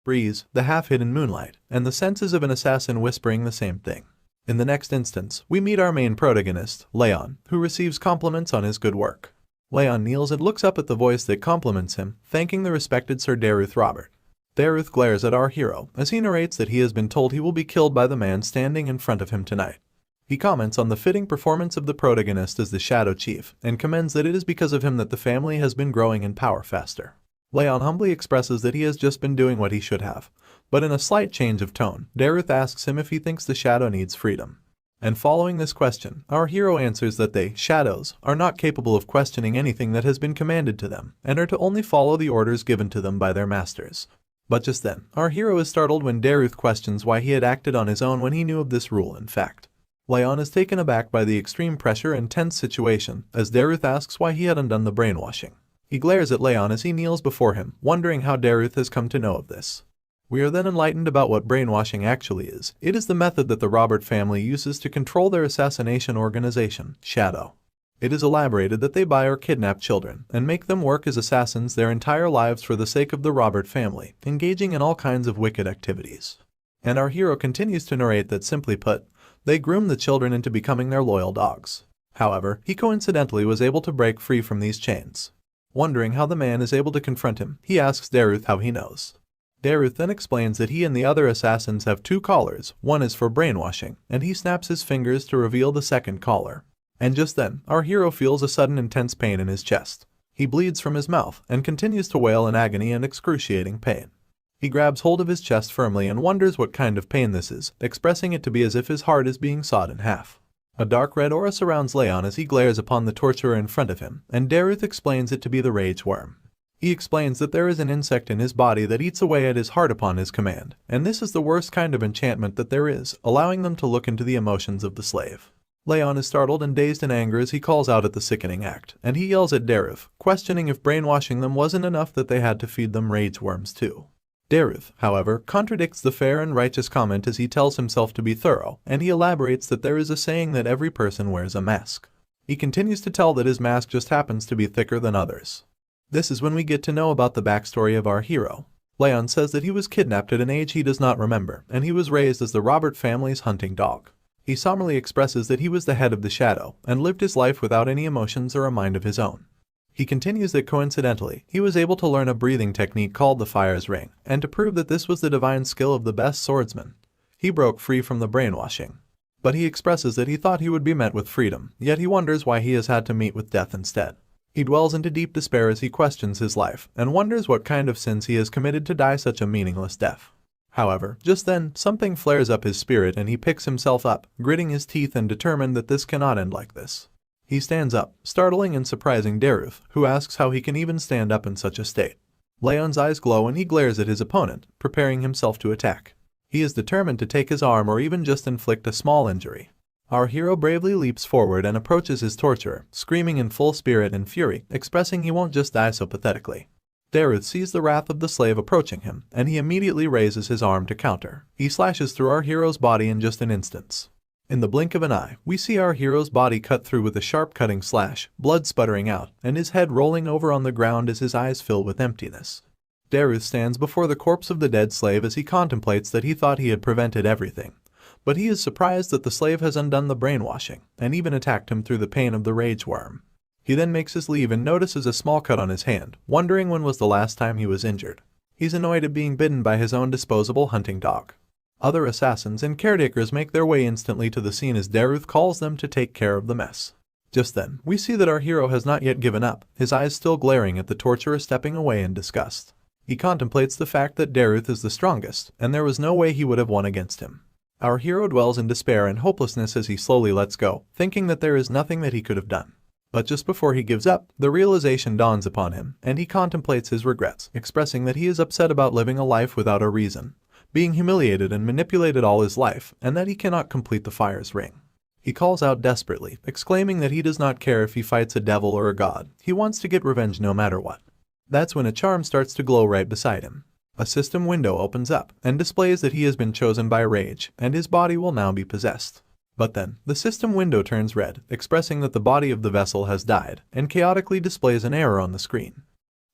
breeze, the half-hidden moonlight, and the senses of an assassin whispering the same thing. In the next instance, we meet our main protagonist, Raon, who receives compliments on his good work. Raon kneels and looks up at the voice that compliments him, thanking the respected Sir Derus Robert. Derus glares at our hero as he narrates that he has been told he will be killed by the man standing in front of him tonight. He comments on the fitting performance of the protagonist as the Shadow Chief and commends that it is because of him that the family has been growing in power faster. Raon humbly expresses that he has just been doing what he should have, but in a slight change of tone, Derus asks him if he thinks the Shadow needs freedom. And following this question, our hero answers that they, Shadows, are not capable of questioning anything that has been commanded to them and are to only follow the orders given to them by their masters. But just then, our hero is startled when Derus questions why he had acted on his own when he knew of this rule in fact. Raon is taken aback by the extreme pressure and tense situation as Derus asks why he had undone the brainwashing. He glares at Raon as he kneels before him, wondering how Derus has come to know of this. We are then enlightened about what brainwashing actually is. It is the method that the Robert family uses to control their assassination organization, Shadow. It is elaborated that they buy or kidnap children and make them work as assassins their entire lives for the sake of the Robert family, engaging in all kinds of wicked activities. And our hero continues to narrate that, simply put, they groom the children into becoming their loyal dogs. However, he coincidentally was able to break free from these chains. Wondering how the man is able to confront him, he asks Derus how he knows. Derus then explains that he and the other assassins have two collars, one is for brainwashing, and he snaps his fingers to reveal the second collar. And just then, our hero feels a sudden intense pain in his chest. He bleeds from his mouth and continues to wail in agony and excruciating pain. He grabs hold of his chest firmly and wonders what kind of pain this is, expressing it to be as if his heart is being sawed in half. A dark red aura surrounds Raon as he glares upon the torturer in front of him, and Derus explains it to be the rage worm. He explains that there is an insect in his body that eats away at his heart upon his command, and this is the worst kind of enchantment that there is, allowing them to look into the emotions of the slave. Raon is startled and dazed in anger as he calls out at the sickening act, and he yells at Derus, questioning if brainwashing them wasn't enough that they had to feed them rage worms too. Derus, however, contradicts the fair and righteous comment as he tells himself to be thorough, and he elaborates that there is a saying that every person wears a mask. He continues to tell that his mask just happens to be thicker than others. This is when we get to know about the backstory of our hero. Raon says that he was kidnapped at an age he does not remember, and he was raised as the Robert family's hunting dog. He solemnly expresses that he was the head of the Shadow, and lived his life without any emotions or a mind of his own. He continues that coincidentally, he was able to learn a breathing technique called the Fire's Ring, and to prove that this was the divine skill of the best swordsman, he broke free from the brainwashing. But he expresses that he thought he would be met with freedom, yet he wonders why he has had to meet with death instead. He dwells into deep despair as he questions his life, and wonders what kind of sins he has committed to die such a meaningless death. However, just then, something flares up his spirit and he picks himself up, gritting his teeth and determined that this cannot end like this. He stands up, startling and surprising Derus, who asks how he can even stand up in such a state. Raon's eyes glow and he glares at his opponent, preparing himself to attack. He is determined to take his arm or even just inflict a small injury. Our hero bravely leaps forward and approaches his torturer, screaming in full spirit and fury, expressing he won't just die so pathetically. Derus sees the wrath of the slave approaching him, and he immediately raises his arm to counter. He slashes through our hero's body in just an instant. In the blink of an eye, we see our hero's body cut through with a sharp cutting slash, blood sputtering out, and his head rolling over on the ground as his eyes fill with emptiness. Derus stands before the corpse of the dead slave as he contemplates that he thought he had prevented everything. But he is surprised that the slave has undone the brainwashing, and even attacked him through the pain of the rage worm. He then makes his leave and notices a small cut on his hand, wondering when was the last time he was injured. He's annoyed at being bitten by his own disposable hunting dog. Other assassins and caretakers make their way instantly to the scene as Derus calls them to take care of the mess. Just then, we see that our hero has not yet given up, his eyes still glaring at the torturer stepping away in disgust. He contemplates the fact that Derus is the strongest, and there was no way he would have won against him. Our hero dwells in despair and hopelessness as he slowly lets go, thinking that there is nothing that he could have done. But just before he gives up, the realization dawns upon him, and he contemplates his regrets, expressing that he is upset about living a life without a reason, being humiliated and manipulated all his life, and that he cannot complete the Fire's Ring. He calls out desperately, exclaiming that he does not care if he fights a devil or a god, he wants to get revenge no matter what. That's when a charm starts to glow right beside him. A system window opens up, and displays that he has been chosen by rage, and his body will now be possessed. But then, the system window turns red, expressing that the body of the vessel has died, and chaotically displays an error on the screen.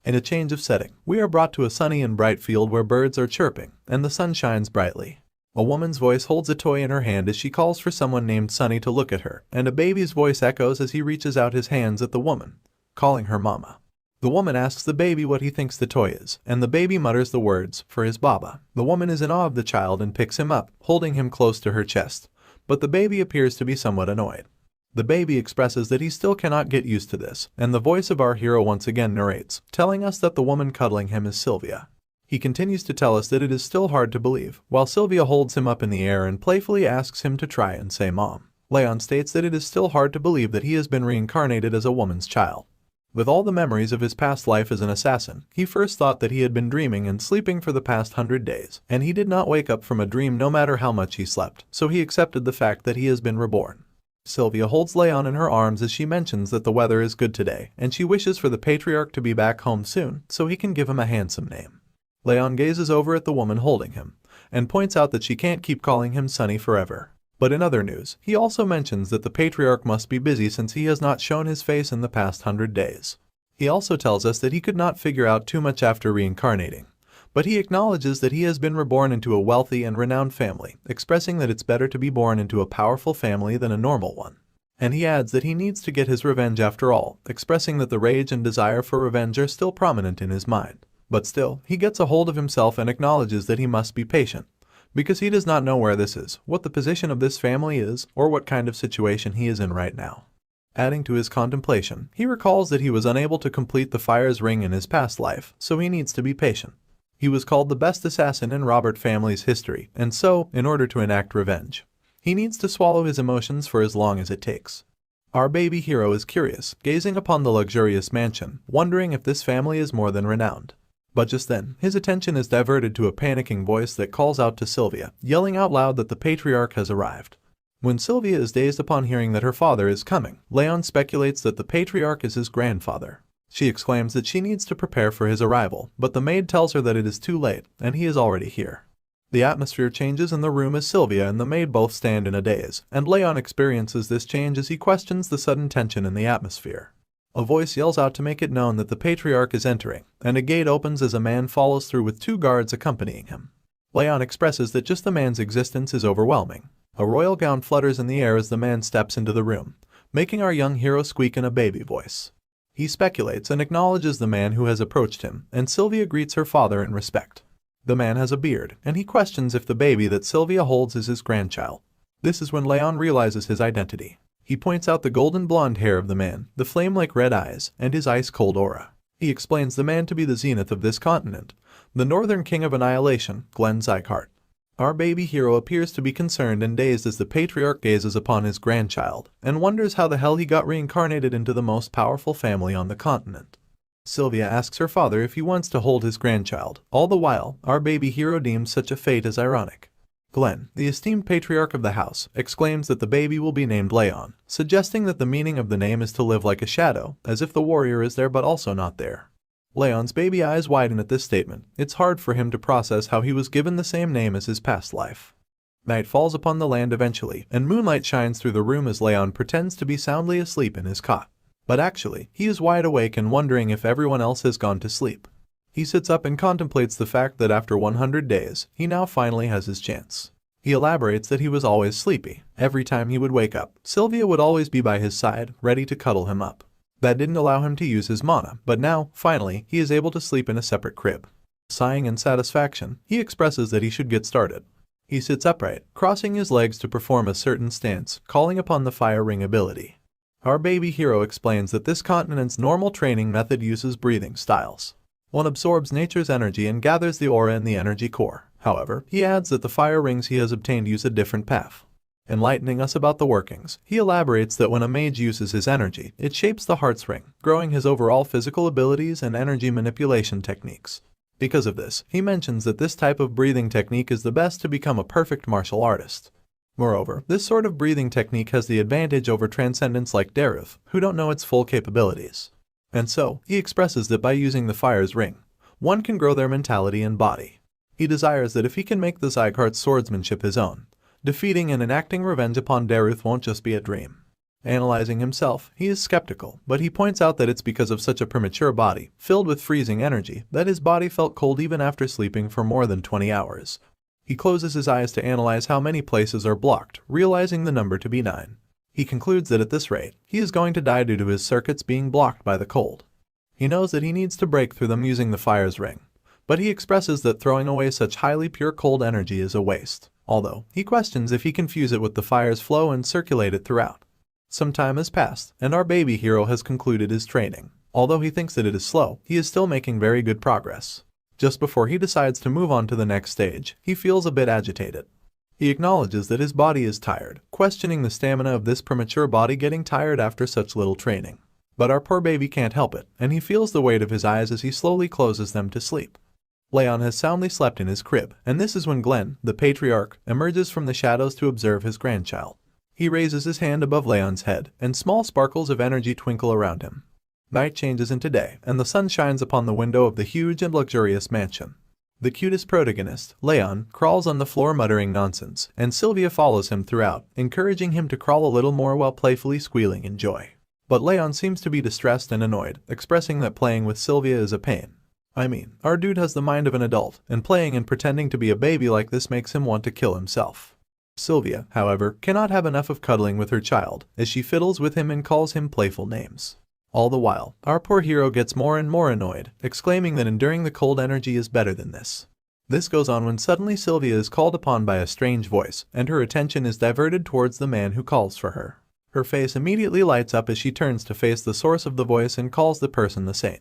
In a change of setting, we are brought to a sunny and bright field where birds are chirping, and the sun shines brightly. A woman's voice holds a toy in her hand as she calls for someone named Sunny to look at her, and a baby's voice echoes as he reaches out his hands at the woman, calling her mama. The woman asks the baby what he thinks the toy is, and the baby mutters the words, for his baba. The woman is in awe of the child and picks him up, holding him close to her chest, but the baby appears to be somewhat annoyed. The baby expresses that he still cannot get used to this, and the voice of our hero once again narrates, telling us that the woman cuddling him is Sylvia. He continues to tell us that it is still hard to believe, while Sylvia holds him up in the air and playfully asks him to try and say mom. Raon states that it is still hard to believe that he has been reincarnated as a woman's child. With all the memories of his past life as an assassin, he first thought that he had been dreaming and sleeping for the past 100 days, and he did not wake up from a dream no matter how much he slept, so he accepted the fact that he has been reborn. Sylvia holds Raon in her arms as she mentions that the weather is good today, and she wishes for the patriarch to be back home soon so he can give him a handsome name. Raon gazes over at the woman holding him, and points out that she can't keep calling him Sunny forever. But in other news, he also mentions that the patriarch must be busy since he has not shown his face in the past 100 days. He also tells us that he could not figure out too much after reincarnating, but he acknowledges that he has been reborn into a wealthy and renowned family, expressing that it's better to be born into a powerful family than a normal one. And he adds that he needs to get his revenge after all, expressing that the rage and desire for revenge are still prominent in his mind. But still, he gets a hold of himself and acknowledges that he must be patient, because he does not know where this is, what the position of this family is, or what kind of situation he is in right now. Adding to his contemplation, he recalls that he was unable to complete the fire's ring in his past life, so he needs to be patient. He was called the best assassin in Robert family's history, and so, in order to enact revenge, he needs to swallow his emotions for as long as it takes. Our baby hero is curious, gazing upon the luxurious mansion, wondering if this family is more than renowned. But just then, his attention is diverted to a panicking voice that calls out to Sylvia, yelling out loud that the patriarch has arrived. When Sylvia is dazed upon hearing that her father is coming, Raon speculates that the patriarch is his grandfather. She exclaims that she needs to prepare for his arrival, but the maid tells her that it is too late, and he is already here. The atmosphere changes in the room as Sylvia and the maid both stand in a daze, and Raon experiences this change as he questions the sudden tension in the atmosphere. A voice yells out to make it known that the patriarch is entering, and a gate opens as a man follows through with 2 guards accompanying him. Raon expresses that just the man's existence is overwhelming. A royal gown flutters in the air as the man steps into the room, making our young hero squeak in a baby voice. He speculates and acknowledges the man who has approached him, and Sylvia greets her father in respect. The man has a beard, and he questions if the baby that Sylvia holds is his grandchild. This is when Raon realizes his identity. He points out the golden blonde hair of the man, the flame-like red eyes, and his ice-cold aura. He explains the man to be the zenith of this continent, the northern king of annihilation, Sieghart. Our baby hero appears to be concerned and dazed as the patriarch gazes upon his grandchild, and wonders how the hell he got reincarnated into the most powerful family on the continent. Sylvia asks her father if he wants to hold his grandchild. All the while, our baby hero deems such a fate as ironic. Glenn, the esteemed patriarch of the house, exclaims that the baby will be named Raon, suggesting that the meaning of the name is to live like a shadow, as if the warrior is there but also not there. Raon's baby eyes widen at this statement. It's hard for him to process how he was given the same name as his past life. Night falls upon the land eventually, and moonlight shines through the room as Raon pretends to be soundly asleep in his cot. But actually, he is wide awake and wondering if everyone else has gone to sleep. He sits up and contemplates the fact that after 100 days, he now finally has his chance. He elaborates that he was always sleepy. Every time he would wake up, Sylvia would always be by his side, ready to cuddle him up. That didn't allow him to use his mana, but now, finally, he is able to sleep in a separate crib. Sighing in satisfaction, he expresses that he should get started. He sits upright, crossing his legs to perform a certain stance, calling upon the fire ring ability. Our baby hero explains that this continent's normal training method uses breathing styles. One absorbs nature's energy and gathers the aura in the energy core. However, he adds that the fire rings he has obtained use a different path. Enlightening us about the workings, he elaborates that when a mage uses his energy, it shapes the heart's ring, growing his overall physical abilities and energy manipulation techniques. Because of this, he mentions that this type of breathing technique is the best to become a perfect martial artist. Moreover, this sort of breathing technique has the advantage over transcendents like Derus, who don't know its full capabilities. And so, he expresses that by using the fire's ring, one can grow their mentality and body. He desires that if he can make the Sieghart's swordsmanship his own, defeating and enacting revenge upon Derus won't just be a dream. Analyzing himself, he is skeptical, but he points out that it's because of such a premature body, filled with freezing energy, that his body felt cold even after sleeping for more than 20 hours. He closes his eyes to analyze how many places are blocked, realizing the number to be 9. He concludes that at this rate, he is going to die due to his circuits being blocked by the cold. He knows that he needs to break through them using the fire's ring, but he expresses that throwing away such highly pure cold energy is a waste, although he questions if he can fuse it with the fire's flow and circulate it throughout. Some time has passed, and our baby hero has concluded his training. Although he thinks that it is slow, he is still making very good progress. Just before he decides to move on to the next stage, he feels a bit agitated. He acknowledges that his body is tired, questioning the stamina of this premature body getting tired after such little training. But our poor baby can't help it, and he feels the weight of his eyes as he slowly closes them to sleep. Raon has soundly slept in his crib, and this is when Glenn, the patriarch, emerges from the shadows to observe his grandchild. He raises his hand above Raon's head, and small sparkles of energy twinkle around him. Night changes into day, and the sun shines upon the window of the huge and luxurious mansion. The cutest protagonist, Raon, crawls on the floor muttering nonsense, and Sylvia follows him throughout, encouraging him to crawl a little more while playfully squealing in joy. But Raon seems to be distressed and annoyed, expressing that playing with Sylvia is a pain. I mean, our dude has the mind of an adult, and playing and pretending to be a baby like this makes him want to kill himself. Sylvia, however, cannot have enough of cuddling with her child, as she fiddles with him and calls him playful names. All the while, our poor hero gets more and more annoyed, exclaiming that enduring the cold energy is better than this. This goes on when suddenly Sylvia is called upon by a strange voice, and her attention is diverted towards the man who calls for her. Her face immediately lights up as she turns to face the source of the voice and calls the person the saint.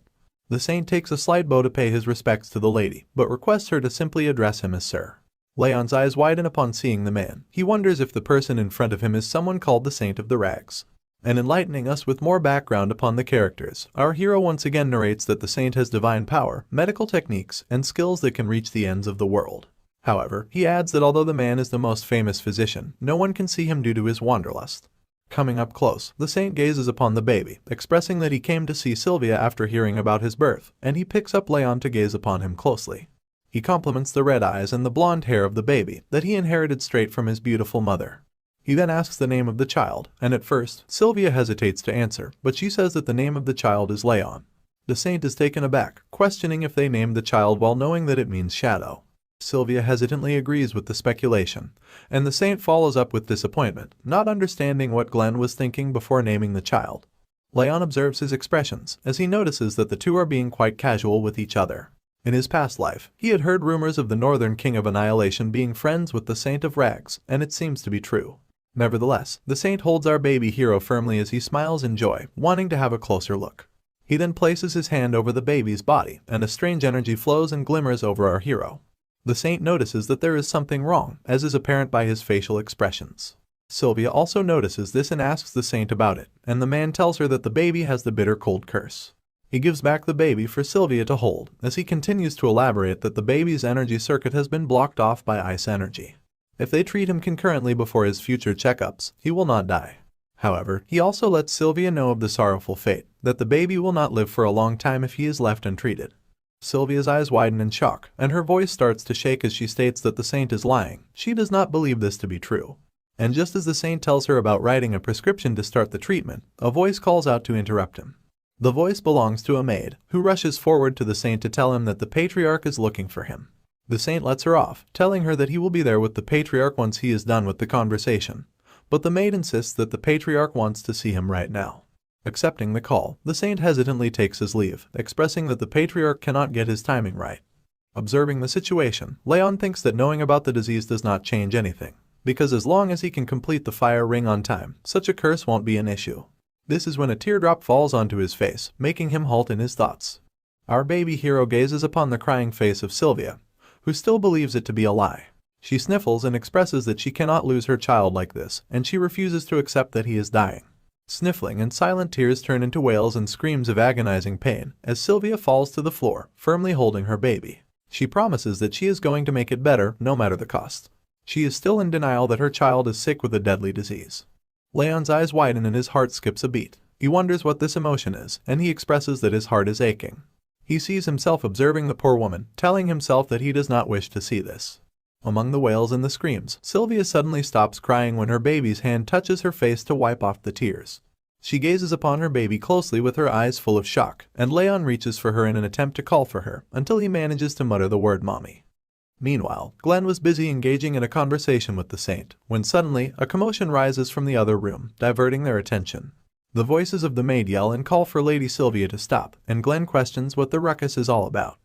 The saint takes a slight bow to pay his respects to the lady, but requests her to simply address him as sir. Raon's eyes widen upon seeing the man. He wonders if the person in front of him is someone called the Saint of the Rags. And enlightening us with more background upon the characters, our hero once again narrates that the saint has divine power, medical techniques, and skills that can reach the ends of the world. However, he adds that although the man is the most famous physician, no one can see him due to his wanderlust. Coming up close, the saint gazes upon the baby, expressing that he came to see Sylvia after hearing about his birth, and he picks up Raon to gaze upon him closely. He compliments the red eyes and the blonde hair of the baby that he inherited straight from his beautiful mother. He then asks the name of the child, and at first, Sylvia hesitates to answer, but she says that the name of the child is Raon. The saint is taken aback, questioning if they named the child while knowing that it means shadow. Sylvia hesitantly agrees with the speculation, and the saint follows up with disappointment, not understanding what Glenn was thinking before naming the child. Raon observes his expressions, as he notices that the two are being quite casual with each other. In his past life, he had heard rumors of the Northern King of Annihilation being friends with the Saint of Rags, and it seems to be true. Nevertheless, the saint holds our baby hero firmly as he smiles in joy, wanting to have a closer look. He then places his hand over the baby's body, and a strange energy flows and glimmers over our hero. The saint notices that there is something wrong, as is apparent by his facial expressions. Sylvia also notices this and asks the saint about it, and the man tells her that the baby has the bitter cold curse. He gives back the baby for Sylvia to hold, as he continues to elaborate that the baby's energy circuit has been blocked off by ice energy. If they treat him concurrently before his future checkups, he will not die. However, he also lets Sylvia know of the sorrowful fate, that the baby will not live for a long time if he is left untreated. Sylvia's eyes widen in shock, and her voice starts to shake as she states that the saint is lying. She does not believe this to be true. And just as the saint tells her about writing a prescription to start the treatment, a voice calls out to interrupt him. The voice belongs to a maid, who rushes forward to the saint to tell him that the patriarch is looking for him. The saint lets her off, telling her that he will be there with the patriarch once he is done with the conversation. But the maid insists that the patriarch wants to see him right now. Accepting the call, the saint hesitantly takes his leave, expressing that the patriarch cannot get his timing right. Observing the situation, Raon thinks that knowing about the disease does not change anything, because as long as he can complete the fire ring on time, such a curse won't be an issue. This is when a teardrop falls onto his face, making him halt in his thoughts. Our baby hero gazes upon the crying face of Sylvia, who still believes it to be a lie. She sniffles and expresses that she cannot lose her child like this, and she refuses to accept that he is dying. Sniffling and silent tears turn into wails and screams of agonizing pain as Sylvia falls to the floor, firmly holding her baby. She promises that she is going to make it better, no matter the cost. She is still in denial that her child is sick with a deadly disease. Raon's eyes widen and his heart skips a beat. He wonders what this emotion is, and he expresses that his heart is aching. He sees himself observing the poor woman, telling himself that he does not wish to see this. Among the wails and the screams, Sylvia suddenly stops crying when her baby's hand touches her face to wipe off the tears. She gazes upon her baby closely with her eyes full of shock, and Raon reaches for her in an attempt to call for her, until he manages to mutter the word mommy. Meanwhile, Glenn was busy engaging in a conversation with the saint, when suddenly, a commotion rises from the other room, diverting their attention. The voices of the maid yell and call for Lady Sylvia to stop, and Glenn questions what the ruckus is all about.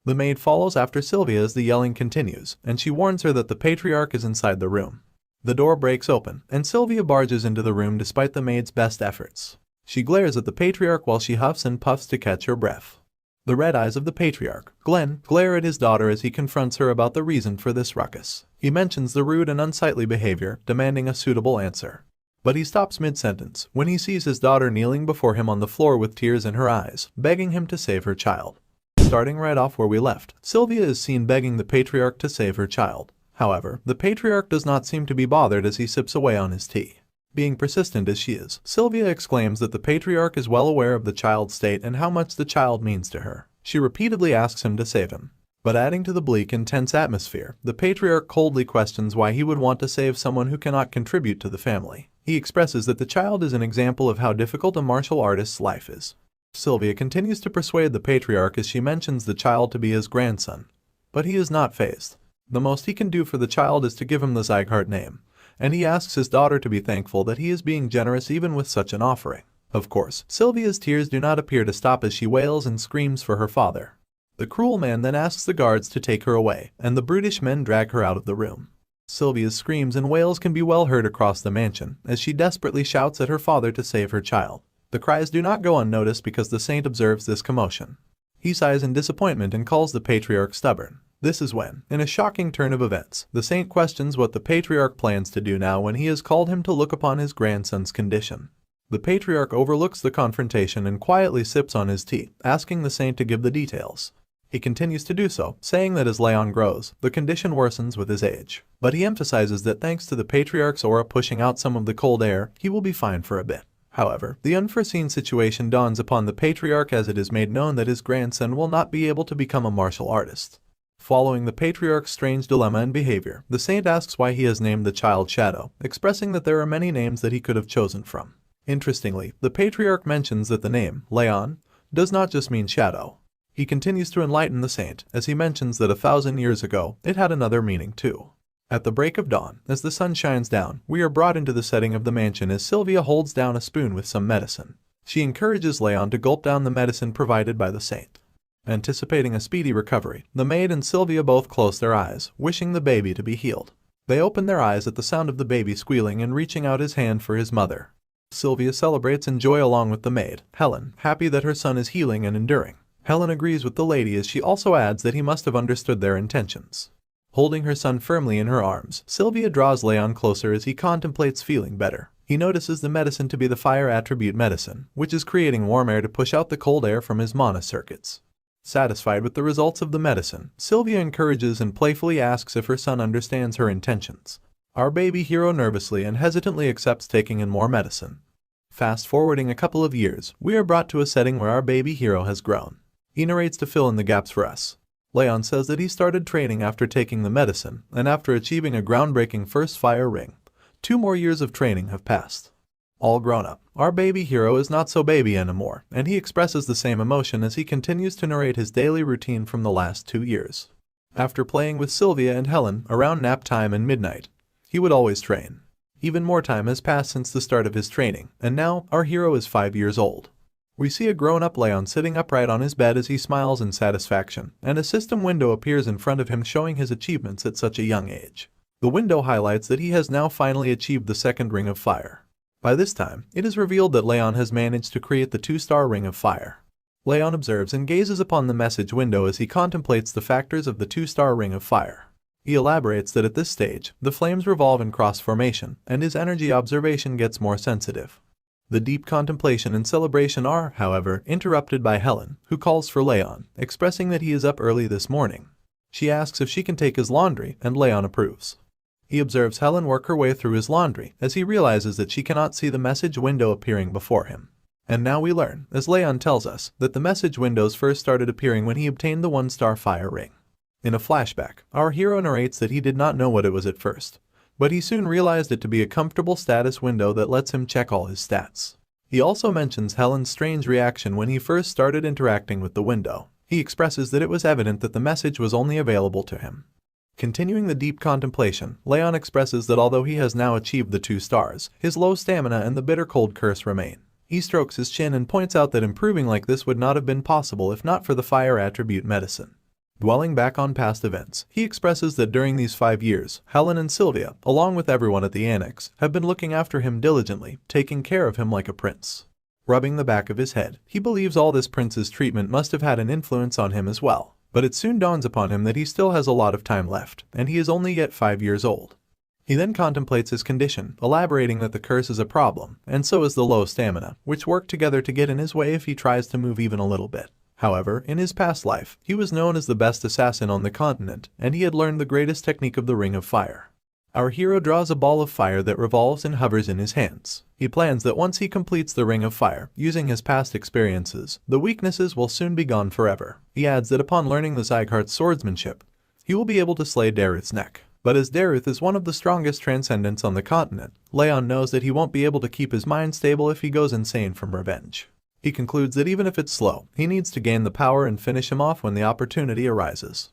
The maid follows after Sylvia as the yelling continues, and she warns her that the patriarch is inside the room. The door breaks open, and Sylvia barges into the room despite the maid's best efforts. She glares at the patriarch while she huffs and puffs to catch her breath. The red eyes of the patriarch, Glenn, glare at his daughter as he confronts her about the reason for this ruckus. He mentions the rude and unsightly behavior, demanding a suitable answer. But he stops mid-sentence when he sees his daughter kneeling before him on the floor with tears in her eyes, begging him to save her child. Starting right off where we left, Sylvia is seen begging the patriarch to save her child. However, the patriarch does not seem to be bothered as he sips away on his tea. Being persistent as she is, Sylvia exclaims that the patriarch is well aware of the child's state and how much the child means to her. She repeatedly asks him to save him. But adding to the bleak and tense atmosphere, the patriarch coldly questions why he would want to save someone who cannot contribute to the family. He expresses that the child is an example of how difficult a martial artist's life is. Sylvia continues to persuade the patriarch as she mentions the child to be his grandson. But he is not fazed. The most he can do for the child is to give him the Sieghart name, and he asks his daughter to be thankful that he is being generous even with such an offering. Of course, Sylvia's tears do not appear to stop as she wails and screams for her father. The cruel man then asks the guards to take her away, and the brutish men drag her out of the room. Sylvia's screams and wails can be well heard across the mansion, as she desperately shouts at her father to save her child. The cries do not go unnoticed because the saint observes this commotion. He sighs in disappointment and calls the patriarch stubborn. This is when, in a shocking turn of events, the saint questions what the patriarch plans to do now when he has called him to look upon his grandson's condition. The patriarch overlooks the confrontation and quietly sips on his tea, asking the saint to give the details. He continues to do so, saying that as Raon grows, the condition worsens with his age. But he emphasizes that thanks to the patriarch's aura pushing out some of the cold air, he will be fine for a bit. However, the unforeseen situation dawns upon the patriarch as it is made known that his grandson will not be able to become a martial artist. Following the patriarch's strange dilemma and behavior, the saint asks why he has named the child Shadow, expressing that there are many names that he could have chosen from. Interestingly, the patriarch mentions that the name, Raon, does not just mean shadow. He continues to enlighten the saint, as he mentions that 1,000 years ago, it had another meaning too. At the break of dawn, as the sun shines down, we are brought into the setting of the mansion as Sylvia holds down a spoon with some medicine. She encourages Raon to gulp down the medicine provided by the saint. Anticipating a speedy recovery, the maid and Sylvia both close their eyes, wishing the baby to be healed. They open their eyes at the sound of the baby squealing and reaching out his hand for his mother. Sylvia celebrates in joy along with the maid, Helen, happy that her son is healing and enduring. Helen agrees with the lady as she also adds that he must have understood their intentions. Holding her son firmly in her arms, Sylvia draws Raon closer as he contemplates feeling better. He notices the medicine to be the fire attribute medicine, which is creating warm air to push out the cold air from his mana circuits. Satisfied with the results of the medicine, Sylvia encourages and playfully asks if her son understands her intentions. Our baby hero nervously and hesitantly accepts taking in more medicine. Fast forwarding a couple of years, we are brought to a setting where our baby hero has grown. He narrates to fill in the gaps for us. Raon says that he started training after taking the medicine, and after achieving a groundbreaking first fire ring. 2 more years of training have passed. All grown up, our baby hero is not so baby anymore, and he expresses the same emotion as he continues to narrate his daily routine from the last 2 years. After playing with Sylvia and Helen around nap time and midnight, he would always train. Even more time has passed since the start of his training, and now our hero is 5 years old. We see a grown-up Raon sitting upright on his bed as he smiles in satisfaction, and a system window appears in front of him showing his achievements at such a young age. The window highlights that he has now finally achieved the 2nd Ring of Fire. By this time, it is revealed that Raon has managed to create the 2-star Ring of Fire. Raon observes and gazes upon the message window as he contemplates the factors of the 2-star Ring of Fire. He elaborates that at this stage, the flames revolve in cross formation, and his energy observation gets more sensitive. The deep contemplation and celebration are, however, interrupted by Helen, who calls for Raon, expressing that he is up early this morning. She asks if she can take his laundry, and Raon approves. He observes Helen work her way through his laundry, as he realizes that she cannot see the message window appearing before him. And now we learn, as Raon tells us, that the message windows first started appearing when he obtained the 1-star fire ring. In a flashback, our hero narrates that he did not know what it was at first, but he soon realized it to be a comfortable status window that lets him check all his stats. He also mentions Helen's strange reaction when he first started interacting with the window. He expresses that it was evident that the message was only available to him. Continuing the deep contemplation, Raon expresses that although he has now achieved the 2 stars, his low stamina and the bitter cold curse remain. He strokes his chin and points out that improving like this would not have been possible if not for the fire attribute medicine. Dwelling back on past events, he expresses that during these 5 years, Helen and Sylvia, along with everyone at the annex, have been looking after him diligently, taking care of him like a prince. Rubbing the back of his head, he believes all this prince's treatment must have had an influence on him as well. But it soon dawns upon him that he still has a lot of time left, and he is only yet 5 years old. He then contemplates his condition, elaborating that the curse is a problem, and so is the low stamina, which work together to get in his way if he tries to move even a little bit. However, in his past life, he was known as the best assassin on the continent, and he had learned the greatest technique of the Ring of Fire. Our hero draws a ball of fire that revolves and hovers in his hands. He plans that once he completes the Ring of Fire, using his past experiences, the weaknesses will soon be gone forever. He adds that upon learning the Sieghart's swordsmanship, he will be able to slay Derus' neck. But as Derus is one of the strongest transcendents on the continent, Raon knows that he won't be able to keep his mind stable if he goes insane from revenge. He concludes that even if it's slow, he needs to gain the power and finish him off when the opportunity arises.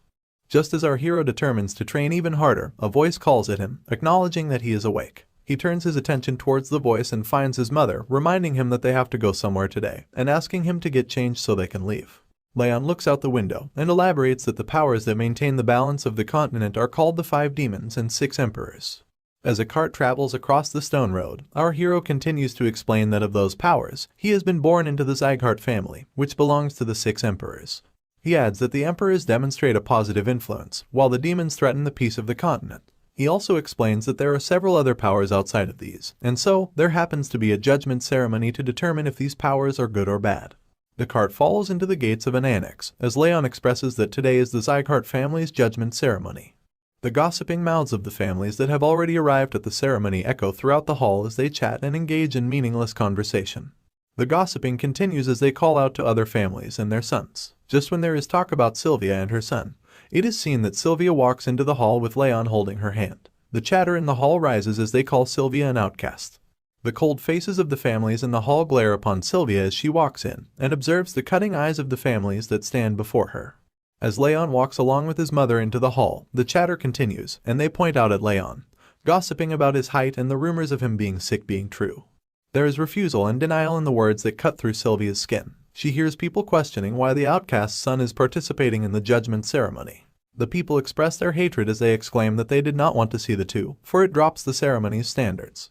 Just as our hero determines to train even harder, a voice calls at him, acknowledging that he is awake. He turns his attention towards the voice and finds his mother, reminding him that they have to go somewhere today, and asking him to get changed so they can leave. Raon looks out the window and elaborates that the powers that maintain the balance of the continent are called the 5 demons and 6 emperors. As a cart travels across the stone road, our hero continues to explain that of those powers, he has been born into the Sieghart family, which belongs to the 6 emperors. He adds that the emperors demonstrate a positive influence, while the demons threaten the peace of the continent. He also explains that there are several other powers outside of these, and so there happens to be a judgment ceremony to determine if these powers are good or bad. The cart follows into the gates of an annex, as Raon expresses that today is the Sieghart family's judgment ceremony. The gossiping mouths of the families that have already arrived at the ceremony echo throughout the hall as they chat and engage in meaningless conversation. The gossiping continues as they call out to other families and their sons. Just when there is talk about Sylvia and her son, it is seen that Sylvia walks into the hall with Raon holding her hand. The chatter in the hall rises as they call Sylvia an outcast. The cold faces of the families in the hall glare upon Sylvia as she walks in and observes the cutting eyes of the families that stand before her. As Raon walks along with his mother into the hall, the chatter continues, and they point out at Raon, gossiping about his height and the rumors of him being sick being true. There is refusal and denial in the words that cut through Sylvia's skin. She hears people questioning why the outcast's son is participating in the judgment ceremony. The people express their hatred as they exclaim that they did not want to see the two, for it drops the ceremony's standards.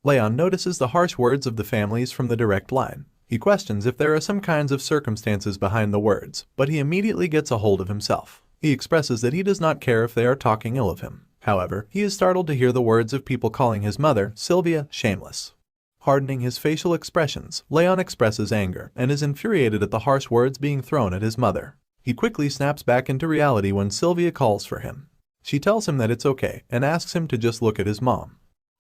Raon notices the harsh words of the families from the direct line. He questions if there are some kinds of circumstances behind the words, but he immediately gets a hold of himself. He expresses that he does not care if they are talking ill of him. However, he is startled to hear the words of people calling his mother, Sylvia, shameless. Hardening his facial expressions, Raon expresses anger and is infuriated at the harsh words being thrown at his mother. He quickly snaps back into reality when Sylvia calls for him. She tells him that it's okay and asks him to just look at his mom.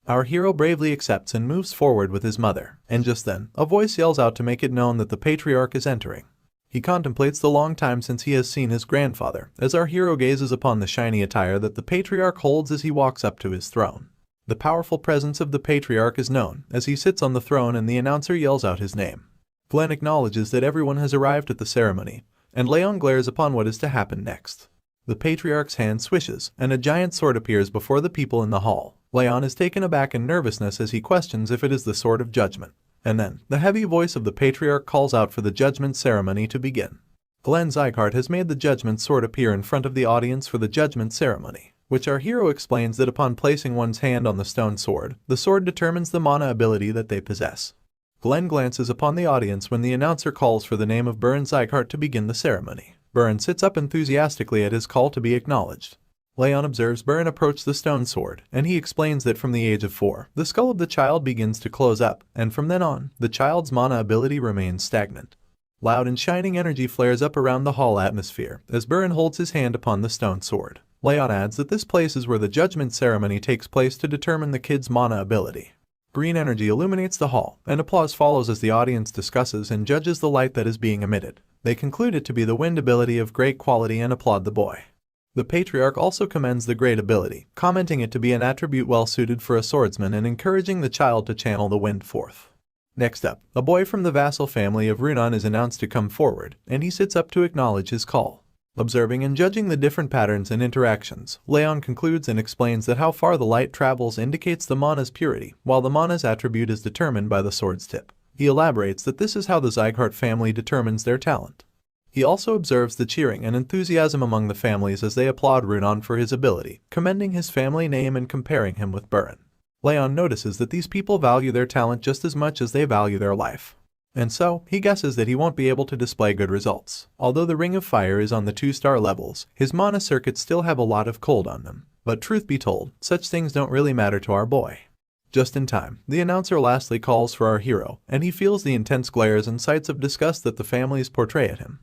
Our hero bravely accepts and moves forward with his mother, and just then, a voice yells out to make it known that the patriarch is entering. He contemplates the long time since he has seen his grandfather, as our hero gazes upon the shiny attire that the patriarch holds as he walks up to his throne. The powerful presence of the patriarch is known, as he sits on the throne and the announcer yells out his name. Glenn acknowledges that everyone has arrived at the ceremony, and Raon glares upon what is to happen next. The patriarch's hand swishes, and a giant sword appears before the people in the hall. Raon is taken aback in nervousness as he questions if it is the sword of judgment. And then, the heavy voice of the patriarch calls out for the judgment ceremony to begin. Glenn Sieghart has made the judgment sword appear in front of the audience for the judgment ceremony, which our hero explains that upon placing one's hand on the stone sword, the sword determines the mana ability that they possess. Glenn glances upon the audience when the announcer calls for the name of Reincarnated Sieghart to begin the ceremony. Raon sits up enthusiastically at his call to be acknowledged. Raon observes Raon approach the stone sword, and he explains that from the age of 4, the skull of the child begins to close up, and from then on, the child's mana ability remains stagnant. Loud and shining energy flares up around the hall atmosphere as Raon holds his hand upon the stone sword. Raon adds that this place is where the judgment ceremony takes place to determine the kid's mana ability. Green energy illuminates the hall, and applause follows as the audience discusses and judges the light that is being emitted. They conclude it to be the wind ability of great quality and applaud the boy. The patriarch also commends the great ability, commenting it to be an attribute well suited for a swordsman and encouraging the child to channel the wind forth. Next up, a boy from the vassal family of Raon is announced to come forward, and he sits up to acknowledge his call. Observing and judging the different patterns and interactions, Raon concludes and explains that how far the light travels indicates the mana's purity, while the mana's attribute is determined by the sword's tip. He elaborates that this is how the Sieghart family determines their talent. He also observes the cheering and enthusiasm among the families as they applaud Raon for his ability, commending his family name and comparing him with Burin. Raon notices that these people value their talent just as much as they value their life. And so, he guesses that he won't be able to display good results. Although the Ring of Fire is on the 2-star levels, his mana circuits still have a lot of cold on them. But truth be told, such things don't really matter to our boy. Just in time, the announcer lastly calls for our hero, and he feels the intense glares and sights of disgust that the families portray at him.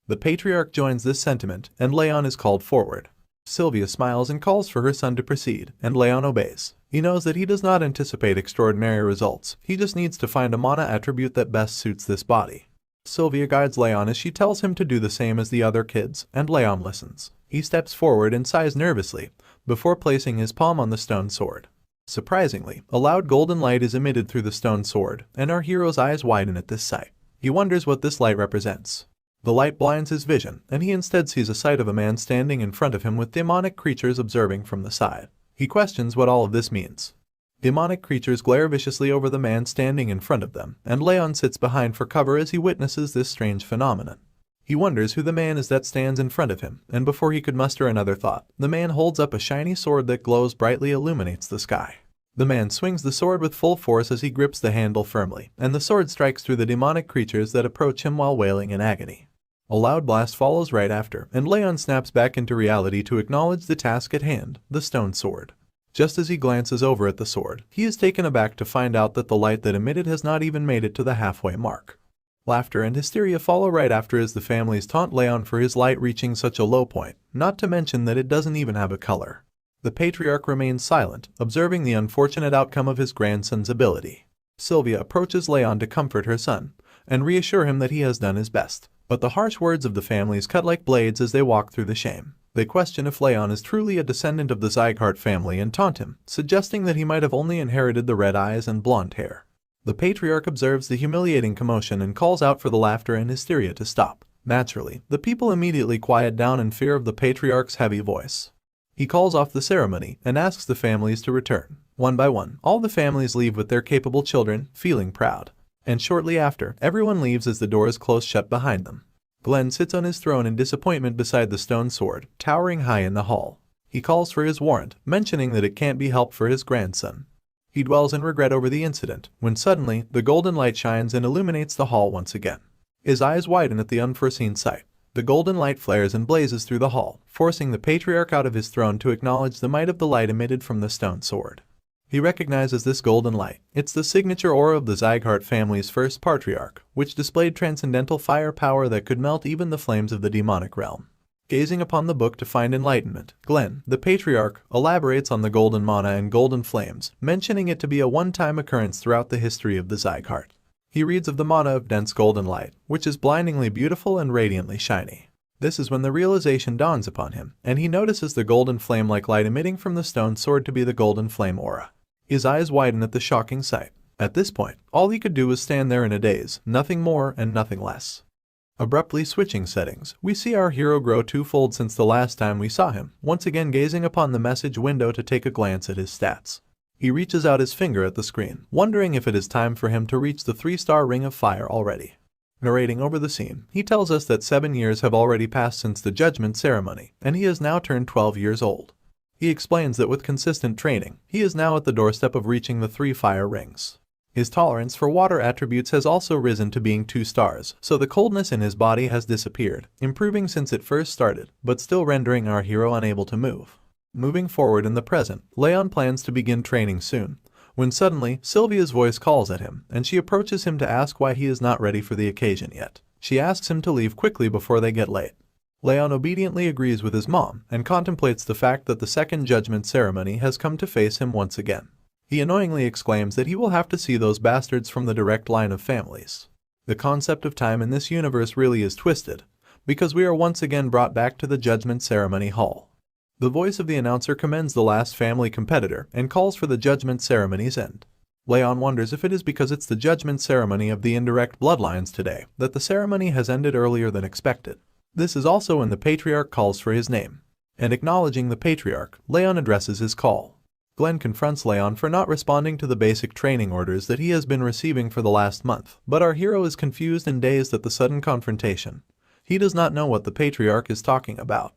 The patriarch joins this sentiment, and Raon is called forward. Sylvia smiles and calls for her son to proceed, and Raon obeys. He knows that he does not anticipate extraordinary results, he just needs to find a mana attribute that best suits this body. Sylvia guides Raon as she tells him to do the same as the other kids, and Raon listens. He steps forward and sighs nervously, before placing his palm on the stone sword. Surprisingly, a loud golden light is emitted through the stone sword, and our hero's eyes widen at this sight. He wonders what this light represents. The light blinds his vision, and he instead sees a sight of a man standing in front of him with demonic creatures observing from the side. He questions what all of this means. Demonic creatures glare viciously over the man standing in front of them, and Raon sits behind for cover as he witnesses this strange phenomenon. He wonders who the man is that stands in front of him, and before he could muster another thought, the man holds up a shiny sword that glows brightly illuminates the sky. The man swings the sword with full force as he grips the handle firmly, and the sword strikes through the demonic creatures that approach him while wailing in agony. A loud blast follows right after, and Raon snaps back into reality to acknowledge the task at hand, the stone sword. Just as he glances over at the sword, he is taken aback to find out that the light that emitted has not even made it to the halfway mark. Laughter and hysteria follow right after as the families taunt Raon for his light reaching such a low point, not to mention that it doesn't even have a color. The patriarch remains silent, observing the unfortunate outcome of his grandson's ability. Sylvia approaches Raon to comfort her son, and reassure him that he has done his best. But the harsh words of the families cut like blades as they walk through the shame. They question if Raon is truly a descendant of the Sieghart family and taunt him, suggesting that he might have only inherited the red eyes and blonde hair. The patriarch observes the humiliating commotion and calls out for the laughter and hysteria to stop. Naturally, the people immediately quiet down in fear of the patriarch's heavy voice. He calls off the ceremony and asks the families to return. One by one, all the families leave with their capable children, feeling proud. And shortly after, everyone leaves as the doors close shut behind them. Glenn sits on his throne in disappointment beside the stone sword, towering high in the hall. He calls for his warrant, mentioning that it can't be helped for his grandson. He dwells in regret over the incident, when suddenly, the golden light shines and illuminates the hall once again. His eyes widen at the unforeseen sight. The golden light flares and blazes through the hall, forcing the patriarch out of his throne to acknowledge the might of the light emitted from the stone sword. He recognizes this golden light. It's the signature aura of the Sieghart family's first patriarch, which displayed transcendental fire power that could melt even the flames of the demonic realm. Gazing upon the book to find enlightenment, Glenn, the patriarch, elaborates on the golden mana and golden flames, mentioning it to be a one-time occurrence throughout the history of the Sieghart. He reads of the mana of dense golden light, which is blindingly beautiful and radiantly shiny. This is when the realization dawns upon him, and he notices the golden flame-like light emitting from the stone sword to be the golden flame aura. His eyes widen at the shocking sight. At this point, all he could do was stand there in a daze, nothing more and nothing less. Abruptly switching settings, we see our hero grow twofold since the last time we saw him, once again gazing upon the message window to take a glance at his stats. He reaches out his finger at the screen, wondering if it is time for him to reach the 3-star Ring of Fire already. Narrating over the scene, he tells us that 7 years have already passed since the judgment ceremony, and he has now turned 12 years old. He explains that with consistent training, he is now at the doorstep of reaching the 3 fire rings. His tolerance for water attributes has also risen to being 2 stars, so the coldness in his body has disappeared, improving since it first started, but still rendering our hero unable to move. Moving forward in the present, Raon plans to begin training soon, when suddenly, Sylvia's voice calls at him, and she approaches him to ask why he is not ready for the occasion yet. She asks him to leave quickly before they get late. Raon obediently agrees with his mom and contemplates the fact that the second judgment ceremony has come to face him once again. He annoyingly exclaims that he will have to see those bastards from the direct line of families. The concept of time in this universe really is twisted, because we are once again brought back to the judgment ceremony hall. The voice of the announcer commends the last family competitor and calls for the judgment ceremony's end. Raon wonders if it is because it's the judgment ceremony of the indirect bloodlines today that the ceremony has ended earlier than expected. This is also when the patriarch calls for his name. And acknowledging the patriarch, Raon addresses his call. Glenn confronts Raon for not responding to the basic training orders that he has been receiving for the last month, but our hero is confused and dazed at the sudden confrontation. He does not know what the patriarch is talking about.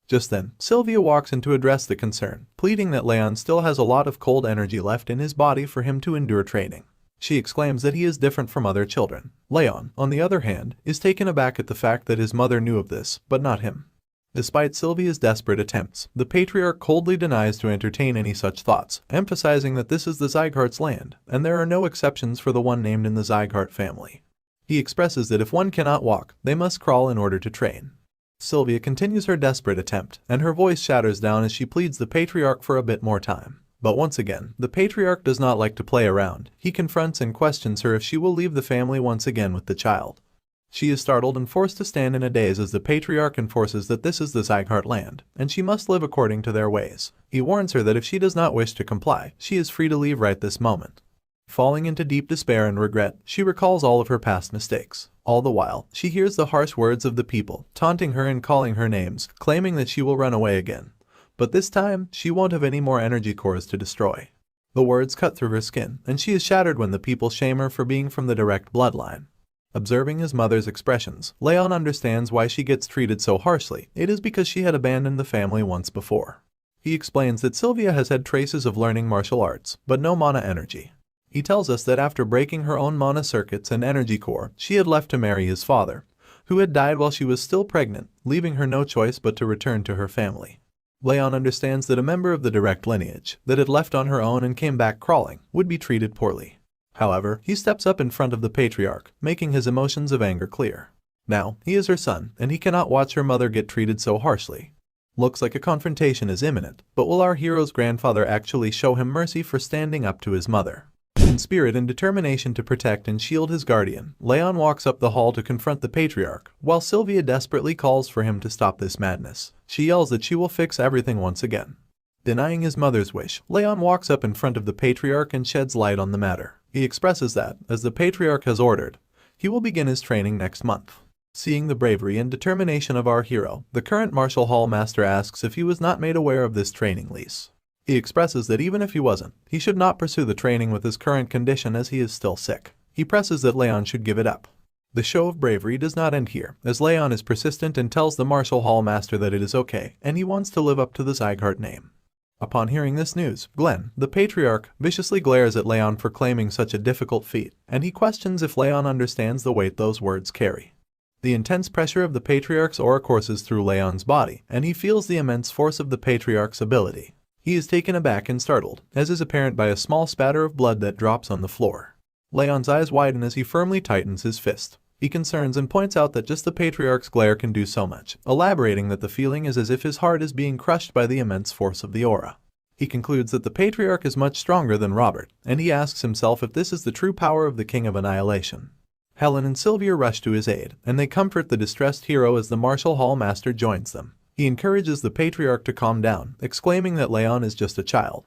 Just then, Sylvia walks in to address the concern, pleading that Raon still has a lot of cold energy left in his body for him to endure training. She exclaims that he is different from other children. Raon, on the other hand, is taken aback at the fact that his mother knew of this, but not him. Despite Sylvia's desperate attempts, the patriarch coldly denies to entertain any such thoughts, emphasizing that this is the Sieghart's land, and there are no exceptions for the one named in the Sieghart family. He expresses that if one cannot walk, they must crawl in order to train. Sylvia continues her desperate attempt, and her voice shatters down as she pleads the patriarch for a bit more time. But once again, the patriarch does not like to play around. He confronts and questions her if she will leave the family once again with the child. She is startled and forced to stand in a daze as the patriarch enforces that this is the Sieghart land, and she must live according to their ways. He warns her that if she does not wish to comply, she is free to leave right this moment. Falling into deep despair and regret, she recalls all of her past mistakes. All the while, she hears the harsh words of the people, taunting her and calling her names, claiming that she will run away again. But this time, she won't have any more energy cores to destroy. The words cut through her skin, and she is shattered when the people shame her for being from the direct bloodline. Observing his mother's expressions, Raon understands why she gets treated so harshly. It is because she had abandoned the family once before. He explains that Sylvia has had traces of learning martial arts, but no mana energy. He tells us that after breaking her own mana circuits and energy core, she had left to marry his father, who had died while she was still pregnant, leaving her no choice but to return to her family. Raon understands that a member of the direct lineage, that had left on her own and came back crawling, would be treated poorly. However, he steps up in front of the patriarch, making his emotions of anger clear. Now, he is her son, and he cannot watch her mother get treated so harshly. Looks like a confrontation is imminent, but will our hero's grandfather actually show him mercy for standing up to his mother? In spirit and determination to protect and shield his guardian, Raon walks up the hall to confront the patriarch, while Sylvia desperately calls for him to stop this madness. She yells that she will fix everything once again. Denying his mother's wish, Raon walks up in front of the patriarch and sheds light on the matter. He expresses that, as the patriarch has ordered, he will begin his training next month. Seeing the bravery and determination of our hero, the current martial hall master asks if he was not made aware of this training lease. He expresses that even if he wasn't, he should not pursue the training with his current condition as he is still sick. He presses that Raon should give it up. The show of bravery does not end here, as Raon is persistent and tells the martial hall master that it is okay, and he wants to live up to the Sieghart name. Upon hearing this news, Glenn, the patriarch, viciously glares at Raon for claiming such a difficult feat, and he questions if Raon understands the weight those words carry. The intense pressure of the patriarch's aura courses through Raon's body, and he feels the immense force of the patriarch's ability. He is taken aback and startled, as is apparent by a small spatter of blood that drops on the floor. Raon's eyes widen as he firmly tightens his fist. He concerns and points out that just the patriarch's glare can do so much, elaborating that the feeling is as if his heart is being crushed by the immense force of the aura. He concludes that the patriarch is much stronger than Robert, and he asks himself if this is the true power of the King of Annihilation. Helen and Sylvia rush to his aid, and they comfort the distressed hero as the martial hall master joins them. He encourages the patriarch to calm down, exclaiming that Raon is just a child.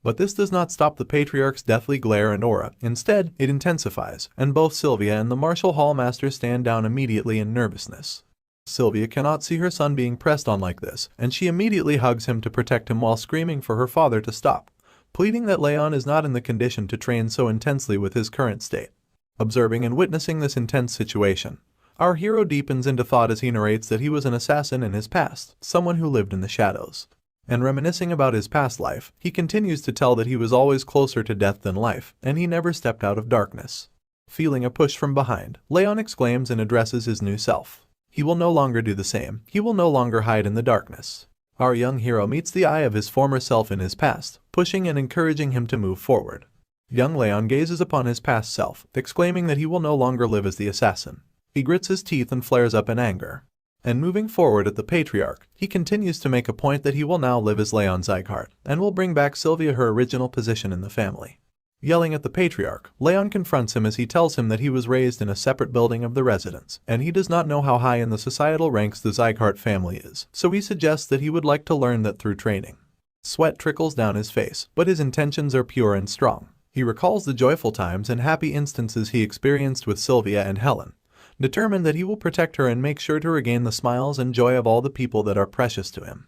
But this does not stop the patriarch's deathly glare and aura. Instead, it intensifies, and both Sylvia and the martial hall master stand down immediately in nervousness. Sylvia cannot see her son being pressed on like this, and she immediately hugs him to protect him while screaming for her father to stop, pleading that Raon is not in the condition to train so intensely with his current state. Observing and witnessing this intense situation, our hero deepens into thought as he narrates that he was an assassin in his past, someone who lived in the shadows. And reminiscing about his past life, he continues to tell that he was always closer to death than life, and he never stepped out of darkness. Feeling a push from behind, Raon exclaims and addresses his new self. He will no longer do the same. He will no longer hide in the darkness. Our young hero meets the eye of his former self in his past, pushing and encouraging him to move forward. Young Raon gazes upon his past self, exclaiming that he will no longer live as the assassin. He grits his teeth and flares up in anger. And moving forward at the patriarch, he continues to make a point that he will now live as Raon Sieghart, and will bring back Sylvia her original position in the family. Yelling at the patriarch, Raon confronts him as he tells him that he was raised in a separate building of the residence, and he does not know how high in the societal ranks the Sieghart family is, so he suggests that he would like to learn that through training. Sweat trickles down his face, but his intentions are pure and strong. He recalls the joyful times and happy instances he experienced with Sylvia and Helen, determined that he will protect her and make sure to regain the smiles and joy of all the people that are precious to him.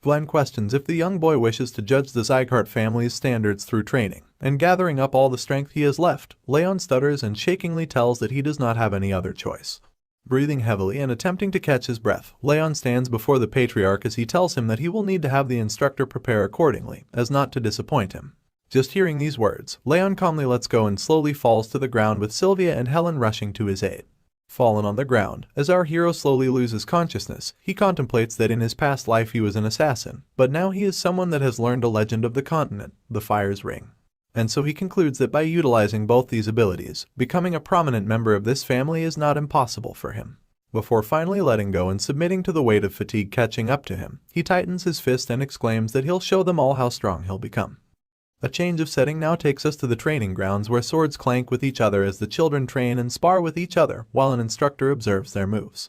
Glenn questions if the young boy wishes to judge the Sieghart family's standards through training, and gathering up all the strength he has left, Raon stutters and shakingly tells that he does not have any other choice. Breathing heavily and attempting to catch his breath, Raon stands before the patriarch as he tells him that he will need to have the instructor prepare accordingly, as not to disappoint him. Just hearing these words, Raon calmly lets go and slowly falls to the ground with Sylvia and Helen rushing to his aid. Fallen on the ground, as our hero slowly loses consciousness, he contemplates that in his past life he was an assassin, but now he is someone that has learned a legend of the continent, the Fire's Ring. And so he concludes that by utilizing both these abilities, becoming a prominent member of this family is not impossible for him. Before finally letting go and submitting to the weight of fatigue catching up to him, he tightens his fist and exclaims that he'll show them all how strong he'll become. A change of setting now takes us to the training grounds where swords clank with each other as the children train and spar with each other while an instructor observes their moves.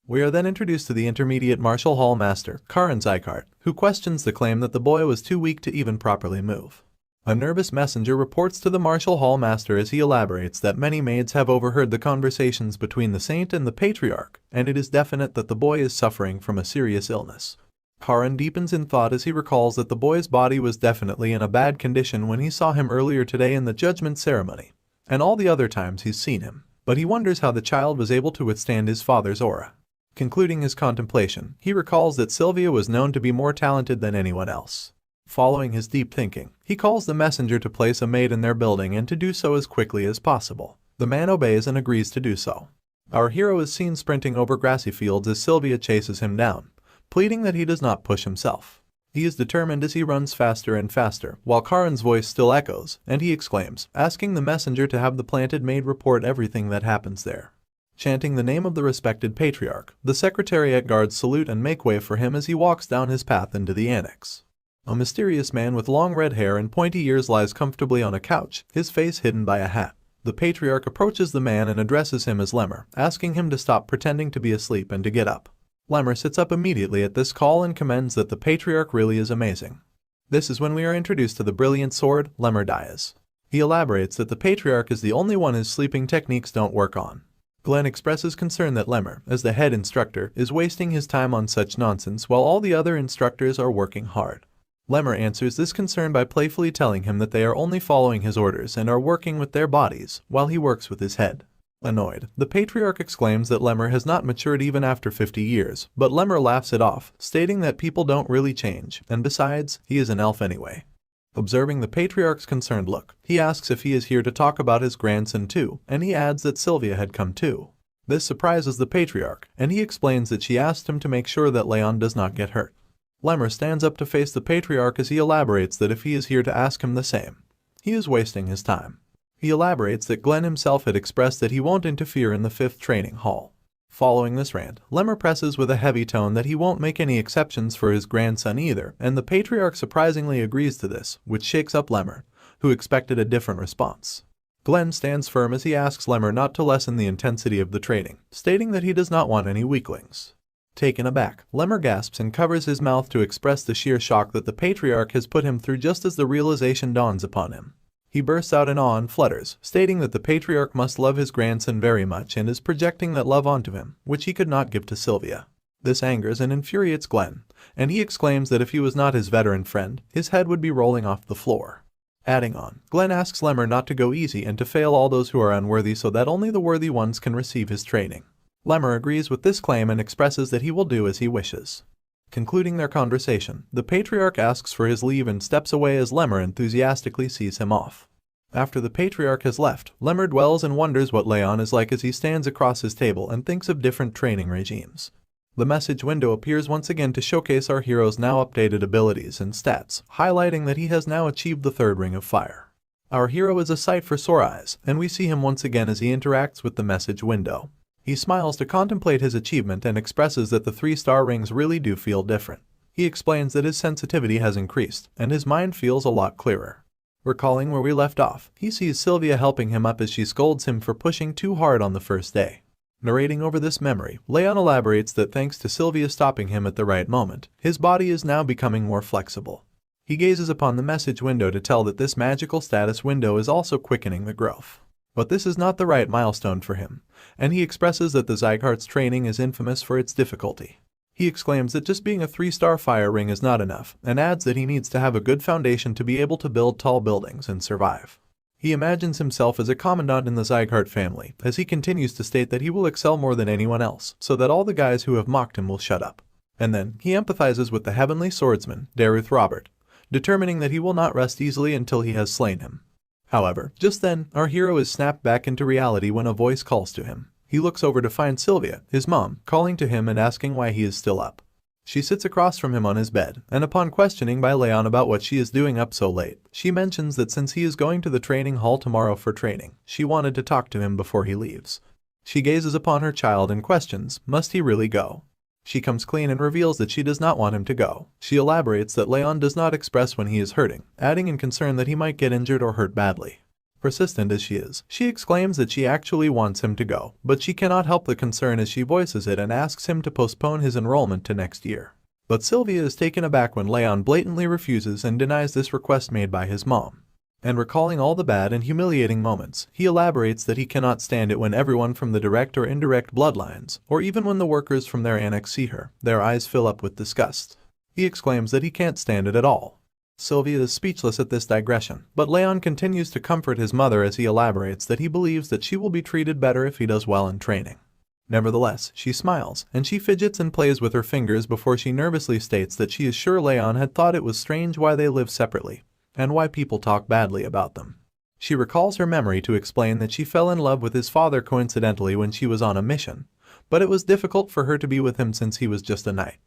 We are then introduced to the intermediate martial hall master, Karan Sieghart, who questions the claim that the boy was too weak to even properly move. A nervous messenger reports to the martial hall master as he elaborates that many maids have overheard the conversations between the saint and the patriarch, and it is definite that the boy is suffering from a serious illness. Karan deepens in thought as he recalls that the boy's body was definitely in a bad condition when he saw him earlier today in the judgment ceremony, and all the other times he's seen him, but he wonders how the child was able to withstand his father's aura. Concluding his contemplation, he recalls that Sylvia was known to be more talented than anyone else. Following his deep thinking, he calls the messenger to place a maid in their building and to do so as quickly as possible. The man obeys and agrees to do so. Our hero is seen sprinting over grassy fields as Sylvia chases him down, pleading that he does not push himself. He is determined as he runs faster and faster, while Karan's voice still echoes, and he exclaims, asking the messenger to have the planted maid report everything that happens there. Chanting the name of the respected patriarch, the secretariat guards salute and make way for him as he walks down his path into the annex. A mysterious man with long red hair and pointy ears lies comfortably on a couch, his face hidden by a hat. The patriarch approaches the man and addresses him as Lemmer, asking him to stop pretending to be asleep and to get up. Lemmer sits up immediately at this call and commends that the patriarch really is amazing. This is when we are introduced to the brilliant sword, Lemmer Dias. He elaborates that the patriarch is the only one his sleeping techniques don't work on. Glenn expresses concern that Lemmer, as the head instructor, is wasting his time on such nonsense while all the other instructors are working hard. Lemmer answers this concern by playfully telling him that they are only following his orders and are working with their bodies, while he works with his head. Annoyed, the patriarch exclaims that Lemmer has not matured even after 50 years, but Lemmer laughs it off, stating that people don't really change, and besides, he is an elf anyway. Observing the patriarch's concerned look, he asks if he is here to talk about his grandson too, and he adds that Sylvia had come too. This surprises the patriarch, and he explains that she asked him to make sure that Raon does not get hurt. Lemmer stands up to face the patriarch as he elaborates that if he is here to ask him the same, he is wasting his time. He elaborates that Glenn himself had expressed that he won't interfere in the 5th training hall. Following this rant, Lemmer presses with a heavy tone that he won't make any exceptions for his grandson either, and the patriarch surprisingly agrees to this, which shakes up Lemmer, who expected a different response. Glenn stands firm as he asks Lemmer not to lessen the intensity of the training, stating that he does not want any weaklings. Taken aback, Lemmer gasps and covers his mouth to express the sheer shock that the patriarch has put him through just as the realization dawns upon him. He bursts out in awe and flutters, stating that the patriarch must love his grandson very much and is projecting that love onto him, which he could not give to Sylvia. This angers and infuriates Glenn, and he exclaims that if he was not his veteran friend, his head would be rolling off the floor. Adding on, Glenn asks Lemmer not to go easy and to fail all those who are unworthy so that only the worthy ones can receive his training. Lemmer agrees with this claim and expresses that he will do as he wishes. Concluding their conversation, the patriarch asks for his leave and steps away as Lemmer enthusiastically sees him off. After the patriarch has left, Lemmer dwells and wonders what Raon is like as he stands across his table and thinks of different training regimes. The message window appears once again to showcase our hero's now updated abilities and stats, highlighting that he has now achieved the 3rd ring of fire. Our hero is a sight for sore eyes, and we see him once again as he interacts with the message window. He smiles to contemplate his achievement and expresses that the 3-star rings really do feel different. He explains that his sensitivity has increased, and his mind feels a lot clearer. Recalling where we left off, he sees Sylvia helping him up as she scolds him for pushing too hard on the first day. Narrating over this memory, Raon elaborates that thanks to Sylvia stopping him at the right moment, his body is now becoming more flexible. He gazes upon the message window to tell that this magical status window is also quickening the growth. But this is not the right milestone for him, and he expresses that the Sieghart's training is infamous for its difficulty. He exclaims that just being a 3-star fire ring is not enough, and adds that he needs to have a good foundation to be able to build tall buildings and survive. He imagines himself as a commandant in the Sieghart family, as he continues to state that he will excel more than anyone else, so that all the guys who have mocked him will shut up. And then, he empathizes with the heavenly swordsman, Derus Robert, determining that he will not rest easily until he has slain him. However, just then, our hero is snapped back into reality when a voice calls to him. He looks over to find Sylvia, his mom, calling to him and asking why he is still up. She sits across from him on his bed, and upon questioning by Raon about what she is doing up so late, she mentions that since he is going to the training hall tomorrow for training, she wanted to talk to him before he leaves. She gazes upon her child and questions, must he really go? She comes clean and reveals that she does not want him to go. She elaborates that Raon does not express when he is hurting, adding in concern that he might get injured or hurt badly. Persistent as she is, she exclaims that she actually wants him to go, but she cannot help the concern as she voices it and asks him to postpone his enrollment to next year. But Sylvia is taken aback when Raon blatantly refuses and denies this request made by his mom. And recalling all the bad and humiliating moments, he elaborates that he cannot stand it when everyone from the direct or indirect bloodlines, or even when the workers from their annex see her, their eyes fill up with disgust. He exclaims that he can't stand it at all. Sylvia is speechless at this digression, but Raon continues to comfort his mother as he elaborates that he believes that she will be treated better if he does well in training. Nevertheless, she smiles, and she fidgets and plays with her fingers before she nervously states that she is sure Raon had thought it was strange why they live separately, and why people talk badly about them. She recalls her memory to explain that she fell in love with his father coincidentally when she was on a mission, but it was difficult for her to be with him since he was just a knight.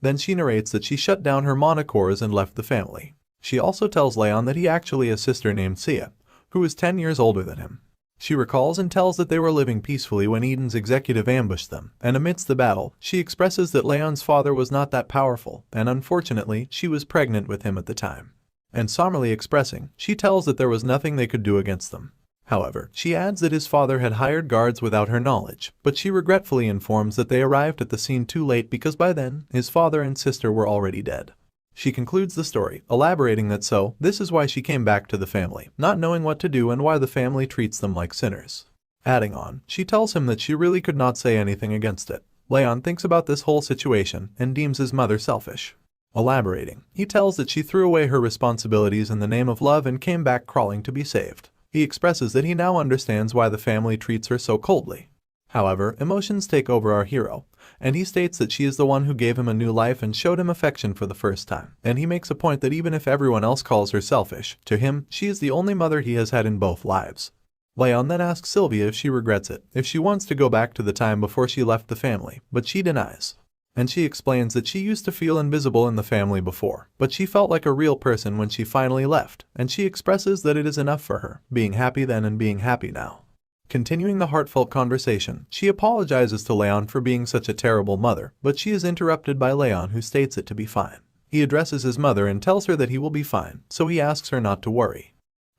Then she narrates that she shut down her monocores and left the family. She also tells Raon that he actually has a sister named Sia, who is 10 years older than him. She recalls and tells that they were living peacefully when Eden's executive ambushed them, and amidst the battle, she expresses that Raon's father was not that powerful, and unfortunately, she was pregnant with him at the time. And somberly expressing, she tells that there was nothing they could do against them. However, she adds that his father had hired guards without her knowledge, but she regretfully informs that they arrived at the scene too late because by then, his father and sister were already dead. She concludes the story, elaborating that this is why she came back to the family, not knowing what to do and why the family treats them like sinners. Adding on, she tells him that she really could not say anything against it. Raon thinks about this whole situation and deems his mother selfish. Elaborating, he tells that she threw away her responsibilities in the name of love and came back crawling to be saved. He expresses that he now understands why the family treats her so coldly. However, emotions take over our hero, and he states that she is the one who gave him a new life and showed him affection for the first time. And he makes a point that even if everyone else calls her selfish, to him, she is the only mother he has had in both lives. Raon then asks Sylvia if she regrets it, if she wants to go back to the time before she left the family, but she denies. And she explains that she used to feel invisible in the family before, but she felt like a real person when she finally left, and she expresses that it is enough for her, being happy then and being happy now. Continuing the heartfelt conversation, she apologizes to Raon for being such a terrible mother, but she is interrupted by Raon, who states it to be fine. He addresses his mother and tells her that he will be fine, so he asks her not to worry.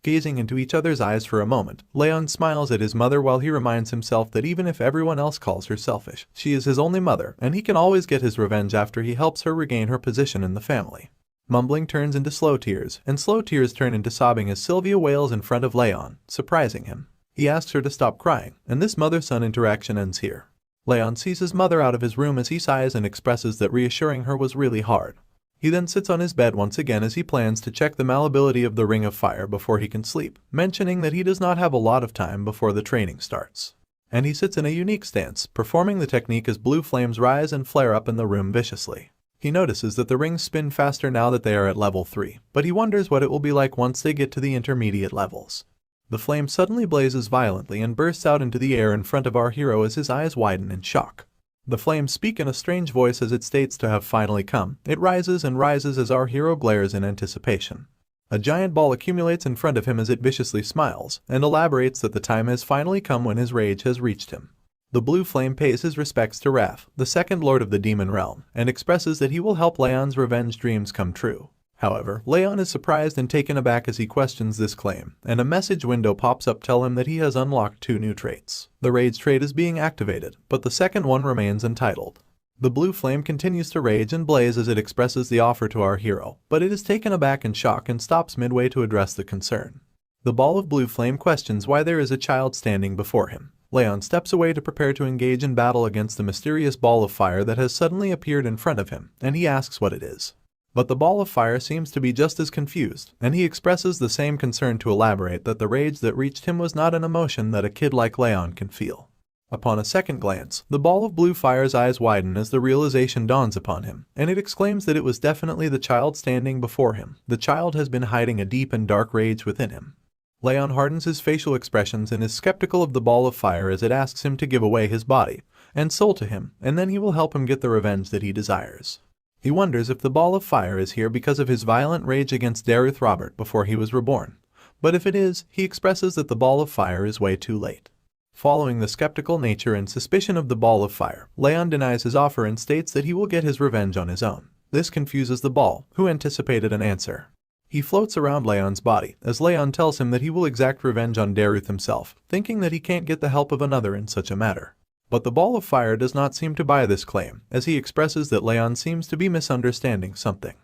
Gazing into each other's eyes for a moment, Raon smiles at his mother while he reminds himself that even if everyone else calls her selfish, she is his only mother, and he can always get his revenge after he helps her regain her position in the family. Mumbling turns into slow tears, and slow tears turn into sobbing as Sylvia wails in front of Raon, surprising him. He asks her to stop crying, and this mother-son interaction ends here. Raon sees his mother out of his room as he sighs and expresses that reassuring her was really hard. He then sits on his bed once again as he plans to check the malleability of the Ring of Fire before he can sleep, mentioning that he does not have a lot of time before the training starts. And he sits in a unique stance, performing the technique as blue flames rise and flare up in the room viciously. He notices that the rings spin faster now that they are at level 3, but he wonders what it will be like once they get to the intermediate levels. The flame suddenly blazes violently and bursts out into the air in front of our hero as his eyes widen in shock. The flames speak in a strange voice as it states to have finally come. It rises and rises as our hero glares in anticipation. A giant ball accumulates in front of him as it viciously smiles, and elaborates that the time has finally come when his rage has reached him. The blue flame pays his respects to Raph, the second lord of the demon realm, and expresses that he will help Raon's revenge dreams come true. However, Raon is surprised and taken aback as he questions this claim, and a message window pops up telling him that he has unlocked 2 new traits. The rage trait is being activated, but the second one remains untitled. The blue flame continues to rage and blaze as it expresses the offer to our hero, but it is taken aback in shock and stops midway to address the concern. The ball of blue flame questions why there is a child standing before him. Raon steps away to prepare to engage in battle against the mysterious ball of fire that has suddenly appeared in front of him, and he asks what it is. But the ball of fire seems to be just as confused, and he expresses the same concern to elaborate that the rage that reached him was not an emotion that a kid like Raon can feel. Upon a second glance, the ball of blue fire's eyes widen as the realization dawns upon him, and it exclaims that it was definitely the child standing before him. The child has been hiding a deep and dark rage within him. Raon hardens his facial expressions and is skeptical of the ball of fire as it asks him to give away his body and soul to him, and then he will help him get the revenge that he desires. He wonders if the ball of fire is here because of his violent rage against Derus Robert before he was reborn. But if it is, he expresses that the ball of fire is way too late. Following the skeptical nature and suspicion of the ball of fire, Raon denies his offer and states that he will get his revenge on his own. This confuses the ball, who anticipated an answer. He floats around Raon's body, as Raon tells him that he will exact revenge on Derus himself, thinking that he can't get the help of another in such a matter. But the ball of fire does not seem to buy this claim, as he expresses that Raon seems to be misunderstanding something.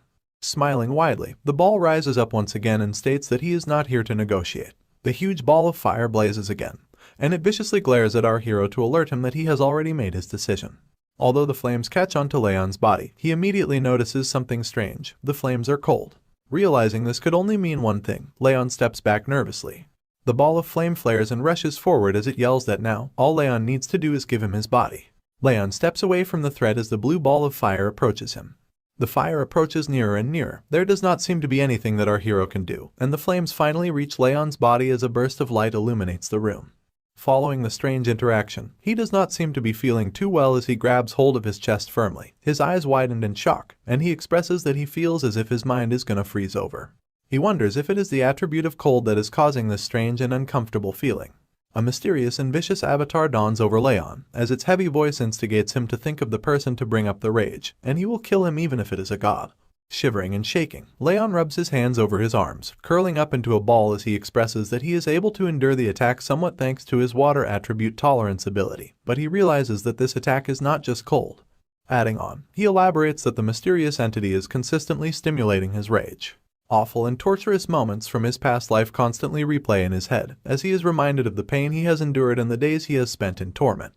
Smiling widely, the ball rises up once again and states that he is not here to negotiate. The huge ball of fire blazes again, and it viciously glares at our hero to alert him that he has already made his decision. Although the flames catch onto Raon's body, he immediately notices something strange. The flames are cold. Realizing this could only mean one thing, Raon steps back nervously. The ball of flame flares and rushes forward as it yells that now, all Raon needs to do is give him his body. Raon steps away from the threat as the blue ball of fire approaches him. The fire approaches nearer and nearer. There does not seem to be anything that our hero can do, and the flames finally reach Raon's body as a burst of light illuminates the room. Following the strange interaction, he does not seem to be feeling too well as he grabs hold of his chest firmly. His eyes widened in shock, and he expresses that he feels as if his mind is gonna freeze over. He wonders if it is the attribute of cold that is causing this strange and uncomfortable feeling. A mysterious and vicious avatar dawns over Raon, as its heavy voice instigates him to think of the person to bring up the rage, and he will kill him even if it is a god. Shivering and shaking, Raon rubs his hands over his arms, curling up into a ball as he expresses that he is able to endure the attack somewhat thanks to his water attribute tolerance ability, but he realizes that this attack is not just cold. Adding on, he elaborates that the mysterious entity is consistently stimulating his rage. Awful and torturous moments from his past life constantly replay in his head, as he is reminded of the pain he has endured and the days he has spent in torment.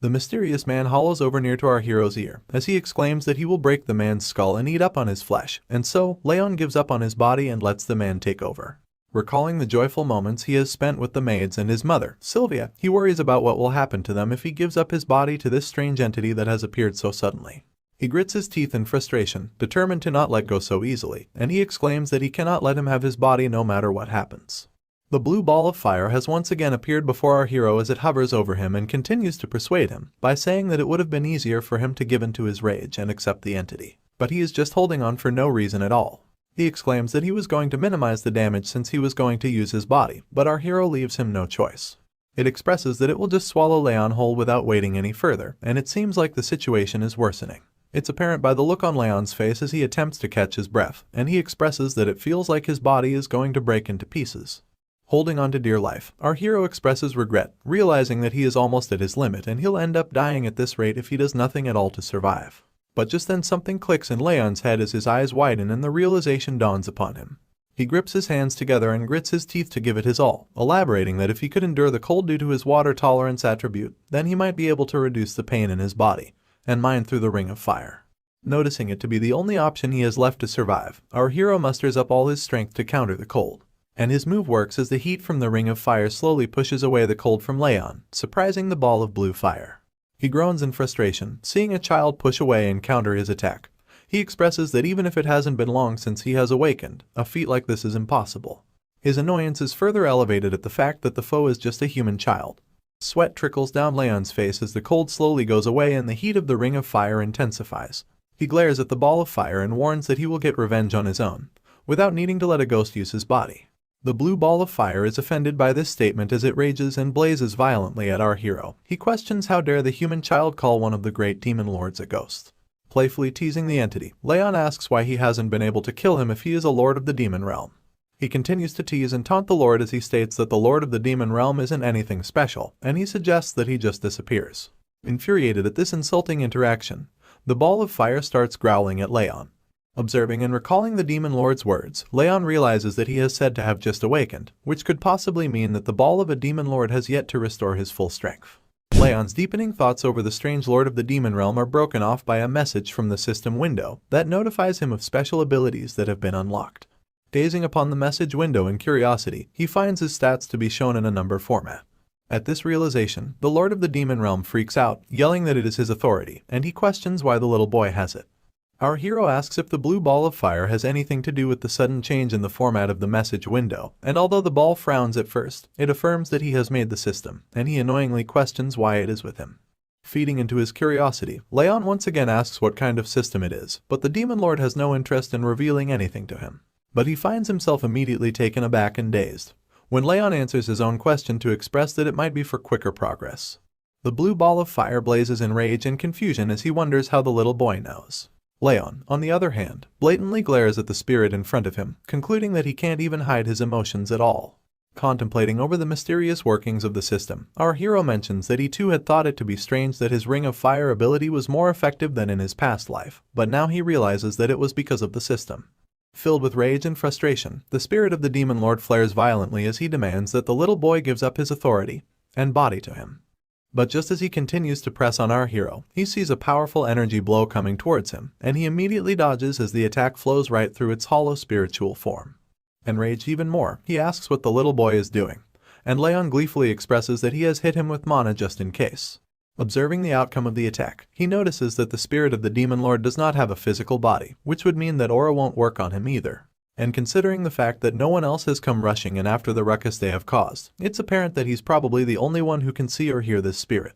The mysterious man hollows over near to our hero's ear, as he exclaims that he will break the man's skull and eat up on his flesh, and so, Raon gives up on his body and lets the man take over. Recalling the joyful moments he has spent with the maids and his mother, Sylvia, he worries about what will happen to them if he gives up his body to this strange entity that has appeared so suddenly. He grits his teeth in frustration, determined to not let go so easily, and he exclaims that he cannot let him have his body no matter what happens. The blue ball of fire has once again appeared before our hero as it hovers over him and continues to persuade him by saying that it would have been easier for him to give in to his rage and accept the entity. But he is just holding on for no reason at all. He exclaims that he was going to minimize the damage since he was going to use his body, but our hero leaves him no choice. It expresses that it will just swallow Raon whole without waiting any further, and it seems like the situation is worsening. It's apparent by the look on Raon's face as he attempts to catch his breath, and he expresses that it feels like his body is going to break into pieces. Holding on to dear life, our hero expresses regret, realizing that he is almost at his limit and he'll end up dying at this rate if he does nothing at all to survive. But just then something clicks in Raon's head as his eyes widen and the realization dawns upon him. He grips his hands together and grits his teeth to give it his all, elaborating that if he could endure the cold due to his water tolerance attribute, then he might be able to reduce the pain in his body and mine through the ring of fire. Noticing it to be the only option he has left to survive, our hero musters up all his strength to counter the cold. And his move works as the heat from the ring of fire slowly pushes away the cold from Raon, surprising the ball of blue fire. He groans in frustration, seeing a child push away and counter his attack. He expresses that even if it hasn't been long since he has awakened, a feat like this is impossible. His annoyance is further elevated at the fact that the foe is just a human child. Sweat trickles down Raon's face as the cold slowly goes away and the heat of the ring of fire intensifies. He glares at the ball of fire and warns that he will get revenge on his own, without needing to let a ghost use his body. The blue ball of fire is offended by this statement as it rages and blazes violently at our hero. He questions how dare the human child call one of the great demon lords a ghost. Playfully teasing the entity, Raon asks why he hasn't been able to kill him if he is a lord of the demon realm. He continues to tease and taunt the lord as he states that the lord of the demon realm isn't anything special, and he suggests that he just disappears. Infuriated at this insulting interaction, the ball of fire starts growling at Raon. Observing and recalling the demon lord's words, Raon realizes that he is said to have just awakened, which could possibly mean that the ball of a demon lord has yet to restore his full strength. Raon's deepening thoughts over the strange lord of the demon realm are broken off by a message from the system window that notifies him of special abilities that have been unlocked. Gazing upon the message window in curiosity, he finds his stats to be shown in a number format. At this realization, the lord of the demon realm freaks out, yelling that it is his authority, and he questions why the little boy has it. Our hero asks if the blue ball of fire has anything to do with the sudden change in the format of the message window, and although the ball frowns at first, it affirms that he has made the system, and he annoyingly questions why it is with him. Feeding into his curiosity, Raon once again asks what kind of system it is, but the demon lord has no interest in revealing anything to him. But he finds himself immediately taken aback and dazed when Raon answers his own question to express that it might be for quicker progress. The blue ball of fire blazes in rage and confusion as he wonders how the little boy knows. Raon, on the other hand, blatantly glares at the spirit in front of him, concluding that he can't even hide his emotions at all. Contemplating over the mysterious workings of the system, our hero mentions that he too had thought it to be strange that his Ring of Fire ability was more effective than in his past life, but now he realizes that it was because of the system. Filled with rage and frustration, the spirit of the demon lord flares violently as he demands that the little boy gives up his authority and body to him. But just as he continues to press on our hero, he sees a powerful energy blow coming towards him, and he immediately dodges as the attack flows right through its hollow spiritual form. Enraged even more, he asks what the little boy is doing, and Raon gleefully expresses that he has hit him with mana just in case. Observing the outcome of the attack, he notices that the spirit of the demon lord does not have a physical body, which would mean that aura won't work on him either. And considering the fact that no one else has come rushing in after the ruckus they have caused, it's apparent that he's probably the only one who can see or hear this spirit.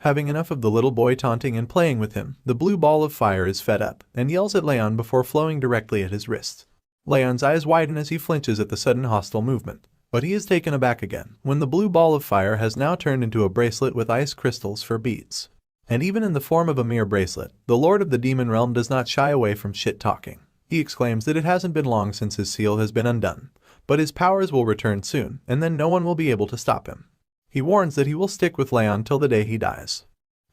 Having enough of the little boy taunting and playing with him, the blue ball of fire is fed up and yells at Raon before flowing directly at his wrist. Raon's eyes widen as he flinches at the sudden hostile movement, but he is taken aback again when the blue ball of fire has now turned into a bracelet with ice crystals for beads. And even in the form of a mere bracelet, the lord of the demon realm does not shy away from shit-talking. He exclaims that it hasn't been long since his seal has been undone, but his powers will return soon, and then no one will be able to stop him. He warns that he will stick with Raon till the day he dies.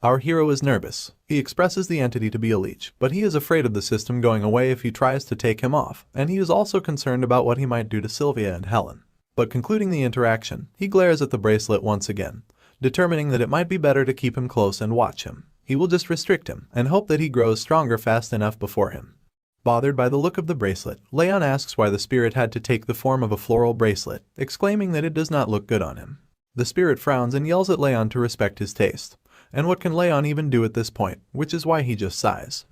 Our hero is nervous. He expresses the entity to be a leech, but he is afraid of the system going away if he tries to take him off, and he is also concerned about what he might do to Sylvia and Helen. But concluding the interaction, he glares at the bracelet once again, determining that it might be better to keep him close and watch him. He will just restrict him, and hope that he grows stronger fast enough before him. Bothered by the look of the bracelet, Raon asks why the spirit had to take the form of a floral bracelet, exclaiming that it does not look good on him. The spirit frowns and yells at Raon to respect his taste. And what can Raon even do at this point, which is why he just sighs.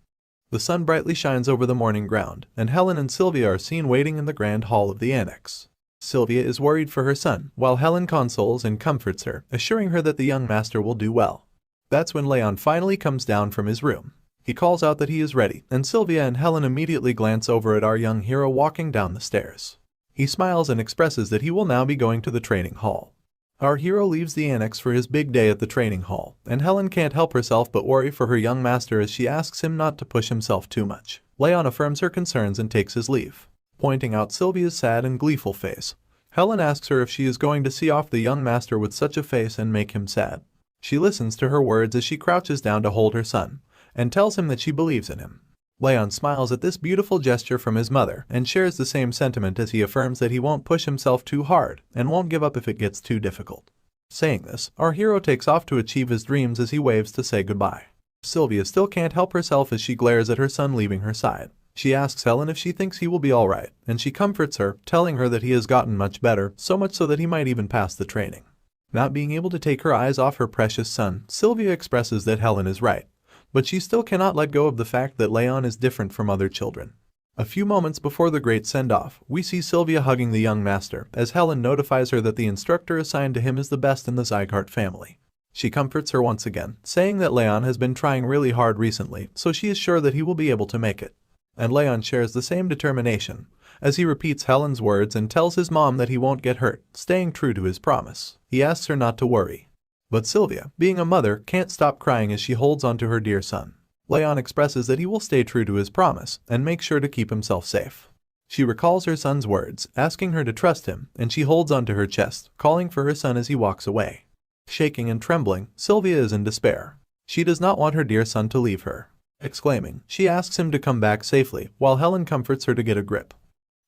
The sun brightly shines over the morning ground, and Helen and Sylvia are seen waiting in the grand hall of the annex. Sylvia is worried for her son, while Helen consoles and comforts her, assuring her that the young master will do well. That's when Raon finally comes down from his room. He calls out that he is ready, and Sylvia and Helen immediately glance over at our young hero walking down the stairs. He smiles and expresses that he will now be going to the training hall. Our hero leaves the annex for his big day at the training hall, and Helen can't help herself but worry for her young master as she asks him not to push himself too much. Raon affirms her concerns and takes his leave. Pointing out Sylvia's sad and gleeful face, Helen asks her if she is going to see off the young master with such a face and make him sad. She listens to her words as she crouches down to hold her son, and tells him that she believes in him. Raon smiles at this beautiful gesture from his mother and shares the same sentiment as he affirms that he won't push himself too hard and won't give up if it gets too difficult. Saying this, our hero takes off to achieve his dreams as he waves to say goodbye. Sylvia still can't help herself as she glares at her son leaving her side. She asks Helen if she thinks he will be alright, and she comforts her, telling her that he has gotten much better, so much so that he might even pass the training. Not being able to take her eyes off her precious son, Sylvia expresses that Helen is right, but she still cannot let go of the fact that Raon is different from other children. A few moments before the great send-off, we see Sylvia hugging the young master, as Helen notifies her that the instructor assigned to him is the best in the Sieghart family. She comforts her once again, saying that Raon has been trying really hard recently, so she is sure that he will be able to make it. And Raon shares the same determination, as he repeats Helen's words and tells his mom that he won't get hurt, staying true to his promise. He asks her not to worry. But Sylvia, being a mother, can't stop crying as she holds onto her dear son. Raon expresses that he will stay true to his promise and make sure to keep himself safe. She recalls her son's words, asking her to trust him, and she holds onto her chest, calling for her son as he walks away. Shaking and trembling, Sylvia is in despair. She does not want her dear son to leave her. Exclaiming, she asks him to come back safely, while Helen comforts her to get a grip.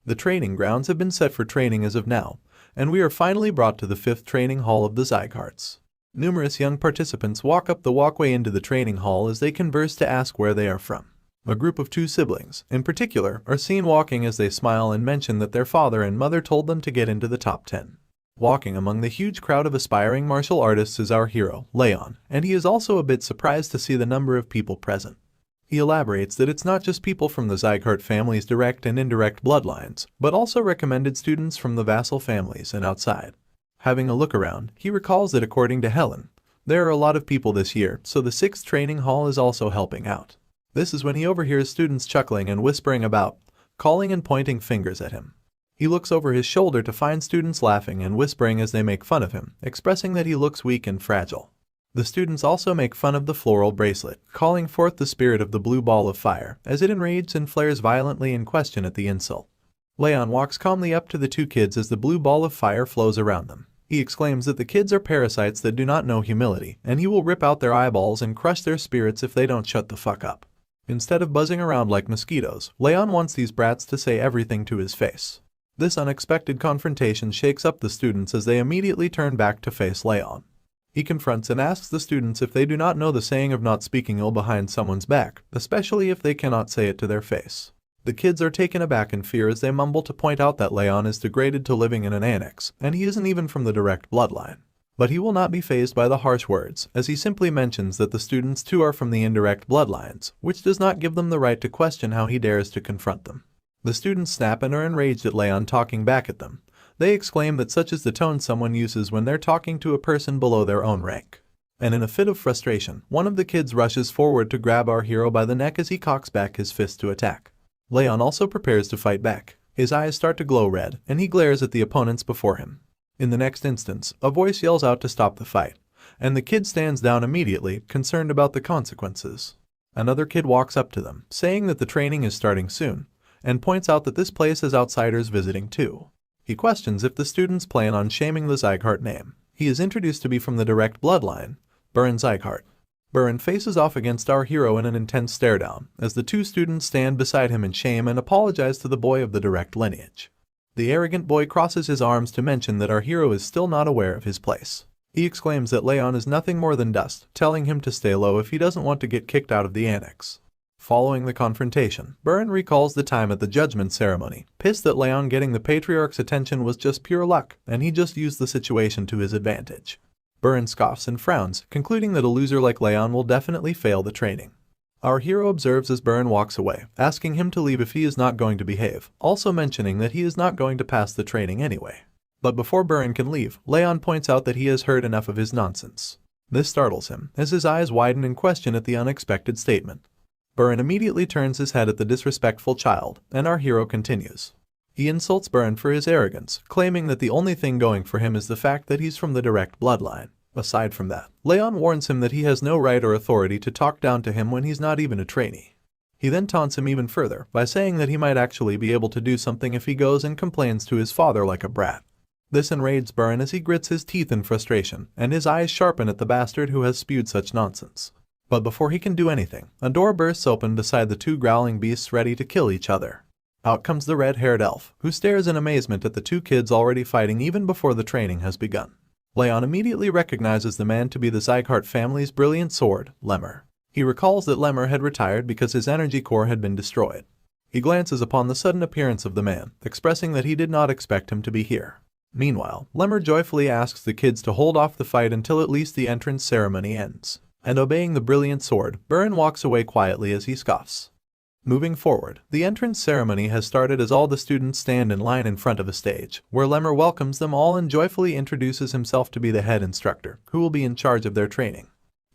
The training grounds have been set for training as of now, and we are finally brought to the 5th training hall of the Siegharts. Numerous young participants walk up the walkway into the training hall as they converse to ask where they are from. A group of 2 siblings, in particular, are seen walking as they smile and mention that their father and mother told them to get into the top 10. Walking among the huge crowd of aspiring martial artists is our hero, Raon, and he is also a bit surprised to see the number of people present. He elaborates that it's not just people from the Sieghart family's direct and indirect bloodlines, but also recommended students from the vassal families and outside. Having a look around, he recalls that according to Helen, there are a lot of people this year, so the 6th training hall is also helping out. This is when he overhears students chuckling and whispering about, calling and pointing fingers at him. He looks over his shoulder to find students laughing and whispering as they make fun of him, expressing that he looks weak and fragile. The students also make fun of the floral bracelet, calling forth the spirit of the blue ball of fire, as it enrages and flares violently in question at the insult. Raon walks calmly up to the 2 kids as the blue ball of fire flows around them. He exclaims that the kids are parasites that do not know humility, and he will rip out their eyeballs and crush their spirits if they don't shut the fuck up. Instead of buzzing around like mosquitoes, Raon wants these brats to say everything to his face. This unexpected confrontation shakes up the students as they immediately turn back to face Raon. He confronts and asks the students if they do not know the saying of not speaking ill behind someone's back, especially if they cannot say it to their face. The kids are taken aback in fear as they mumble to point out that Raon is degraded to living in an annex, and he isn't even from the direct bloodline. But he will not be fazed by the harsh words, as he simply mentions that the students too are from the indirect bloodlines, which does not give them the right to question how he dares to confront them. The students snap and are enraged at Raon talking back at them. They exclaim that such is the tone someone uses when they're talking to a person below their own rank. And in a fit of frustration, one of the kids rushes forward to grab our hero by the neck as he cocks back his fist to attack. Raon also prepares to fight back. His eyes start to glow red, and he glares at the opponents before him. In the next instance, a voice yells out to stop the fight, and the kid stands down immediately, concerned about the consequences. Another kid walks up to them, saying that the training is starting soon, and points out that this place has outsiders visiting too. He questions if the students plan on shaming the Sieghart name. He is introduced to be from the direct bloodline, Baron Sieghart. Baron faces off against our hero in an intense stare-down, as the 2 students stand beside him in shame and apologize to the boy of the direct lineage. The arrogant boy crosses his arms to mention that our hero is still not aware of his place. He exclaims that Raon is nothing more than dust, telling him to stay low if he doesn't want to get kicked out of the annex. Following the confrontation, Baron recalls the time at the judgment ceremony, pissed that Raon getting the patriarch's attention was just pure luck, and he just used the situation to his advantage. Baron scoffs and frowns, concluding that a loser like Raon will definitely fail the training. Our hero observes as Baron walks away, asking him to leave if he is not going to behave, also mentioning that he is not going to pass the training anyway. But before Baron can leave, Raon points out that he has heard enough of his nonsense. This startles him, as his eyes widen in question at the unexpected statement. Baron immediately turns his head at the disrespectful child, and our hero continues. He insults Baron for his arrogance, claiming that the only thing going for him is the fact that he's from the direct bloodline. Aside from that, Raon warns him that he has no right or authority to talk down to him when he's not even a trainee. He then taunts him even further by saying that he might actually be able to do something if he goes and complains to his father like a brat. This enrages Baron as he grits his teeth in frustration, and his eyes sharpen at the bastard who has spewed such nonsense. But before he can do anything, a door bursts open beside the 2 growling beasts ready to kill each other. Out comes the red-haired elf, who stares in amazement at the 2 kids already fighting even before the training has begun. Raon immediately recognizes the man to be the Sieghart family's brilliant sword, Lemmer. He recalls that Lemmer had retired because his energy core had been destroyed. He glances upon the sudden appearance of the man, expressing that he did not expect him to be here. Meanwhile, Lemmer joyfully asks the kids to hold off the fight until at least the entrance ceremony ends. And obeying the brilliant sword, Baron walks away quietly as he scoffs. Moving forward, the entrance ceremony has started as all the students stand in line in front of a stage, where Lemmer welcomes them all and joyfully introduces himself to be the head instructor, who will be in charge of their training.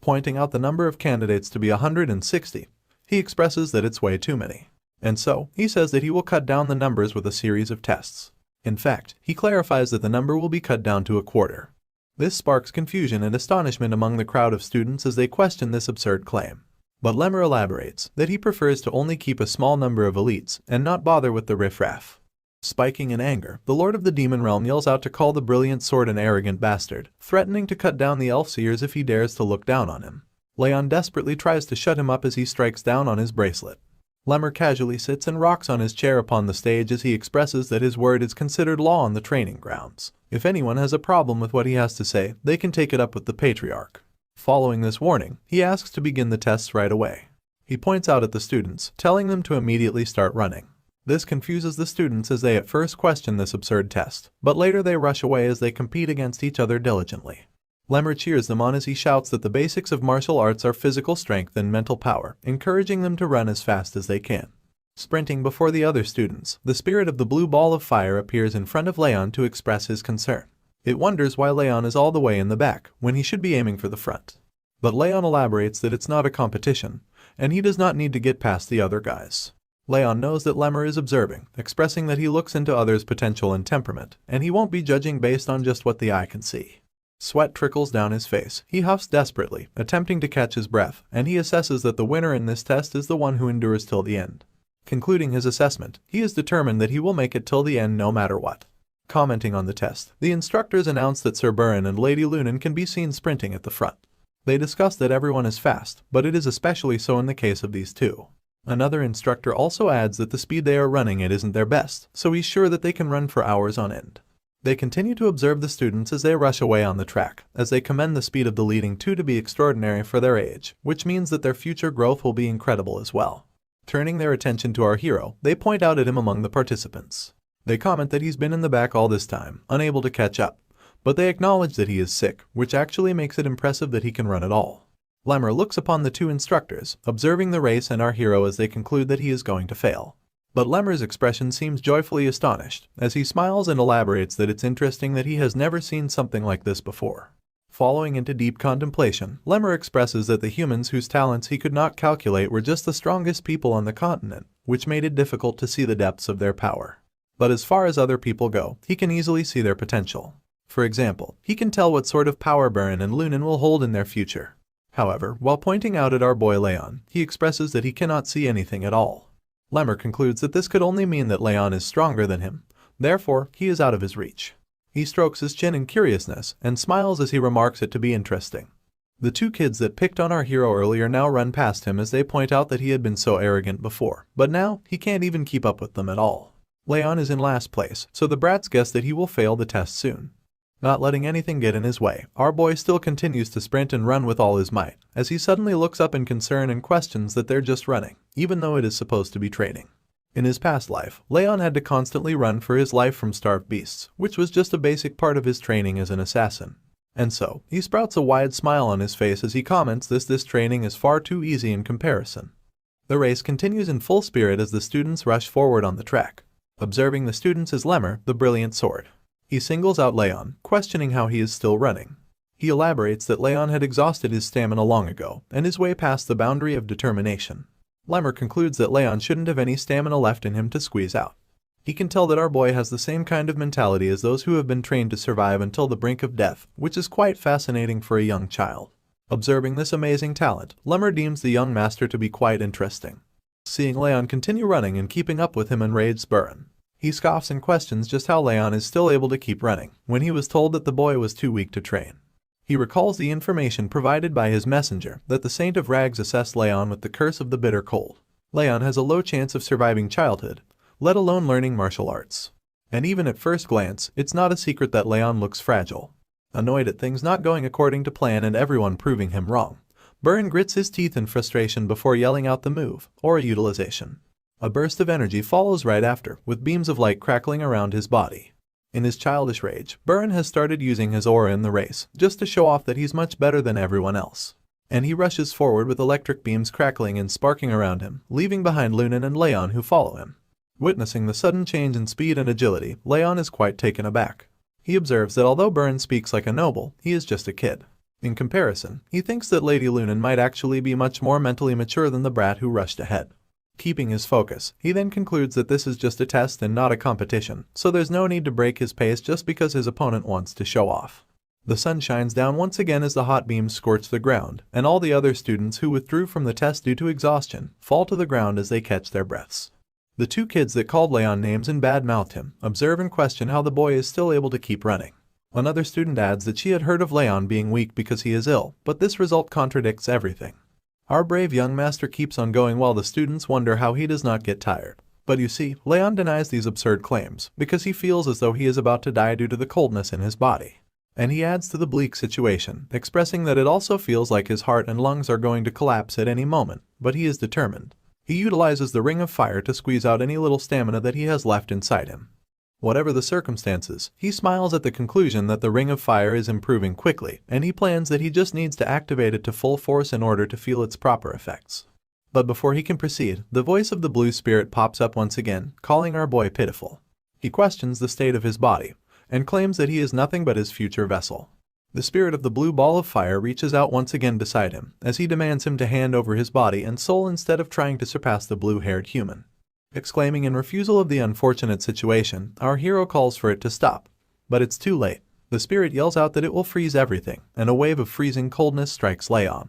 Pointing out the number of candidates to be 160, he expresses that it's way too many. And so, he says that he will cut down the numbers with a series of tests. In fact, he clarifies that the number will be cut down to a quarter. This sparks confusion and astonishment among the crowd of students as they question this absurd claim. But Lemmer elaborates that he prefers to only keep a small number of elites and not bother with the riffraff. Spiking in anger, the Lord of the Demon Realm yells out to call the brilliant sword an arrogant bastard, threatening to cut down the elf seers if he dares to look down on him. Raon desperately tries to shut him up as he strikes down on his bracelet. Lemmer casually sits and rocks on his chair upon the stage as he expresses that his word is considered law on the training grounds. If anyone has a problem with what he has to say, they can take it up with the Patriarch. Following this warning, he asks to begin the tests right away. He points out at the students, telling them to immediately start running. This confuses the students as they at first question this absurd test, but later they rush away as they compete against each other diligently. Lemmer cheers them on as he shouts that the basics of martial arts are physical strength and mental power, encouraging them to run as fast as they can. Sprinting before the other students, the spirit of the blue ball of fire appears in front of Raon to express his concern. It wonders why Raon is all the way in the back, when he should be aiming for the front. But Raon elaborates that it's not a competition, and he does not need to get past the other guys. Raon knows that Lemmer is observing, expressing that he looks into others' potential and temperament, and he won't be judging based on just what the eye can see. Sweat trickles down his face. He huffs desperately, attempting to catch his breath, and he assesses that the winner in this test is the one who endures till the end. Concluding his assessment, he is determined that he will make it till the end no matter what. Commenting on the test, the instructors announce that Sir Burin and Lady Lunan can be seen sprinting at the front. They discuss that everyone is fast, but it is especially so in the case of these two. Another instructor also adds that the speed they are running at isn't their best, so he's sure that they can run for hours on end. They continue to observe the students as they rush away on the track, as they commend the speed of the leading two to be extraordinary for their age, which means that their future growth will be incredible as well. Turning their attention to our hero, they point out at him among the participants. They comment that he's been in the back all this time, unable to catch up, but they acknowledge that he is sick, which actually makes it impressive that he can run at all. Lemmer looks upon the two instructors, observing the race and our hero as they conclude that he is going to fail. But Lemmer's expression seems joyfully astonished, as he smiles and elaborates that it's interesting that he has never seen something like this before. Following into deep contemplation, Lemmer expresses that the humans whose talents he could not calculate were just the strongest people on the continent, which made it difficult to see the depths of their power. But as far as other people go, he can easily see their potential. For example, he can tell what sort of power Burin and Lunan will hold in their future. However, while pointing out at our boy Raon, he expresses that he cannot see anything at all. Lemmer concludes that this could only mean that Raon is stronger than him, therefore he is out of his reach. He strokes his chin in curiousness and smiles as he remarks it to be interesting. The two kids that picked on our hero earlier now run past him as they point out that he had been so arrogant before, but now he can't even keep up with them at all. Raon is in last place, so the brats guess that he will fail the test soon. Not letting anything get in his way, our boy still continues to sprint and run with all his might, as he suddenly looks up in concern and questions that they're just running, even though it is supposed to be training. In his past life, Raon had to constantly run for his life from starved beasts, which was just a basic part of his training as an assassin. And so, he sprouts a wide smile on his face as he comments this training is far too easy in comparison. The race continues in full spirit as the students rush forward on the track. Observing the students is Lemmer, the brilliant sword. He singles out Raon, questioning how he is still running. He elaborates that Raon had exhausted his stamina long ago and is way past the boundary of determination. Lemmer concludes that Raon shouldn't have any stamina left in him to squeeze out. He can tell that our boy has the same kind of mentality as those who have been trained to survive until the brink of death, which is quite fascinating for a young child. Observing this amazing talent, Lemmer deems the young master to be quite interesting. Seeing Raon continue running and keeping up with him enrages Burin. He scoffs and questions just how Raon is still able to keep running, when he was told that the boy was too weak to train. He recalls the information provided by his messenger that the Saint of Rags assessed Raon with the curse of the bitter cold. Raon has a low chance of surviving childhood, let alone learning martial arts. And even at first glance, it's not a secret that Raon looks fragile. Annoyed at things not going according to plan and everyone proving him wrong, Burin grits his teeth in frustration before yelling out the move, or utilization. A burst of energy follows right after, with beams of light crackling around his body. In his childish rage, Burin has started using his aura in the race, just to show off that he's much better than everyone else. And he rushes forward with electric beams crackling and sparking around him, leaving behind Lunan and Raon who follow him. Witnessing the sudden change in speed and agility, Raon is quite taken aback. He observes that although Burin speaks like a noble, he is just a kid. In comparison, he thinks that Lady Lunan might actually be much more mentally mature than the brat who rushed ahead. Keeping his focus, he then concludes that this is just a test and not a competition, so there's no need to break his pace just because his opponent wants to show off. The sun shines down once again as the hot beams scorch the ground, and all the other students who withdrew from the test due to exhaustion fall to the ground as they catch their breaths. The two kids that called Raon names and bad-mouthed him observe and question how the boy is still able to keep running. Another student adds that she had heard of Raon being weak because he is ill, but this result contradicts everything. Our brave young master keeps on going while the students wonder how he does not get tired. But you see, Raon denies these absurd claims because he feels as though he is about to die due to the coldness in his body. And he adds to the bleak situation, expressing that it also feels like his heart and lungs are going to collapse at any moment, but he is determined. He utilizes the ring of fire to squeeze out any little stamina that he has left inside him. Whatever the circumstances, he smiles at the conclusion that the ring of fire is improving quickly, and he plans that he just needs to activate it to full force in order to feel its proper effects. But before he can proceed, the voice of the blue spirit pops up once again, calling our boy pitiful. He questions the state of his body, and claims that he is nothing but his future vessel. The spirit of the blue ball of fire reaches out once again beside him, as he demands him to hand over his body and soul instead of trying to surpass the blue-haired human. Exclaiming in refusal of the unfortunate situation, our hero calls for it to stop. But it's too late. The spirit yells out that it will freeze everything, and a wave of freezing coldness strikes Raon.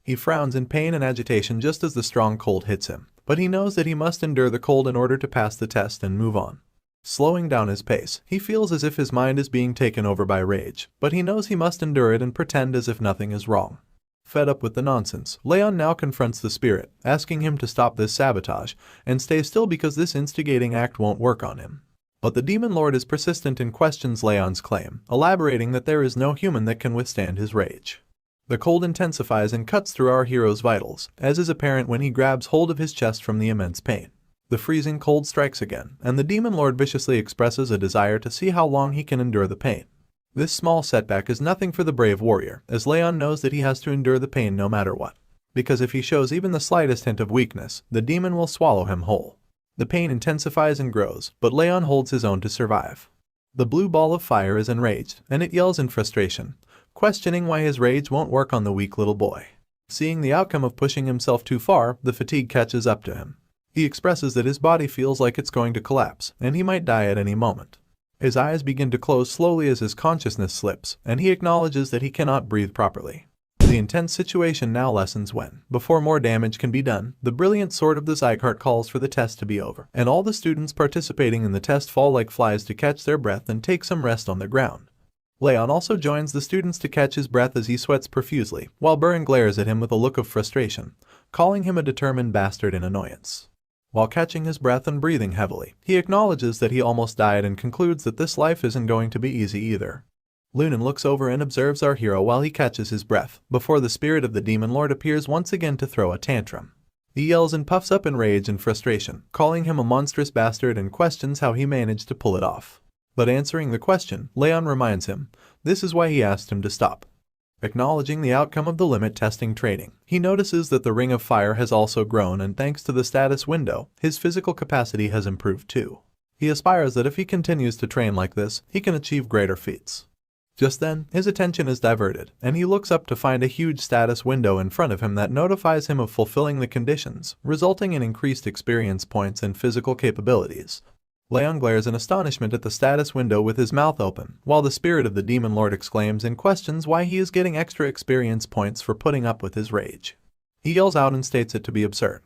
He frowns in pain and agitation just as the strong cold hits him, but he knows that he must endure the cold in order to pass the test and move on. Slowing down his pace, he feels as if his mind is being taken over by rage, but he knows he must endure it and pretend as if nothing is wrong. Fed up with the nonsense, Raon now confronts the spirit, asking him to stop this sabotage and stay still because this instigating act won't work on him. But the demon lord is persistent and questions Raon's claim, elaborating that there is no human that can withstand his rage. The cold intensifies and cuts through our hero's vitals, as is apparent when he grabs hold of his chest from the immense pain. The freezing cold strikes again, and the demon lord viciously expresses a desire to see how long he can endure the pain. This small setback is nothing for the brave warrior, as Raon knows that he has to endure the pain no matter what. Because if he shows even the slightest hint of weakness, the demon will swallow him whole. The pain intensifies and grows, but Raon holds his own to survive. The blue ball of fire is enraged, and it yells in frustration, questioning why his rage won't work on the weak little boy. Seeing the outcome of pushing himself too far, the fatigue catches up to him. He expresses that his body feels like it's going to collapse, and he might die at any moment. His eyes begin to close slowly as his consciousness slips, and he acknowledges that he cannot breathe properly. The intense situation now lessens when, before more damage can be done, the brilliant sword of the Sieghart calls for the test to be over, and all the students participating in the test fall like flies to catch their breath and take some rest on the ground. Raon also joins the students to catch his breath as he sweats profusely, while Buren glares at him with a look of frustration, calling him a determined bastard in annoyance. While catching his breath and breathing heavily, he acknowledges that he almost died and concludes that this life isn't going to be easy either. Lunan looks over and observes our hero while he catches his breath, before the spirit of the demon lord appears once again to throw a tantrum. He yells and puffs up in rage and frustration, calling him a monstrous bastard and questions how he managed to pull it off. But answering the question, Raon reminds him, this is why he asked him to stop. Acknowledging the outcome of the limit testing training, he notices that the ring of fire has also grown, and thanks to the status window, his physical capacity has improved too. He aspires that if he continues to train like this, he can achieve greater feats. Just then, his attention is diverted, and he looks up to find a huge status window in front of him that notifies him of fulfilling the conditions, resulting in increased experience points and physical capabilities. Raon glares in astonishment at the status window with his mouth open, while the spirit of the demon lord exclaims and questions why he is getting extra experience points for putting up with his rage. He yells out and states it to be absurd.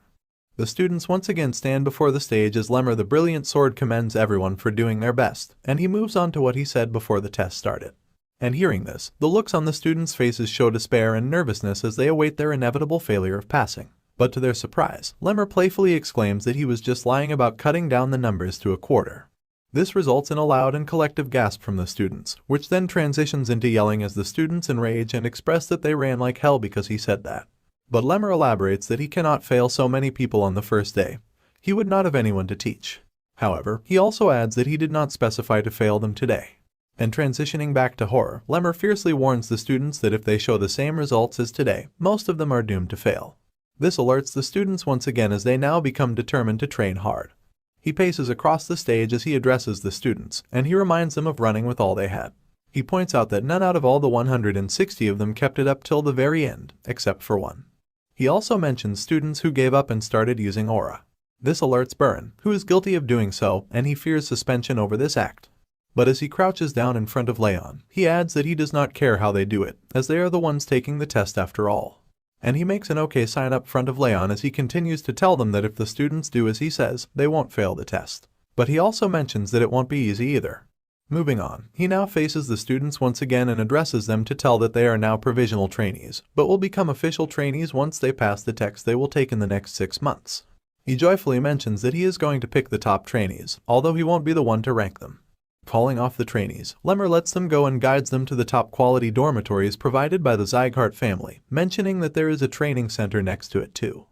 The students once again stand before the stage as Lemmer the brilliant sword commends everyone for doing their best, and he moves on to what he said before the test started. And hearing this, the looks on the students' faces show despair and nervousness as they await their inevitable failure of passing. But to their surprise, Lemmer playfully exclaims that he was just lying about cutting down the numbers to a quarter. This results in a loud and collective gasp from the students, which then transitions into yelling as the students enrage and express that they ran like hell because he said that. But Lemmer elaborates that he cannot fail so many people on the first day. He would not have anyone to teach. However, he also adds that he did not specify to fail them today. And transitioning back to horror, Lemmer fiercely warns the students that if they show the same results as today, most of them are doomed to fail. This alerts the students once again as they now become determined to train hard. He paces across the stage as he addresses the students, and he reminds them of running with all they had. He points out that none out of all the 160 of them kept it up till the very end, except for one. He also mentions students who gave up and started using aura. This alerts Buren, who is guilty of doing so, and he fears suspension over this act. But as he crouches down in front of Raon, he adds that he does not care how they do it, as they are the ones taking the test after all. And he makes an okay sign up front of Raon as he continues to tell them that if the students do as he says, they won't fail the test. But he also mentions that it won't be easy either. Moving on, he now faces the students once again and addresses them to tell that they are now provisional trainees, but will become official trainees once they pass the tests they will take in the next 6 months. He joyfully mentions that he is going to pick the top trainees, although he won't be the one to rank them. Calling off the trainees, Lemmer lets them go and guides them to the top quality dormitories provided by the Sieghart family, mentioning that there is a training center next to it too.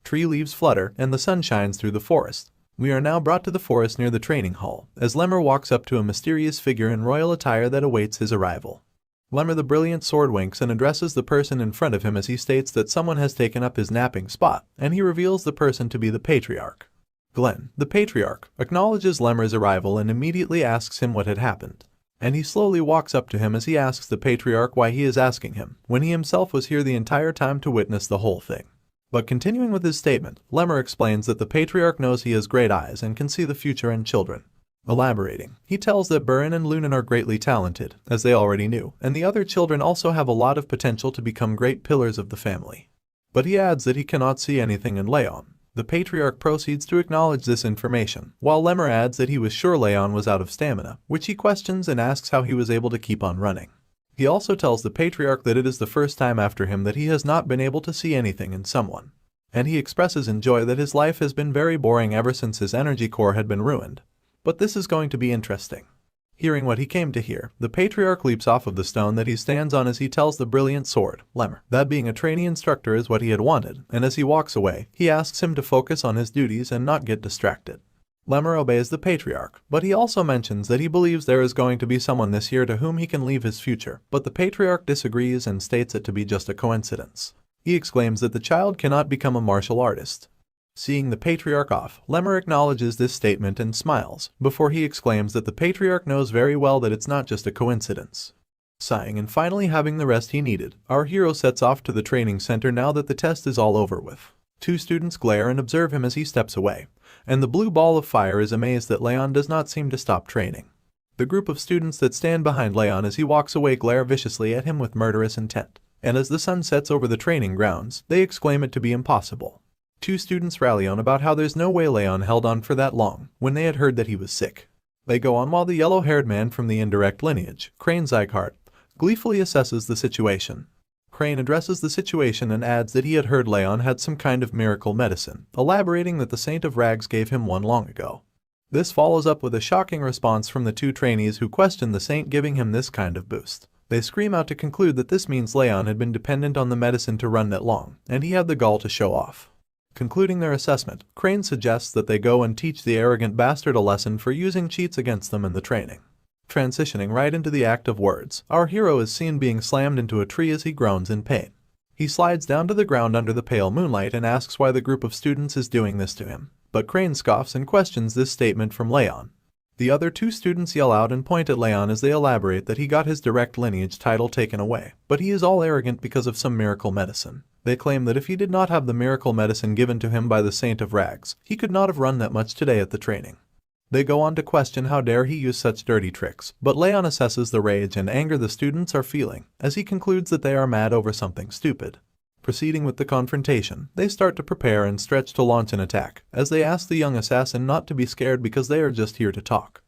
Tree leaves flutter and the sun shines through the forest. We are now brought to the forest near the training hall, as Lemmer walks up to a mysterious figure in royal attire that awaits his arrival. Lemmer the Brilliant Sword winks and addresses the person in front of him as he states that someone has taken up his napping spot, and he reveals the person to be the Patriarch. Glenn, the Patriarch, acknowledges Lemmer's arrival and immediately asks him what had happened. And he slowly walks up to him as he asks the Patriarch why he is asking him, when he himself was here the entire time to witness the whole thing. But continuing with his statement, Lemmer explains that the Patriarch knows he has great eyes and can see the future and children. Elaborating, he tells that Burin and Lunan are greatly talented, as they already knew, and the other children also have a lot of potential to become great pillars of the family. But he adds that he cannot see anything in Raon. The Patriarch proceeds to acknowledge this information, while Lemmer adds that he was sure Raon was out of stamina, which he questions and asks how he was able to keep on running. He also tells the Patriarch that it is the first time after him that he has not been able to see anything in someone. And he expresses in joy that his life has been very boring ever since his energy core had been ruined. But this is going to be interesting. Hearing what he came to hear, the Patriarch leaps off of the stone that he stands on as he tells the Brilliant Sword, Lemmer, that being a trainee instructor is what he had wanted, and as he walks away, he asks him to focus on his duties and not get distracted. Lemmer obeys the Patriarch, but he also mentions that he believes there is going to be someone this year to whom he can leave his future, but the Patriarch disagrees and states it to be just a coincidence. He exclaims that the child cannot become a martial artist. Seeing the Patriarch off, Lemmer acknowledges this statement and smiles, before he exclaims that the Patriarch knows very well that it's not just a coincidence. Sighing and finally having the rest he needed, our hero sets off to the training center now that the test is all over with. 2 students glare and observe him as he steps away, and the blue ball of fire is amazed that Raon does not seem to stop training. The group of students that stand behind Raon as he walks away glare viciously at him with murderous intent, and as the sun sets over the training grounds, they exclaim it to be impossible. 2 students rally on about how there's no way Raon held on for that long, when they had heard that he was sick. They go on while the yellow-haired man from the indirect lineage, Raon Sieghart, gleefully assesses the situation. Raon addresses the situation and adds that he had heard Raon had some kind of miracle medicine, elaborating that the Saint of Rags gave him one long ago. This follows up with a shocking response from the 2 trainees who question the Saint giving him this kind of boost. They scream out to conclude that this means Raon had been dependent on the medicine to run that long, and he had the gall to show off. Concluding their assessment, Raon suggests that they go and teach the arrogant bastard a lesson for using cheats against them in the training. Transitioning right into the act of words, our hero is seen being slammed into a tree as he groans in pain. He slides down to the ground under the pale moonlight and asks why the group of students is doing this to him, but Raon scoffs and questions this statement from Raon. The other 2 students yell out and point at Raon as they elaborate that he got his direct lineage title taken away, but he is all arrogant because of some miracle medicine. They claim that if he did not have the miracle medicine given to him by the Saint of Rags, he could not have run that much today at the training. They go on to question how dare he use such dirty tricks, but Raon assesses the rage and anger the students are feeling, as he concludes that they are mad over something stupid. Proceeding with the confrontation, they start to prepare and stretch to launch an attack, as they ask the young assassin not to be scared because they are just here to talk.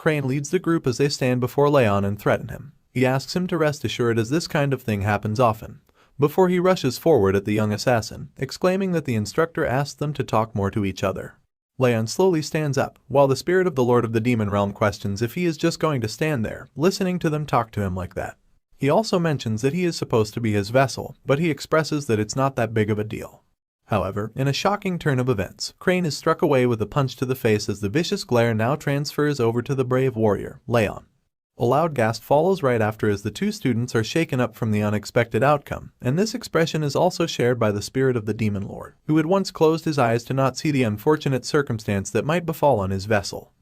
Raon leads the group as they stand before Raon and threaten him. He asks him to rest assured as this kind of thing happens often, before he rushes forward at the young assassin, exclaiming that the instructor asked them to talk more to each other. Raon slowly stands up, while the spirit of the Lord of the Demon Realm questions if he is just going to stand there, listening to them talk to him like that. He also mentions that he is supposed to be his vessel, but he expresses that it's not that big of a deal. However, in a shocking turn of events, Raon is struck away with a punch to the face as the vicious glare now transfers over to the brave warrior, Raon. A loud gasp follows right after as the 2 students are shaken up from the unexpected outcome, and this expression is also shared by the spirit of the Demon Lord, who had once closed his eyes to not see the unfortunate circumstance that might befall on his vessel.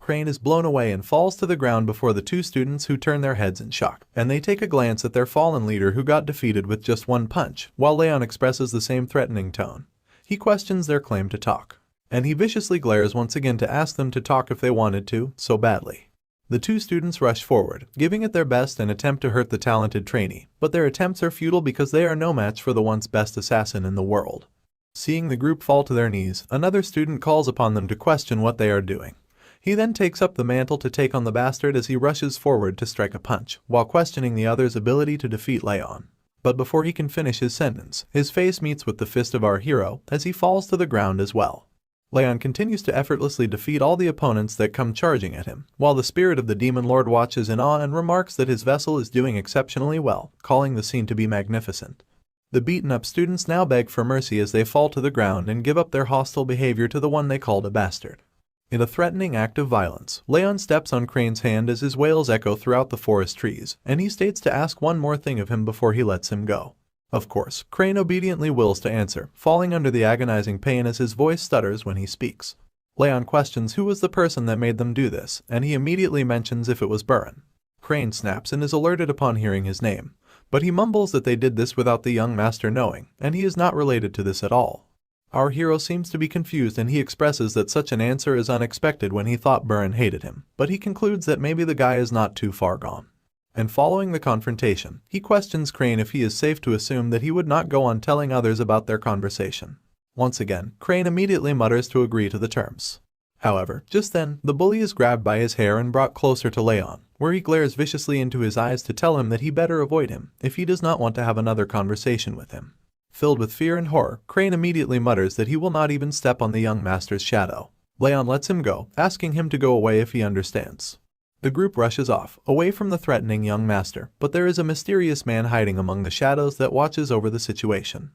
Raon is blown away and falls to the ground before the 2 students who turn their heads in shock, and they take a glance at their fallen leader who got defeated with just one punch, while Raon expresses the same threatening tone. He questions their claim to talk, and he viciously glares once again to ask them to talk if they wanted to, so badly. The two students rush forward, giving it their best and attempt to hurt the talented trainee, but their attempts are futile because they are no match for the once best assassin in the world. Seeing the group fall to their knees, another student calls upon them to question what they are doing. He then takes up the mantle to take on the bastard as he rushes forward to strike a punch, while questioning the other's ability to defeat Raon. But before he can finish his sentence, his face meets with the fist of our hero as he falls to the ground as well. Raon continues to effortlessly defeat all the opponents that come charging at him, while the spirit of the demon lord watches in awe and remarks that his vessel is doing exceptionally well, calling the scene to be magnificent. The beaten-up students now beg for mercy as they fall to the ground and give up their hostile behavior to the one they called a bastard. In a threatening act of violence, Raon steps on Crane's hand as his wails echo throughout the forest trees, and he states to ask one more thing of him before he lets him go. Of course, Crane obediently wills to answer, falling under the agonizing pain as his voice stutters when he speaks. Raon questions who was the person that made them do this, and he immediately mentions if it was Buran. Crane snaps and is alerted upon hearing his name, but he mumbles that they did this without the young master knowing, and he is not related to this at all. Our hero seems to be confused and he expresses that such an answer is unexpected when he thought Buran hated him, but he concludes that maybe the guy is not too far gone. And following the confrontation, he questions Crane if he is safe to assume that he would not go on telling others about their conversation. Once again, Crane immediately mutters to agree to the terms. However, just then, the bully is grabbed by his hair and brought closer to Raon, where he glares viciously into his eyes to tell him that he better avoid him if he does not want to have another conversation with him. Filled with fear and horror, Crane immediately mutters that he will not even step on the young master's shadow. Raon lets him go, asking him to go away if he understands. The group rushes off, away from the threatening young master, but there is a mysterious man hiding among the shadows that watches over the situation.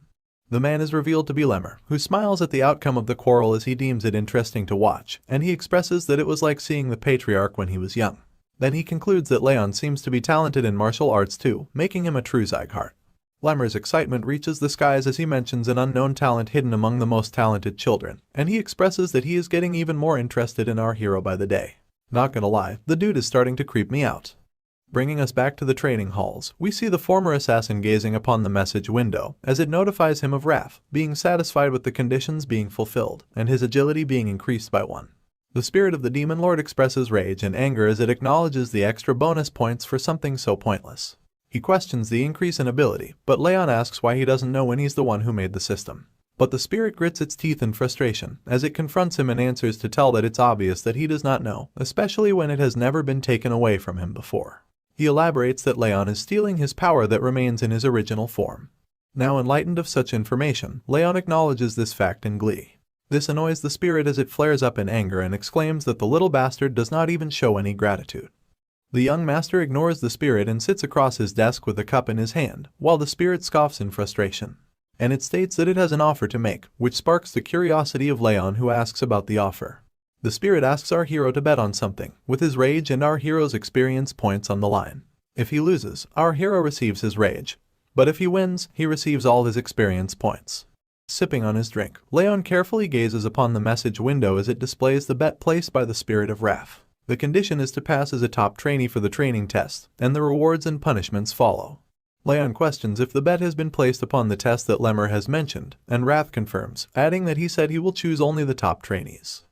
The man is revealed to be Lemmer, who smiles at the outcome of the quarrel as he deems it interesting to watch, and he expresses that it was like seeing the patriarch when he was young. Then he concludes that Raon seems to be talented in martial arts too, making him a true Sieghart. Lemmer's excitement reaches the skies as he mentions an unknown talent hidden among the most talented children, and he expresses that he is getting even more interested in our hero by the day. Not gonna lie, the dude is starting to creep me out. Bringing us back to the training halls, we see the former assassin gazing upon the message window as it notifies him of wrath, being satisfied with the conditions being fulfilled, and his agility being increased by 1. The spirit of the demon lord expresses rage and anger as it acknowledges the extra bonus points for something so pointless. He questions the increase in ability, but Raon asks why he doesn't know when he's the one who made the system. But the spirit grits its teeth in frustration as it confronts him and answers to tell that it's obvious that he does not know, especially when it has never been taken away from him before. He elaborates that Raon is stealing his power that remains in his original form. Now enlightened of such information, Raon acknowledges this fact in glee. This annoys the spirit as it flares up in anger and exclaims that the little bastard does not even show any gratitude. The young master ignores the spirit and sits across his desk with a cup in his hand, while the spirit scoffs in frustration. And it states that it has an offer to make, which sparks the curiosity of Raon, who asks about the offer. The spirit asks our hero to bet on something, with his rage and our hero's experience points on the line. If he loses, our hero receives his rage, but if he wins, he receives all his experience points. Sipping on his drink, Raon carefully gazes upon the message window as it displays the bet placed by the spirit of wrath. The condition is to pass as a top trainee for the training test, and the rewards and punishments follow. Raon questions if the bet has been placed upon the test that Lemmer has mentioned, and Wrath confirms, adding that he said he will choose only the top trainees.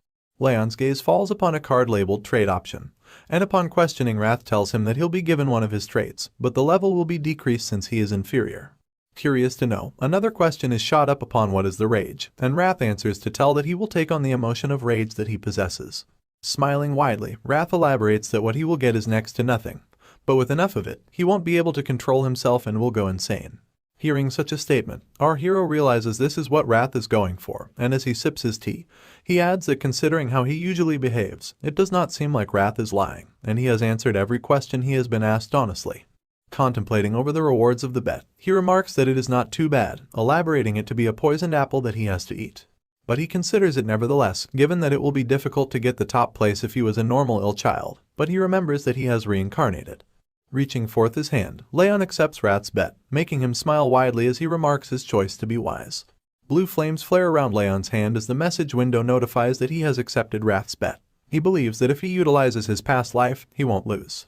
Raon's gaze falls upon a card labeled Trade Option, and upon questioning Wrath tells him that he'll be given one of his traits, but the level will be decreased since he is inferior. Curious to know, another question is shot up upon what is the rage, and Wrath answers to tell that he will take on the emotion of rage that he possesses. Smiling widely, Wrath elaborates that what he will get is next to nothing, but with enough of it, he won't be able to control himself and will go insane. Hearing such a statement, our hero realizes this is what Wrath is going for, and as he sips his tea, he adds that considering how he usually behaves, it does not seem like Wrath is lying, and he has answered every question he has been asked honestly. Contemplating over the rewards of the bet, he remarks that it is not too bad, elaborating it to be a poisoned apple that he has to eat. But he considers it nevertheless, given that it will be difficult to get the top place if he was a normal ill child, but he remembers that he has reincarnated. Reaching forth his hand, Raon accepts Wrath's bet, making him smile widely as he remarks his choice to be wise. Blue flames flare around Raon's hand as the message window notifies that he has accepted Wrath's bet. He believes that if he utilizes his past life, he won't lose.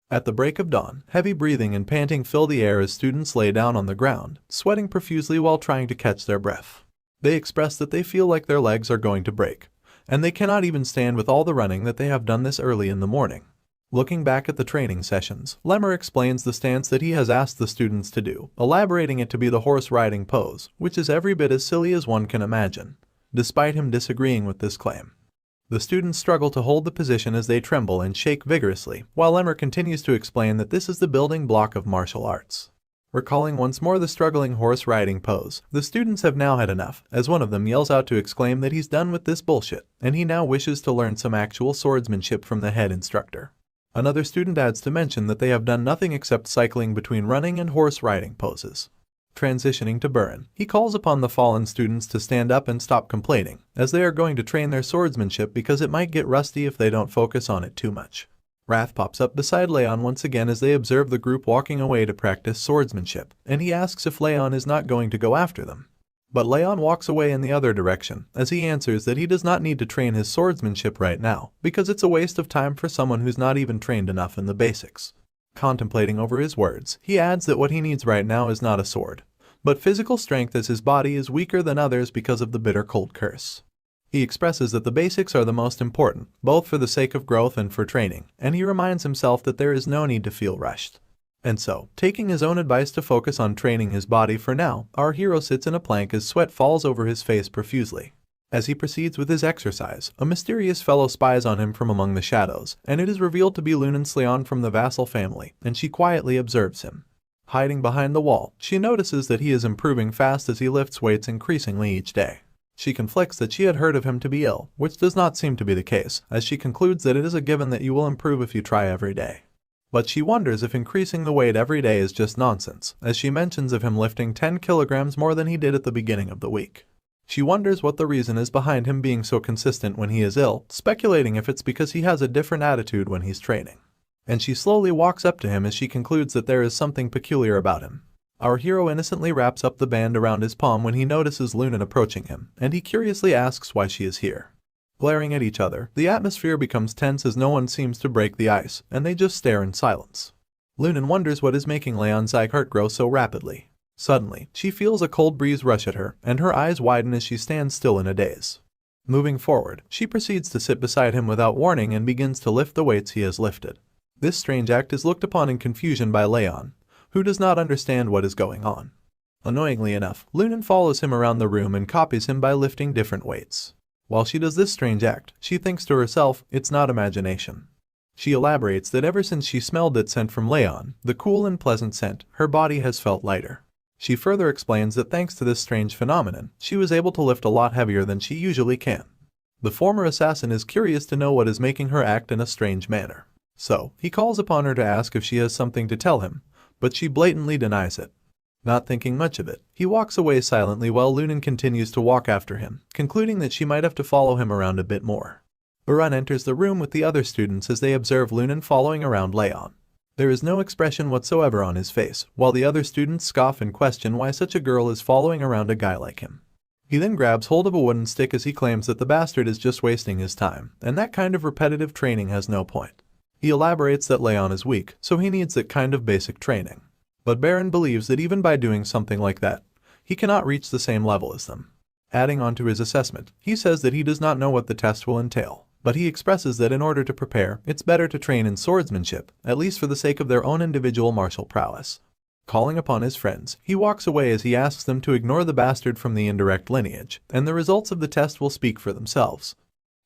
At the break of dawn, heavy breathing and panting fill the air as students lay down on the ground, sweating profusely while trying to catch their breath. They express that they feel like their legs are going to break, and they cannot even stand with all the running that they have done this early in the morning. Looking back at the training sessions, Lemmer explains the stance that he has asked the students to do, elaborating it to be the horse riding pose, which is every bit as silly as one can imagine, despite him disagreeing with this claim. The students struggle to hold the position as they tremble and shake vigorously, while Lemmer continues to explain that this is the building block of martial arts. Recalling once more the struggling horse riding pose, the students have now had enough, as one of them yells out to exclaim that he's done with this bullshit, and he now wishes to learn some actual swordsmanship from the head instructor. Another student adds to mention that they have done nothing except cycling between running and horse riding poses. Transitioning to Burin, he calls upon the fallen students to stand up and stop complaining, as they are going to train their swordsmanship because it might get rusty if they don't focus on it too much. Wrath pops up beside Raon once again as they observe the group walking away to practice swordsmanship, and he asks if Raon is not going to go after them. But Raon walks away in the other direction, as he answers that he does not need to train his swordsmanship right now, because it's a waste of time for someone who's not even trained enough in the basics. Contemplating over his words, he adds that what he needs right now is not a sword, but physical strength, as his body is weaker than others because of the bitter cold curse. He expresses that the basics are the most important, both for the sake of growth and for training, and he reminds himself that there is no need to feel rushed. And so, taking his own advice to focus on training his body for now, our hero sits in a plank as sweat falls over his face profusely. As he proceeds with his exercise, a mysterious fellow spies on him from among the shadows, and it is revealed to be Raon from the vassal family, and she quietly observes him. Hiding behind the wall, she notices that he is improving fast as he lifts weights increasingly each day. She conflicts that she had heard of him to be ill, which does not seem to be the case, as she concludes that it is a given that you will improve if you try every day. But she wonders if increasing the weight every day is just nonsense, as she mentions of him lifting 10 kilograms more than he did at the beginning of the week. She wonders what the reason is behind him being so consistent when he is ill, speculating if it's because he has a different attitude when he's training. And she slowly walks up to him as she concludes that there is something peculiar about him. Our hero innocently wraps up the band around his palm when he notices Raon approaching him, and he curiously asks why she is here. Glaring at each other, the atmosphere becomes tense as no one seems to break the ice, and they just stare in silence. Raon wonders what is making House Sieghart grow so rapidly. Suddenly, she feels a cold breeze rush at her, and her eyes widen as she stands still in a daze. Moving forward, she proceeds to sit beside him without warning and begins to lift the weights he has lifted. This strange act is looked upon in confusion by Raon, who does not understand what is going on. Annoyingly enough, Raon follows him around the room and copies him by lifting different weights. While she does this strange act, she thinks to herself, it's not imagination. She elaborates that ever since she smelled that scent from Raon, the cool and pleasant scent, her body has felt lighter. She further explains that thanks to this strange phenomenon, she was able to lift a lot heavier than she usually can. The former assassin is curious to know what is making her act in a strange manner. So, he calls upon her to ask if she has something to tell him, but she blatantly denies it. Not thinking much of it, he walks away silently while Raon continues to walk after him, concluding that she might have to follow him around a bit more. Raon enters the room with the other students as they observe Raon following around Raon. There is no expression whatsoever on his face, while the other students scoff and question why such a girl is following around a guy like him. He then grabs hold of a wooden stick as he claims that the bastard is just wasting his time, and that kind of repetitive training has no point. He elaborates that Raon is weak, so he needs that kind of basic training. But Baron believes that even by doing something like that, he cannot reach the same level as them. Adding on to his assessment, he says that he does not know what the test will entail, but he expresses that in order to prepare, it's better to train in swordsmanship, at least for the sake of their own individual martial prowess. Calling upon his friends, he walks away as he asks them to ignore the bastard from the indirect lineage, and the results of the test will speak for themselves.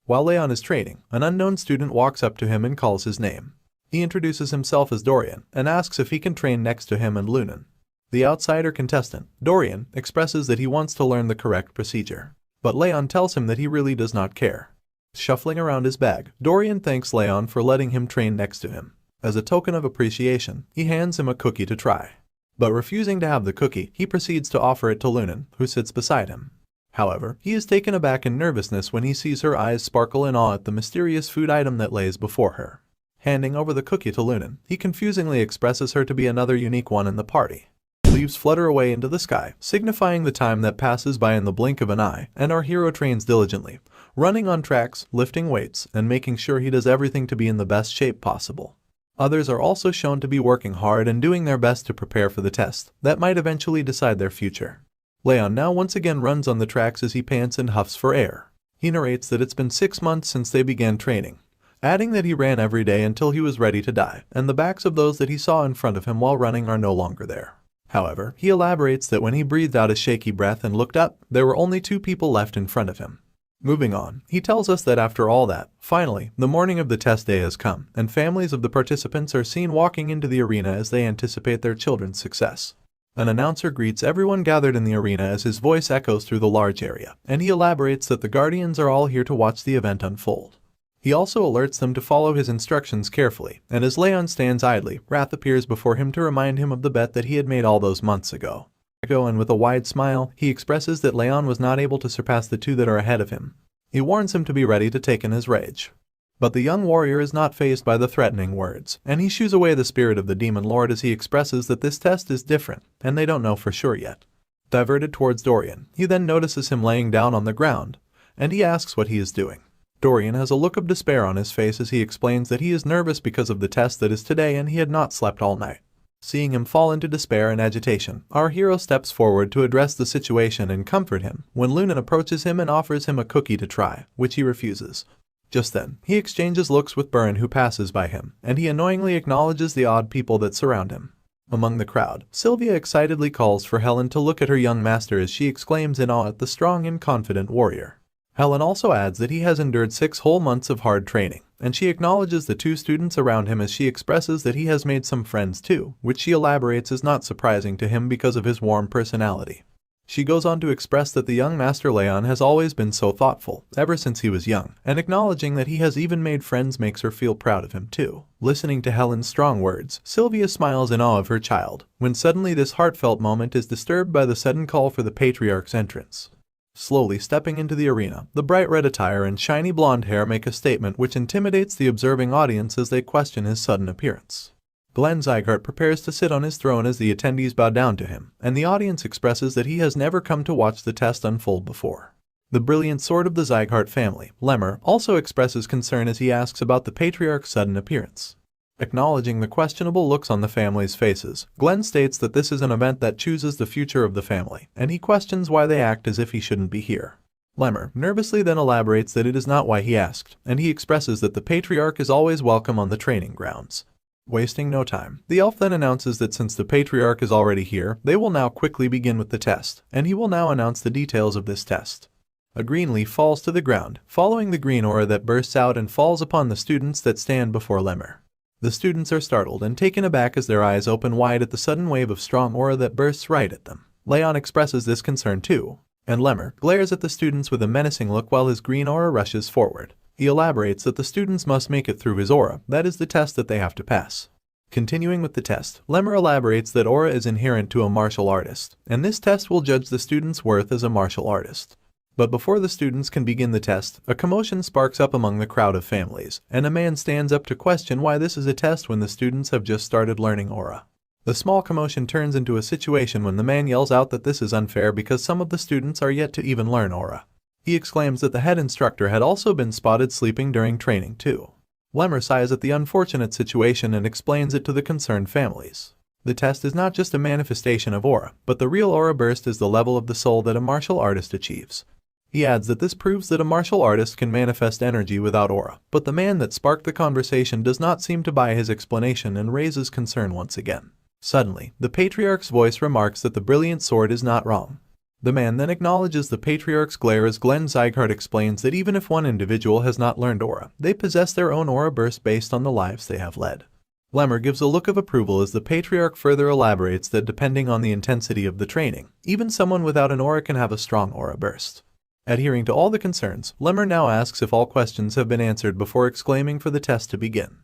While Raon is training, an unknown student walks up to him and calls his name. He introduces himself as Dorian and asks if he can train next to him and Raon. The outsider contestant, Dorian, expresses that he wants to learn the correct procedure, but Raon tells him that he really does not care. Shuffling around his bag, Dorian thanks Raon for letting him train next to him. As a token of appreciation, he hands him a cookie to try. But refusing to have the cookie, he proceeds to offer it to Raon, who sits beside him. However, he is taken aback in nervousness when he sees her eyes sparkle in awe at the mysterious food item that lays before her. Handing over the cookie to Raon, he confusingly expresses her to be another unique one in the party. Leaves flutter away into the sky, signifying the time that passes by in the blink of an eye, and our hero trains diligently, running on tracks, lifting weights, and making sure he does everything to be in the best shape possible. Others are also shown to be working hard and doing their best to prepare for the test that might eventually decide their future. Raon now once again runs on the tracks as he pants and huffs for air. He narrates that it's been 6 months since they began training, adding that he ran every day until he was ready to die, and the backs of those that he saw in front of him while running are no longer there. However, he elaborates that when he breathed out a shaky breath and looked up, there were only 2 people left in front of him. Moving on, he tells us that after all that, finally, the morning of the test day has come, and families of the participants are seen walking into the arena as they anticipate their children's success. An announcer greets everyone gathered in the arena as his voice echoes through the large area, and he elaborates that the guardians are all here to watch the event unfold. He also alerts them to follow his instructions carefully, and as Leon stands idly, Wrath appears before him to remind him of the bet that he had made all those months ago. And with a wide smile, he expresses that Leon was not able to surpass the 2 that are ahead of him. He warns him to be ready to take in his rage. But the young warrior is not fazed by the threatening words, and he shoos away the spirit of the demon lord as he expresses that this test is different, and they don't know for sure yet. Diverted towards Dorian, he then notices him laying down on the ground, and he asks what he is doing. Dorian has a look of despair on his face as he explains that he is nervous because of the test that is today and he had not slept all night. Seeing him fall into despair and agitation, our hero steps forward to address the situation and comfort him when Lunan approaches him and offers him a cookie to try, which he refuses. Just then, he exchanges looks with Burn who passes by him, and he annoyingly acknowledges the odd people that surround him. Among the crowd, Sylvia excitedly calls for Helen to look at her young master as she exclaims in awe at the strong and confident warrior. Helen also adds that he has endured 6 whole months of hard training, and she acknowledges the 2 students around him as she expresses that he has made some friends too, which she elaborates is not surprising to him because of his warm personality. She goes on to express that the young master Leon has always been so thoughtful, ever since he was young, and acknowledging that he has even made friends makes her feel proud of him too. Listening to Helen's strong words, Sylvia smiles in awe of her child, when suddenly this heartfelt moment is disturbed by the sudden call for the patriarch's entrance. Slowly stepping into the arena, the bright red attire and shiny blonde hair make a statement which intimidates the observing audience as they question his sudden appearance. Glenn Sieghart prepares to sit on his throne as the attendees bow down to him, and the audience expresses that he has never come to watch the test unfold before. The brilliant sword of the Sieghart family, Lemmer, also expresses concern as he asks about the patriarch's sudden appearance. Acknowledging the questionable looks on the family's faces, Glenn states that this is an event that chooses the future of the family, and he questions why they act as if he shouldn't be here. Lemmer nervously then elaborates that it is not why he asked, and he expresses that the patriarch is always welcome on the training grounds. Wasting no time, the elf then announces that since the patriarch is already here, they will now quickly begin with the test, and he will now announce the details of this test. A green leaf falls to the ground, following the green aura that bursts out and falls upon the students that stand before Lemmer. The students are startled and taken aback as their eyes open wide at the sudden wave of strong aura that bursts right at them. Leon expresses this concern too, and Lemmer glares at the students with a menacing look while his green aura rushes forward. He elaborates that the students must make it through his aura, that is the test that they have to pass. Continuing with the test, Lemmer elaborates that aura is inherent to a martial artist, and this test will judge the student's worth as a martial artist. But before the students can begin the test, a commotion sparks up among the crowd of families, and a man stands up to question why this is a test when the students have just started learning aura. The small commotion turns into a situation when the man yells out that this is unfair because some of the students are yet to even learn aura. He exclaims that the head instructor had also been spotted sleeping during training too. Lemmer sighs at the unfortunate situation and explains it to the concerned families. The test is not just a manifestation of aura, but the real aura burst is the level of the soul that a martial artist achieves. He adds that this proves that a martial artist can manifest energy without aura, but the man that sparked the conversation does not seem to buy his explanation and raises concern once again. Suddenly, the patriarch's voice remarks that the brilliant sword is not wrong. The man then acknowledges the patriarch's glare as Glenn Sieghart explains that even if one individual has not learned aura, they possess their own aura burst based on the lives they have led. Lemmer gives a look of approval as the patriarch further elaborates that depending on the intensity of the training, even someone without an aura can have a strong aura burst. Adhering to all the concerns, Lemmer now asks if all questions have been answered before exclaiming for the test to begin.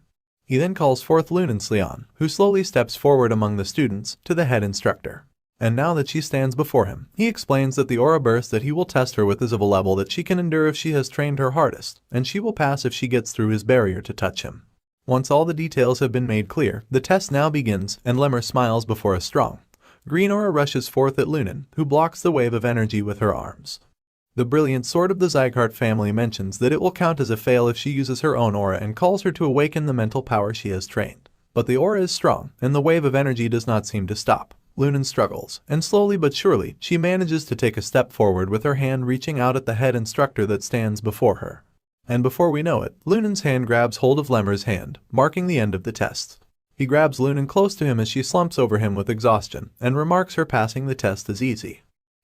He then calls forth Lunance Leon, who slowly steps forward among the students, to the head instructor. And now that she stands before him, he explains that the aura burst that he will test her with is of a level that she can endure if she has trained her hardest, and she will pass if she gets through his barrier to touch him. Once all the details have been made clear, the test now begins, and Lemmer smiles before a strong green aura rushes forth at Lunan, who blocks the wave of energy with her arms. The brilliant sword of the Sieghart family mentions that it will count as a fail if she uses her own aura and calls her to awaken the mental power she has trained. But the aura is strong, and the wave of energy does not seem to stop. Lunan struggles, and slowly but surely, she manages to take a step forward with her hand reaching out at the head instructor that stands before her. And before we know it, Lunen's hand grabs hold of Lemmer's hand, marking the end of the test. He grabs Lunen close to him as she slumps over him with exhaustion, and remarks her passing the test is easy.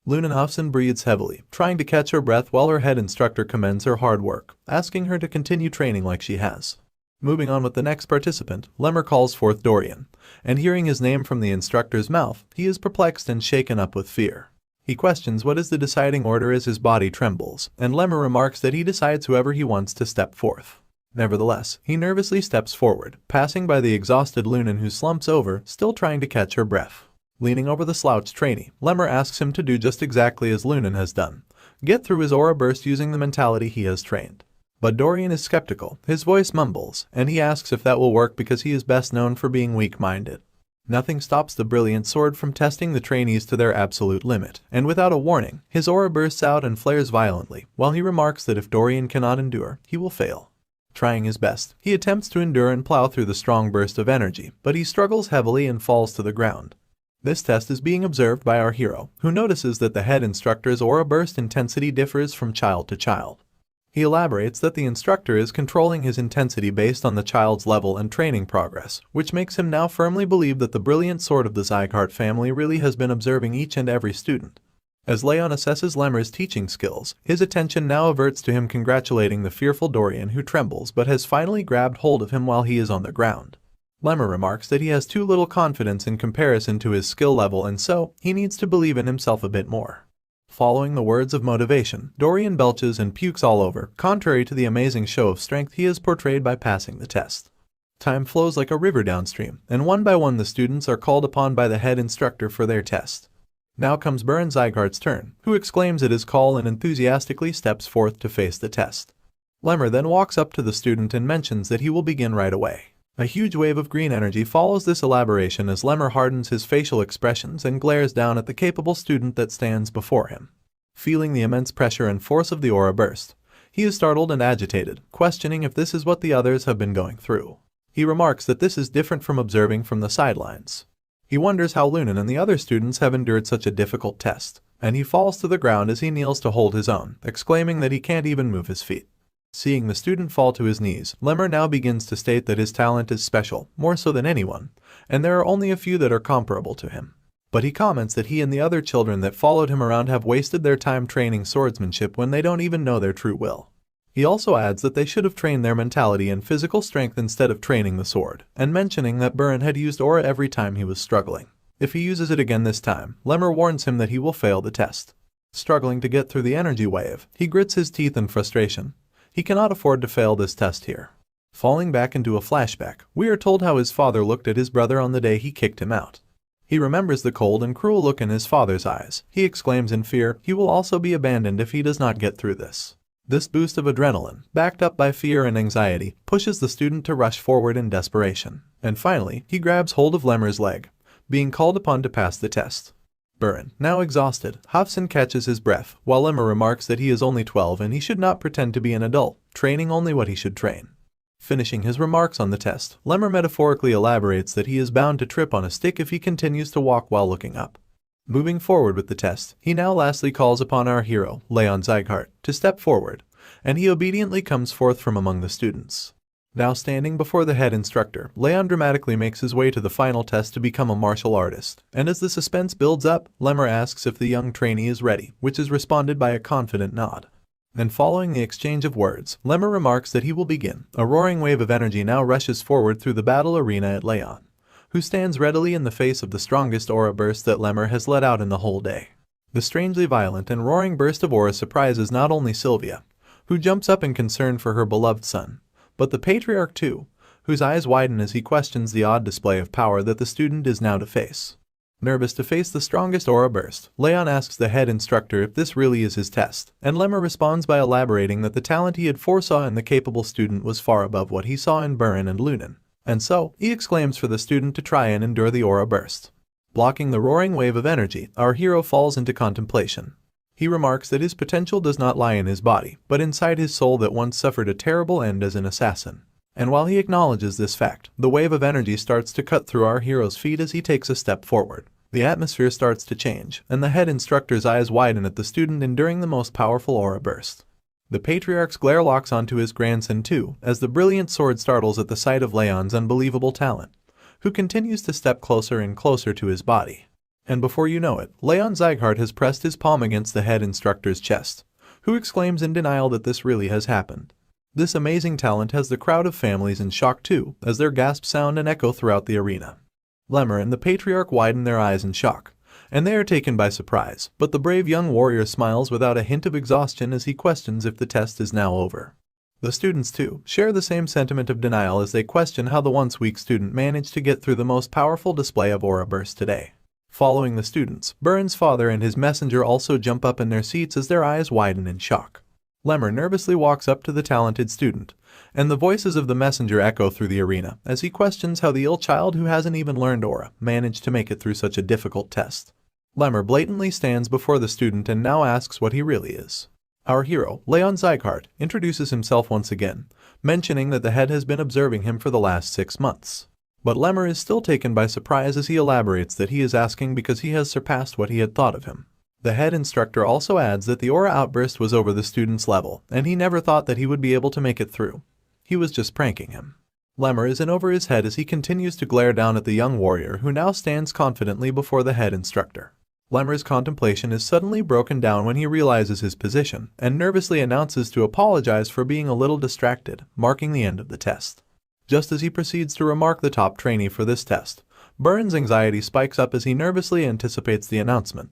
Lunen huffs and breathes heavily, trying to catch her breath while her head instructor commends her hard work, asking her to continue training like she has. Moving on with the next participant, Lemmer calls forth Dorian, and hearing his name from the instructor's mouth, he is perplexed and shaken up with fear. He questions what is the deciding order as his body trembles, and Lemmer remarks that he decides whoever he wants to step forth. Nevertheless, he nervously steps forward, passing by the exhausted Lunen who slumps over, still trying to catch her breath. Leaning over the slouched trainee, Lemmer asks him to do just exactly as Lunen has done, get through his aura burst using the mentality he has trained. But Dorian is skeptical, his voice mumbles, and he asks if that will work because he is best known for being weak-minded. Nothing stops the brilliant sword from testing the trainees to their absolute limit, and without a warning, his aura bursts out and flares violently, while he remarks that if Dorian cannot endure, he will fail. Trying his best, he attempts to endure and plow through the strong burst of energy, but he struggles heavily and falls to the ground. This test is being observed by our hero, who notices that the head instructor's aura burst intensity differs from child to child. He elaborates that the instructor is controlling his intensity based on the child's level and training progress, which makes him now firmly believe that the brilliant sword of the Sieghart family really has been observing each and every student. As Raon assesses Lemmer's teaching skills, his attention now averts to him congratulating the fearful Dorian who trembles but has finally grabbed hold of him while he is on the ground. Lemmer remarks that he has too little confidence in comparison to his skill level and so, he needs to believe in himself a bit more. Following the words of motivation, Dorian belches and pukes all over, contrary to the amazing show of strength he has portrayed by passing the test. Time flows like a river downstream, and one by one the students are called upon by the head instructor for their test. Now comes Baron Sieghart's turn, who exclaims at his call and enthusiastically steps forth to face the test. Lemmer then walks up to the student and mentions that he will begin right away. A huge wave of green energy follows this elaboration as Lemmer hardens his facial expressions and glares down at the capable student that stands before him. Feeling the immense pressure and force of the aura burst, he is startled and agitated, questioning if this is what the others have been going through. He remarks that this is different from observing from the sidelines. He wonders how Lunen and the other students have endured such a difficult test, and he falls to the ground as he kneels to hold his own, exclaiming that he can't even move his feet. Seeing the student fall to his knees, Lemmer now begins to state that his talent is special, more so than anyone, and there are only a few that are comparable to him. But he comments that he and the other children that followed him around have wasted their time training swordsmanship when they don't even know their true will. He also adds that they should have trained their mentality and physical strength instead of training the sword, and mentioning that Baron had used aura every time he was struggling. If he uses it again this time, Lemmer warns him that he will fail the test. Struggling to get through the energy wave, he grits his teeth in frustration. He cannot afford to fail this test here. Falling back into a flashback, we are told how his father looked at his brother on the day he kicked him out. He remembers the cold and cruel look in his father's eyes. He exclaims in fear he will also be abandoned if he does not get through this. This boost of adrenaline, backed up by fear and anxiety, pushes the student to rush forward in desperation. And finally, he grabs hold of Lemmer's leg, being called upon to pass the test. Baron, now exhausted, huffs and catches his breath, while Lemmer remarks that he is only 12 and he should not pretend to be an adult, training only what he should train. Finishing his remarks on the test, Lemmer metaphorically elaborates that he is bound to trip on a stick if he continues to walk while looking up. Moving forward with the test, he now lastly calls upon our hero, Raon Sieghart, to step forward, and he obediently comes forth from among the students. Now standing before the head instructor, Raon dramatically makes his way to the final test to become a martial artist, and as the suspense builds up, Lemmer asks if the young trainee is ready, which is responded by a confident nod. And following the exchange of words, Lemmer remarks that he will begin. A roaring wave of energy now rushes forward through the battle arena at Raon, who stands readily in the face of the strongest aura burst that Lemmer has let out in the whole day. The strangely violent and roaring burst of aura surprises not only Sylvia, who jumps up in concern for her beloved son, but the patriarch too, whose eyes widen as he questions the odd display of power that the student is now to face. Nervous to face the strongest aura burst, Raon asks the head instructor if this really is his test, and Lemmer responds by elaborating that the talent he had foresaw in the capable student was far above what he saw in Baron and Lunen, and so, he exclaims for the student to try and endure the aura burst. Blocking the roaring wave of energy, our hero falls into contemplation. He remarks that his potential does not lie in his body, but inside his soul that once suffered a terrible end as an assassin. And while he acknowledges this fact, the wave of energy starts to cut through our hero's feet as he takes a step forward. The atmosphere starts to change, and the head instructor's eyes widen at the student enduring the most powerful aura burst. The patriarch's glare locks onto his grandson too, as the brilliant sword startles at the sight of Leon's unbelievable talent, who continues to step closer and closer to his body. And before you know it, Raon Sieghart has pressed his palm against the head instructor's chest, who exclaims in denial that this really has happened. This amazing talent has the crowd of families in shock too, as their gasps sound and echo throughout the arena. Lemmer and the patriarch widen their eyes in shock, and they are taken by surprise, but the brave young warrior smiles without a hint of exhaustion as he questions if the test is now over. The students too share the same sentiment of denial as they question how the once weak student managed to get through the most powerful display of aura burst today. Following the students, Burren's father and his messenger also jump up in their seats as their eyes widen in shock. Lemmer nervously walks up to the talented student, and the voices of the messenger echo through the arena as he questions how the ill child who hasn't even learned aura managed to make it through such a difficult test. Lemmer blatantly stands before the student and now asks what he really is. Our hero, Raon Sieghart, introduces himself once again, mentioning that the head has been observing him for the last 6 months. But Lemmer is still taken by surprise as he elaborates that he is asking because he has surpassed what he had thought of him. The head instructor also adds that the aura outburst was over the student's level, and he never thought that he would be able to make it through. He was just pranking him. Lemmer is in over his head as he continues to glare down at the young warrior who now stands confidently before the head instructor. Lemmer's contemplation is suddenly broken down when he realizes his position and nervously announces to apologize for being a little distracted, marking the end of the test. Just as he proceeds to remark the top trainee for this test, Burren's anxiety spikes up as he nervously anticipates the announcement.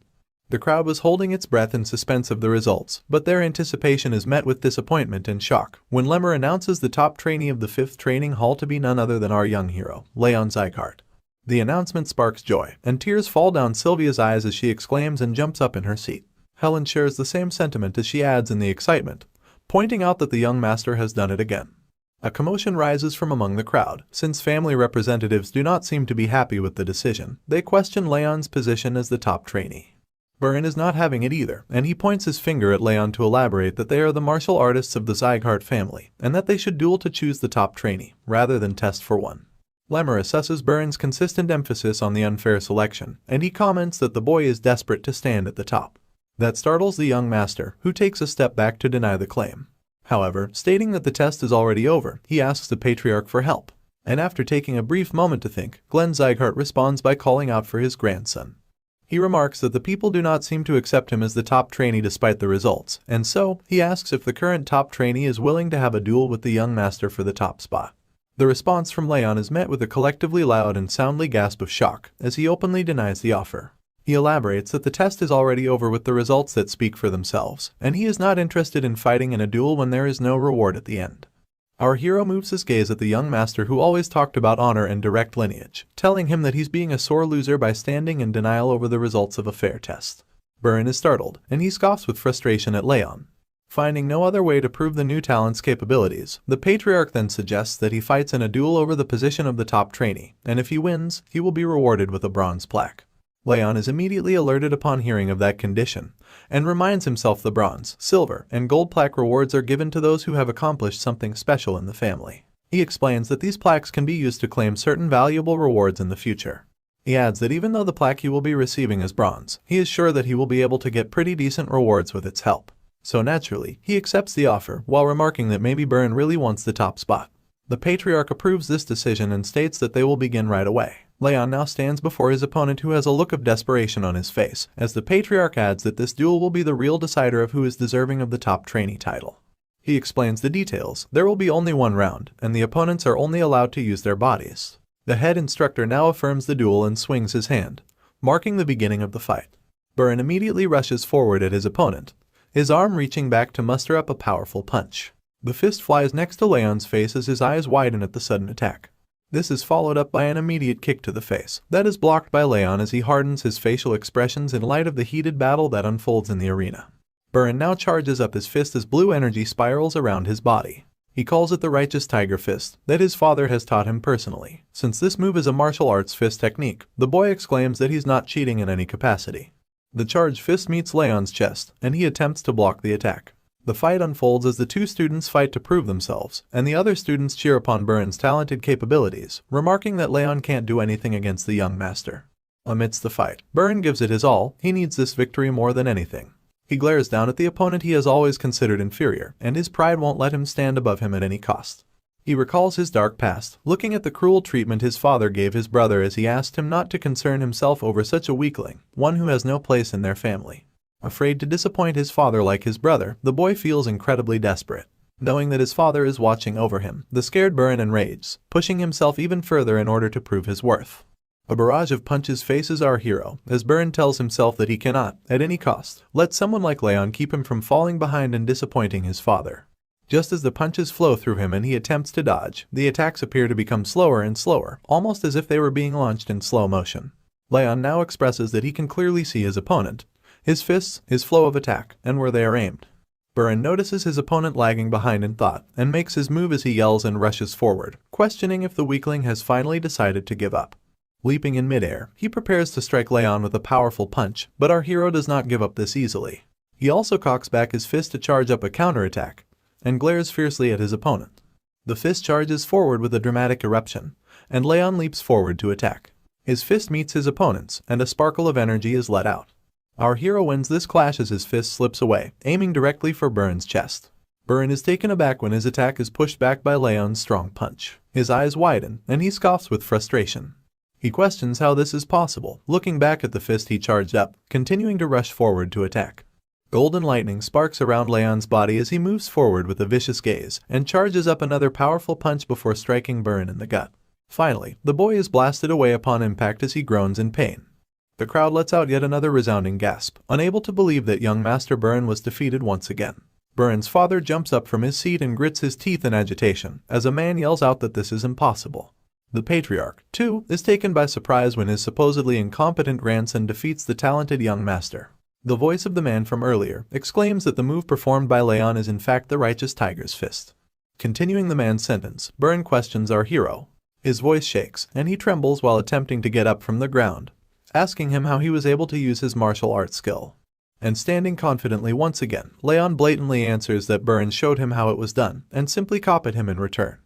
The crowd was holding its breath in suspense of the results, but their anticipation is met with disappointment and shock when Lemmer announces the top trainee of the 5th training hall to be none other than our young hero, Raon Sieghart. The announcement sparks joy, and tears fall down Sylvia's eyes as she exclaims and jumps up in her seat. Helen shares the same sentiment as she adds in the excitement, pointing out that the young master has done it again. A commotion rises from among the crowd, since family representatives do not seem to be happy with the decision. They question Leon's position as the top trainee. Burren is not having it either, and he points his finger at Leon to elaborate that they are the martial artists of the Sieghart family, and that they should duel to choose the top trainee, rather than test for one. Lemmer assesses Burren's consistent emphasis on the unfair selection, and he comments that the boy is desperate to stand at the top. That startles the young master, who takes a step back to deny the claim. However, stating that the test is already over, he asks the patriarch for help. And after taking a brief moment to think, Glenn Sieghart responds by calling out for his grandson. He remarks that the people do not seem to accept him as the top trainee despite the results, and so he asks if the current top trainee is willing to have a duel with the young master for the top spot. The response from Leon is met with a collectively loud and soundly gasp of shock as he openly denies the offer. He elaborates that the test is already over with the results that speak for themselves, and he is not interested in fighting in a duel when there is no reward at the end. Our hero moves his gaze at the young master who always talked about honor and direct lineage, telling him that he's being a sore loser by standing in denial over the results of a fair test. Burren is startled, and he scoffs with frustration at Leon. Finding no other way to prove the new talent's capabilities, the patriarch then suggests that he fights in a duel over the position of the top trainee, and if he wins, he will be rewarded with a bronze plaque. Leon is immediately alerted upon hearing of that condition, and reminds himself the bronze, silver, and gold plaque rewards are given to those who have accomplished something special in the family. He explains that these plaques can be used to claim certain valuable rewards in the future. He adds that even though the plaque he will be receiving is bronze, he is sure that he will be able to get pretty decent rewards with its help. So naturally, he accepts the offer, while remarking that maybe Burren really wants the top spot. The patriarch approves this decision and states that they will begin right away. Leon now stands before his opponent who has a look of desperation on his face, as the patriarch adds that this duel will be the real decider of who is deserving of the top trainee title. He explains the details. There will be only one round, and the opponents are only allowed to use their bodies. The head instructor now affirms the duel and swings his hand, marking the beginning of the fight. Burren immediately rushes forward at his opponent, his arm reaching back to muster up a powerful punch. The fist flies next to Leon's face as his eyes widen at the sudden attack. This is followed up by an immediate kick to the face that is blocked by Leon as he hardens his facial expressions in light of the heated battle that unfolds in the arena. Burren now charges up his fist as blue energy spirals around his body. He calls it the righteous tiger fist that his father has taught him personally. Since this move is a martial arts fist technique, the boy exclaims that he's not cheating in any capacity. The charged fist meets Leon's chest, and he attempts to block the attack. The fight unfolds as the two students fight to prove themselves, and the other students cheer upon Burren's talented capabilities, remarking that Leon can't do anything against the young master. Amidst the fight, Burren gives it his all. He needs this victory more than anything. He glares down at the opponent he has always considered inferior, and his pride won't let him stand above him at any cost. He recalls his dark past, looking at the cruel treatment his father gave his brother as he asked him not to concern himself over such a weakling, one who has no place in their family. Afraid to disappoint his father like his brother, the boy feels incredibly desperate. Knowing that his father is watching over him, the scared Burin enrages, pushing himself even further in order to prove his worth. A barrage of punches faces our hero, as Burin tells himself that he cannot, at any cost, let someone like Raon keep him from falling behind and disappointing his father. Just as the punches flow through him and he attempts to dodge, the attacks appear to become slower and slower, almost as if they were being launched in slow motion. Raon now expresses that he can clearly see his opponent, his fists, his flow of attack, and where they are aimed. Burin notices his opponent lagging behind in thought, and makes his move as he yells and rushes forward, questioning if the weakling has finally decided to give up. Leaping in midair, he prepares to strike Raon with a powerful punch, but our hero does not give up this easily. He also cocks back his fist to charge up a counterattack, and glares fiercely at his opponent. The fist charges forward with a dramatic eruption, and Raon leaps forward to attack. His fist meets his opponent's, and a sparkle of energy is let out. Our hero wins this clash as his fist slips away, aiming directly for Burin's chest. Burin is taken aback when his attack is pushed back by Raon's strong punch. His eyes widen, and he scoffs with frustration. He questions how this is possible, looking back at the fist he charged up, continuing to rush forward to attack. Golden lightning sparks around Raon's body as he moves forward with a vicious gaze, and charges up another powerful punch before striking Burin in the gut. Finally, the boy is blasted away upon impact as he groans in pain. The crowd lets out yet another resounding gasp, unable to believe that young Master Burin was defeated once again. Burin's father jumps up from his seat and grits his teeth in agitation, as a man yells out that this is impossible. The patriarch, too, is taken by surprise when his supposedly incompetent grandson defeats the talented young master. The voice of the man from earlier exclaims that the move performed by Raon is in fact the righteous tiger's fist. Continuing the man's sentence, Burin questions our hero. His voice shakes, and he trembles while attempting to get up from the ground, asking him how he was able to use his martial arts skill. And standing confidently once again, Raon blatantly answers that Burin showed him how it was done, and simply copied him in return.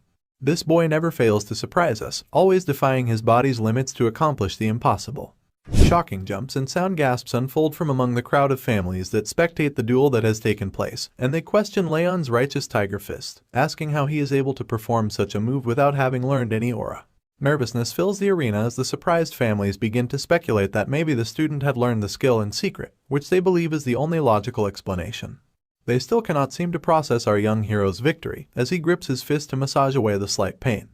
This boy never fails to surprise us, always defying his body's limits to accomplish the impossible. Shocking jumps and sound gasps unfold from among the crowd of families that spectate the duel that has taken place, and they question Raon's righteous tiger fist, asking how he is able to perform such a move without having learned any aura. Nervousness fills the arena as the surprised families begin to speculate that maybe the student had learned the skill in secret, which they believe is the only logical explanation. They still cannot seem to process our young hero's victory, as he grips his fist to massage away the slight pain.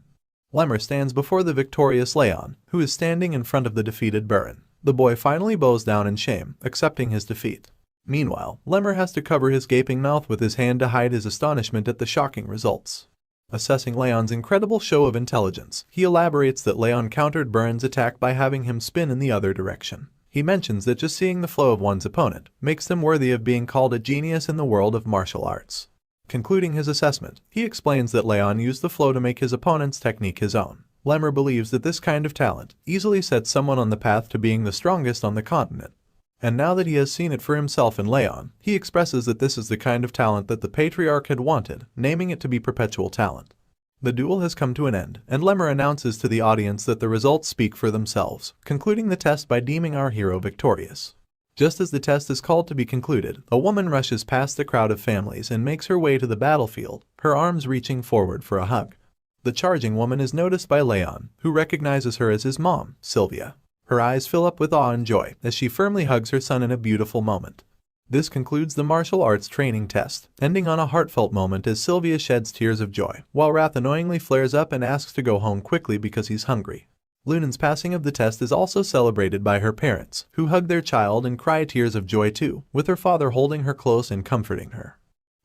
Lemmer stands before the victorious Raon, who is standing in front of the defeated Burin. The boy finally bows down in shame, accepting his defeat. Meanwhile, Lemmer has to cover his gaping mouth with his hand to hide his astonishment at the shocking results. Assessing Raon's incredible show of intelligence, he elaborates that Raon countered Burin's attack by having him spin in the other direction. He mentions that just seeing the flow of one's opponent makes them worthy of being called a genius in the world of martial arts. Concluding his assessment, he explains that Raon used the flow to make his opponent's technique his own. Lemmer believes that this kind of talent easily sets someone on the path to being the strongest on the continent. And now that he has seen it for himself in Raon, he expresses that this is the kind of talent that the patriarch had wanted, naming it to be perpetual talent. The duel has come to an end, and Lemmer announces to the audience that the results speak for themselves, concluding the test by deeming our hero victorious. Just as the test is called to be concluded, a woman rushes past the crowd of families and makes her way to the battlefield, her arms reaching forward for a hug. The charging woman is noticed by Raon, who recognizes her as his mom, Sylvia. Her eyes fill up with awe and joy as she firmly hugs her son in a beautiful moment. This concludes the martial arts training test, ending on a heartfelt moment as Sylvia sheds tears of joy, while Wrath annoyingly flares up and asks to go home quickly because he's hungry. Lunen's passing of the test is also celebrated by her parents, who hug their child and cry tears of joy too, with her father holding her close and comforting her.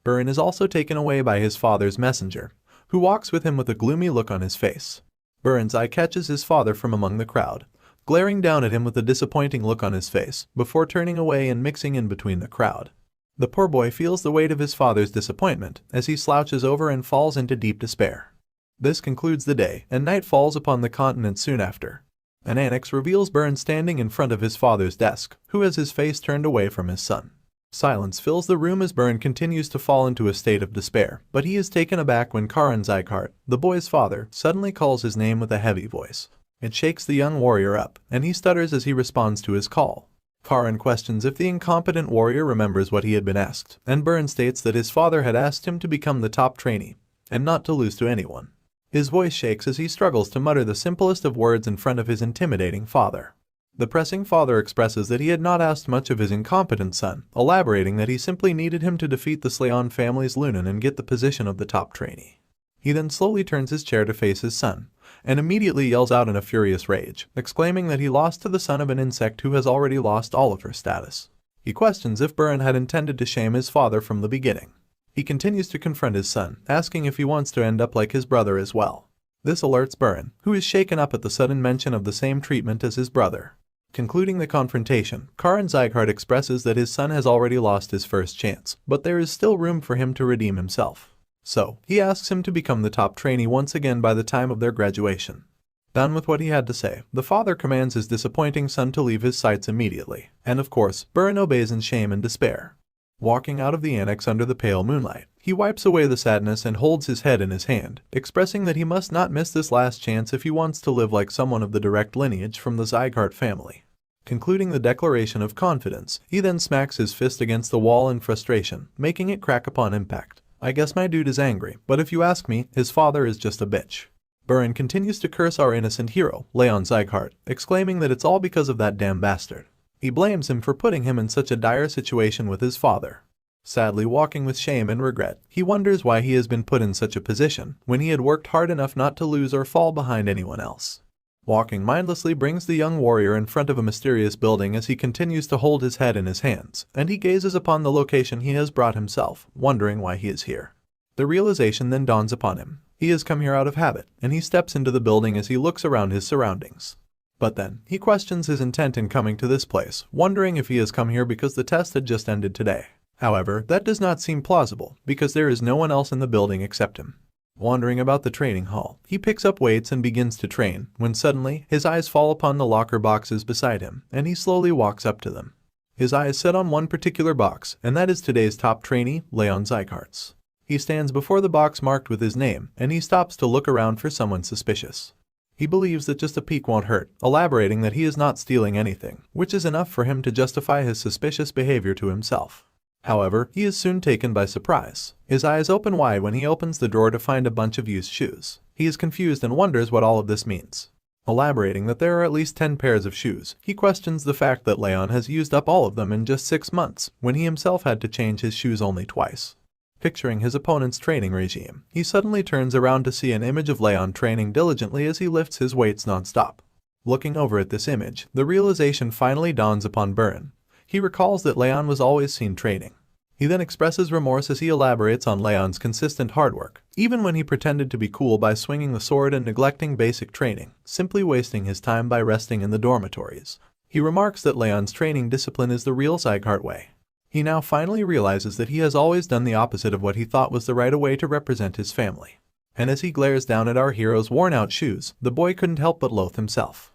Burin is also taken away by his father's messenger, who walks with him with a gloomy look on his face. Burin's eye catches his father from among the crowd, glaring down at him with a disappointing look on his face, before turning away and mixing in between the crowd. The poor boy feels the weight of his father's disappointment as he slouches over and falls into deep despair. This concludes the day, and night falls upon the continent soon after. An annex reveals Burin standing in front of his father's desk, who has his face turned away from his son. Silence fills the room as Burin continues to fall into a state of despair, but he is taken aback when House Sieghart, the boy's father, suddenly calls his name with a heavy voice. It shakes the young warrior up, and he stutters as he responds to his call. Karan questions if the incompetent warrior remembers what he had been asked, and Burn states that his father had asked him to become the top trainee, and not to lose to anyone. His voice shakes as he struggles to mutter the simplest of words in front of his intimidating father. The pressing father expresses that he had not asked much of his incompetent son, elaborating that he simply needed him to defeat the Slayon family's Lunan and get the position of the top trainee. He then slowly turns his chair to face his son, and immediately yells out in a furious rage, exclaiming that he lost to the son of an insect who has already lost all of her status. He questions if Burn had intended to shame his father from the beginning. He continues to confront his son, asking if he wants to end up like his brother as well. This alerts Burn, who is shaken up at the sudden mention of the same treatment as his brother. Concluding the confrontation, House Sieghart expresses that his son has already lost his first chance, but there is still room for him to redeem himself. So, he asks him to become the top trainee once again by the time of their graduation. Done with what he had to say, the father commands his disappointing son to leave his sights immediately, and of course, Burn obeys in shame and despair. Walking out of the annex under the pale moonlight, he wipes away the sadness and holds his head in his hand, expressing that he must not miss this last chance if he wants to live like someone of the direct lineage from the Sieghart family. Concluding the declaration of confidence, he then smacks his fist against the wall in frustration, making it crack upon impact. I guess my dude is angry, but if you ask me, his father is just a bitch. Burn continues to curse our innocent hero, Raon Sieghart, exclaiming that it's all because of that damn bastard. He blames him for putting him in such a dire situation with his father. Sadly walking with shame and regret, he wonders why he has been put in such a position when he had worked hard enough not to lose or fall behind anyone else. Walking mindlessly brings the young warrior in front of a mysterious building as he continues to hold his head in his hands, and he gazes upon the location he has brought himself, wondering why he is here. The realization then dawns upon him. He has come here out of habit, and he steps into the building as he looks around his surroundings. But then, he questions his intent in coming to this place, wondering if he has come here because the test had just ended today. However, that does not seem plausible, because there is no one else in the building except him. Wandering about the training hall, he picks up weights and begins to train, when suddenly, his eyes fall upon the locker boxes beside him, and he slowly walks up to them. His eyes set on one particular box, and that is today's top trainee, Raon Sieghart's. He stands before the box marked with his name, and he stops to look around for someone suspicious. He believes that just a peek won't hurt, elaborating that he is not stealing anything, which is enough for him to justify his suspicious behavior to himself. However, he is soon taken by surprise. His eyes open wide when he opens the drawer to find a bunch of used shoes. He is confused and wonders what all of this means. Elaborating that there are at least 10 pairs of shoes, he questions the fact that Raon has used up all of them in just 6 months, when he himself had to change his shoes only twice. Picturing his opponent's training regime, he suddenly turns around to see an image of Raon training diligently as he lifts his weights non-stop. Looking over at this image, the realization finally dawns upon Burn. He recalls that Raon was always seen training. He then expresses remorse as he elaborates on Raon's consistent hard work, even when he pretended to be cool by swinging the sword and neglecting basic training, simply wasting his time by resting in the dormitories. He remarks that Raon's training discipline is the real Sieghart way. He now finally realizes that he has always done the opposite of what he thought was the right way to represent his family. And as he glares down at our hero's worn-out shoes, the boy couldn't help but loathe himself.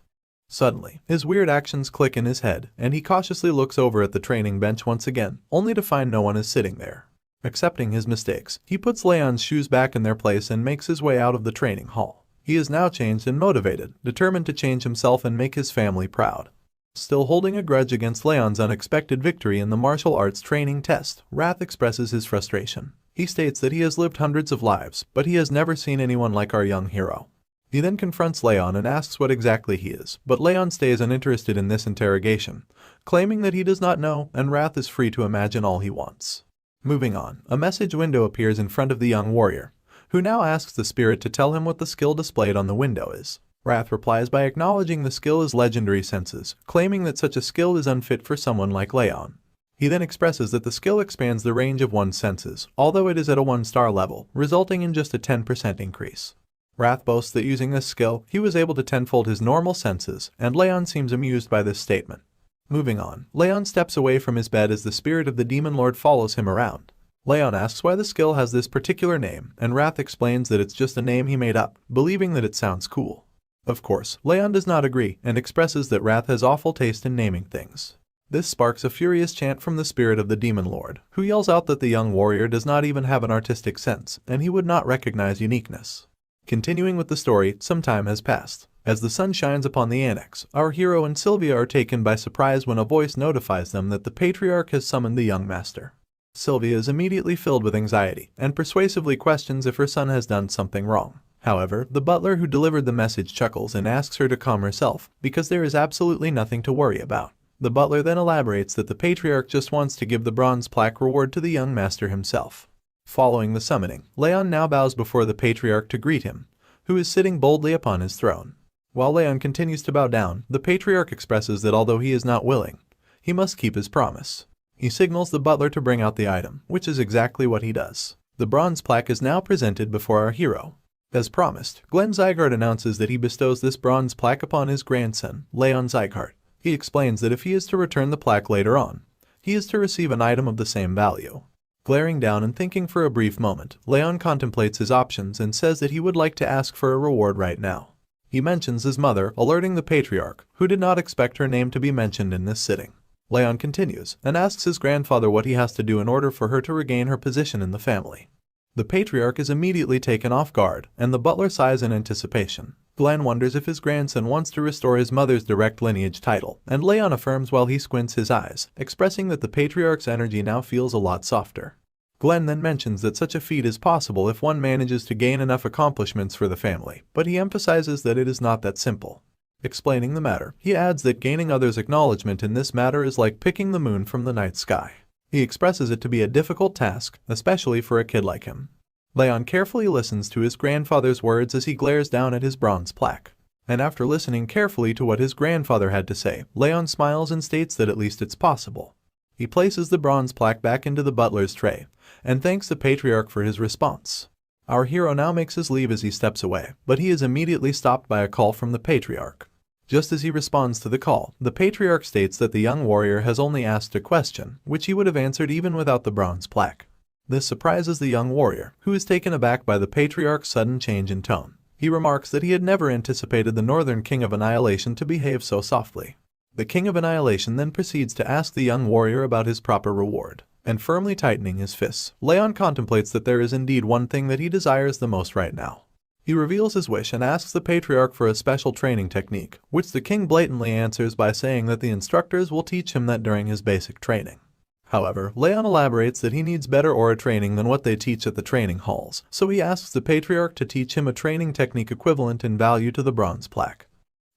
Suddenly, his weird actions click in his head, and he cautiously looks over at the training bench once again, only to find no one is sitting there. Accepting his mistakes, he puts Raon's shoes back in their place and makes his way out of the training hall. He is now changed and motivated, determined to change himself and make his family proud. Still holding a grudge against Raon's unexpected victory in the martial arts training test, Wrath expresses his frustration. He states that he has lived hundreds of lives, but he has never seen anyone like our young hero. He then confronts Raon and asks what exactly he is, but Raon stays uninterested in this interrogation, claiming that he does not know, and Wrath is free to imagine all he wants. Moving on, a message window appears in front of the young warrior, who now asks the spirit to tell him what the skill displayed on the window is. Wrath replies by acknowledging the skill is legendary senses, claiming that such a skill is unfit for someone like Raon. He then expresses that the skill expands the range of one's senses, although it is at a 1-star level, resulting in just a 10% increase. Wrath boasts that using this skill, he was able to tenfold his normal senses, and Raon seems amused by this statement. Moving on, Raon steps away from his bed as the spirit of the demon lord follows him around. Raon asks why the skill has this particular name, and Wrath explains that it's just a name he made up, believing that it sounds cool. Of course, Raon does not agree, and expresses that Wrath has awful taste in naming things. This sparks a furious chant from the spirit of the demon lord, who yells out that the young warrior does not even have an artistic sense, and he would not recognize uniqueness. Continuing with the story, some time has passed. As the sun shines upon the annex, our hero and Sylvia are taken by surprise when a voice notifies them that the patriarch has summoned the young master. Sylvia is immediately filled with anxiety and persuasively questions if her son has done something wrong. However, the butler who delivered the message chuckles and asks her to calm herself because there is absolutely nothing to worry about. The butler then elaborates that the patriarch just wants to give the bronze plaque reward to the young master himself. Following the summoning, Raon now bows before the patriarch to greet him, who is sitting boldly upon his throne. While Raon continues to bow down, the patriarch expresses that although he is not willing, he must keep his promise. He signals the butler to bring out the item, which is exactly what he does. The bronze plaque is now presented before our hero. As promised, Sieghart announces that he bestows this bronze plaque upon his grandson, Raon Sieghart. He explains that if he is to return the plaque later on, he is to receive an item of the same value. Glaring down and thinking for a brief moment, Raon contemplates his options and says that he would like to ask for a reward right now. He mentions his mother, alerting the patriarch, who did not expect her name to be mentioned in this sitting. Raon continues and asks his grandfather what he has to do in order for her to regain her position in the family. The patriarch is immediately taken off guard, and the butler sighs in anticipation. Glenn wonders if his grandson wants to restore his mother's direct lineage title, and Raon affirms while he squints his eyes, expressing that the patriarch's energy now feels a lot softer. Glenn then mentions that such a feat is possible if one manages to gain enough accomplishments for the family, but he emphasizes that it is not that simple. Explaining the matter, he adds that gaining others' acknowledgement in this matter is like picking the moon from the night sky. He expresses it to be a difficult task, especially for a kid like him. Raon carefully listens to his grandfather's words as he glares down at his bronze plaque. And after listening carefully to what his grandfather had to say, Raon smiles and states that at least it's possible. He places the bronze plaque back into the butler's tray, and thanks the patriarch for his response. Our hero now makes his leave as he steps away, but he is immediately stopped by a call from the patriarch. Just as he responds to the call, the patriarch states that the young warrior has only asked a question, which he would have answered even without the bronze plaque. This surprises the young warrior, who is taken aback by the patriarch's sudden change in tone. He remarks that he had never anticipated the Northern King of Annihilation to behave so softly. The King of Annihilation then proceeds to ask the young warrior about his proper reward, and firmly tightening his fists, Raon contemplates that there is indeed one thing that he desires the most right now. He reveals his wish and asks the patriarch for a special training technique, which the king blatantly answers by saying that the instructors will teach him that during his basic training. However, Raon elaborates that he needs better aura training than what they teach at the training halls, so he asks the patriarch to teach him a training technique equivalent in value to the bronze plaque.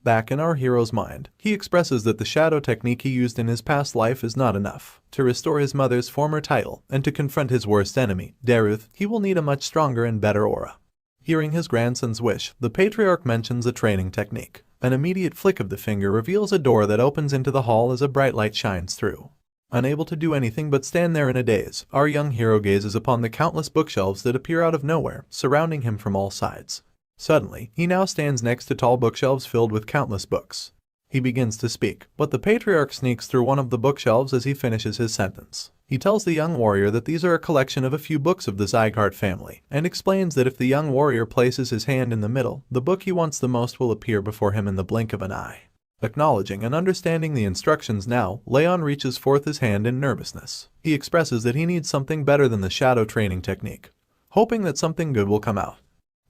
Back in our hero's mind, he expresses that the shadow technique he used in his past life is not enough. To restore his mother's former title and to confront his worst enemy, Derus, he will need a much stronger and better aura. Hearing his grandson's wish, the patriarch mentions a training technique. An immediate flick of the finger reveals a door that opens into the hall as a bright light shines through. Unable to do anything but stand there in a daze, our young hero gazes upon the countless bookshelves that appear out of nowhere, surrounding him from all sides. Suddenly, he now stands next to tall bookshelves filled with countless books. He begins to speak, but the patriarch sneaks through one of the bookshelves as he finishes his sentence. He tells the young warrior that these are a collection of a few books of the Sieghart family, and explains that if the young warrior places his hand in the middle, the book he wants the most will appear before him in the blink of an eye. Acknowledging and understanding the instructions now, Raon reaches forth his hand in nervousness. He expresses that he needs something better than the shadow training technique, hoping that something good will come out.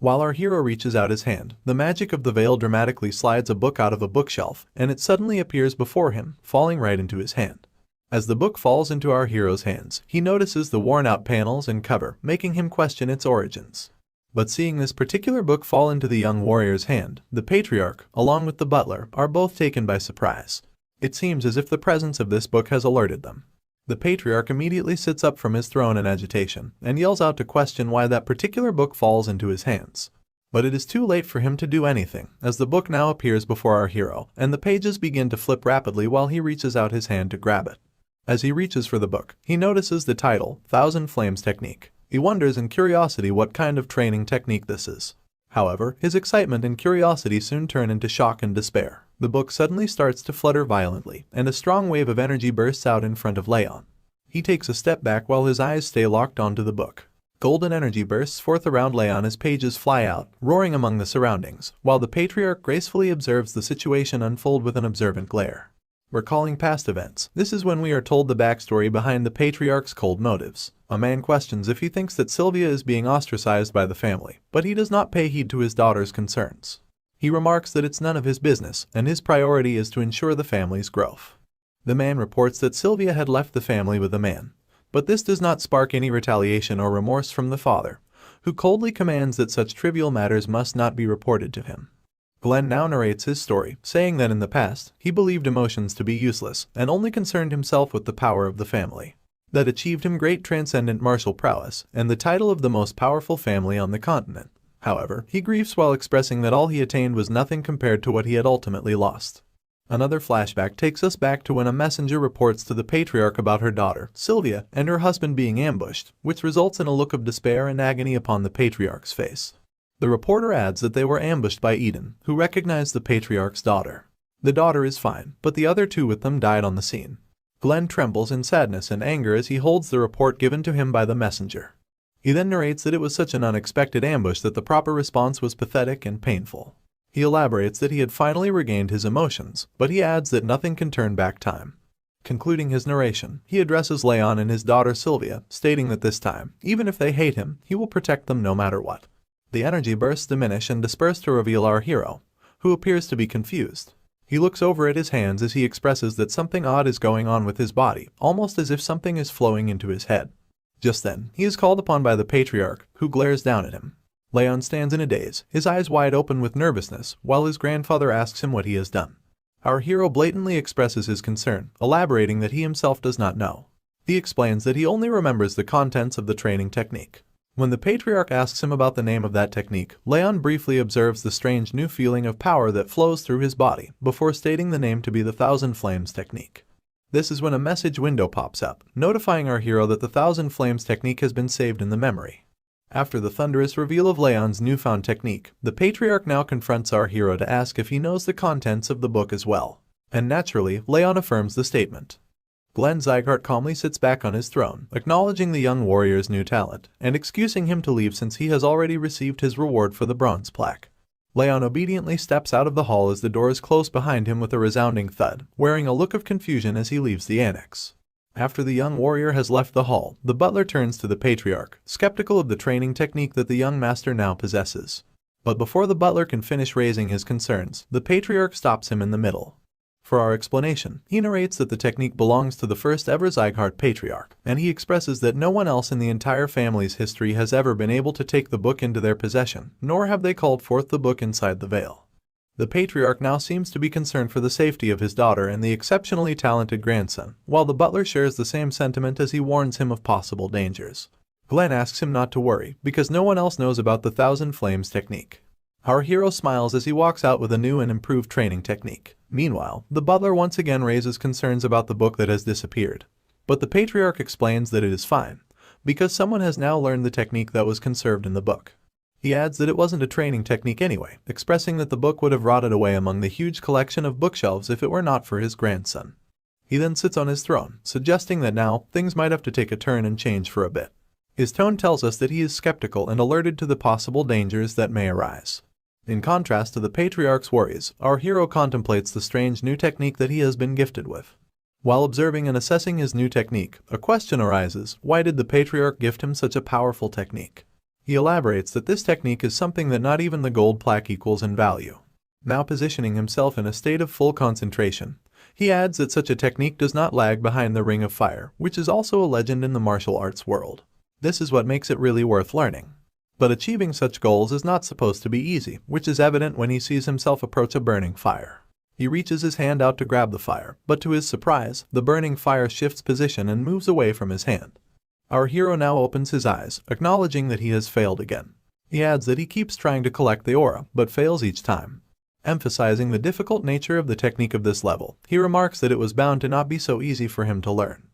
While our hero reaches out his hand, the magic of the veil dramatically slides a book out of a bookshelf, and it suddenly appears before him, falling right into his hand. As the book falls into our hero's hands, he notices the worn-out panels and cover, making him question its origins. But seeing this particular book fall into the young warrior's hand, the patriarch, along with the butler, are both taken by surprise. It seems as if the presence of this book has alerted them. The patriarch immediately sits up from his throne in agitation, and yells out to question why that particular book falls into his hands. But it is too late for him to do anything, as the book now appears before our hero, and the pages begin to flip rapidly while he reaches out his hand to grab it. As he reaches for the book, he notices the title, Thousand Flames Technique. He wonders in curiosity what kind of training technique this is. However, his excitement and curiosity soon turn into shock and despair. The book suddenly starts to flutter violently, and a strong wave of energy bursts out in front of Raon. He takes a step back while his eyes stay locked onto the book. Golden energy bursts forth around Raon as pages fly out, roaring among the surroundings, while the patriarch gracefully observes the situation unfold with an observant glare. Recalling past events, this is when we are told the backstory behind the patriarch's cold motives. A man questions if he thinks that Sylvia is being ostracized by the family, but he does not pay heed to his daughter's concerns. He remarks that it's none of his business, and his priority is to ensure the family's growth. The man reports that Sylvia had left the family with the man, but this does not spark any retaliation or remorse from the father, who coldly commands that such trivial matters must not be reported to him. Glenn now narrates his story, saying that in the past, he believed emotions to be useless and only concerned himself with the power of the family. That achieved him great transcendent martial prowess and the title of the most powerful family on the continent. However, he grieves while expressing that all he attained was nothing compared to what he had ultimately lost. Another flashback takes us back to when a messenger reports to the patriarch about her daughter, Sylvia, and her husband being ambushed, which results in a look of despair and agony upon the patriarch's face. The reporter adds that they were ambushed by Eden, who recognized the patriarch's daughter. The daughter is fine, but the other two with them died on the scene. Glenn trembles in sadness and anger as he holds the report given to him by the messenger. He then narrates that it was such an unexpected ambush that the proper response was pathetic and painful. He elaborates that he had finally regained his emotions, but he adds that nothing can turn back time. Concluding his narration, he addresses Raon and his daughter Sylvia, stating that this time, even if they hate him, he will protect them no matter what. The energy bursts diminish and disperse to reveal our hero, who appears to be confused. He looks over at his hands as he expresses that something odd is going on with his body, almost as if something is flowing into his head. Just then, he is called upon by the patriarch, who glares down at him. Raon stands in a daze, his eyes wide open with nervousness, while his grandfather asks him what he has done. Our hero blatantly expresses his concern, elaborating that he himself does not know. He explains that he only remembers the contents of the training technique. When the patriarch asks him about the name of that technique, Raon briefly observes the strange new feeling of power that flows through his body, before stating the name to be the Thousand Flames technique. This is when a message window pops up, notifying our hero that the Thousand Flames technique has been saved in the memory. After the thunderous reveal of Raon's newfound technique, the patriarch now confronts our hero to ask if he knows the contents of the book as well. And naturally, Raon affirms the statement. Glenn Sieghart calmly sits back on his throne, acknowledging the young warrior's new talent, and excusing him to leave since he has already received his reward for the bronze plaque. Raon obediently steps out of the hall as the doors close behind him with a resounding thud, wearing a look of confusion as he leaves the annex. After the young warrior has left the hall, the butler turns to the patriarch, skeptical of the training technique that the young master now possesses. But before the butler can finish raising his concerns, the patriarch stops him in the middle. For our explanation, he narrates that the technique belongs to the first ever Sieghart patriarch, and he expresses that no one else in the entire family's history has ever been able to take the book into their possession, nor have they called forth the book inside the veil. The patriarch now seems to be concerned for the safety of his daughter and the exceptionally talented grandson, while the butler shares the same sentiment as he warns him of possible dangers. Glenn asks him not to worry, because no one else knows about the Thousand Flames technique. Our hero smiles as he walks out with a new and improved training technique. Meanwhile, the butler once again raises concerns about the book that has disappeared. But the patriarch explains that it is fine, because someone has now learned the technique that was conserved in the book. He adds that it wasn't a training technique anyway, expressing that the book would have rotted away among the huge collection of bookshelves if it were not for his grandson. He then sits on his throne, suggesting that now, things might have to take a turn and change for a bit. His tone tells us that he is skeptical and alerted to the possible dangers that may arise. In contrast to the patriarch's worries, our hero contemplates the strange new technique that he has been gifted with. While observing and assessing his new technique, a question arises: why did the patriarch gift him such a powerful technique? He elaborates that this technique is something that not even the gold plaque equals in value. Now positioning himself in a state of full concentration, he adds that such a technique does not lag behind the Ring of Fire, which is also a legend in the martial arts world. This is what makes it really worth learning. But achieving such goals is not supposed to be easy, which is evident when he sees himself approach a burning fire. He reaches his hand out to grab the fire, but to his surprise, the burning fire shifts position and moves away from his hand. Our hero now opens his eyes, acknowledging that he has failed again. He adds that he keeps trying to collect the aura, but fails each time. Emphasizing the difficult nature of the technique of this level, he remarks that it was bound to not be so easy for him to learn.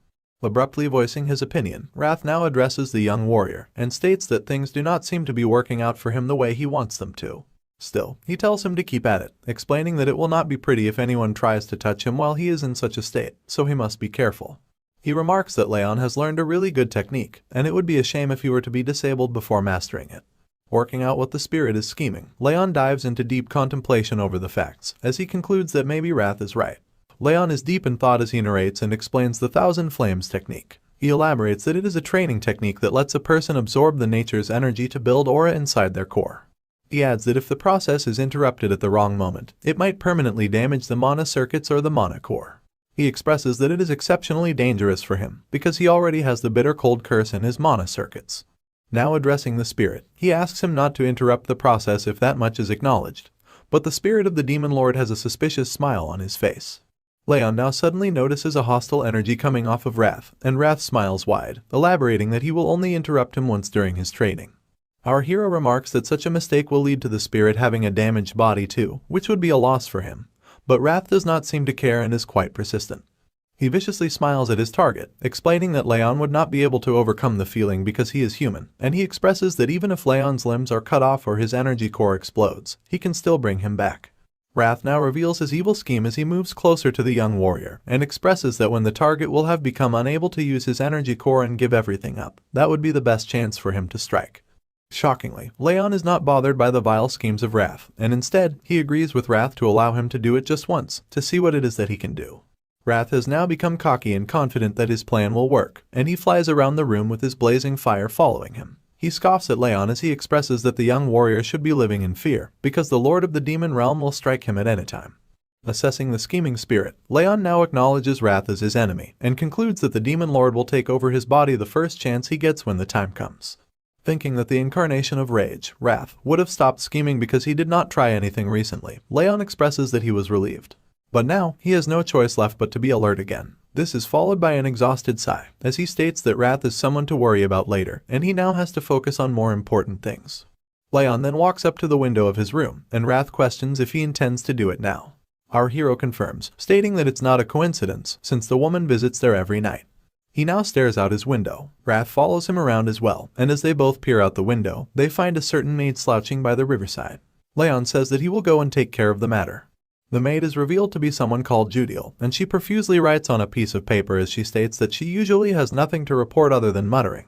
Abruptly voicing his opinion, Wrath now addresses the young warrior and states that things do not seem to be working out for him the way he wants them to. Still, he tells him to keep at it, explaining that it will not be pretty if anyone tries to touch him while he is in such a state, so he must be careful. He remarks that Raon has learned a really good technique, and it would be a shame if he were to be disabled before mastering it. Working out what the spirit is scheming, Raon dives into deep contemplation over the facts, as he concludes that maybe Wrath is right. Raon is deep in thought as he narrates and explains the Thousand Flames technique. He elaborates that it is a training technique that lets a person absorb the nature's energy to build aura inside their core. He adds that if the process is interrupted at the wrong moment, it might permanently damage the mana circuits or the mana core. He expresses that it is exceptionally dangerous for him because he already has the bitter cold curse in his mana circuits. Now addressing the spirit, he asks him not to interrupt the process if that much is acknowledged, but the spirit of the demon lord has a suspicious smile on his face. Raon now suddenly notices a hostile energy coming off of Wrath, and Wrath smiles wide, elaborating that he will only interrupt him once during his training. Our hero remarks that such a mistake will lead to the spirit having a damaged body too, which would be a loss for him, but Wrath does not seem to care and is quite persistent. He viciously smiles at his target, explaining that Raon would not be able to overcome the feeling because he is human, and he expresses that even if Raon's limbs are cut off or his energy core explodes, he can still bring him back. Wrath now reveals his evil scheme as he moves closer to the young warrior, and expresses that when the target will have become unable to use his energy core and give everything up, that would be the best chance for him to strike. Shockingly, Raon is not bothered by the vile schemes of Wrath, and instead, he agrees with Wrath to allow him to do it just once, to see what it is that he can do. Wrath has now become cocky and confident that his plan will work, and he flies around the room with his blazing fire following him. He scoffs at Raon as he expresses that the young warrior should be living in fear, because the Lord of the Demon Realm will strike him at any time. Assessing the scheming spirit, Raon now acknowledges Wrath as his enemy, and concludes that the Demon Lord will take over his body the first chance he gets when the time comes. Thinking that the incarnation of rage, Wrath, would have stopped scheming because he did not try anything recently, Raon expresses that he was relieved. But now, he has no choice left but to be alert again. This is followed by an exhausted sigh, as he states that Wrath is someone to worry about later, and he now has to focus on more important things. Raon then walks up to the window of his room, and Wrath questions if he intends to do it now. Our hero confirms, stating that it's not a coincidence, since the woman visits there every night. He now stares out his window. Wrath follows him around as well, and as they both peer out the window, they find a certain maid slouching by the riverside. Raon says that he will go and take care of the matter. The maid is revealed to be someone called Judiel, and she profusely writes on a piece of paper as she states that she usually has nothing to report other than muttering.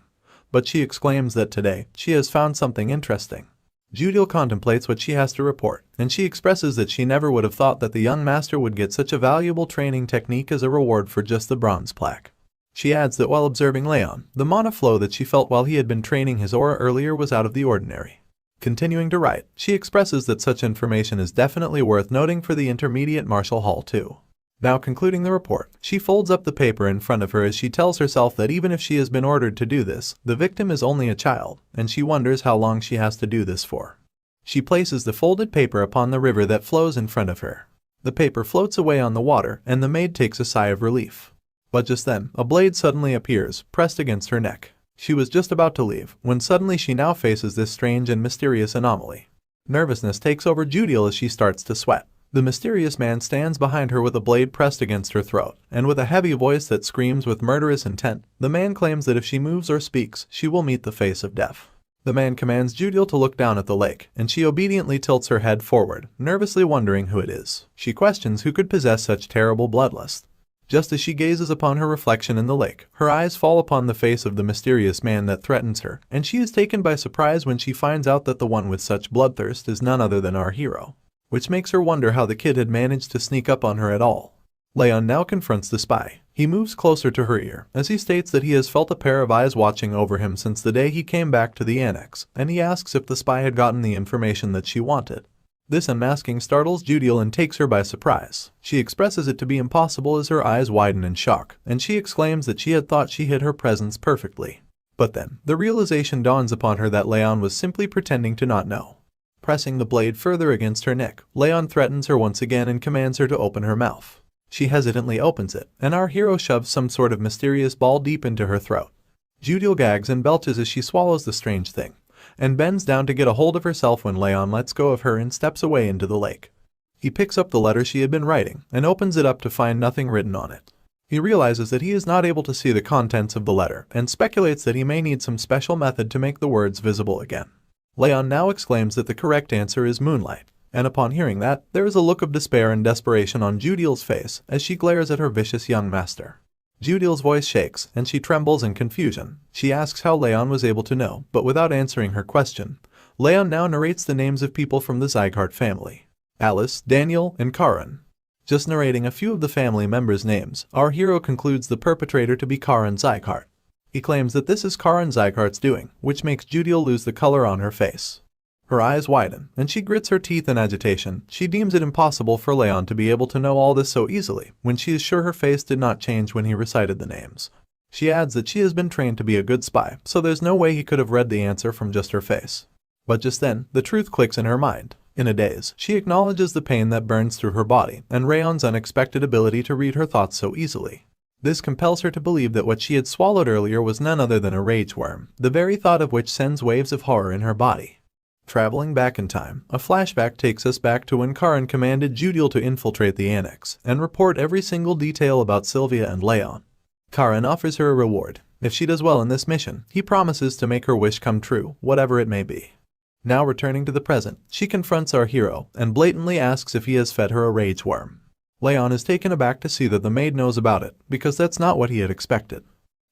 But she exclaims that today, she has found something interesting. Judiel contemplates what she has to report, and she expresses that she never would have thought that the young master would get such a valuable training technique as a reward for just the bronze plaque. She adds that while observing Raon, the mana flow that she felt while he had been training his aura earlier was out of the ordinary. Continuing to write, she expresses that such information is definitely worth noting for the intermediate martial hall too. Now concluding the report, she folds up the paper in front of her as she tells herself that even if she has been ordered to do this, the victim is only a child, and she wonders how long she has to do this for. She places the folded paper upon the river that flows in front of her. The paper floats away on the water, and the maid takes a sigh of relief. But just then, a blade suddenly appears, pressed against her neck. She was just about to leave, when suddenly she now faces this strange and mysterious anomaly. Nervousness takes over Judiel as she starts to sweat. The mysterious man stands behind her with a blade pressed against her throat, and with a heavy voice that screams with murderous intent, the man claims that if she moves or speaks, she will meet the face of death. The man commands Judiel to look down at the lake, and she obediently tilts her head forward, nervously wondering who it is. She questions who could possess such terrible bloodlust. Just as she gazes upon her reflection in the lake, her eyes fall upon the face of the mysterious man that threatens her, and she is taken by surprise when she finds out that the one with such bloodthirst is none other than our hero, which makes her wonder how the kid had managed to sneak up on her at all. Raon now confronts the spy. He moves closer to her ear, as he states that he has felt a pair of eyes watching over him since the day he came back to the annex, and he asks if the spy had gotten the information that she wanted. This unmasking startles Judiel and takes her by surprise. She expresses it to be impossible as her eyes widen in shock, and she exclaims that she had thought she hid her presence perfectly. But then, the realization dawns upon her that Raon was simply pretending to not know. Pressing the blade further against her neck, Raon threatens her once again and commands her to open her mouth. She hesitantly opens it, and our hero shoves some sort of mysterious ball deep into her throat. Judiel gags and belches as she swallows the strange thing, and bends down to get a hold of herself when Raon lets go of her and steps away into the lake. He picks up the letter she had been writing, and opens it up to find nothing written on it. He realizes that he is not able to see the contents of the letter, and speculates that he may need some special method to make the words visible again. Raon now exclaims that the correct answer is moonlight, and upon hearing that, there is a look of despair and desperation on Judiel's face as she glares at her vicious young master. Judiel's voice shakes, and she trembles in confusion. She asks how Raon was able to know, but without answering her question, Raon now narrates the names of people from the Sieghart family: Alice, Daniel, and Karin. Just narrating a few of the family members' names, our hero concludes the perpetrator to be Karin Sieghart. He claims that this is Karin Sieghart's doing, which makes Judiel lose the color on her face. Her eyes widen, and she grits her teeth in agitation. She deems it impossible for Raon to be able to know all this so easily, when she is sure her face did not change when he recited the names. She adds that she has been trained to be a good spy, so there's no way he could have read the answer from just her face. But just then, the truth clicks in her mind. In a daze, she acknowledges the pain that burns through her body, and Raon's unexpected ability to read her thoughts so easily. This compels her to believe that what she had swallowed earlier was none other than a rage worm, the very thought of which sends waves of horror in her body. Traveling back in time, a flashback takes us back to when Karan commanded Judiel to infiltrate the annex and report every single detail about Sylvia and Raon. Karan offers her a reward. If she does well in this mission, he promises to make her wish come true, whatever it may be. Now returning to the present, she confronts our hero and blatantly asks if he has fed her a rage worm. Raon is taken aback to see that the maid knows about it, because that's not what he had expected.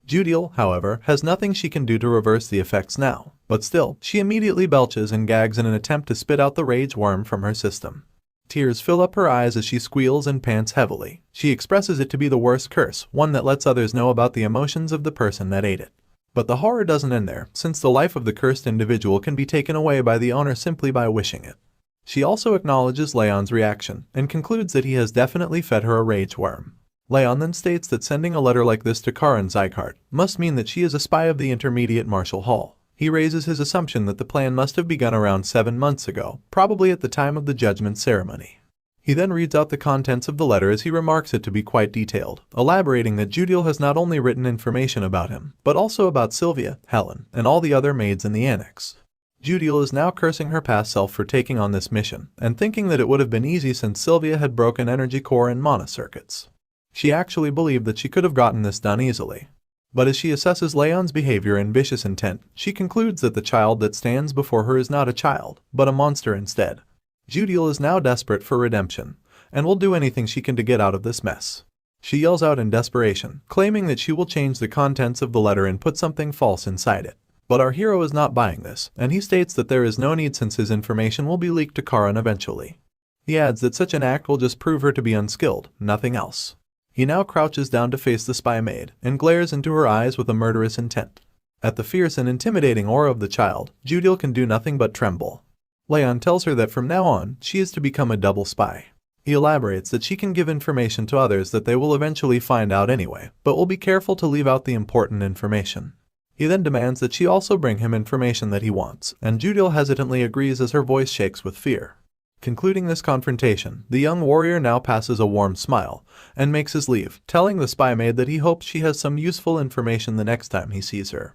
Judiel, however, has nothing she can do to reverse the effects now, but still, she immediately belches and gags in an attempt to spit out the rage worm from her system. Tears fill up her eyes as she squeals and pants heavily. She expresses it to be the worst curse, one that lets others know about the emotions of the person that ate it. But the horror doesn't end there, since the life of the cursed individual can be taken away by the owner simply by wishing it. She also acknowledges Raon's reaction, and concludes that he has definitely fed her a rage worm. Raon then states that sending a letter like this to House Sieghart must mean that she is a spy of the Intermediate Martial Hall. He raises his assumption that the plan must have begun around 7 months ago, probably at the time of the judgment ceremony. He then reads out the contents of the letter as he remarks it to be quite detailed, elaborating that Judiel has not only written information about him, but also about Sylvia, Helen, and all the other maids in the annex. Judiel is now cursing her past self for taking on this mission, and thinking that it would have been easy since Sylvia had broken energy core and mana circuits. She actually believed that she could have gotten this done easily. But as she assesses Raon's behavior and vicious intent, she concludes that the child that stands before her is not a child, but a monster instead. Judiel is now desperate for redemption, and will do anything she can to get out of this mess. She yells out in desperation, claiming that she will change the contents of the letter and put something false inside it. But our hero is not buying this, and he states that there is no need since his information will be leaked to Karan eventually. He adds that such an act will just prove her to be unskilled, nothing else. He now crouches down to face the spy maid, and glares into her eyes with a murderous intent. At the fierce and intimidating aura of the child, Judiel can do nothing but tremble. Raon tells her that from now on, she is to become a double spy. He elaborates that she can give information to others that they will eventually find out anyway, but will be careful to leave out the important information. He then demands that she also bring him information that he wants, and Judiel hesitantly agrees as her voice shakes with fear. Concluding this confrontation, the young warrior now passes a warm smile and makes his leave, telling the spy maid that he hopes she has some useful information the next time he sees her.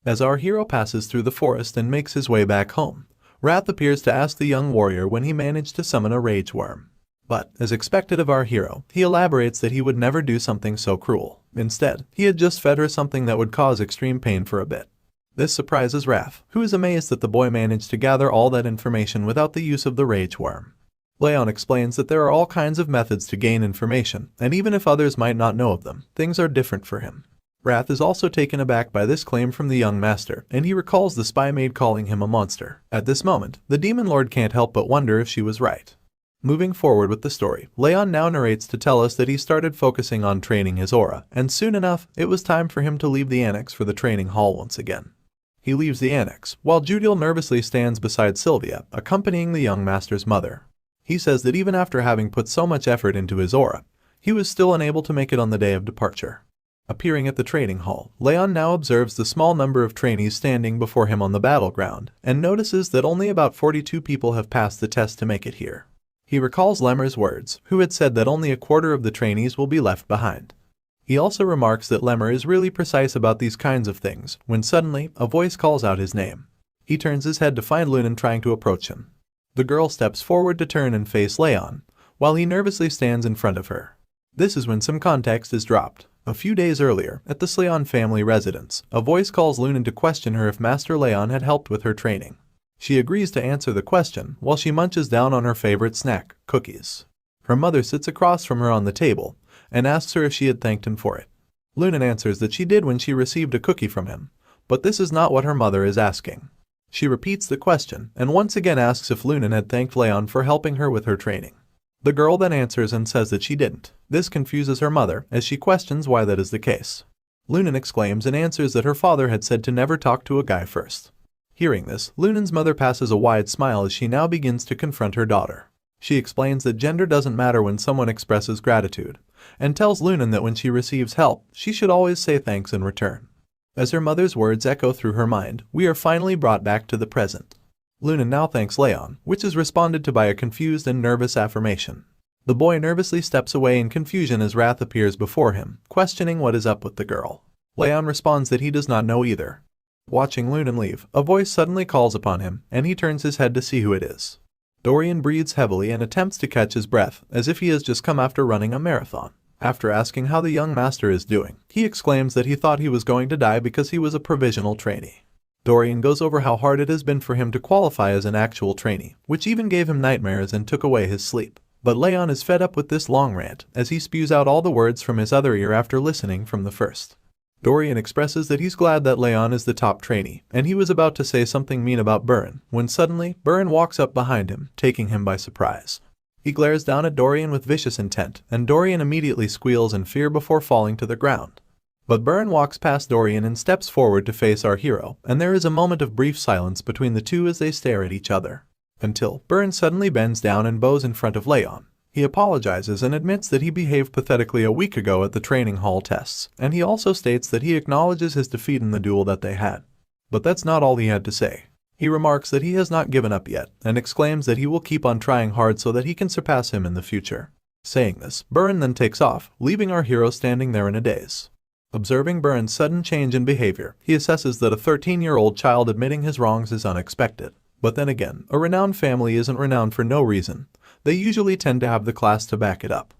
As our hero passes through the forest and makes his way back home, Wrath appears to ask the young warrior when he managed to summon a rage worm. But, as expected of our hero, he elaborates that he would never do something so cruel. Instead, he had just fed her something that would cause extreme pain for a bit. This surprises Wrath, who is amazed that the boy managed to gather all that information without the use of the rage worm. Raon explains that there are all kinds of methods to gain information, and even if others might not know of them, things are different for him. Wrath is also taken aback by this claim from the young master, and he recalls the spy maid calling him a monster. At this moment, the demon lord can't help but wonder if she was right. Moving forward with the story, Raon now narrates to tell us that he started focusing on training his aura, and soon enough, it was time for him to leave the annex for the training hall once again. He leaves the annex, while Judiel nervously stands beside Sylvia, accompanying the young master's mother. He says that even after having put so much effort into his aura, he was still unable to make it on the day of departure. Appearing at the training hall, Raon now observes the small number of trainees standing before him on the battleground, and notices that only about 42 people have passed the test to make it here. He recalls Lemmer's words, who had said that only a quarter of the trainees will be left behind. He also remarks that Lemmer is really precise about these kinds of things, when suddenly, a voice calls out his name. He turns his head to find Lunan trying to approach him. The girl steps forward to turn and face Raon, while he nervously stands in front of her. This is when some context is dropped. A few days earlier, at the Sleon family residence, a voice calls Lunan to question her if Master Raon had helped with her training. She agrees to answer the question while she munches down on her favorite snack, cookies. Her mother sits across from her on the table and asks her if she had thanked him for it. Lunan answers that she did when she received a cookie from him, but this is not what her mother is asking. She repeats the question and once again asks if Lunan had thanked Raon for helping her with her training. The girl then answers and says that she didn't. This confuses her mother as she questions why that is the case. Lunan exclaims and answers that her father had said to never talk to a guy first. Hearing this, Lunan's mother passes a wide smile as she now begins to confront her daughter. She explains that gender doesn't matter when someone expresses gratitude, and tells Lunan that when she receives help, she should always say thanks in return. As her mother's words echo through her mind, we are finally brought back to the present. Lunan now thanks Raon, which is responded to by a confused and nervous affirmation. The boy nervously steps away in confusion as wrath appears before him, questioning what is up with the girl. Raon responds that he does not know either. Watching Lunan leave, a voice suddenly calls upon him, and he turns his head to see who it is. Dorian breathes heavily and attempts to catch his breath, as if he has just come after running a marathon. After asking how the young master is doing, he exclaims that he thought he was going to die because he was a provisional trainee. Dorian goes over how hard it has been for him to qualify as an actual trainee, which even gave him nightmares and took away his sleep. But Raon is fed up with this long rant, as he spews out all the words from his other ear after listening from the first. Dorian expresses that he's glad that Raon is the top trainee, and he was about to say something mean about Burin, when suddenly, Burin walks up behind him, taking him by surprise. He glares down at Dorian with vicious intent, and Dorian immediately squeals in fear before falling to the ground. But Burin walks past Dorian and steps forward to face our hero, and there is a moment of brief silence between the two as they stare at each other. Until Burin suddenly bends down and bows in front of Raon. He apologizes and admits that he behaved pathetically a week ago at the training hall tests, and he also states that he acknowledges his defeat in the duel that they had. But that's not all he had to say. He remarks that he has not given up yet, and exclaims that he will keep on trying hard so that he can surpass him in the future. Saying this, Burin then takes off, leaving our hero standing there in a daze. Observing Burin's sudden change in behavior, he assesses that a 13-year-old child admitting his wrongs is unexpected. But then again, a renowned family isn't renowned for no reason. They usually tend to have the class to back it up.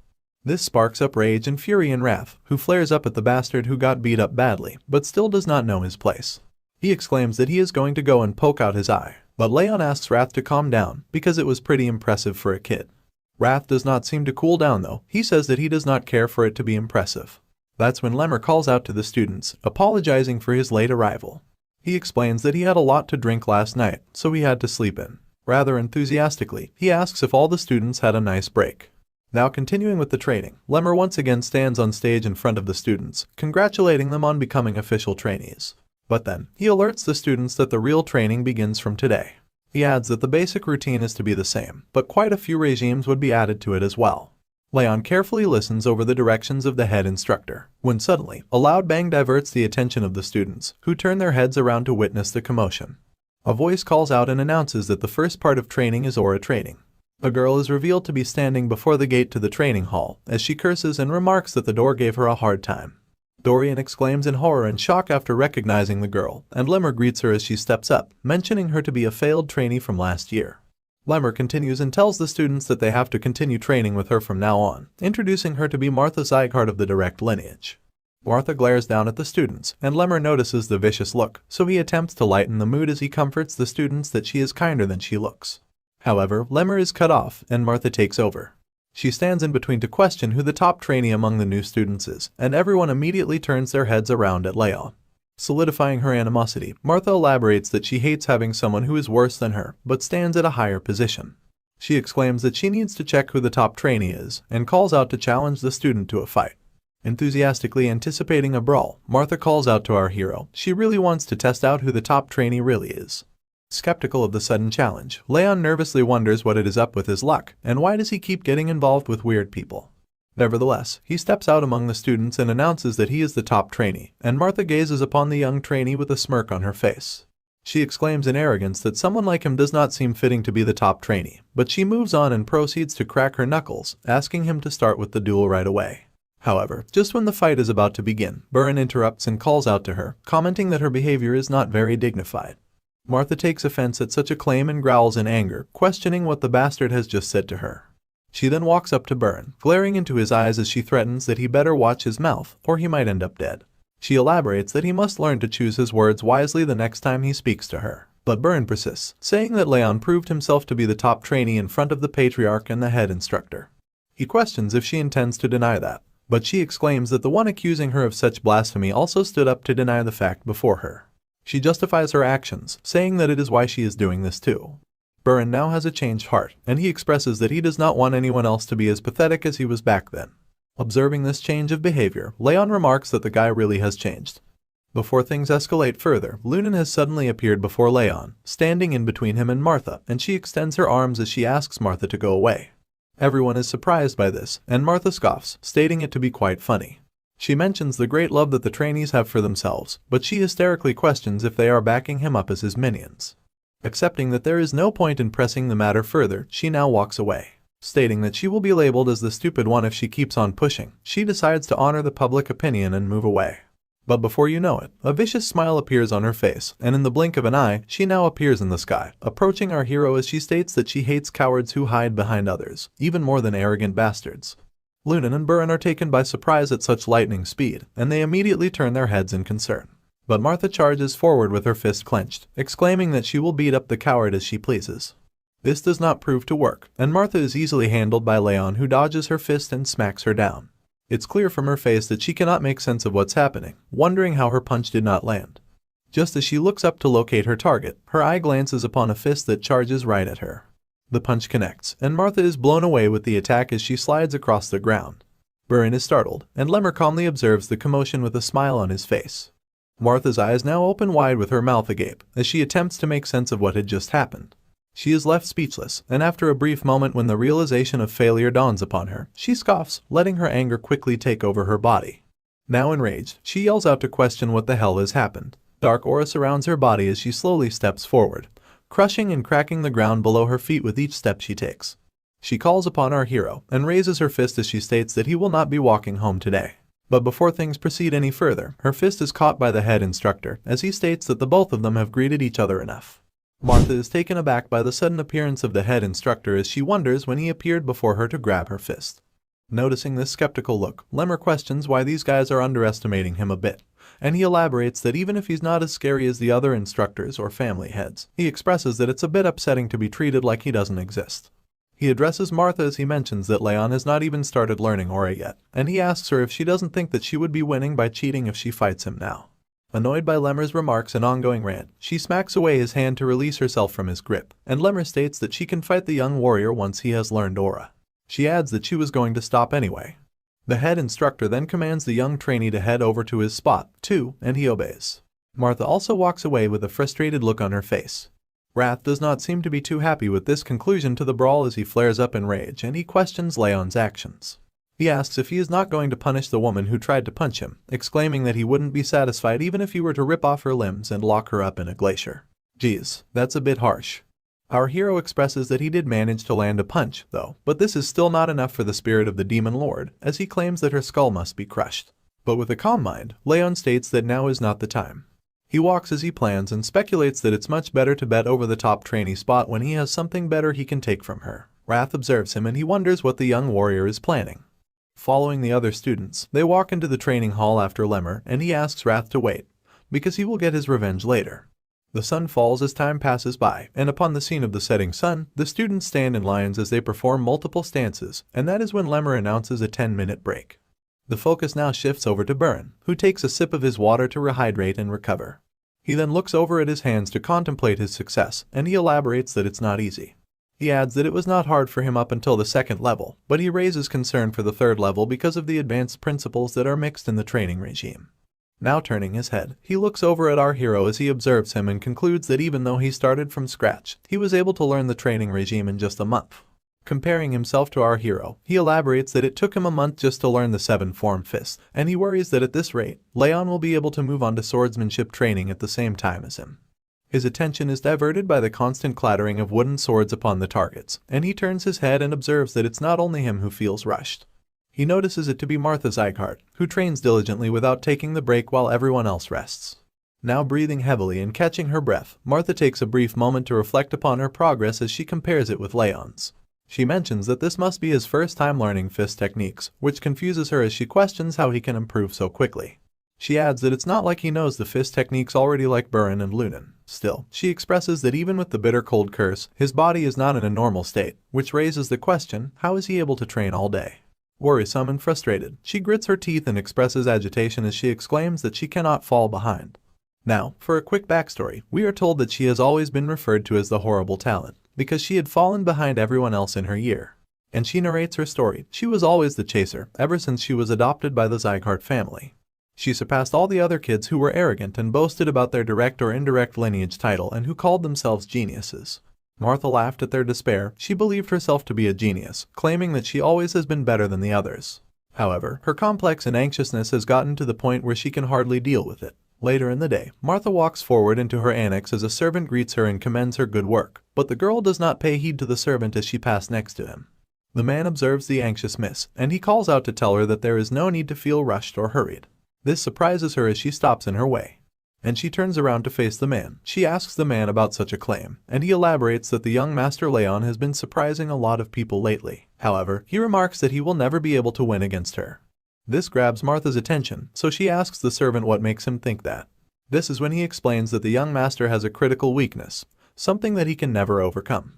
This sparks up rage and fury in Wrath, who flares up at the bastard who got beat up badly, but still does not know his place. He exclaims that he is going to go and poke out his eye, but Raon asks Wrath to calm down, because it was pretty impressive for a kid. Wrath does not seem to cool down though. He says that he does not care for it to be impressive. That's when Lemmer calls out to the students, apologizing for his late arrival. He explains that he had a lot to drink last night, so he had to sleep in. Rather enthusiastically, he asks if all the students had a nice break. Now continuing with the training, Lemmer once again stands on stage in front of the students, congratulating them on becoming official trainees. But then, he alerts the students that the real training begins from today. He adds that the basic routine is to be the same, but quite a few regimes would be added to it as well. Raon carefully listens over the directions of the head instructor, when suddenly, a loud bang diverts the attention of the students, who turn their heads around to witness the commotion. A voice calls out and announces that the first part of training is aura training. A girl is revealed to be standing before the gate to the training hall, as she curses and remarks that the door gave her a hard time. Dorian exclaims in horror and shock after recognizing the girl, and Lemmer greets her as she steps up, mentioning her to be a failed trainee from last year. Lemmer continues and tells the students that they have to continue training with her from now on, introducing her to be Martha Sieghart of the direct lineage. Martha glares down at the students, and Lemmer notices the vicious look, so he attempts to lighten the mood as he comforts the students that she is kinder than she looks. However, Lemmer is cut off, and Martha takes over. She stands in between to question who the top trainee among the new students is, and everyone immediately turns their heads around at Raon. Solidifying her animosity, Martha elaborates that she hates having someone who is worse than her, but stands at a higher position. She exclaims that she needs to check who the top trainee is, and calls out to challenge the student to a fight. Enthusiastically anticipating a brawl, Martha calls out to our hero. She really wants to test out who the top trainee really is. Skeptical of the sudden challenge, Raon nervously wonders what it is up with his luck, and why does he keep getting involved with weird people. Nevertheless, he steps out among the students and announces that he is the top trainee, and Martha gazes upon the young trainee with a smirk on her face. She exclaims in arrogance that someone like him does not seem fitting to be the top trainee, but she moves on and proceeds to crack her knuckles, asking him to start with the duel right away. However, just when the fight is about to begin, Burin interrupts and calls out to her, commenting that her behavior is not very dignified. Martha takes offense at such a claim and growls in anger, questioning what the bastard has just said to her. She then walks up to Burin, glaring into his eyes as she threatens that he better watch his mouth, or he might end up dead. She elaborates that he must learn to choose his words wisely the next time he speaks to her. But Burin persists, saying that Raon proved himself to be the top trainee in front of the patriarch and the head instructor. He questions if she intends to deny that, but she exclaims that the one accusing her of such blasphemy also stood up to deny the fact before her. She justifies her actions, saying that it is why she is doing this too. Burin now has a changed heart, and he expresses that he does not want anyone else to be as pathetic as he was back then. Observing this change of behavior, Raon remarks that the guy really has changed. Before things escalate further, Lunan has suddenly appeared before Raon, standing in between him and Martha, and she extends her arms as she asks Martha to go away. Everyone is surprised by this, and Martha scoffs, stating it to be quite funny. She mentions the great love that the trainees have for themselves, but she hysterically questions if they are backing him up as his minions. Accepting that there is no point in pressing the matter further, she now walks away. Stating that she will be labeled as the stupid one if she keeps on pushing, she decides to honor the public opinion and move away. But before you know it, a vicious smile appears on her face, and in the blink of an eye, she now appears in the sky, approaching our hero as she states that she hates cowards who hide behind others, even more than arrogant bastards. Lunan and Buran are taken by surprise at such lightning speed, and they immediately turn their heads in concern. But Martha charges forward with her fist clenched, exclaiming that she will beat up the coward as she pleases. This does not prove to work, and Martha is easily handled by Raon, who dodges her fist and smacks her down. It's clear from her face that she cannot make sense of what's happening, wondering how her punch did not land. Just as she looks up to locate her target, her eye glances upon a fist that charges right at her. The punch connects, and Martha is blown away with the attack as she slides across the ground. Buran is startled, and Lemmer calmly observes the commotion with a smile on his face. Martha's eyes now open wide with her mouth agape, as she attempts to make sense of what had just happened. She is left speechless, and after a brief moment when the realization of failure dawns upon her, she scoffs, letting her anger quickly take over her body. Now enraged, she yells out to question what the hell has happened. Dark aura surrounds her body as she slowly steps forward, crushing and cracking the ground below her feet with each step she takes. She calls upon our hero, and raises her fist as she states that he will not be walking home today. But before things proceed any further, her fist is caught by the head instructor, as he states that the both of them have greeted each other enough. Martha is taken aback by the sudden appearance of the head instructor as she wonders when he appeared before her to grab her fist. Noticing this skeptical look, Lemmer questions why these guys are underestimating him a bit, and he elaborates that even if he's not as scary as the other instructors or family heads, he expresses that it's a bit upsetting to be treated like he doesn't exist. He addresses Martha as he mentions that Raon has not even started learning aura yet, and he asks her if she doesn't think that she would be winning by cheating if she fights him now. Annoyed by Lemmer's remarks and ongoing rant, she smacks away his hand to release herself from his grip, and Lemmer states that she can fight the young warrior once he has learned aura. She adds that she was going to stop anyway. The head instructor then commands the young trainee to head over to his spot, too, and he obeys. Martha also walks away with a frustrated look on her face. Wrath does not seem to be too happy with this conclusion to the brawl as he flares up in rage and he questions Raon's actions. He asks if he is not going to punish the woman who tried to punch him, exclaiming that he wouldn't be satisfied even if he were to rip off her limbs and lock her up in a glacier. Geez, that's a bit harsh. Our hero expresses that he did manage to land a punch, though, but this is still not enough for the spirit of the Demon Lord, as he claims that her skull must be crushed. But with a calm mind, Raon states that now is not the time. He walks as he plans and speculates that it's much better to bet over the top trainee spot when he has something better he can take from her. Wrath observes him and he wonders what the young warrior is planning. Following the other students, they walk into the training hall after Lemmer, and he asks Wrath to wait, because he will get his revenge later. The sun falls as time passes by, and upon the scene of the setting sun, the students stand in lines as they perform multiple stances, and that is when Lemmer announces a 10-minute break. The focus now shifts over to Buran, who takes a sip of his water to rehydrate and recover. He then looks over at his hands to contemplate his success, and he elaborates that it's not easy. He adds that it was not hard for him up until the second level, but he raises concern for the third level because of the advanced principles that are mixed in the training regime. Now turning his head, he looks over at our hero as he observes him and concludes that even though he started from scratch, he was able to learn the training regime in just a month. Comparing himself to our hero, he elaborates that it took him a month just to learn the 7-form fists, and he worries that at this rate, Raon will be able to move on to swordsmanship training at the same time as him. His attention is diverted by the constant clattering of wooden swords upon the targets, and he turns his head and observes that it's not only him who feels rushed. He notices it to be House Sieghart, who trains diligently without taking the break while everyone else rests. Now breathing heavily and catching her breath, Martha takes a brief moment to reflect upon her progress as she compares it with Raon's. She mentions that this must be his first time learning fist techniques, which confuses her as she questions how he can improve so quickly. She adds that it's not like he knows the fist techniques already like Buran and Lunan. Still, she expresses that even with the bitter cold curse, his body is not in a normal state, which raises the question, how is he able to train all day? Worrisome and frustrated, she grits her teeth and expresses agitation as she exclaims that she cannot fall behind. Now, for a quick backstory, we are told that she has always been referred to as the horrible talent, because she had fallen behind everyone else in her year. And she narrates her story. She was always the chaser, ever since she was adopted by the Sieghart family. She surpassed all the other kids who were arrogant and boasted about their direct or indirect lineage title and who called themselves geniuses. Martha laughed at their despair. She believed herself to be a genius, claiming that she always has been better than the others. However, her complex and anxiousness has gotten to the point where she can hardly deal with it. Later in the day, Martha walks forward into her annex as a servant greets her and commends her good work, but the girl does not pay heed to the servant as she passed next to him. The man observes the anxious miss, and he calls out to tell her that there is no need to feel rushed or hurried. This surprises her as she stops in her way, and she turns around to face the man. She asks the man about such a claim, and he elaborates that the young master Raon has been surprising a lot of people lately. However, he remarks that he will never be able to win against her. This grabs Martha's attention, so she asks the servant what makes him think that. This is when he explains that the young master has a critical weakness, something that he can never overcome.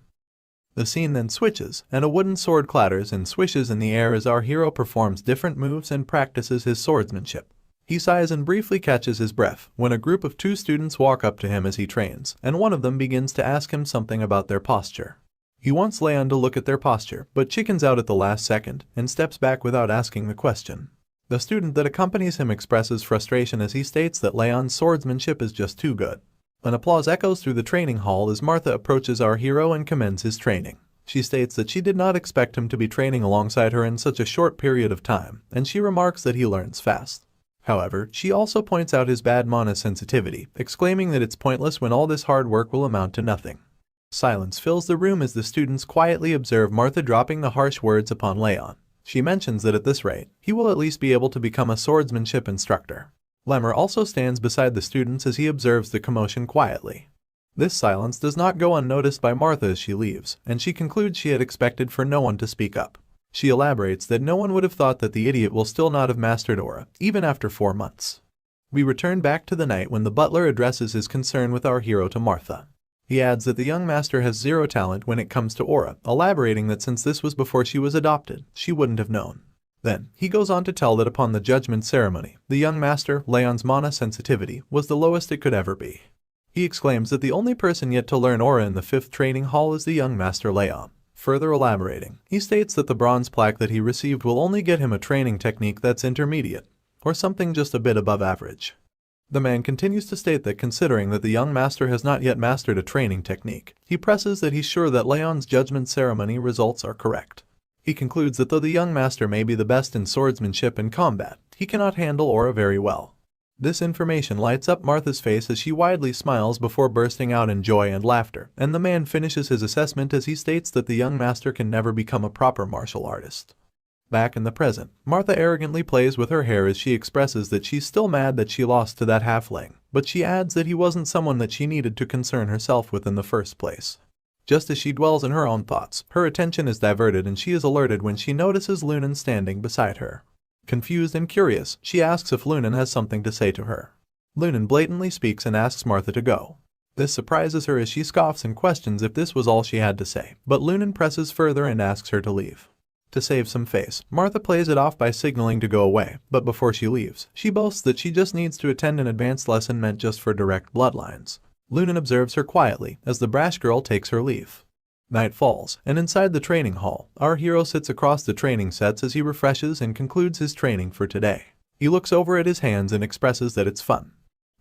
The scene then switches, and a wooden sword clatters and swishes in the air as our hero performs different moves and practices his swordsmanship. He sighs and briefly catches his breath when a group of 2 students walk up to him as he trains, and one of them begins to ask him something about their posture. He wants Raon to look at their posture, but chickens out at the last second and steps back without asking the question. The student that accompanies him expresses frustration as he states that Raon's swordsmanship is just too good. An applause echoes through the training hall as Martha approaches our hero and commends his training. She states that she did not expect him to be training alongside her in such a short period of time, and she remarks that he learns fast. However, she also points out his bad mana sensitivity, exclaiming that it's pointless when all this hard work will amount to nothing. Silence fills the room as the students quietly observe Martha dropping the harsh words upon Raon. She mentions that at this rate, he will at least be able to become a swordsmanship instructor. Lemmer also stands beside the students as he observes the commotion quietly. This silence does not go unnoticed by Martha as she leaves, and she concludes she had expected for no one to speak up. She elaborates that no one would have thought that the idiot will still not have mastered aura, even after 4 months. We return back to the night when the butler addresses his concern with our hero to Martha. He adds that the young master has 0 talent when it comes to aura, elaborating that since this was before she was adopted, she wouldn't have known. Then, he goes on to tell that upon the judgment ceremony, the young master, Raon's mana sensitivity, was the lowest it could ever be. He exclaims that the only person yet to learn aura in the 5th training hall is the young master Raon. Further elaborating, he states that the bronze plaque that he received will only get him a training technique that's intermediate, or something just a bit above average. The man continues to state that considering that the young master has not yet mastered a training technique, he presses that he's sure that Raon's judgment ceremony results are correct. He concludes that though the young master may be the best in swordsmanship and combat, he cannot handle aura very well. This information lights up Martha's face as she widely smiles before bursting out in joy and laughter, and the man finishes his assessment as he states that the young master can never become a proper martial artist. Back in the present, Martha arrogantly plays with her hair as she expresses that she's still mad that she lost to that halfling, but she adds that he wasn't someone that she needed to concern herself with in the first place. Just as she dwells in her own thoughts, her attention is diverted and she is alerted when she notices Lunan standing beside her. Confused and curious, she asks if Lunan has something to say to her. Lunan blatantly speaks and asks Martha to go. This surprises her as she scoffs and questions if this was all she had to say, but Lunan presses further and asks her to leave. To save some face, Martha plays it off by signaling to go away, but before she leaves, she boasts that she just needs to attend an advanced lesson meant just for direct bloodlines. Lunan observes her quietly as the brash girl takes her leave. Night falls, and inside the training hall, our hero sits across the training sets as he refreshes and concludes his training for today. He looks over at his hands and expresses that it's fun.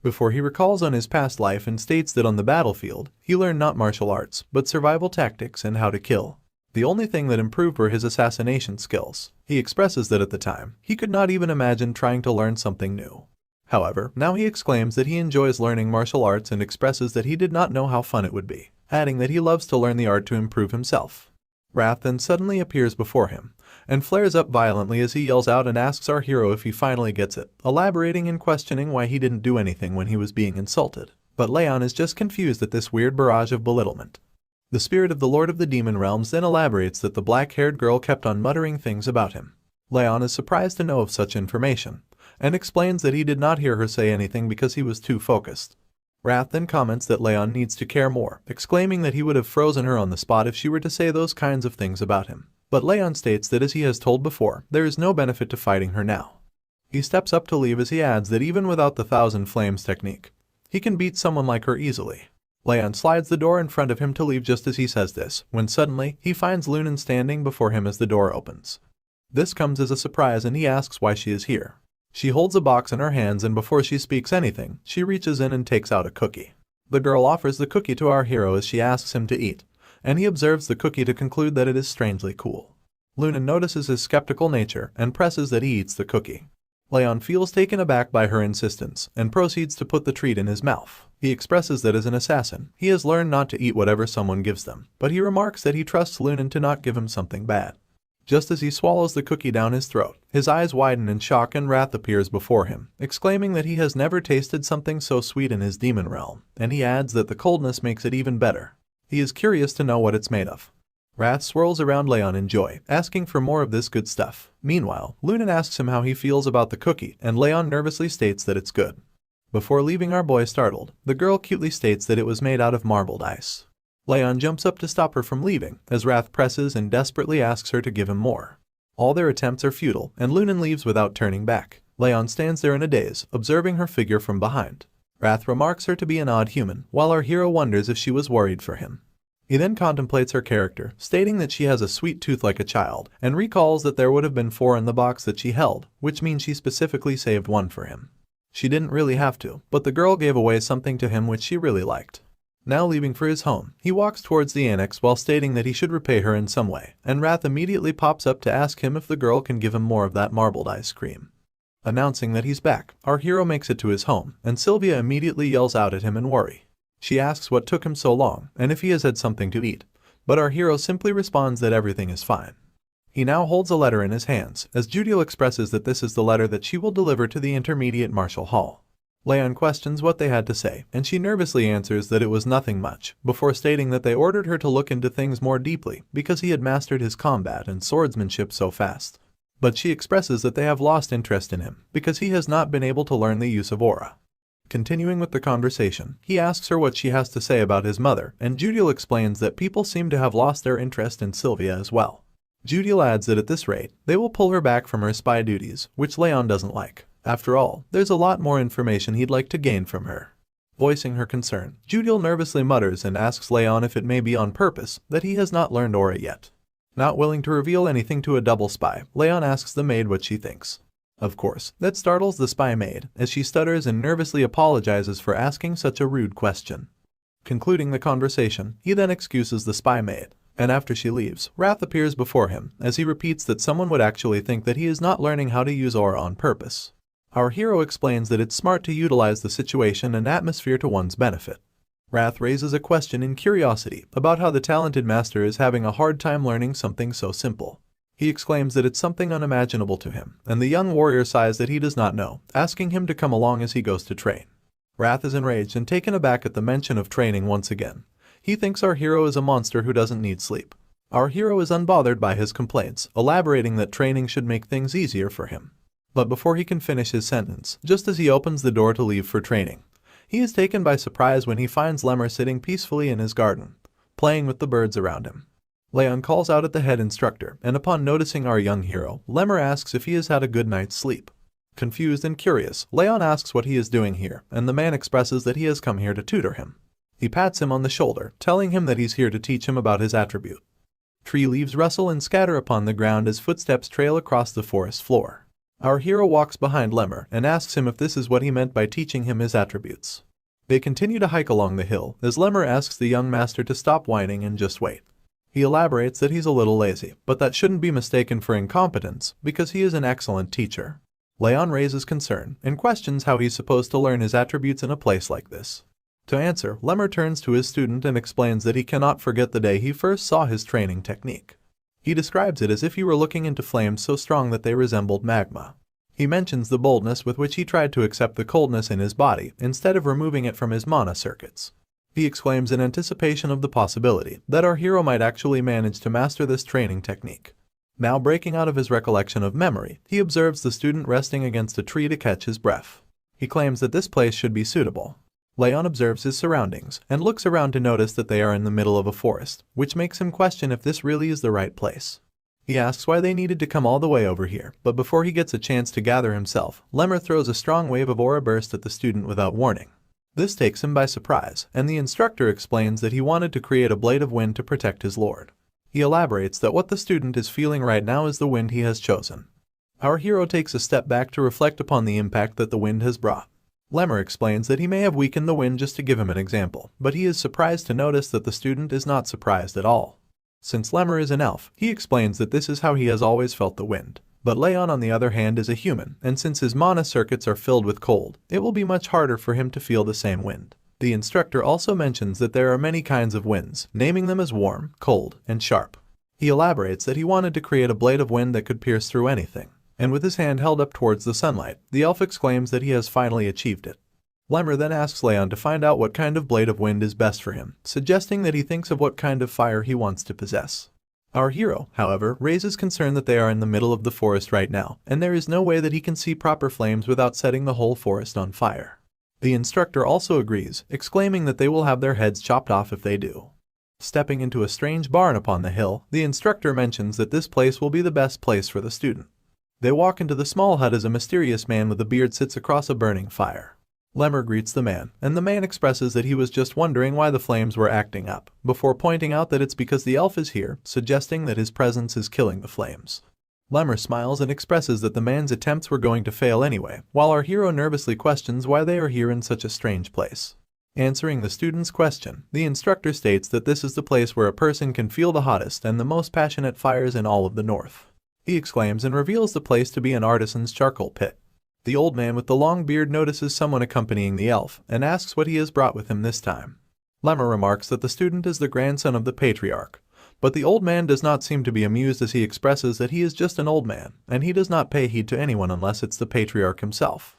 Before he recalls on his past life and states that on the battlefield, he learned not martial arts, but survival tactics and how to kill. The only thing that improved were his assassination skills. He expresses that at the time, he could not even imagine trying to learn something new. However, now he exclaims that he enjoys learning martial arts and expresses that he did not know how fun it would be, adding that he loves to learn the art to improve himself. Wrath then suddenly appears before him, and flares up violently as he yells out and asks our hero if he finally gets it, elaborating and questioning why he didn't do anything when he was being insulted. But Raon is just confused at this weird barrage of belittlement. The spirit of the Lord of the Demon Realms then elaborates that the black-haired girl kept on muttering things about him. Raon is surprised to know of such information, and explains that he did not hear her say anything because he was too focused. Wrath then comments that Raon needs to care more, exclaiming that he would have frozen her on the spot if she were to say those kinds of things about him. But Raon states that as he has told before, there is no benefit to fighting her now. He steps up to leave as he adds that even without the Thousand Flames technique, he can beat someone like her easily. Raon slides the door in front of him to leave just as he says this, when suddenly, he finds Lunan standing before him as the door opens. This comes as a surprise and he asks why she is here. She holds a box in her hands and before she speaks anything, she reaches in and takes out a cookie. The girl offers the cookie to our hero as she asks him to eat, and he observes the cookie to conclude that it is strangely cool. Luna notices his skeptical nature and presses that he eats the cookie. Raon feels taken aback by her insistence and proceeds to put the treat in his mouth. He expresses that as an assassin, he has learned not to eat whatever someone gives them, but he remarks that he trusts Luna to not give him something bad. Just as he swallows the cookie down his throat, his eyes widen in shock and wrath appears before him, exclaiming that he has never tasted something so sweet in his demon realm, and he adds that the coldness makes it even better. He is curious to know what it's made of. Wrath swirls around Raon in joy, asking for more of this good stuff. Meanwhile, Luna asks him how he feels about the cookie, and Raon nervously states that it's good. Before leaving our boy startled, the girl cutely states that it was made out of marbled ice. Raon jumps up to stop her from leaving, as Wrath presses and desperately asks her to give him more. All their attempts are futile, and Luna leaves without turning back. Raon stands there in a daze, observing her figure from behind. Wrath remarks her to be an odd human, while our hero wonders if she was worried for him. He then contemplates her character, stating that she has a sweet tooth like a child, and recalls that there would have been 4 in the box that she held, which means she specifically saved 1 for him. She didn't really have to, but the girl gave away something to him which she really liked. Now leaving for his home, he walks towards the annex while stating that he should repay her in some way, and Wrath immediately pops up to ask him if the girl can give him more of that marbled ice cream. Announcing that he's back, our hero makes it to his home, and Sylvia immediately yells out at him in worry. She asks what took him so long, and if he has had something to eat, but our hero simply responds that everything is fine. He now holds a letter in his hands, as Judiel expresses that this is the letter that she will deliver to the Intermediate Martial Hall. Raon questions what they had to say, and she nervously answers that it was nothing much, before stating that they ordered her to look into things more deeply because he had mastered his combat and swordsmanship so fast. But she expresses that they have lost interest in him because he has not been able to learn the use of aura. Continuing with the conversation, he asks her what she has to say about his mother, and Judiel explains that people seem to have lost their interest in Sylvia as well. Judiel adds that at this rate, they will pull her back from her spy duties, which Raon doesn't like. After all, there's a lot more information he'd like to gain from her. Voicing her concern, Judiel nervously mutters and asks Raon if it may be on purpose that he has not learned aura yet. Not willing to reveal anything to a double spy, Raon asks the maid what she thinks. Of course, that startles the spy maid, as she stutters and nervously apologizes for asking such a rude question. Concluding the conversation, he then excuses the spy maid, and after she leaves, Wrath appears before him, as he repeats that someone would actually think that he is not learning how to use aura on purpose. Our hero explains that it's smart to utilize the situation and atmosphere to one's benefit. Wrath raises a question in curiosity about how the talented master is having a hard time learning something so simple. He exclaims that it's something unimaginable to him, and the young warrior sighs that he does not know, asking him to come along as he goes to train. Wrath is enraged and taken aback at the mention of training once again. He thinks our hero is a monster who doesn't need sleep. Our hero is unbothered by his complaints, elaborating that training should make things easier for him. But before he can finish his sentence, just as he opens the door to leave for training, he is taken by surprise when he finds Lemmer sitting peacefully in his garden, playing with the birds around him. Raon calls out at the head instructor, and upon noticing our young hero, Lemmer asks if he has had a good night's sleep. Confused and curious, Raon asks what he is doing here, and the man expresses that he has come here to tutor him. He pats him on the shoulder, telling him that he's here to teach him about his attribute. Tree leaves rustle and scatter upon the ground as footsteps trail across the forest floor. Our hero walks behind Lemmer and asks him if this is what he meant by teaching him his attributes. They continue to hike along the hill, as Lemmer asks the young master to stop whining and just wait. He elaborates that he's a little lazy, but that shouldn't be mistaken for incompetence, because he is an excellent teacher. Raon raises concern and questions how he's supposed to learn his attributes in a place like this. To answer, Lemmer turns to his student and explains that he cannot forget the day he first saw his training technique. He describes it as if he were looking into flames so strong that they resembled magma. He mentions the boldness with which he tried to accept the coldness in his body instead of removing it from his mana circuits. He exclaims in anticipation of the possibility that our hero might actually manage to master this training technique. Now breaking out of his recollection of memory, he observes the student resting against a tree to catch his breath. He claims that this place should be suitable. Raon observes his surroundings and looks around to notice that they are in the middle of a forest, which makes him question if this really is the right place. He asks why they needed to come all the way over here, but before he gets a chance to gather himself, Lemmer throws a strong wave of aura burst at the student without warning. This takes him by surprise, and the instructor explains that he wanted to create a blade of wind to protect his lord. He elaborates that what the student is feeling right now is the wind he has chosen. Our hero takes a step back to reflect upon the impact that the wind has brought. Lemmer explains that he may have weakened the wind just to give him an example, but he is surprised to notice that the student is not surprised at all. Since Lemmer is an elf, he explains that this is how he has always felt the wind. But Raon on the other hand is a human, and since his mana circuits are filled with cold, it will be much harder for him to feel the same wind. The instructor also mentions that there are many kinds of winds, naming them as warm, cold, and sharp. He elaborates that he wanted to create a blade of wind that could pierce through anything. And with his hand held up towards the sunlight, the elf exclaims that he has finally achieved it. Lemmer then asks Raon to find out what kind of blade of wind is best for him, suggesting that he thinks of what kind of fire he wants to possess. Our hero, however, raises concern that they are in the middle of the forest right now, and there is no way that he can see proper flames without setting the whole forest on fire. The instructor also agrees, exclaiming that they will have their heads chopped off if they do. Stepping into a strange barn upon the hill, the instructor mentions that this place will be the best place for the student. They walk into the small hut as a mysterious man with a beard sits across a burning fire. Lemmer greets the man, and the man expresses that he was just wondering why the flames were acting up, before pointing out that it's because the elf is here, suggesting that his presence is killing the flames. Lemmer smiles and expresses that the man's attempts were going to fail anyway, while our hero nervously questions why they are here in such a strange place. Answering the student's question, the instructor states that this is the place where a person can feel the hottest and the most passionate fires in all of the north. He exclaims and reveals the place to be an artisan's charcoal pit. The old man with the long beard notices someone accompanying the elf and asks what he has brought with him this time. Lemmer remarks that the student is the grandson of the patriarch, but the old man does not seem to be amused as he expresses that he is just an old man and he does not pay heed to anyone unless it's the patriarch himself.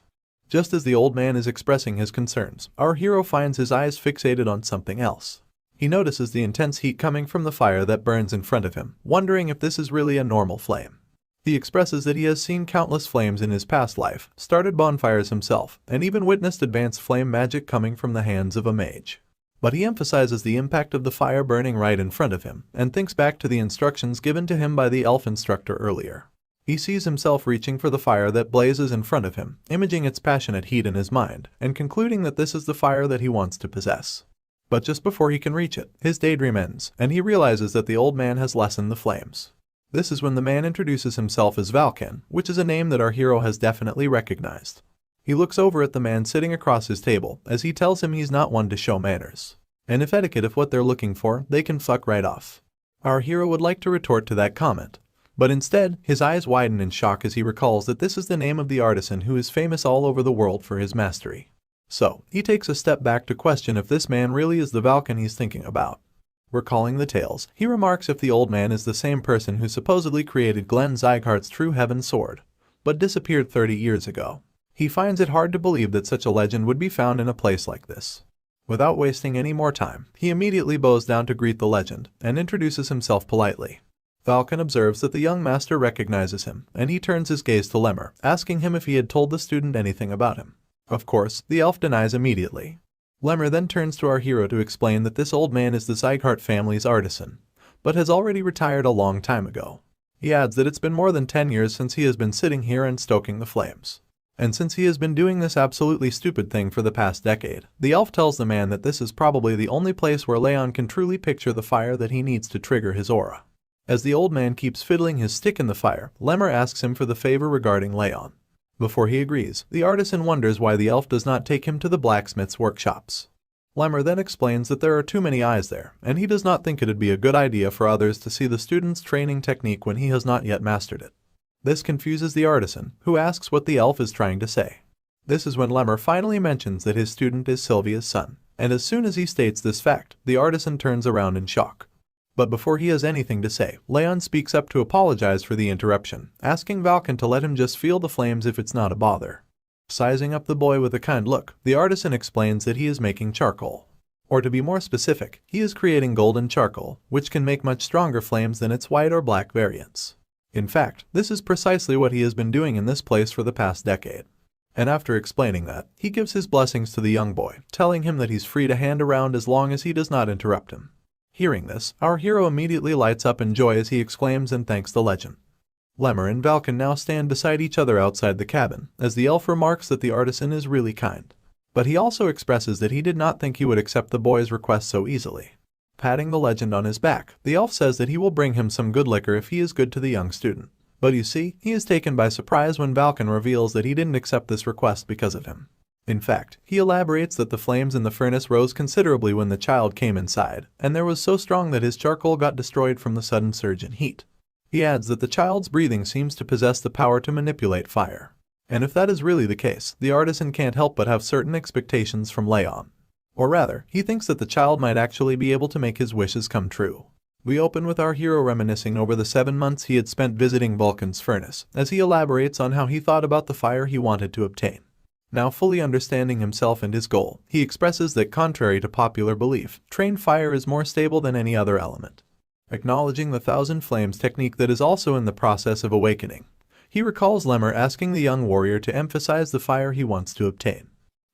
Just as the old man is expressing his concerns, our hero finds his eyes fixated on something else. He notices the intense heat coming from the fire that burns in front of him, wondering if this is really a normal flame. He expresses that he has seen countless flames in his past life, started bonfires himself, and even witnessed advanced flame magic coming from the hands of a mage. But he emphasizes the impact of the fire burning right in front of him, and thinks back to the instructions given to him by the elf instructor earlier. He sees himself reaching for the fire that blazes in front of him, imaging its passionate heat in his mind, and concluding that this is the fire that he wants to possess. But just before he can reach it, his daydream ends, and he realizes that the old man has lessened the flames. This is when the man introduces himself as Valken, which is a name that our hero has definitely recognized. He looks over at the man sitting across his table, as he tells him he's not one to show manners. And if etiquette is what they're looking for, they can fuck right off. Our hero would like to retort to that comment, but instead, his eyes widen in shock as he recalls that this is the name of the artisan who is famous all over the world for his mastery. So, he takes a step back to question if this man really is the Valken he's thinking about. Recalling the tales, he remarks if the old man is the same person who supposedly created Glenn Sieghart's True Heaven sword, but disappeared 30 years ago. He finds it hard to believe that such a legend would be found in a place like this. Without wasting any more time, he immediately bows down to greet the legend, and introduces himself politely. Valken observes that the young master recognizes him, and he turns his gaze to Lemmer, asking him if he had told the student anything about him. Of course, the elf denies immediately. Lemmer then turns to our hero to explain that this old man is the Sieghart family's artisan, but has already retired a long time ago. He adds that it's been more than 10 years since he has been sitting here and stoking the flames. And since he has been doing this absolutely stupid thing for the past decade, the elf tells the man that this is probably the only place where Raon can truly picture the fire that he needs to trigger his aura. As the old man keeps fiddling his stick in the fire, Lemmer asks him for the favor regarding Raon. Before he agrees, the artisan wonders why the elf does not take him to the blacksmith's workshops. Lemmer then explains that there are too many eyes there, and he does not think it'd be a good idea for others to see the student's training technique when he has not yet mastered it. This confuses the artisan, who asks what the elf is trying to say. This is when Lemmer finally mentions that his student is Sylvia's son, and as soon as he states this fact, the artisan turns around in shock. But before he has anything to say, Raon speaks up to apologize for the interruption, asking Valken to let him just feel the flames if it's not a bother. Sizing up the boy with a kind look, the artisan explains that he is making charcoal. Or to be more specific, he is creating golden charcoal, which can make much stronger flames than its white or black variants. In fact, this is precisely what he has been doing in this place for the past decade. And after explaining that, he gives his blessings to the young boy, telling him that he's free to hand around as long as he does not interrupt him. Hearing this, our hero immediately lights up in joy as he exclaims and thanks the legend. Lemmer and Valken now stand beside each other outside the cabin, as the elf remarks that the artisan is really kind. But he also expresses that he did not think he would accept the boy's request so easily. Patting the legend on his back, the elf says that he will bring him some good liquor if he is good to the young student. But you see, he is taken by surprise when Vulcan reveals that he didn't accept this request because of him. In fact, he elaborates that the flames in the furnace rose considerably when the child came inside, and there was so strong that his charcoal got destroyed from the sudden surge in heat. He adds that the child's breathing seems to possess the power to manipulate fire. And if that is really the case, the artisan can't help but have certain expectations from Raon. Or rather, he thinks that the child might actually be able to make his wishes come true. We open with our hero reminiscing over the 7 months he had spent visiting Vulcan's furnace, as he elaborates on how he thought about the fire he wanted to obtain. Now fully understanding himself and his goal, he expresses that contrary to popular belief, trained fire is more stable than any other element. Acknowledging the 1,000 flames technique that is also in the process of awakening, he recalls Lemmer asking the young warrior to emphasize the fire he wants to obtain.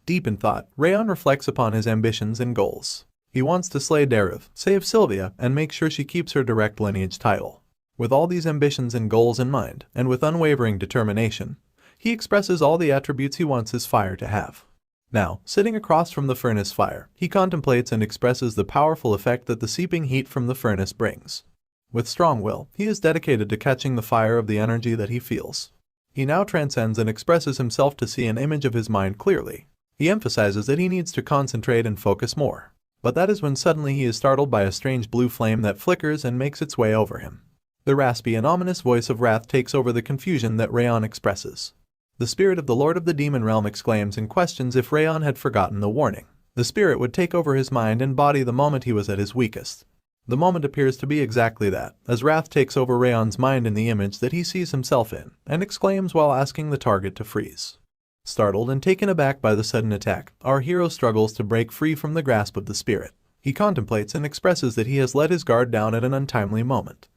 Deep in thought, Raon reflects upon his ambitions and goals. He wants to slay Derus, save Sylvia, and make sure she keeps her direct lineage title. With all these ambitions and goals in mind, and with unwavering determination, he expresses all the attributes he wants his fire to have. Now, sitting across from the furnace fire, he contemplates and expresses the powerful effect that the seeping heat from the furnace brings. With strong will, he is dedicated to catching the fire of the energy that he feels. He now transcends and expresses himself to see an image of his mind clearly. He emphasizes that he needs to concentrate and focus more. But that is when suddenly he is startled by a strange blue flame that flickers and makes its way over him. The raspy and ominous voice of wrath takes over the confusion that Raon expresses. The spirit of the Lord of the Demon Realm exclaims and questions if Raon had forgotten the warning. The spirit would take over his mind and body the moment he was at his weakest. The moment appears to be exactly that, as wrath takes over Raon's mind in the image that he sees himself in, and exclaims while asking the target to freeze. Startled and taken aback by the sudden attack, our hero struggles to break free from the grasp of the spirit. He contemplates and expresses that he has let his guard down at an untimely moment.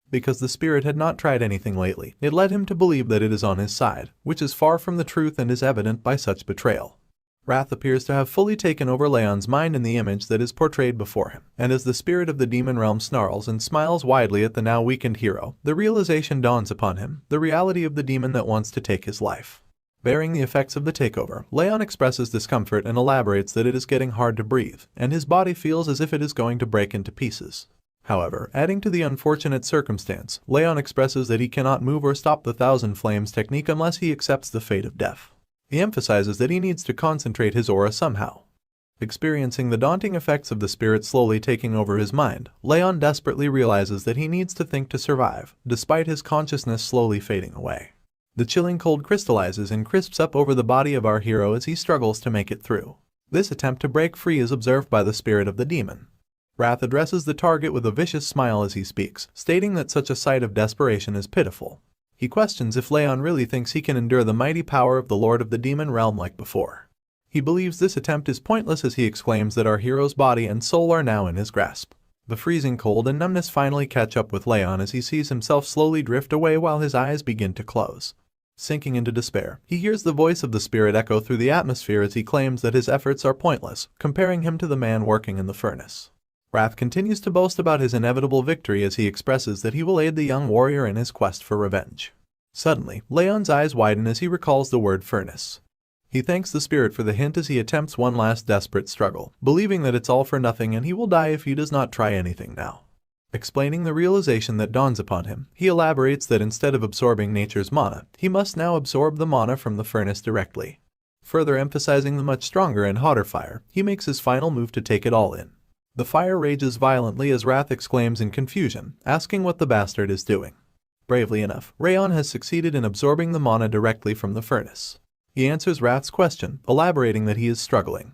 Because the spirit had not tried anything lately, it led him to believe that it is on his side, which is far from the truth and is evident by such betrayal. Wrath appears to have fully taken over Leon's mind in the image that is portrayed before him, and as the spirit of the demon realm snarls and smiles widely at the now weakened hero, the realization dawns upon him, the reality of the demon that wants to take his life. Bearing the effects of the takeover, Raon expresses discomfort and elaborates that it is getting hard to breathe, and his body feels as if it is going to break into pieces. However, adding to the unfortunate circumstance, Raon expresses that he cannot move or stop the 1,000 flames technique unless he accepts the fate of death. He emphasizes that he needs to concentrate his aura somehow. Experiencing the daunting effects of the spirit slowly taking over his mind, Raon desperately realizes that he needs to think to survive, despite his consciousness slowly fading away. The chilling cold crystallizes and crisps up over the body of our hero as he struggles to make it through. This attempt to break free is observed by the spirit of the demon. Wrath addresses the target with a vicious smile as he speaks, stating that such a sight of desperation is pitiful. He questions if Raon really thinks he can endure the mighty power of the Lord of the Demon Realm like before. He believes this attempt is pointless as he exclaims that our hero's body and soul are now in his grasp. The freezing cold and numbness finally catch up with Raon as he sees himself slowly drift away while his eyes begin to close. Sinking into despair, he hears the voice of the spirit echo through the atmosphere as he claims that his efforts are pointless, comparing him to the man working in the furnace. Wrath continues to boast about his inevitable victory as he expresses that he will aid the young warrior in his quest for revenge. Suddenly, Raon's eyes widen as he recalls the word furnace. He thanks the spirit for the hint as he attempts one last desperate struggle, believing that it's all for nothing and he will die if he does not try anything now. Explaining the realization that dawns upon him, he elaborates that instead of absorbing nature's mana, he must now absorb the mana from the furnace directly. Further emphasizing the much stronger and hotter fire, he makes his final move to take it all in. The fire rages violently as Wrath exclaims in confusion, asking what the bastard is doing. Bravely enough, Raon has succeeded in absorbing the mana directly from the furnace. He answers Wrath's question, elaborating that he is struggling.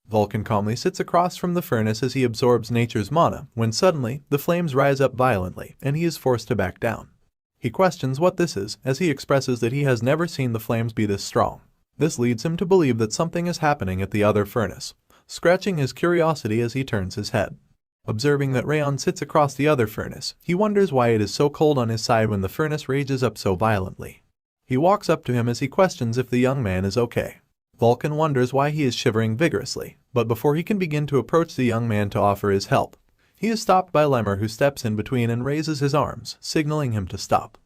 Vulcan calmly sits across from the furnace as he absorbs nature's mana, when suddenly, the flames rise up violently, and he is forced to back down. He questions what this is, as he expresses that he has never seen the flames be this strong. This leads him to believe that something is happening at the other furnace, scratching his curiosity as he turns his head. Observing that Raon sits across the other furnace, he wonders why it is so cold on his side when the furnace rages up so violently. He walks up to him as he questions if the young man is okay. Vulcan wonders why he is shivering vigorously, but before he can begin to approach the young man to offer his help, he is stopped by Lemmer, who steps in between and raises his arms, signaling him to stop.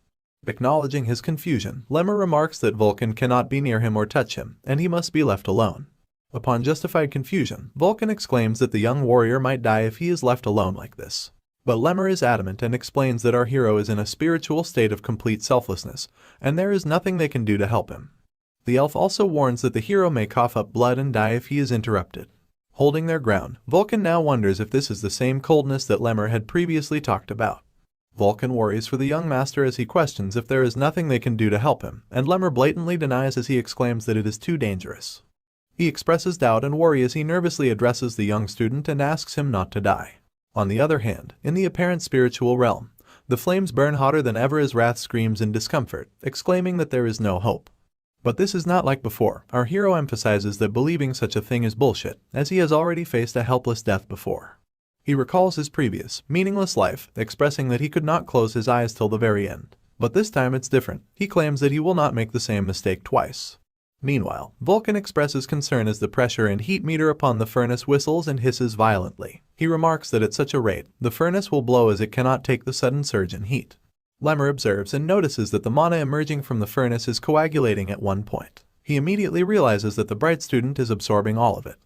Acknowledging his confusion, Lemmer remarks that Vulcan cannot be near him or touch him, and he must be left alone. Upon justified confusion, Vulcan exclaims that the young warrior might die if he is left alone like this. But Lemmer is adamant and explains that our hero is in a spiritual state of complete selflessness, and there is nothing they can do to help him. The elf also warns that the hero may cough up blood and die if he is interrupted. Holding their ground, Vulcan now wonders if this is the same coldness that Lemmer had previously talked about. Vulcan worries for the young master as he questions if there is nothing they can do to help him, and Lemmer blatantly denies as he exclaims that it is too dangerous. He expresses doubt and worry as he nervously addresses the young student and asks him not to die. On the other hand, in the apparent spiritual realm, the flames burn hotter than ever as Wrath screams in discomfort, exclaiming that there is no hope. But this is not like before. Our hero emphasizes that believing such a thing is bullshit, as he has already faced a helpless death before. He recalls his previous, meaningless life, expressing that he could not close his eyes till the very end. But this time it's different. He claims that he will not make the same mistake twice. Meanwhile, Vulcan expresses concern as the pressure and heat meter upon the furnace whistles and hisses violently. He remarks that at such a rate, the furnace will blow as it cannot take the sudden surge in heat. Lemmer observes and notices that the mana emerging from the furnace is coagulating at one point. He immediately realizes that the bright student is absorbing all of it.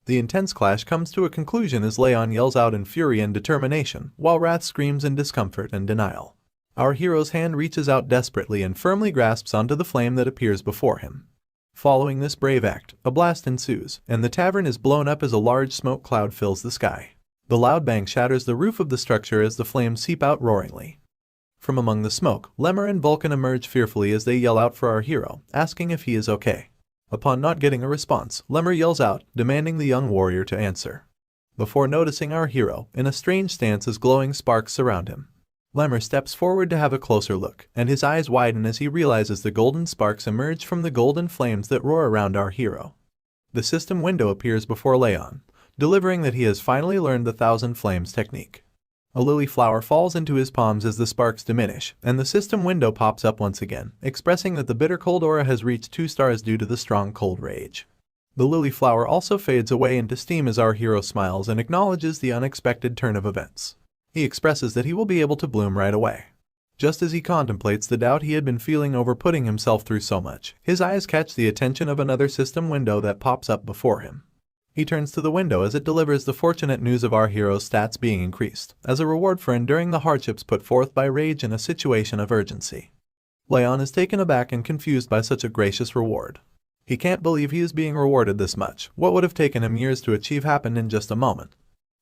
The intense clash comes to a conclusion as Raon yells out in fury and determination, while Wrath screams in discomfort and denial. Our hero's hand reaches out desperately and firmly grasps onto the flame that appears before him. Following this brave act, a blast ensues, and the tavern is blown up as a large smoke cloud fills the sky. The loud bang shatters the roof of the structure as the flames seep out roaringly. From among the smoke, Lemmer and Vulcan emerge fearfully as they yell out for our hero, asking if he is okay. Upon not getting a response, Lemmer yells out, demanding the young warrior to answer. Before noticing our hero, in a strange stance as glowing sparks surround him. Lemmer steps forward to have a closer look, and his eyes widen as he realizes the golden sparks emerge from the golden flames that roar around our hero. The system window appears before Raon, delivering that he has finally learned the Thousand Flames technique. A lily flower falls into his palms as the sparks diminish, and the system window pops up once again, expressing that the bitter cold aura has reached 2 stars due to the strong cold rage. The lily flower also fades away into steam as our hero smiles and acknowledges the unexpected turn of events. He expresses that he will be able to bloom right away. Just as he contemplates the doubt he had been feeling over putting himself through so much, his eyes catch the attention of another system window that pops up before him. He turns to the window as it delivers the fortunate news of our hero's stats being increased, as a reward for enduring the hardships put forth by rage in a situation of urgency. Raon is taken aback and confused by such a gracious reward. He can't believe he is being rewarded this much. What would have taken him years to achieve happened in just a moment.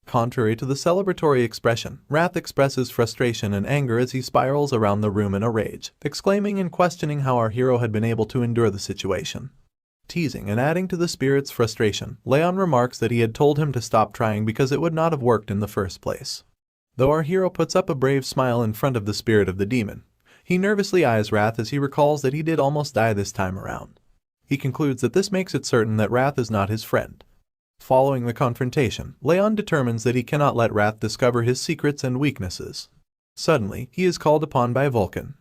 Contrary to the celebratory expression, Wrath expresses frustration and anger as he spirals around the room in a rage, exclaiming and questioning how our hero had been able to endure the situation. Teasing and adding to the spirit's frustration, Raon remarks that he had told him to stop trying because it would not have worked in the first place. Though our hero puts up a brave smile in front of the spirit of the demon, he nervously eyes Wrath as he recalls that he did almost die this time around. He concludes that this makes it certain that Wrath is not his friend. Following the confrontation, Raon determines that he cannot let Wrath discover his secrets and weaknesses. Suddenly, he is called upon by Vulcan.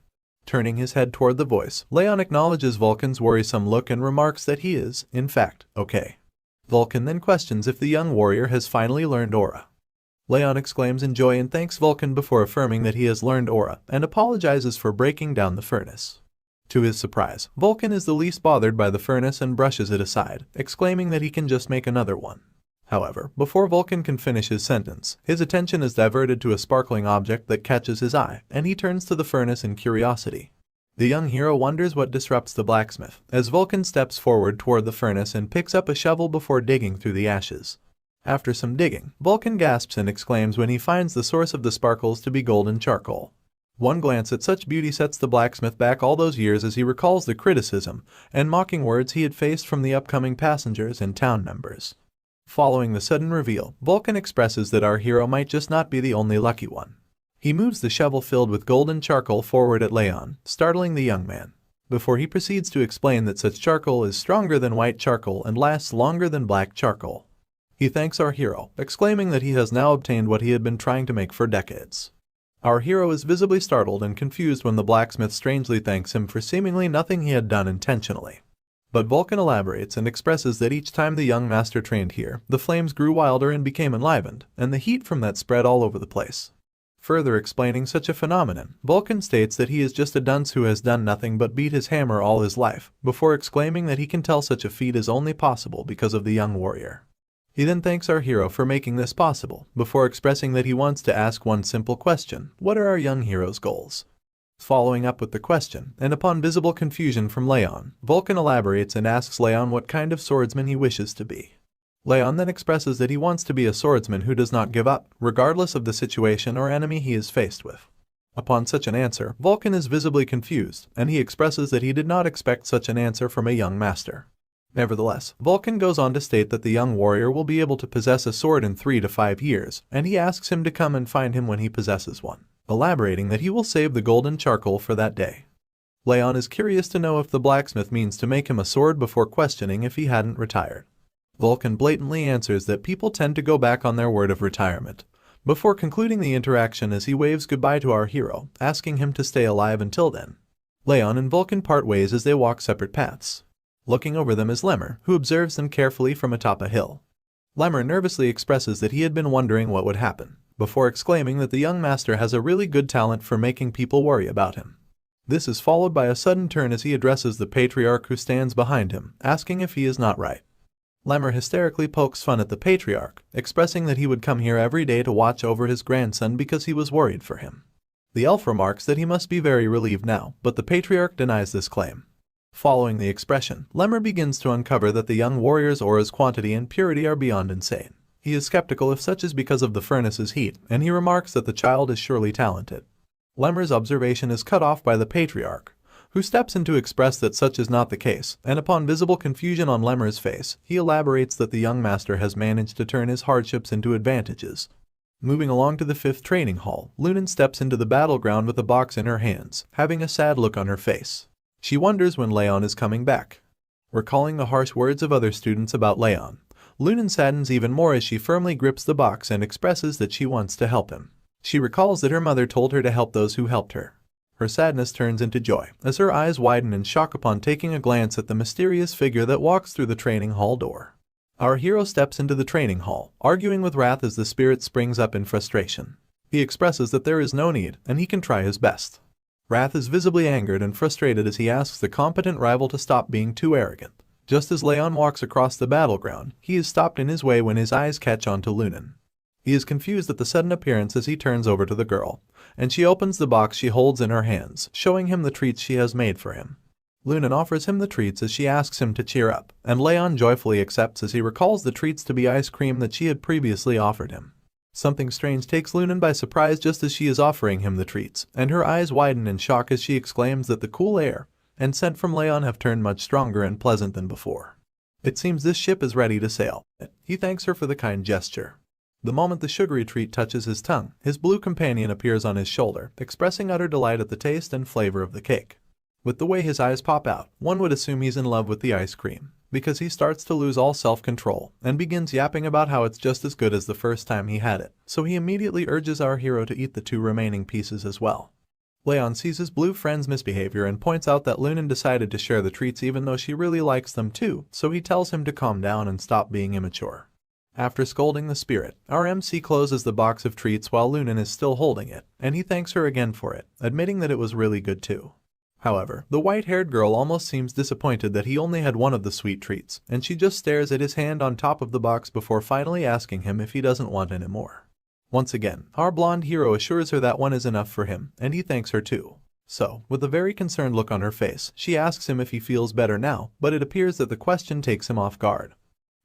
Turning his head toward the voice, Raon acknowledges Vulcan's worrisome look and remarks that he is, in fact, okay. Vulcan then questions if the young warrior has finally learned aura. Raon exclaims in joy and thanks Vulcan before affirming that he has learned aura and apologizes for breaking down the furnace. To his surprise, Vulcan is the least bothered by the furnace and brushes it aside, exclaiming that he can just make another one. However, before Vulcan can finish his sentence, his attention is diverted to a sparkling object that catches his eye, and he turns to the furnace in curiosity. The young hero wonders what disrupts the blacksmith, as Vulcan steps forward toward the furnace and picks up a shovel before digging through the ashes. After some digging, Vulcan gasps and exclaims when he finds the source of the sparkles to be golden charcoal. One glance at such beauty sets the blacksmith back all those years as he recalls the criticism and mocking words he had faced from the upcoming passengers and town members. Following the sudden reveal, Vulcan expresses that our hero might just not be the only lucky one. He moves the shovel filled with golden charcoal forward at Raon, startling the young man, before he proceeds to explain that such charcoal is stronger than white charcoal and lasts longer than black charcoal. He thanks our hero, exclaiming that he has now obtained what he had been trying to make for decades. Our hero is visibly startled and confused when the blacksmith strangely thanks him for seemingly nothing he had done intentionally. But Vulcan elaborates and expresses that each time the young master trained here, the flames grew wilder and became enlivened, and the heat from that spread all over the place. Further explaining such a phenomenon, Vulcan states that he is just a dunce who has done nothing but beat his hammer all his life, before exclaiming that he can tell such a feat is only possible because of the young warrior. He then thanks our hero for making this possible, before expressing that he wants to ask one simple question: what are our young hero's goals? Following up with the question, and upon visible confusion from Raon, Vulcan elaborates and asks Raon what kind of swordsman he wishes to be. Raon then expresses that he wants to be a swordsman who does not give up, regardless of the situation or enemy he is faced with. Upon such an answer, Vulcan is visibly confused, and he expresses that he did not expect such an answer from a young master. Nevertheless, Vulcan goes on to state that the young warrior will be able to possess a sword in 3 to 5 years, and he asks him to come and find him when he possesses one, elaborating that he will save the golden charcoal for that day. Raon is curious to know if the blacksmith means to make him a sword before questioning if he hadn't retired. Vulcan blatantly answers that people tend to go back on their word of retirement, before concluding the interaction as he waves goodbye to our hero, asking him to stay alive until then. Raon and Vulcan part ways as they walk separate paths. Looking over them is Lemmer, who observes them carefully from atop a hill. Lemmer nervously expresses that he had been wondering what would happen, before exclaiming that the young master has a really good talent for making people worry about him. This is followed by a sudden turn as he addresses the patriarch who stands behind him, asking if he is not right. Lemmer hysterically pokes fun at the patriarch, expressing that he would come here every day to watch over his grandson because he was worried for him. The elf remarks that he must be very relieved now, but the patriarch denies this claim. Following the expression, Lemmer begins to uncover that the young warrior's aura's quantity and purity are beyond insane. He is skeptical if such is because of the furnace's heat, and he remarks that the child is surely talented. Lemmer's observation is cut off by the patriarch, who steps in to express that such is not the case, and upon visible confusion on Lemmer's face, he elaborates that the young master has managed to turn his hardships into advantages. Moving along to the 5th training hall, Lunan steps into the battleground with a box in her hands, having a sad look on her face. She wonders when Raon is coming back. Recalling the harsh words of other students about Raon, Lunan saddens even more as she firmly grips the box and expresses that she wants to help him. She recalls that her mother told her to help those who helped her. Her sadness turns into joy, as her eyes widen in shock upon taking a glance at the mysterious figure that walks through the training hall door. Our hero steps into the training hall, arguing with wrath as the spirit springs up in frustration. He expresses that there is no need, and he can try his best. Wrath is visibly angered and frustrated as he asks the competent rival to stop being too arrogant. Just as Raon walks across the battleground, he is stopped in his way when his eyes catch on to Lunan. He is confused at the sudden appearance as he turns over to the girl, and she opens the box she holds in her hands, showing him the treats she has made for him. Lunan offers him the treats as she asks him to cheer up, and Raon joyfully accepts as he recalls the treats to be ice cream that she had previously offered him. Something strange takes Lunan by surprise just as she is offering him the treats, and her eyes widen in shock as she exclaims that the cool air and scent from Raon have turned much stronger and pleasant than before. It seems this ship is ready to sail. He thanks her for the kind gesture. The moment the sugary treat touches his tongue, his blue companion appears on his shoulder, expressing utter delight at the taste and flavor of the cake. With the way his eyes pop out, one would assume he's in love with the ice cream, because he starts to lose all self-control and begins yapping about how it's just as good as the first time he had it, so he immediately urges our hero to eat the 2 remaining pieces as well. Raon sees his blue friend's misbehavior and points out that Lunan decided to share the treats even though she really likes them too, so he tells him to calm down and stop being immature. After scolding the spirit, our MC closes the box of treats while Lunan is still holding it, and he thanks her again for it, admitting that it was really good too. However, the white-haired girl almost seems disappointed that he only had one of the sweet treats, and she just stares at his hand on top of the box before finally asking him if he doesn't want any more. Once again, our blonde hero assures her that one is enough for him, and he thanks her too. So, with a very concerned look on her face, she asks him if he feels better now, but it appears that the question takes him off guard.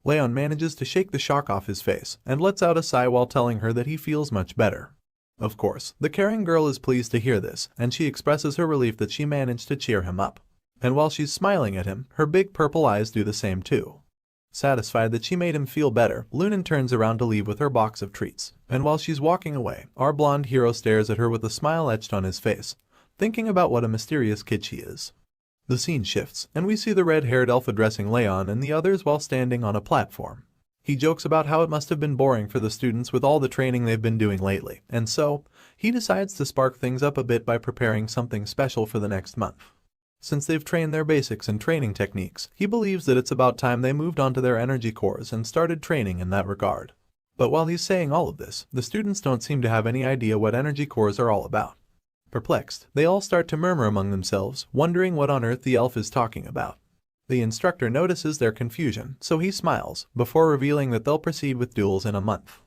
Raon manages to shake the shock off his face, and lets out a sigh while telling her that he feels much better. Of course, the caring girl is pleased to hear this, and she expresses her relief that she managed to cheer him up. And while she's smiling at him, her big purple eyes do the same too. Satisfied that she made him feel better, Lunan turns around to leave with her box of treats, and while she's walking away, our blonde hero stares at her with a smile etched on his face, thinking about what a mysterious kid she is. The scene shifts, and we see the red-haired elf addressing Raon and the others while standing on a platform. He jokes about how it must have been boring for the students with all the training they've been doing lately, and so, he decides to spark things up a bit by preparing something special for the next month. Since they've trained their basics and training techniques, he believes that it's about time they moved on to their energy cores and started training in that regard. But while he's saying all of this, the students don't seem to have any idea what energy cores are all about. Perplexed, they all start to murmur among themselves, wondering what on earth the elf is talking about. The instructor notices their confusion, so he smiles, before revealing that they'll proceed with duels in a month.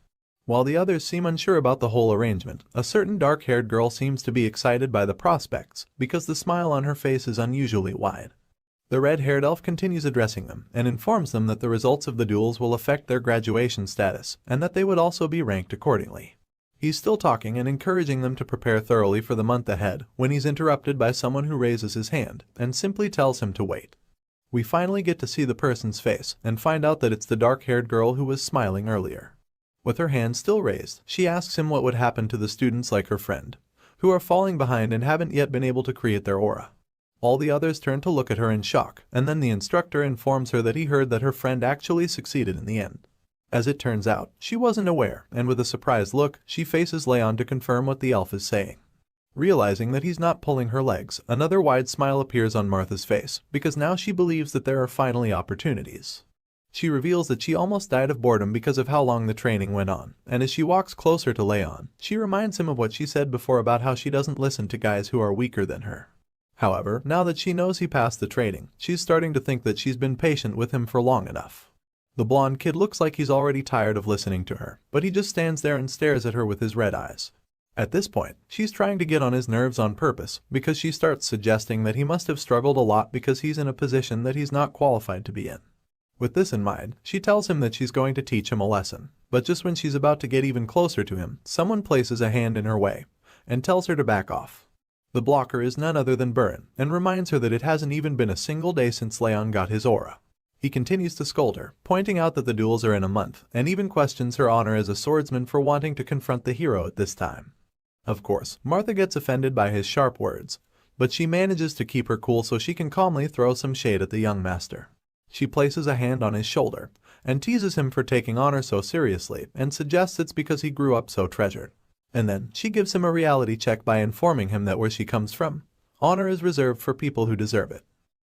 While the others seem unsure about the whole arrangement, a certain dark-haired girl seems to be excited by the prospects, because the smile on her face is unusually wide. The red-haired elf continues addressing them, and informs them that the results of the duels will affect their graduation status, and that they would also be ranked accordingly. He's still talking and encouraging them to prepare thoroughly for the month ahead, when he's interrupted by someone who raises his hand, and simply tells him to wait. We finally get to see the person's face, and find out that it's the dark-haired girl who was smiling earlier. With her hand still raised, she asks him what would happen to the students like her friend, who are falling behind and haven't yet been able to create their aura. All the others turn to look at her in shock, and then the instructor informs her that he heard that her friend actually succeeded in the end. As it turns out, she wasn't aware, and with a surprised look, she faces Raon to confirm what the elf is saying. Realizing that he's not pulling her legs, another wide smile appears on Martha's face, because now she believes that there are finally opportunities. She reveals that she almost died of boredom because of how long the training went on, and as she walks closer to Raon, she reminds him of what she said before about how she doesn't listen to guys who are weaker than her. However, now that she knows he passed the training, she's starting to think that she's been patient with him for long enough. The blonde kid looks like he's already tired of listening to her, but he just stands there and stares at her with his red eyes. At this point, she's trying to get on his nerves on purpose, because she starts suggesting that he must have struggled a lot because he's in a position that he's not qualified to be in. With this in mind, she tells him that she's going to teach him a lesson, but just when she's about to get even closer to him, someone places a hand in her way, and tells her to back off. The blocker is none other than Burin, and reminds her that it hasn't even been a single day since Raon got his aura. He continues to scold her, pointing out that the duels are in a month, and even questions her honor as a swordsman for wanting to confront the hero at this time. Of course, Martha gets offended by his sharp words, but she manages to keep her cool so she can calmly throw some shade at the young master. She places a hand on his shoulder, and teases him for taking honor so seriously, and suggests it's because he grew up so treasured. And then, she gives him a reality check by informing him that where she comes from, honor is reserved for people who deserve it.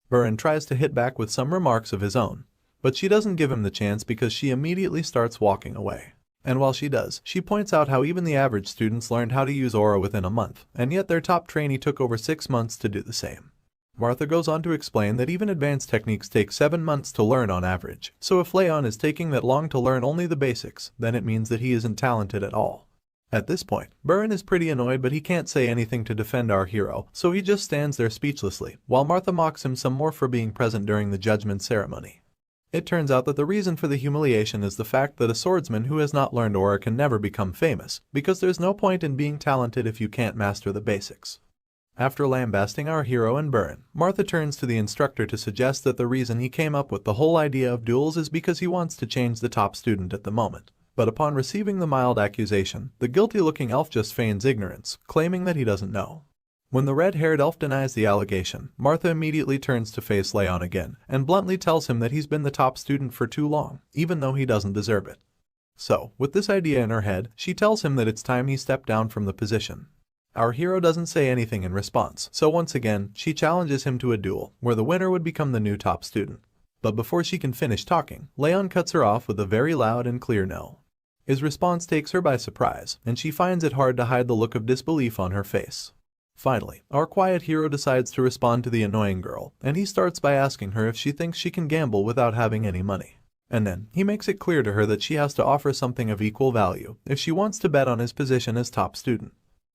Burin tries to hit back with some remarks of his own, but she doesn't give him the chance because she immediately starts walking away. And while she does, she points out how even the average students learned how to use aura within a month, and yet their top trainee took over 6 months to do the same. Martha goes on to explain that even advanced techniques take 7 months to learn on average, so if Raon is taking that long to learn only the basics, then it means that he isn't talented at all. At this point, Burin is pretty annoyed, but he can't say anything to defend our hero, so he just stands there speechlessly, while Martha mocks him some more for being present during the judgment ceremony. It turns out that the reason for the humiliation is the fact that a swordsman who has not learned aura can never become famous, because there's no point in being talented if you can't master the basics. After lambasting our hero and Burin, Martha turns to the instructor to suggest that the reason he came up with the whole idea of duels is because he wants to change the top student at the moment. But upon receiving the mild accusation, the guilty-looking elf just feigns ignorance, claiming that he doesn't know. When the red-haired elf denies the allegation, Martha immediately turns to face Raon again, and bluntly tells him that he's been the top student for too long, even though he doesn't deserve it. So, with this idea in her head, she tells him that it's time he stepped down from the position. Our hero doesn't say anything in response, so once again, she challenges him to a duel, where the winner would become the new top student. But before she can finish talking, Raon cuts her off with a very loud and clear no. His response takes her by surprise, and she finds it hard to hide the look of disbelief on her face. Finally, our quiet hero decides to respond to the annoying girl, and he starts by asking her if she thinks she can gamble without having any money. And then, he makes it clear to her that she has to offer something of equal value if she wants to bet on his position as top student.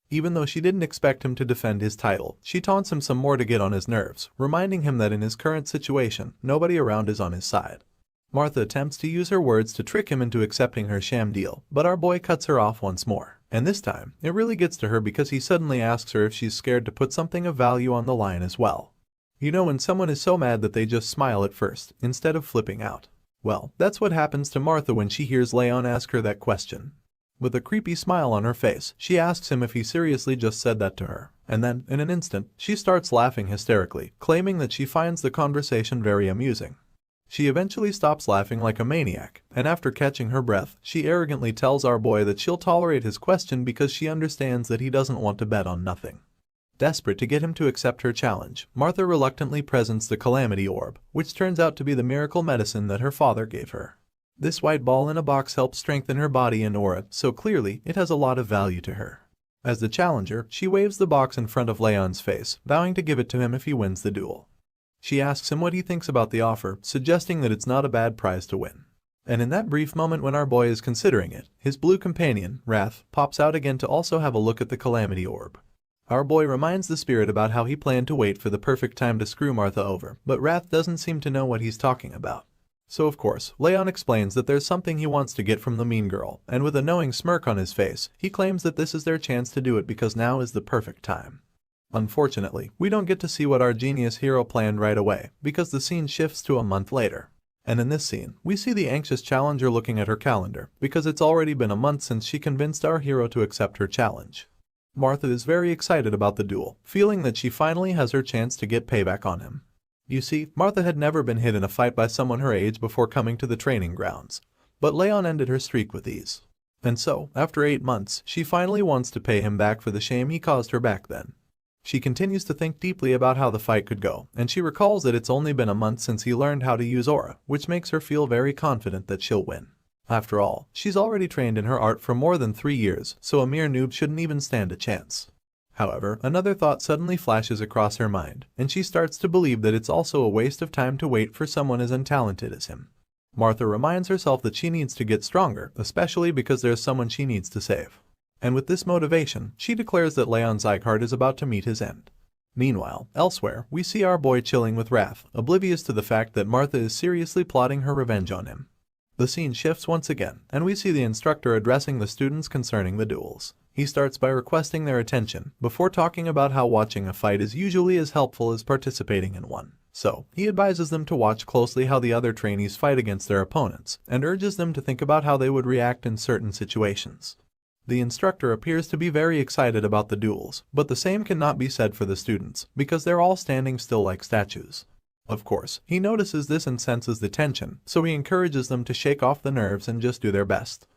Even though she didn't expect him to defend his title, she taunts him some more to get on his nerves, reminding him that in his current situation, nobody around is on his side. Martha attempts to use her words to trick him into accepting her sham deal, but our boy cuts her off once more. And this time, it really gets to her because he suddenly asks her if she's scared to put something of value on the line as well. You know when someone is so mad that they just smile at first, instead of flipping out. Well, that's what happens to Martha when she hears Raon ask her that question. With a creepy smile on her face, she asks him if he seriously just said that to her. And then, in an instant, she starts laughing hysterically, claiming that she finds the conversation very amusing. She eventually stops laughing like a maniac, and after catching her breath, she arrogantly tells our boy that she'll tolerate his question because she understands that he doesn't want to bet on nothing. Desperate to get him to accept her challenge, Martha reluctantly presents the Calamity Orb, which turns out to be the miracle medicine that her father gave her. This white ball in a box helps strengthen her body and aura, so clearly it has a lot of value to her. As the challenger, she waves the box in front of Raon's face, vowing to give it to him if he wins the duel. She asks him what he thinks about the offer, suggesting that it's not a bad prize to win. And in that brief moment when our boy is considering it, his blue companion, Wrath, pops out again to also have a look at the Calamity Orb. Our boy reminds the spirit about how he planned to wait for the perfect time to screw Martha over, but Wrath doesn't seem to know what he's talking about. So of course, Raon explains that there's something he wants to get from the mean girl, and with a knowing smirk on his face, he claims that this is their chance to do it because now is the perfect time. Unfortunately, we don't get to see what our genius hero planned right away, because the scene shifts to a month later. And in this scene, we see the anxious challenger looking at her calendar, because it's already been a month since she convinced our hero to accept her challenge. Martha is very excited about the duel, feeling that she finally has her chance to get payback on him. You see, Martha had never been hit in a fight by someone her age before coming to the training grounds, but Raon ended her streak with ease. And so, after 8 months, she finally wants to pay him back for the shame he caused her back then. She continues to think deeply about how the fight could go, and she recalls that it's only been a month since he learned how to use aura, which makes her feel very confident that she'll win. After all, she's already trained in her art for more than 3 years, so a mere noob shouldn't even stand a chance. However, another thought suddenly flashes across her mind, and she starts to believe that it's also a waste of time to wait for someone as untalented as him. Martha reminds herself that she needs to get stronger, especially because there's someone she needs to save. And with this motivation, she declares that House Sieghart is about to meet his end. Meanwhile, elsewhere, we see our boy chilling with Wrath, oblivious to the fact that Martha is seriously plotting her revenge on him. The scene shifts once again, and we see the instructor addressing the students concerning the duels. He starts by requesting their attention, before talking about how watching a fight is usually as helpful as participating in one. So, he advises them to watch closely how the other trainees fight against their opponents, and urges them to think about how they would react in certain situations. The instructor appears to be very excited about the duels, but the same cannot be said for the students, because they're all standing still like statues. Of course, he notices this and senses the tension, so he encourages them to shake off the nerves and just do their best.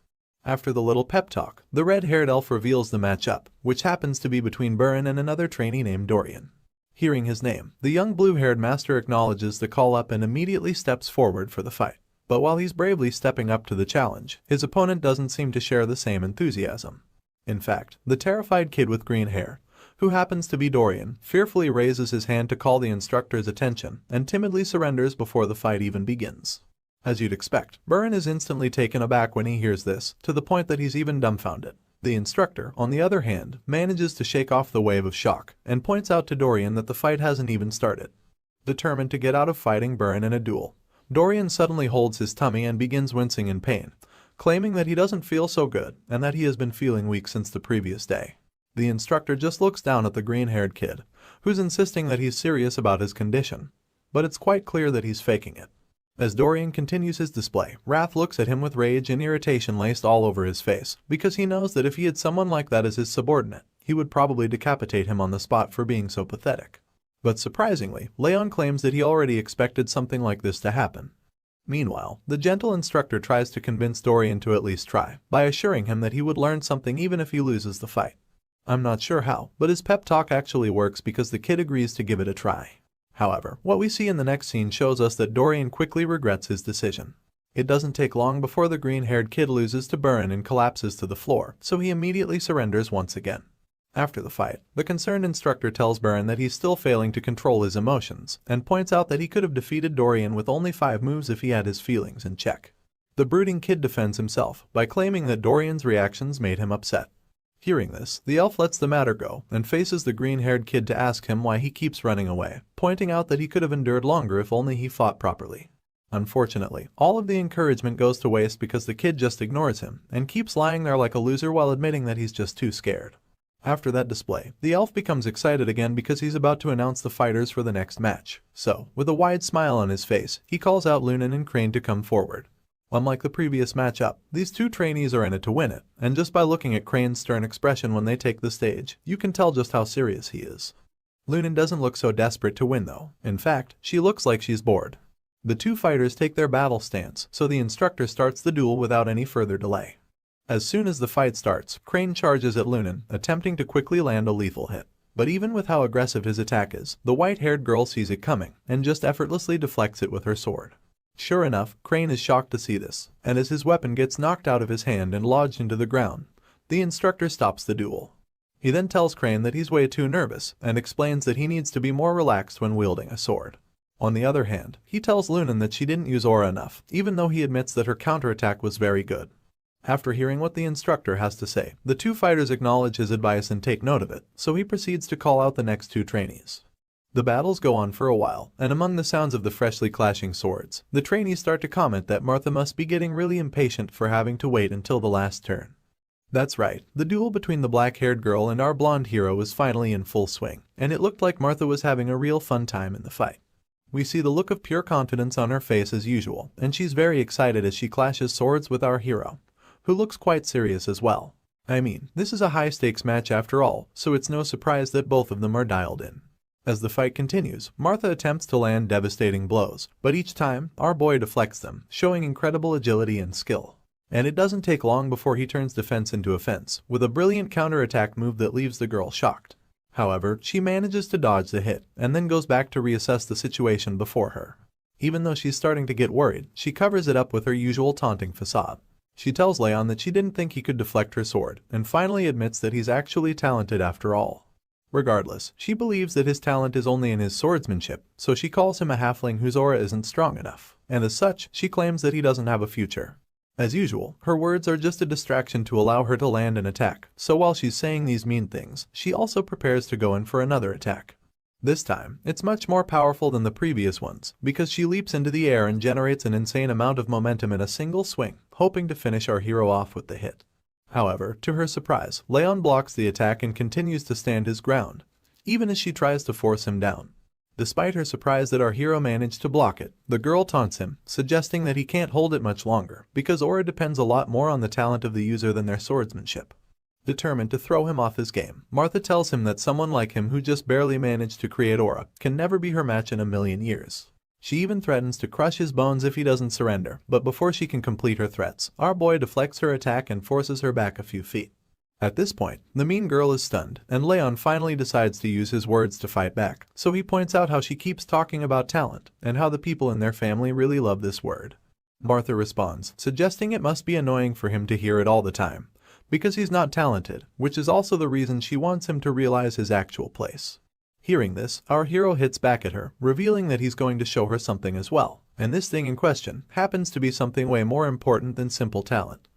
After the little pep talk, the red-haired elf reveals the matchup, which happens to be between Burin and another trainee named Dorian. Hearing his name, the young blue-haired master acknowledges the call-up and immediately steps forward for the fight. But while he's bravely stepping up to the challenge, his opponent doesn't seem to share the same enthusiasm. In fact, the terrified kid with green hair, who happens to be Dorian, fearfully raises his hand to call the instructor's attention and timidly surrenders before the fight even begins. As you'd expect, Burin is instantly taken aback when he hears this, to the point that he's even dumbfounded. The instructor, on the other hand, manages to shake off the wave of shock and points out to Dorian that the fight hasn't even started. Determined to get out of fighting Burin in a duel, Dorian suddenly holds his tummy and begins wincing in pain, claiming that he doesn't feel so good and that he has been feeling weak since the previous day. The instructor just looks down at the green-haired kid, who's insisting that he's serious about his condition, but it's quite clear that he's faking it. As Dorian continues his display, Wrath looks at him with rage and irritation laced all over his face, because he knows that if he had someone like that as his subordinate, he would probably decapitate him on the spot for being so pathetic. But surprisingly, Raon claims that he already expected something like this to happen. Meanwhile, the gentle instructor tries to convince Dorian to at least try, by assuring him that he would learn something even if he loses the fight. I'm not sure how, but his pep talk actually works because the kid agrees to give it a try. However, what we see in the next scene shows us that Dorian quickly regrets his decision. It doesn't take long before the green-haired kid loses to Burin and collapses to the floor, so he immediately surrenders once again. After the fight, the concerned instructor tells Burin that he's still failing to control his emotions, and points out that he could have defeated Dorian with only 5 moves if he had his feelings in check. The brooding kid defends himself by claiming that Dorian's reactions made him upset. Hearing this, the elf lets the matter go and faces the green-haired kid to ask him why he keeps running away, pointing out that he could have endured longer if only he fought properly. Unfortunately, all of the encouragement goes to waste because the kid just ignores him and keeps lying there like a loser while admitting that he's just too scared. After that display, the elf becomes excited again because he's about to announce the fighters for the next match. So, with a wide smile on his face, he calls out Lunan and Crane to come forward. Unlike the previous matchup, these two trainees are in it to win it, and just by looking at Crane's stern expression when they take the stage, you can tell just how serious he is. Lunan doesn't look so desperate to win though. In fact, she looks like she's bored. The two fighters take their battle stance, so the instructor starts the duel without any further delay. As soon as the fight starts, Crane charges at Lunan, attempting to quickly land a lethal hit. But even with how aggressive his attack is, the white-haired girl sees it coming, and just effortlessly deflects it with her sword. Sure enough, Crane is shocked to see this, and as his weapon gets knocked out of his hand and lodged into the ground, the instructor stops the duel. He then tells Crane that he's way too nervous, and explains that he needs to be more relaxed when wielding a sword. On the other hand, he tells Lunan that she didn't use aura enough, even though he admits that her counterattack was very good. After hearing what the instructor has to say, the two fighters acknowledge his advice and take note of it, so he proceeds to call out the next two trainees. The battles go on for a while, and among the sounds of the freshly clashing swords, the trainees start to comment that Martha must be getting really impatient for having to wait until the last turn. That's right, the duel between the black-haired girl and our blonde hero was finally in full swing, and it looked like Martha was having a real fun time in the fight. We see the look of pure confidence on her face as usual, and she's very excited as she clashes swords with our hero, who looks quite serious as well. I mean, this is a high-stakes match after all, so it's no surprise that both of them are dialed in. As the fight continues, Martha attempts to land devastating blows, but each time, our boy deflects them, showing incredible agility and skill. And it doesn't take long before he turns defense into offense, with a brilliant counterattack move that leaves the girl shocked. However, she manages to dodge the hit, and then goes back to reassess the situation before her. Even though she's starting to get worried, she covers it up with her usual taunting facade. She tells Raon that she didn't think he could deflect her sword, and finally admits that he's actually talented after all. Regardless, she believes that his talent is only in his swordsmanship, so she calls him a halfling whose aura isn't strong enough, and as such, she claims that he doesn't have a future. As usual, her words are just a distraction to allow her to land an attack, so while she's saying these mean things, she also prepares to go in for another attack. This time, it's much more powerful than the previous ones, because she leaps into the air and generates an insane amount of momentum in a single swing, hoping to finish our hero off with the hit. However, to her surprise, Raon blocks the attack and continues to stand his ground, even as she tries to force him down. Despite her surprise that our hero managed to block it, the girl taunts him, suggesting that he can't hold it much longer, because aura depends a lot more on the talent of the user than their swordsmanship. Determined to throw him off his game, Martha tells him that someone like him who just barely managed to create aura can never be her match in a million years. She even threatens to crush his bones if he doesn't surrender, but before she can complete her threats, our boy deflects her attack and forces her back a few feet. At this point, the mean girl is stunned, and Raon finally decides to use his words to fight back, so he points out how she keeps talking about talent, and how the people in their family really love this word. Martha responds, suggesting it must be annoying for him to hear it all the time, because he's not talented, which is also the reason she wants him to realize his actual place. Hearing this, our hero hits back at her, revealing that he's going to show her something as well, and this thing in question happens to be something way more important than simple talent.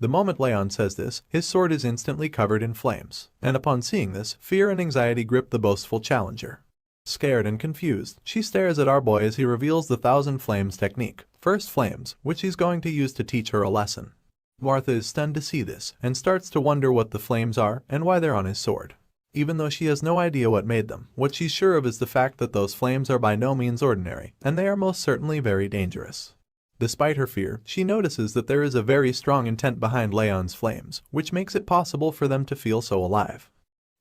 The moment Raon says this, his sword is instantly covered in flames, and upon seeing this, fear and anxiety grip the boastful challenger. Scared and confused, she stares at our boy as he reveals the Thousand Flames technique, First Flames, which he's going to use to teach her a lesson. Martha is stunned to see this, and starts to wonder what the flames are and why they're on his sword. Even though she has no idea what made them, what she's sure of is the fact that those flames are by no means ordinary, and they are most certainly very dangerous. Despite her fear, she notices that there is a very strong intent behind Raon's flames, which makes it possible for them to feel so alive.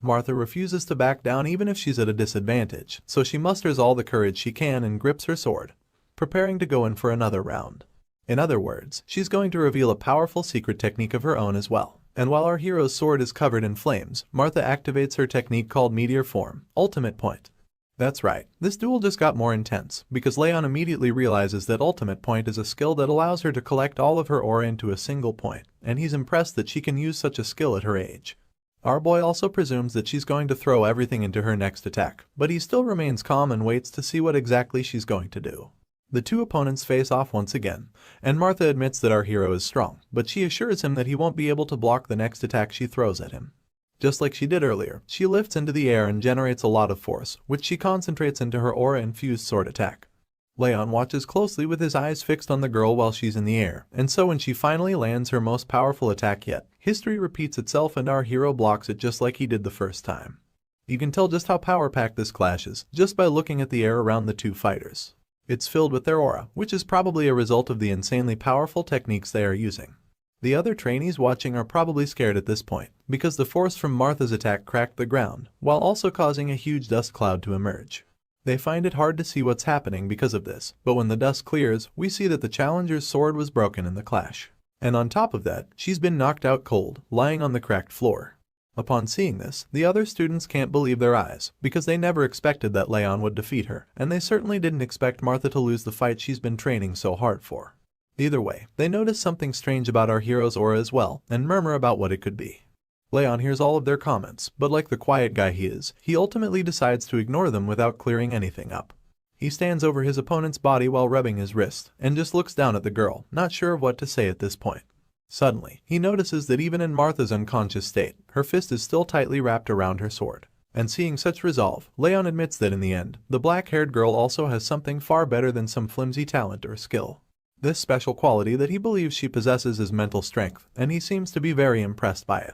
Martha refuses to back down even if she's at a disadvantage, so she musters all the courage she can and grips her sword, preparing to go in for another round. In other words, she's going to reveal a powerful secret technique of her own as well. And while our hero's sword is covered in flames, Martha activates her technique called Meteor Form, Ultimate Point. That's right, this duel just got more intense, because Raon immediately realizes that Ultimate Point is a skill that allows her to collect all of her aura into a single point, and he's impressed that she can use such a skill at her age. Our boy also presumes that she's going to throw everything into her next attack, but he still remains calm and waits to see what exactly she's going to do. The two opponents face off once again, and Martha admits that our hero is strong, but she assures him that he won't be able to block the next attack she throws at him. Just like she did earlier, she lifts into the air and generates a lot of force, which she concentrates into her aura-infused sword attack. Raon watches closely with his eyes fixed on the girl while she's in the air, and so when she finally lands her most powerful attack yet, history repeats itself and our hero blocks it just like he did the first time. You can tell just how power-packed this clash is, just by looking at the air around the two fighters. It's filled with their aura, which is probably a result of the insanely powerful techniques they are using. The other trainees watching are probably scared at this point, because the force from Martha's attack cracked the ground, while also causing a huge dust cloud to emerge. They find it hard to see what's happening because of this, but when the dust clears, we see that the challenger's sword was broken in the clash. And on top of that, she's been knocked out cold, lying on the cracked floor. Upon seeing this, the other students can't believe their eyes, because they never expected that Raon would defeat her, and they certainly didn't expect Martha to lose the fight she's been training so hard for. Either way, they notice something strange about our hero's aura as well, and murmur about what it could be. Raon hears all of their comments, but like the quiet guy he is, he ultimately decides to ignore them without clearing anything up. He stands over his opponent's body while rubbing his wrist and just looks down at the girl, not sure of what to say at this point. Suddenly, he notices that even in Martha's unconscious state, her fist is still tightly wrapped around her sword. And seeing such resolve, Raon admits that in the end, the black-haired girl also has something far better than some flimsy talent or skill. This special quality that he believes she possesses is mental strength, and he seems to be very impressed by it.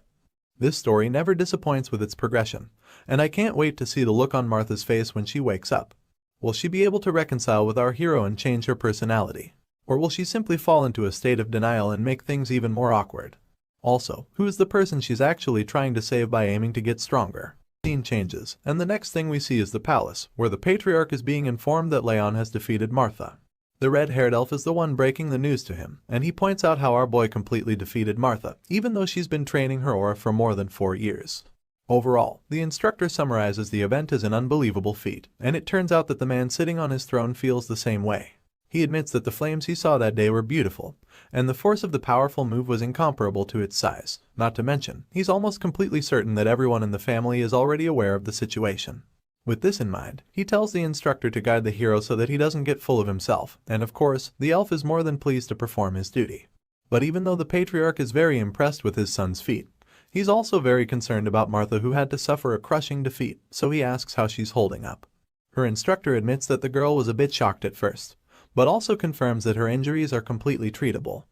This story never disappoints with its progression, and I can't wait to see the look on Martha's face when she wakes up. Will she be able to reconcile with our hero and change her personality? Or will she simply fall into a state of denial and make things even more awkward? Also, who is the person she's actually trying to save by aiming to get stronger? The scene changes, and the next thing we see is the palace, where the patriarch is being informed that Raon has defeated Martha. The red-haired elf is the one breaking the news to him, and he points out how our boy completely defeated Martha, even though she's been training her aura for more than 4 years. Overall, the instructor summarizes the event as an unbelievable feat, and it turns out that the man sitting on his throne feels the same way. He admits that the flames he saw that day were beautiful, and the force of the powerful move was incomparable to its size. Not to mention, he's almost completely certain that everyone in the family is already aware of the situation. With this in mind, he tells the instructor to guide the hero so that he doesn't get full of himself, and of course, the elf is more than pleased to perform his duty. But even though the patriarch is very impressed with his son's feat, he's also very concerned about Martha, who had to suffer a crushing defeat, so he asks how she's holding up. Her instructor admits that the girl was a bit shocked at first, but also confirms that her injuries are completely treatable.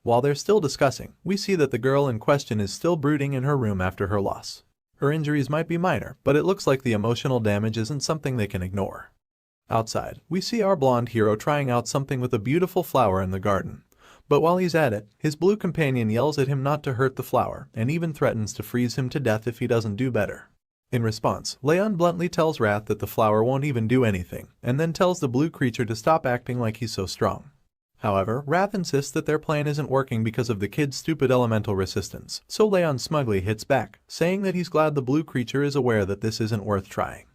While they're still discussing, we see that the girl in question is still brooding in her room after her loss. Her injuries might be minor, but it looks like the emotional damage isn't something they can ignore. Outside, we see our blonde hero trying out something with a beautiful flower in the garden. But while he's at it, his blue companion yells at him not to hurt the flower and even threatens to freeze him to death if he doesn't do better. In response, Raon bluntly tells Wrath that the flower won't even do anything, and then tells the blue creature to stop acting like he's so strong. However, Wrath insists that their plan isn't working because of the kid's stupid elemental resistance, so Raon smugly hits back, saying that he's glad the blue creature is aware that this isn't worth trying.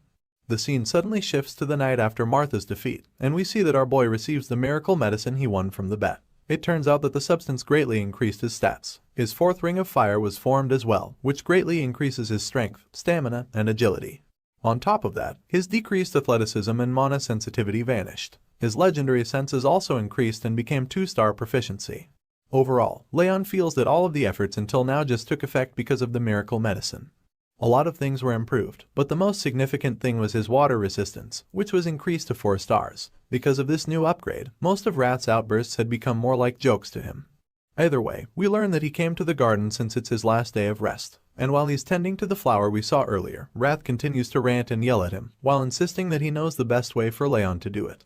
The scene suddenly shifts to the night after Martha's defeat, and we see that our boy receives the miracle medicine he won from the bet. It turns out that the substance greatly increased his stats. His 4th ring of fire was formed as well, which greatly increases his strength, stamina, and agility. On top of that, his decreased athleticism and mana sensitivity vanished. His legendary senses also increased and became 2-star proficiency. Overall, Raon feels that all of the efforts until now just took effect because of the miracle medicine. A lot of things were improved, but the most significant thing was his water resistance, which was increased to 4 stars. Because of this new upgrade, most of Wrath's outbursts had become more like jokes to him. Either way, we learn that he came to the garden since it's his last day of rest, and while he's tending to the flower we saw earlier, Wrath continues to rant and yell at him, while insisting that he knows the best way for Raon to do it.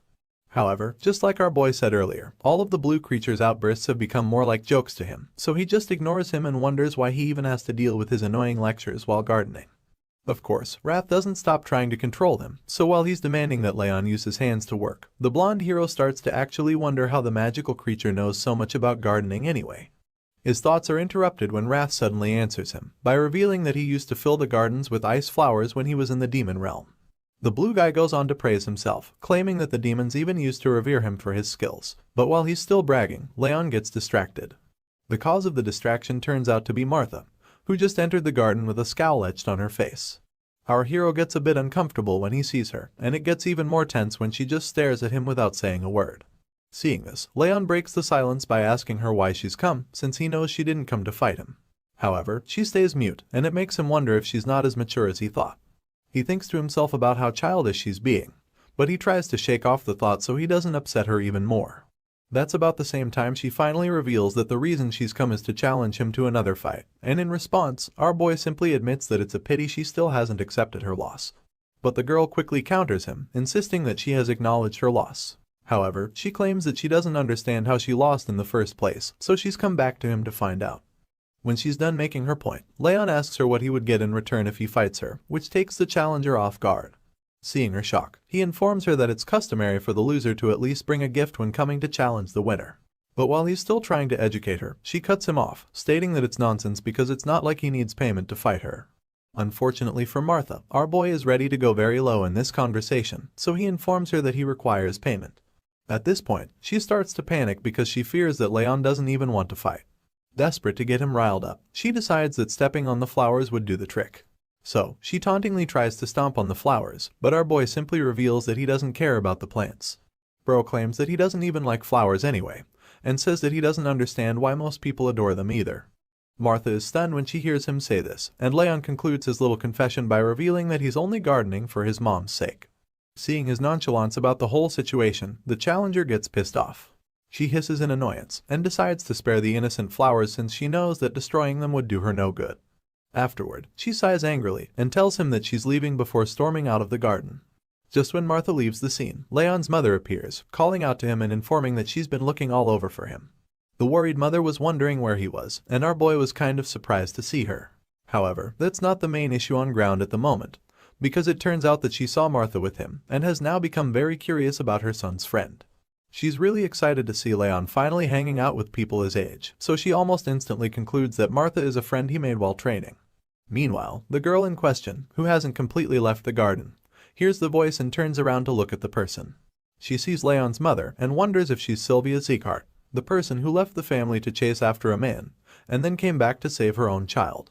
However, just like our boy said earlier, all of the blue creature's outbursts have become more like jokes to him, so he just ignores him and wonders why he even has to deal with his annoying lectures while gardening. Of course, Wrath doesn't stop trying to control him, so while he's demanding that Raon use his hands to work, the blonde hero starts to actually wonder how the magical creature knows so much about gardening anyway. His thoughts are interrupted when Wrath suddenly answers him, by revealing that he used to fill the gardens with ice flowers when he was in the demon realm. The blue guy goes on to praise himself, claiming that the demons even used to revere him for his skills, but while he's still bragging, Raon gets distracted. The cause of the distraction turns out to be Martha, who just entered the garden with a scowl etched on her face. Our hero gets a bit uncomfortable when he sees her, and it gets even more tense when she just stares at him without saying a word. Seeing this, Raon breaks the silence by asking her why she's come, since he knows she didn't come to fight him. However, she stays mute, and it makes him wonder if she's not as mature as he thought. He thinks to himself about how childish she's being, but he tries to shake off the thought so he doesn't upset her even more. That's about the same time she finally reveals that the reason she's come is to challenge him to another fight, and in response, our boy simply admits that it's a pity she still hasn't accepted her loss. But the girl quickly counters him, insisting that she has acknowledged her loss. However, she claims that she doesn't understand how she lost in the first place, so she's come back to him to find out. When she's done making her point, Raon asks her what he would get in return if he fights her, which takes the challenger off guard. Seeing her shock, he informs her that it's customary for the loser to at least bring a gift when coming to challenge the winner. But while he's still trying to educate her, she cuts him off, stating that it's nonsense because it's not like he needs payment to fight her. Unfortunately for Martha, our boy is ready to go very low in this conversation, so he informs her that he requires payment. At this point, she starts to panic because she fears that Raon doesn't even want to fight. Desperate to get him riled up, she decides that stepping on the flowers would do the trick. So, she tauntingly tries to stomp on the flowers, but our boy simply reveals that he doesn't care about the plants. Bro claims that he doesn't even like flowers anyway, and says that he doesn't understand why most people adore them either. Martha is stunned when she hears him say this, and Leon concludes his little confession by revealing that he's only gardening for his mom's sake. Seeing his nonchalance about the whole situation, the challenger gets pissed off. She hisses in annoyance, and decides to spare the innocent flowers since she knows that destroying them would do her no good. Afterward, she sighs angrily and tells him that she's leaving before storming out of the garden. Just when Martha leaves the scene, Leon's mother appears, calling out to him and informing that she's been looking all over for him. The worried mother was wondering where he was, and our boy was kind of surprised to see her. However, that's not the main issue on ground at the moment, because it turns out that she saw Martha with him and has now become very curious about her son's friend. She's really excited to see Leon finally hanging out with people his age, so she almost instantly concludes that Martha is a friend he made while training. Meanwhile, the girl in question, who hasn't completely left the garden, hears the voice and turns around to look at the person. She sees Leon's mother and wonders if she's Sylvia Sieghart, the person who left the family to chase after a man, and then came back to save her own child.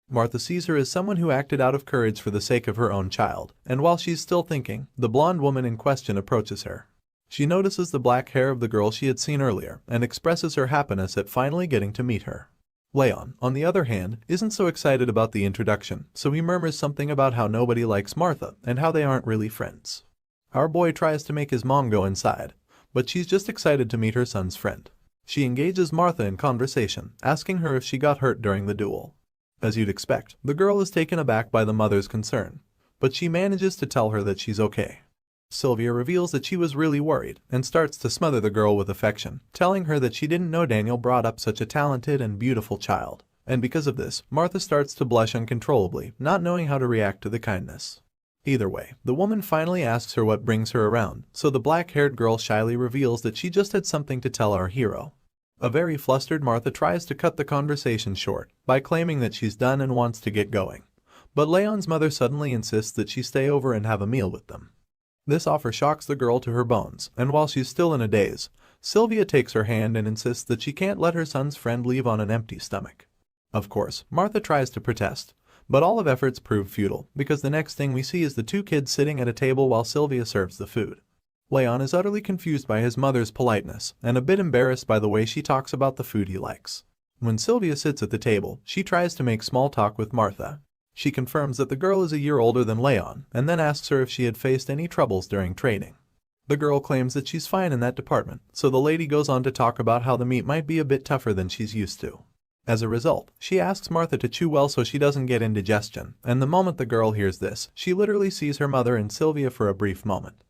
Martha sees her as someone who acted out of courage for the sake of her own child, and while she's still thinking, the blonde woman in question approaches her. She notices the black hair of the girl she had seen earlier and expresses her happiness at finally getting to meet her. Leon, on the other hand, isn't so excited about the introduction, so he murmurs something about how nobody likes Martha and how they aren't really friends. Our boy tries to make his mom go inside, but she's just excited to meet her son's friend. She engages Martha in conversation, asking her if she got hurt during the duel. As you'd expect, the girl is taken aback by the mother's concern, but she manages to tell her that she's okay. Sylvia reveals that she was really worried and starts to smother the girl with affection, telling her that she didn't know Daniel brought up such a talented and beautiful child. And because of this, Martha starts to blush uncontrollably, not knowing how to react to the kindness. Either way, the woman finally asks her what brings her around, so the black-haired girl shyly reveals that she just had something to tell our hero. A very flustered Martha tries to cut the conversation short by claiming that she's done and wants to get going. But Leon's mother suddenly insists that she stay over and have a meal with them. This offer shocks the girl to her bones, and while she's still in a daze, Sylvia takes her hand and insists that she can't let her son's friend leave on an empty stomach. Of course, Martha tries to protest, but all of efforts prove futile because the next thing we see is the two kids sitting at a table while Sylvia serves the food. Leon is utterly confused by his mother's politeness and a bit embarrassed by the way she talks about the food he likes. When Sylvia sits at the table, she tries to make small talk with Martha. She confirms that the girl is a year older than Leon and then asks her if she had faced any troubles during training. The girl claims that she's fine in that department, so the lady goes on to talk about how the meat might be a bit tougher than she's used to. As a result, she asks Martha to chew well so she doesn't get indigestion, and the moment the girl hears this, she literally sees her mother and Sylvia for a brief moment.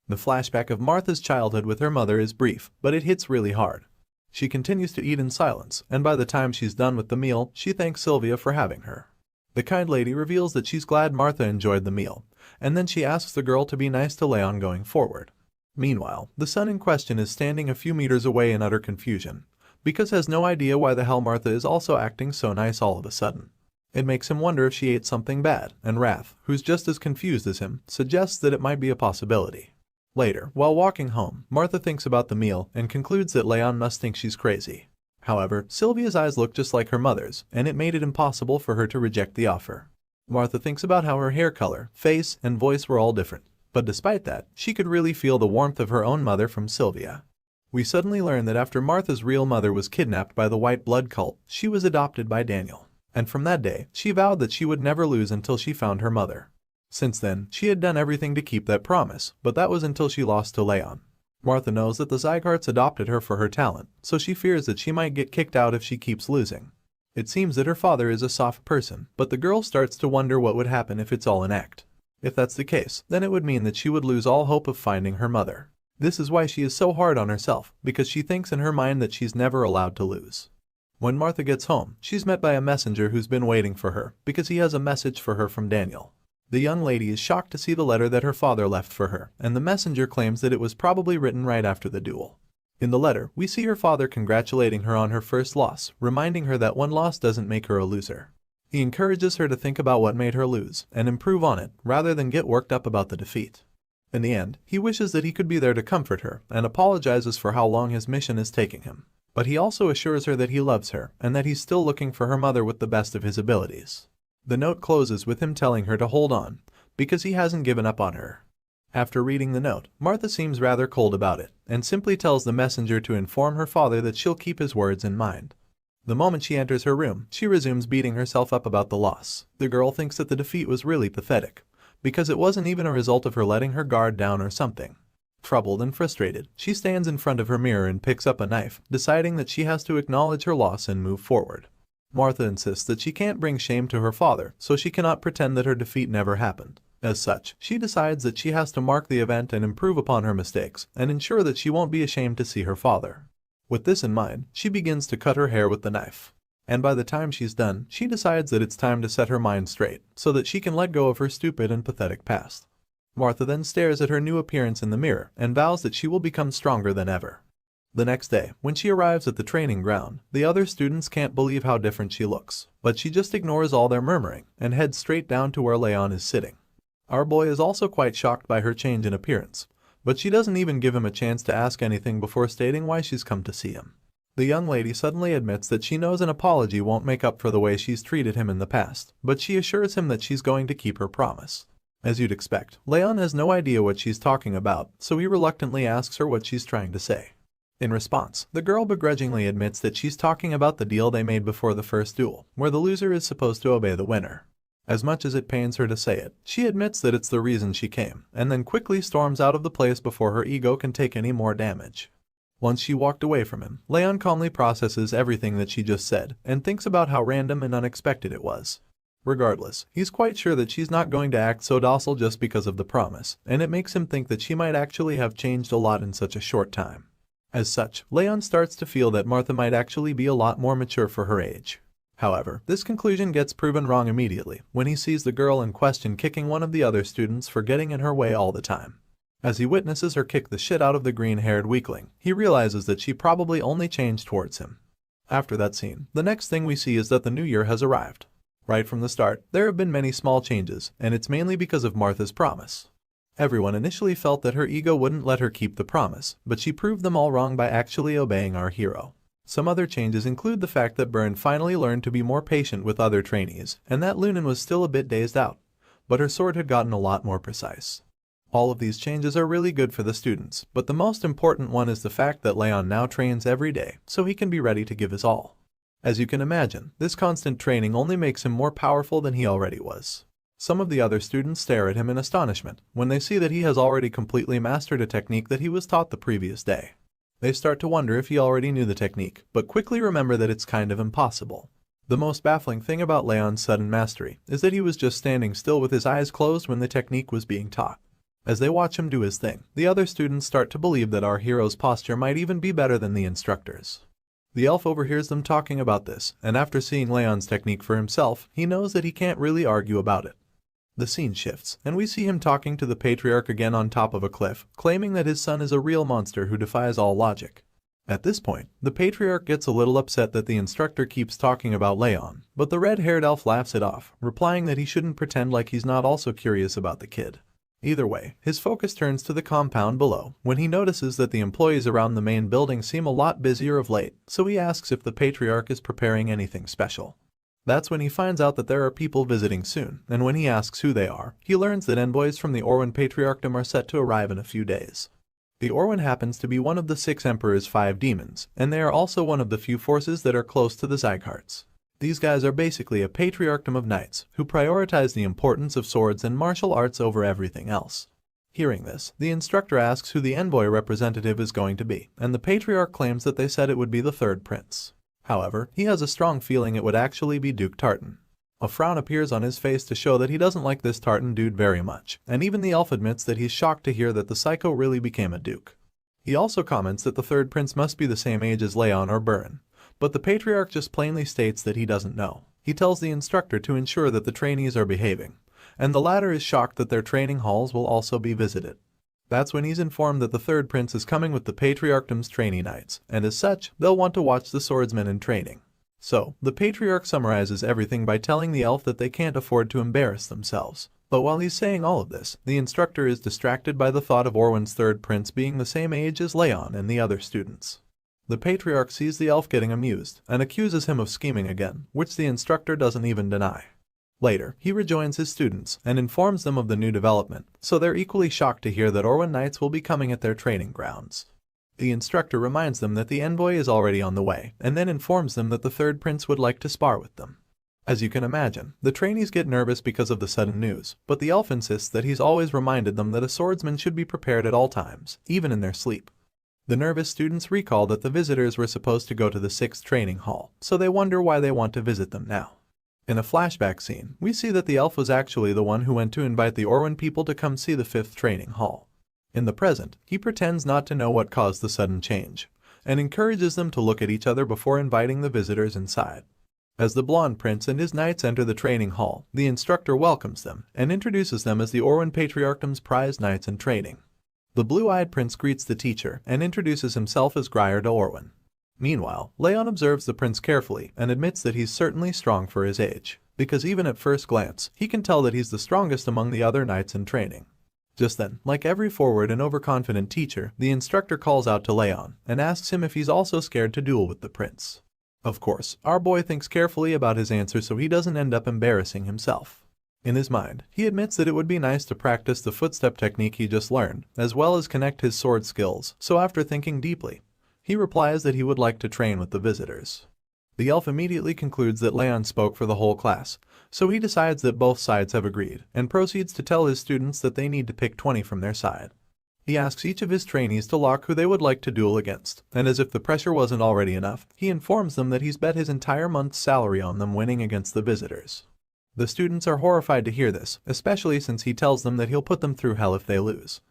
The flashback of Martha's childhood with her mother is brief, but it hits really hard. She continues to eat in silence, and by the time she's done with the meal, she thanks Sylvia for having her. The kind lady reveals that she's glad Martha enjoyed the meal, and then she asks the girl to be nice to Leon going forward. Meanwhile, the son in question is standing a few meters away in utter confusion, because has no idea why the hell Martha is also acting so nice all of a sudden. It makes him wonder if she ate something bad, and Wrath, who's just as confused as him, suggests that it might be a possibility. Later, while walking home, Martha thinks about the meal and concludes that Leon must think she's crazy. However, Sylvia's eyes look just like her mother's, and it made it impossible for her to reject the offer. Martha thinks about how her hair color, face, and voice were all different, but despite that, she could really feel the warmth of her own mother from Sylvia. We suddenly learn that after Martha's real mother was kidnapped by the White Blood cult, she was adopted by Daniel, and from that day, she vowed that she would never lose until she found her mother. Since then, she had done everything to keep that promise, but that was until she lost to Leon. Martha knows that the Siegharts adopted her for her talent, so she fears that she might get kicked out if she keeps losing. It seems that her father is a soft person, but the girl starts to wonder what would happen if it's all an act. If that's the case, then it would mean that she would lose all hope of finding her mother. This is why she is so hard on herself, because she thinks in her mind that she's never allowed to lose. When Martha gets home, she's met by a messenger who's been waiting for her, because he has a message for her from Daniel. The young lady is shocked to see the letter that her father left for her, and the messenger claims that it was probably written right after the duel. In the letter, we see her father congratulating her on her first loss, reminding her that one loss doesn't make her a loser. He encourages her to think about what made her lose, and improve on it, rather than get worked up about the defeat. In the end, he wishes that he could be there to comfort her, and apologizes for how long his mission is taking him. But he also assures her that he loves her, and that he's still looking for her mother with the best of his abilities. The note closes with him telling her to hold on, because he hasn't given up on her. After reading the note, Martha seems rather cold about it, and simply tells the messenger to inform her father that she'll keep his words in mind. The moment she enters her room, she resumes beating herself up about the loss. The girl thinks that the defeat was really pathetic, because it wasn't even a result of her letting her guard down or something. Troubled and frustrated, she stands in front of her mirror and picks up a knife, deciding that she has to acknowledge her loss and move forward. Martha insists that she can't bring shame to her father, so she cannot pretend that her defeat never happened. As such, she decides that she has to mark the event and improve upon her mistakes, and ensure that she won't be ashamed to see her father. With this in mind, she begins to cut her hair with the knife. And by the time she's done, she decides that it's time to set her mind straight, so that she can let go of her stupid and pathetic past. Martha then stares at her new appearance in the mirror and vows that she will become stronger than ever. The next day, when she arrives at the training ground, the other students can't believe how different she looks, but she just ignores all their murmuring and heads straight down to where Raon is sitting. Our boy is also quite shocked by her change in appearance, but she doesn't even give him a chance to ask anything before stating why she's come to see him. The young lady suddenly admits that she knows an apology won't make up for the way she's treated him in the past, but she assures him that she's going to keep her promise. As you'd expect, Raon has no idea what she's talking about, so he reluctantly asks her what she's trying to say. In response, the girl begrudgingly admits that she's talking about the deal they made before the first duel, where the loser is supposed to obey the winner. As much as it pains her to say it, she admits that it's the reason she came, and then quickly storms out of the place before her ego can take any more damage. Once she walked away from him, Raon calmly processes everything that she just said, and thinks about how random and unexpected it was. Regardless, he's quite sure that she's not going to act so docile just because of the promise, and it makes him think that she might actually have changed a lot in such a short time. As such, Raon starts to feel that Martha might actually be a lot more mature for her age. However, this conclusion gets proven wrong immediately when he sees the girl in question kicking one of the other students for getting in her way all the time. As he witnesses her kick the shit out of the green-haired weakling, he realizes that she probably only changed towards him. After that scene, the next thing we see is that the new year has arrived. Right from the start, there have been many small changes, and it's mainly because of Martha's promise. Everyone initially felt that her ego wouldn't let her keep the promise, but she proved them all wrong by actually obeying our hero. Some other changes include the fact that Byrne finally learned to be more patient with other trainees, and that Lunan was still a bit dazed out, but her sword had gotten a lot more precise. All of these changes are really good for the students, but the most important one is the fact that Raon now trains every day, so he can be ready to give his all. As you can imagine, this constant training only makes him more powerful than he already was. Some of the other students stare at him in astonishment when they see that he has already completely mastered a technique that he was taught the previous day. They start to wonder if he already knew the technique, but quickly remember that it's kind of impossible. The most baffling thing about Raon's sudden mastery is that he was just standing still with his eyes closed when the technique was being taught. As they watch him do his thing, the other students start to believe that our hero's posture might even be better than the instructor's. The elf overhears them talking about this, and after seeing Raon's technique for himself, he knows that he can't really argue about it. The scene shifts, and we see him talking to the patriarch again on top of a cliff, claiming that his son is a real monster who defies all logic. At this point, the patriarch gets a little upset that the instructor keeps talking about Raon, but the red-haired elf laughs it off, replying that he shouldn't pretend like he's not also curious about the kid. Either way, his focus turns to the compound below when he notices that the employees around the main building seem a lot busier of late, so he asks if the patriarch is preparing anything special. That's when he finds out that there are people visiting soon, and when he asks who they are, he learns that envoys from the Orwen Patriarchdom are set to arrive in a few days. The Orwen happens to be one of the 6 Emperor's 5 demons, and they are also one of the few forces that are close to the Siegharts. These guys are basically a patriarchdom of knights who prioritize the importance of swords and martial arts over everything else. Hearing this, the instructor asks who the envoy representative is going to be, and the patriarch claims that they said it would be the 3rd prince. However, he has a strong feeling it would actually be Duke Tartan. A frown appears on his face to show that he doesn't like this Tartan dude very much, and even the elf admits that he's shocked to hear that the psycho really became a duke. He also comments that the 3rd prince must be the same age as Raon or Byrne, but the patriarch just plainly states that he doesn't know. He tells the instructor to ensure that the trainees are behaving, and the latter is shocked that their training halls will also be visited. That's when he's informed that the 3rd prince is coming with the patriarchdom's trainee knights, and as such, they'll want to watch the swordsman in training. So, the patriarch summarizes everything by telling the elf that they can't afford to embarrass themselves. But while he's saying all of this, the instructor is distracted by the thought of Orwen's 3rd prince being the same age as Raon and the other students. The patriarch sees the elf getting amused, and accuses him of scheming again, which the instructor doesn't even deny. Later, he rejoins his students and informs them of the new development, so they're equally shocked to hear that Orwen Knights will be coming at their training grounds. The instructor reminds them that the envoy is already on the way, and then informs them that the third prince would like to spar with them. As you can imagine, the trainees get nervous because of the sudden news, but the elf insists that he's always reminded them that a swordsman should be prepared at all times, even in their sleep. The nervous students recall that the visitors were supposed to go to the 6th training hall, so they wonder why they want to visit them now. In a flashback scene, we see that the elf was actually the one who went to invite the Orwen people to come see the 5th training hall. In the present, he pretends not to know what caused the sudden change, and encourages them to look at each other before inviting the visitors inside. As the blonde prince and his knights enter the training hall, the instructor welcomes them and introduces them as the Orwen Patriarchdom's prized knights in training. The blue-eyed prince greets the teacher and introduces himself as Grier de Orwen. Meanwhile, Raon observes the prince carefully and admits that he's certainly strong for his age, because even at first glance, he can tell that he's the strongest among the other knights in training. Just then, like every forward and overconfident teacher, the instructor calls out to Raon and asks him if he's also scared to duel with the prince. Of course, our boy thinks carefully about his answer so he doesn't end up embarrassing himself. In his mind, he admits that it would be nice to practice the footstep technique he just learned, as well as connect his sword skills, so after thinking deeply, he replies that he would like to train with the visitors. The elf immediately concludes that Raon spoke for the whole class, so he decides that both sides have agreed, and proceeds to tell his students that they need to pick 20 from their side. He asks each of his trainees to lock who they would like to duel against, and as if the pressure wasn't already enough, he informs them that he's bet his entire month's salary on them winning against the visitors. The students are horrified to hear this, especially since he tells them that he'll put them through hell if they lose.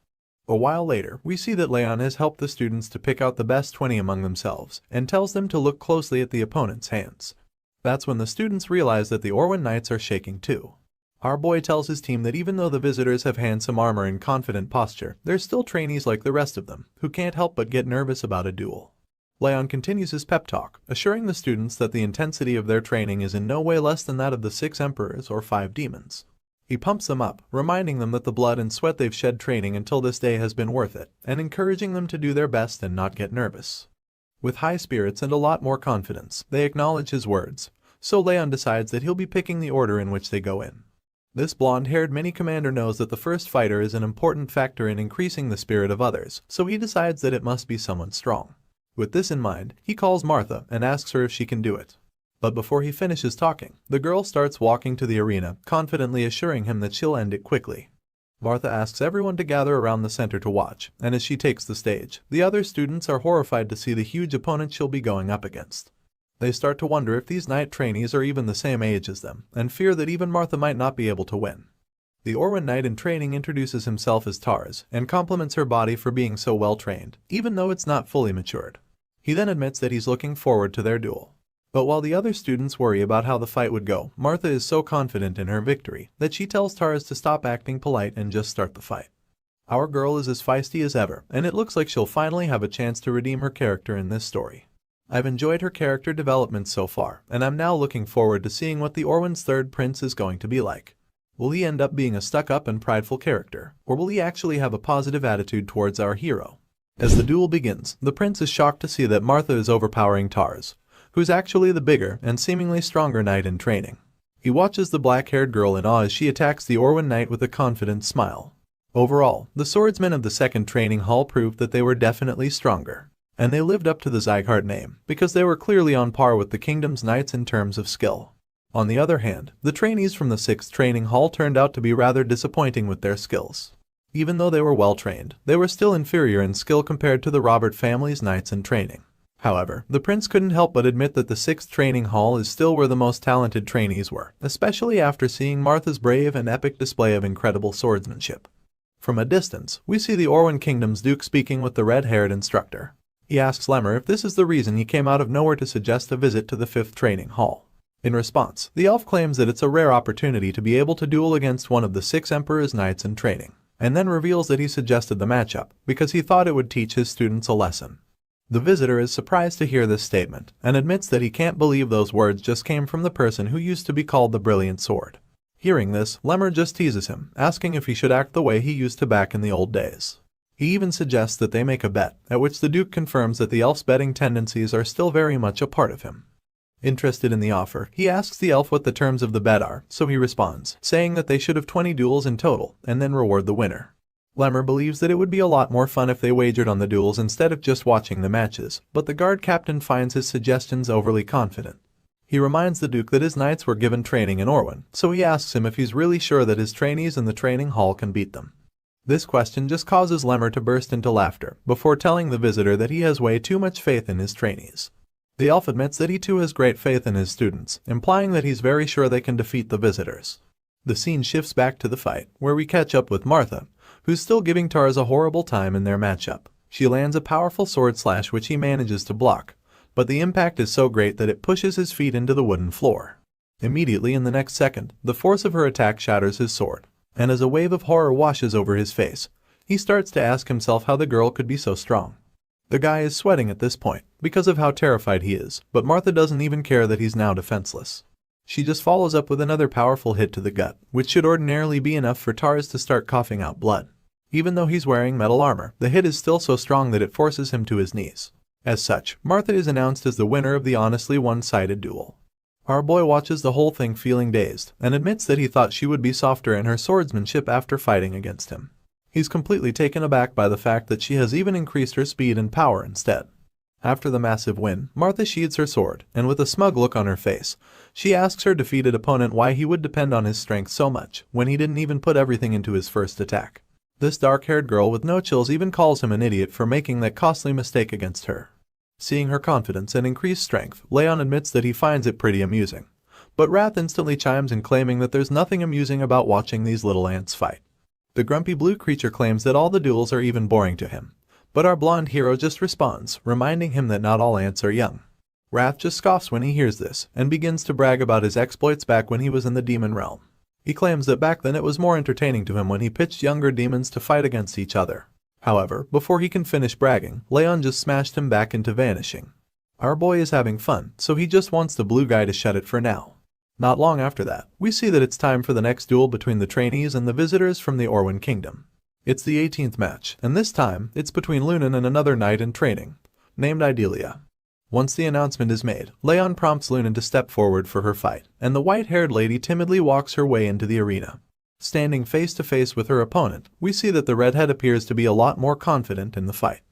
A while later, we see that Raon has helped the students to pick out the best 20 among themselves, and tells them to look closely at the opponent's hands. That's when the students realize that the Orwen Knights are shaking too. Our boy tells his team that even though the visitors have handsome armor and confident posture, they're still trainees like the rest of them, who can't help but get nervous about a duel. Raon continues his pep talk, assuring the students that the intensity of their training is in no way less than that of the 6 emperors or 5 demons. He pumps them up, reminding them that the blood and sweat they've shed training until this day has been worth it, and encouraging them to do their best and not get nervous. With high spirits and a lot more confidence, they acknowledge his words, so Raon decides that he'll be picking the order in which they go in. This blonde-haired mini-commander knows that the first fighter is an important factor in increasing the spirit of others, so he decides that it must be someone strong. With this in mind, he calls Martha and asks her if she can do it. But before he finishes talking, the girl starts walking to the arena, confidently assuring him that she'll end it quickly. Martha asks everyone to gather around the center to watch, and as she takes the stage, the other students are horrified to see the huge opponent she'll be going up against. They start to wonder if these knight trainees are even the same age as them, and fear that even Martha might not be able to win. The Orwen knight in training introduces himself as Tars, and compliments her body for being so well trained, even though it's not fully matured. He then admits that he's looking forward to their duel. But while the other students worry about how the fight would go, Martha is so confident in her victory that she tells Tars to stop acting polite and just start the fight. Our girl is as feisty as ever, and it looks like she'll finally have a chance to redeem her character in this story. I've enjoyed her character development so far, and I'm now looking forward to seeing what the Orwen's third prince is going to be like. Will he end up being a stuck-up and prideful character, or will he actually have a positive attitude towards our hero? As the duel begins, the prince is shocked to see that Martha is overpowering Tars, who's actually the bigger and seemingly stronger knight in training. He watches the black-haired girl in awe as she attacks the Orwen knight with a confident smile. Overall, the swordsmen of the 2nd training hall proved that they were definitely stronger. And they lived up to the Sieghart name, because they were clearly on par with the kingdom's knights in terms of skill. On the other hand, the trainees from the 6th training hall turned out to be rather disappointing with their skills. Even though they were well trained, they were still inferior in skill compared to the Robert family's knights in training. However, the prince couldn't help but admit that the 6th training hall is still where the most talented trainees were, especially after seeing Martha's brave and epic display of incredible swordsmanship. From a distance, we see the Orwen Kingdom's duke speaking with the red-haired instructor. He asks Lemmer if this is the reason he came out of nowhere to suggest a visit to the 5th training hall. In response, the elf claims that it's a rare opportunity to be able to duel against one of the 6 emperor's knights in training, and then reveals that he suggested the matchup because he thought it would teach his students a lesson. The visitor is surprised to hear this statement, and admits that he can't believe those words just came from the person who used to be called the Brilliant Sword. Hearing this, Lemmer just teases him, asking if he should act the way he used to back in the old days. He even suggests that they make a bet, at which the Duke confirms that the elf's betting tendencies are still very much a part of him. Interested in the offer, he asks the elf what the terms of the bet are, so he responds, saying that they should have 20 duels in total, and then reward the winner. Lemmer believes that it would be a lot more fun if they wagered on the duels instead of just watching the matches, but the guard captain finds his suggestions overly confident. He reminds the Duke that his knights were given training in Orwyn, so he asks him if he's really sure that his trainees in the training hall can beat them. This question just causes Lemmer to burst into laughter, before telling the visitor that he has way too much faith in his trainees. The elf admits that he too has great faith in his students, implying that he's very sure they can defeat the visitors. The scene shifts back to the fight, where we catch up with Martha, who's still giving Tars a horrible time in their matchup. She lands a powerful sword slash which he manages to block, but the impact is so great that it pushes his feet into the wooden floor. Immediately in the next second, the force of her attack shatters his sword, and as a wave of horror washes over his face, he starts to ask himself how the girl could be so strong. The guy is sweating at this point, because of how terrified he is, but Martha doesn't even care that he's now defenseless. She just follows up with another powerful hit to the gut, which should ordinarily be enough for Tars to start coughing out blood. Even though he's wearing metal armor, the hit is still so strong that it forces him to his knees. As such, Martha is announced as the winner of the honestly one-sided duel. Our boy watches the whole thing feeling dazed, and admits that he thought she would be softer in her swordsmanship after fighting against him. He's completely taken aback by the fact that she has even increased her speed and power instead. After the massive win, Martha sheathes her sword, and with a smug look on her face, she asks her defeated opponent why he would depend on his strength so much when he didn't even put everything into his first attack. This dark-haired girl with no chills even calls him an idiot for making that costly mistake against her. Seeing her confidence and increased strength, Raon admits that he finds it pretty amusing. But Wrath instantly chimes in claiming that there's nothing amusing about watching these little ants fight. The grumpy blue creature claims that all the duels are even boring to him, but our blonde hero just responds, reminding him that not all ants are young. Wrath just scoffs when he hears this, and begins to brag about his exploits back when he was in the demon realm. He claims that back then it was more entertaining to him when he pitched younger demons to fight against each other. However, before he can finish bragging, Raon just smashed him back into vanishing. Our boy is having fun, so he just wants the blue guy to shut it for now. Not long after that, we see that it's time for the next duel between the trainees and the visitors from the Orwyn Kingdom. It's the 18th match, and this time, it's between Lunan and another knight in training, named Idalia. Once the announcement is made, Raon prompts Lunan to step forward for her fight, and the white-haired lady timidly walks her way into the arena. Standing face to face with her opponent, we see that the redhead appears to be a lot more confident in the fight.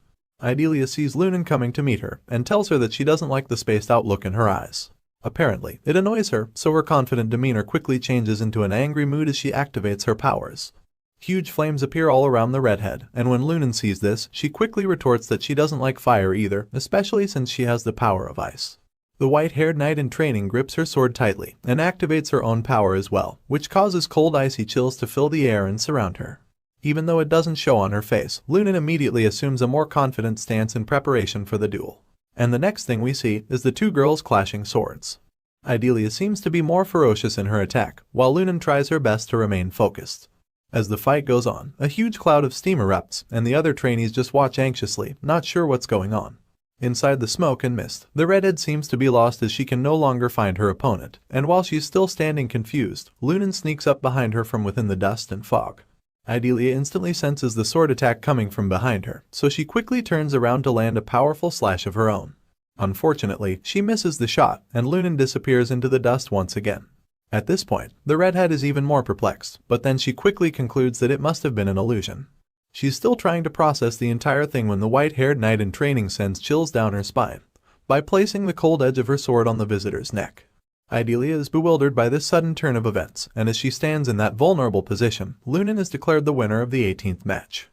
Idalia sees Lunan coming to meet her, and tells her that she doesn't like the spaced-out look in her eyes. Apparently, it annoys her, so her confident demeanor quickly changes into an angry mood as she activates her powers. Huge flames appear all around the redhead, and when Lunan sees this, she quickly retorts that she doesn't like fire either, especially since she has the power of ice. The white-haired knight in training grips her sword tightly, and activates her own power as well, which causes cold icy chills to fill the air and surround her. Even though it doesn't show on her face, Lunan immediately assumes a more confident stance in preparation for the duel. And the next thing we see is the two girls clashing swords. Idalia seems to be more ferocious in her attack, while Lunan tries her best to remain focused. As the fight goes on, a huge cloud of steam erupts, and the other trainees just watch anxiously, not sure what's going on. Inside the smoke and mist, the redhead seems to be lost as she can no longer find her opponent, and while she's still standing confused, Lunan sneaks up behind her from within the dust and fog. Idalia instantly senses the sword attack coming from behind her, so she quickly turns around to land a powerful slash of her own. Unfortunately, she misses the shot, and Lunan disappears into the dust once again. At this point, the redhead is even more perplexed, but then she quickly concludes that it must have been an illusion. She's still trying to process the entire thing when the white-haired knight in training sends chills down her spine by placing the cold edge of her sword on the visitor's neck. Idalia is bewildered by this sudden turn of events, and as she stands in that vulnerable position, Lunan is declared the winner of the 18th match.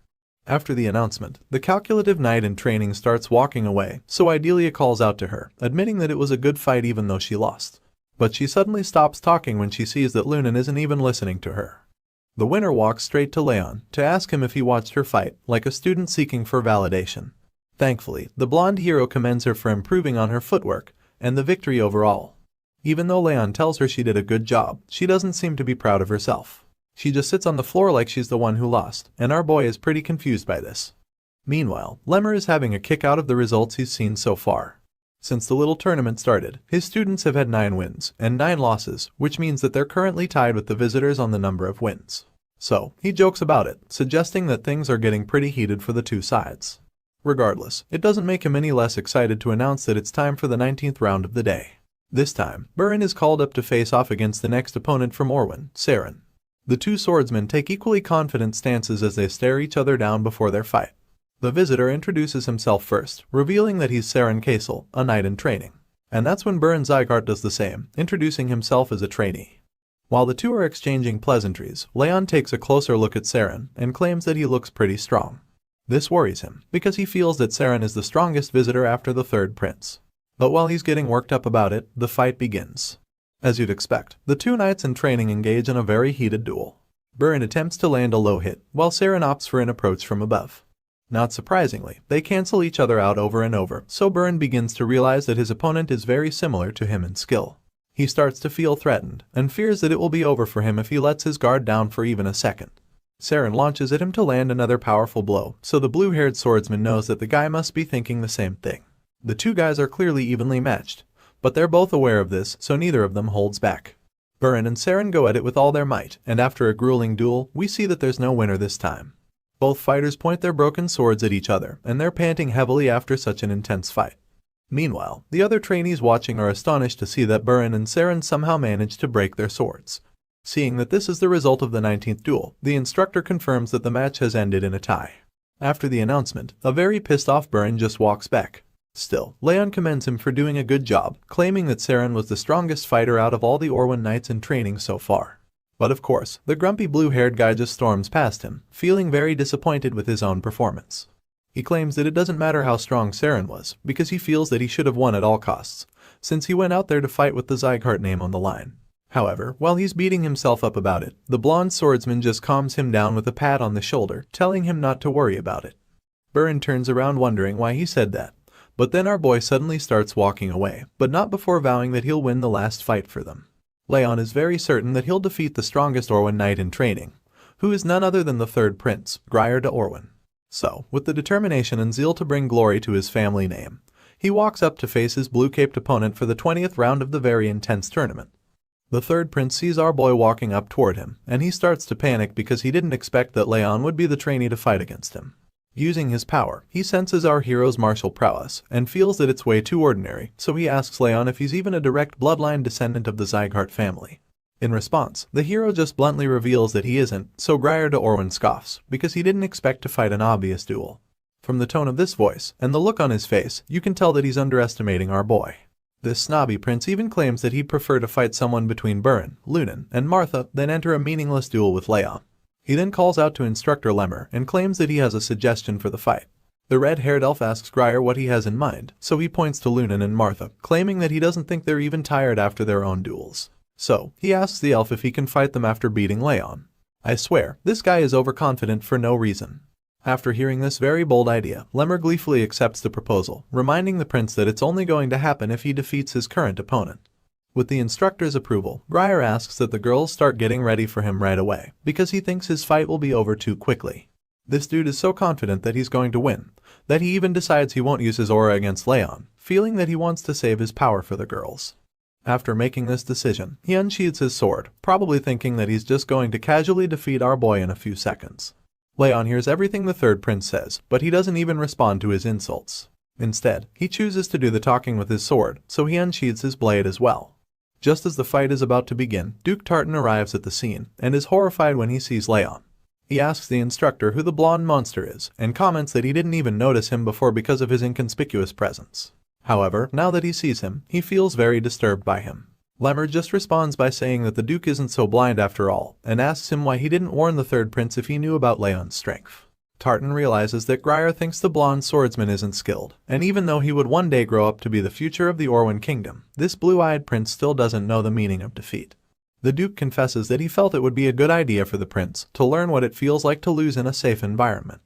After the announcement, the calculative knight in training starts walking away, so Idalia calls out to her, admitting that it was a good fight even though she lost. But she suddenly stops talking when she sees that Lunan isn't even listening to her. The winner walks straight to Raon to ask him if he watched her fight, like a student seeking for validation. Thankfully, the blonde hero commends her for improving on her footwork and the victory overall. Even though Raon tells her she did a good job, she doesn't seem to be proud of herself. She just sits on the floor like she's the one who lost, and our boy is pretty confused by this. Meanwhile, Lemmer is having a kick out of the results he's seen so far. Since the little tournament started, his students have had 9 wins and 9 losses, which means that they're currently tied with the visitors on the number of wins. So, he jokes about it, suggesting that things are getting pretty heated for the two sides. Regardless, it doesn't make him any less excited to announce that it's time for the 19th round of the day. This time, Burin is called up to face off against the next opponent from Orwin, Saren. The two swordsmen take equally confident stances as they stare each other down before their fight. The visitor introduces himself first, revealing that he's Saren Kaisel, a knight in training. And that's when House Sieghart does the same, introducing himself as a trainee. While the two are exchanging pleasantries, Raon takes a closer look at Saren and claims that he looks pretty strong. This worries him, because he feels that Saren is the strongest visitor after the third prince. But while he's getting worked up about it, the fight begins. As you'd expect, the two knights in training engage in a very heated duel. Burin attempts to land a low hit, while Saren opts for an approach from above. Not surprisingly, they cancel each other out over and over, so Burin begins to realize that his opponent is very similar to him in skill. He starts to feel threatened, and fears that it will be over for him if he lets his guard down for even a second. Saren launches at him to land another powerful blow, so the blue-haired swordsman knows that the guy must be thinking the same thing. The two guys are clearly evenly matched, but they're both aware of this, so neither of them holds back. Burin and Saren go at it with all their might, and after a grueling duel, we see that there's no winner this time. Both fighters point their broken swords at each other, and they're panting heavily after such an intense fight. Meanwhile, the other trainees watching are astonished to see that Burin and Saren somehow managed to break their swords. Seeing that this is the result of the 19th duel, the instructor confirms that the match has ended in a tie. After the announcement, a very pissed-off Burin just walks back. Still, Raon commends him for doing a good job, claiming that Saren was the strongest fighter out of all the Orwin knights in training so far. But of course, the grumpy blue-haired guy just storms past him, feeling very disappointed with his own performance. He claims that it doesn't matter how strong Saren was, because he feels that he should have won at all costs, since he went out there to fight with the Sieghart name on the line. However, while he's beating himself up about it, the blonde swordsman just calms him down with a pat on the shoulder, telling him not to worry about it. Burin turns around wondering why he said that, but then our boy suddenly starts walking away, but not before vowing that he'll win the last fight for them. Raon is very certain that he'll defeat the strongest Orwin knight in training, who is none other than the third prince, Grier de Orwin. So, with the determination and zeal to bring glory to his family name, he walks up to face his blue-caped opponent for the 20th round of the very intense tournament. The third prince sees our boy walking up toward him, and he starts to panic because he didn't expect that Raon would be the trainee to fight against him. Using his power, he senses our hero's martial prowess and feels that it's way too ordinary, so he asks Raon if he's even a direct bloodline descendant of the Sieghart family. In response, the hero just bluntly reveals that he isn't, so Grier de Orwin scoffs, because he didn't expect to fight an obvious duel. From the tone of this voice, and the look on his face, you can tell that he's underestimating our boy. This snobby prince even claims that he'd prefer to fight someone between Burin, Lunan, and Martha than enter a meaningless duel with Raon. He then calls out to Instructor Lemmer and claims that he has a suggestion for the fight. The red-haired elf asks Grier what he has in mind, so he points to Lunan and Martha, claiming that he doesn't think they're even tired after their own duels. So, he asks the elf if he can fight them after beating Raon. I swear, this guy is overconfident for no reason. After hearing this very bold idea, Lemmer gleefully accepts the proposal, reminding the prince that it's only going to happen if he defeats his current opponent. With the instructor's approval, Grier asks that the girls start getting ready for him right away, because he thinks his fight will be over too quickly. This dude is so confident that he's going to win, that he even decides he won't use his aura against Raon, feeling that he wants to save his power for the girls. After making this decision, he unsheathes his sword, probably thinking that he's just going to casually defeat our boy in a few seconds. Raon hears everything the third prince says, but he doesn't even respond to his insults. Instead, he chooses to do the talking with his sword, so he unsheathes his blade as well. Just as the fight is about to begin, Duke Tartan arrives at the scene, and is horrified when he sees Raon. He asks the instructor who the blonde monster is, and comments that he didn't even notice him before because of his inconspicuous presence. However, now that he sees him, he feels very disturbed by him. Lemmer just responds by saying that the Duke isn't so blind after all, and asks him why he didn't warn the third prince if he knew about Raon's strength. Tartan realizes that Grier thinks the blonde swordsman isn't skilled, and even though he would one day grow up to be the future of the Orwin kingdom, this blue-eyed prince still doesn't know the meaning of defeat. The Duke confesses that he felt it would be a good idea for the prince to learn what it feels like to lose in a safe environment.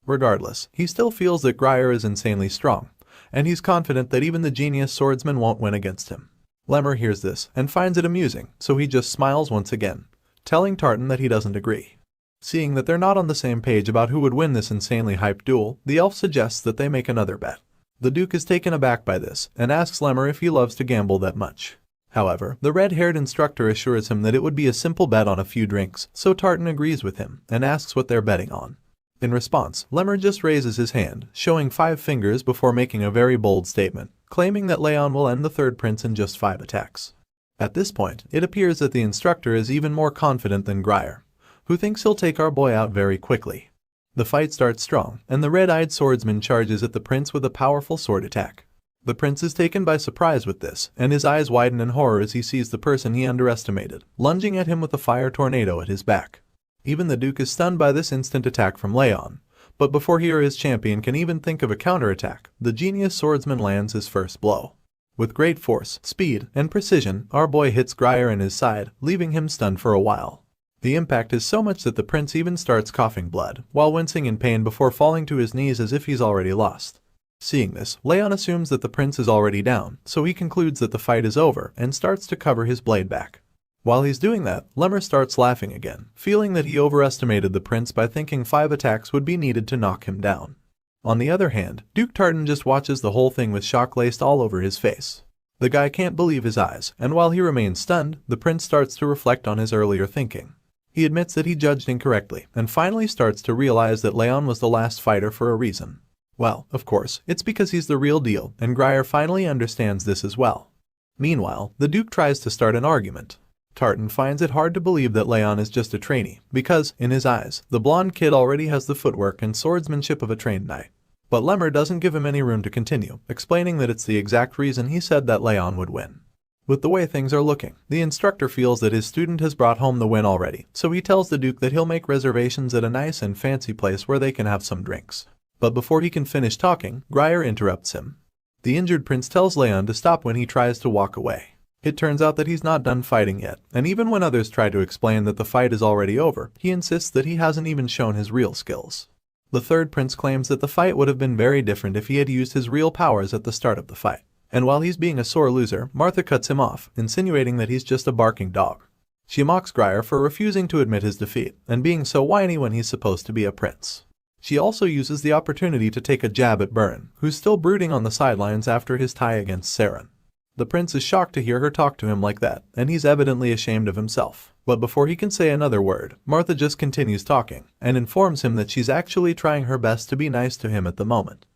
Regardless, he still feels that Grier is insanely strong, and he's confident that even the genius swordsman won't win against him. Lemmer hears this and finds it amusing, so he just smiles once again, telling Tartan that he doesn't agree. Seeing that they're not on the same page about who would win this insanely hyped duel, the elf suggests that they make another bet. The Duke is taken aback by this and asks Lemmer if he loves to gamble that much. However, the red-haired instructor assures him that it would be a simple bet on a few drinks, so Tartan agrees with him and asks what they're betting on. In response, Lemmer just raises his hand, showing 5 fingers before making a very bold statement, claiming that Raon will end the third prince in just 5 attacks. At this point, it appears that the instructor is even more confident than Grier, who thinks he'll take our boy out very quickly. The fight starts strong, and the red-eyed swordsman charges at the prince with a powerful sword attack. The prince is taken by surprise with this, and his eyes widen in horror as he sees the person he underestimated, lunging at him with a fire tornado at his back. Even the Duke is stunned by this instant attack from Raon, but before he or his champion can even think of a counterattack, the genius swordsman lands his first blow. With great force, speed, and precision, our boy hits Grier in his side, leaving him stunned for a while. The impact is so much that the prince even starts coughing blood, while wincing in pain before falling to his knees as if he's already lost. Seeing this, Raon assumes that the prince is already down, so he concludes that the fight is over and starts to cover his blade back. While he's doing that, Lemmer starts laughing again, feeling that he overestimated the prince by thinking 5 attacks would be needed to knock him down. On the other hand, Duke Tartan just watches the whole thing with shock laced all over his face. The guy can't believe his eyes, and while he remains stunned, the prince starts to reflect on his earlier thinking. He admits that he judged incorrectly, and finally starts to realize that Raon was the last fighter for a reason. Well, of course, it's because he's the real deal, and Grier finally understands this as well. Meanwhile, the Duke tries to start an argument. Tartan finds it hard to believe that Raon is just a trainee, because, in his eyes, the blonde kid already has the footwork and swordsmanship of a trained knight. But Lemmer doesn't give him any room to continue, explaining that it's the exact reason he said that Raon would win. With the way things are looking, the instructor feels that his student has brought home the win already, so he tells the Duke that he'll make reservations at a nice and fancy place where they can have some drinks. But before he can finish talking, Grier interrupts him. The injured prince tells Raon to stop when he tries to walk away. It turns out that he's not done fighting yet, and even when others try to explain that the fight is already over, he insists that he hasn't even shown his real skills. The third prince claims that the fight would have been very different if he had used his real powers at the start of the fight. And while he's being a sore loser, Martha cuts him off, insinuating that he's just a barking dog. She mocks Grier for refusing to admit his defeat, and being so whiny when he's supposed to be a prince. She also uses the opportunity to take a jab at Byrne, who's still brooding on the sidelines after his tie against Saren. The prince is shocked to hear her talk to him like that, and he's evidently ashamed of himself. But before he can say another word, Martha just continues talking, and informs him that she's actually trying her best to be nice to him at the moment.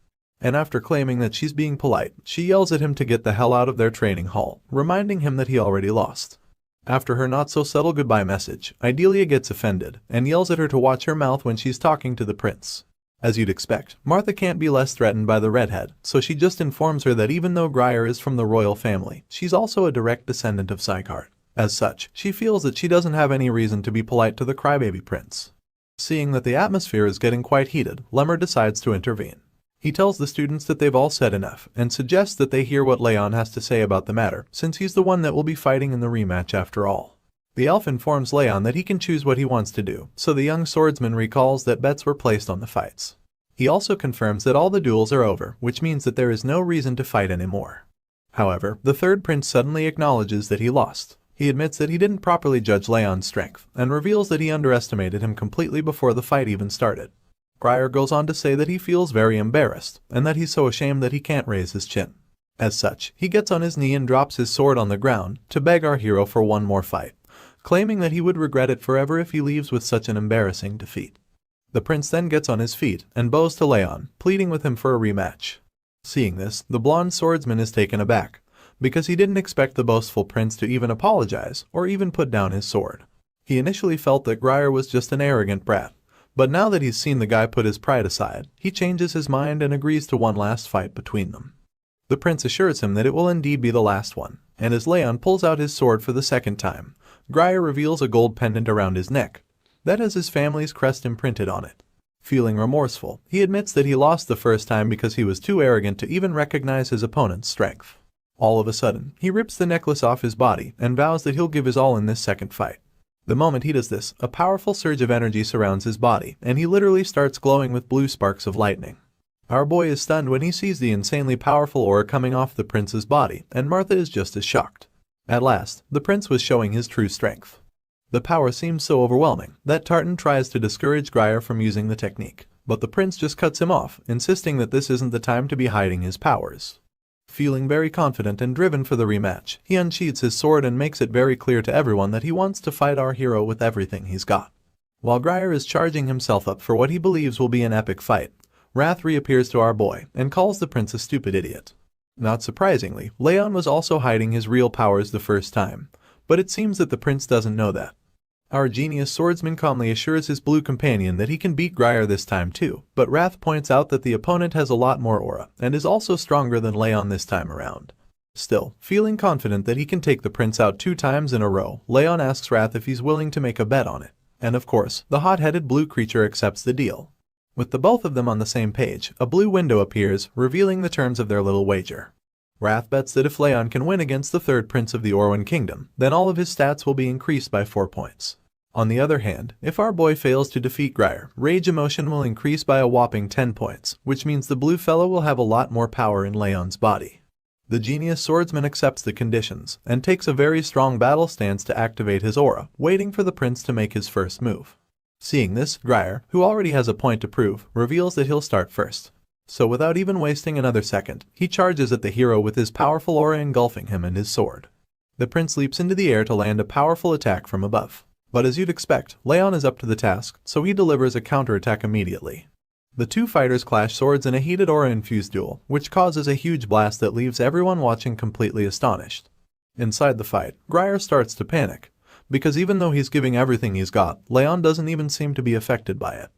And after claiming that she's being polite, she yells at him to get the hell out of their training hall, reminding him that he already lost. After her not-so-subtle goodbye message, Idelia gets offended, and yells at her to watch her mouth when she's talking to the prince. As you'd expect, Martha can't be less threatened by the redhead, so she just informs her that even though Grier is from the royal family, she's also a direct descendant of Sieghart. As such, she feels that she doesn't have any reason to be polite to the crybaby prince. Seeing that the atmosphere is getting quite heated, Lemmer decides to intervene. He tells the students that they've all said enough, and suggests that they hear what Raon has to say about the matter, since he's the one that will be fighting in the rematch after all. The elf informs Raon that he can choose what he wants to do, so the young swordsman recalls that bets were placed on the fights. He also confirms that all the duels are over, which means that there is no reason to fight anymore. However, the third prince suddenly acknowledges that he lost. He admits that he didn't properly judge Raon's strength, and reveals that he underestimated him completely before the fight even started. Grier goes on to say that he feels very embarrassed, and that he's so ashamed that he can't raise his chin. As such, he gets on his knee and drops his sword on the ground to beg our hero for one more fight, claiming that he would regret it forever if he leaves with such an embarrassing defeat. The prince then gets on his feet and bows to Raon, pleading with him for a rematch. Seeing this, the blonde swordsman is taken aback, because he didn't expect the boastful prince to even apologize or even put down his sword. He initially felt that Grier was just an arrogant brat, but now that he's seen the guy put his pride aside, he changes his mind and agrees to one last fight between them. The prince assures him that it will indeed be the last one, and as Raon pulls out his sword for the second time, Grier reveals a gold pendant around his neck that has his family's crest imprinted on it. Feeling remorseful, he admits that he lost the first time because he was too arrogant to even recognize his opponent's strength. All of a sudden, he rips the necklace off his body and vows that he'll give his all in this second fight. The moment he does this, a powerful surge of energy surrounds his body, and he literally starts glowing with blue sparks of lightning. Our boy is stunned when he sees the insanely powerful aura coming off the prince's body, and Martha is just as shocked. At last, the prince was showing his true strength. The power seems so overwhelming that Tartan tries to discourage Grier from using the technique, but the prince just cuts him off, insisting that this isn't the time to be hiding his powers. Feeling very confident and driven for the rematch, he unsheathes his sword and makes it very clear to everyone that he wants to fight our hero with everything he's got. While Grier is charging himself up for what he believes will be an epic fight, Wrath reappears to our boy and calls the prince a stupid idiot. Not surprisingly, Raon was also hiding his real powers the first time, but it seems that the prince doesn't know that. Our genius swordsman calmly assures his blue companion that he can beat Grier this time too, but Wrath points out that the opponent has a lot more aura and is also stronger than Raon this time around. Still, feeling confident that he can take the prince out 2 times in a row, Raon asks Wrath if he's willing to make a bet on it. And of course, the hot-headed blue creature accepts the deal. With the both of them on the same page, a blue window appears, revealing the terms of their little wager. Wrath bets that if Raon can win against the third prince of the Orwan Kingdom, then all of his stats will be increased by 4 points. On the other hand, if our boy fails to defeat Grier, rage emotion will increase by a whopping 10 points, which means the blue fellow will have a lot more power in Raon's body. The genius swordsman accepts the conditions, and takes a very strong battle stance to activate his aura, waiting for the prince to make his first move. Seeing this, Grier, who already has a point to prove, reveals that he'll start first. So without even wasting another second, he charges at the hero with his powerful aura engulfing him and his sword. The prince leaps into the air to land a powerful attack from above. But as you'd expect, Raon is up to the task, so he delivers a counterattack immediately. The two fighters clash swords in a heated aura-infused duel, which causes a huge blast that leaves everyone watching completely astonished. Inside the fight, Grier starts to panic, because even though he's giving everything he's got, Raon doesn't even seem to be affected by it.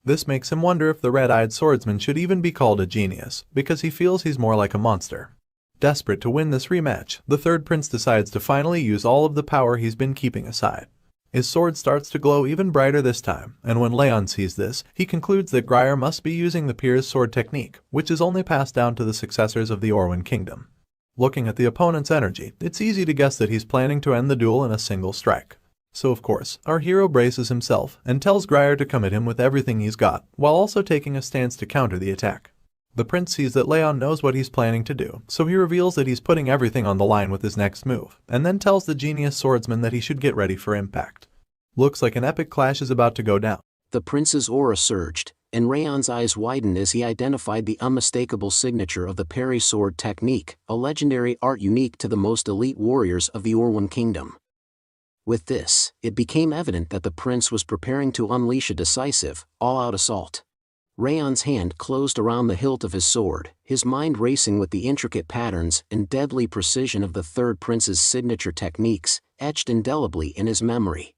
This makes him wonder if the red-eyed swordsman should even be called a genius, because he feels he's more like a monster. Desperate to win this rematch, the third prince decides to finally use all of the power he's been keeping aside. His sword starts to glow even brighter this time, and when Raon sees this, he concludes that Grier must be using the Pier's sword technique, which is only passed down to the successors of the Orwan Kingdom. Looking at the opponent's energy, it's easy to guess that he's planning to end the duel in a single strike. So of course, our hero braces himself and tells Grier to come at him with everything he's got, while also taking a stance to counter the attack. The prince sees that Raon knows what he's planning to do, so he reveals that he's putting everything on the line with his next move, and then tells the genius swordsman that he should get ready for impact. Looks like an epic clash is about to go down. The prince's aura surged, and Raon's eyes widened as he identified the unmistakable signature of the parry sword technique, a legendary art unique to the most elite warriors of the Orwan Kingdom. With this, it became evident that the prince was preparing to unleash a decisive, all-out assault. Raon's hand closed around the hilt of his sword, his mind racing with the intricate patterns and deadly precision of the third prince's signature techniques, etched indelibly in his memory.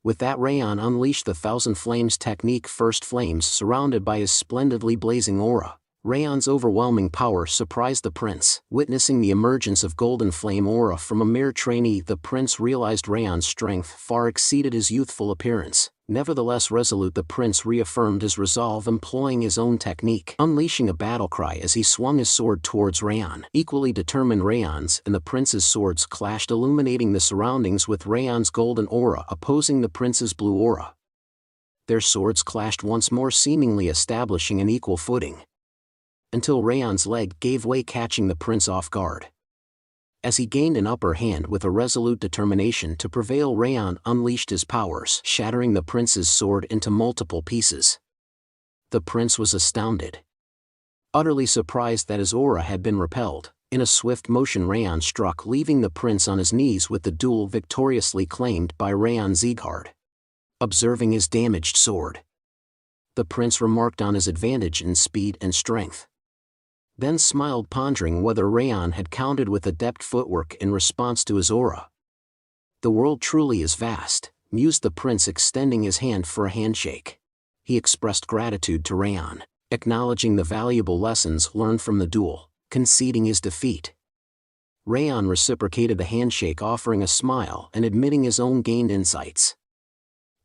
With that, Raon unleashed the Thousand Flames technique, first flames surrounded by his splendidly blazing aura. Raon's overwhelming power surprised the prince. Witnessing the emergence of golden flame aura from a mere trainee, the prince realized Raon's strength far exceeded his youthful appearance. Nevertheless resolute, the prince reaffirmed his resolve, employing his own technique, unleashing a battle cry as he swung his sword towards Raon. Equally determined, Raon's and the prince's swords clashed, illuminating the surroundings with Raon's golden aura opposing the prince's blue aura. Their swords clashed once more, seemingly establishing an equal footing, until Raon's leg gave way, catching the prince off guard. As he gained an upper hand with a resolute determination to prevail, Raon unleashed his powers, shattering the prince's sword into multiple pieces. The prince was astounded, utterly surprised that his aura had been repelled. In a swift motion, Raon struck, leaving the prince on his knees with the duel victoriously claimed by House Sieghart. Observing his damaged sword, the prince remarked on his advantage in speed and strength, then smiled, pondering whether Raon had countered with adept footwork in response to his aura. "The world truly is vast," mused the prince, extending his hand for a handshake. He expressed gratitude to Raon, acknowledging the valuable lessons learned from the duel, conceding his defeat. Raon reciprocated the handshake, offering a smile and admitting his own gained insights.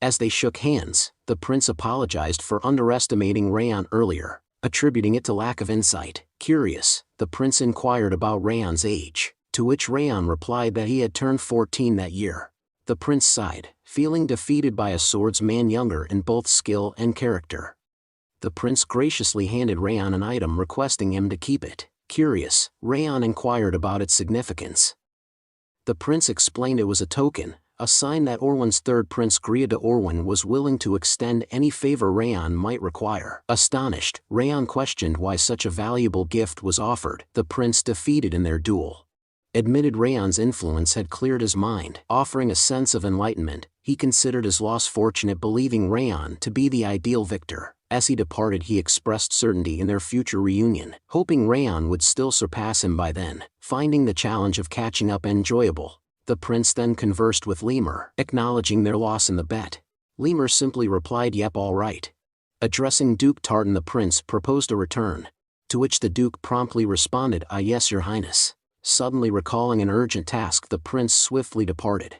As they shook hands, the prince apologized for underestimating Raon earlier, attributing it to lack of insight. Curious, the prince inquired about Raon's age, to which Raon replied that he had turned 14 that year. The prince sighed, feeling defeated by a swordsman younger in both skill and character. The prince graciously handed Raon an item, requesting him to keep it. Curious, Raon inquired about its significance. The prince explained it was a token, a sign that Orwan's third prince Grier de Orwan was willing to extend any favor Raon might require. Astonished, Raon questioned why such a valuable gift was offered. The prince, defeated in their duel, admitted Raon's influence had cleared his mind. Offering a sense of enlightenment, He considered his loss fortunate, believing Raon to be the ideal victor. As he departed, he expressed certainty in their future reunion, hoping Raon would still surpass him by then, finding the challenge of catching up enjoyable. The prince then conversed with Lemur, acknowledging their loss in the bet. Lemur simply replied, "Yep, all right." Addressing Duke Tartan, the prince proposed a return, to which the duke promptly responded, "Ah yes, your highness." Suddenly recalling an urgent task, the prince swiftly departed.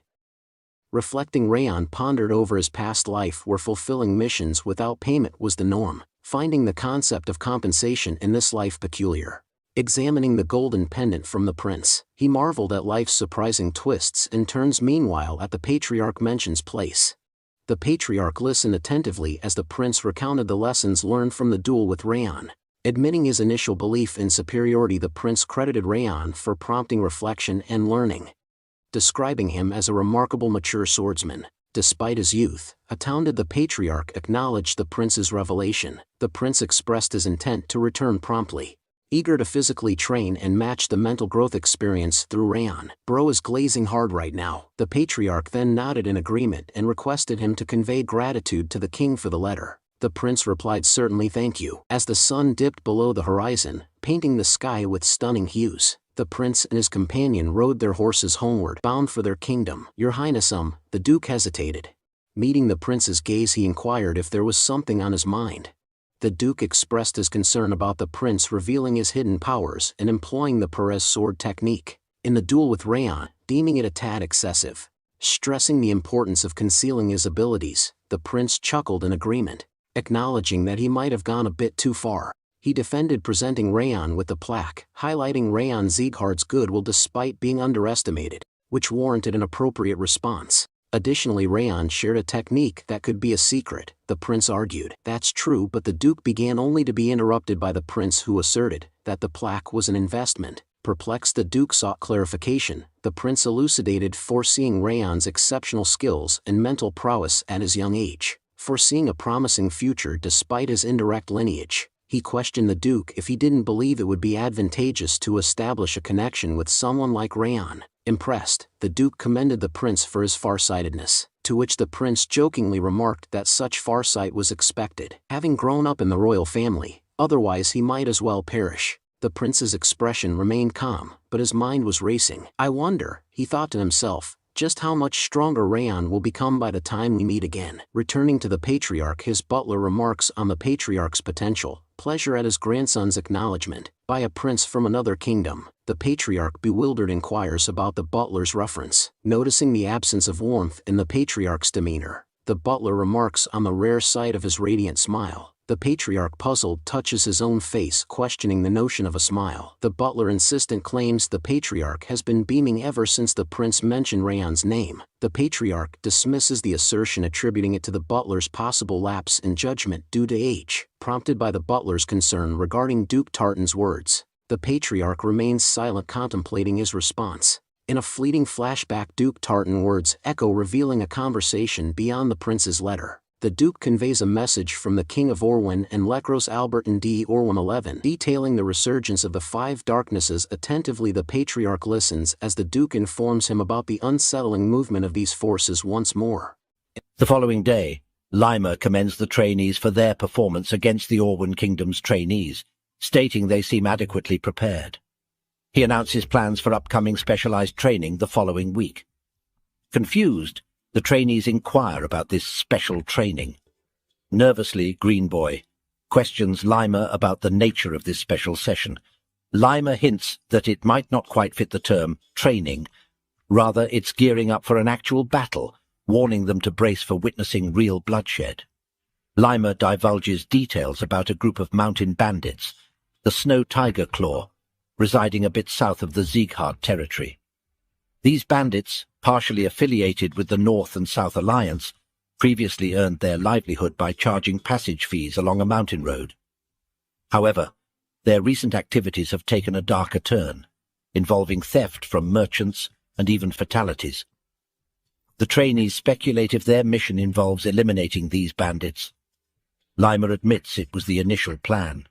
Reflecting, Raon pondered over his past life, where fulfilling missions without payment was the norm, finding the concept of compensation in this life peculiar. Examining the golden pendant from the prince, he marveled at life's surprising twists and turns. Meanwhile, at the patriarch mentions place. The patriarch listened attentively as the prince recounted the lessons learned from the duel with Raon. Admitting his initial belief in superiority, the prince credited Raon for prompting reflection and learning, describing him as a remarkable mature swordsman. Despite his youth, astounded, the patriarch acknowledged the prince's revelation. The prince expressed his intent to return promptly, eager to physically train and match the mental growth experience through Raon. "Bro is glazing hard right now." The patriarch then nodded in agreement and requested him to convey gratitude to the king for the letter. The prince replied, "Certainly, thank you." As the sun dipped below the horizon, painting the sky with stunning hues, the prince and his companion rode their horses homeward, bound for their kingdom. "Your highness, the duke hesitated. Meeting the prince's gaze, he inquired if there was something on his mind. The duke expressed his concern about the prince revealing his hidden powers and employing the Perez sword technique in the duel with Raon, deeming it a tad excessive. Stressing the importance of concealing his abilities, the prince chuckled in agreement, acknowledging that he might have gone a bit too far. He defended presenting Raon with the plaque, highlighting Raon Sieghart's goodwill despite being underestimated, which warranted an appropriate response. Additionally, Raon shared a technique that could be a secret. The prince argued, "That's true," but the duke began, only to be interrupted by the prince, who asserted that the plaque was an investment. Perplexed, the duke sought clarification. The prince elucidated, foreseeing Raon's exceptional skills and mental prowess at his young age, foreseeing a promising future despite his indirect lineage. He questioned the duke if he didn't believe it would be advantageous to establish a connection with someone like Raon. Impressed, the duke commended the prince for his farsightedness, to which the prince jokingly remarked that such farsight was expected, having grown up in the royal family, otherwise he might as well perish. The prince's expression remained calm, but his mind was racing. "I wonder," he thought to himself, "just how much stronger Raon will become by the time we meet again." Returning to the patriarch, his butler remarks on the patriarch's potential pleasure at his grandson's acknowledgement by a prince from another kingdom. The patriarch, bewildered, inquires about the butler's reference. Noticing the absence of warmth in the patriarch's demeanor, the butler remarks on the rare sight of his radiant smile. The patriarch, puzzled, touches his own face, questioning the notion of a smile. The butler, insistent, claims the patriarch has been beaming ever since the prince mentioned Raon's name. The patriarch dismisses the assertion, attributing it to the butler's possible lapse in judgment due to age. Prompted by the butler's concern regarding Duke Tartan's words, the patriarch remains silent, contemplating his response. In a fleeting flashback, Duke Tartan's words echo, revealing a conversation beyond the prince's letter. The duke conveys a message from the king of Orwin and Lekros Albertan D. Orwin 11, detailing the resurgence of the five darknesses. Attentively, the patriarch listens as the duke informs him about the unsettling movement of these forces once more. The following day, Lima commends the trainees for their performance against the Orwin Kingdom's trainees, stating they seem adequately prepared. He announces plans for upcoming specialized training the following week. Confused, the trainees inquire about this special training. Nervously, Green Boy questions Lima about the nature of this special session. Lima hints that it might not quite fit the term training. Rather, it's gearing up for an actual battle, warning them to brace for witnessing real bloodshed. Lima divulges details about a group of mountain bandits, the Snow Tiger Claw, residing a bit south of the Sieghart territory. These bandits, partially affiliated with the North and South Alliance, previously earned their livelihood by charging passage fees along a mountain road. However, their recent activities have taken a darker turn, involving theft from merchants and even fatalities. The trainees speculate if their mission involves eliminating these bandits. Lima admits it was the initial plan.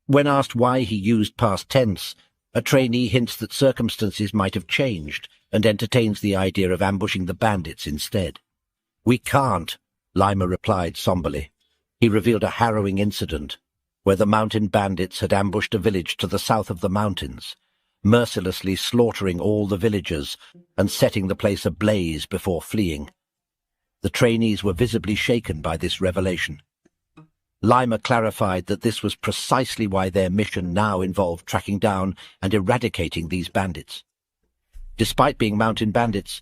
When asked why he used past tense, a trainee hints that circumstances might have changed and entertains the idea of ambushing the bandits instead. "We can't," Lima replied somberly. He revealed a harrowing incident where the mountain bandits had ambushed a village to the south of the mountains, mercilessly slaughtering all the villagers and setting the place ablaze before fleeing. The trainees were visibly shaken by this revelation. Lima clarified that this was precisely why their mission now involved tracking down and eradicating these bandits. Despite being mountain bandits,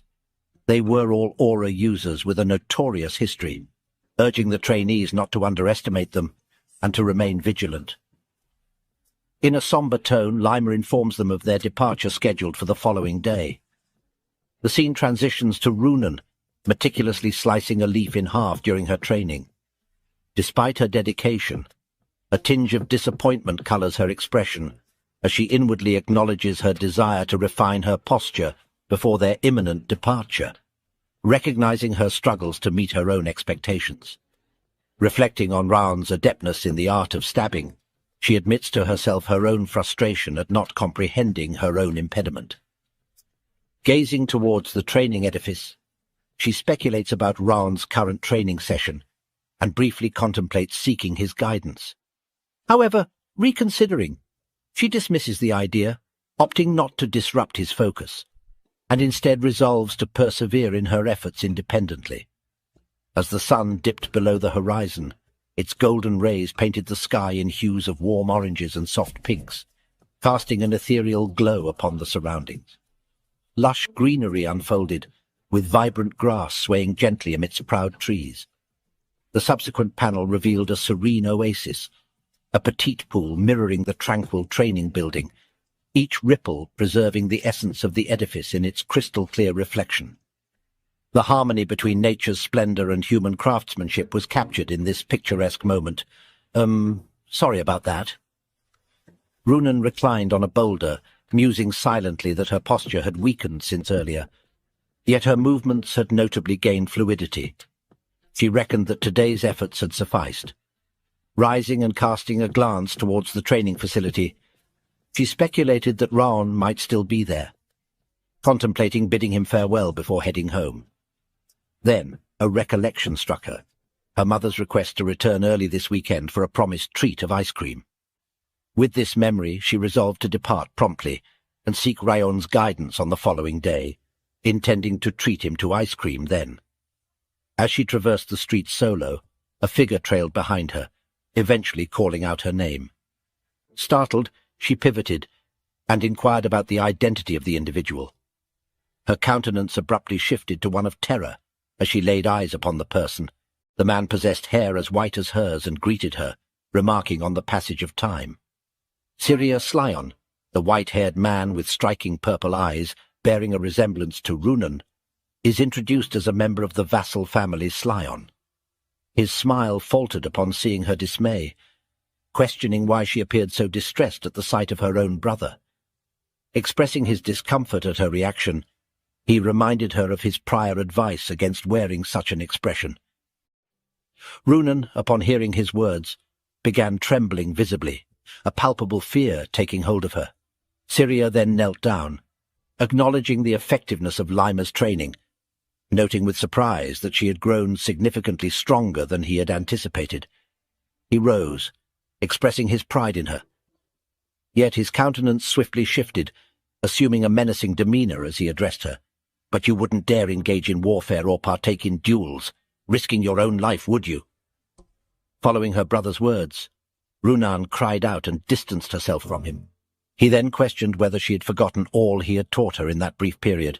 they were all aura users with a notorious history, urging the trainees not to underestimate them and to remain vigilant. In a somber tone, Lima informs them of their departure scheduled for the following day. The scene transitions to Runan, meticulously slicing a leaf in half during her training. Despite her dedication, a tinge of disappointment colors her expression as she inwardly acknowledges her desire to refine her posture before their imminent departure, recognizing her struggles to meet her own expectations. Reflecting on Raon's adeptness in the art of stabbing, she admits to herself her own frustration at not comprehending her own impediment. Gazing towards the training edifice, she speculates about Raon's current training session and briefly contemplates seeking his guidance. However, reconsidering, she dismisses the idea, opting not to disrupt his focus, and instead resolves to persevere in her efforts independently. As the sun dipped below the horizon, its golden rays painted the sky in hues of warm oranges and soft pinks, casting an ethereal glow upon the surroundings. Lush greenery unfolded, with vibrant grass swaying gently amidst proud trees. The subsequent panel revealed a serene oasis, a petite pool mirroring the tranquil training building, each ripple preserving the essence of the edifice in its crystal-clear reflection. The harmony between nature's splendor and human craftsmanship was captured in this picturesque moment. Sorry about that. Runan reclined on a boulder, musing silently that her posture had weakened since earlier. Yet her movements had notably gained fluidity. She reckoned that today's efforts had sufficed. Rising and casting a glance towards the training facility, she speculated that Raon might still be there, contemplating bidding him farewell before heading home. Then a recollection struck her, her mother's request to return early this weekend for a promised treat of ice cream. With this memory, she resolved to depart promptly and seek Raon's guidance on the following day, intending to treat him to ice cream then. As she traversed the street solo, a figure trailed behind her, eventually calling out her name. Startled, she pivoted and inquired about the identity of the individual. Her countenance abruptly shifted to one of terror as she laid eyes upon the person. The man possessed hair as white as hers and greeted her, remarking on the passage of time. Syria Slyon, the white-haired man with striking purple eyes, bearing a resemblance to Runan, is introduced as a member of the vassal family Slyon. His smile faltered upon seeing her dismay, questioning why she appeared so distressed at the sight of her own brother. Expressing his discomfort at her reaction, he reminded her of his prior advice against wearing such an expression. Runan, upon hearing his words, began trembling visibly, a palpable fear taking hold of her. Syria then knelt down, acknowledging the effectiveness of Lima's training, noting with surprise that she had grown significantly stronger than he had anticipated. He rose, expressing his pride in her. Yet his countenance swiftly shifted, assuming a menacing demeanor as he addressed her. "But you wouldn't dare engage in warfare or partake in duels, risking your own life, would you?" Following her brother's words, Runan cried out and distanced herself from him. He then questioned whether she had forgotten all he had taught her in that brief period,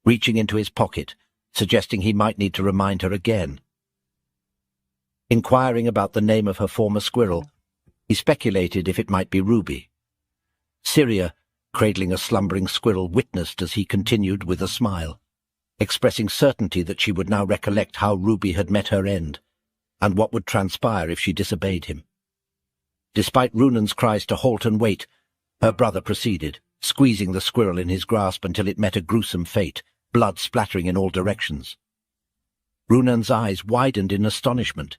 reaching into his pocket, suggesting he might need to remind her again. Inquiring about the name of her former squirrel, he speculated if it might be Ruby. Syria, cradling a slumbering squirrel, witnessed as he continued with a smile, expressing certainty that she would now recollect how Ruby had met her end, and what would transpire if she disobeyed him. Despite Runan's cries to halt and wait, her brother proceeded, squeezing the squirrel in his grasp until it met a gruesome fate, blood splattering in all directions. Runan's eyes widened in astonishment.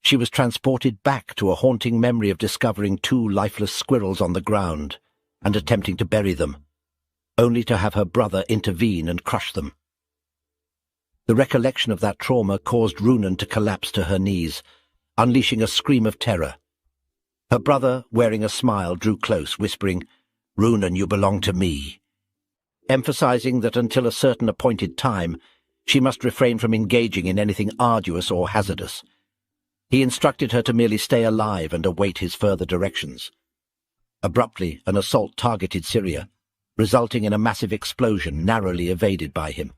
She was transported back to a haunting memory of discovering two lifeless squirrels on the ground and attempting to bury them, only to have her brother intervene and crush them. The recollection of that trauma caused Runan to collapse to her knees, unleashing a scream of terror. Her brother, wearing a smile, drew close, whispering, "Runan, you belong to me," emphasizing that until a certain appointed time, she must refrain from engaging in anything arduous or hazardous. He instructed her to merely stay alive and await his further directions. Abruptly, an assault targeted Syria, resulting in a massive explosion narrowly evaded by him.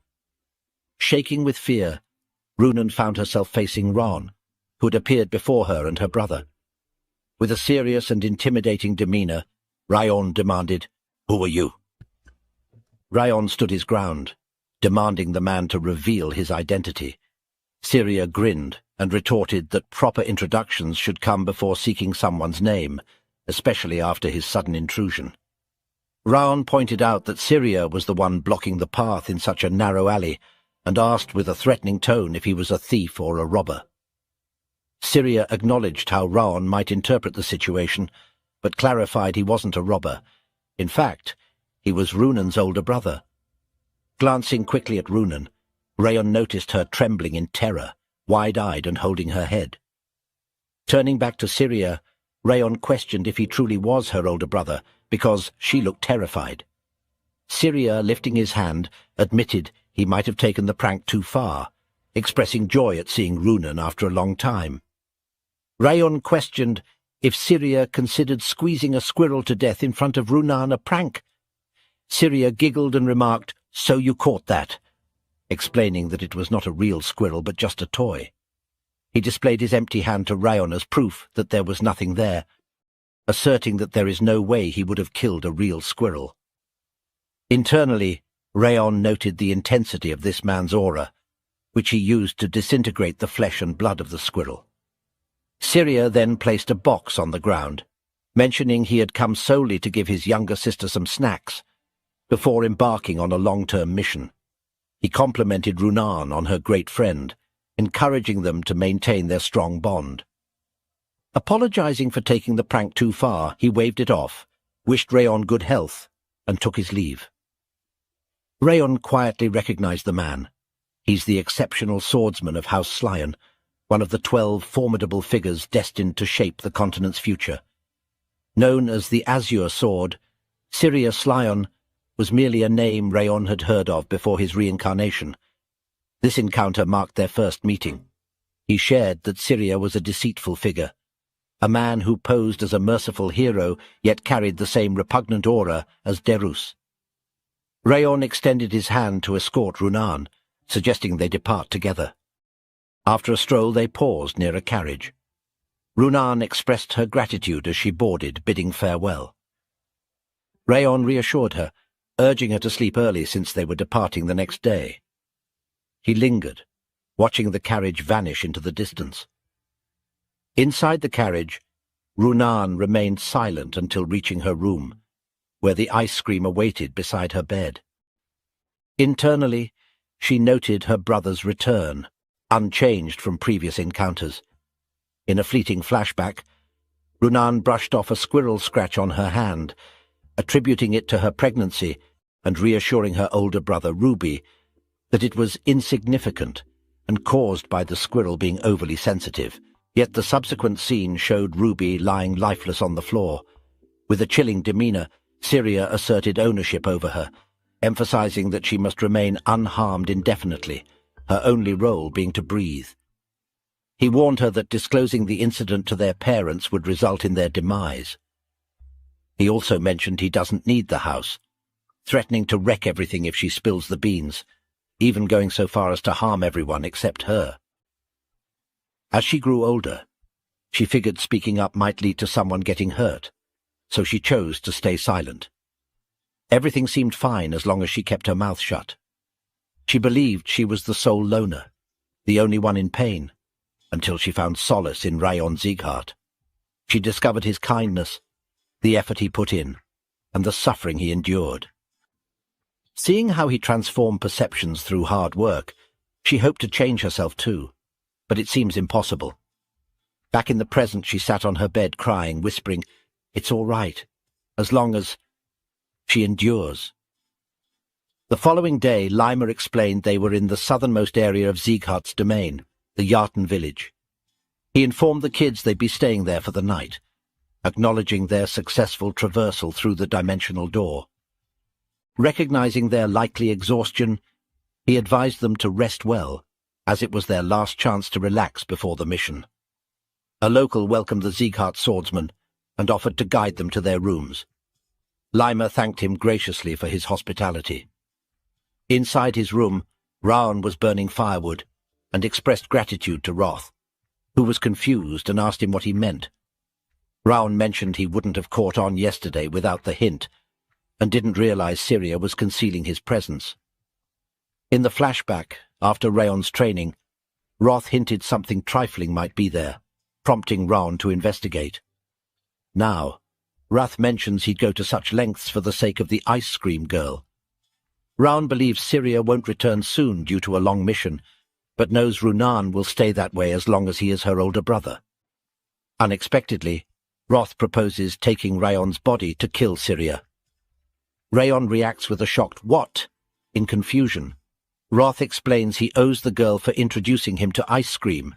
Shaking with fear, Runan found herself facing Raon, who had appeared before her and her brother. With a serious and intimidating demeanor, Raon demanded, "Who are you?" Raon stood his ground, demanding the man to reveal his identity. Syria grinned and retorted that proper introductions should come before seeking someone's name, especially after his sudden intrusion. Raon pointed out that Syria was the one blocking the path in such a narrow alley, and asked with a threatening tone if he was a thief or a robber. Syria acknowledged how Raon might interpret the situation, but clarified he wasn't a robber. In fact, he was Runan's older brother. Glancing quickly at Runan, Raon noticed her trembling in terror, wide-eyed and holding her head. Turning back to Syria, Raon questioned if he truly was her older brother, because she looked terrified. Syria, lifting his hand, admitted he might have taken the prank too far, expressing joy at seeing Runan after a long time. Raon questioned if Syria considered squeezing a squirrel to death in front of Runan a prank. Syria giggled and remarked, "So you caught that," explaining that it was not a real squirrel but just a toy. He displayed his empty hand to Raon as proof that there was nothing there, asserting that there is no way he would have killed a real squirrel. Internally, Raon noted the intensity of this man's aura, which he used to disintegrate the flesh and blood of the squirrel. Syria then placed a box on the ground, mentioning he had come solely to give his younger sister some snacks, before embarking on a long-term mission. He complimented Runan on her great friend, encouraging them to maintain their strong bond. Apologizing for taking the prank too far, he waved it off, wished Raon good health, and took his leave. Raon quietly recognized the man. He's the exceptional swordsman of House Sieghart, one of the 12 formidable figures destined to shape the continent's future. Known as the Azure Sword, Syria Sieghart was merely a name Raon had heard of before his reincarnation. This encounter marked their first meeting. He shared that Syria was a deceitful figure, a man who posed as a merciful hero yet carried the same repugnant aura as Derus. Raon extended his hand to escort Runan, suggesting they depart together. After a stroll they paused near a carriage. Runan expressed her gratitude as she boarded, bidding farewell. Raon reassured her, urging her to sleep early since they were departing the next day. He lingered, watching the carriage vanish into the distance. Inside the carriage, Runan remained silent until reaching her room, where the ice cream awaited beside her bed. Internally, she noted her brother's return, unchanged from previous encounters. In a fleeting flashback, Runan brushed off a squirrel scratch on her hand, attributing it to her pregnancy and reassuring her older brother Ruby that it was insignificant and caused by the squirrel being overly sensitive. Yet the subsequent scene showed Ruby lying lifeless on the floor. With a chilling demeanor, Syria asserted ownership over her, emphasizing that she must remain unharmed indefinitely, her only role being to breathe. He warned her that disclosing the incident to their parents would result in their demise. He also mentioned he doesn't need the house, threatening to wreck everything if she spills the beans, even going so far as to harm everyone except her. As she grew older, she figured speaking up might lead to someone getting hurt, so she chose to stay silent. Everything seemed fine as long as she kept her mouth shut. She believed she was the sole loner, the only one in pain, until she found solace in House Sieghart. She discovered his kindness, the effort he put in, and the suffering he endured. Seeing how he transformed perceptions through hard work, she hoped to change herself too, but it seems impossible. Back in the present, she sat on her bed crying, whispering, "It's all right, as long as..." She endures. The following day, Lima explained they were in the southernmost area of Sieghart's domain, the Yartan village. He informed the kids they'd be staying there for the night, acknowledging their successful traversal through the dimensional door. Recognizing their likely exhaustion, he advised them to rest well, as it was their last chance to relax before the mission. A local welcomed the Sieghart swordsman and offered to guide them to their rooms. Lima thanked him graciously for his hospitality. Inside his room, Raon was burning firewood and expressed gratitude to Roth, who was confused and asked him what he meant. Raon mentioned he wouldn't have caught on yesterday without the hint, and didn't realize Syria was concealing his presence. In the flashback, after Raon's training, Roth hinted something trifling might be there, prompting Raon to investigate. Now, Roth mentions he'd go to such lengths for the sake of the ice cream girl. Raon believes Syria won't return soon due to a long mission, but knows Runan will stay that way as long as he is her older brother. Unexpectedly, Roth proposes taking Raon's body to kill Syria. Raon reacts with a shocked "what?" in confusion. Roth explains he owes the girl for introducing him to ice cream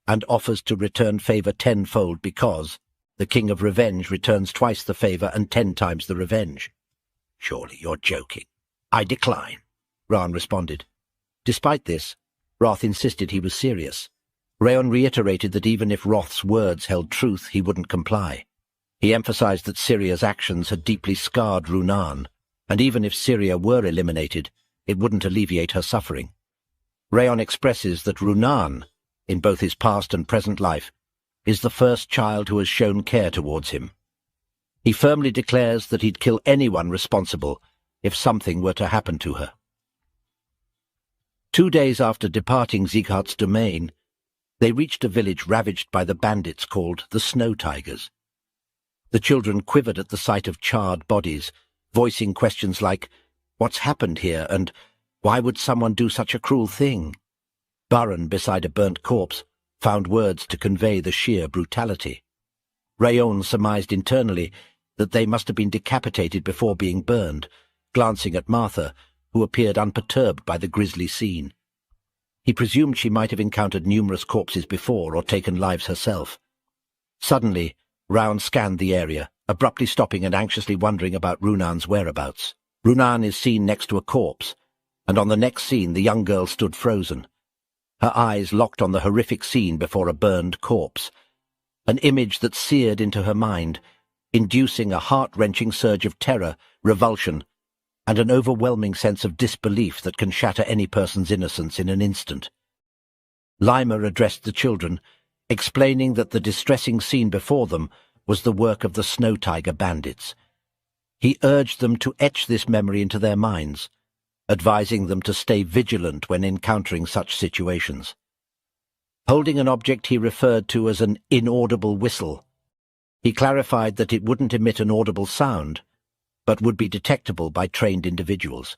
and offers to return favor tenfold because the King of Revenge returns twice the favor and 10 times the revenge. "Surely you're joking." "I decline," Raon responded. Despite this, Roth insisted he was serious. Raon reiterated that even if Roth's words held truth, he wouldn't comply. He emphasized that Syria's actions had deeply scarred Runan, and even if Syria were eliminated, it wouldn't alleviate her suffering. Raon expresses that Runan, in both his past and present life, is the first child who has shown care towards him. He firmly declares that he'd kill anyone responsible if something were to happen to her. 2 days after departing Sieghart's domain, they reached a village ravaged by the bandits called the Snow Tigers. The children quivered at the sight of charred bodies, voicing questions like, "What's happened here?" and "Why would someone do such a cruel thing?" Baron, beside a burnt corpse, found words to convey the sheer brutality. Raon surmised internally that they must have been decapitated before being burned, glancing at Martha, who appeared unperturbed by the grisly scene. He presumed she might have encountered numerous corpses before or taken lives herself. Suddenly, Raon scanned the area, abruptly stopping and anxiously wondering about Runan's whereabouts. Runan is seen next to a corpse, and on the next scene the young girl stood frozen, her eyes locked on the horrific scene before a burned corpse, an image that seared into her mind, inducing a heart-wrenching surge of terror, revulsion, and an overwhelming sense of disbelief that can shatter any person's innocence in an instant. Lima addressed the children, explaining that the distressing scene before them was the work of the Snow Tiger bandits. He urged them to etch this memory into their minds, advising them to stay vigilant when encountering such situations. Holding an object he referred to as an inaudible whistle, he clarified that it wouldn't emit an audible sound, but would be detectable by trained individuals.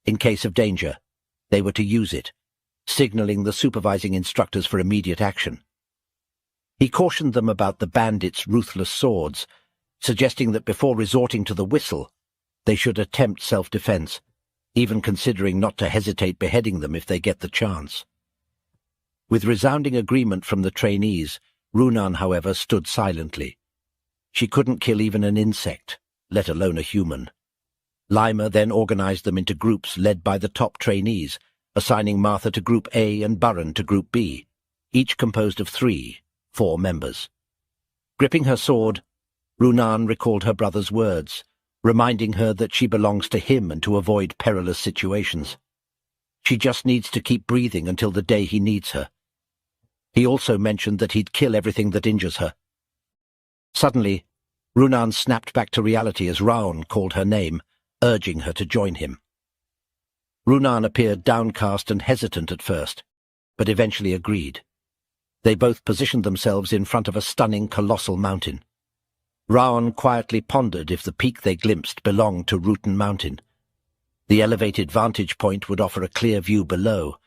In case of danger, they were to use it, signaling the supervising instructors for immediate action. He cautioned them about the bandits' ruthless swords, suggesting that before resorting to the whistle, they should attempt self-defense, even considering not to hesitate beheading them if they get the chance. With resounding agreement from the trainees, Runan, however, stood silently. She couldn't kill even an insect, let alone a human. Lima then organized them into groups led by the top trainees, assigning Martha to Group A and Baron to Group B, each composed of 4 members. Gripping her sword, Runan recalled her brother's words, reminding her that she belongs to him and to avoid perilous situations. She just needs to keep breathing until the day he needs her. He also mentioned that he'd kill everything that injures her. Suddenly, Runan snapped back to reality as Raon called her name, urging her to join him. Runan appeared downcast and hesitant at first, but eventually agreed. They both positioned themselves in front of a stunning colossal mountain. Raon quietly pondered if the peak they glimpsed belonged to Rutan Mountain. The elevated vantage point would offer a clear view below,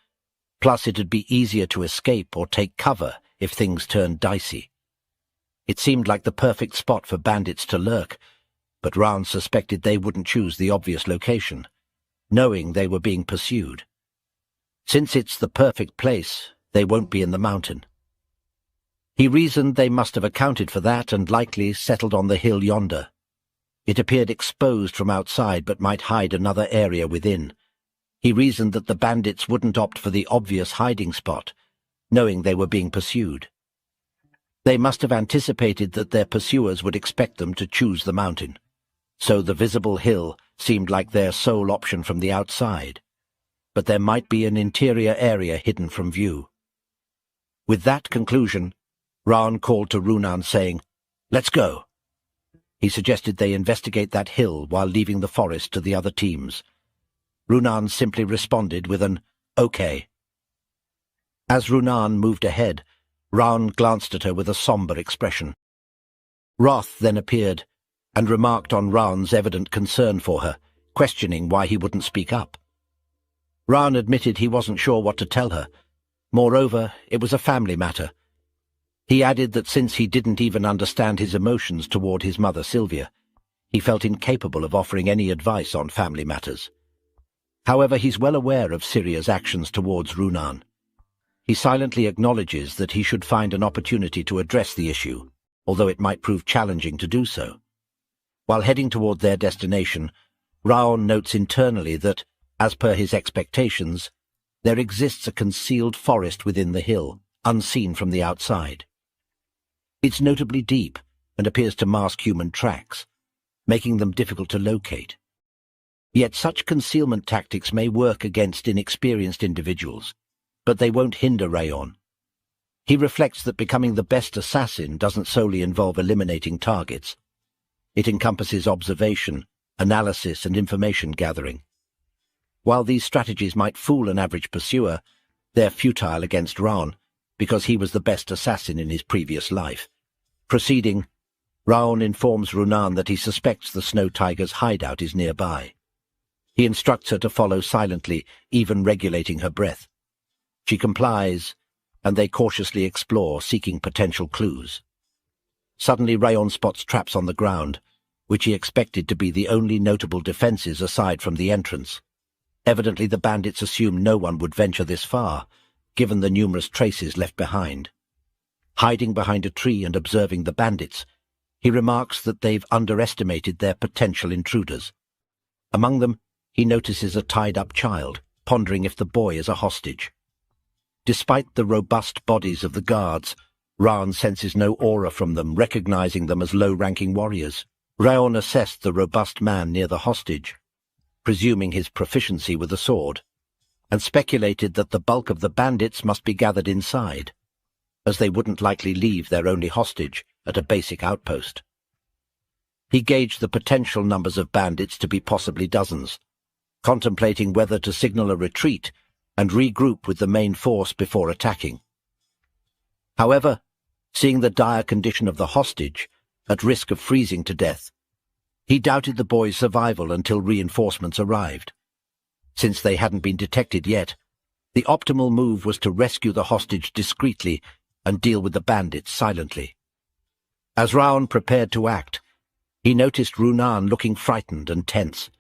plus it'd be easier to escape or take cover if things turned dicey. It seemed like the perfect spot for bandits to lurk, but Raon suspected they wouldn't choose the obvious location. knowing they were being pursued. Since it's the perfect place, they won't be in the mountain. He reasoned they must have accounted for that and likely settled on the hill yonder. It appeared exposed from outside but might hide another area within. He reasoned that the bandits wouldn't opt for the obvious hiding spot, knowing they were being pursued. They must have anticipated that their pursuers would expect them to choose the mountain, so the visible hill seemed like their sole option from the outside. But there might be an interior area hidden from view. With that conclusion, Raon called to Runan saying, "Let's go." He suggested they investigate that hill while leaving the forest to the other teams. Runan simply responded with an "okay." As Runan moved ahead, Raon glanced at her with a somber expression. Wrath then appeared and remarked on Raon's evident concern for her, questioning why he wouldn't speak up. Raon admitted he wasn't sure what to tell her. Moreover, it was a family matter. He added that since he didn't even understand his emotions toward his mother Sylvia, he felt incapable of offering any advice on family matters. However, he's well aware of Syria's actions towards Runan. He silently acknowledges that he should find an opportunity to address the issue, although it might prove challenging to do so. While heading toward their destination, Raon notes internally that, as per his expectations, there exists a concealed forest within the hill, unseen from the outside. It's notably deep and appears to mask human tracks, making them difficult to locate. Yet such concealment tactics may work against inexperienced individuals, but they won't hinder Raon. He reflects that becoming the best assassin doesn't solely involve eliminating targets. It encompasses observation, analysis, and information gathering. While these strategies might fool an average pursuer, they're futile against Raon, because he was the best assassin in his previous life. Proceeding, Raon informs Runan that he suspects the Snow Tiger's hideout is nearby. He instructs her to follow silently, even regulating her breath. She complies, and they cautiously explore, seeking potential clues. Suddenly Raon spots traps on the ground, which he expected to be the only notable defenses aside from the entrance. Evidently the bandits assumed no one would venture this far, given the numerous traces left behind. Hiding behind a tree and observing the bandits, he remarks that they've underestimated their potential intruders. Among them, he notices a tied-up child, pondering if the boy is a hostage. Despite the robust bodies of the guards, Raon senses no aura from them, recognizing them as low-ranking warriors. Raon assessed the robust man near the hostage, presuming his proficiency with a sword, and speculated that the bulk of the bandits must be gathered inside, as they wouldn't likely leave their only hostage at a basic outpost. He gauged the potential numbers of bandits to be possibly dozens, contemplating whether to signal a retreat and regroup with the main force before attacking. However, seeing the dire condition of the hostage, at risk of freezing to death, he doubted the boy's survival until reinforcements arrived. Since they hadn't been detected yet, the optimal move was to rescue the hostage discreetly and deal with the bandits silently. As Raon prepared to act, he noticed Runan looking frightened and tense.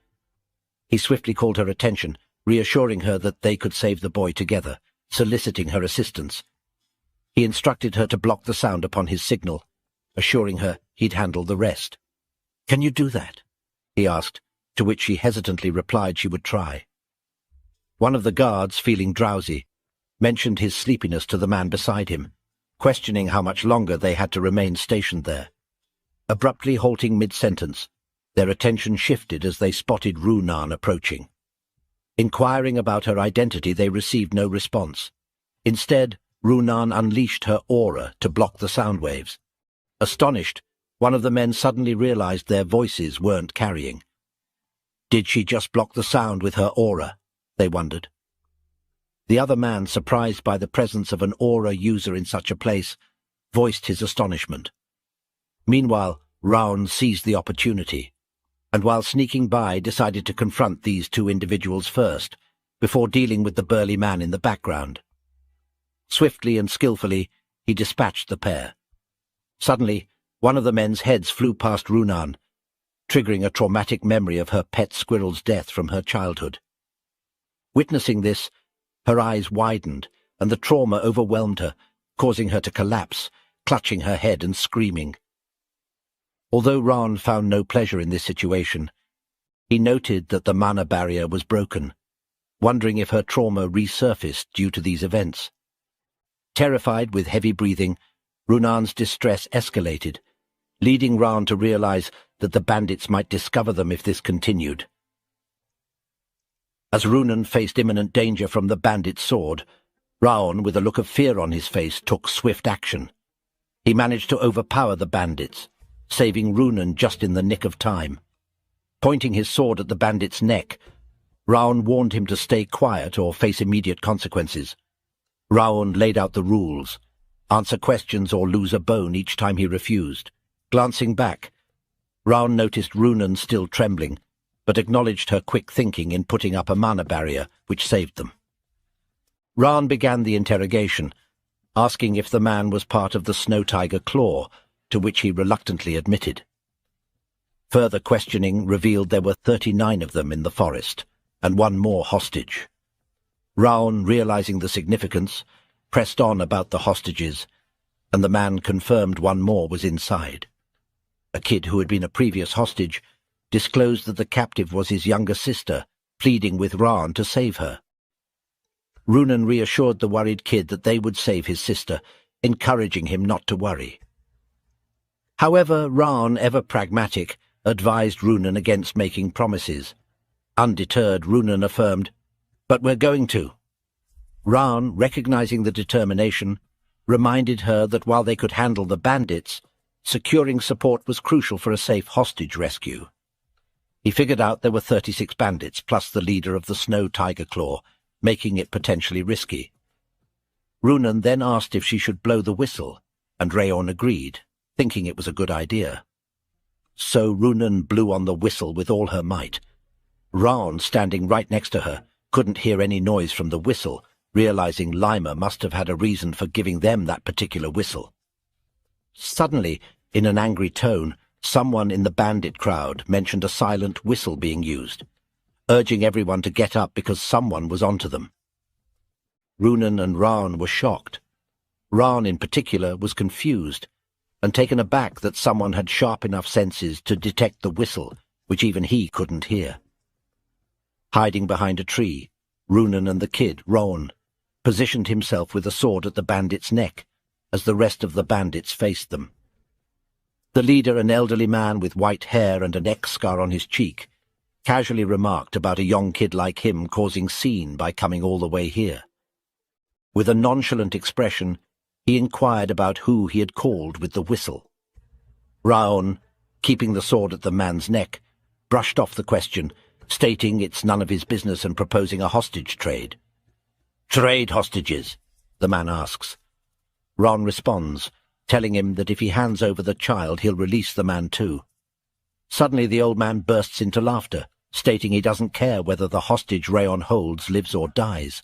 He swiftly called her attention, reassuring her that they could save the boy together, soliciting her assistance. He instructed her to block the sound upon his signal, assuring her he'd handle the rest. "Can you do that?" he asked, to which she hesitantly replied she would try. One of the guards, feeling drowsy, mentioned his sleepiness to the man beside him, questioning how much longer they had to remain stationed there. Abruptly halting mid-sentence, their attention shifted as they spotted Runan approaching. Inquiring about her identity, they received no response. Instead, Runan unleashed her aura to block the sound waves. Astonished, one of the men suddenly realized their voices weren't carrying. Did she just block the sound with her aura? They wondered. The other man, surprised by the presence of an aura user in such a place, voiced his astonishment. Meanwhile, Raon seized the opportunity, and while sneaking by, decided to confront these two individuals first, before dealing with the burly man in the background. Swiftly and skillfully, he dispatched the pair. Suddenly, one of the men's heads flew past Runan, triggering a traumatic memory of her pet squirrel's death from her childhood. Witnessing this, her eyes widened, and the trauma overwhelmed her, causing her to collapse, clutching her head and screaming. Although Raon found no pleasure in this situation, he noted that the mana barrier was broken, wondering if her trauma resurfaced due to these events. Terrified with heavy breathing, Runan's distress escalated, leading Raon to realize that the bandits might discover them if this continued. As Runan faced imminent danger from the bandit's sword, Raon, with a look of fear on his face, took swift action. He managed to overpower the bandits, saving Runan just in the nick of time. Pointing his sword at the bandit's neck, Raon warned him to stay quiet or face immediate consequences. Raon laid out the rules: answer questions or lose a bone each time he refused. Glancing back, Raon noticed Runan still trembling, but acknowledged her quick thinking in putting up a mana barrier, which saved them. Raon began the interrogation, asking if the man was part of the Snow Tiger Claw, to which he reluctantly admitted. Further questioning revealed there were 39 of them in the forest, and one more hostage. Raon, realizing the significance, pressed on about the hostages, and the man confirmed one more was inside. A kid who had been a previous hostage disclosed that the captive was his younger sister, pleading with Raon to save her. Runan reassured the worried kid that they would save his sister, encouraging him not to worry. However, Raon, ever pragmatic, advised Runan against making promises. Undeterred, Runan affirmed, "But we're going to." Raon, recognizing the determination, reminded her that while they could handle the bandits, securing support was crucial for a safe hostage rescue. He figured out there were 36 bandits, plus the leader of the Snow Tiger Claw, making it potentially risky. Runan then asked if she should blow the whistle, and Raon agreed, thinking it was a good idea. So Runan blew on the whistle with all her might. Raon, standing right next to her, couldn't hear any noise from the whistle, realizing Lima must have had a reason for giving them that particular whistle. Suddenly, in an angry tone, someone in the bandit crowd mentioned a silent whistle being used, urging everyone to get up because someone was onto them. Runan and Raon were shocked. Raon, in particular, was confused and taken aback that someone had sharp enough senses to detect the whistle, which even he couldn't hear. Hiding behind a tree, Runan and the kid, Raon, positioned himself with a sword at the bandit's neck as the rest of the bandits faced them. The leader, an elderly man with white hair and an X-scar on his cheek, casually remarked about a young kid like him causing scene by coming all the way here. With a nonchalant expression, he inquired about who he had called with the whistle. Raon, keeping the sword at the man's neck, brushed off the question, stating it's none of his business and proposing a hostage trade. "Trade hostages?" the man asks. Raon responds, telling him that if he hands over the child, he'll release the man too. Suddenly the old man bursts into laughter, stating he doesn't care whether the hostage Raon holds lives or dies.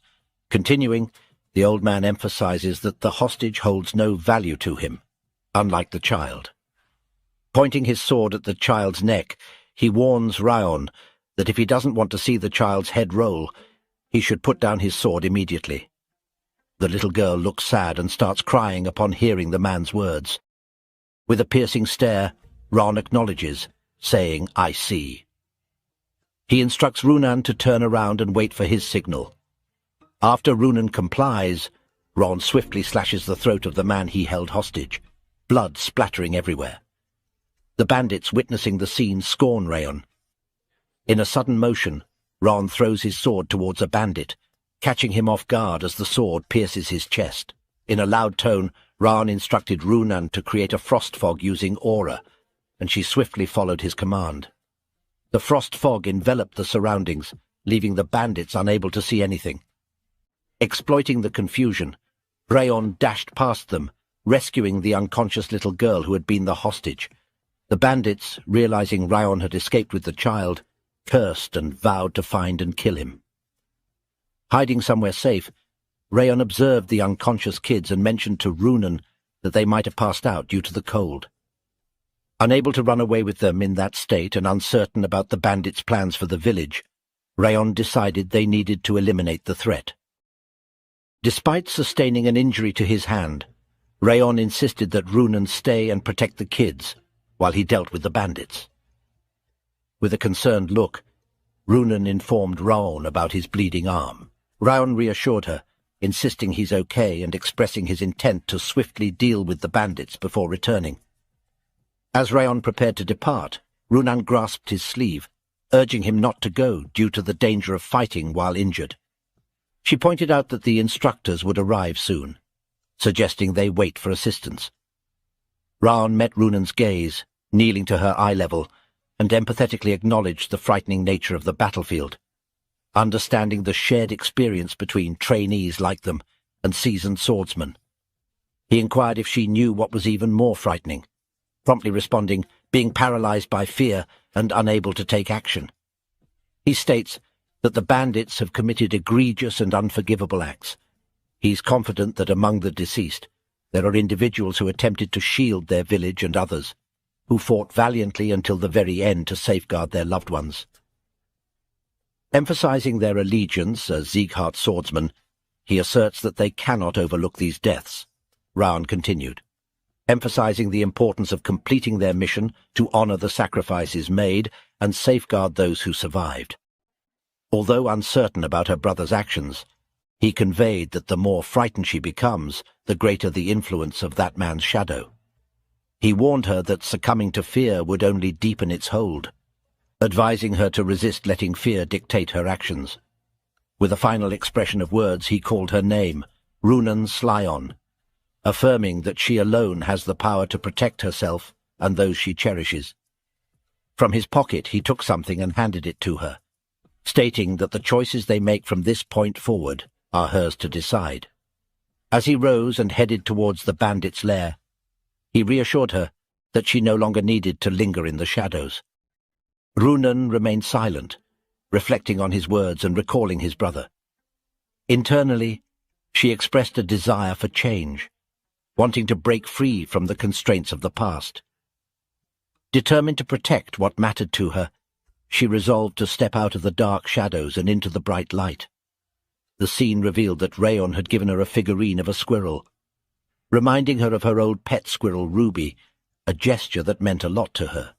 Continuing, the old man emphasizes that the hostage holds no value to him, unlike the child. Pointing his sword at the child's neck, he warns Raon that if he doesn't want to see the child's head roll, he should put down his sword immediately. The little girl looks sad and starts crying upon hearing the man's words. With a piercing stare, Raon acknowledges, saying, "I see." He instructs Runan to turn around and wait for his signal. After Runan complies, Raon swiftly slashes the throat of the man he held hostage, blood splattering everywhere. The bandits witnessing the scene scorn Raon. In a sudden motion, Raon throws his sword towards a bandit, catching him off guard as the sword pierces his chest. In a loud tone, Raon instructed Runan to create a frost fog using aura, and she swiftly followed his command. The frost fog enveloped the surroundings, leaving the bandits unable to see anything. Exploiting the confusion, Raon dashed past them, rescuing the unconscious little girl who had been the hostage. The bandits, realizing Raon had escaped with the child, cursed and vowed to find and kill him. Hiding somewhere safe, Raon observed the unconscious kids and mentioned to Runan that they might have passed out due to the cold. Unable to run away with them in that state and uncertain about the bandits' plans for the village, Raon decided they needed to eliminate the threat. Despite sustaining an injury to his hand, Raon insisted that Runan stay and protect the kids while he dealt with the bandits. With a concerned look, Runan informed Raon about his bleeding arm. Raon reassured her, insisting he's okay and expressing his intent to swiftly deal with the bandits before returning. As Raon prepared to depart, Runan grasped his sleeve, urging him not to go due to the danger of fighting while injured. She pointed out that the instructors would arrive soon, suggesting they wait for assistance. Raon met Runan's gaze, kneeling to her eye level, and empathetically acknowledged the frightening nature of the battlefield, understanding the shared experience between trainees like them and seasoned swordsmen. He inquired if she knew what was even more frightening, promptly responding, being paralyzed by fear and unable to take action. He states that the bandits have committed egregious and unforgivable acts. He's confident that among the deceased, there are individuals who attempted to shield their village and others, who fought valiantly until the very end to safeguard their loved ones. Emphasizing their allegiance as Sieghart swordsmen, he asserts that they cannot overlook these deaths. Raon continued, emphasizing the importance of completing their mission to honor the sacrifices made and safeguard those who survived. Although uncertain about her brother's actions, he conveyed that the more frightened she becomes, the greater the influence of that man's shadow. He warned her that succumbing to fear would only deepen its hold, advising her to resist letting fear dictate her actions. With a final expression of words, he called her name, Runan Slyon, affirming that she alone has the power to protect herself and those she cherishes. From his pocket he took something and handed it to her, stating that the choices they make from this point forward are hers to decide. As he rose and headed towards the bandits' lair, he reassured her that she no longer needed to linger in the shadows. Runan remained silent, reflecting on his words and recalling his brother. Internally, she expressed a desire for change, wanting to break free from the constraints of the past. Determined to protect what mattered to her, she resolved to step out of the dark shadows and into the bright light. The scene revealed that Raon had given her a figurine of a squirrel, reminding her of her old pet squirrel Ruby, a gesture that meant a lot to her.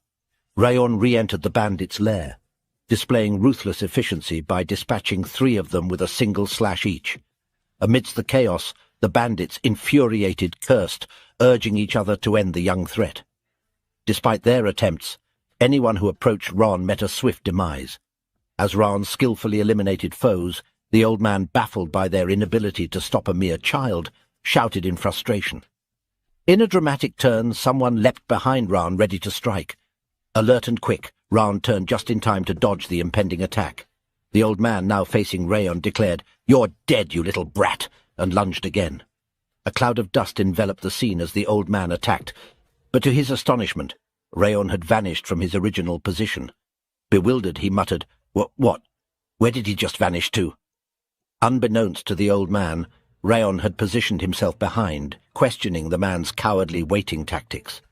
Raon re-entered the bandits' lair, displaying ruthless efficiency by dispatching 3 of them with a single slash each. Amidst the chaos, the bandits, infuriated, cursed, urging each other to end the young threat. Despite their attempts, anyone who approached Raon met a swift demise. As Raon skillfully eliminated foes, the old man, baffled by their inability to stop a mere child, shouted in frustration. In a dramatic turn, someone leapt behind Raon, ready to strike. Alert and quick, Raon turned just in time to dodge the impending attack. The old man, now facing Raon, declared, "You're dead, you little brat," and lunged again. A cloud of dust enveloped the scene as the old man attacked, but to his astonishment, Raon had vanished from his original position. Bewildered, he muttered, What? Where did he just vanish to?" Unbeknownst to the old man, Raon had positioned himself behind, questioning the man's cowardly waiting tactics.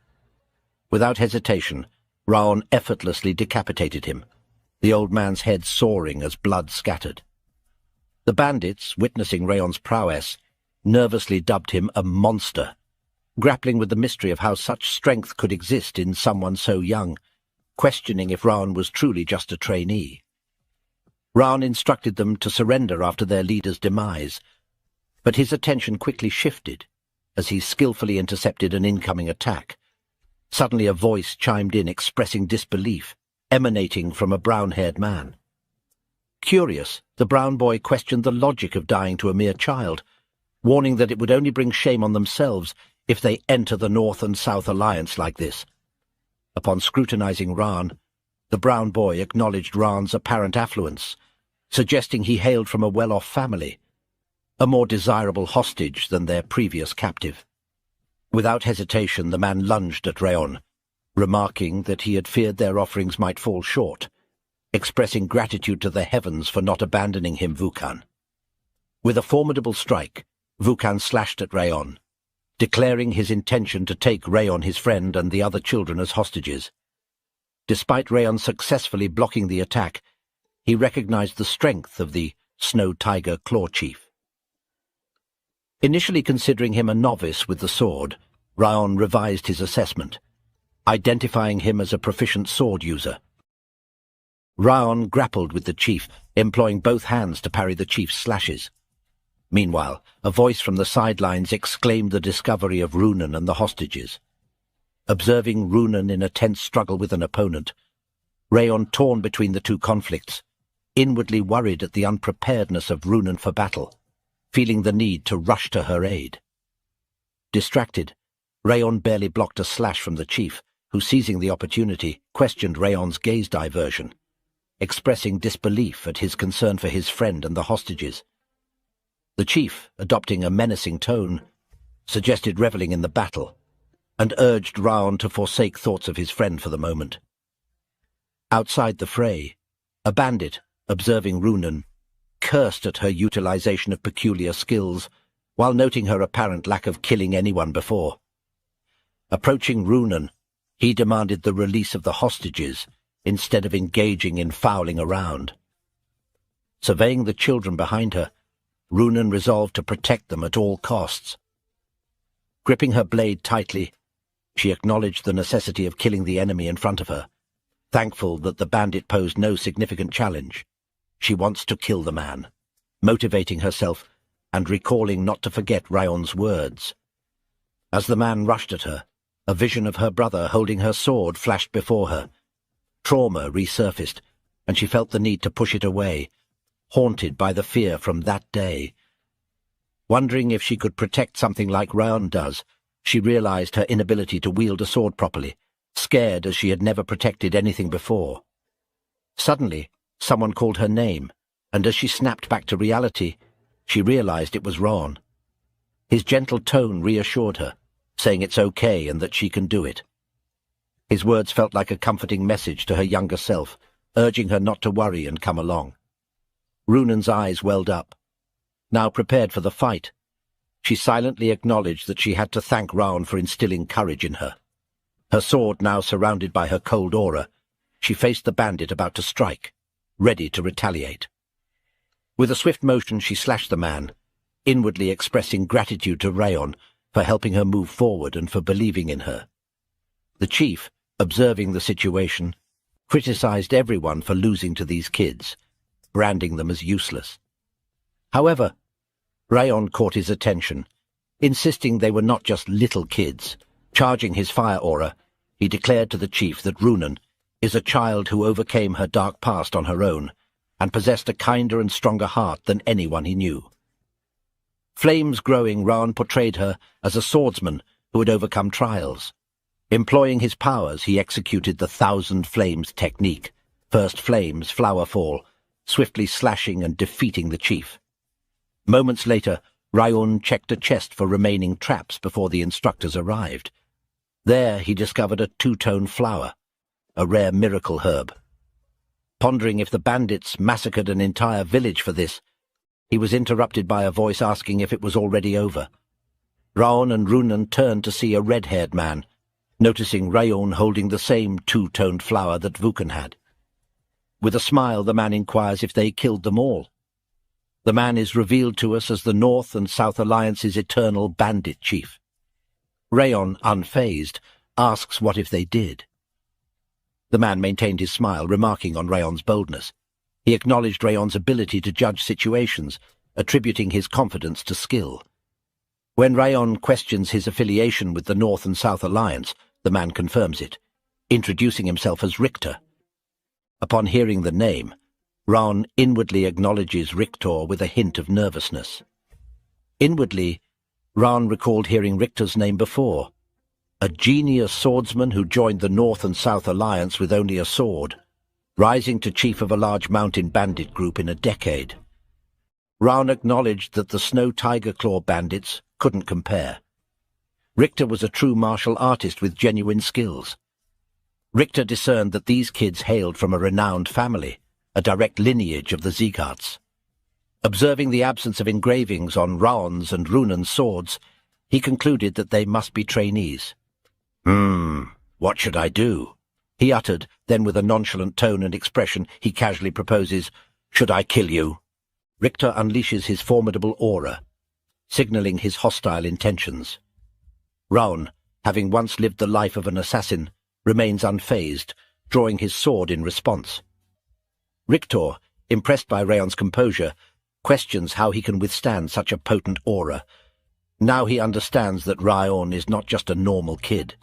Without hesitation, Raon effortlessly decapitated him, the old man's head soaring as blood scattered. The bandits, witnessing Raon's prowess, nervously dubbed him a monster, grappling with the mystery of how such strength could exist in someone so young, questioning if Raon was truly just a trainee. Raon instructed them to surrender after their leader's demise, but his attention quickly shifted as he skillfully intercepted an incoming attack. Suddenly a voice chimed in expressing disbelief, emanating from a brown-haired man. Curious, the brown boy questioned the logic of dying to a mere child, warning that it would only bring shame on themselves if they enter the North and South Alliance like this. Upon scrutinizing Raon, the brown boy acknowledged Raon's apparent affluence, suggesting he hailed from a well-off family, a more desirable hostage than their previous captive. Without hesitation, the man lunged at Raon, remarking that he had feared their offerings might fall short, expressing gratitude to the heavens for not abandoning him, Vukan. With a formidable strike, Vukan slashed at Raon, declaring his intention to take Raon, his friend, and the other children as hostages. Despite Raon successfully blocking the attack, he recognized the strength of the Snow Tiger Claw Chief. Initially considering him a novice with the sword, Raon revised his assessment, identifying him as a proficient sword user. Raon grappled with the chief, employing both hands to parry the chief's slashes. Meanwhile, a voice from the sidelines exclaimed the discovery of Runan and the hostages. Observing Runan in a tense struggle with an opponent, Raon torn between the two conflicts, inwardly worried at the unpreparedness of Runan for battle, feeling the need to rush to her aid. Distracted, Raon barely blocked a slash from the chief, who, seizing the opportunity, questioned Raon's gaze diversion, expressing disbelief at his concern for his friend and the hostages. The chief, adopting a menacing tone, suggested reveling in the battle, and urged Raon to forsake thoughts of his friend for the moment. Outside the fray, a bandit, observing Runan, cursed at her utilization of peculiar skills, while noting her apparent lack of killing anyone before. Approaching Runan, he demanded the release of the hostages instead of engaging in fouling around. Surveying the children behind her, Runan resolved to protect them at all costs. Gripping her blade tightly, she acknowledged the necessity of killing the enemy in front of her, thankful that the bandit posed no significant challenge. She wants to kill the man, motivating herself and recalling not to forget Raon's words. As the man rushed at her, a vision of her brother holding her sword flashed before her. Trauma resurfaced, and she felt the need to push it away, haunted by the fear from that day. Wondering if she could protect something like Raon does, she realized her inability to wield a sword properly, scared as she had never protected anything before. Suddenly, someone called her name, and as she snapped back to reality, she realized it was Raon. His gentle tone reassured her, saying it's okay and that she can do it. His words felt like a comforting message to her younger self, urging her not to worry and come along. Runan's eyes welled up. Now prepared for the fight, she silently acknowledged that she had to thank Raon for instilling courage in her. Her sword now surrounded by her cold aura, she faced the bandit about to strike, ready to retaliate. With a swift motion she slashed the man, inwardly expressing gratitude to Raon for helping her move forward and for believing in her. The chief, observing the situation, criticized everyone for losing to these kids, branding them as useless. However, Raon caught his attention, insisting they were not just little kids. Charging his fire aura, he declared to the chief that Runan is a child who overcame her dark past on her own and possessed a kinder and stronger heart than anyone he knew. Flames growing, Raon portrayed her as a swordsman who had overcome trials. Employing his powers, he executed the 1,000 Flames technique, first flames, flower fall, swiftly slashing and defeating the chief. Moments later, Raon checked a chest for remaining traps before the instructors arrived. There he discovered a two-tone flower, a rare miracle herb. Pondering if the bandits massacred an entire village for this, he was interrupted by a voice asking if it was already over. Raon and Runan turned to see a red-haired man, noticing Raon holding the same two-toned flower that Vukan had. With a smile, the man inquires if they killed them all. The man is revealed to us as the North and South Alliance's eternal bandit chief. Raon, unfazed, asks what if they did. The man maintained his smile, remarking on Raon's boldness. He acknowledged Raon's ability to judge situations, attributing his confidence to skill. When Raon questions his affiliation with the North and South Alliance, the man confirms it, introducing himself as Richter. Upon hearing the name, Raon inwardly acknowledges Richter with a hint of nervousness. Inwardly, Raon recalled hearing Richter's name before, a genius swordsman who joined the North and South Alliance with only a sword, rising to chief of a large mountain bandit group in a decade. Raon acknowledged that the Snow Tiger Claw bandits couldn't compare. Richter was a true martial artist with genuine skills. Richter discerned that these kids hailed from a renowned family, a direct lineage of the Siegharts. Observing the absence of engravings on Raon's and Runan's swords, he concluded that they must be trainees. What should I do? He uttered, then with a nonchalant tone and expression, he casually proposes, "Should I kill you?" Richter unleashes his formidable aura, signaling his hostile intentions. Raon, having once lived the life of an assassin, remains unfazed, drawing his sword in response. Richter, impressed by Raon's composure, questions how he can withstand such a potent aura. Now he understands that Raon is not just a normal kid.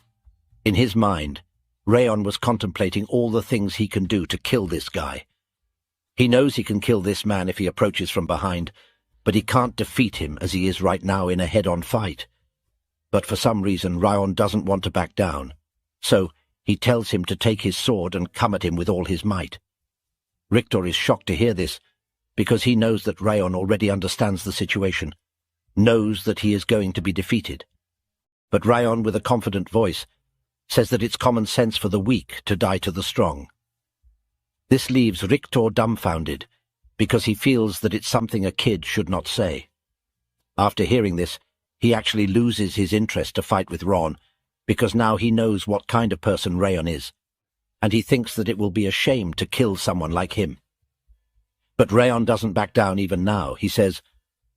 In his mind, Raon was contemplating all the things he can do to kill this guy. He knows he can kill this man if he approaches from behind, but he can't defeat him as he is right now in a head-on fight. But for some reason, Raon doesn't want to back down, so he tells him to take his sword and come at him with all his might. Richter is shocked to hear this, because he knows that Raon already understands the situation, knows that he is going to be defeated. But Raon, with a confident voice, says that it's common sense for the weak to die to the strong. This leaves Richter dumbfounded, because he feels that it's something a kid should not say. After hearing this, he actually loses his interest to fight with Raon, because now he knows what kind of person Raon is, and he thinks that it will be a shame to kill someone like him. But Raon doesn't back down even now. He says,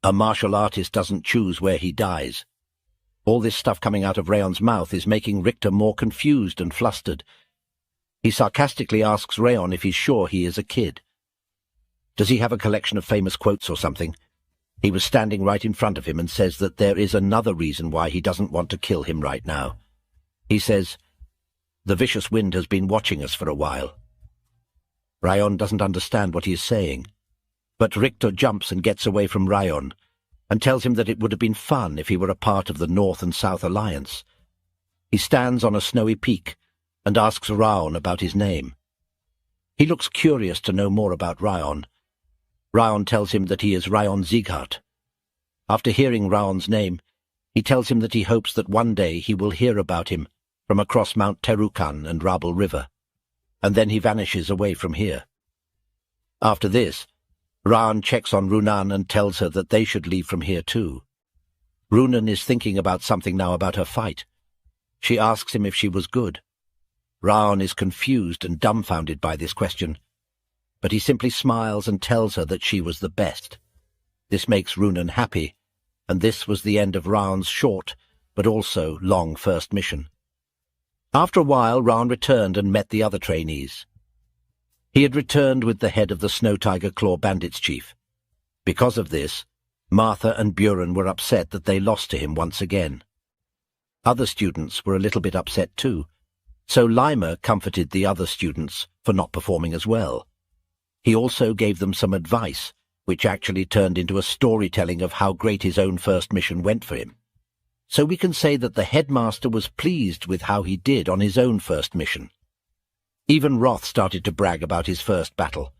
"A martial artist doesn't choose where he dies." All this stuff coming out of Raon's mouth is making Richter more confused and flustered. He sarcastically asks Raon if he's sure he is a kid. Does he have a collection of famous quotes or something? He was standing right in front of him and says that there is another reason why he doesn't want to kill him right now. He says, "The vicious wind has been watching us for a while." Raon doesn't understand what he is saying, but Richter jumps and gets away from Raon, and tells him that it would have been fun if he were a part of the North and South Alliance. He stands on a snowy peak and asks Raon about his name. He looks curious to know more about Raon. Raon tells him that he is House Sieghart. After hearing Raon's name, he tells him that he hopes that one day he will hear about him from across Mount Terukan and Rabel River, and then he vanishes away from here. After this, Raon checks on Runan and tells her that they should leave from here too. Runan is thinking about something now about her fight. She asks him if she was good. Raon is confused and dumbfounded by this question, but he simply smiles and tells her that she was the best. This makes Runan happy, and this was the end of Raon's short but also long first mission. After a while, Raon returned and met the other trainees. He had returned with the head of the Snow Tiger Claw Bandits chief. Because of this, Martha and Buren were upset that they lost to him once again. Other students were a little bit upset too, so Lima comforted the other students for not performing as well. He also gave them some advice, which actually turned into a storytelling of how great his own first mission went for him. So we can say that the headmaster was pleased with how he did on his own first mission. Even Roth started to brag about his first battle,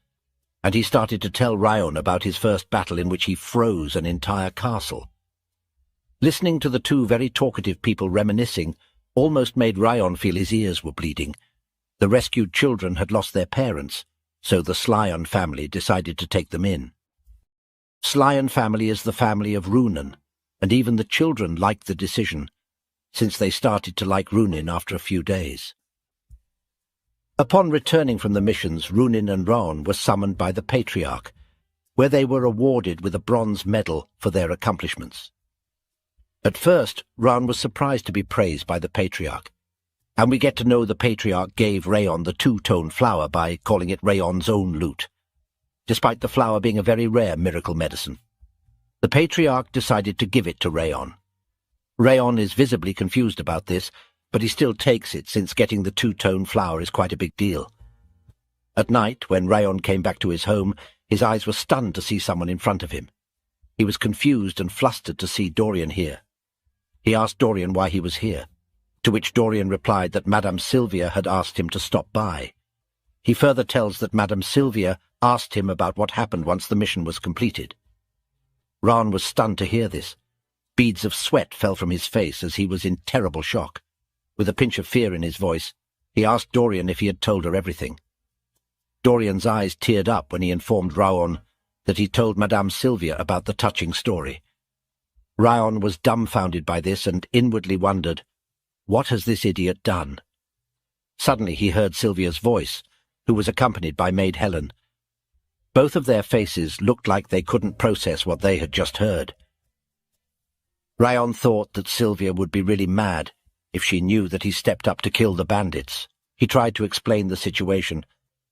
and he started to tell Raon about his first battle in which he froze an entire castle. Listening to the two very talkative people reminiscing almost made Raon feel his ears were bleeding. The rescued children had lost their parents, so the Slyon family decided to take them in. Slyon family is the family of Runan, and even the children liked the decision, since they started to like Runin after a few days. Upon returning from the missions, Runin and Raon were summoned by the Patriarch, where they were awarded with a bronze medal for their accomplishments. At first, Raon was surprised to be praised by the Patriarch, and we get to know the Patriarch gave Raon the two-tone flower by calling it Raon's own loot, despite the flower being a very rare miracle medicine. The Patriarch decided to give it to Raon. Raon is visibly confused about this, but he still takes it since getting the two-tone flower is quite a big deal. At night, when Raon came back to his home, his eyes were stunned to see someone in front of him. He was confused and flustered to see Dorian here. He asked Dorian why he was here, to which Dorian replied that Madame Sylvia had asked him to stop by. He further tells that Madame Sylvia asked him about what happened once the mission was completed. Raon was stunned to hear this. Beads of sweat fell from his face as he was in terrible shock. With a pinch of fear in his voice, he asked Dorian if he had told her everything. Dorian's eyes teared up when he informed Raon that he told Madame Sylvia about the touching story. Raon was dumbfounded by this and inwardly wondered, what has this idiot done? Suddenly he heard Sylvia's voice, who was accompanied by Maid Helen. Both of their faces looked like they couldn't process what they had just heard. Raon thought that Sylvia would be really mad if she knew that he stepped up to kill the bandits. He tried to explain the situation,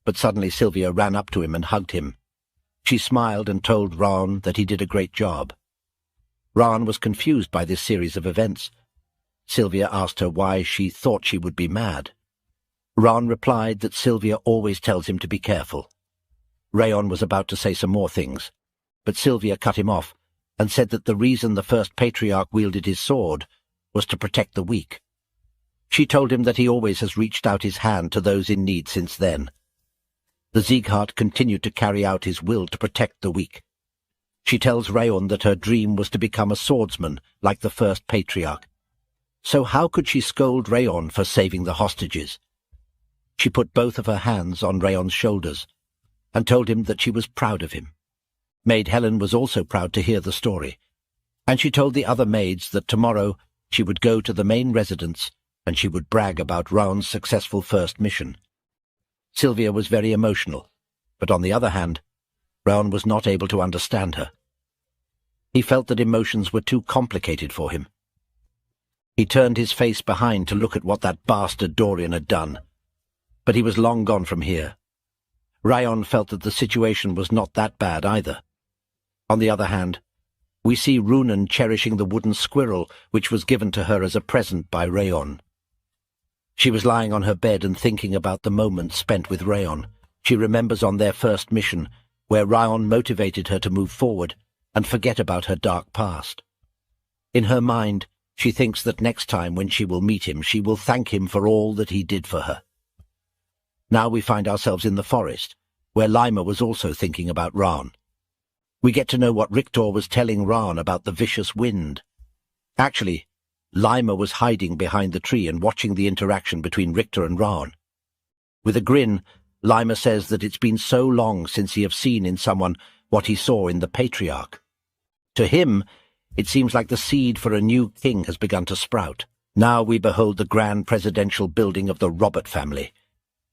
but suddenly Sylvia ran up to him and hugged him. She smiled and told Raon that he did a great job. Raon was confused by this series of events. Sylvia asked her why she thought she would be mad. Raon replied that Sylvia always tells him to be careful. Raon was about to say some more things, but Sylvia cut him off and said that the reason the first patriarch wielded his sword was to protect the weak. She told him that he always has reached out his hand to those in need since then. The Sieghart continued to carry out his will to protect the weak. She tells Raon that her dream was to become a swordsman like the first patriarch. So how could she scold Raon for saving the hostages? She put both of her hands on Raon's shoulders and told him that she was proud of him. Maid Helen was also proud to hear the story, and she told the other maids that tomorrow she would go to the main residence and she would brag about Raon's successful first mission. Sylvia was very emotional, but on the other hand, Raon was not able to understand her. He felt that emotions were too complicated for him. He turned his face behind to look at what that bastard Dorian had done, but he was long gone from here. Raon felt that the situation was not that bad either. On the other hand, we see Runan cherishing the wooden squirrel which was given to her as a present by Raon. She was lying on her bed and thinking about the moments spent with Raon. She remembers on their first mission, where Raon motivated her to move forward and forget about her dark past. In her mind, she thinks that next time when she will meet him, she will thank him for all that he did for her. Now we find ourselves in the forest, where Lima was also thinking about Raon. We get to know what Rictor was telling Raon about the vicious wind. Actually, Lima was hiding behind the tree and watching the interaction between Rictor and Raon. With a grin, Lima says that it's been so long since he have seen in someone what he saw in the patriarch. To him, it seems like the seed for a new king has begun to sprout. Now we behold the grand presidential building of the Robert family.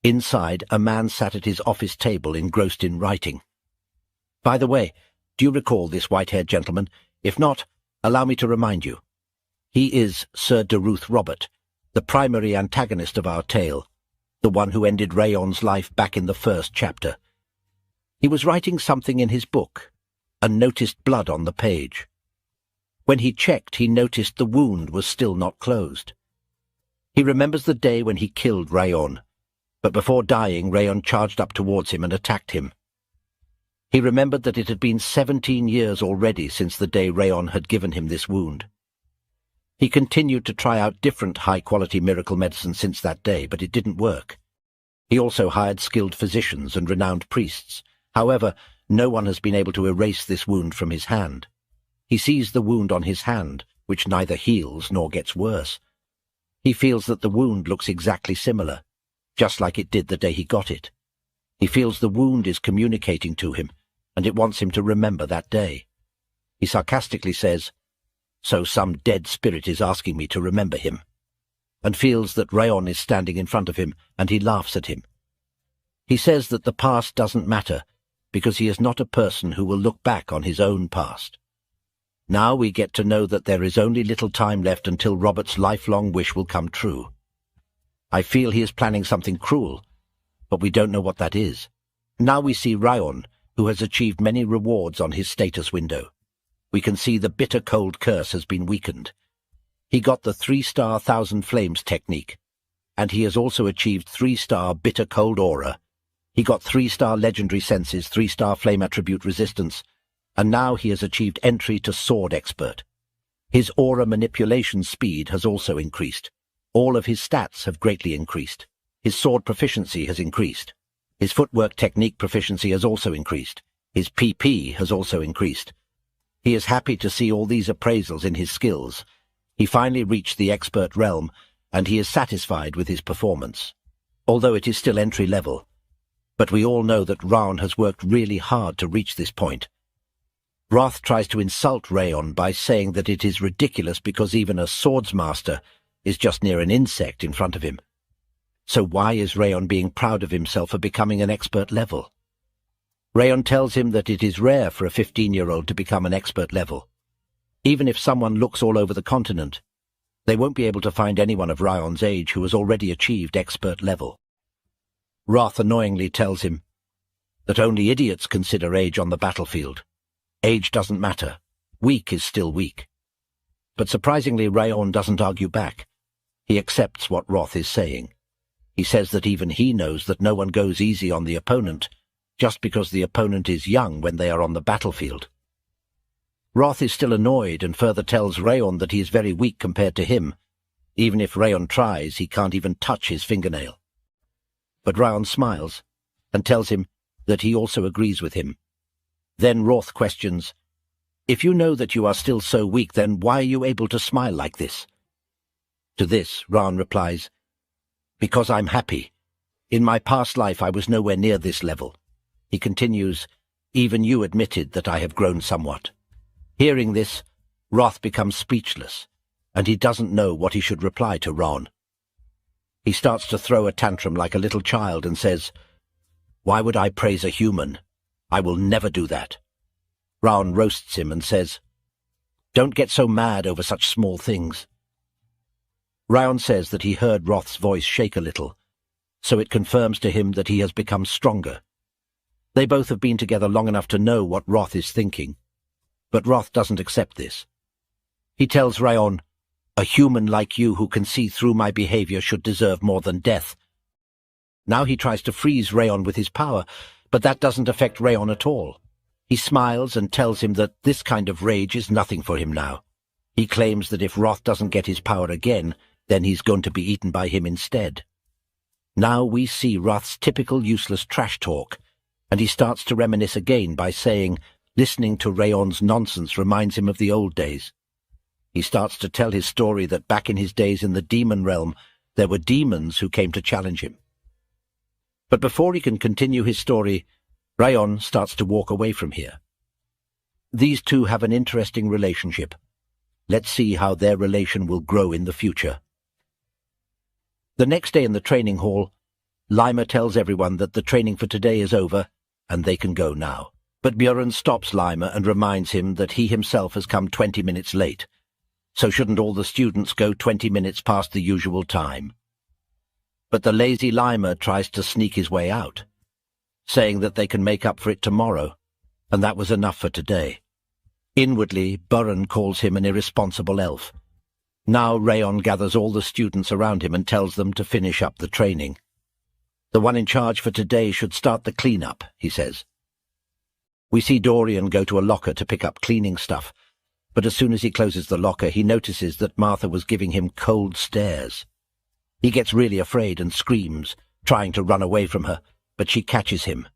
Inside, a man sat at his office table engrossed in writing. By the way, do you recall this white-haired gentleman? If not, allow me to remind you. He is Sir Derus Robert, the primary antagonist of our tale, the one who ended Raon's life back in the first chapter. He was writing something in his book, and noticed blood on the page. When he checked, he noticed the wound was still not closed. He remembers the day when he killed Raon, but before dying, Raon charged up towards him and attacked him. He remembered that it had been 17 years already since the day Raon had given him this wound. He continued to try out different high-quality miracle medicine since that day, but it didn't work. He also hired skilled physicians and renowned priests. However, no one has been able to erase this wound from his hand. He sees the wound on his hand, which neither heals nor gets worse. He feels that the wound looks exactly similar, just like it did the day he got it. He feels the wound is communicating to him, and it wants him to remember that day. He sarcastically says, "So some dead spirit is asking me to remember him," and feels that Raon is standing in front of him, and he laughs at him. He says that the past doesn't matter, because he is not a person who will look back on his own past. Now we get to know that there is only little time left until Robert's lifelong wish will come true. I feel he is planning something cruel, but we don't know what that is. Now we see Raon, who has achieved many rewards on his status window. We can see the bitter cold curse has been weakened. He got the 3-star Thousand Flames technique, and he has also achieved 3-star bitter cold aura. He got 3-star legendary senses, 3-star flame attribute resistance, and now he has achieved entry to sword expert. His aura manipulation speed has also increased. All of his stats have greatly increased. His sword proficiency has increased. His footwork technique proficiency has also increased. His PP has also increased. He is happy to see all these appraisals in his skills. He finally reached the expert realm, and he is satisfied with his performance. Although it is still entry level, but we all know that Raon has worked really hard to reach this point. Roth tries to insult Raon by saying that it is ridiculous because even a swordsmaster is just near an insect in front of him. So why is Raon being proud of himself for becoming an expert level? Raon tells him that it is rare for a 15-year-old to become an expert level. Even if someone looks all over the continent, they won't be able to find anyone of Raon's age who has already achieved expert level. Roth annoyingly tells him that only idiots consider age on the battlefield. Age doesn't matter. Weak is still weak. But surprisingly, Raon doesn't argue back. He accepts what Roth is saying. He says that even he knows that no one goes easy on the opponent just because the opponent is young when they are on the battlefield. Roth is still annoyed and further tells Raon that he is very weak compared to him. Even if Raon tries, he can't even touch his fingernail. But Raon smiles and tells him that he also agrees with him. Then Roth questions, "If you know that you are still so weak, then why are you able to smile like this?" To this, Raon replies, "Because I'm happy. In my past life I was nowhere near this level." He continues, "Even you admitted that I have grown somewhat." Hearing this, Roth becomes speechless, and he doesn't know what he should reply to Raon. He starts to throw a tantrum like a little child and says, "Why would I praise a human? I will never do that." Raon roasts him and says, "Don't get so mad over such small things." Raon says that he heard Roth's voice shake a little, so it confirms to him that he has become stronger. They both have been together long enough to know what Roth is thinking, but Roth doesn't accept this. He tells Raon, "A human like you who can see through my behavior should deserve more than death." Now he tries to freeze Raon with his power, but that doesn't affect Raon at all. He smiles and tells him that this kind of rage is nothing for him now. He claims that if Roth doesn't get his power again, then he's going to be eaten by him instead. Now we see Roth's typical useless trash talk, and he starts to reminisce again by saying, listening to Raon's nonsense reminds him of the old days. He starts to tell his story that back in his days in the demon realm, there were demons who came to challenge him. But before he can continue his story, Raon starts to walk away from here. These two have an interesting relationship. Let's see how their relation will grow in the future. The next day in the training hall, Lima tells everyone that the training for today is over and they can go now. But Björn stops Lima and reminds him that he himself has come 20 minutes late. So shouldn't all the students go 20 minutes past the usual time? But the lazy Lima tries to sneak his way out, saying that they can make up for it tomorrow, and that was enough for today. Inwardly, Björn calls him an irresponsible elf. Now Raon gathers all the students around him and tells them to finish up the training. The one in charge for today should start the clean-up, he says. We see Dorian go to a locker to pick up cleaning stuff, but as soon as he closes the locker, he notices that Martha was giving him cold stares. He gets really afraid and screams, trying to run away from her, but she catches him.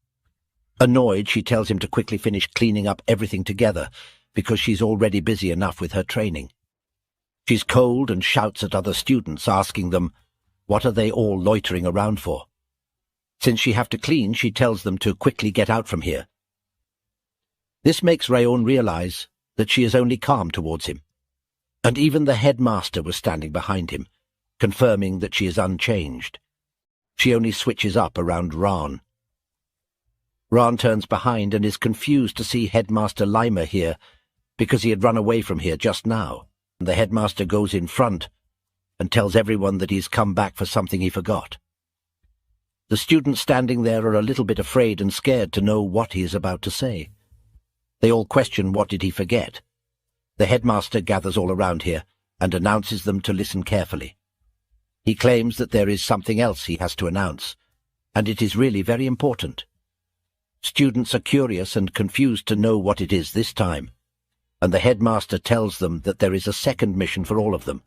Annoyed, she tells him to quickly finish cleaning up everything together, because she's already busy enough with her training. She's cold and shouts at other students, asking them, what are they all loitering around for? Since she have to clean, she tells them to quickly get out from here. This makes Raon realize that she is only calm towards him, and even the headmaster was standing behind him, confirming that she is unchanged. She only switches up around Raon. Raon turns behind and is confused to see Headmaster Lima here, because he had run away from here just now. The headmaster goes in front and tells everyone that he's come back for something he forgot. The students standing there are a little bit afraid and scared to know what he is about to say. They all question what did he forget. The headmaster gathers all around here and announces them to listen carefully. He claims that there is something else he has to announce, and it is really very important. Students are curious and confused to know what it is this time, and the headmaster tells them that there is a second mission for all of them.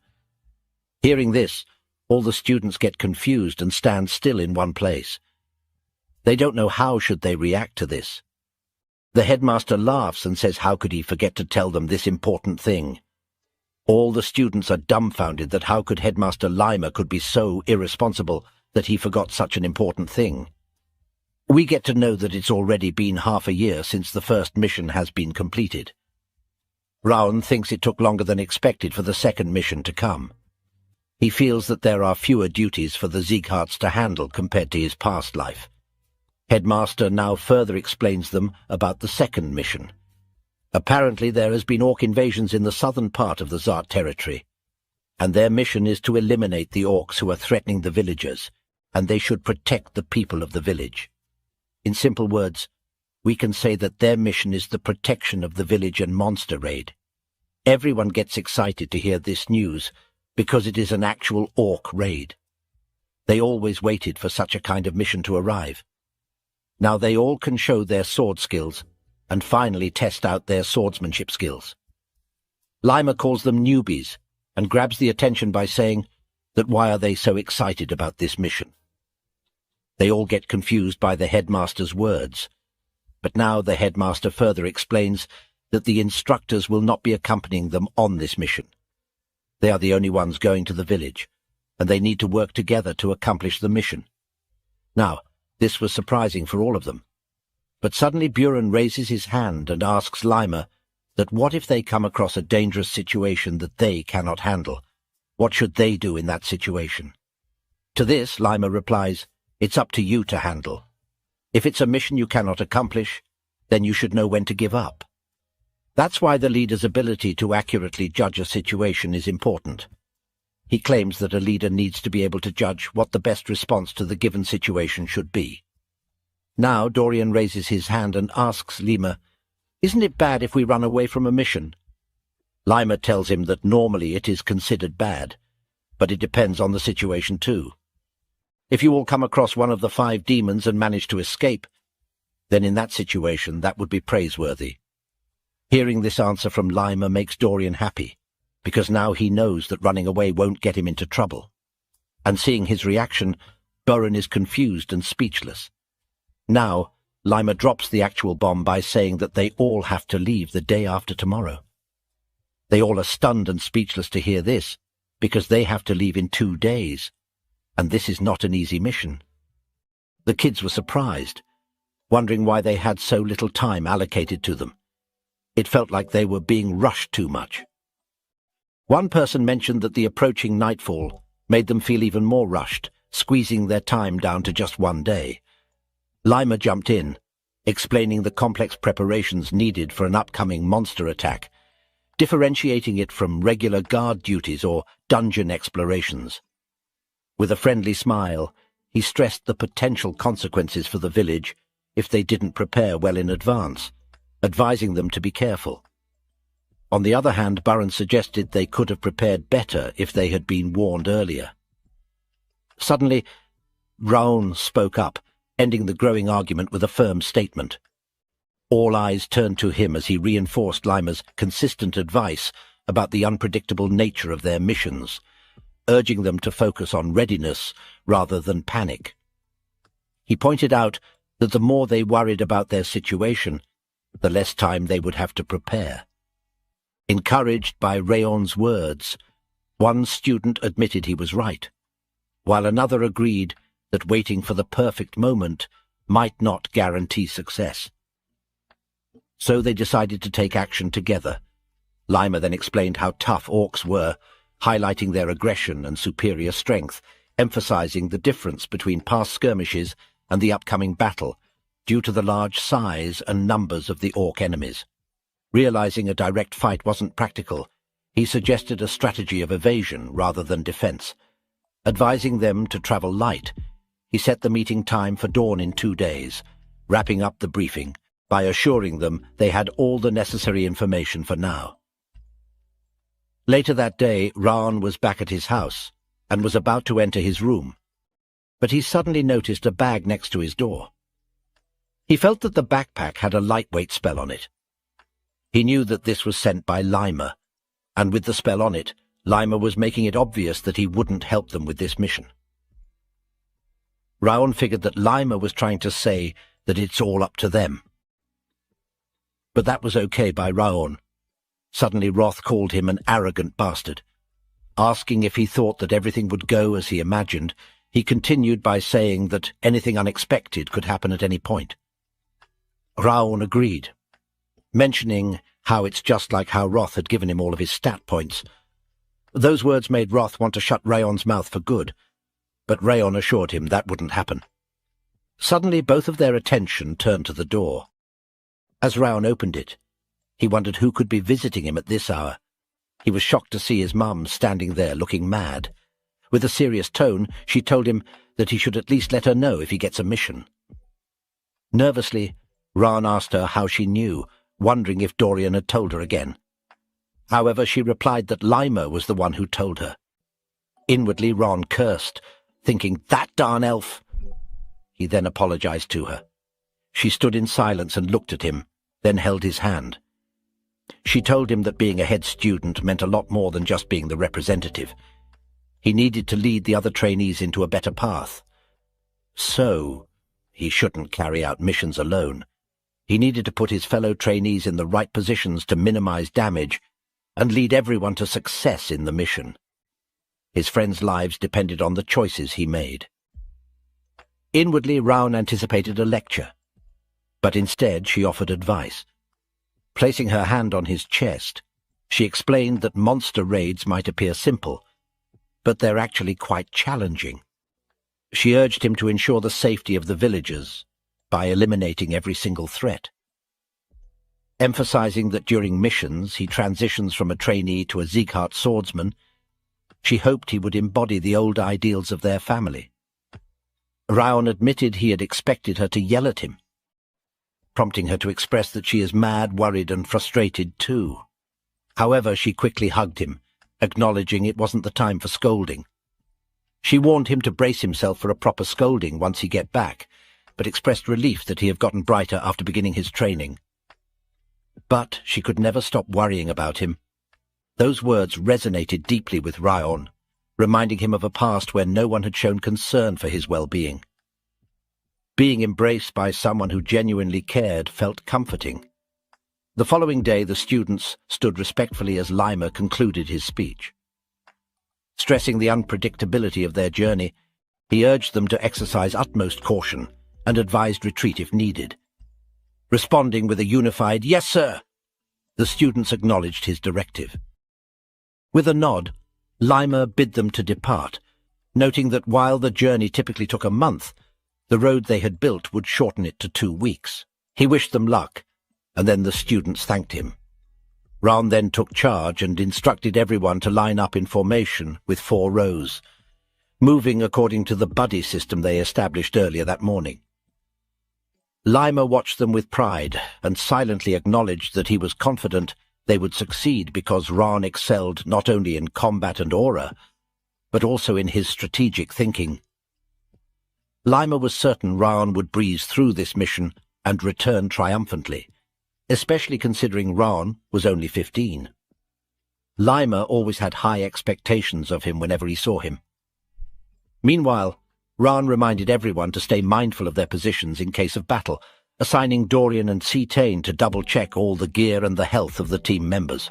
Hearing this, all the students get confused and stand still in one place. They don't know how should they react to this. The headmaster laughs and says how could he forget to tell them this important thing. All the students are dumbfounded that how could Headmaster Lima could be so irresponsible that he forgot such an important thing. We get to know that it's already been half a year since the first mission has been completed. Raon thinks it took longer than expected for the second mission to come. He feels that there are fewer duties for the Siegharts to handle compared to his past life. Headmaster now further explains them about the second mission. Apparently there has been orc invasions in the southern part of the Zart territory, and their mission is to eliminate the orcs who are threatening the villagers, and they should protect the people of the village. In simple words, we can say that their mission is the protection of the village and monster raid. Everyone gets excited to hear this news because it is an actual orc raid. They always waited for such a kind of mission to arrive. Now they all can show their sword skills and finally test out their swordsmanship skills. Lima calls them newbies and grabs the attention by saying that why are they so excited about this mission? They all get confused by the headmaster's words, but now the headmaster further explains that the instructors will not be accompanying them on this mission. They are the only ones going to the village, and they need to work together to accomplish the mission. Now, this was surprising for all of them. But suddenly Buren raises his hand and asks Lima that what if they come across a dangerous situation that they cannot handle? What should they do in that situation? To this, Lima replies, "It's up to you to handle. If it's a mission you cannot accomplish, then you should know when to give up." That's why the leader's ability to accurately judge a situation is important. He claims that a leader needs to be able to judge what the best response to the given situation should be. Now Dorian raises his hand and asks Lima, "Isn't it bad if we run away from a mission?" Lima tells him that normally it is considered bad, but it depends on the situation too. If you all come across one of the 5 demons and manage to escape, then in that situation that would be praiseworthy. Hearing this answer from Lima makes Dorian happy, because now he knows that running away won't get him into trouble. And seeing his reaction, Buren is confused and speechless. Now, Lima drops the actual bomb by saying that they all have to leave the day after tomorrow. They all are stunned and speechless to hear this, because they have to leave in 2 days, and this is not an easy mission. The kids were surprised, wondering why they had so little time allocated to them. It felt like they were being rushed too much. One person mentioned that the approaching nightfall made them feel even more rushed, squeezing their time down to just 1 day. Lima jumped in, explaining the complex preparations needed for an upcoming monster attack, differentiating it from regular guard duties or dungeon explorations. With a friendly smile, he stressed the potential consequences for the village if they didn't prepare well in advance, advising them to be careful. On the other hand, Buren suggested they could have prepared better if they had been warned earlier. Suddenly, Raon spoke up, ending the growing argument with a firm statement. All eyes turned to him as he reinforced Lima's consistent advice about the unpredictable nature of their missions, urging them to focus on readiness rather than panic. He pointed out that the more they worried about their situation, the less time they would have to prepare. Encouraged by Raon's words, one student admitted he was right, while another agreed that waiting for the perfect moment might not guarantee success. So they decided to take action together. Lima then explained how tough orcs were, highlighting their aggression and superior strength, emphasizing the difference between past skirmishes and the upcoming battle, due to the large size and numbers of the orc enemies. Realizing a direct fight wasn't practical, he suggested a strategy of evasion rather than defense. Advising them to travel light, he set the meeting time for dawn in 2 days, wrapping up the briefing by assuring them they had all the necessary information for now. Later that day, Raon was back at his house and was about to enter his room, but he suddenly noticed a bag next to his door. He felt that the backpack had a lightweight spell on it. He knew that this was sent by Lima, and with the spell on it, Lima was making it obvious that he wouldn't help them with this mission. Raon figured that Lima was trying to say that it's all up to them. But that was okay by Raon. Suddenly Roth called him an arrogant bastard. Asking if he thought that everything would go as he imagined, he continued by saying that anything unexpected could happen at any point. Raon agreed, mentioning how it's just like how Roth had given him all of his stat points. Those words made Roth want to shut Raon's mouth for good, but Raon assured him that wouldn't happen. Suddenly both of their attention turned to the door. As Raon opened it, he wondered who could be visiting him at this hour. He was shocked to see his mum standing there looking mad. With a serious tone, she told him that he should at least let her know if he gets a mission. Nervously, Raon asked her how she knew, wondering if Dorian had told her again. However, she replied that Lima was the one who told her. Inwardly, Raon cursed, thinking, "That darn elf!" He then apologized to her. She stood in silence and looked at him, then held his hand. She told him that being a head student meant a lot more than just being the representative. He needed to lead the other trainees into a better path. So, he shouldn't carry out missions alone. He needed to put his fellow trainees in the right positions to minimize damage and lead everyone to success in the mission. His friends' lives depended on the choices he made. Inwardly, Raon anticipated a lecture, but instead she offered advice. Placing her hand on his chest, she explained that monster raids might appear simple, but they're actually quite challenging. She urged him to ensure the safety of the villagers by eliminating every single threat. Emphasizing that during missions he transitions from a trainee to a Sieghart swordsman, she hoped he would embody the old ideals of their family. Raon admitted he had expected her to yell at him, prompting her to express that she is mad, worried, and frustrated too. However, she quickly hugged him, acknowledging it wasn't the time for scolding. She warned him to brace himself for a proper scolding once he get back, but expressed relief that he had gotten brighter after beginning his training. But she could never stop worrying about him. Those words resonated deeply with Raon, reminding him of a past where no one had shown concern for his well-being. Being embraced by someone who genuinely cared felt comforting. The following day, the students stood respectfully as Lima concluded his speech. Stressing the unpredictability of their journey, he urged them to exercise utmost caution and advised retreat if needed. Responding with a unified, "Yes, sir," the students acknowledged his directive. With a nod, Lima bid them to depart, noting that while the journey typically took a month, the road they had built would shorten it to 2 weeks. He wished them luck, and then the students thanked him. Raon then took charge and instructed everyone to line up in formation with 4 rows, moving according to the buddy system they established earlier that morning. Lima watched them with pride and silently acknowledged that he was confident they would succeed because Raon excelled not only in combat and aura, but also in his strategic thinking. Lima was certain Raon would breeze through this mission and return triumphantly, especially considering Raon was only 15. Lima always had high expectations of him whenever he saw him. Meanwhile, Raon reminded everyone to stay mindful of their positions in case of battle, assigning Dorian and Cetane to double-check all the gear and the health of the team members.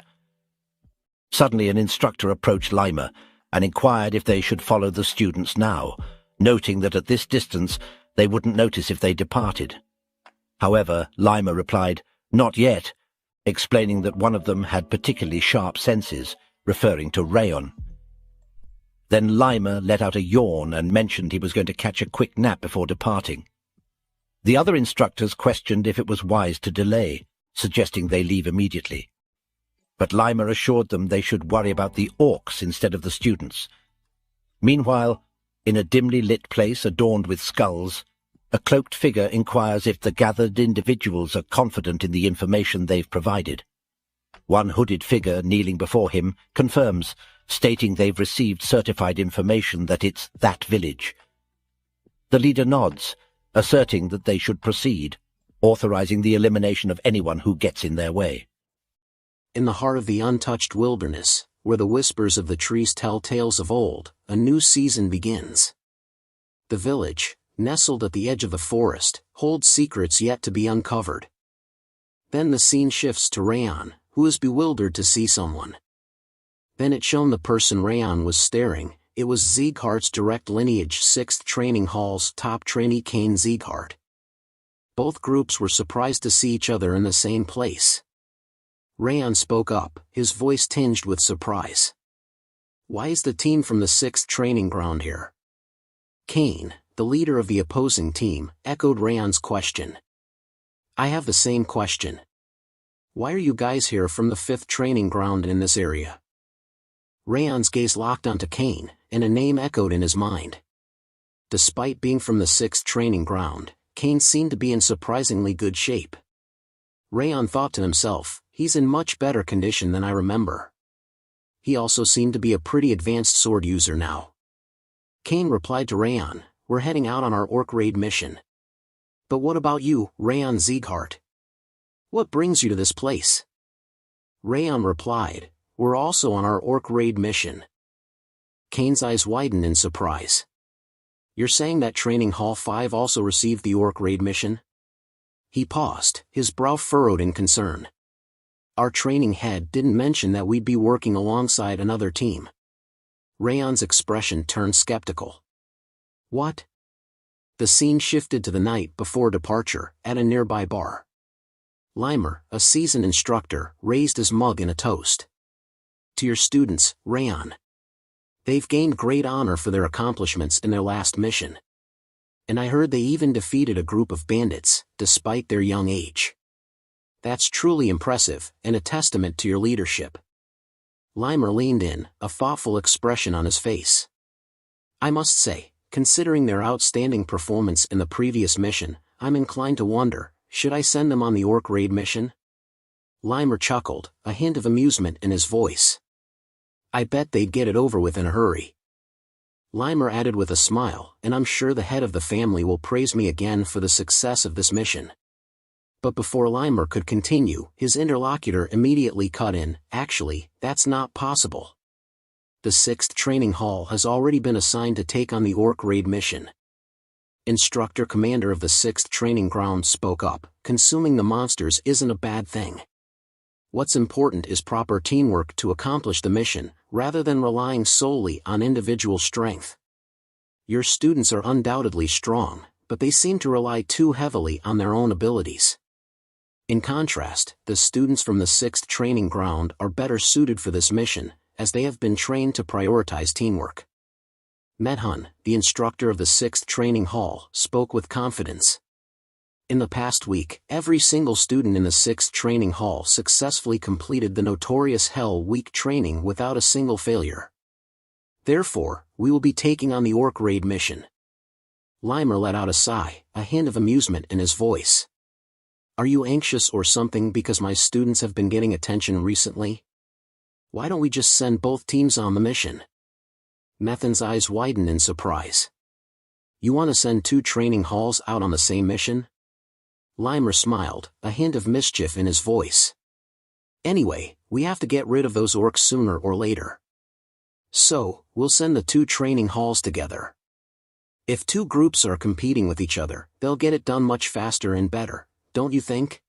Suddenly an instructor approached Lima and inquired if they should follow the students now, noting that at this distance they wouldn't notice if they departed. However, Lima replied, "Not yet," explaining that one of them had particularly sharp senses, referring to Raon. Then Lima let out a yawn and mentioned he was going to catch a quick nap before departing. The other instructors questioned if it was wise to delay, suggesting they leave immediately. But Lima assured them they should worry about the orcs instead of the students. Meanwhile, in a dimly lit place adorned with skulls, a cloaked figure inquires if the gathered individuals are confident in the information they've provided. One hooded figure kneeling before him confirms, stating they've received certified information that it's that village. The leader nods, asserting that they should proceed, authorizing the elimination of anyone who gets in their way. In the heart of the untouched wilderness, where the whispers of the trees tell tales of old, a new season begins. The village, nestled at the edge of the forest, holds secrets yet to be uncovered. Then the scene shifts to Raon, who is bewildered to see someone. Then it's shown the person Raon was staring. It was Sieghart's direct lineage 6th Training Hall's top trainee Cain Sieghart. Both groups were surprised to see each other in the same place. Raon spoke up, his voice tinged with surprise. Why is the team from the 6th training ground here? Kane, the leader of the opposing team, echoed Raon's question. I have the same question. Why are you guys here from the 5th training ground in this area? Raon's gaze locked onto Kane, and a name echoed in his mind. Despite being from the 6th training ground, Kane seemed to be in surprisingly good shape. Raon thought to himself, he's in much better condition than I remember. He also seemed to be a pretty advanced sword user now. Kane replied to Raon, we're heading out on our orc raid mission. But what about you, Raon Sieghart? What brings you to this place? Raon replied, we're also on our orc raid mission. Kane's eyes widened in surprise. You're saying that Training Hall 5 also received the orc raid mission? He paused, his brow furrowed in concern. Our training head didn't mention that we'd be working alongside another team. Raon's expression turned skeptical. What? The scene shifted to the night before departure, at a nearby bar. Limer, a seasoned instructor, raised his mug in a toast. To your students, Raon. They've gained great honor for their accomplishments in their last mission. And I heard they even defeated a group of bandits, despite their young age. That's truly impressive, and a testament to your leadership. Limer leaned in, a thoughtful expression on his face. I must say, considering their outstanding performance in the previous mission, I'm inclined to wonder, should I send them on the orc raid mission? Limer chuckled, a hint of amusement in his voice. I bet they'd get it over with in a hurry. Limer added with a smile, and I'm sure the head of the family will praise me again for the success of this mission. But before Limer could continue, his interlocutor immediately cut in, actually, that's not possible. The 6th training hall has already been assigned to take on the orc raid mission. Instructor commander of the 6th training ground spoke up, consuming the monsters isn't a bad thing. What's important is proper teamwork to accomplish the mission, rather than relying solely on individual strength. Your students are undoubtedly strong, but they seem to rely too heavily on their own abilities. In contrast, the students from the 6th training ground are better suited for this mission, as they have been trained to prioritize teamwork. Manhwa, the instructor of the 6th training hall, spoke with confidence. In the past week, every single student in the 6th training hall successfully completed the notorious Hell Week training without a single failure. Therefore, we will be taking on the orc raid mission. Limer let out a sigh, a hint of amusement in his voice. Are you anxious or something because my students have been getting attention recently? Why don't we just send both teams on the mission? Manhwa's eyes widened in surprise. You want to send 2 training halls out on the same mission? Limer smiled, a hint of mischief in his voice. Anyway, we have to get rid of those orcs sooner or later. So, we'll send the 2 training halls together. If 2 groups are competing with each other, they'll get it done much faster and better, don't you think?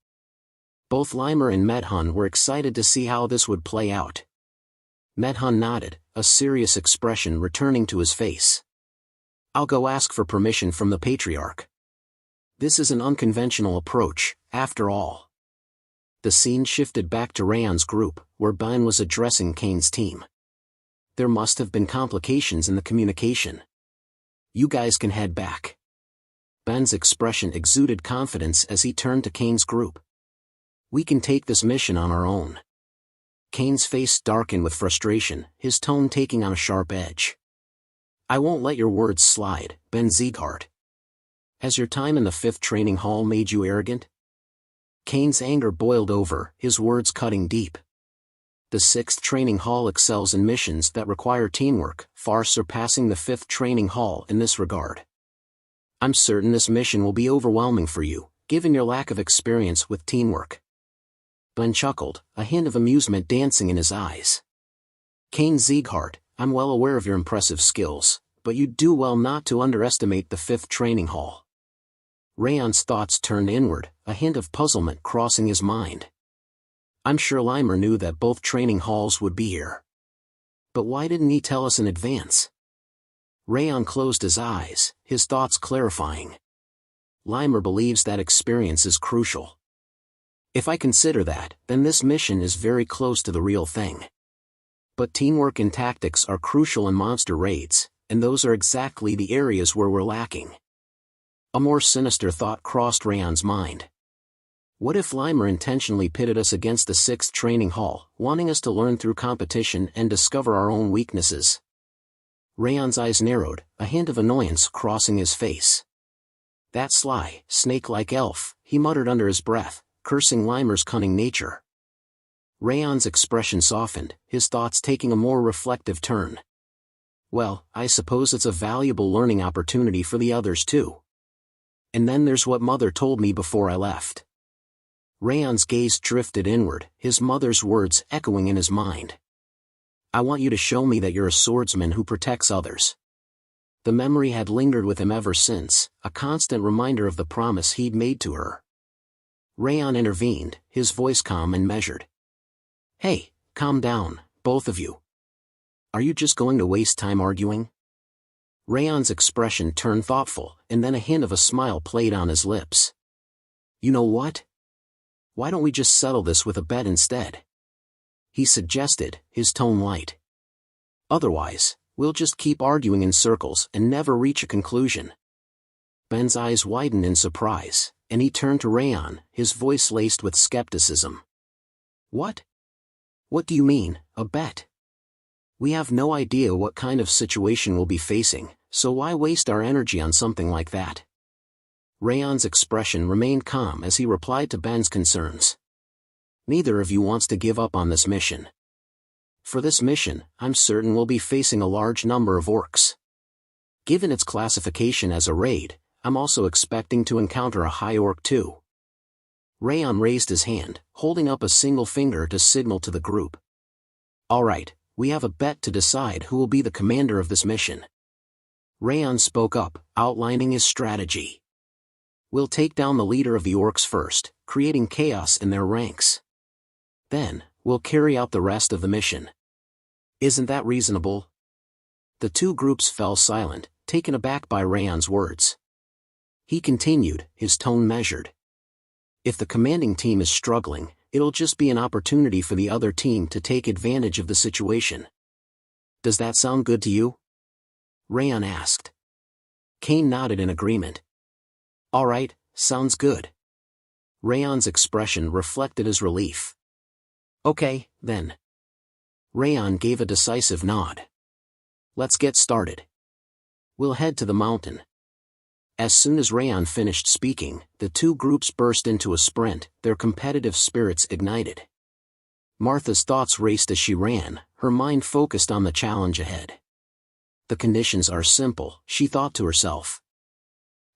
Both Limer and Manhwa were excited to see how this would play out. Manhwa nodded, a serious expression returning to his face. I'll go ask for permission from the Patriarch. This is an unconventional approach, after all. The scene shifted back to Raon's group, where Ben was addressing Kane's team. There must have been complications in the communication. You guys can head back. Ben's expression exuded confidence as he turned to Kane's group. We can take this mission on our own. Kane's face darkened with frustration, his tone taking on a sharp edge. I won't let your words slide, Ben Sieghart. Has your time in the 5th training hall made you arrogant? Kane's anger boiled over, his words cutting deep. The 6th training hall excels in missions that require teamwork, far surpassing the 5th training hall in this regard. I'm certain this mission will be overwhelming for you, given your lack of experience with teamwork. Ben chuckled, a hint of amusement dancing in his eyes. Kane Sieghart, I'm well aware of your impressive skills, but you do well not to underestimate the 5th training hall. Raon's thoughts turned inward, a hint of puzzlement crossing his mind. I'm sure Limer knew that both training halls would be here. But why didn't he tell us in advance? Raon closed his eyes, his thoughts clarifying. Limer believes that experience is crucial. If I consider that, then this mission is very close to the real thing. But teamwork and tactics are crucial in monster raids, and those are exactly the areas where we're lacking. A more sinister thought crossed Raon's mind. What if Limer intentionally pitted us against the 6th training hall, wanting us to learn through competition and discover our own weaknesses? Raon's eyes narrowed, a hint of annoyance crossing his face. That sly, snake-like elf, he muttered under his breath, cursing Limer's cunning nature. Raon's expression softened, his thoughts taking a more reflective turn. Well, I suppose it's a valuable learning opportunity for the others too. And then there's what Mother told me before I left. Raon's gaze drifted inward, his mother's words echoing in his mind. I want you to show me that you're a swordsman who protects others. The memory had lingered with him ever since, a constant reminder of the promise he'd made to her. Raon intervened, his voice calm and measured. Hey, calm down, both of you. Are you just going to waste time arguing? Raon's expression turned thoughtful, and then a hint of a smile played on his lips. You know what? Why don't we just settle this with a bet instead? He suggested, his tone light. Otherwise, we'll just keep arguing in circles and never reach a conclusion. Ben's eyes widened in surprise, and he turned to Raon, his voice laced with skepticism. What? What do you mean, a bet? We have no idea what kind of situation we'll be facing, so why waste our energy on something like that? Raon's expression remained calm as he replied to Ben's concerns. Neither of you wants to give up on this mission. For this mission, I'm certain we'll be facing a large number of orcs. Given its classification as a raid, I'm also expecting to encounter a high orc too. Raon raised his hand, holding up a single finger to signal to the group. All right, we have a bet to decide who will be the commander of this mission. Raon spoke up, outlining his strategy. We'll take down the leader of the orcs first, creating chaos in their ranks. Then, we'll carry out the rest of the mission. Isn't that reasonable? The two groups fell silent, taken aback by Raon's words. He continued, his tone measured. If the commanding team is struggling, it'll just be an opportunity for the other team to take advantage of the situation. Does that sound good to you? Raon asked. Kane nodded in agreement. All right, sounds good. Raon's expression reflected his relief. Okay, then. Raon gave a decisive nod. Let's get started. We'll head to the mountain. As soon as Raon finished speaking, the two groups burst into a sprint, their competitive spirits ignited. Martha's thoughts raced as she ran, her mind focused on the challenge ahead. The conditions are simple, she thought to herself.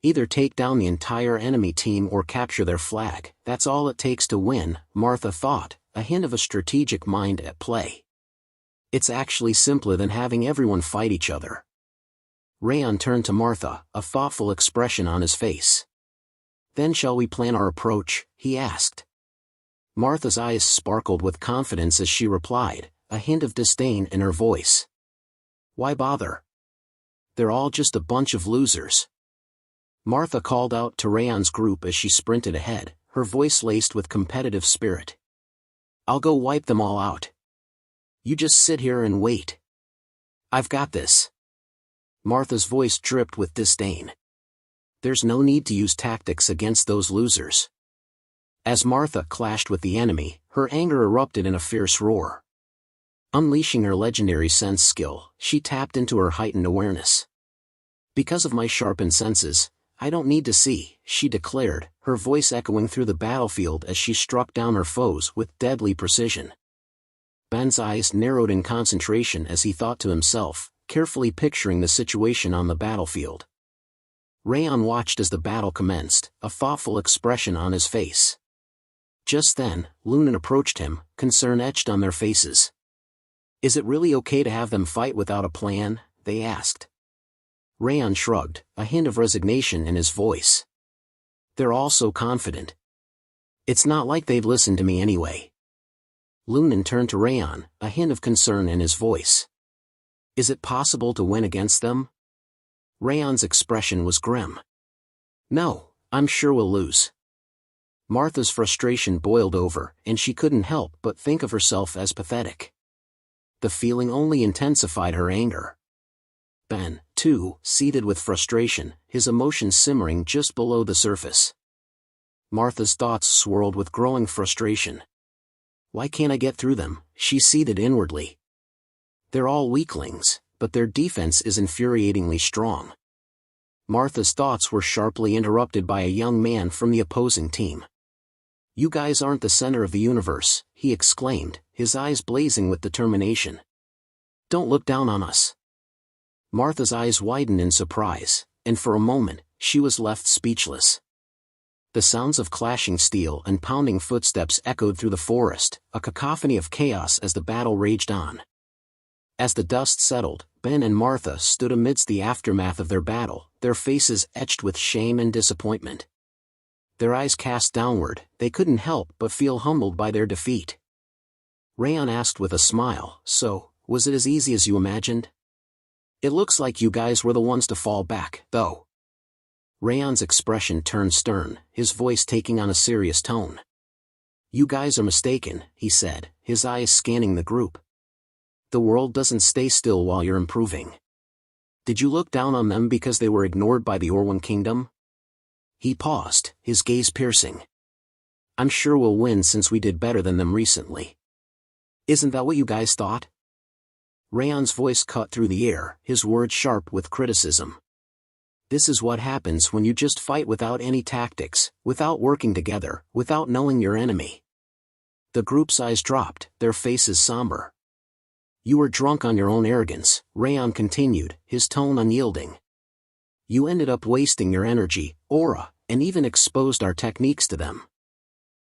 Either take down the entire enemy team or capture their flag, that's all it takes to win, Martha thought, a hint of a strategic mind at play. It's actually simpler than having everyone fight each other. Raon turned to Martha, a thoughtful expression on his face. Then shall we plan our approach, he asked. Martha's eyes sparkled with confidence as she replied, a hint of disdain in her voice. Why bother? They're all just a bunch of losers. Martha called out to Raon's group as she sprinted ahead, her voice laced with competitive spirit. I'll go wipe them all out. You just sit here and wait. I've got this. Martha's voice dripped with disdain. There's no need to use tactics against those losers. As Martha clashed with the enemy, her anger erupted in a fierce roar. Unleashing her legendary sense skill, she tapped into her heightened awareness. Because of my sharpened senses, I don't need to see, she declared, her voice echoing through the battlefield as she struck down her foes with deadly precision. Ben's eyes narrowed in concentration as he thought to himself, carefully picturing the situation on the battlefield. Raon watched as the battle commenced, a thoughtful expression on his face. Just then, Lunan approached him, concern etched on their faces. Is it really okay to have them fight without a plan? They asked. Raon shrugged, a hint of resignation in his voice. They're all so confident. It's not like they'd listen to me anyway. Lunan turned to Raon, a hint of concern in his voice. Is it possible to win against them? Raon's expression was grim. No, I'm sure we'll lose. Martha's frustration boiled over, and she couldn't help but think of herself as pathetic. The feeling only intensified her anger. Ben, too, seethed with frustration, his emotions simmering just below the surface. Martha's thoughts swirled with growing frustration. Why can't I get through them? She seethed inwardly. They're all weaklings, but their defense is infuriatingly strong. Martha's thoughts were sharply interrupted by a young man from the opposing team. You guys aren't the center of the universe, he exclaimed, his eyes blazing with determination. Don't look down on us. Martha's eyes widened in surprise, and for a moment, she was left speechless. The sounds of clashing steel and pounding footsteps echoed through the forest, a cacophony of chaos as the battle raged on. As the dust settled, Ben and Martha stood amidst the aftermath of their battle, their faces etched with shame and disappointment. Their eyes cast downward, they couldn't help but feel humbled by their defeat. Raon asked with a smile, so, was it as easy as you imagined? It looks like you guys were the ones to fall back, though. Raon's expression turned stern, his voice taking on a serious tone. You guys are mistaken, he said, his eyes scanning the group. The world doesn't stay still while you're improving. Did you look down on them because they were ignored by the Orwan Kingdom? He paused, his gaze piercing. I'm sure we'll win since we did better than them recently. Isn't that what you guys thought? Raon's voice cut through the air, his words sharp with criticism. This is what happens when you just fight without any tactics, without working together, without knowing your enemy. The group's eyes dropped, their faces somber. You were drunk on your own arrogance, Raon continued, his tone unyielding. You ended up wasting your energy, aura, and even exposed our techniques to them.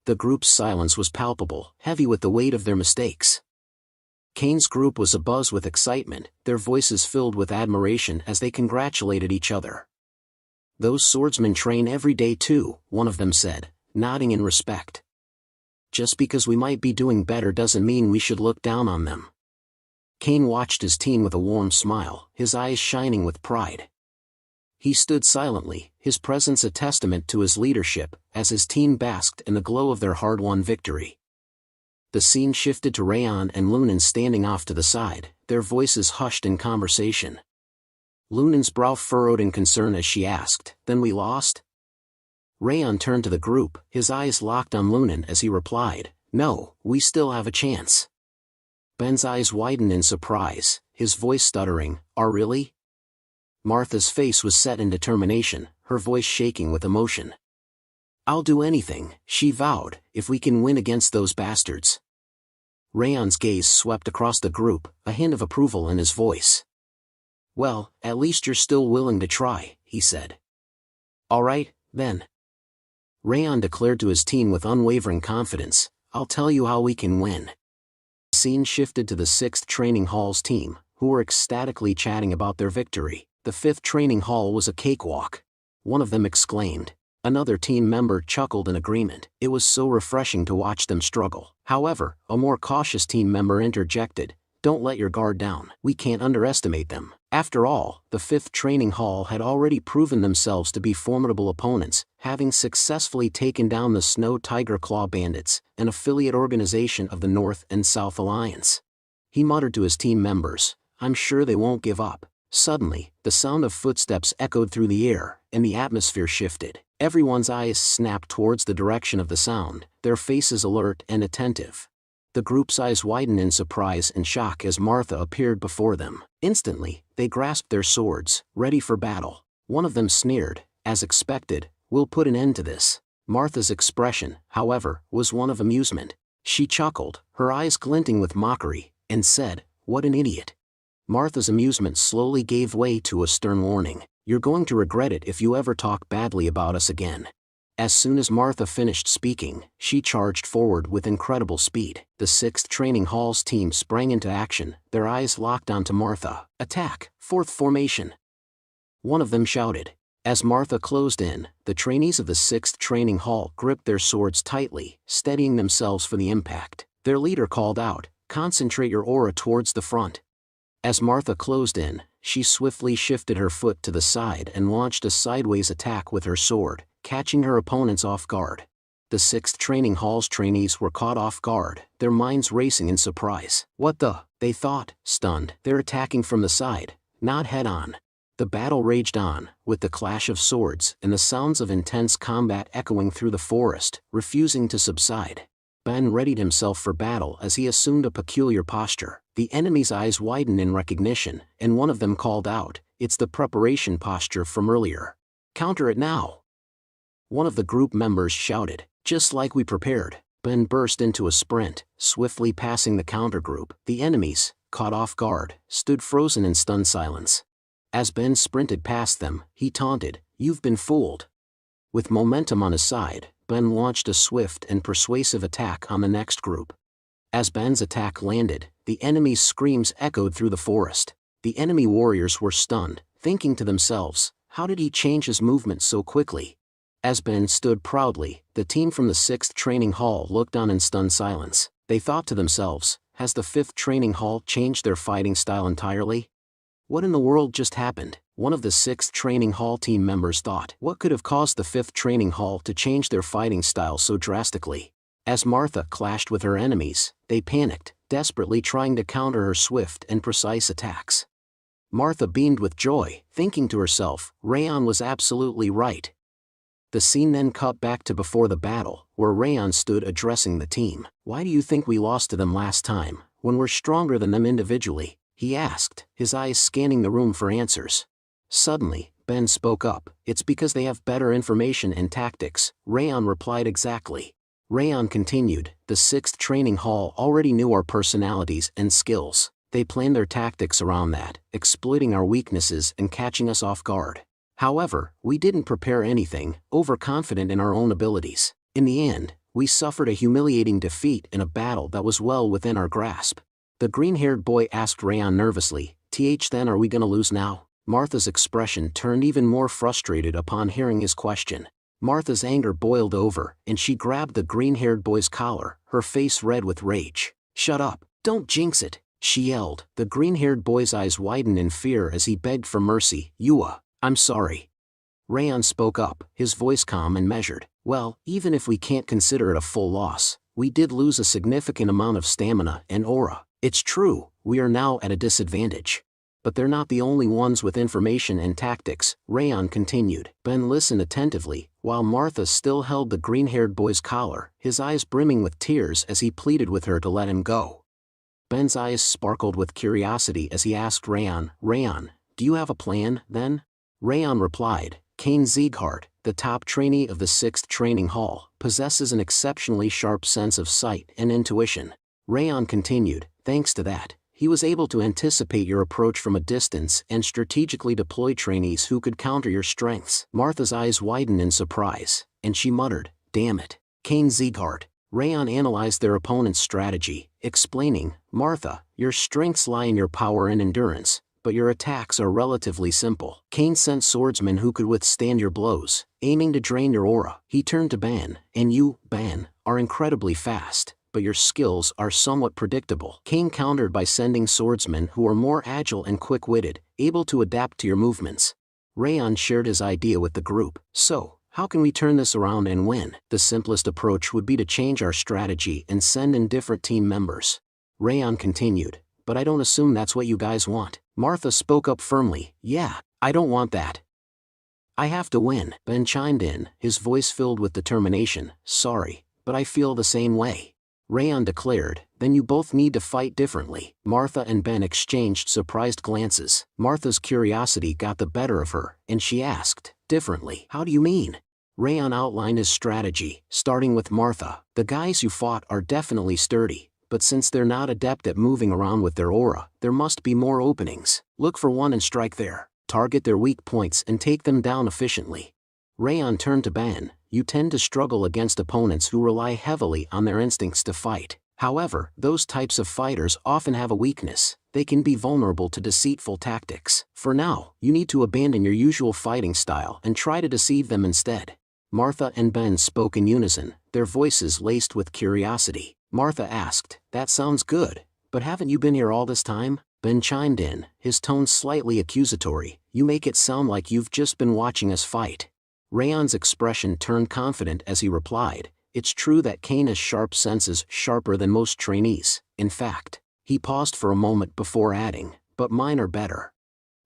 The group's silence was palpable, heavy with the weight of their mistakes. Kane's group was abuzz with excitement, their voices filled with admiration as they congratulated each other. Those swordsmen train every day too, one of them said, nodding in respect. Just because we might be doing better doesn't mean we should look down on them. Kane watched his team with a warm smile, his eyes shining with pride. He stood silently, his presence a testament to his leadership, as his team basked in the glow of their hard-won victory. The scene shifted to Raon and Lunan standing off to the side, their voices hushed in conversation. Lunan's brow furrowed in concern as she asked, "Then we lost?" Raon turned to the group, his eyes locked on Lunan as he replied, "No, we still have a chance." Ben's eyes widened in surprise, his voice stuttering, "Are really?" Martha's face was set in determination, her voice shaking with emotion. "I'll do anything," she vowed, "if we can win against those bastards." Raon's gaze swept across the group, a hint of approval in his voice. "Well, at least you're still willing to try," he said. "All right, then." Raon declared to his team with unwavering confidence, "I'll tell you how we can win." The scene shifted to the 6th Training Hall's team, who were ecstatically chatting about their victory. The 5th Training Hall was a cakewalk. One of them exclaimed. Another team member chuckled in agreement. It was so refreshing to watch them struggle. However, a more cautious team member interjected, "Don't let your guard down. We can't underestimate them." After all, the 5th Training Hall had already proven themselves to be formidable opponents, having successfully taken down the Snow Tiger Claw Bandits, an affiliate organization of the North and South Alliance. He muttered to his team members, "I'm sure they won't give up." Suddenly, the sound of footsteps echoed through the air, and the atmosphere shifted. Everyone's eyes snapped towards the direction of the sound, their faces alert and attentive. The group's eyes widened in surprise and shock as Martha appeared before them. Instantly, they grasped their swords, ready for battle. One of them sneered, as expected, "We'll put an end to this." Martha's expression, however, was one of amusement. She chuckled, her eyes glinting with mockery, and said, "What an idiot." Martha's amusement slowly gave way to a stern warning. "You're going to regret it if you ever talk badly about us again." As soon as Martha finished speaking, she charged forward with incredible speed. The 6th Training Hall's team sprang into action, their eyes locked onto Martha. "Attack, 4th formation!" One of them shouted. As Martha closed in, the trainees of the 6th Training Hall gripped their swords tightly, steadying themselves for the impact. Their leader called out, "Concentrate your aura towards the front." As Martha closed in, she swiftly shifted her foot to the side and launched a sideways attack with her sword, catching her opponents off guard. The 6th Training Hall's trainees were caught off guard, their minds racing in surprise. What the? They thought, stunned. They're attacking from the side, not head-on. The battle raged on, with the clash of swords and the sounds of intense combat echoing through the forest, refusing to subside. Ben readied himself for battle as he assumed a peculiar posture. The enemy's eyes widened in recognition, and one of them called out, "It's the preparation posture from earlier. Counter it now!" One of the group members shouted, "Just like we prepared." Ben burst into a sprint, swiftly passing the counter group. The enemies, caught off guard, stood frozen in stunned silence. As Ben sprinted past them, he taunted, "You've been fooled." With momentum on his side, Ben launched a swift and persuasive attack on the next group. As Ben's attack landed, the enemy's screams echoed through the forest. The enemy warriors were stunned, thinking to themselves, how did he change his movement so quickly? As Ben stood proudly, the team from the 6th Training Hall looked on in stunned silence. They thought to themselves, has the 5th Training Hall changed their fighting style entirely? What in the world just happened? One of the 6th Training Hall team members thought. What could have caused the 5th Training Hall to change their fighting style so drastically? As Martha clashed with her enemies, they panicked, desperately trying to counter her swift and precise attacks. Martha beamed with joy, thinking to herself, Raon was absolutely right. The scene then cut back to before the battle, where Raon stood addressing the team. "Why do you think we lost to them last time, when we're stronger than them individually?" he asked, his eyes scanning the room for answers. Suddenly, Ben spoke up. "It's because they have better information and tactics," Raon replied. "Exactly." Raon continued, "The 6th Training Hall already knew our personalities and skills. They planned their tactics around that, exploiting our weaknesses and catching us off guard. However, we didn't prepare anything, overconfident in our own abilities. In the end, we suffered a humiliating defeat in a battle that was well within our grasp." The green-haired boy asked Raon nervously, Then are we gonna lose now?" Martha's expression turned even more frustrated upon hearing his question. Martha's anger boiled over, and she grabbed the green-haired boy's collar, her face red with rage. "Shut up, don't jinx it," she yelled. The green-haired boy's eyes widened in fear as he begged for mercy. I'm sorry." Raon spoke up, his voice calm and measured. "Well, even if we can't consider it a full loss, we did lose a significant amount of stamina and aura. It's true, we are now at a disadvantage. But they're not the only ones with information and tactics," Raon continued. Ben listened attentively, while Martha still held the green-haired boy's collar, his eyes brimming with tears as he pleaded with her to let him go. Ben's eyes sparkled with curiosity as he asked Raon, "Do you have a plan, then?" Raon replied, "House Sieghart, the top trainee of the 6th Training Hall, possesses an exceptionally sharp sense of sight and intuition." Raon continued, "Thanks to that, he was able to anticipate your approach from a distance and strategically deploy trainees who could counter your strengths." Martha's eyes widened in surprise, and she muttered, "Damn it, House Sieghart." Raon analyzed their opponent's strategy, explaining, "Martha, your strengths lie in your power and endurance, but your attacks are relatively simple. Kane sent swordsmen who could withstand your blows, aiming to drain your aura." He turned to Ben, "And you, Ben, are incredibly fast, but your skills are somewhat predictable." Kane countered by sending swordsmen who are more agile and quick-witted, able to adapt to your movements. Raon shared his idea with the group. "So, how can we turn this around and win?" "The simplest approach would be to change our strategy and send in different team members," Raon continued. "But I don't assume that's what you guys want." Martha spoke up firmly, "Yeah, I don't want that. I have to win." Ben chimed in, his voice filled with determination. "Sorry, but I feel the same way." Raon declared, "Then you both need to fight differently." Martha and Ben exchanged surprised glances. Martha's curiosity got the better of her, and she asked, "Differently? How do you mean?" Raon outlined his strategy, starting with Martha. "The guys you fought are definitely sturdy, but since they're not adept at moving around with their aura, there must be more openings. Look for one and strike there. Target their weak points and take them down efficiently." Raon turned to Ben. "You tend to struggle against opponents who rely heavily on their instincts to fight. However, those types of fighters often have a weakness. They can be vulnerable to deceitful tactics. For now, you need to abandon your usual fighting style and try to deceive them instead." Martha and Ben spoke in unison, their voices laced with curiosity. Martha asked, "That sounds good, but haven't you been here all this time?" Ben chimed in, his tone slightly accusatory, "You make it sound like you've just been watching us fight." Raon's expression turned confident as he replied, It's true that Kane has sharp senses, sharper than most trainees. In fact, he paused for a moment before adding, but mine are better.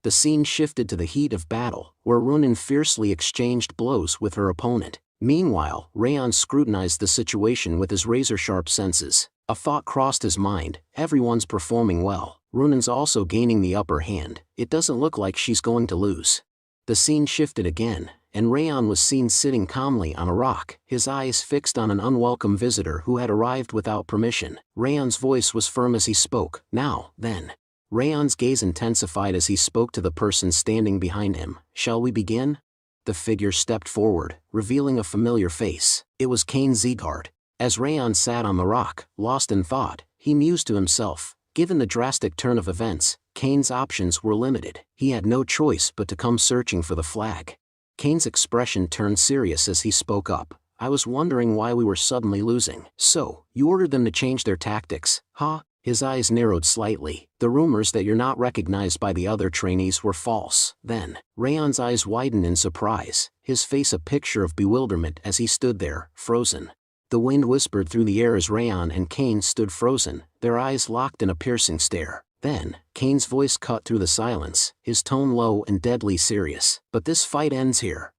The scene shifted to the heat of battle, where Runan fiercely exchanged blows with her opponent. Meanwhile, Raon scrutinized the situation with his razor-sharp senses. A thought crossed his mind: everyone's performing well. Runan's also gaining the upper hand. It doesn't look like she's going to lose. The scene shifted again, and Raon was seen sitting calmly on a rock, his eyes fixed on an unwelcome visitor who had arrived without permission. Raon's voice was firm as he spoke. Now, then. Raon's gaze intensified as he spoke to the person standing behind him. Shall we begin? The figure stepped forward, revealing a familiar face. It was House Sieghart. As Raon sat on the rock, lost in thought, he mused to himself. Given the drastic turn of events, Kane's options were limited. He had no choice but to come searching for the flag. Kane's expression turned serious as he spoke up. I was wondering why we were suddenly losing. So, you ordered them to change their tactics, huh? His eyes narrowed slightly. The rumors that you're not recognized by the other trainees were false. Then, Raon's eyes widened in surprise, his face a picture of bewilderment as he stood there, frozen. The wind whispered through the air as Raon and Kane stood frozen, their eyes locked in a piercing stare. Then, Kane's voice cut through the silence, his tone low and deadly serious. But this fight ends here.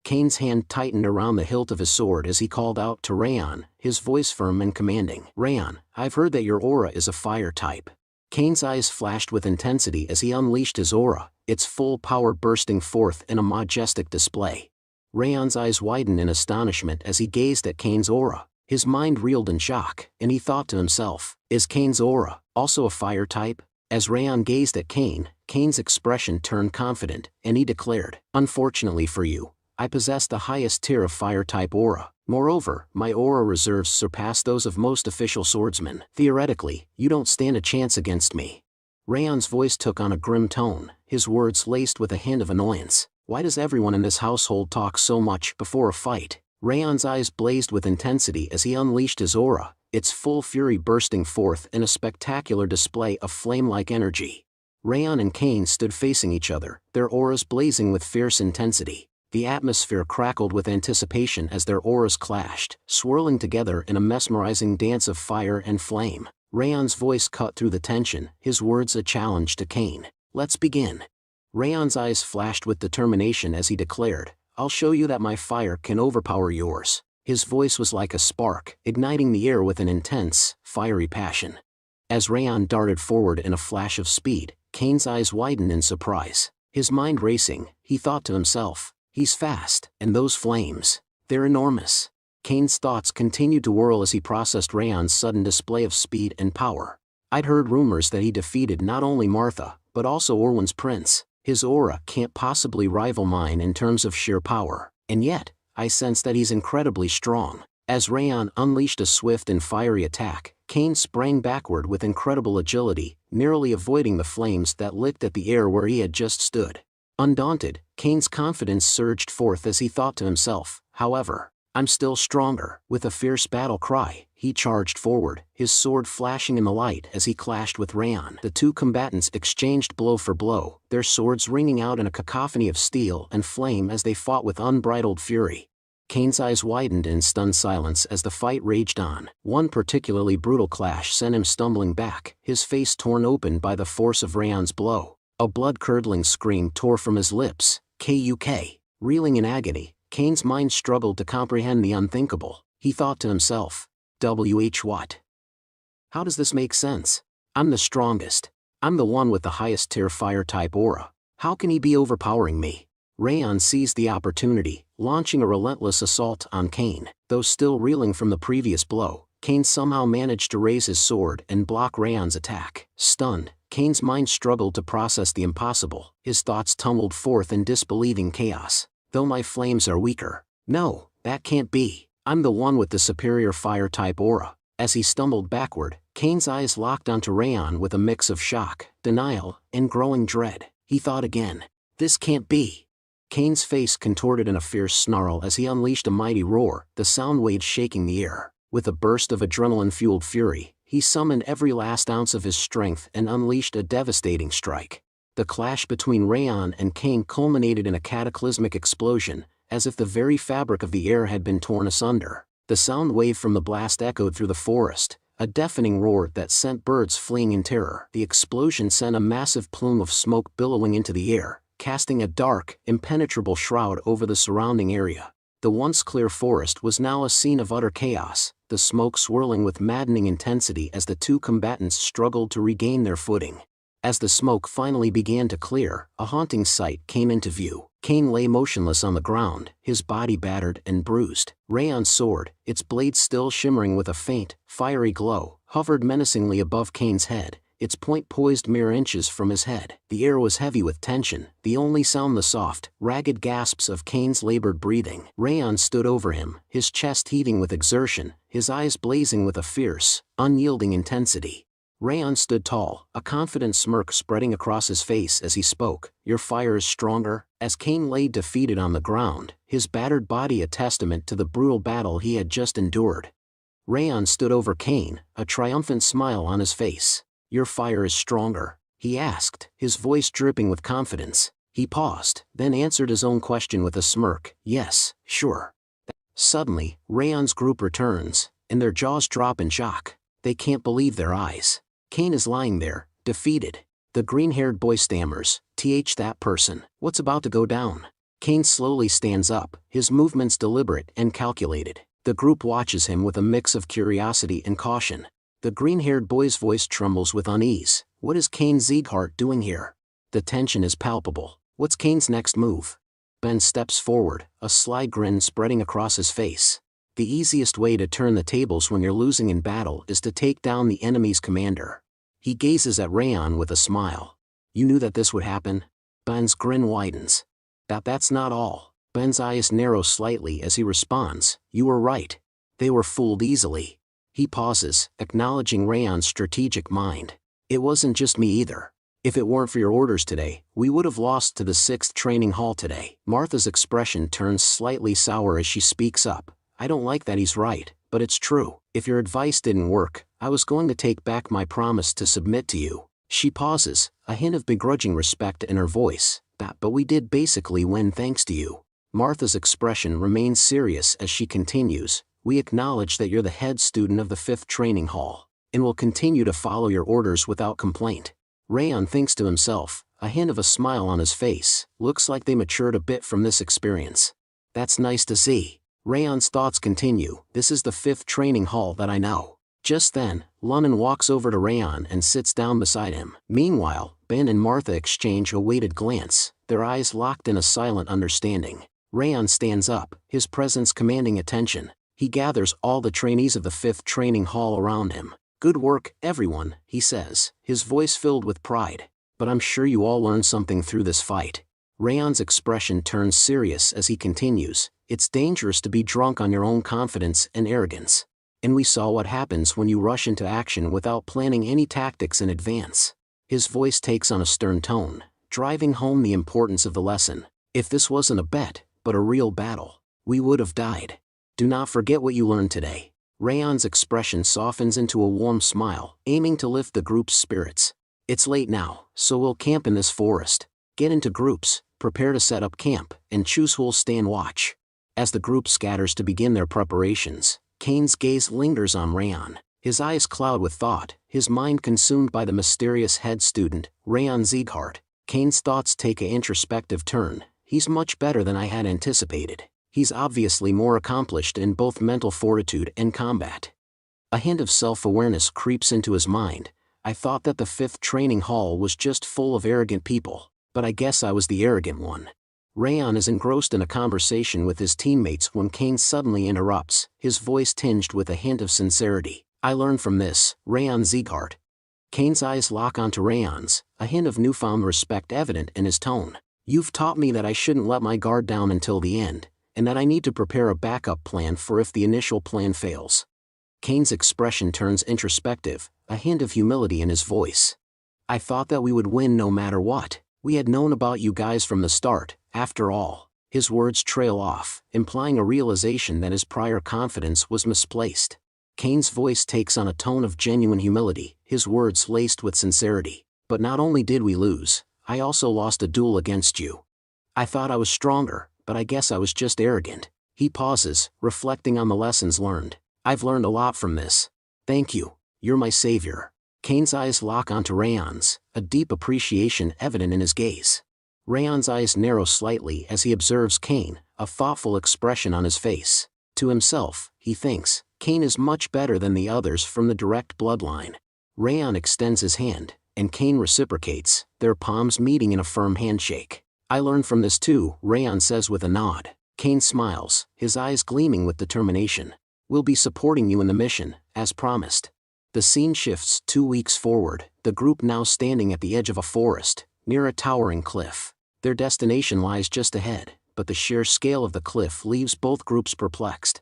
Kane's hand tightened around the hilt of his sword as he called out to Raon, his voice firm and commanding. Raon, I've heard that your aura is a fire type. Kane's eyes flashed with intensity as he unleashed his aura, its full power bursting forth in a majestic display. Raon's eyes widened in astonishment as he gazed at Kane's aura. His mind reeled in shock, and he thought to himself, is Kane's aura also a fire type? As Raon gazed at Kane, Kane's expression turned confident, and he declared, unfortunately for you, I possess the highest tier of fire-type aura. Moreover, my aura reserves surpass those of most official swordsmen. Theoretically, you don't stand a chance against me. Raon's voice took on a grim tone, his words laced with a hint of annoyance. Why does everyone in this household talk so much before a fight? Raon's eyes blazed with intensity as he unleashed his aura, its full fury bursting forth in a spectacular display of flame-like energy. Raon and Kane stood facing each other, their auras blazing with fierce intensity. The atmosphere crackled with anticipation as their auras clashed, swirling together in a mesmerizing dance of fire and flame. Raon's voice cut through the tension, his words a challenge to Kane. Let's begin. Raon's eyes flashed with determination as he declared, I'll show you that my fire can overpower yours. His voice was like a spark, igniting the air with an intense, fiery passion. As Raon darted forward in a flash of speed, Kane's eyes widened in surprise. His mind racing, he thought to himself, he's fast, and those flames, they're enormous. Kane's thoughts continued to whirl as he processed Raon's sudden display of speed and power. I'd heard rumors that he defeated not only Martha, but also Orwan's prince. His aura can't possibly rival mine in terms of sheer power, and yet, I sense that he's incredibly strong. As Raon unleashed a swift and fiery attack, Kane sprang backward with incredible agility, narrowly avoiding the flames that licked at the air where he had just stood. Undaunted, Kane's confidence surged forth as he thought to himself, however, I'm still stronger. With a fierce battle cry, he charged forward, his sword flashing in the light as he clashed with Raon. The two combatants exchanged blow for blow, their swords ringing out in a cacophony of steel and flame as they fought with unbridled fury. Kane's eyes widened in stunned silence as the fight raged on. One particularly brutal clash sent him stumbling back, his face torn open by the force of Raon's blow. A blood-curdling scream tore from his lips. Kuk. Reeling in agony, Kane's mind struggled to comprehend the unthinkable. He thought to himself, what? How does this make sense? I'm the strongest. I'm the one with the highest tier fire-type aura. How can he be overpowering me? Raon seized the opportunity, launching a relentless assault on Kane. Though still reeling from the previous blow, Kane somehow managed to raise his sword and block Raon's attack. Stunned, Kane's mind struggled to process the impossible. His thoughts tumbled forth in disbelieving chaos. Though my flames are weaker. No, that can't be. I'm the one with the superior fire-type aura. As he stumbled backward, Kane's eyes locked onto Raon with a mix of shock, denial, and growing dread. He thought again. This can't be. Kane's face contorted in a fierce snarl as he unleashed a mighty roar, the sound waves shaking the air. With a burst of adrenaline-fueled fury, he summoned every last ounce of his strength and unleashed a devastating strike. The clash between Raon and Kane culminated in a cataclysmic explosion, as if the very fabric of the air had been torn asunder. The sound wave from the blast echoed through the forest, a deafening roar that sent birds fleeing in terror. The explosion sent a massive plume of smoke billowing into the air, casting a dark, impenetrable shroud over the surrounding area. The once clear forest was now a scene of utter chaos, the smoke swirling with maddening intensity as the two combatants struggled to regain their footing. As the smoke finally began to clear, a haunting sight came into view. Cain lay motionless on the ground, his body battered and bruised. Raon's sword, its blade still shimmering with a faint, fiery glow, hovered menacingly above Cain's head, its point poised mere inches from his head. The air was heavy with tension, the only sound the soft, ragged gasps of Cain's labored breathing. Raon stood over him, his chest heaving with exertion, his eyes blazing with a fierce, unyielding intensity. Raon stood tall, a confident smirk spreading across his face as he spoke. "Your fire is stronger." As Cain lay defeated on the ground, his battered body a testament to the brutal battle he had just endured. Raon stood over Cain, a triumphant smile on his face. "Your fire is stronger?" he asked, his voice dripping with confidence. He paused, then answered his own question with a smirk. "Yes, sure." Suddenly, Raon's group returns, and their jaws drop in shock. They can't believe their eyes. Cain is lying there, defeated. The green-haired boy stammers, that person. What's about to go down?" Cain slowly stands up, his movements deliberate and calculated. The group watches him with a mix of curiosity and caution. The green-haired boy's voice trembles with unease. What is Cain Sieghart doing here? The tension is palpable. What's Cain's next move? Ben steps forward, a sly grin spreading across his face. The easiest way to turn the tables when you're losing in battle is to take down the enemy's commander. He gazes at Raon with a smile. "You knew that this would happen?" Ben's grin widens. That's not all." Ben's eyes narrow slightly as he responds. "You were right. They were fooled easily." He pauses, acknowledging Raon's strategic mind. "It wasn't just me either. If it weren't for your orders today, we would have lost to the 6th training hall today." Martha's expression turns slightly sour as she speaks up. "I don't like that he's right, but it's true. If your advice didn't work, I was going to take back my promise to submit to you." She pauses, a hint of begrudging respect in her voice. But we did basically win thanks to you." Martha's expression remains serious as she continues. "We acknowledge that you're the head student of the 5th training hall, and will continue to follow your orders without complaint." Raon thinks to himself, a hint of a smile on his face. Looks like they matured a bit from this experience. That's nice to see. Raon's thoughts continue. "This is the 5th training hall that I know." Just then, Lunnon walks over to Raon and sits down beside him. Meanwhile, Ben and Martha exchange a weighted glance, their eyes locked in a silent understanding. Raon stands up, his presence commanding attention. He gathers all the trainees of the 5th training hall around him. "Good work, everyone," he says, his voice filled with pride. "But I'm sure you all learned something through this fight." Raon's expression turns serious as he continues. "It's dangerous to be drunk on your own confidence and arrogance. And we saw what happens when you rush into action without planning any tactics in advance." His voice takes on a stern tone, driving home the importance of the lesson. "If this wasn't a bet, but a real battle, we would have died. Do not forget what you learned today." Raon's expression softens into a warm smile, aiming to lift the group's spirits. "It's late now, so we'll camp in this forest. Get into groups, prepare to set up camp, and choose who'll stand watch." As the group scatters to begin their preparations, Cain's gaze lingers on Raon. His eyes cloud with thought, his mind consumed by the mysterious head student, Raon Sieghart. Cain's thoughts take an introspective turn. "He's much better than I had anticipated. He's obviously more accomplished in both mental fortitude and combat." A hint of self-awareness creeps into his mind. "I thought that the 5th training hall was just full of arrogant people, but I guess I was the arrogant one." Raon is engrossed in a conversation with his teammates when Cain suddenly interrupts, his voice tinged with a hint of sincerity. "I learned from this, Raon Sieghart." Cain's eyes lock onto Raon's, a hint of newfound respect evident in his tone. "You've taught me that I shouldn't let my guard down until the end, and that I need to prepare a backup plan for if the initial plan fails." Cain's expression turns introspective, a hint of humility in his voice. "I thought that we would win no matter what. We had known about you guys from the start, after all." His words trail off, implying a realization that his prior confidence was misplaced. Cain's voice takes on a tone of genuine humility, his words laced with sincerity. "But not only did we lose, I also lost a duel against you. I thought I was stronger, but I guess I was just arrogant." He pauses, reflecting on the lessons learned. I've learned a lot from this. Thank you. You're my savior. Kane's eyes lock onto Raon's, a deep appreciation evident in his gaze. Raon's eyes narrow slightly as he observes Kane, a thoughtful expression on his face. To himself, he thinks, Kane is much better than the others from the direct bloodline. Raon extends his hand, and Kane reciprocates, their palms meeting in a firm handshake. I learned from this too, Raon says with a nod. Kane smiles, his eyes gleaming with determination. We'll be supporting you in the mission, as promised. The scene shifts 2 weeks forward, the group now standing at the edge of a forest, near a towering cliff. Their destination lies just ahead, but the sheer scale of the cliff leaves both groups perplexed.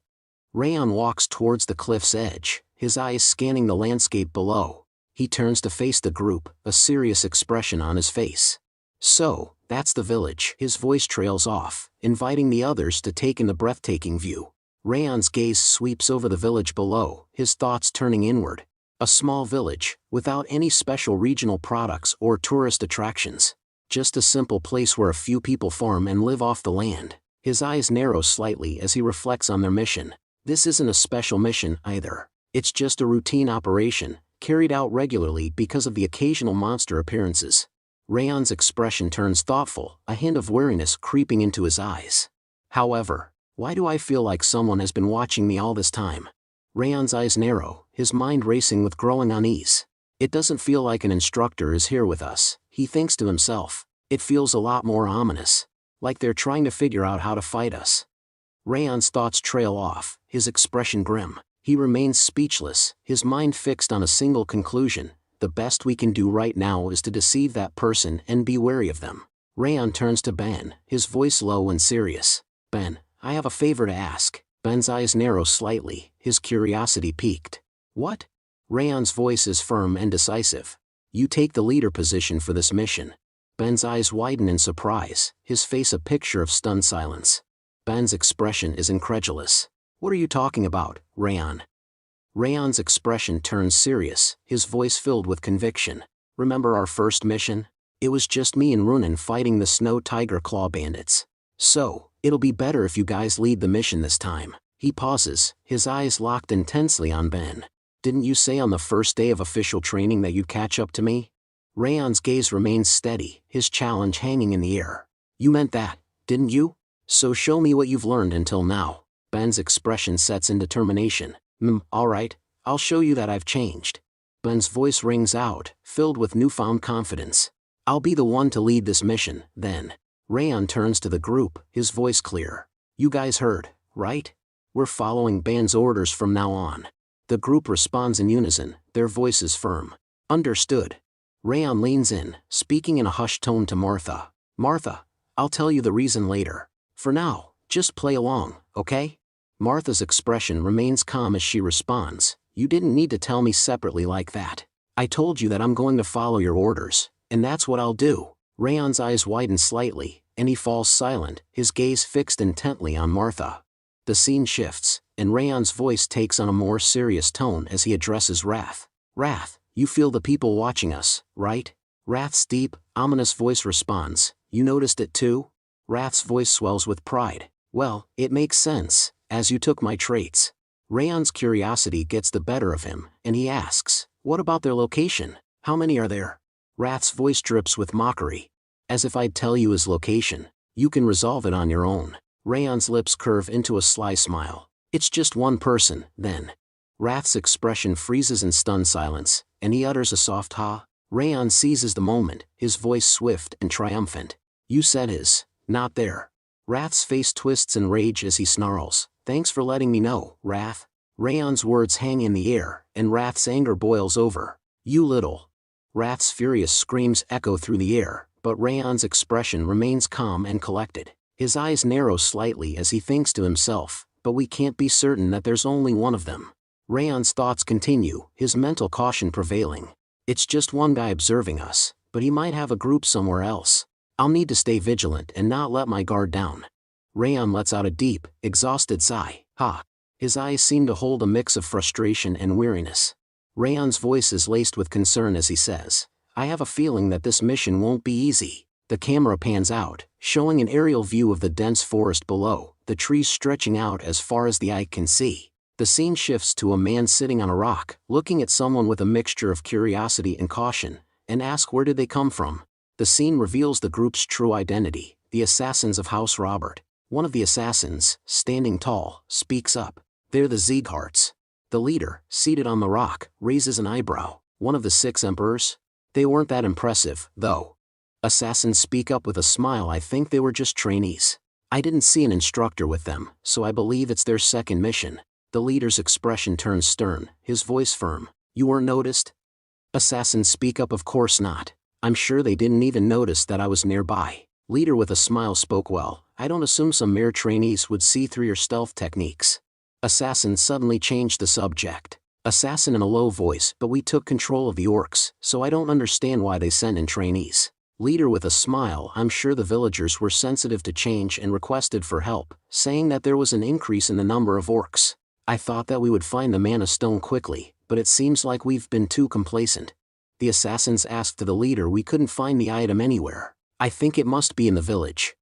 Raon walks towards the cliff's edge, his eyes scanning the landscape below. He turns to face the group, a serious expression on his face. So, that's the village. His voice trails off, inviting the others to take in the breathtaking view. Raon's gaze sweeps over the village below, his thoughts turning inward. A small village, without any special regional products or tourist attractions. Just a simple place where a few people farm and live off the land. His eyes narrow slightly as he reflects on their mission. This isn't a special mission either. It's just a routine operation, carried out regularly because of the occasional monster appearances. Raon's expression turns thoughtful, a hint of weariness creeping into his eyes. However, why do I feel like someone has been watching me all this time? Raon's eyes narrow, his mind racing with growing unease. It doesn't feel like an instructor is here with us, he thinks to himself. It feels a lot more ominous. Like they're trying to figure out how to fight us. Raon's thoughts trail off, his expression grim. He remains speechless, his mind fixed on a single conclusion. The best we can do right now is to deceive that person and be wary of them. Raon turns to Ben, his voice low and serious. Ben, I have a favor to ask. Ben's eyes narrow slightly, his curiosity piqued. What? Raon's voice is firm and decisive. You take the leader position for this mission. Ben's eyes widen in surprise, his face a picture of stunned silence. Ben's expression is incredulous. What are you talking about, Raon? Raon's expression turns serious, his voice filled with conviction. Remember our first mission? It was just me and Runan fighting the Snow Tiger Claw bandits. So, it'll be better if you guys lead the mission this time. He pauses, his eyes locked intensely on Ben. Didn't you say on the first day of official training that you'd catch up to me? Raon's gaze remains steady, his challenge hanging in the air. You meant that, didn't you? So show me what you've learned until now. Ben's expression sets in determination. Alright, I'll show you that I've changed. Ben's voice rings out, filled with newfound confidence. I'll be the one to lead this mission, then. Raon turns to the group, his voice clear. You guys heard, right? We're following Ben's orders from now on. The group responds in unison, their voices firm. Understood. Raon leans in, speaking in a hushed tone to Martha. Martha, I'll tell you the reason later. For now, just play along, okay? Martha's expression remains calm as she responds. You didn't need to tell me separately like that. I told you that I'm going to follow your orders, and that's what I'll do. Raon's eyes widen slightly, and he falls silent, his gaze fixed intently on Martha. The scene shifts, and Raon's voice takes on a more serious tone as he addresses Wrath. Wrath, you feel the people watching us, right? Wrath's deep, ominous voice responds. You noticed it too? Wrath's voice swells with pride. Well, it makes sense, as you took my traits. Raon's curiosity gets the better of him, and he asks, what about their location? How many are there? Wrath's voice drips with mockery. As if I'd tell you his location. You can resolve it on your own. Raon's lips curve into a sly smile. It's just one person, then. Wrath's expression freezes in stunned silence, and he utters a soft ha. Raon seizes the moment, his voice swift and triumphant. You said his, not there. Wrath's face twists in rage as he snarls. Thanks for letting me know, Wrath. Raon's words hang in the air, and Wrath's anger boils over. You little. Wrath's furious screams echo through the air, but Raon's expression remains calm and collected. His eyes narrow slightly as he thinks to himself, but we can't be certain that there's only one of them. Raon's thoughts continue, his mental caution prevailing. It's just one guy observing us, but he might have a group somewhere else. I'll need to stay vigilant and not let my guard down. Raon lets out a deep, exhausted sigh. Ha! His eyes seem to hold a mix of frustration and weariness. Raon's voice is laced with concern as he says, I have a feeling that this mission won't be easy. The camera pans out, showing an aerial view of the dense forest below, the trees stretching out as far as the eye can see. The scene shifts to a man sitting on a rock, looking at someone with a mixture of curiosity and caution, and asks where did they come from. The scene reveals the group's true identity, the assassins of House Robert. One of the assassins, standing tall, speaks up. They're the Siegharts. The leader, seated on the rock, raises an eyebrow. One of the 6 emperors? They weren't that impressive, though. Assassins speak up with a smile. I think they were just trainees. I didn't see an instructor with them, so I believe it's their second mission. The leader's expression turns stern, his voice firm. You weren't noticed? Assassins speak up. Of course not. I'm sure they didn't even notice that I was nearby. Leader with a smile spoke. Well, I don't assume some mere trainees would see through your stealth techniques. Assassin suddenly changed the subject. Assassin in a low voice. But we took control of the orcs, so I don't understand why they sent in trainees. Leader with a smile. I'm sure the villagers were sensitive to change and requested for help, saying that there was an increase in the number of orcs. I thought that we would find the mana stone quickly, but it seems like we've been too complacent. The assassins asked the leader. We couldn't find the item anywhere. I think it must be in the village.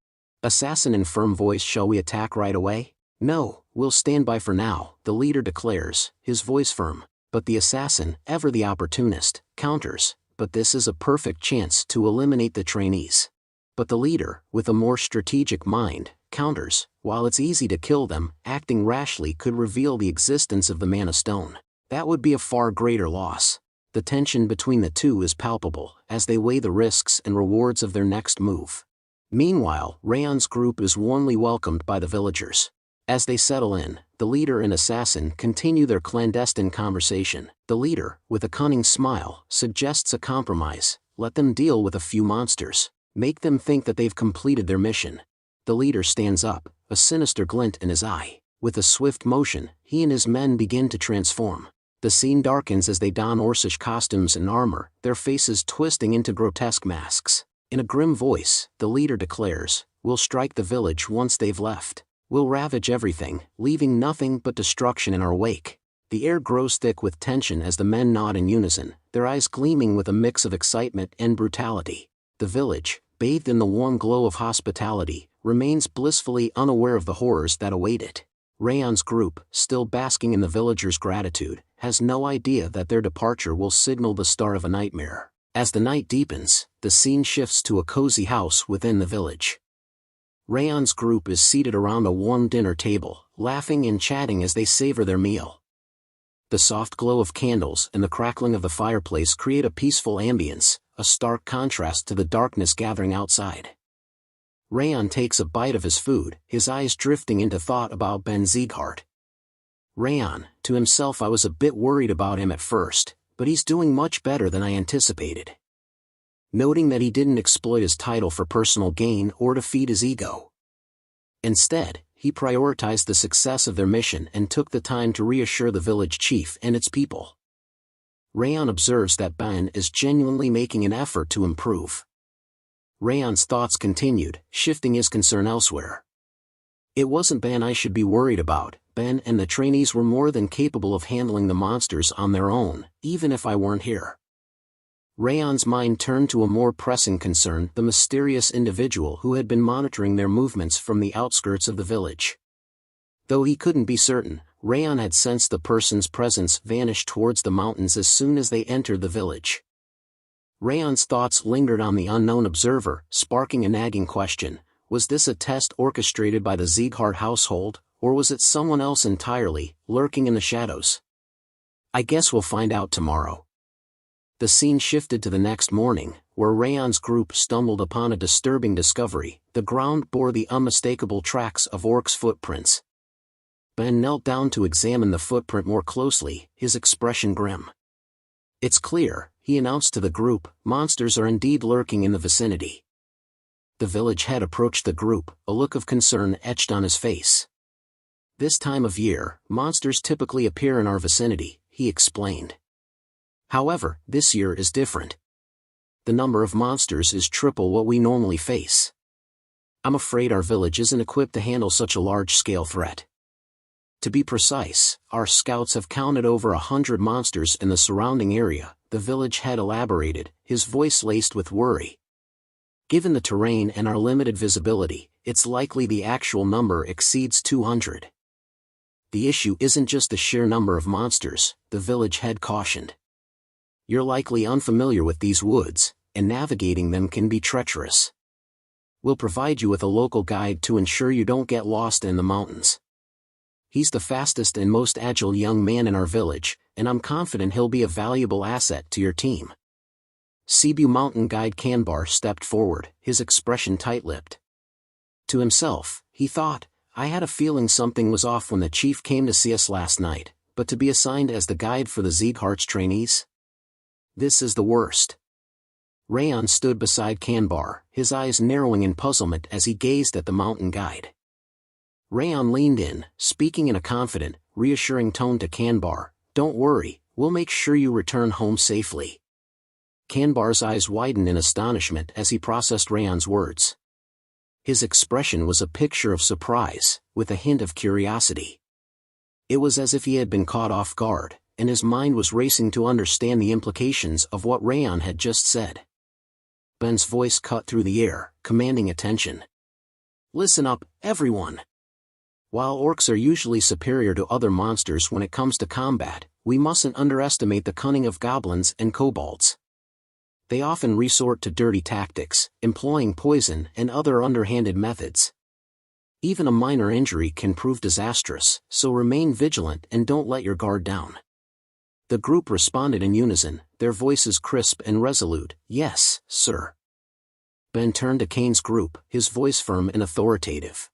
Assassin in firm voice. Shall we attack right away? No, we'll stand by for now, the leader declares, his voice firm. But the assassin, ever the opportunist, counters. But this is a perfect chance to eliminate the trainees. But the leader, with a more strategic mind, counters. While it's easy to kill them, acting rashly could reveal the existence of the mana stone. That would be a far greater loss. The tension between the two is palpable, as they weigh the risks and rewards of their next move. Meanwhile, Raon's group is warmly welcomed by the villagers. As they settle in, the leader and assassin continue their clandestine conversation. The leader, with a cunning smile, suggests a compromise. Let them deal with a few monsters. Make them think that they've completed their mission. The leader stands up, a sinister glint in his eye. With a swift motion, he and his men begin to transform. The scene darkens as they don orcish costumes and armor, their faces twisting into grotesque masks. In a grim voice, the leader declares, "We'll strike the village once they've left. We'll ravage everything, leaving nothing but destruction in our wake." The air grows thick with tension as the men nod in unison, their eyes gleaming with a mix of excitement and brutality. The village, bathed in the warm glow of hospitality, remains blissfully unaware of the horrors that await it. Raon's group, still basking in the villagers' gratitude, has no idea that their departure will signal the start of a nightmare. As the night deepens, the scene shifts to a cozy house within the village. Raon's group is seated around a warm dinner table, laughing and chatting as they savor their meal. The soft glow of candles and the crackling of the fireplace create a peaceful ambience, a stark contrast to the darkness gathering outside. Raon takes a bite of his food, his eyes drifting into thought about Ben Sieghart. Raon, to himself. I was a bit worried about him at first, but he's doing much better than I anticipated. Noting that he didn't exploit his title for personal gain or to feed his ego. Instead, he prioritized the success of their mission and took the time to reassure the village chief and its people. Raon observes that Ben is genuinely making an effort to improve. Raon's thoughts continued, shifting his concern elsewhere. It wasn't Ben I should be worried about. Ben and the trainees were more than capable of handling the monsters on their own, even if I weren't here. Raon's mind turned to a more pressing concern, the mysterious individual who had been monitoring their movements from the outskirts of the village. Though he couldn't be certain, Raon had sensed the person's presence vanish towards the mountains as soon as they entered the village. Raon's thoughts lingered on the unknown observer, sparking a nagging question. Was this a test orchestrated by the Sieghart household, or was it someone else entirely, lurking in the shadows? I guess we'll find out tomorrow. The scene shifted to the next morning, where Raon's group stumbled upon a disturbing discovery. The ground bore the unmistakable tracks of orcs' footprints. Ben knelt down to examine the footprint more closely, his expression grim. It's clear, he announced to the group, monsters are indeed lurking in the vicinity. The village head approached the group, a look of concern etched on his face. This time of year, monsters typically appear in our vicinity, he explained. However, this year is different. The number of monsters is triple what we normally face. I'm afraid our village isn't equipped to handle such a large-scale threat. To be precise, our scouts have counted over 100 monsters in the surrounding area, the village head elaborated, his voice laced with worry. Given the terrain and our limited visibility, it's likely the actual number exceeds 200. The issue isn't just the sheer number of monsters, the village head cautioned. You're likely unfamiliar with these woods, and navigating them can be treacherous. We'll provide you with a local guide to ensure you don't get lost in the mountains. He's the fastest and most agile young man in our village, and I'm confident he'll be a valuable asset to your team. Cebu mountain guide Kanbar stepped forward, his expression tight-lipped. To himself, he thought, I had a feeling something was off when the chief came to see us last night, but to be assigned as the guide for the Sieghart's trainees? This is the worst. Raon stood beside Kanbar, his eyes narrowing in puzzlement as he gazed at the mountain guide. Raon leaned in, speaking in a confident, reassuring tone to Kanbar, Don't worry, we'll make sure you return home safely. Kanbar's eyes widened in astonishment as he processed Raon's words. His expression was a picture of surprise, with a hint of curiosity. It was as if he had been caught off guard, and his mind was racing to understand the implications of what Raon had just said. Ben's voice cut through the air, commanding attention. Listen up, everyone. While orcs are usually superior to other monsters when it comes to combat, we mustn't underestimate the cunning of goblins and kobolds. They often resort to dirty tactics, employing poison and other underhanded methods. Even a minor injury can prove disastrous, so remain vigilant and don't let your guard down. The group responded in unison, their voices crisp and resolute, Yes, sir. Ben turned to Kane's group, his voice firm and authoritative.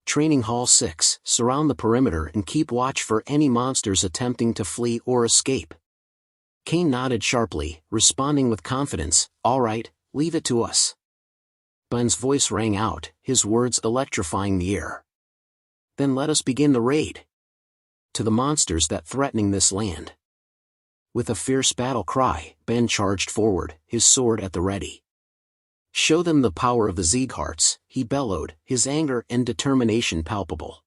Training Hall 6, surround the perimeter and keep watch for any monsters attempting to flee or escape. Kane nodded sharply, responding with confidence, All right, leave it to us. Ben's voice rang out, his words electrifying the air. Then let us begin the raid. To the monsters that threatening this land. With a fierce battle cry, Ben charged forward, his sword at the ready. Show them the power of the Siegharts, he bellowed, his anger and determination palpable.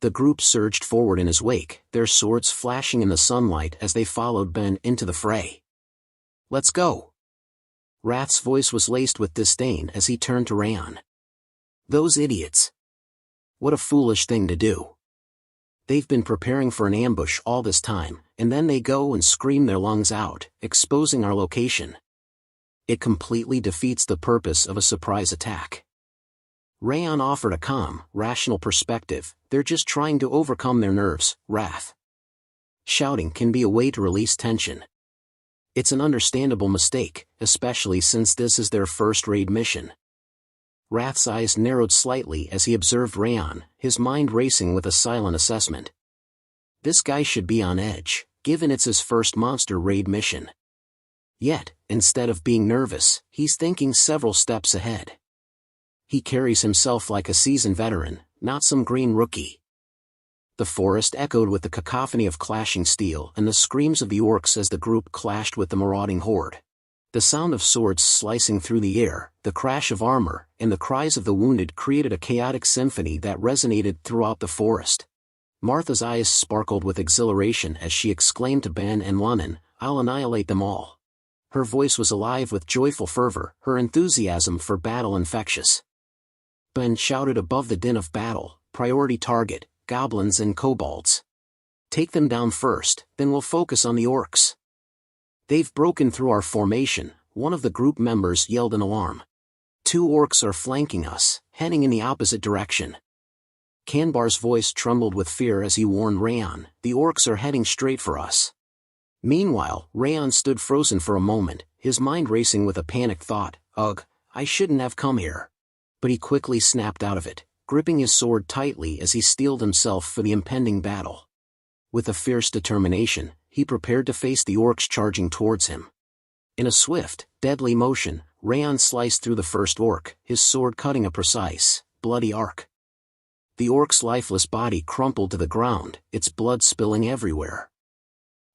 The group surged forward in his wake, their swords flashing in the sunlight as they followed Ben into the fray. Let's go. Rath's voice was laced with disdain as he turned to Raon. Those idiots. What a foolish thing to do. They've been preparing for an ambush all this time, and then they go and scream their lungs out, exposing our location. It completely defeats the purpose of a surprise attack. Raon offered a calm, rational perspective, they're just trying to overcome their nerves, Wrath. Shouting can be a way to release tension. It's an understandable mistake, especially since this is their first raid mission. Wrath's eyes narrowed slightly as he observed Raon, his mind racing with a silent assessment. This guy should be on edge, given it's his first monster raid mission. Yet, instead of being nervous, he's thinking several steps ahead. He carries himself like a seasoned veteran, not some green rookie. The forest echoed with the cacophony of clashing steel and the screams of the orcs as the group clashed with the marauding horde. The sound of swords slicing through the air, the crash of armor, and the cries of the wounded created a chaotic symphony that resonated throughout the forest. Martha's eyes sparkled with exhilaration as she exclaimed to Ben and Lunnan, I'll annihilate them all. Her voice was alive with joyful fervor, her enthusiasm for battle infectious. Ben shouted above the din of battle, priority target, goblins and kobolds. Take them down first, then we'll focus on the orcs. They've broken through our formation, one of the group members yelled in alarm. 2 orcs are flanking us, heading in the opposite direction. Kanbar's voice trembled with fear as he warned Raon, the orcs are heading straight for us. Meanwhile, Raon stood frozen for a moment, his mind racing with a panicked thought, Ugh, I shouldn't have come here. But he quickly snapped out of it, gripping his sword tightly as he steeled himself for the impending battle. With a fierce determination, he prepared to face the orcs charging towards him. In a swift, deadly motion, Raon sliced through the first orc, his sword cutting a precise, bloody arc. The orc's lifeless body crumpled to the ground, its blood spilling everywhere.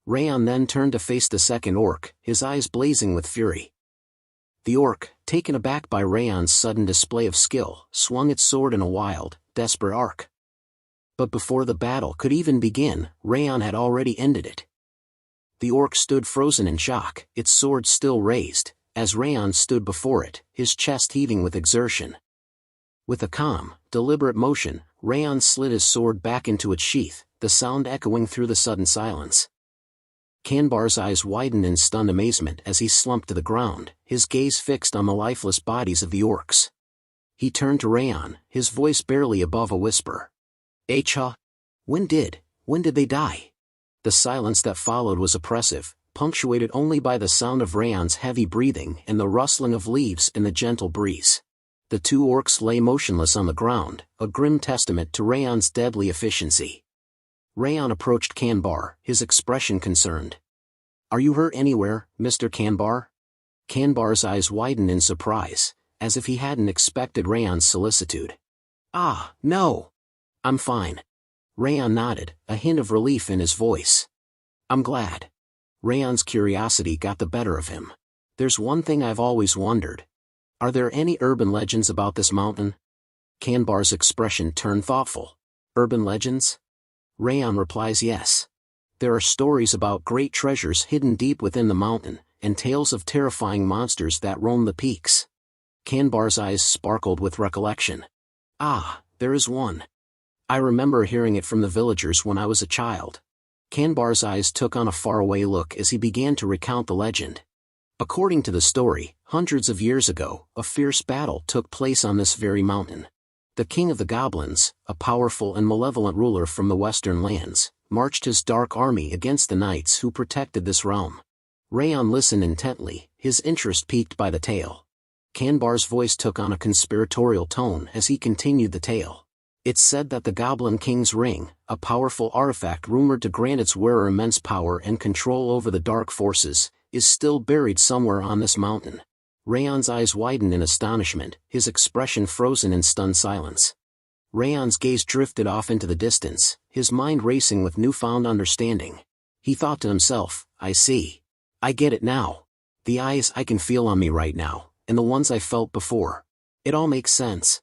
Raon then turned to face the second orc, his eyes blazing with fury. The orc, taken aback by Raon's sudden display of skill, swung its sword in a wild, desperate arc. But before the battle could even begin, Raon had already ended it. The orc stood frozen in shock, its sword still raised, as Raon stood before it, his chest heaving with exertion. With a calm, deliberate motion, Raon slid his sword back into its sheath, the sound echoing through the sudden silence. Kanbar's eyes widened in stunned amazement as he slumped to the ground, his gaze fixed on the lifeless bodies of the orcs. He turned to Raon, his voice barely above a whisper. "Acha? When did they die?" The silence that followed was oppressive, punctuated only by the sound of Raon's heavy breathing and the rustling of leaves in the gentle breeze. The two orcs lay motionless on the ground, a grim testament to Raon's deadly efficiency. Raon approached Kanbar, his expression concerned. "Are you hurt anywhere, Mr. Kanbar?" Kanbar's eyes widened in surprise, as if he hadn't expected Raon's solicitude. "Ah, no. I'm fine." Raon nodded, a hint of relief in his voice. "I'm glad." Raon's curiosity got the better of him. "There's one thing I've always wondered. Are there any urban legends about this mountain?" Kanbar's expression turned thoughtful. "Urban legends?" Raon replies yes. "There are stories about great treasures hidden deep within the mountain, and tales of terrifying monsters that roam the peaks." Kanbar's eyes sparkled with recollection. "Ah, there is one. I remember hearing it from the villagers when I was a child." Kanbar's eyes took on a faraway look as he began to recount the legend. According to the story, hundreds of years ago, a fierce battle took place on this very mountain. The king of the goblins, a powerful and malevolent ruler from the western lands, marched his dark army against the knights who protected this realm. Raon listened intently, his interest piqued by the tale. Kanbar's voice took on a conspiratorial tone as he continued the tale. "It's said that the Goblin King's ring, a powerful artifact rumored to grant its wearer immense power and control over the dark forces, is still buried somewhere on this mountain." Raon's eyes widened in astonishment, his expression frozen in stunned silence. Raon's gaze drifted off into the distance, his mind racing with newfound understanding. He thought to himself, "I see. I get it now. The eyes I can feel on me right now, and the ones I felt before. It all makes sense."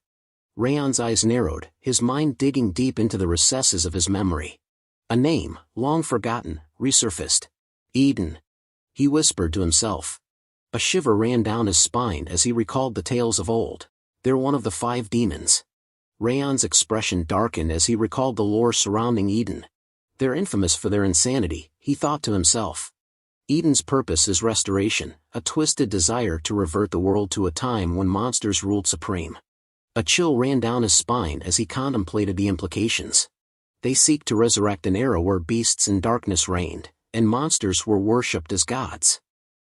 Raon's eyes narrowed, his mind digging deep into the recesses of his memory. A name, long forgotten, resurfaced. Eden. He whispered to himself. A shiver ran down his spine as he recalled the tales of old. They're one of the 5 demons. Raon's expression darkened as he recalled the lore surrounding Eden. They're infamous for their insanity, he thought to himself. Eden's purpose is restoration, a twisted desire to revert the world to a time when monsters ruled supreme. A chill ran down his spine as he contemplated the implications. They seek to resurrect an era where beasts and darkness reigned, and monsters were worshipped as gods.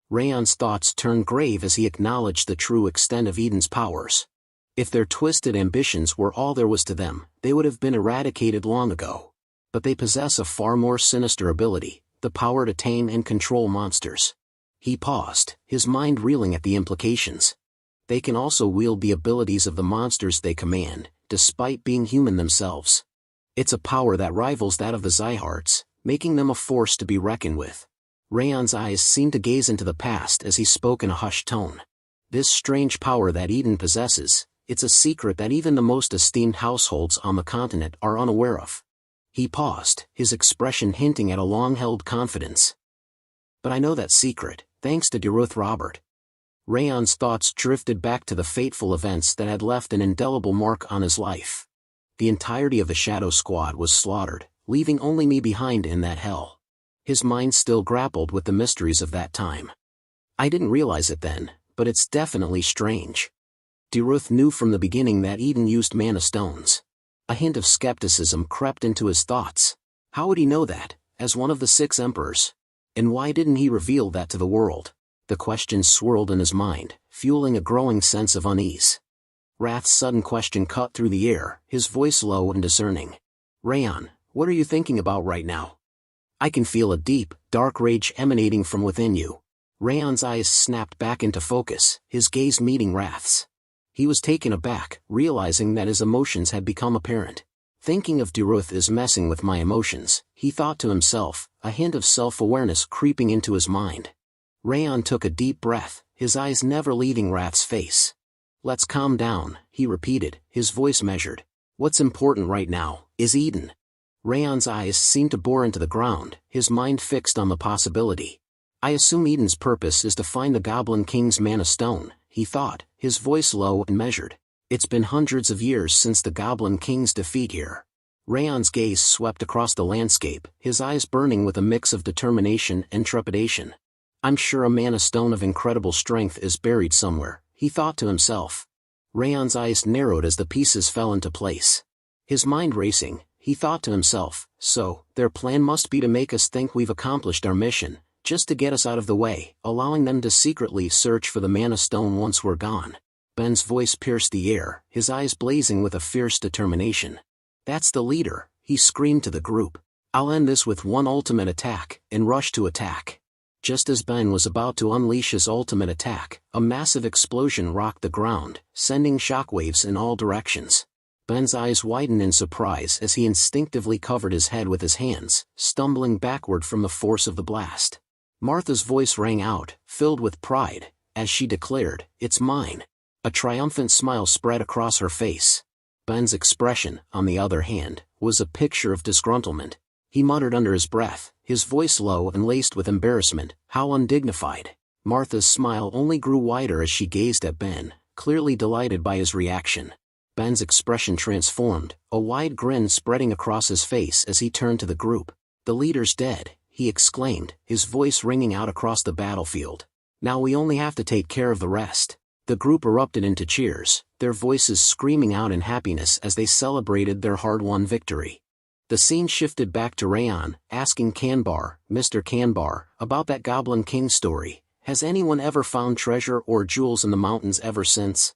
Raon's thoughts turned grave as he acknowledged the true extent of Eden's powers. If their twisted ambitions were all there was to them, they would have been eradicated long ago. But they possess a far more sinister ability, the power to tame and control monsters. He paused, his mind reeling at the implications. They can also wield the abilities of the monsters they command, despite being human themselves. It's a power that rivals that of the Siegharts, making them a force to be reckoned with. Raon's eyes seemed to gaze into the past as he spoke in a hushed tone. This strange power that Eden possesses, it's a secret that even the most esteemed households on the continent are unaware of. He paused, his expression hinting at a long-held confidence. "But I know that secret, thanks to Derus Robert." Raon's thoughts drifted back to the fateful events that had left an indelible mark on his life. The entirety of the Shadow Squad was slaughtered, leaving only me behind in that hell. His mind still grappled with the mysteries of that time. "I didn't realize it then, but it's definitely strange." Derus knew from the beginning that Eden used mana stones. A hint of skepticism crept into his thoughts. How would he know that, as one of the 6 emperors? And why didn't he reveal that to the world? The question swirled in his mind, fueling a growing sense of unease. Wrath's sudden question cut through the air, his voice low and discerning. "Raon, what are you thinking about right now?" "I can feel a deep, dark rage emanating from within you." Raon's eyes snapped back into focus, his gaze meeting Wrath's. He was taken aback, realizing that his emotions had become apparent. "Thinking of Derus is messing with my emotions," he thought to himself, a hint of self-awareness creeping into his mind. Raon took a deep breath, his eyes never leaving Wrath's face. "Let's calm down," he repeated, his voice measured. "What's important right now is Eden." Raon's eyes seemed to bore into the ground, his mind fixed on the possibility. I assume Eden's purpose is to find the Goblin King's Mana Stone, he thought, his voice low and measured. It's been hundreds of years since the Goblin King's defeat here. Raon's gaze swept across the landscape, his eyes burning with a mix of determination and trepidation. I'm sure a Mana Stone of incredible strength is buried somewhere, he thought to himself. Raon's eyes narrowed as the pieces fell into place. His mind racing, he thought to himself, so, their plan must be to make us think we've accomplished our mission, just to get us out of the way, allowing them to secretly search for the Mana Stone once we're gone. Ben's voice pierced the air, his eyes blazing with a fierce determination. That's the leader, he screamed to the group. I'll end this with one ultimate attack, and rush to attack. Just as Ben was about to unleash his ultimate attack, a massive explosion rocked the ground, sending shockwaves in all directions. Ben's eyes widened in surprise as he instinctively covered his head with his hands, stumbling backward from the force of the blast. Martha's voice rang out, filled with pride, as she declared, "It's mine." A triumphant smile spread across her face. Ben's expression, on the other hand, was a picture of disgruntlement. He muttered under his breath, his voice low and laced with embarrassment, "How undignified." Martha's smile only grew wider as she gazed at Ben, clearly delighted by his reaction. Ben's expression transformed, a wide grin spreading across his face as he turned to the group. "The leader's dead," he exclaimed, his voice ringing out across the battlefield. "Now we only have to take care of the rest." The group erupted into cheers, their voices screaming out in happiness as they celebrated their hard-won victory. The scene shifted back to Raon, asking Kanbar, Mr. Kanbar, about that Goblin King story. Has anyone ever found treasure or jewels in the mountains ever since?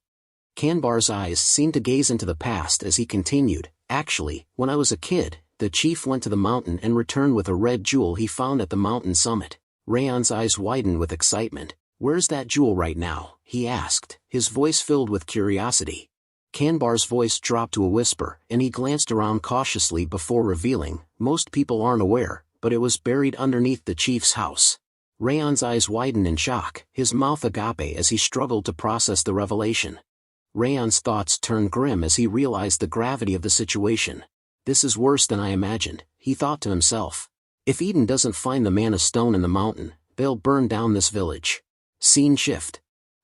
Kanbar's eyes seemed to gaze into the past as he continued, "Actually, when I was a kid, the chief went to the mountain and returned with a red jewel he found at the mountain summit." Raon's eyes widened with excitement. "Where's that jewel right now?" he asked, his voice filled with curiosity. Kanbar's voice dropped to a whisper, and he glanced around cautiously before revealing, "Most people aren't aware, but it was buried underneath the chief's house." Raon's eyes widened in shock, his mouth agape as he struggled to process the revelation. Raon's thoughts turned grim as he realized the gravity of the situation. "This is worse than I imagined," he thought to himself. "If Eden doesn't find the Mana Stone in the mountain, they'll burn down this village." Scene shift.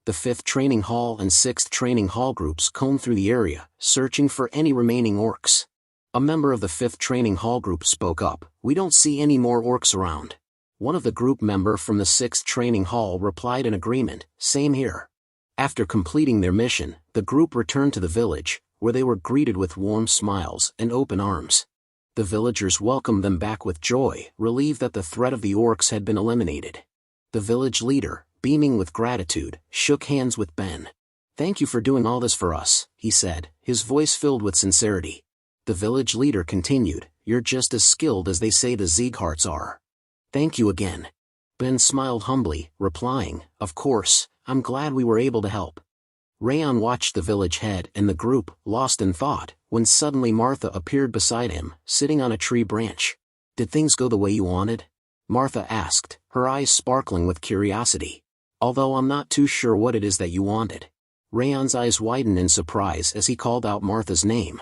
The 5th Training Hall and 6th Training Hall groups combed through the area, searching for any remaining orcs. A member of the 5th Training Hall group spoke up, "We don't see any more orcs around." One of the group member from the 6th Training Hall replied in agreement, "Same here." After completing their mission, the group returned to the village, where they were greeted with warm smiles and open arms. The villagers welcomed them back with joy, relieved that the threat of the orcs had been eliminated. The village leader, beaming with gratitude, shook hands with Ben. "Thank you for doing all this for us," he said, his voice filled with sincerity. The village leader continued, "You're just as skilled as they say the Siegharts are." "Thank you again." Ben smiled humbly, replying, "Of course, I'm glad we were able to help." Raon watched the village head and the group, lost in thought, when suddenly Martha appeared beside him, sitting on a tree branch. "Did things go the way you wanted?" Martha asked, her eyes sparkling with curiosity. "Although I'm not too sure what it is that you wanted." Raon's eyes widened in surprise as he called out Martha's name.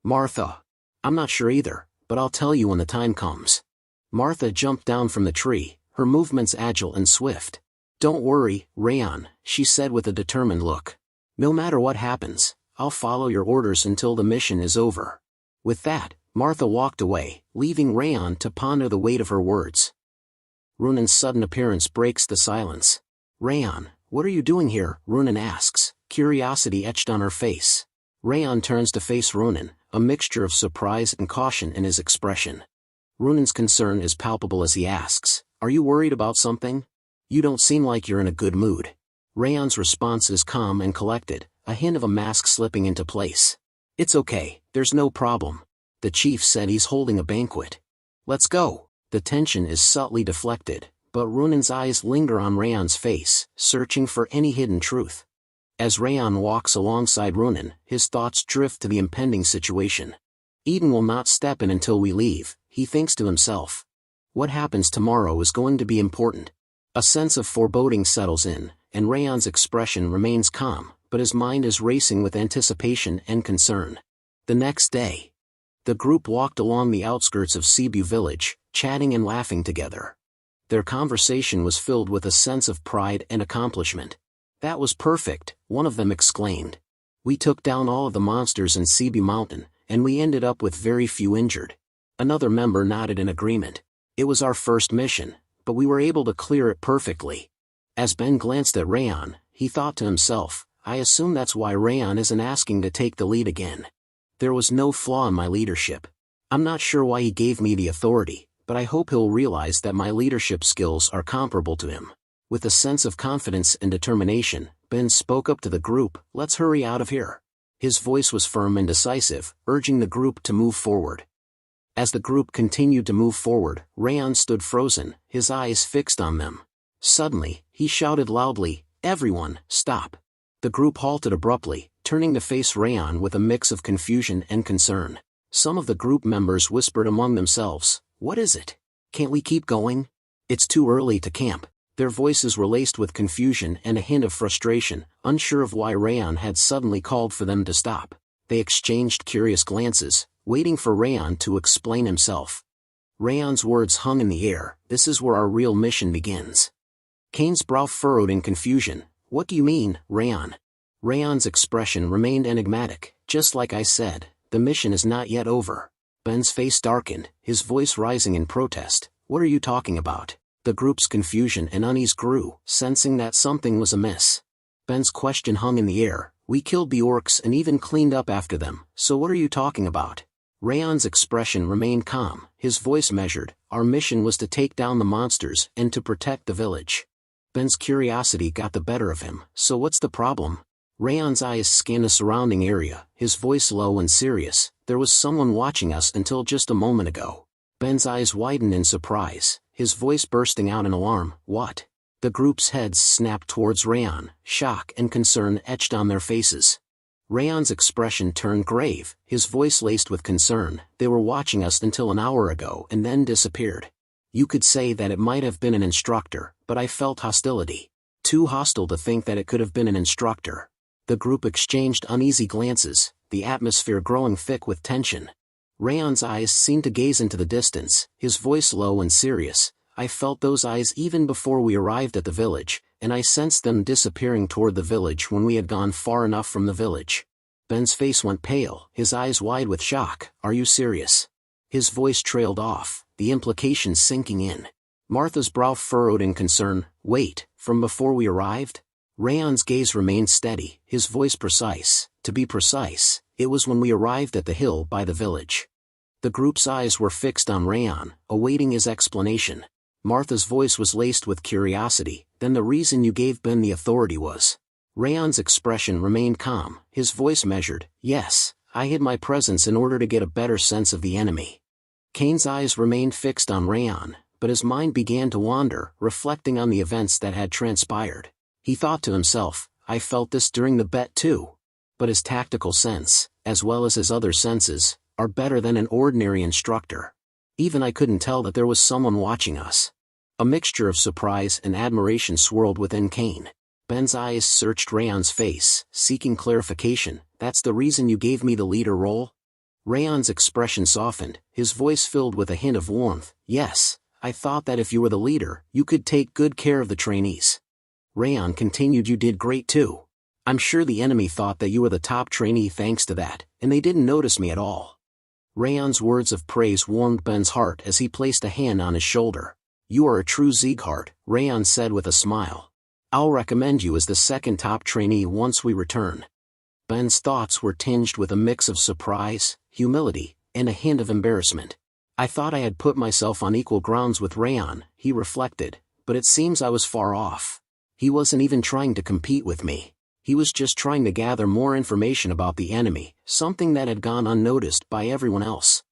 "Martha. I'm not sure either, but I'll tell you when the time comes." Martha jumped down from the tree, her movements agile and swift. "Don't worry, Raon," she said with a determined look. "No matter what happens, I'll follow your orders until the mission is over." With that, Martha walked away, leaving Raon to ponder the weight of her words. Runan's sudden appearance breaks the silence. "Raon, what are you doing here?" Runan asks, curiosity etched on her face. Raon turns to face Runan, a mixture of surprise and caution in his expression. Runan's concern is palpable as he asks, "Are you worried about something? You don't seem like you're in a good mood." Raon's response is calm and collected, a hint of a mask slipping into place. "It's okay, there's no problem. The chief said he's holding a banquet. Let's go." The tension is subtly deflected, but Runan's eyes linger on Raon's face, searching for any hidden truth. As Raon walks alongside Runan, his thoughts drift to the impending situation. "Eden will not step in until we leave," he thinks to himself. "What happens tomorrow is going to be important." A sense of foreboding settles in, and Raon's expression remains calm, but his mind is racing with anticipation and concern. The next day, the group walked along the outskirts of Cebu village, chatting and laughing together. Their conversation was filled with a sense of pride and accomplishment. "That was perfect," one of them exclaimed. "We took down all of the monsters in Sibi Mountain, and we ended up with very few injured." Another member nodded in agreement. "It was our first mission, but we were able to clear it perfectly." As Ben glanced at Raon, he thought to himself, "I assume that's why Raon isn't asking to take the lead again. There was no flaw in my leadership. I'm not sure why he gave me the authority, but I hope he'll realize that my leadership skills are comparable to him." With a sense of confidence and determination, Ben spoke up to the group, "Let's hurry out of here." His voice was firm and decisive, urging the group to move forward. As the group continued to move forward, Raon stood frozen, his eyes fixed on them. Suddenly, he shouted loudly, "Everyone, stop!" The group halted abruptly, turning to face Raon with a mix of confusion and concern. Some of the group members whispered among themselves, "What is it? Can't we keep going? It's too early to camp." Their voices were laced with confusion and a hint of frustration, unsure of why Raon had suddenly called for them to stop. They exchanged curious glances, waiting for Raon to explain himself. Raon's words hung in the air, "This is where our real mission begins." Kane's brow furrowed in confusion. "What do you mean, Raon?" Raon's expression remained enigmatic. "Just like I said, the mission is not yet over." Ben's face darkened, his voice rising in protest. "What are you talking about?" The group's confusion and unease grew, sensing that something was amiss. Ben's question hung in the air. "We killed the orcs and even cleaned up after them, so what are you talking about?" Raon's expression remained calm, his voice measured. "Our mission was to take down the monsters and to protect the village." Ben's curiosity got the better of him. "So what's the problem?" Raon's eyes scanned the surrounding area, his voice low and serious. "There was someone watching us until just a moment ago." Ben's eyes widened in surprise, his voice bursting out in alarm. "What?" The group's heads snapped towards Raon, shock and concern etched on their faces. Raon's expression turned grave, his voice laced with concern. "They were watching us until an hour ago and then disappeared. You could say that it might have been an instructor, but I felt hostility. Too hostile to think that it could have been an instructor." The group exchanged uneasy glances, the atmosphere growing thick with tension. Raon's eyes seemed to gaze into the distance, his voice low and serious. "I felt those eyes even before we arrived at the village, and I sensed them disappearing toward the village when we had gone far enough from the village." Ben's face went pale, his eyes wide with shock. "Are you serious?" His voice trailed off, the implications sinking in. Martha's brow furrowed in concern. "Wait, from before we arrived?" Raon's gaze remained steady, his voice precise. "To be precise, it was when we arrived at the hill by the village." The group's eyes were fixed on Raon, awaiting his explanation. Martha's voice was laced with curiosity. "Then the reason you gave Ben the authority was?" Raon's expression remained calm, his voice measured. "Yes, I hid my presence in order to get a better sense of the enemy." Kane's eyes remained fixed on Raon, but his mind began to wander, reflecting on the events that had transpired. He thought to himself, "I felt this during the bet too." But his tactical sense, as well as his other senses, are better than an ordinary instructor. Even I couldn't tell that there was someone watching us. A mixture of surprise and admiration swirled within Kane. Ben's eyes searched Raon's face, seeking clarification. "That's the reason you gave me the leader role?" Raon's expression softened, his voice filled with a hint of warmth. "Yes, I thought that if you were the leader, you could take good care of the trainees." Raon continued. "You did great too. I'm sure the enemy thought that you were the top trainee thanks to that, and they didn't notice me at all." Raon's words of praise warmed Ben's heart as he placed a hand on his shoulder. "You are a true Sieghart," Raon said with a smile. "I'll recommend you as the second top trainee once we return." Ben's thoughts were tinged with a mix of surprise, humility, and a hint of embarrassment. "I thought I had put myself on equal grounds with Raon," he reflected, "but it seems I was far off. He wasn't even trying to compete with me. He was just trying to gather more information about the enemy, something that had gone unnoticed by everyone else."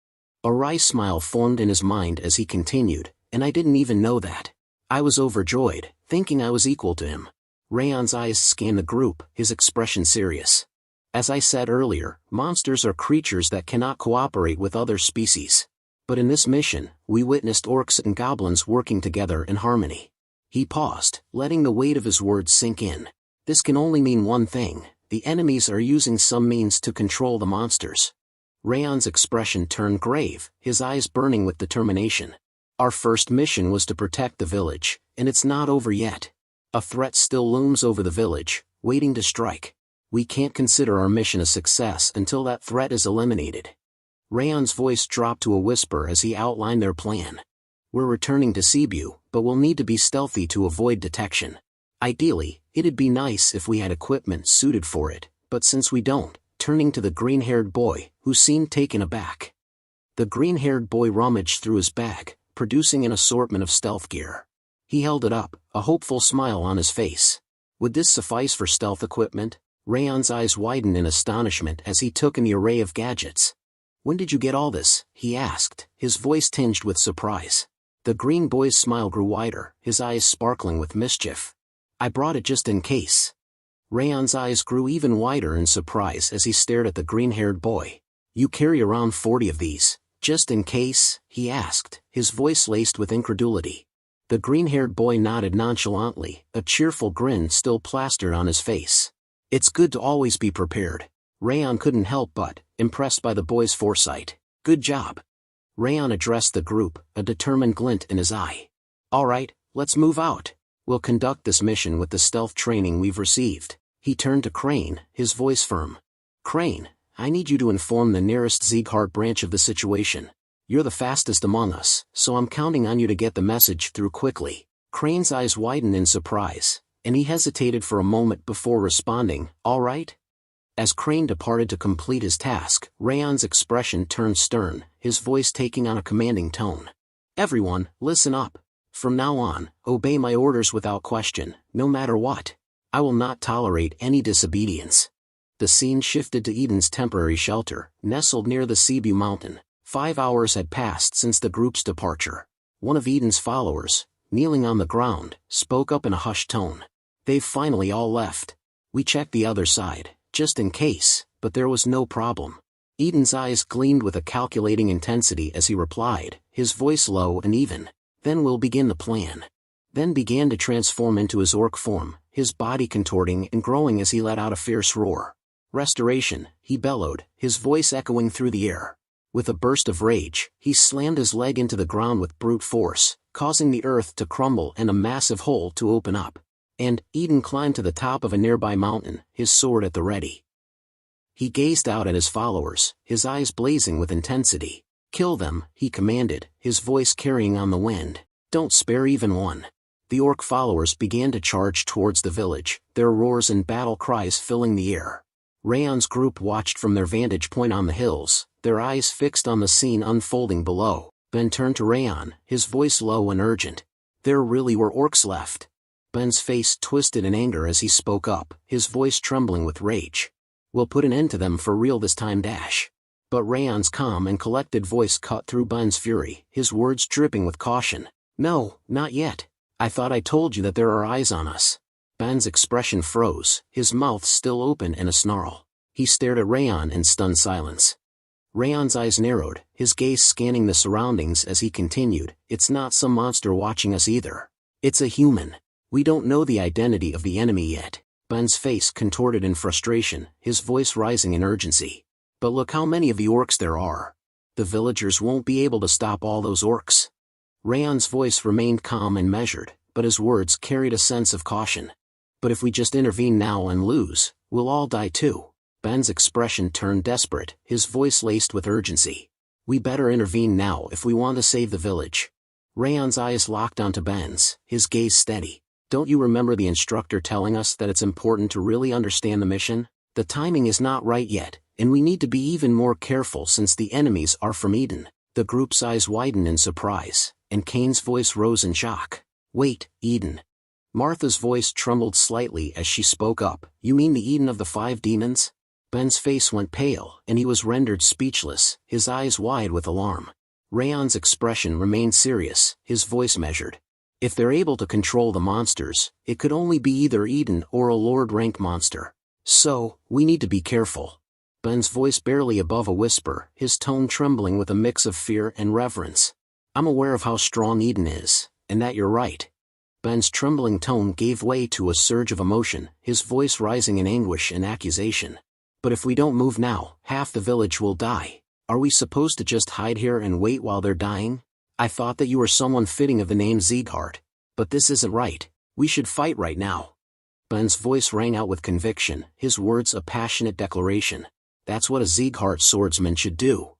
A wry smile formed in his mind as he continued, "And I didn't even know that. I was overjoyed, thinking I was equal to him." Raon's eyes scanned the group, his expression serious. "As I said earlier, monsters are creatures that cannot cooperate with other species. But in this mission, we witnessed orcs and goblins working together in harmony." He paused, letting the weight of his words sink in. "This can only mean one thing: the enemies are using some means to control the monsters." Raon's expression turned grave, his eyes burning with determination. Our first mission was to protect the village, and it's not over yet. A threat still looms over the village, waiting to strike. We can't consider our mission a success until that threat is eliminated. Raon's voice dropped to a whisper as he outlined their plan. We're returning to Cebu, but we'll need to be stealthy to avoid detection. Ideally, it'd be nice if we had equipment suited for it, but since we don't, turning to the green-haired boy, who seemed taken aback. The green-haired boy rummaged through his bag, producing an assortment of stealth gear. He held it up, a hopeful smile on his face. Would this suffice for stealth equipment? Raon's eyes widened in astonishment as he took in the array of gadgets. When did you get all this? He asked, his voice tinged with surprise. The green boy's smile grew wider, his eyes sparkling with mischief. I brought it just in case. Raon's eyes grew even wider in surprise as he stared at the green-haired boy. You carry around 40 of these, just in case? He asked, his voice laced with incredulity. The green-haired boy nodded nonchalantly, a cheerful grin still plastered on his face. It's good to always be prepared. Raon couldn't help but, impressed by the boy's foresight. Good job. Raon addressed the group, a determined glint in his eye. All right, let's move out. We'll conduct this mission with the stealth training we've received. He turned to Crane, his voice firm. Crane, I need you to inform the nearest Sieghart branch of the situation. You're the fastest among us, so I'm counting on you to get the message through quickly. Crane's eyes widened in surprise, and he hesitated for a moment before responding, all right? As Crane departed to complete his task, Raon's expression turned stern, his voice taking on a commanding tone. Everyone, listen up. From now on, obey my orders without question, no matter what. I will not tolerate any disobedience. The scene shifted to Eden's temporary shelter, nestled near the Cebu mountain. 5 hours had passed since the group's departure. One of Eden's followers, kneeling on the ground, spoke up in a hushed tone. They've finally all left. We checked the other side, just in case, but there was no problem. Eden's eyes gleamed with a calculating intensity as he replied, his voice low and even. Then we'll begin the plan. Then began to transform into his orc form, his body contorting and growing as he let out a fierce roar. Restoration, he bellowed, his voice echoing through the air. With a burst of rage, he slammed his leg into the ground with brute force, causing the earth to crumble and a massive hole to open up. And Eden climbed to the top of a nearby mountain, his sword at the ready. He gazed out at his followers, his eyes blazing with intensity. Kill them, he commanded, his voice carrying on the wind. Don't spare even one. The orc followers began to charge towards the village, their roars and battle cries filling the air. Raon's group watched from their vantage point on the hills, their eyes fixed on the scene unfolding below. Ben turned to Raon, his voice low and urgent. There really were orcs left. Ben's face twisted in anger as he spoke up, his voice trembling with rage. We'll put an end to them for real this time. But Raon's calm and collected voice cut through Ben's fury, his words dripping with caution. No, not yet. I thought I told you that there are eyes on us. Ben's expression froze, his mouth still open in a snarl. He stared at Raon in stunned silence. Raon's eyes narrowed, his gaze scanning the surroundings as he continued, it's not some monster watching us either. It's a human. We don't know the identity of the enemy yet. Ben's face contorted in frustration, his voice rising in urgency. But look how many of the orcs there are. The villagers won't be able to stop all those orcs. Raon's voice remained calm and measured, but his words carried a sense of caution. But if we just intervene now and lose, we'll all die too. Ben's expression turned desperate, his voice laced with urgency. We better intervene now if we want to save the village. Raon's eyes locked onto Ben's, his gaze steady. Don't you remember the instructor telling us that it's important to really understand the mission? The timing is not right yet, and we need to be even more careful since the enemies are from Eden. The group's eyes widened in surprise, and Kane's voice rose in shock. Wait, Eden. Martha's voice trembled slightly as she spoke up. You mean the Eden of the 5 demons? Ben's face went pale, and he was rendered speechless, his eyes wide with alarm. Raon's expression remained serious, his voice measured. If they're able to control the monsters, it could only be either Eden or a Lord-rank monster. So, we need to be careful. Ben's voice barely above a whisper, his tone trembling with a mix of fear and reverence. I'm aware of how strong Eden is, and that you're right. Ben's trembling tone gave way to a surge of emotion, his voice rising in anguish and accusation. But if we don't move now, half the village will die. Are we supposed to just hide here and wait while they're dying? I thought that you were someone fitting of the name Sieghart. But this isn't right. We should fight right now. Ben's voice rang out with conviction, his words a passionate declaration. That's what a Sieghart swordsman should do.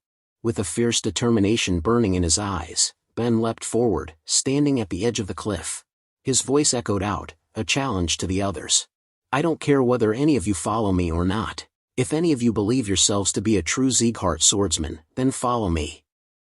With a fierce determination burning in his eyes, Ben leapt forward, standing at the edge of the cliff. His voice echoed out, a challenge to the others. I don't care whether any of you follow me or not. If any of you believe yourselves to be a true Sieghart swordsman, then follow me.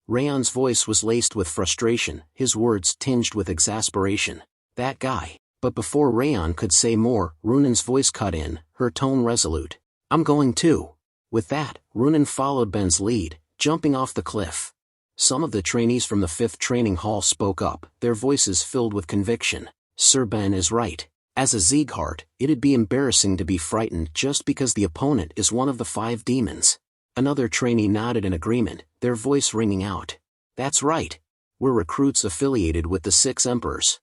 Raon's voice was laced with frustration, his words tinged with exasperation. That guy. But before Raon could say more, Runan's voice cut in, her tone resolute. I'm going too. With that, Runan followed Ben's lead, jumping off the cliff. Some of the trainees from the 5th training hall spoke up, their voices filled with conviction. Sir Ben is right. As a Sieghart, it'd be embarrassing to be frightened just because the opponent is one of the 5 demons. Another trainee nodded in agreement, their voice ringing out. That's right. We're recruits affiliated with the 6 emperors.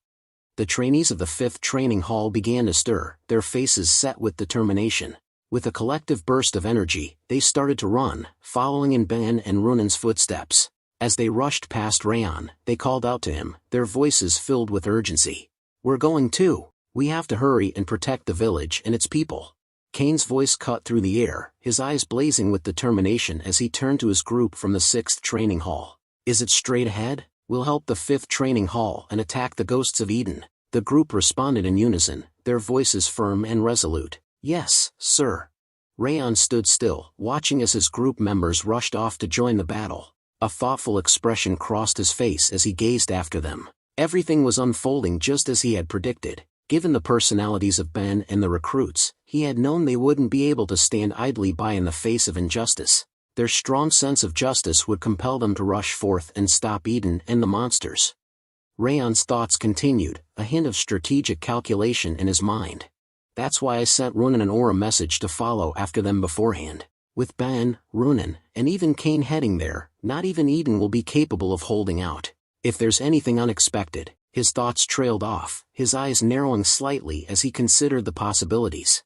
The trainees of the 5th training hall began to stir, their faces set with determination. With a collective burst of energy, they started to run, following in Ben and Runan's footsteps. As they rushed past Raon, they called out to him, their voices filled with urgency. We're going too. We have to hurry and protect the village and its people. Kane's voice cut through the air, his eyes blazing with determination as he turned to his group from the 6th training hall. Is it straight ahead? We'll help the 5th training hall and attack the ghosts of Eden. The group responded in unison, their voices firm and resolute. Yes, sir. Raon stood still, watching as his group members rushed off to join the battle. A thoughtful expression crossed his face as he gazed after them. Everything was unfolding just as he had predicted. Given the personalities of Ben and the recruits, he had known they wouldn't be able to stand idly by in the face of injustice. Their strong sense of justice would compel them to rush forth and stop Eden and the monsters. Raon's thoughts continued, a hint of strategic calculation in his mind. That's why I sent Runan and Aura a message to follow after them beforehand. With Ben, Runan, and even Kane heading there, not even Eden will be capable of holding out. If there's anything unexpected, his thoughts trailed off, his eyes narrowing slightly as he considered the possibilities.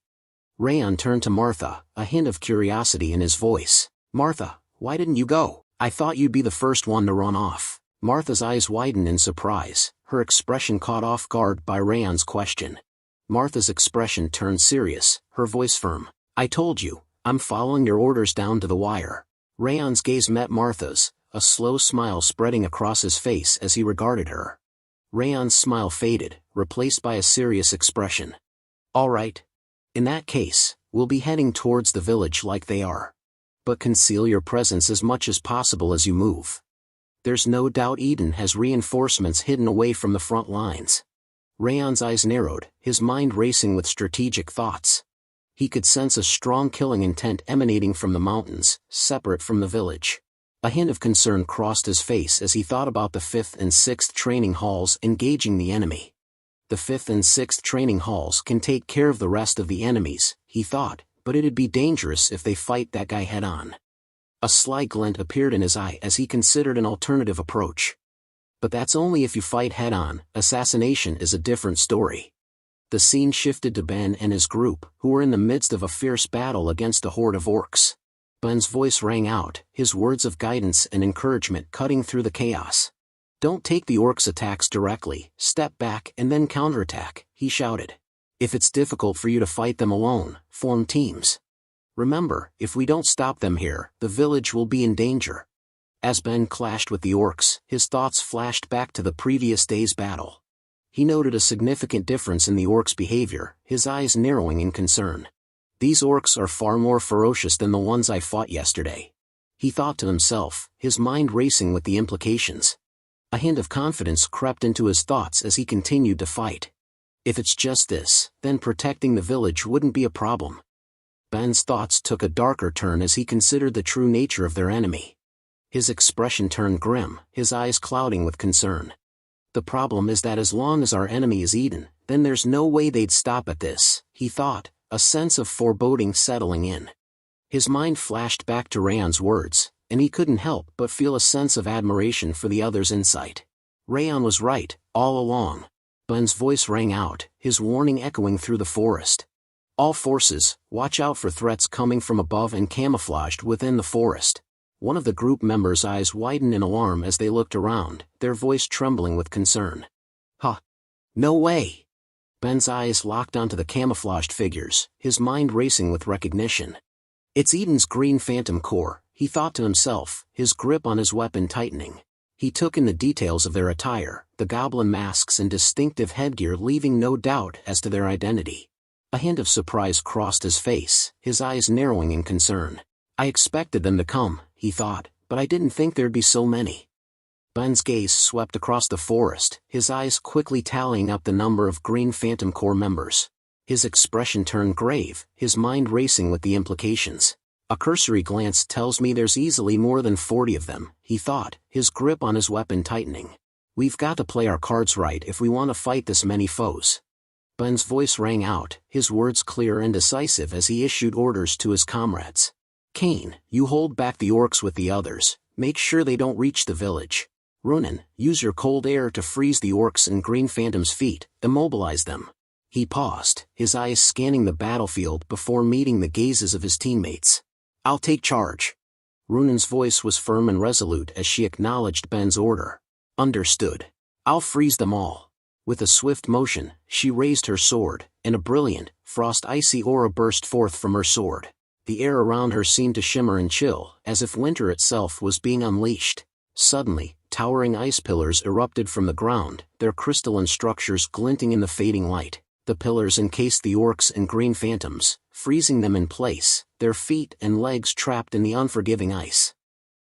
Raon turned to Martha, a hint of curiosity in his voice. Martha, why didn't you go? I thought you'd be the first one to run off. Martha's eyes widened in surprise, her expression caught off guard by Raon's question. Martha's expression turned serious, her voice firm. I told you, I'm following your orders down to the wire. Raon's gaze met Martha's, a slow smile spreading across his face as he regarded her. Raon's smile faded, replaced by a serious expression. All right. In that case, we'll be heading towards the village like they are. But conceal your presence as much as possible as you move. There's no doubt Eden has reinforcements hidden away from the front lines. Raon's eyes narrowed, his mind racing with strategic thoughts. He could sense a strong killing intent emanating from the mountains, separate from the village. A hint of concern crossed his face as he thought about the 5th and 6th training halls engaging the enemy. The 5th and 6th training halls can take care of the rest of the enemies, he thought, but it'd be dangerous if they fight that guy head-on. A sly glint appeared in his eye as he considered an alternative approach. But that's only if you fight head-on, assassination is a different story. The scene shifted to Ben and his group, who were in the midst of a fierce battle against a horde of orcs. Ben's voice rang out, his words of guidance and encouragement cutting through the chaos. Don't take the orcs' attacks directly, step back and then counterattack, he shouted. If it's difficult for you to fight them alone, form teams. Remember, if we don't stop them here, the village will be in danger. As Ben clashed with the orcs, his thoughts flashed back to the previous day's battle. He noted a significant difference in the orcs' behavior, his eyes narrowing in concern. These orcs are far more ferocious than the ones I fought yesterday. He thought to himself, his mind racing with the implications. A hint of confidence crept into his thoughts as he continued to fight. If it's just this, then protecting the village wouldn't be a problem. Ben's thoughts took a darker turn as he considered the true nature of their enemy. His expression turned grim, his eyes clouding with concern. The problem is that as long as our enemy is Eden, then there's no way they'd stop at this, he thought, a sense of foreboding settling in. His mind flashed back to Raon's words, and he couldn't help but feel a sense of admiration for the other's insight. Raon was right, all along. Ben's voice rang out, his warning echoing through the forest. All forces, watch out for threats coming from above and camouflaged within the forest. One of the group members' eyes widened in alarm as they looked around, their voice trembling with concern. Huh? No way! Ben's eyes locked onto the camouflaged figures, his mind racing with recognition. It's Eden's Green Phantom Corps, he thought to himself, his grip on his weapon tightening. He took in the details of their attire, the goblin masks and distinctive headgear, leaving no doubt as to their identity. A hint of surprise crossed his face, his eyes narrowing in concern. I expected them to come, he thought, but I didn't think there'd be so many. Ben's gaze swept across the forest, his eyes quickly tallying up the number of Green Phantom Corps members. His expression turned grave, his mind racing with the implications. A cursory glance tells me there's easily more than 40 of them, he thought, his grip on his weapon tightening. We've got to play our cards right if we want to fight this many foes. Ben's voice rang out, his words clear and decisive as he issued orders to his comrades. Kane, you hold back the orcs with the others, make sure they don't reach the village. Ronan, use your cold air to freeze the orcs and Green Phantom's feet, immobilize them. He paused, his eyes scanning the battlefield before meeting the gazes of his teammates. I'll take charge. Runan's voice was firm and resolute as she acknowledged Ben's order. Understood. I'll freeze them all. With a swift motion, she raised her sword, and a brilliant, frost-icy aura burst forth from her sword. The air around her seemed to shimmer and chill, as if winter itself was being unleashed. Suddenly, towering ice pillars erupted from the ground, their crystalline structures glinting in the fading light. The pillars encased the orcs and Green Phantoms, freezing them in place, their feet and legs trapped in the unforgiving ice.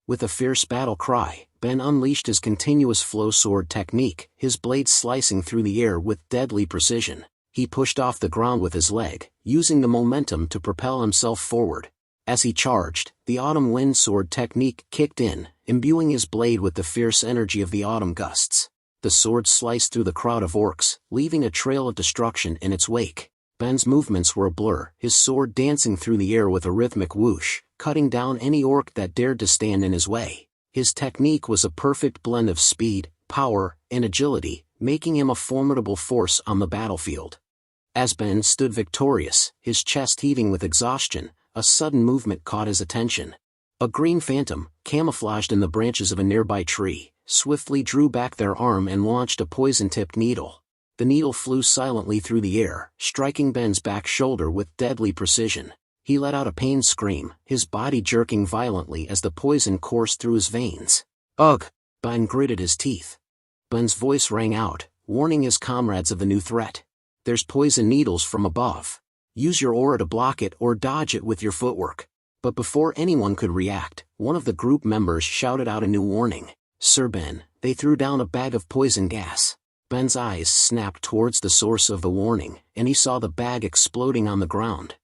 With a fierce battle cry, Ben unleashed his continuous flow sword technique, his blade slicing through the air with deadly precision. He pushed off the ground with his leg, using the momentum to propel himself forward. As he charged, the autumn wind sword technique kicked in, imbuing his blade with the fierce energy of the autumn gusts. The sword sliced through the crowd of orcs, leaving a trail of destruction in its wake. Ben's movements were a blur, his sword dancing through the air with a rhythmic whoosh, cutting down any orc that dared to stand in his way. His technique was a perfect blend of speed, power, and agility, making him a formidable force on the battlefield. As Ben stood victorious, his chest heaving with exhaustion, a sudden movement caught his attention. A Green Phantom, camouflaged in the branches of a nearby tree, swiftly drew back their arm and launched a poison-tipped needle. The needle flew silently through the air, striking Ben's back shoulder with deadly precision. He let out a pained scream, his body jerking violently as the poison coursed through his veins. Ugh! Ben gritted his teeth. Ben's voice rang out, warning his comrades of the new threat. There's poison needles from above. Use your aura to block it or dodge it with your footwork. But before anyone could react, one of the group members shouted out a new warning. Sir Ben, they threw down a bag of poison gas. Ben's eyes snapped towards the source of the warning, and he saw the bag exploding on the ground.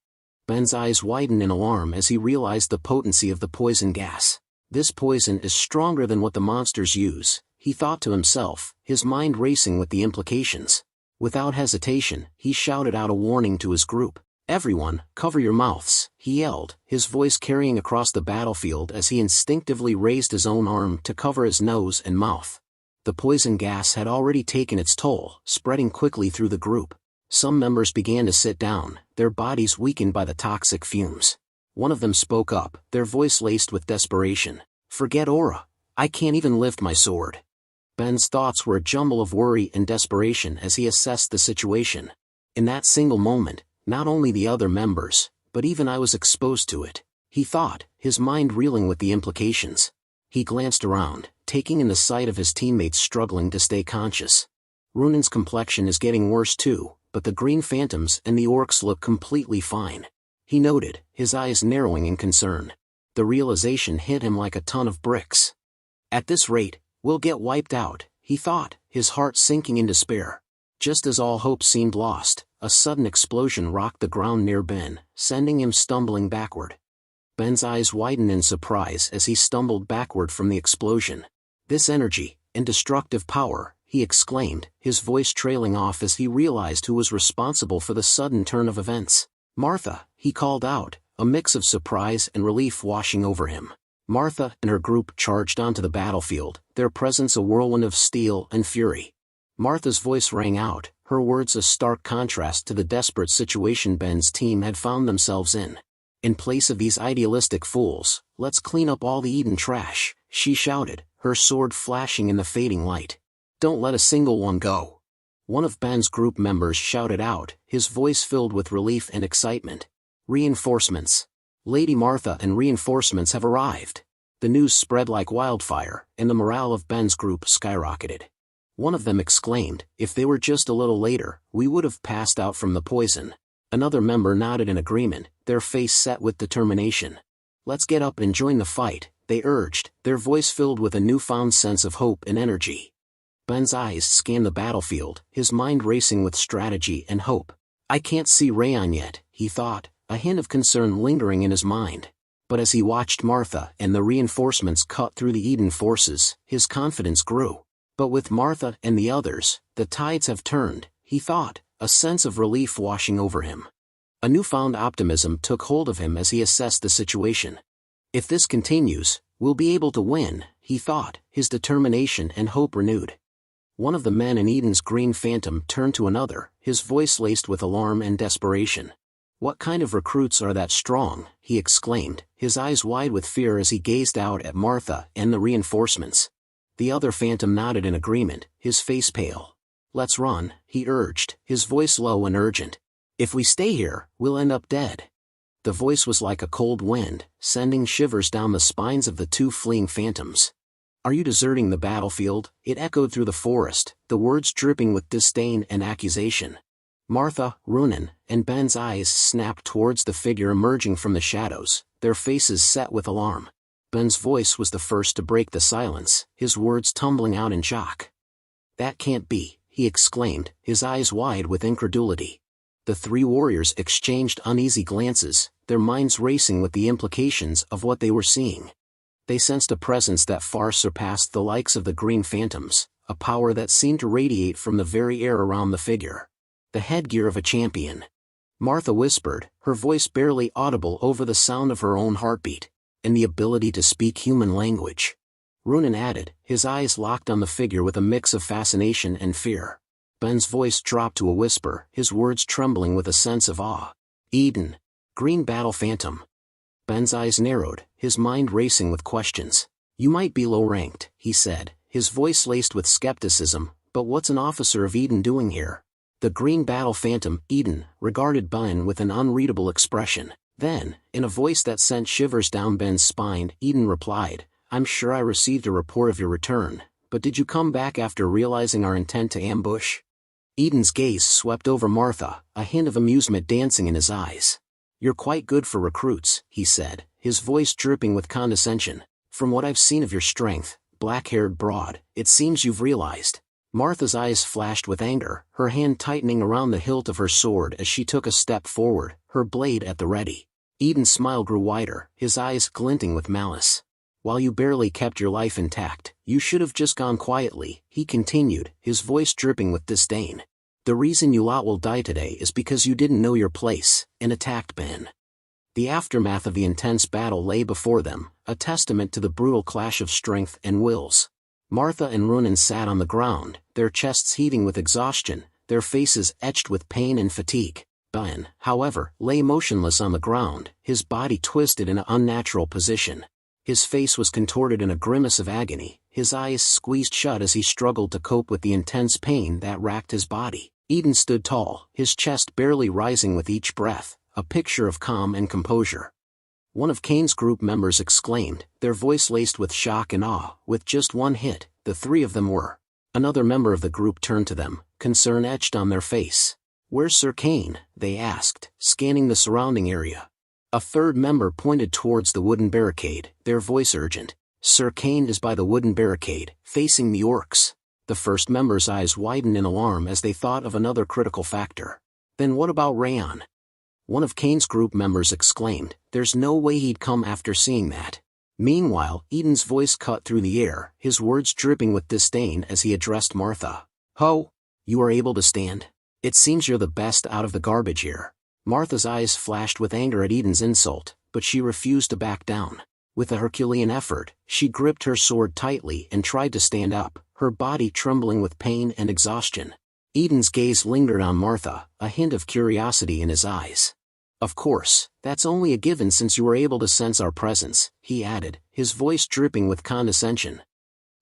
Ben's eyes widened in alarm as he realized the potency of the poison gas. This poison is stronger than what the monsters use, he thought to himself, his mind racing with the implications. Without hesitation, he shouted out a warning to his group. Everyone, cover your mouths, he yelled, his voice carrying across the battlefield as he instinctively raised his own arm to cover his nose and mouth. The poison gas had already taken its toll, spreading quickly through the group. Some members began to sit down, their bodies weakened by the toxic fumes. One of them spoke up, their voice laced with desperation. Forget aura. I can't even lift my sword. Ben's thoughts were a jumble of worry and desperation as he assessed the situation. In that single moment, not only the other members, but even I was exposed to it, he thought, his mind reeling with the implications. He glanced around, taking in the sight of his teammates struggling to stay conscious. Runan's complexion is getting worse too, but the Green Phantoms and the orcs look completely fine. He noted, his eyes narrowing in concern. The realization hit him like a ton of bricks. At this rate, we'll get wiped out, he thought, his heart sinking in despair. Just as all hope seemed lost, a sudden explosion rocked the ground near Ben, sending him stumbling backward. Ben's eyes widened in surprise as he stumbled backward from the explosion. This energy, and destructive power, he exclaimed, his voice trailing off as he realized who was responsible for the sudden turn of events. Martha, he called out, a mix of surprise and relief washing over him. Martha and her group charged onto the battlefield, their presence a whirlwind of steel and fury. Martha's voice rang out, her words a stark contrast to the desperate situation Ben's team had found themselves in. In place of these idealistic fools, let's clean up all the Eden trash, she shouted, her sword flashing in the fading light. Don't let a single one go. One of Ben's group members shouted out, his voice filled with relief and excitement. Reinforcements. Lady Martha and reinforcements have arrived. The news spread like wildfire, and the morale of Ben's group skyrocketed. One of them exclaimed, if they were just a little later, we would have passed out from the poison. Another member nodded in agreement, their face set with determination. Let's get up and join the fight, they urged, their voice filled with a newfound sense of hope and energy. Ben's eyes scanned the battlefield, his mind racing with strategy and hope. I can't see Raon yet, he thought, a hint of concern lingering in his mind. But as he watched Martha and the reinforcements cut through the Eden forces, his confidence grew. But with Martha and the others, the tides have turned, he thought, a sense of relief washing over him. A newfound optimism took hold of him as he assessed the situation. If this continues, we'll be able to win, he thought, his determination and hope renewed. One of the men in Eden's green phantom turned to another, his voice laced with alarm and desperation. What kind of recruits are that strong, he exclaimed, his eyes wide with fear as he gazed out at Martha and the reinforcements. The other phantom nodded in agreement, his face pale. Let's run, he urged, his voice low and urgent. If we stay here, we'll end up dead. The voice was like a cold wind, sending shivers down the spines of the two fleeing phantoms. Are you deserting the battlefield? It echoed through the forest, the words dripping with disdain and accusation. Martha, Ronan, and Ben's eyes snapped towards the figure emerging from the shadows, their faces set with alarm. Ben's voice was the first to break the silence, his words tumbling out in shock. That can't be, he exclaimed, his eyes wide with incredulity. The three warriors exchanged uneasy glances, their minds racing with the implications of what they were seeing. They sensed a presence that far surpassed the likes of the green phantoms, a power that seemed to radiate from the very air around the figure. The headgear of a champion. Martha whispered, her voice barely audible over the sound of her own heartbeat, and the ability to speak human language. Ronan added, his eyes locked on the figure with a mix of fascination and fear. Ben's voice dropped to a whisper, his words trembling with a sense of awe. Eden. Green battle phantom. Ben's eyes narrowed, his mind racing with questions. You might be low-ranked, he said, his voice laced with skepticism, but what's an officer of Eden doing here? The green battle phantom, Eden, regarded Ben with an unreadable expression. Then, in a voice that sent shivers down Ben's spine, Eden replied, I'm sure I received a report of your return, but did you come back after realizing our intent to ambush? Eden's gaze swept over Martha, a hint of amusement dancing in his eyes. You're quite good for recruits, he said, his voice dripping with condescension. From what I've seen of your strength, black-haired broad, it seems you've realized. Martha's eyes flashed with anger, her hand tightening around the hilt of her sword as she took a step forward, her blade at the ready. Eden's smile grew wider, his eyes glinting with malice. While you barely kept your life intact, you should have just gone quietly, he continued, his voice dripping with disdain. The reason you lot will die today is because you didn't know your place, and attacked Ben. The aftermath of the intense battle lay before them, a testament to the brutal clash of strength and wills. Martha and Ronan sat on the ground, their chests heaving with exhaustion, their faces etched with pain and fatigue. Ben, however, lay motionless on the ground, his body twisted in an unnatural position. His face was contorted in a grimace of agony, his eyes squeezed shut as he struggled to cope with the intense pain that racked his body. Eden stood tall, his chest barely rising with each breath, a picture of calm and composure. One of Kane's group members exclaimed, their voice laced with shock and awe, with just one hit, the three of them were. Another member of the group turned to them, concern etched on their face. Where's Sir Kane? They asked, scanning the surrounding area. A third member pointed towards the wooden barricade, their voice urgent. Sir Kane is by the wooden barricade, facing the orcs. The first member's eyes widened in alarm as they thought of another critical factor. Then what about Raon? One of Kane's group members exclaimed, there's no way he'd come after seeing that. Meanwhile, Eden's voice cut through the air, his words dripping with disdain as he addressed Martha. Ho! You are able to stand? It seems you're the best out of the garbage here. Martha's eyes flashed with anger at Eden's insult, but she refused to back down. With a Herculean effort, she gripped her sword tightly and tried to stand up, her body trembling with pain and exhaustion. Eden's gaze lingered on Martha, a hint of curiosity in his eyes. Of course, that's only a given since you were able to sense our presence, he added, his voice dripping with condescension.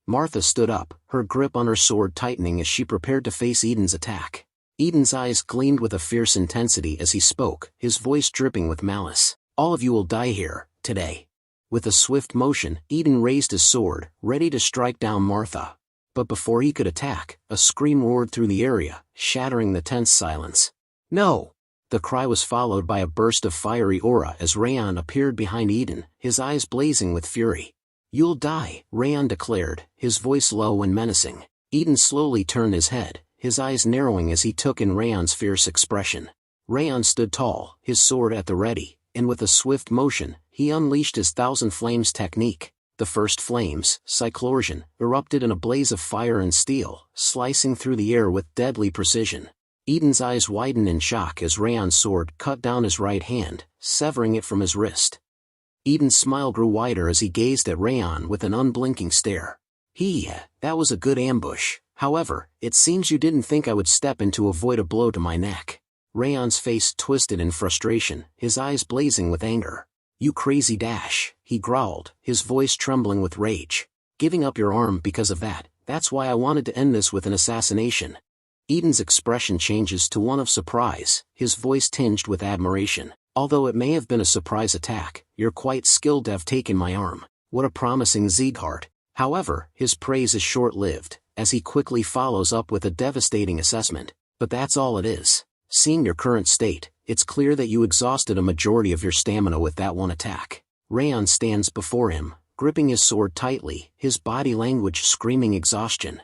Martha stood up, her grip on her sword tightening as she prepared to face Eden's attack. Eden's eyes gleamed with a fierce intensity as he spoke, his voice dripping with malice. All of you will die here, today. With a swift motion, Eden raised his sword, ready to strike down Martha. But before he could attack, a scream roared through the area, shattering the tense silence. No! The cry was followed by a burst of fiery aura as Raon appeared behind Eden, his eyes blazing with fury. You'll die, Raon declared, his voice low and menacing. Eden slowly turned his head, his eyes narrowing as he took in Raon's fierce expression. Raon stood tall, his sword at the ready, and with a swift motion, he unleashed his Thousand Flames technique. The first flames, Cyclorsion, erupted in a blaze of fire and steel, slicing through the air with deadly precision. Eden's eyes widened in shock as Raon's sword cut down his right hand, severing it from his wrist. Eden's smile grew wider as he gazed at Raon with an unblinking stare. That was a good ambush. However, it seems you didn't think I would step in to avoid a blow to my neck. Raon's face twisted in frustration, his eyes blazing with anger. You crazy dash, he growled, his voice trembling with rage. Giving up your arm because of that, that's why I wanted to end this with an assassination. Eden's expression changes to one of surprise, his voice tinged with admiration. Although it may have been a surprise attack, you're quite skilled to have taken my arm. What a promising Sieghart. However, his praise is short-lived, as he quickly follows up with a devastating assessment. But that's all it is. Seeing your current state, it's clear that you exhausted a majority of your stamina with that one attack. Raon stands before him, gripping his sword tightly, his body language screaming exhaustion.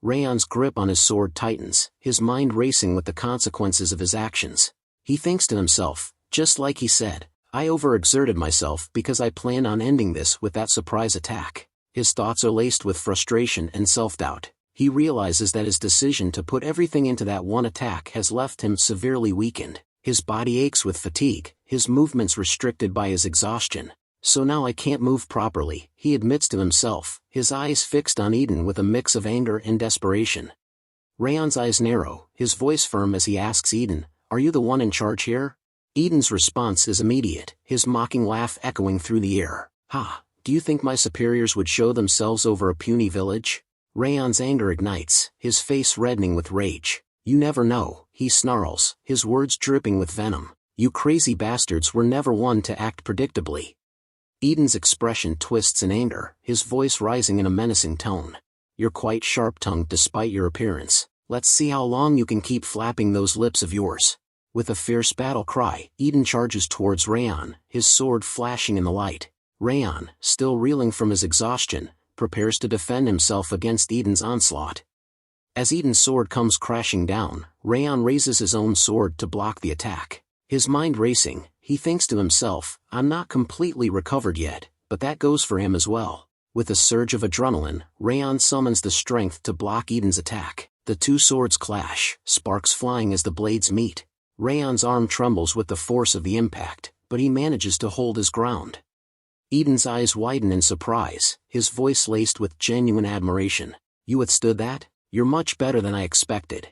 Raon's grip on his sword tightens, his mind racing with the consequences of his actions. He thinks to himself, just like he said, I overexerted myself because I planned on ending this with that surprise attack. His thoughts are laced with frustration and self-doubt. He realizes that his decision to put everything into that one attack has left him severely weakened. His body aches with fatigue, his movements restricted by his exhaustion. So now I can't move properly, he admits to himself, his eyes fixed on Eden with a mix of anger and desperation. Raon's eyes narrow, his voice firm as he asks Eden, are you the one in charge here? Eden's response is immediate, his mocking laugh echoing through the air. Ha, do you think my superiors would show themselves over a puny village? Raon's anger ignites, his face reddening with rage. You never know, he snarls, his words dripping with venom. You crazy bastards were never one to act predictably. Eden's expression twists in anger, his voice rising in a menacing tone. You're quite sharp-tongued despite your appearance. Let's see how long you can keep flapping those lips of yours. With a fierce battle cry, Eden charges towards Raon, his sword flashing in the light. Raon, still reeling from his exhaustion, prepares to defend himself against Eden's onslaught. As Eden's sword comes crashing down, Raon raises his own sword to block the attack. His mind racing, he thinks to himself, I'm not completely recovered yet, but that goes for him as well. With a surge of adrenaline, Raon summons the strength to block Eden's attack. The two swords clash, sparks flying as the blades meet. Raon's arm trembles with the force of the impact, but he manages to hold his ground. Eden's eyes widen in surprise, his voice laced with genuine admiration. You withstood that? You're much better than I expected.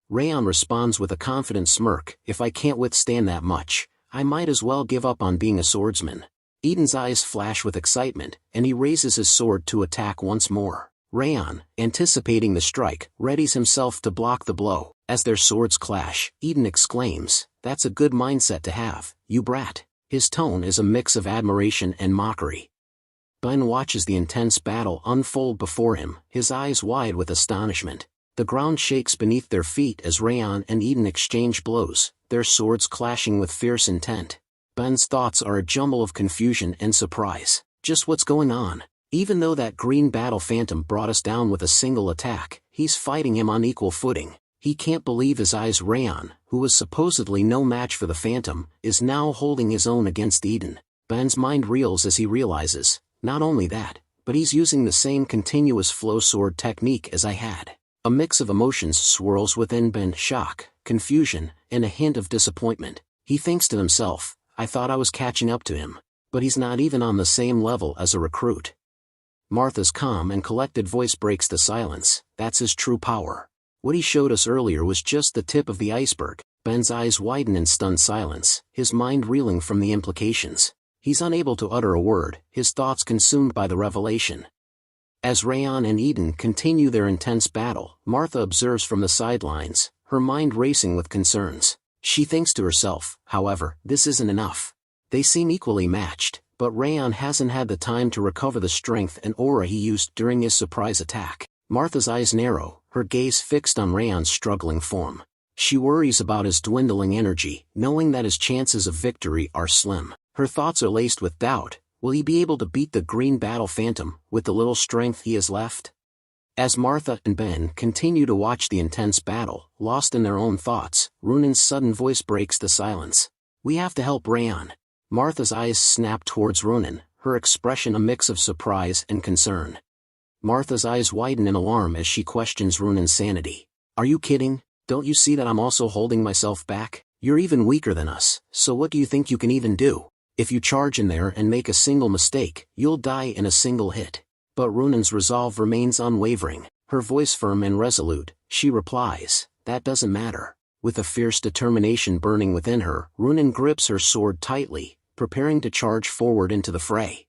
Raon responds with a confident smirk, if I can't withstand that much, I might as well give up on being a swordsman. Eden's eyes flash with excitement, and he raises his sword to attack once more. Raon, anticipating the strike, readies himself to block the blow. As their swords clash, Eden exclaims, that's a good mindset to have, you brat. His tone is a mix of admiration and mockery. Ben watches the intense battle unfold before him, his eyes wide with astonishment. The ground shakes beneath their feet as Raon and Eden exchange blows, their swords clashing with fierce intent. Ben's thoughts are a jumble of confusion and surprise. Just what's going on? Even though that green battle phantom brought us down with a single attack, he's fighting him on equal footing. He can't believe his eyes. Raon, who was supposedly no match for the phantom, is now holding his own against Eden. Ben's mind reels as he realizes, not only that, but he's using the same continuous flow sword technique as I had. A mix of emotions swirls within Ben, shock, confusion, and a hint of disappointment. He thinks to himself, I thought I was catching up to him, but he's not even on the same level as a recruit. Martha's calm and collected voice breaks the silence. That's his true power. What he showed us earlier was just the tip of the iceberg. Ben's eyes widen in stunned silence, his mind reeling from the implications. He's unable to utter a word, his thoughts consumed by the revelation. As Raon and Eden continue their intense battle, Martha observes from the sidelines, her mind racing with concerns. She thinks to herself, however, this isn't enough. They seem equally matched, but Raon hasn't had the time to recover the strength and aura he used during his surprise attack. Martha's eyes narrow, her gaze fixed on Raon's struggling form. She worries about his dwindling energy, knowing that his chances of victory are slim. Her thoughts are laced with doubt. Will he be able to beat the green battle phantom, with the little strength he has left? As Martha and Ben continue to watch the intense battle, lost in their own thoughts, Runan's sudden voice breaks the silence. We have to help Raon. Martha's eyes snap towards Runan, her expression a mix of surprise and concern. Martha's eyes widen in alarm as she questions Runan's sanity. Are you kidding? Don't you see that I'm also holding myself back? You're even weaker than us, so what do you think you can even do? If you charge in there and make a single mistake, you'll die in a single hit. But Runan's resolve remains unwavering, her voice firm and resolute. She replies, that doesn't matter. With a fierce determination burning within her, Runan grips her sword tightly, preparing to charge forward into the fray.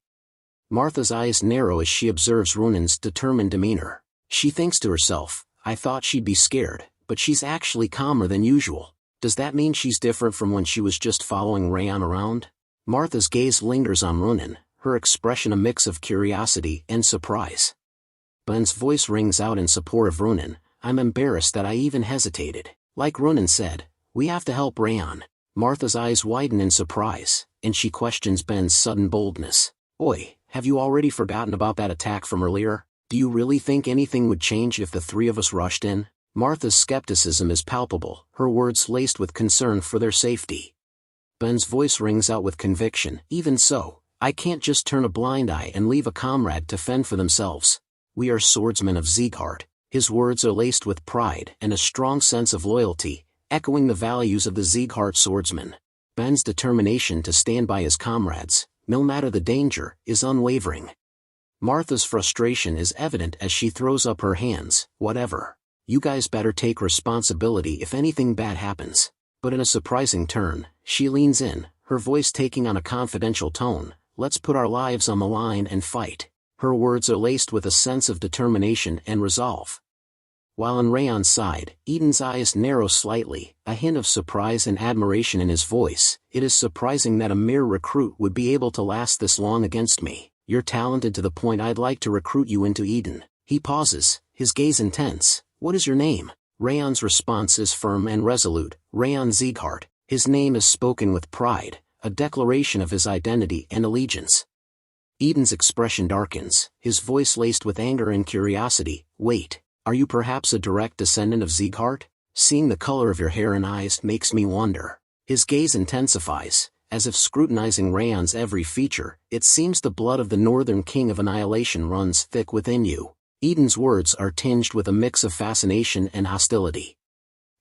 Martha's eyes narrow as she observes Runan's determined demeanor. She thinks to herself, I thought she'd be scared, but she's actually calmer than usual. Does that mean she's different from when she was just following Raon around? Martha's gaze lingers on Runan, her expression a mix of curiosity and surprise. Ben's voice rings out in support of Runan. I'm embarrassed that I even hesitated. Like Runan said, we have to help Raon. Martha's eyes widen in surprise, and she questions Ben's sudden boldness. Oi, have you already forgotten about that attack from earlier? Do you really think anything would change if the three of us rushed in? Martha's skepticism is palpable, her words laced with concern for their safety. Ben's voice rings out with conviction. Even so, I can't just turn a blind eye and leave a comrade to fend for themselves. We are swordsmen of Sieghart. His words are laced with pride and a strong sense of loyalty, echoing the values of the Sieghart swordsman. Ben's determination to stand by his comrades, no matter the danger, is unwavering. Martha's frustration is evident as she throws up her hands. Whatever. You guys better take responsibility if anything bad happens. But in a surprising turn, she leans in, her voice taking on a confidential tone. Let's put our lives on the line and fight. Her words are laced with a sense of determination and resolve. While on Raon's side, Eden's eyes narrow slightly, a hint of surprise and admiration in his voice. It is surprising that a mere recruit would be able to last this long against me. You're talented to the point I'd like to recruit you into Eden. He pauses, his gaze intense. What is your name? Raon's response is firm and resolute. Raon Sieghart. His name is spoken with pride, a declaration of his identity and allegiance. Eden's expression darkens, his voice laced with anger and curiosity. Wait, are you perhaps a direct descendant of Sieghart? Seeing the color of your hair and eyes makes me wonder. His gaze intensifies, as if scrutinizing Raon's every feature. It seems the blood of the northern king of annihilation runs thick within you. Eden's words are tinged with a mix of fascination and hostility.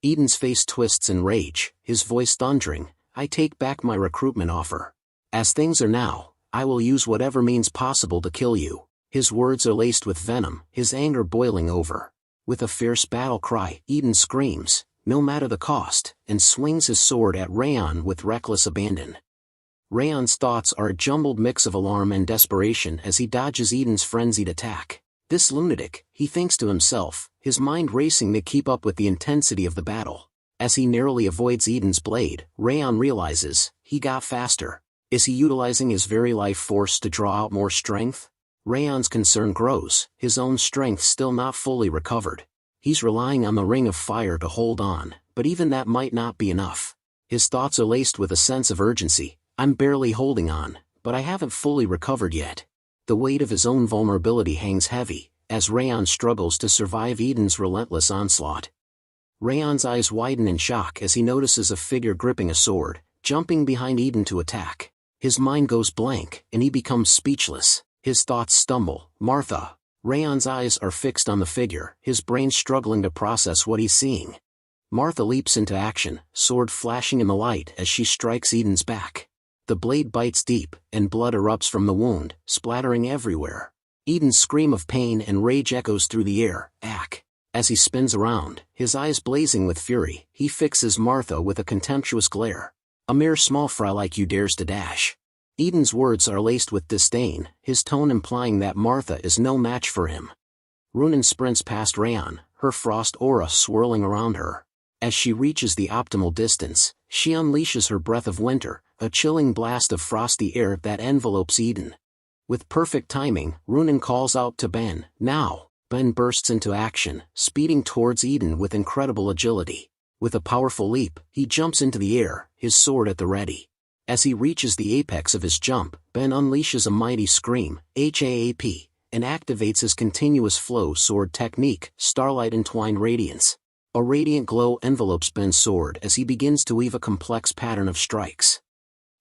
Eden's face twists in rage, his voice thundering. I take back my recruitment offer. As things are now, I will use whatever means possible to kill you. His words are laced with venom, his anger boiling over. With a fierce battle cry, Eden screams, no matter the cost, and swings his sword at Raon with reckless abandon. Raon's thoughts are a jumbled mix of alarm and desperation as he dodges Eden's frenzied attack. This lunatic, he thinks to himself, his mind racing to keep up with the intensity of the battle. As he narrowly avoids Eden's blade, Raon realizes, he got faster. Is he utilizing his very life force to draw out more strength? Raon's concern grows, his own strength still not fully recovered. He's relying on the ring of fire to hold on, but even that might not be enough. His thoughts are laced with a sense of urgency. I'm barely holding on, but I haven't fully recovered yet. The weight of his own vulnerability hangs heavy, as Raon struggles to survive Eden's relentless onslaught. Raon's eyes widen in shock as he notices a figure gripping a sword, jumping behind Eden to attack. His mind goes blank, and he becomes speechless. His thoughts stumble. Martha. Raon's eyes are fixed on the figure, his brain struggling to process what he's seeing. Martha leaps into action, sword flashing in the light as she strikes Eden's back. The blade bites deep, and blood erupts from the wound, splattering everywhere. Eden's scream of pain and rage echoes through the air. Ack! As he spins around, his eyes blazing with fury, he fixes Martha with a contemptuous glare. A mere small fry like you dares to dash. Eden's words are laced with disdain, his tone implying that Martha is no match for him. Runan sprints past Raon, her frost aura swirling around her. As she reaches the optimal distance, she unleashes her breath of winter, a chilling blast of frosty air that envelopes Eden. With perfect timing, Runan calls out to Ben, "Now!" Ben bursts into action, speeding towards Eden with incredible agility. With a powerful leap, he jumps into the air, his sword at the ready. As he reaches the apex of his jump, Ben unleashes a mighty scream, HAAP, and activates his continuous flow sword technique, Starlight Entwined Radiance. A radiant glow envelopes Ben's sword as he begins to weave a complex pattern of strikes.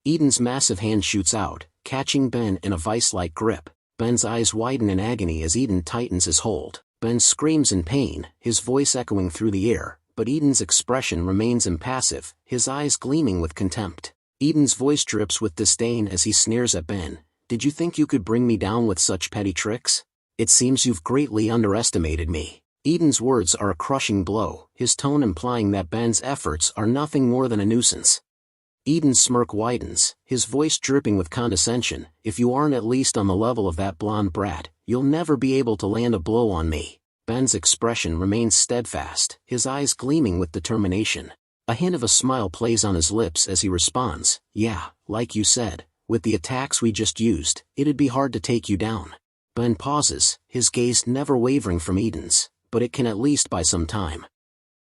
Eden's massive hand shoots out, catching Ben in a vice-like grip. Ben's eyes widen in agony as Eden tightens his hold. Ben screams in pain, his voice echoing through the air, but Eden's expression remains impassive, his eyes gleaming with contempt. Eden's voice drips with disdain as he sneers at Ben. "Did you think you could bring me down with such petty tricks? It seems you've greatly underestimated me." Eden's words are a crushing blow, his tone implying that Ben's efforts are nothing more than a nuisance. Eden's smirk widens, his voice dripping with condescension. "If you aren't at least on the level of that blonde brat, you'll never be able to land a blow on me." Ben's expression remains steadfast, his eyes gleaming with determination. A hint of a smile plays on his lips as he responds, "Yeah, like you said, with the attacks we just used, it'd be hard to take you down." Ben pauses, his gaze never wavering from Eden's, but it can at least buy some time.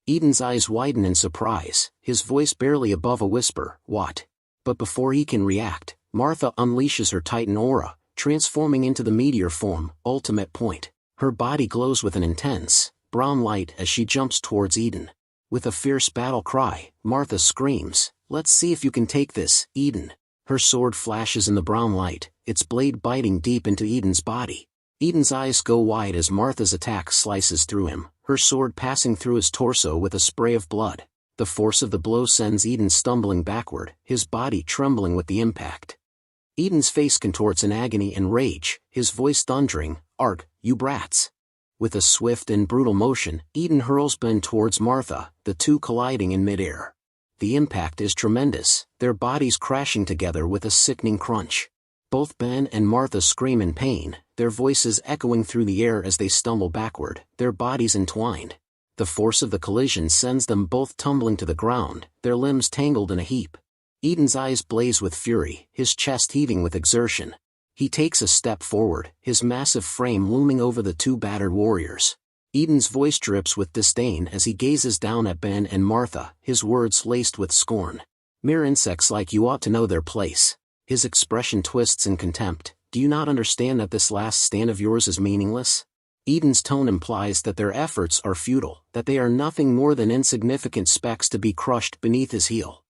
Eden's eyes widen in surprise, his voice barely above a whisper, "What?" But before he can react, Martha unleashes her Titan aura, transforming into the meteor form, Ultimate Point. Her body glows with an intense, brown light as she jumps towards Eden. With a fierce battle cry, Martha screams, "Let's see if you can take this, Eden." Her sword flashes in the brown light, its blade biting deep into Eden's body. Eden's eyes go wide as Martha's attack slices through him, her sword passing through his torso with a spray of blood. The force of the blow sends Eden stumbling backward, his body trembling with the impact. Eden's face contorts in agony and rage, his voice thundering, "Arg, you brats!" With a swift and brutal motion, Eden hurls Ben towards Martha, the two colliding in midair. The impact is tremendous, their bodies crashing together with a sickening crunch. Both Ben and Martha scream in pain, their voices echoing through the air as they stumble backward, their bodies entwined. The force of the collision sends them both tumbling to the ground, their limbs tangled in a heap. Eden's eyes blaze with fury, his chest heaving with exertion. He takes a step forward, his massive frame looming over the two battered warriors. Eden's voice drips with disdain as he gazes down at Ben and Martha, his words laced with scorn. "Mere insects like you ought to know their place." His expression twists in contempt. "Do you not understand that this last stand of yours is meaningless?" Eden's tone implies that their efforts are futile, that they are nothing more than insignificant specks to be crushed beneath his heel.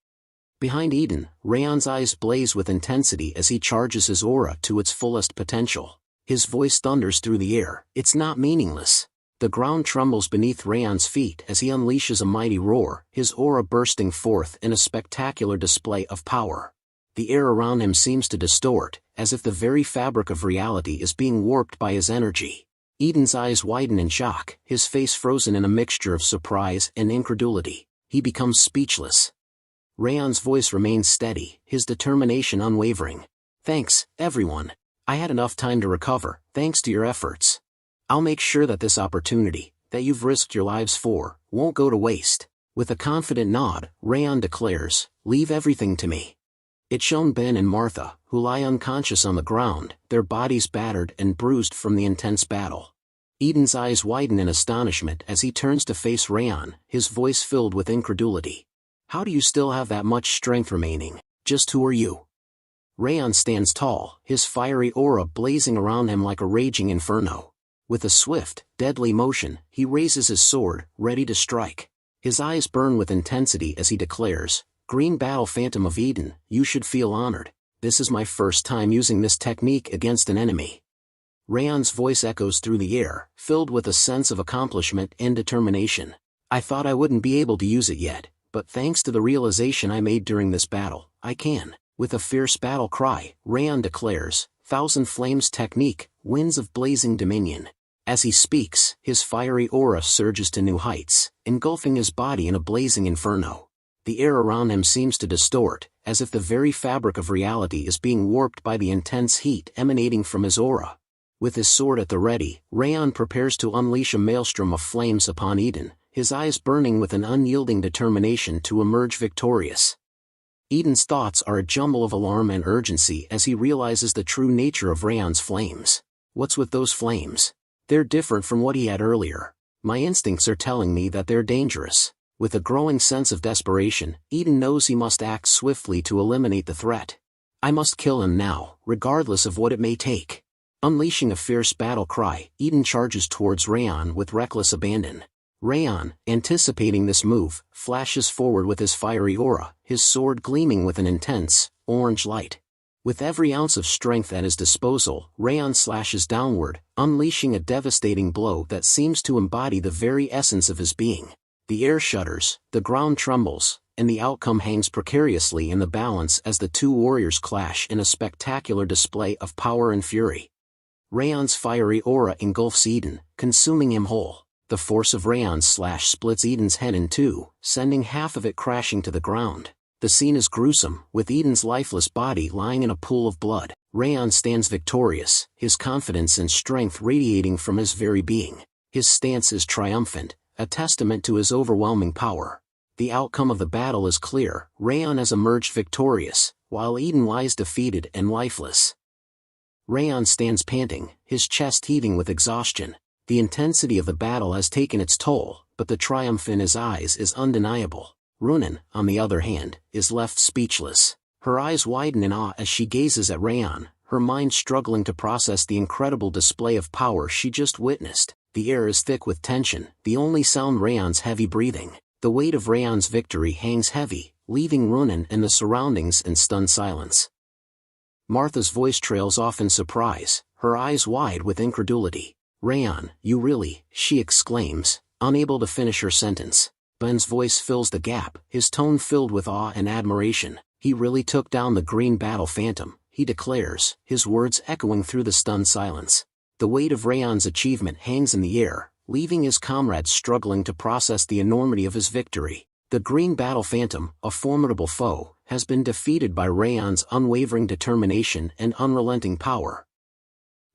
Behind Eden, Raon's eyes blaze with intensity as he charges his aura to its fullest potential. His voice thunders through the air, "It's not meaningless." The ground trembles beneath Raon's feet as he unleashes a mighty roar, his aura bursting forth in a spectacular display of power. The air around him seems to distort, as if the very fabric of reality is being warped by his energy. Eden's eyes widen in shock, his face frozen in a mixture of surprise and incredulity. He becomes speechless. Raon's voice remains steady, his determination unwavering. "Thanks, everyone. I had enough time to recover, thanks to your efforts. I'll make sure that this opportunity, that you've risked your lives for, won't go to waste." With a confident nod, Raon declares, "Leave everything to me." It shown Ben and Martha, who lie unconscious on the ground, their bodies battered and bruised from the intense battle. Eden's eyes widen in astonishment as he turns to face Raon, his voice filled with incredulity. "How do you still have that much strength remaining? Just who are you?" Raon stands tall, his fiery aura blazing around him like a raging inferno. With a swift, deadly motion, he raises his sword, ready to strike. His eyes burn with intensity as he declares, "Green Battle Phantom of Eden, you should feel honored. This is my first time using this technique against an enemy." Raon's voice echoes through the air, filled with a sense of accomplishment and determination. "I thought I wouldn't be able to use it yet, but thanks to the realization I made during this battle, I can." With a fierce battle cry, Raon declares, "Thousand Flames Technique, Winds of Blazing Dominion." As he speaks, his fiery aura surges to new heights, engulfing his body in a blazing inferno. The air around him seems to distort, as if the very fabric of reality is being warped by the intense heat emanating from his aura. With his sword at the ready, Raon prepares to unleash a maelstrom of flames upon Eden, his eyes burning with an unyielding determination to emerge victorious. Eden's thoughts are a jumble of alarm and urgency as he realizes the true nature of Raon's flames. What's with those flames? They're different from what he had earlier. My instincts are telling me that they're dangerous. With a growing sense of desperation, Eden knows he must act swiftly to eliminate the threat. I must kill him now, regardless of what it may take. Unleashing a fierce battle cry, Eden charges towards Raon with reckless abandon. Raon, anticipating this move, flashes forward with his fiery aura, his sword gleaming with an intense, orange light. With every ounce of strength at his disposal, Raon slashes downward, unleashing a devastating blow that seems to embody the very essence of his being. The air shudders, the ground trembles, and the outcome hangs precariously in the balance as the two warriors clash in a spectacular display of power and fury. Raon's fiery aura engulfs Eden, consuming him whole. The force of Raon's slash splits Eden's head in two, sending half of it crashing to the ground. The scene is gruesome, with Eden's lifeless body lying in a pool of blood. Raon stands victorious, his confidence and strength radiating from his very being. His stance is triumphant, a testament to his overwhelming power. The outcome of the battle is clear. Raon has emerged victorious, while Eden lies defeated and lifeless. Raon stands panting, his chest heaving with exhaustion. The intensity of the battle has taken its toll, but the triumph in his eyes is undeniable. Runan, on the other hand, is left speechless. Her eyes widen in awe as she gazes at Raon, her mind struggling to process the incredible display of power she just witnessed. The air is thick with tension, the only sound Raon's heavy breathing. The weight of Raon's victory hangs heavy, leaving Runan and the surroundings in stunned silence. Martha's voice trails off in surprise, her eyes wide with incredulity. "Raon, you really," she exclaims, unable to finish her sentence. Ben's voice fills the gap, his tone filled with awe and admiration. "He really took down the green battle phantom," he declares, his words echoing through the stunned silence. The weight of Raon's achievement hangs in the air, leaving his comrades struggling to process the enormity of his victory. The green battle phantom, a formidable foe, has been defeated by Raon's unwavering determination and unrelenting power.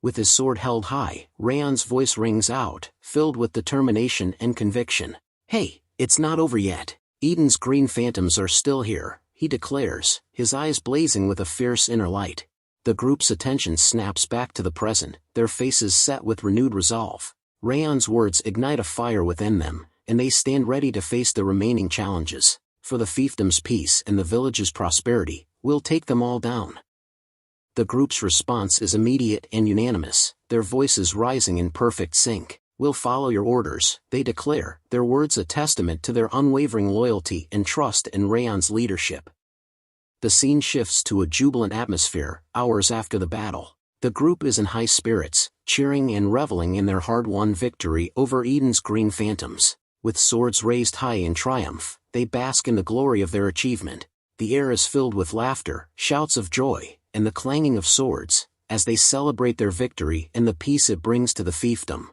With his sword held high, Raon's voice rings out, filled with determination and conviction. "Hey, it's not over yet. Eden's green phantoms are still here," he declares, his eyes blazing with a fierce inner light. The group's attention snaps back to the present, their faces set with renewed resolve. Raon's words ignite a fire within them, and they stand ready to face the remaining challenges. "For the fiefdom's peace and the village's prosperity, we'll take them all down." The group's response is immediate and unanimous, their voices rising in perfect sync. "We'll follow your orders," they declare, their words a testament to their unwavering loyalty and trust in Raon's leadership. The scene shifts to a jubilant atmosphere, hours after the battle. The group is in high spirits, cheering and reveling in their hard-won victory over Eden's green phantoms. With swords raised high in triumph, they bask in the glory of their achievement. The air is filled with laughter, shouts of joy, and the clanging of swords, as they celebrate their victory and the peace it brings to the fiefdom.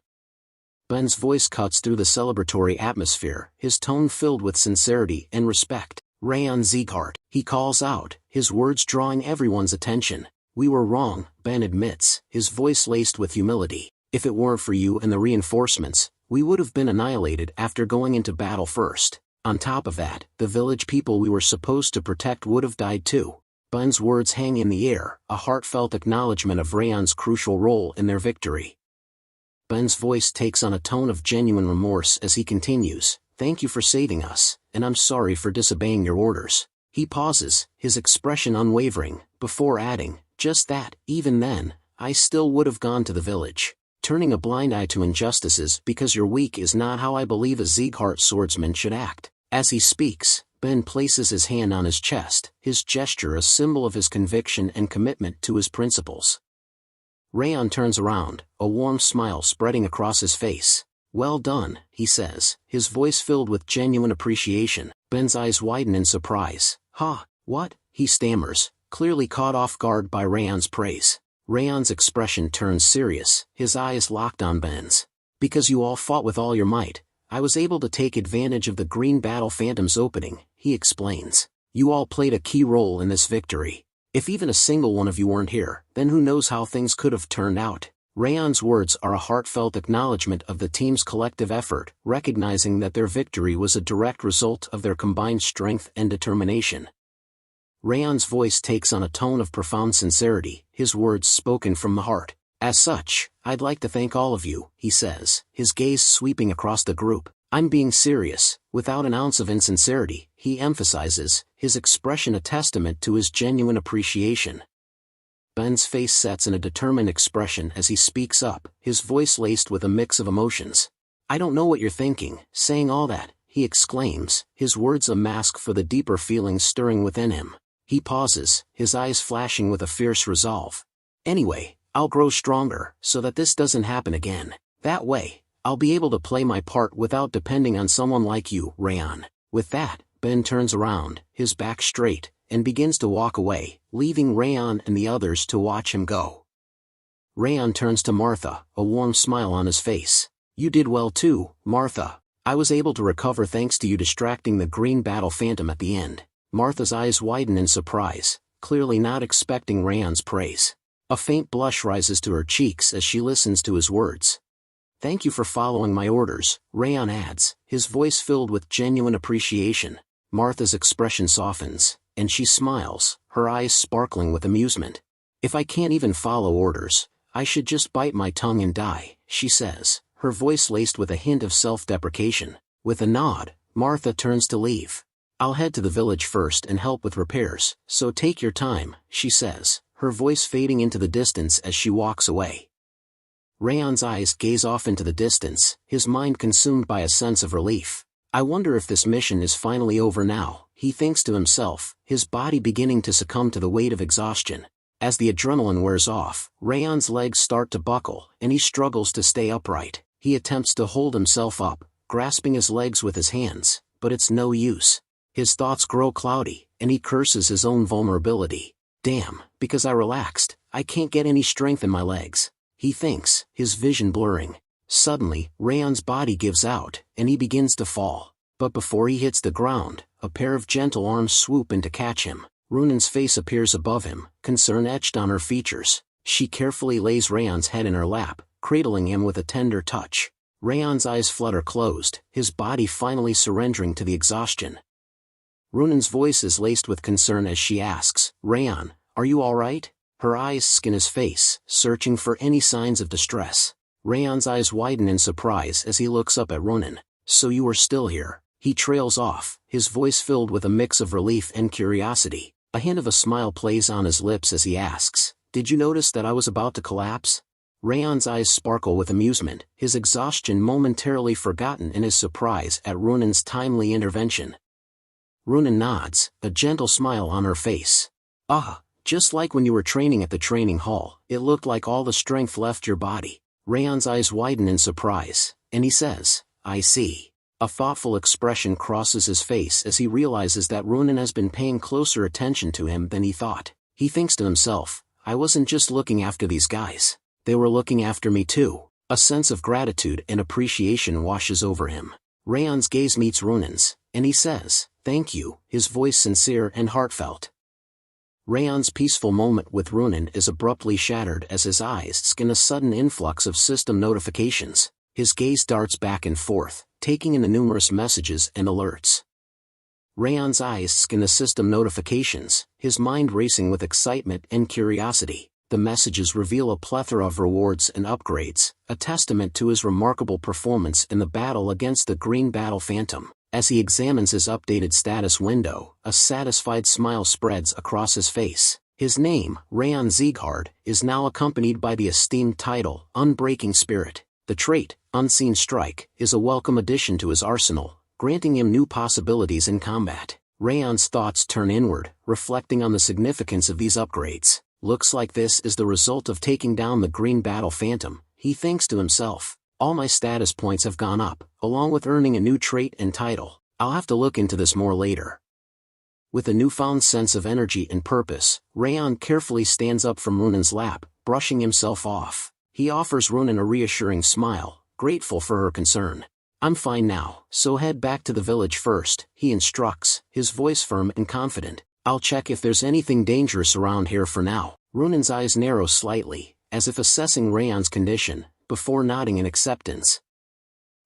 Ben's voice cuts through the celebratory atmosphere, his tone filled with sincerity and respect. "Raon Sieghart," he calls out, his words drawing everyone's attention. "We were wrong," Ben admits, his voice laced with humility. "If it weren't for you and the reinforcements, we would have been annihilated after going into battle first. On top of that, the village people we were supposed to protect would have died too." Ben's words hang in the air, a heartfelt acknowledgement of Raon's crucial role in their victory. Ben's voice takes on a tone of genuine remorse as he continues, "Thank you for saving us, and I'm sorry for disobeying your orders." He pauses, his expression unwavering, before adding, "Just that, even then, I still would have gone to the village. Turning a blind eye to injustices because you're weak is not how I believe a Sieghart swordsman should act." As he speaks, Ben places his hand on his chest, his gesture a symbol of his conviction and commitment to his principles. Raon turns around, a warm smile spreading across his face. "Well done," he says, his voice filled with genuine appreciation. Ben's eyes widen in surprise. "Huh, what?" he stammers, clearly caught off guard by Raon's praise. Raon's expression turns serious, his eyes locked on Ben's. Because you all fought with all your might, I was able to take advantage of the Green Battle Phantom's opening, he explains. You all played a key role in this victory. If even a single one of you weren't here, then who knows how things could have turned out. Raon's words are a heartfelt acknowledgement of the team's collective effort, recognizing that their victory was a direct result of their combined strength and determination. Raon's voice takes on a tone of profound sincerity, his words spoken from the heart. As such, I'd like to thank all of you, he says, his gaze sweeping across the group. I'm being serious, without an ounce of insincerity, he emphasizes, his expression a testament to his genuine appreciation. Ben's face sets in a determined expression as he speaks up, his voice laced with a mix of emotions. I don't know what you're thinking, saying all that, he exclaims, his words a mask for the deeper feelings stirring within him. He pauses, his eyes flashing with a fierce resolve. Anyway, I'll grow stronger, so that this doesn't happen again. That way, I'll be able to play my part without depending on someone like you, Raon. With that, Ben turns around, his back straight, and begins to walk away, leaving Raon and the others to watch him go. Raon turns to Martha, a warm smile on his face. You did well too, Martha. I was able to recover thanks to you distracting the Green Battle Phantom at the end. Martha's eyes widen in surprise, clearly not expecting Raon's praise. A faint blush rises to her cheeks as she listens to his words. Thank you for following my orders, Raon adds, his voice filled with genuine appreciation. Martha's expression softens, and she smiles, her eyes sparkling with amusement. If I can't even follow orders, I should just bite my tongue and die, she says, her voice laced with a hint of self-deprecation. With a nod, Martha turns to leave. I'll head to the village first and help with repairs, so take your time, she says, her voice fading into the distance as she walks away. Raon's eyes gaze off into the distance, his mind consumed by a sense of relief. I wonder if this mission is finally over now, he thinks to himself, his body beginning to succumb to the weight of exhaustion. As the adrenaline wears off, Raon's legs start to buckle, and he struggles to stay upright. He attempts to hold himself up, grasping his legs with his hands, but it's no use. His thoughts grow cloudy, and he curses his own vulnerability. Damn, because I relaxed, I can't get any strength in my legs, he thinks, his vision blurring. Suddenly, Raon's body gives out, and he begins to fall. But before he hits the ground, a pair of gentle arms swoop in to catch him. Runan's face appears above him, concern etched on her features. She carefully lays Raon's head in her lap, cradling him with a tender touch. Raon's eyes flutter closed, his body finally surrendering to the exhaustion. Runan's voice is laced with concern as she asks, Raon, are you all right? Her eyes scan his face, searching for any signs of distress. Raon's eyes widen in surprise as he looks up at Runan. So you are still here. He trails off, his voice filled with a mix of relief and curiosity. A hint of a smile plays on his lips as he asks, did you notice that I was about to collapse? Raon's eyes sparkle with amusement, his exhaustion momentarily forgotten in his surprise at Runan's timely intervention. Runan nods, a gentle smile on her face. Ah, just like when you were training at the training hall, it looked like all the strength left your body. Raon's eyes widen in surprise, and he says, I see. A thoughtful expression crosses his face as he realizes that Runan has been paying closer attention to him than he thought. He thinks to himself, I wasn't just looking after these guys. They were looking after me too. A sense of gratitude and appreciation washes over him. Raon's gaze meets Runan's, and he says, thank you, his voice sincere and heartfelt. Raon's peaceful moment with Runan is abruptly shattered as his eyes scan a sudden influx of system notifications. His gaze darts back and forth, taking in the numerous messages and alerts. Raon's eyes scan the system notifications, his mind racing with excitement and curiosity. The messages reveal a plethora of rewards and upgrades, a testament to his remarkable performance in the battle against the Green Battle Phantom. As he examines his updated status window, a satisfied smile spreads across his face. His name, House Sieghart, is now accompanied by the esteemed title, Unbreaking Spirit. The trait, Unseen Strike, is a welcome addition to his arsenal, granting him new possibilities in combat. Raon's thoughts turn inward, reflecting on the significance of these upgrades. Looks like this is the result of taking down the Green Battle Phantom, he thinks to himself. All my status points have gone up, along with earning a new trait and title. I'll have to look into this more later. With a newfound sense of energy and purpose, Raon carefully stands up from Runan's lap, brushing himself off. He offers Runan a reassuring smile, grateful for her concern. I'm fine now, so head back to the village first, he instructs, his voice firm and confident. I'll check if there's anything dangerous around here for now. Runan's eyes narrow slightly, as if assessing Raon's condition, before nodding in acceptance.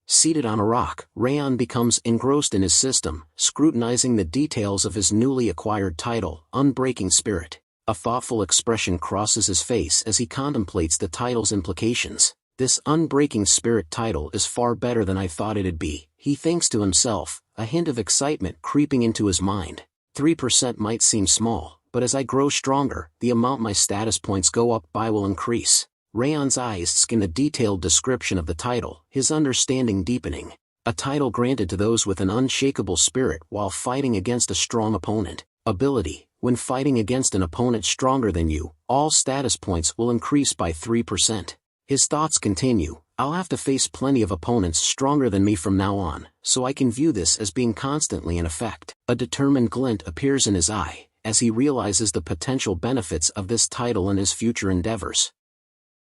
Seated on a rock, Raon becomes engrossed in his system, scrutinizing the details of his newly acquired title, Unbreaking Spirit. A thoughtful expression crosses his face as he contemplates the title's implications. This Unbreaking Spirit title is far better than I thought it'd be, he thinks to himself, a hint of excitement creeping into his mind. 3% might seem small, but as I grow stronger, the amount my status points go up by will increase. Raon's eyes scan a detailed description of the title, his understanding deepening. A title granted to those with an unshakable spirit while fighting against a strong opponent. Ability: when fighting against an opponent stronger than you, all status points will increase by 3%. His thoughts continue. I'll have to face plenty of opponents stronger than me from now on, so I can view this as being constantly in effect. A determined glint appears in his eye, as he realizes the potential benefits of this title in his future endeavors.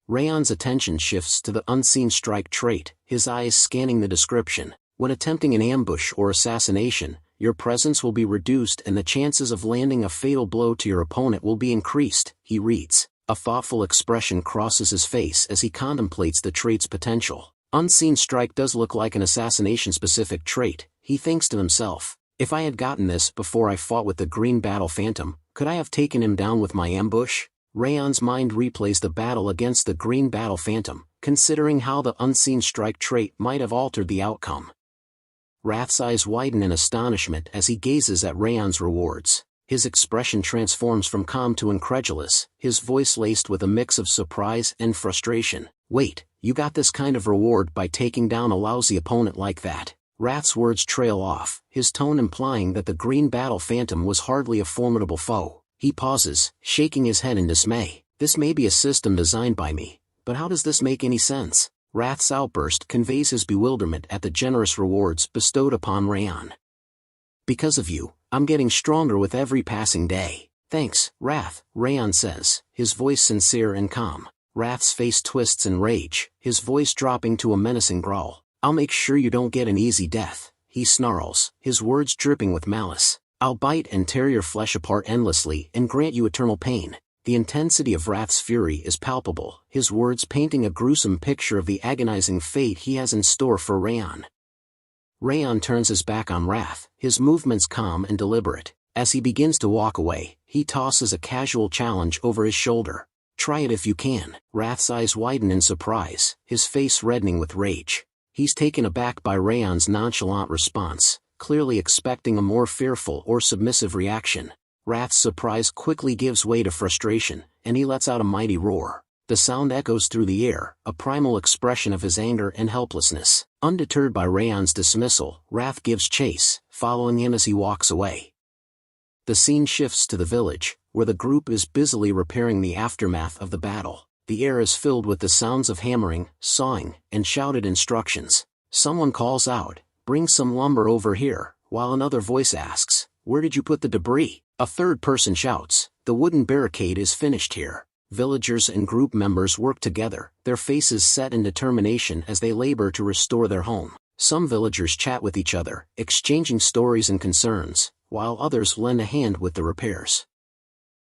Raon's attention shifts to the Unseen Strike trait, his eyes scanning the description. When attempting an ambush or assassination, your presence will be reduced and the chances of landing a fatal blow to your opponent will be increased, he reads. A thoughtful expression crosses his face as he contemplates the trait's potential. Unseen Strike does look like an assassination-specific trait, he thinks to himself. If I had gotten this before I fought with the Green Battle Phantom, could I have taken him down with my ambush? Raon's mind replays the battle against the Green Battle Phantom, considering how the Unseen Strike trait might have altered the outcome. Wrath's eyes widen in astonishment as he gazes at Raon's rewards. His expression transforms from calm to incredulous, his voice laced with a mix of surprise and frustration. Wait, you got this kind of reward by taking down a lousy opponent like that? Wrath's words trail off, his tone implying that the Green Battle Phantom was hardly a formidable foe. He pauses, shaking his head in dismay. This may be a system designed by me, but how does this make any sense? Wrath's outburst conveys his bewilderment at the generous rewards bestowed upon Raon. Because of you, I'm getting stronger with every passing day. Thanks, Wrath, Raon says, his voice sincere and calm. Wrath's face twists in rage, his voice dropping to a menacing growl. I'll make sure you don't get an easy death, he snarls, his words dripping with malice. I'll bite and tear your flesh apart endlessly and grant you eternal pain. The intensity of Wrath's fury is palpable, his words painting a gruesome picture of the agonizing fate he has in store for Raon. Raon turns his back on Wrath, his movements calm and deliberate. As he begins to walk away, he tosses a casual challenge over his shoulder. Try it if you can. Wrath's eyes widen in surprise, his face reddening with rage. He's taken aback by Raon's nonchalant response, clearly expecting a more fearful or submissive reaction. Wrath's surprise quickly gives way to frustration, and he lets out a mighty roar. The sound echoes through the air, a primal expression of his anger and helplessness. Undeterred by Raon's dismissal, Wrath gives chase, following him as he walks away. The scene shifts to the village, where the group is busily repairing the aftermath of the battle. The air is filled with the sounds of hammering, sawing, and shouted instructions. Someone calls out, "Bring some lumber over here," while another voice asks, "Where did you put the debris?" A third person shouts, "The wooden barricade is finished here." Villagers and group members work together, their faces set in determination as they labor to restore their home. Some villagers chat with each other, exchanging stories and concerns, while others lend a hand with the repairs.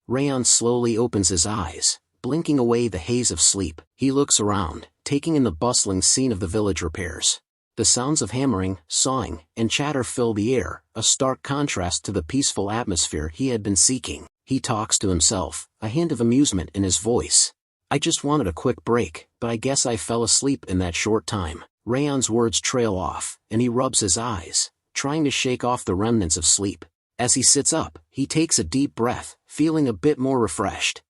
Raon slowly opens his eyes, blinking away the haze of sleep. He looks around, taking in the bustling scene of the village repairs. The sounds of hammering, sawing, and chatter fill the air, a stark contrast to the peaceful atmosphere he had been seeking. He talks to himself, a hint of amusement in his voice. "I just wanted a quick break, but I guess I fell asleep in that short time." Raon's words trail off, and he rubs his eyes, trying to shake off the remnants of sleep. As he sits up, he takes a deep breath, feeling a bit more refreshed.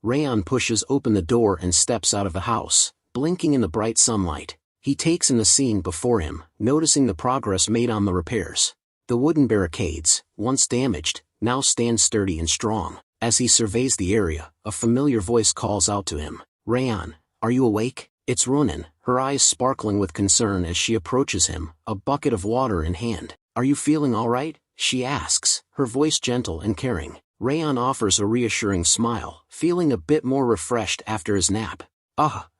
Raon pushes open the door and steps out of the house, blinking in the bright sunlight. He takes in the scene before him, noticing the progress made on the repairs. The wooden barricades, once damaged, now stand sturdy and strong. As he surveys the area, a familiar voice calls out to him. "Raon, are you awake?" It's Runan, her eyes sparkling with concern as she approaches him, a bucket of water in hand. "Are you feeling all right?" she asks, her voice gentle and caring. Raon offers a reassuring smile, feeling a bit more refreshed after his nap.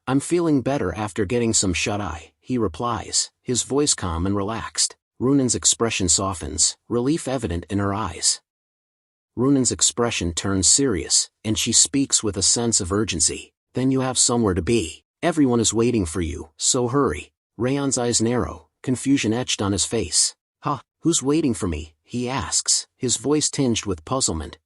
I'm feeling better after getting some shut-eye, he replies, his voice calm and relaxed. Runan's expression softens, relief evident in her eyes. Runan's expression turns serious, and she speaks with a sense of urgency. Then you have somewhere to be. Everyone is waiting for you, so hurry. Raon's eyes narrow, confusion etched on his face. Huh, who's waiting for me? He asks, his voice tinged with puzzlement.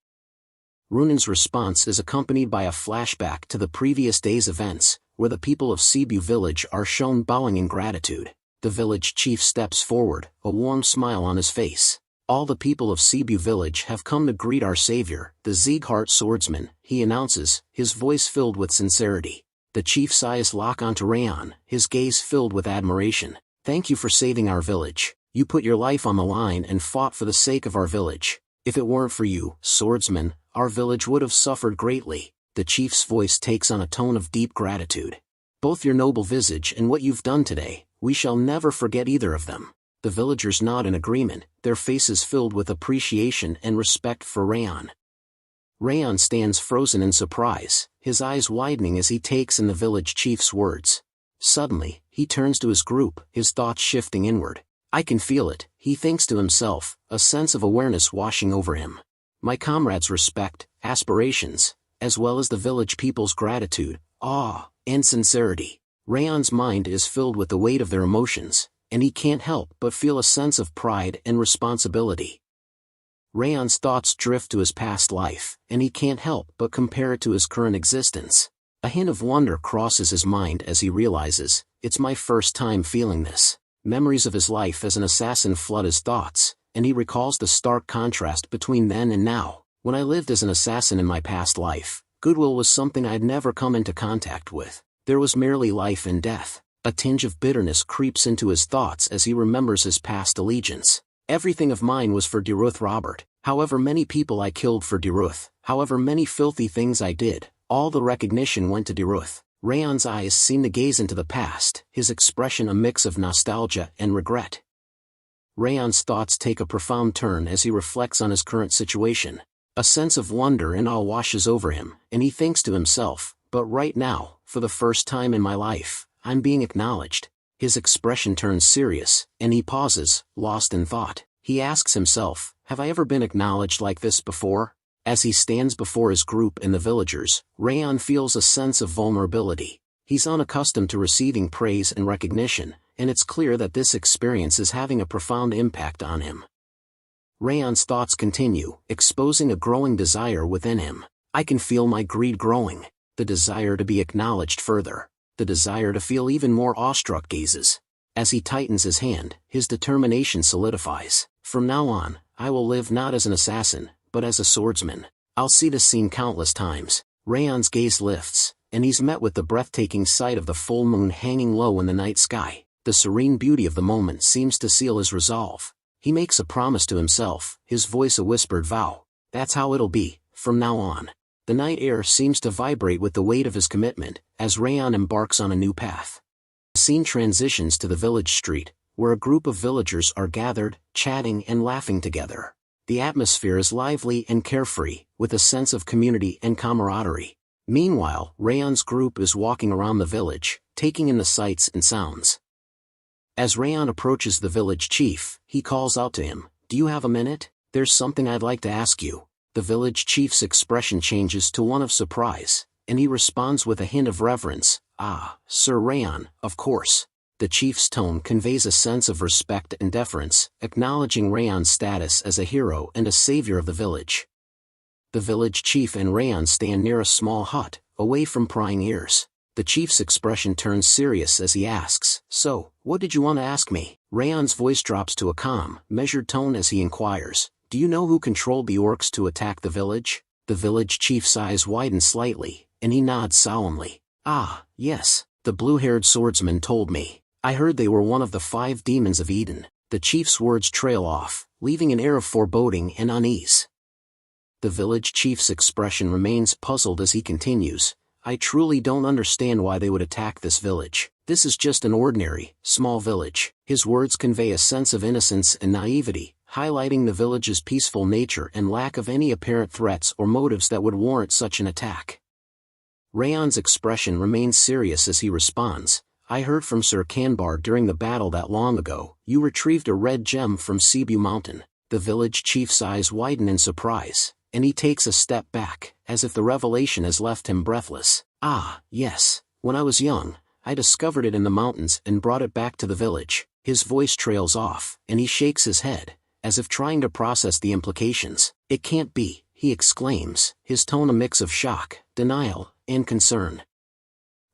Runan's response is accompanied by a flashback to the previous day's events, where the people of Cebu village are shown bowing in gratitude. The village chief steps forward, a warm smile on his face. All the people of Cebu village have come to greet our savior, the Sieghart swordsman, he announces, his voice filled with sincerity. The chief's eyes lock onto Raon, his gaze filled with admiration. Thank you for saving our village. You put your life on the line and fought for the sake of our village. If it weren't for you, swordsman, our village would have suffered greatly. The chief's voice takes on a tone of deep gratitude. Both your noble visage and what you've done today, we shall never forget either of them. The villagers nod in agreement, their faces filled with appreciation and respect for Raon. Raon stands frozen in surprise, his eyes widening as he takes in the village chief's words. Suddenly, he turns to his group, his thoughts shifting inward. I can feel it, he thinks to himself, a sense of awareness washing over him. My comrades' respect, aspirations, as well as the village people's gratitude, awe, and sincerity. Raon's mind is filled with the weight of their emotions, and he can't help but feel a sense of pride and responsibility. Raon's thoughts drift to his past life, and he can't help but compare it to his current existence. A hint of wonder crosses his mind as he realizes, it's my first time feeling this. Memories of his life as an assassin flood his thoughts, and he recalls the stark contrast between then and now. When I lived as an assassin in my past life, goodwill was something I'd never come into contact with. There was merely life and death. A tinge of bitterness creeps into his thoughts as he remembers his past allegiance. Everything of mine was for Derus Robert. However many people I killed for Derus, however many filthy things I did, all the recognition went to Derus. Raon's eyes seem to gaze into the past, his expression a mix of nostalgia and regret. Raon's thoughts take a profound turn as he reflects on his current situation. A sense of wonder and awe washes over him, and he thinks to himself, but right now, for the first time in my life, I'm being acknowledged. His expression turns serious, and he pauses, lost in thought. He asks himself, have I ever been acknowledged like this before? As he stands before his group and the villagers, Raon feels a sense of vulnerability. He's unaccustomed to receiving praise and recognition, and it's clear that this experience is having a profound impact on him. Raon's thoughts continue, exposing a growing desire within him. I can feel my greed growing. The desire to be acknowledged further. The desire to feel even more awestruck gazes. As he tightens his hand, his determination solidifies. From now on, I will live not as an assassin, but as a swordsman. I'll see this scene countless times. Raon's gaze lifts, and he's met with the breathtaking sight of the full moon hanging low in the night sky. The serene beauty of the moment seems to seal his resolve. He makes a promise to himself, his voice a whispered vow. That's how it'll be, from now on. The night air seems to vibrate with the weight of his commitment, as Raon embarks on a new path. The scene transitions to the village street, where a group of villagers are gathered, chatting and laughing together. The atmosphere is lively and carefree, with a sense of community and camaraderie. Meanwhile, Raon's group is walking around the village, taking in the sights and sounds. As Raon approaches the village chief, he calls out to him, "Do you have a minute? There's something I'd like to ask you." The village chief's expression changes to one of surprise, and he responds with a hint of reverence, "Ah, Sir Raon, of course." The chief's tone conveys a sense of respect and deference, acknowledging Raon's status as a hero and a savior of the village. The village chief and Raon stand near a small hut, away from prying ears. The chief's expression turns serious as he asks, "So, what did you want to ask me?" Raon's voice drops to a calm, measured tone as he inquires, "Do you know who controlled the orcs to attack the village?" The village chief's eyes widen slightly, and he nods solemnly. "Ah, yes, the blue-haired swordsman told me. I heard they were one of the 5 demons of Eden." The chief's words trail off, leaving an air of foreboding and unease. The village chief's expression remains puzzled as he continues, "I truly don't understand why they would attack this village. This is just an ordinary, small village." His words convey a sense of innocence and naivety, highlighting the village's peaceful nature and lack of any apparent threats or motives that would warrant such an attack. Raon's expression remains serious as he responds, I heard from Sir Kanbar during the battle that long ago, you retrieved a red gem from Cebu Mountain. The village chief's eyes widen in surprise, and he takes a step back, as if the revelation has left him breathless. Ah, yes, when I was young, I discovered it in the mountains and brought it back to the village. His voice trails off, and he shakes his head, as if trying to process the implications. It can't be, he exclaims, his tone a mix of shock, denial, and concern.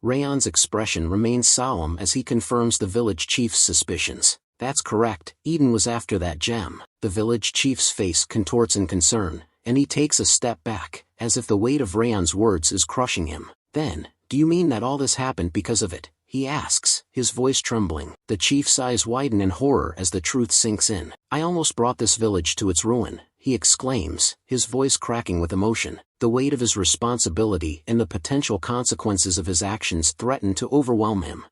Raon's expression remains solemn as he confirms the village chief's suspicions. That's correct, Eden was after that gem. The village chief's face contorts in concern, and he takes a step back, as if the weight of Raon's words is crushing him. Then, do you mean that all this happened because of it? He asks, his voice trembling. The chief's eyes widen in horror as the truth sinks in. I almost brought this village to its ruin, he exclaims, his voice cracking with emotion. The weight of his responsibility and the potential consequences of his actions threaten to overwhelm him.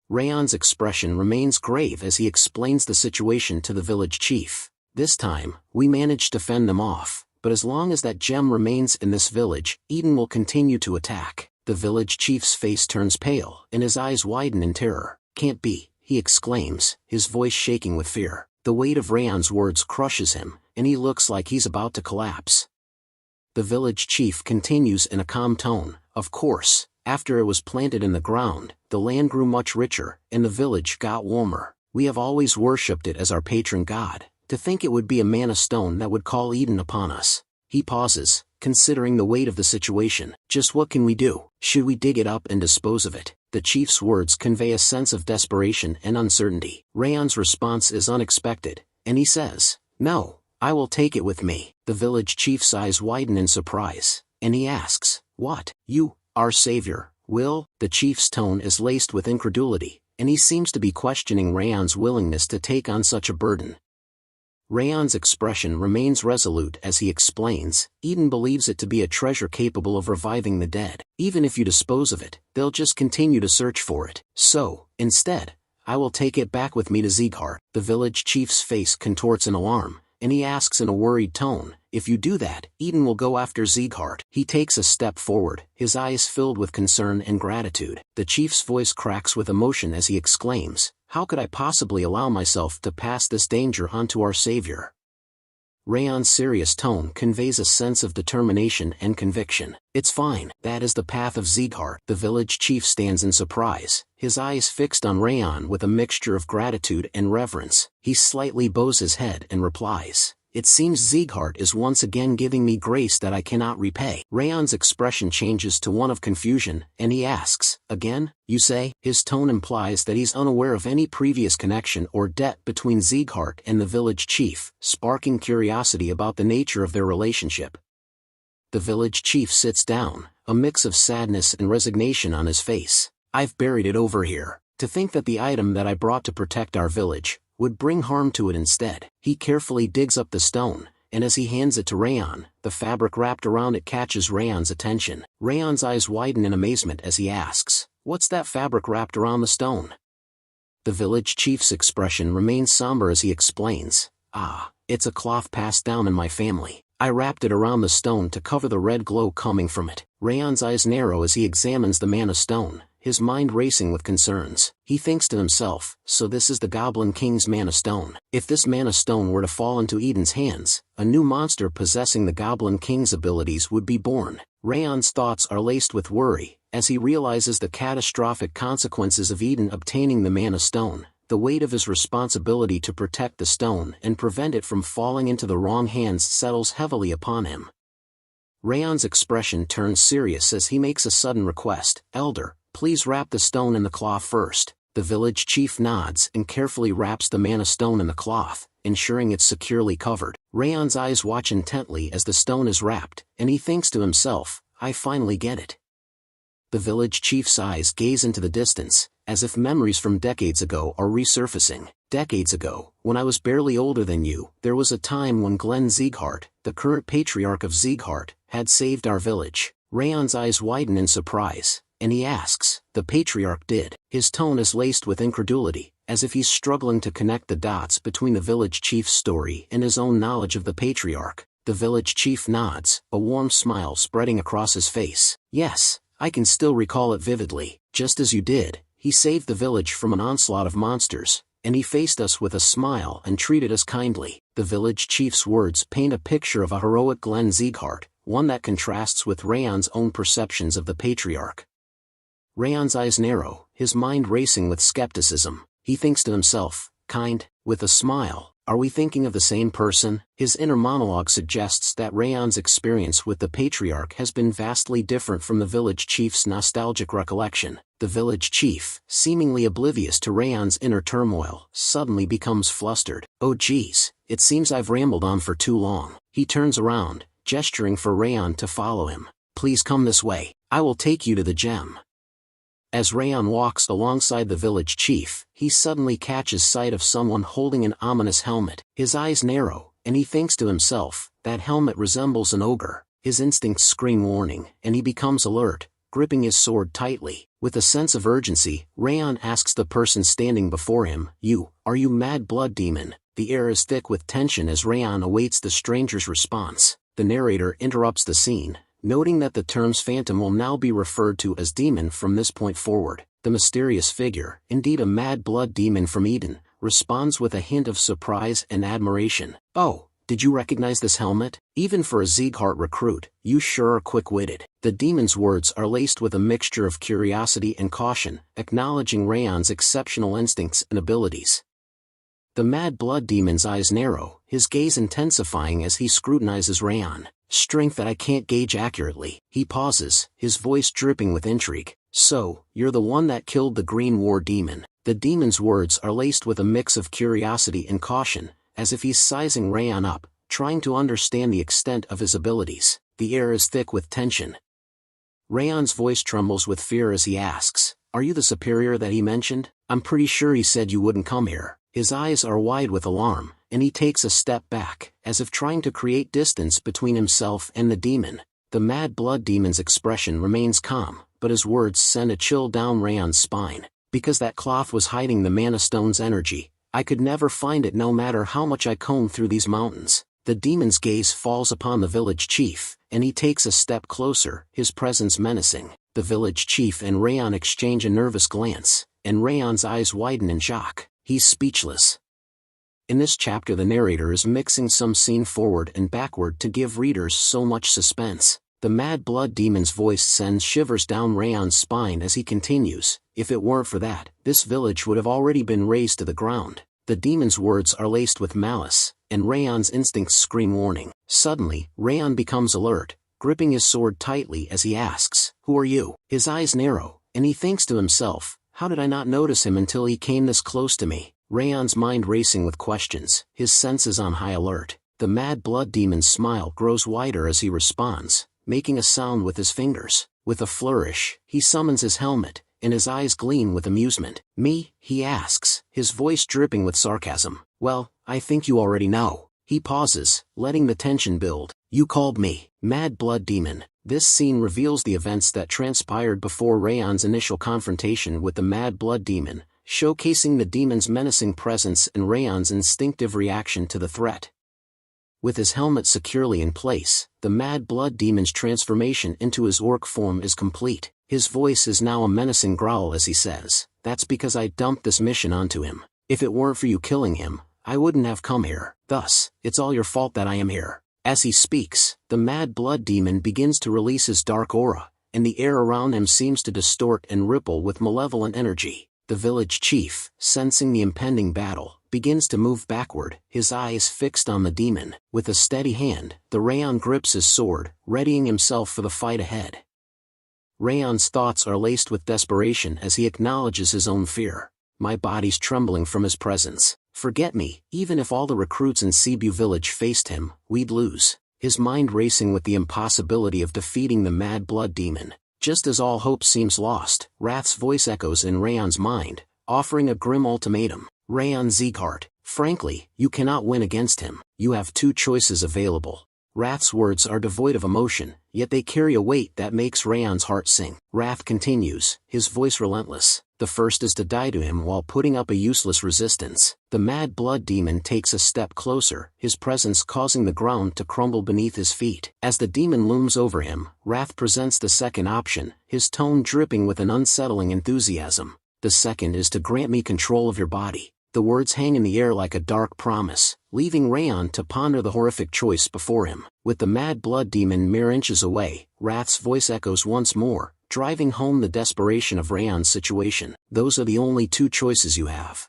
Raon's expression remains grave as he explains the situation to the village chief. This time, we managed to fend them off, but as long as that gem remains in this village, Eden will continue to attack. The village chief's face turns pale, and his eyes widen in terror. Can't be, he exclaims, his voice shaking with fear. The weight of Raon's words crushes him, and he looks like he's about to collapse. The village chief continues in a calm tone, of course, after it was planted in the ground, the land grew much richer, and the village got warmer. We have always worshipped it as our patron god. To think it would be a mana stone that would call Eden upon us. He pauses, considering the weight of the situation. Just what can we do? Should we dig it up and dispose of it? The chief's words convey a sense of desperation and uncertainty. Raon's response is unexpected, and he says, no, I will take it with me. The village chief's eyes widen in surprise, and he asks, what? You, our savior, will? The chief's tone is laced with incredulity, and he seems to be questioning Raon's willingness to take on such a burden. Raon's expression remains resolute as he explains, Eden believes it to be a treasure capable of reviving the dead. Even if you dispose of it, they'll just continue to search for it. So, instead, I will take it back with me to Sieghart. The village chief's face contorts in alarm, and he asks in a worried tone, if you do that, Eden will go after Sieghart. He takes a step forward, his eyes filled with concern and gratitude. The chief's voice cracks with emotion as he exclaims, how could I possibly allow myself to pass this danger on to our savior? Raon's serious tone conveys a sense of determination and conviction. It's fine, that is the path of Sieghart. The village chief stands in surprise, his eyes fixed on Raon with a mixture of gratitude and reverence. He slightly bows his head and replies, it seems Sieghart is once again giving me grace that I cannot repay. Raon's expression changes to one of confusion, and he asks, again, you say? His tone implies that he's unaware of any previous connection or debt between Sieghart and the village chief, sparking curiosity about the nature of their relationship. The village chief sits down, a mix of sadness and resignation on his face. I've buried it over here. To think that the item that I brought to protect our village would bring harm to it instead. He carefully digs up the stone, and as he hands it to Raon, the fabric wrapped around it catches Raon's attention. Raon's eyes widen in amazement as he asks, what's that fabric wrapped around the stone? The village chief's expression remains somber as he explains, it's a cloth passed down in my family. I wrapped it around the stone to cover the red glow coming from it. Raon's eyes narrow as he examines the mana stone, his mind racing with concerns. He thinks to himself, so this is the Goblin King's mana stone. If this mana stone were to fall into Eden's hands, a new monster possessing the Goblin King's abilities would be born. Raon's thoughts are laced with worry, as he realizes the catastrophic consequences of Eden obtaining the mana stone. The weight of his responsibility to protect the stone and prevent it from falling into the wrong hands settles heavily upon him. Raon's expression turns serious as he makes a sudden request, Elder, please wrap the stone in the cloth first. The village chief nods and carefully wraps the mana stone in the cloth, ensuring it's securely covered. Raon's eyes watch intently as the stone is wrapped, and he thinks to himself, I finally get it. The village chief's eyes gaze into the distance, as if memories from decades ago are resurfacing. Decades ago, when I was barely older than you, there was a time when Glenn Sieghart, the current patriarch of Sieghart, had saved our village. Raon's eyes widen in surprise, and he asks, the patriarch did. His tone is laced with incredulity, as if he's struggling to connect the dots between the village chief's story and his own knowledge of the patriarch. The village chief nods, a warm smile spreading across his face. Yes, I can still recall it vividly. Just as you did, he saved the village from an onslaught of monsters, and he faced us with a smile and treated us kindly. The village chief's words paint a picture of a heroic Sieghart, one that contrasts with Raon's own perceptions of the patriarch. Raon's eyes narrow, his mind racing with skepticism. He thinks to himself, kind, with a smile. Are we thinking of the same person? His inner monologue suggests that Raon's experience with the patriarch has been vastly different from the village chief's nostalgic recollection. The village chief, seemingly oblivious to Raon's inner turmoil, suddenly becomes flustered. Oh geez, it seems I've rambled on for too long. He turns around, gesturing for Raon to follow him. Please come this way, I will take you to the gem. As Raon walks alongside the village chief, he suddenly catches sight of someone holding an ominous helmet. His eyes narrow, and he thinks to himself, that helmet resembles an ogre. His instincts scream warning, and he becomes alert, gripping his sword tightly. With a sense of urgency, Raon asks the person standing before him, are you mad blood demon? The air is thick with tension as Raon awaits the stranger's response. The narrator interrupts the scene, noting that the terms phantom will now be referred to as demon from this point forward. The mysterious figure, indeed a mad blood demon from Eden, responds with a hint of surprise and admiration. Oh, did you recognize this helmet? Even for a Sieghart recruit, you sure are quick-witted. The demon's words are laced with a mixture of curiosity and caution, acknowledging Raon's exceptional instincts and abilities. The mad blood demon's eyes narrow, his gaze intensifying as he scrutinizes Raon. Strength that I can't gauge accurately. He pauses, his voice dripping with intrigue. So, you're the one that killed the Green War demon. The demon's words are laced with a mix of curiosity and caution, as if he's sizing Raon up, trying to understand the extent of his abilities. The air is thick with tension. Raon's voice trembles with fear as he asks, are you the superior that he mentioned? I'm pretty sure he said you wouldn't come here. His eyes are wide with alarm, and he takes a step back, as if trying to create distance between himself and the demon. The mad blood demon's expression remains calm, but his words send a chill down Raon's spine. Because that cloth was hiding the mana stone's energy, I could never find it no matter how much I combed through these mountains. The demon's gaze falls upon the village chief, and he takes a step closer, his presence menacing. The village chief and Raon exchange a nervous glance, and Raon's eyes widen in shock. He's speechless. In this chapter the narrator is mixing some scene forward and backward to give readers so much suspense. The mad blood demon's voice sends shivers down Raon's spine as he continues, if it weren't for that, this village would have already been razed to the ground. The demon's words are laced with malice, and Raon's instincts scream warning. Suddenly, Raon becomes alert, gripping his sword tightly as he asks, who are you? His eyes narrow, and he thinks to himself, how did I not notice him until he came this close to me? Raon's mind racing with questions, his senses on high alert. The mad blood demon's smile grows wider as he responds, making a sound with his fingers. With a flourish, he summons his helmet, and his eyes gleam with amusement. Me? He asks, his voice dripping with sarcasm. Well, I think you already know. He pauses, letting the tension build. You called me, mad blood demon. This scene reveals the events that transpired before Raon's initial confrontation with the mad blood demon, showcasing the demon's menacing presence and Raon's instinctive reaction to the threat. With his helmet securely in place, the mad blood demon's transformation into his orc form is complete. His voice is now a menacing growl as he says, that's because I dumped this mission onto him. If it weren't for you killing him, I wouldn't have come here. Thus, it's all your fault that I am here. As he speaks, the mad blood demon begins to release his dark aura, and the air around him seems to distort and ripple with malevolent energy. The village chief, sensing the impending battle, begins to move backward, his eyes fixed on the demon. With a steady hand, the Raon grips his sword, readying himself for the fight ahead. Raon's thoughts are laced with desperation as he acknowledges his own fear. My body's trembling from his presence. Forget me, even if all the recruits in Cebu village faced him, we'd lose. His mind racing with the impossibility of defeating the mad blood demon. Just as all hope seems lost, Wrath's voice echoes in Raon's mind, offering a grim ultimatum. Raon Sieghart, frankly, you cannot win against him. You have two choices available. Wrath's words are devoid of emotion, yet they carry a weight that makes Raon's heart sing. Wrath continues, his voice relentless. The first is to die to him while putting up a useless resistance. The mad blood demon takes a step closer, his presence causing the ground to crumble beneath his feet. As the demon looms over him, Wrath presents the second option, his tone dripping with an unsettling enthusiasm. The second is to grant me control of your body. The words hang in the air like a dark promise, leaving Raon to ponder the horrific choice before him. With the mad blood demon mere inches away, Wrath's voice echoes once more, driving home the desperation of Raon's situation. Those are the only two choices you have.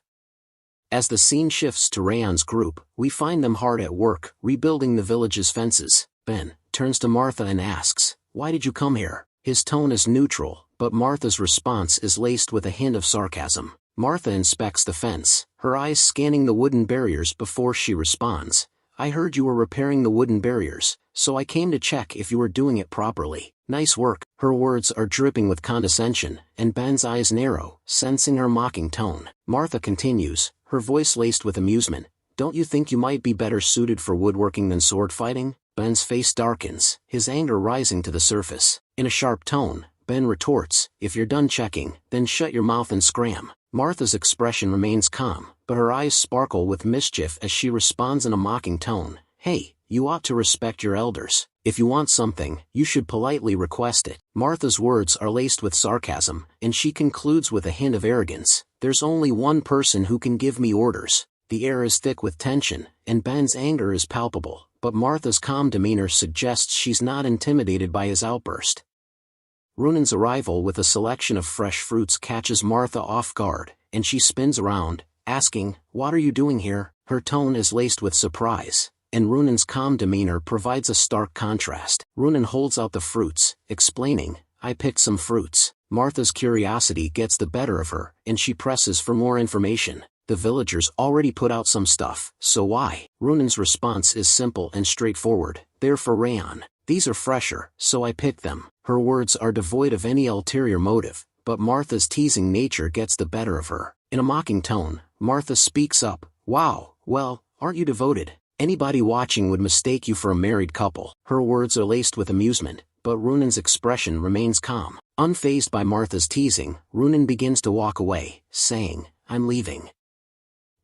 As the scene shifts to Raon's group, we find them hard at work, rebuilding the village's fences. Ben turns to Martha and asks, "Why did you come here?" His tone is neutral, but Martha's response is laced with a hint of sarcasm. Martha inspects the fence, her eyes scanning the wooden barriers before she responds, "I heard you were repairing the wooden barriers, so I came to check if you were doing it properly. Nice work." Her words are dripping with condescension, and Ben's eyes narrow, sensing her mocking tone. Martha continues, her voice laced with amusement, "Don't you think you might be better suited for woodworking than sword fighting?" Ben's face darkens, his anger rising to the surface. In a sharp tone, Ben retorts, "If you're done checking, then shut your mouth and scram." Martha's expression remains calm, but her eyes sparkle with mischief as she responds in a mocking tone, "Hey, you ought to respect your elders. If you want something, you should politely request it." Martha's words are laced with sarcasm, and she concludes with a hint of arrogance, "There's only one person who can give me orders." The air is thick with tension, and Ben's anger is palpable, but Martha's calm demeanor suggests she's not intimidated by his outburst. Runan's arrival with a selection of fresh fruits catches Martha off guard, and she spins around, asking, "What are you doing here?" Her tone is laced with surprise, and Runan's calm demeanor provides a stark contrast. Runan holds out the fruits, explaining, "I picked some fruits." Martha's curiosity gets the better of her, and she presses for more information. "The villagers already put out some stuff, so why?" Runan's response is simple and straightforward, "They're for Raon. These are fresher, so I picked them." Her words are devoid of any ulterior motive, but Martha's teasing nature gets the better of her. In a mocking tone, Martha speaks up, "Wow, well, aren't you devoted? Anybody watching would mistake you for a married couple." Her words are laced with amusement, but Runan's expression remains calm. Unfazed by Martha's teasing, Runan begins to walk away, saying, "I'm leaving."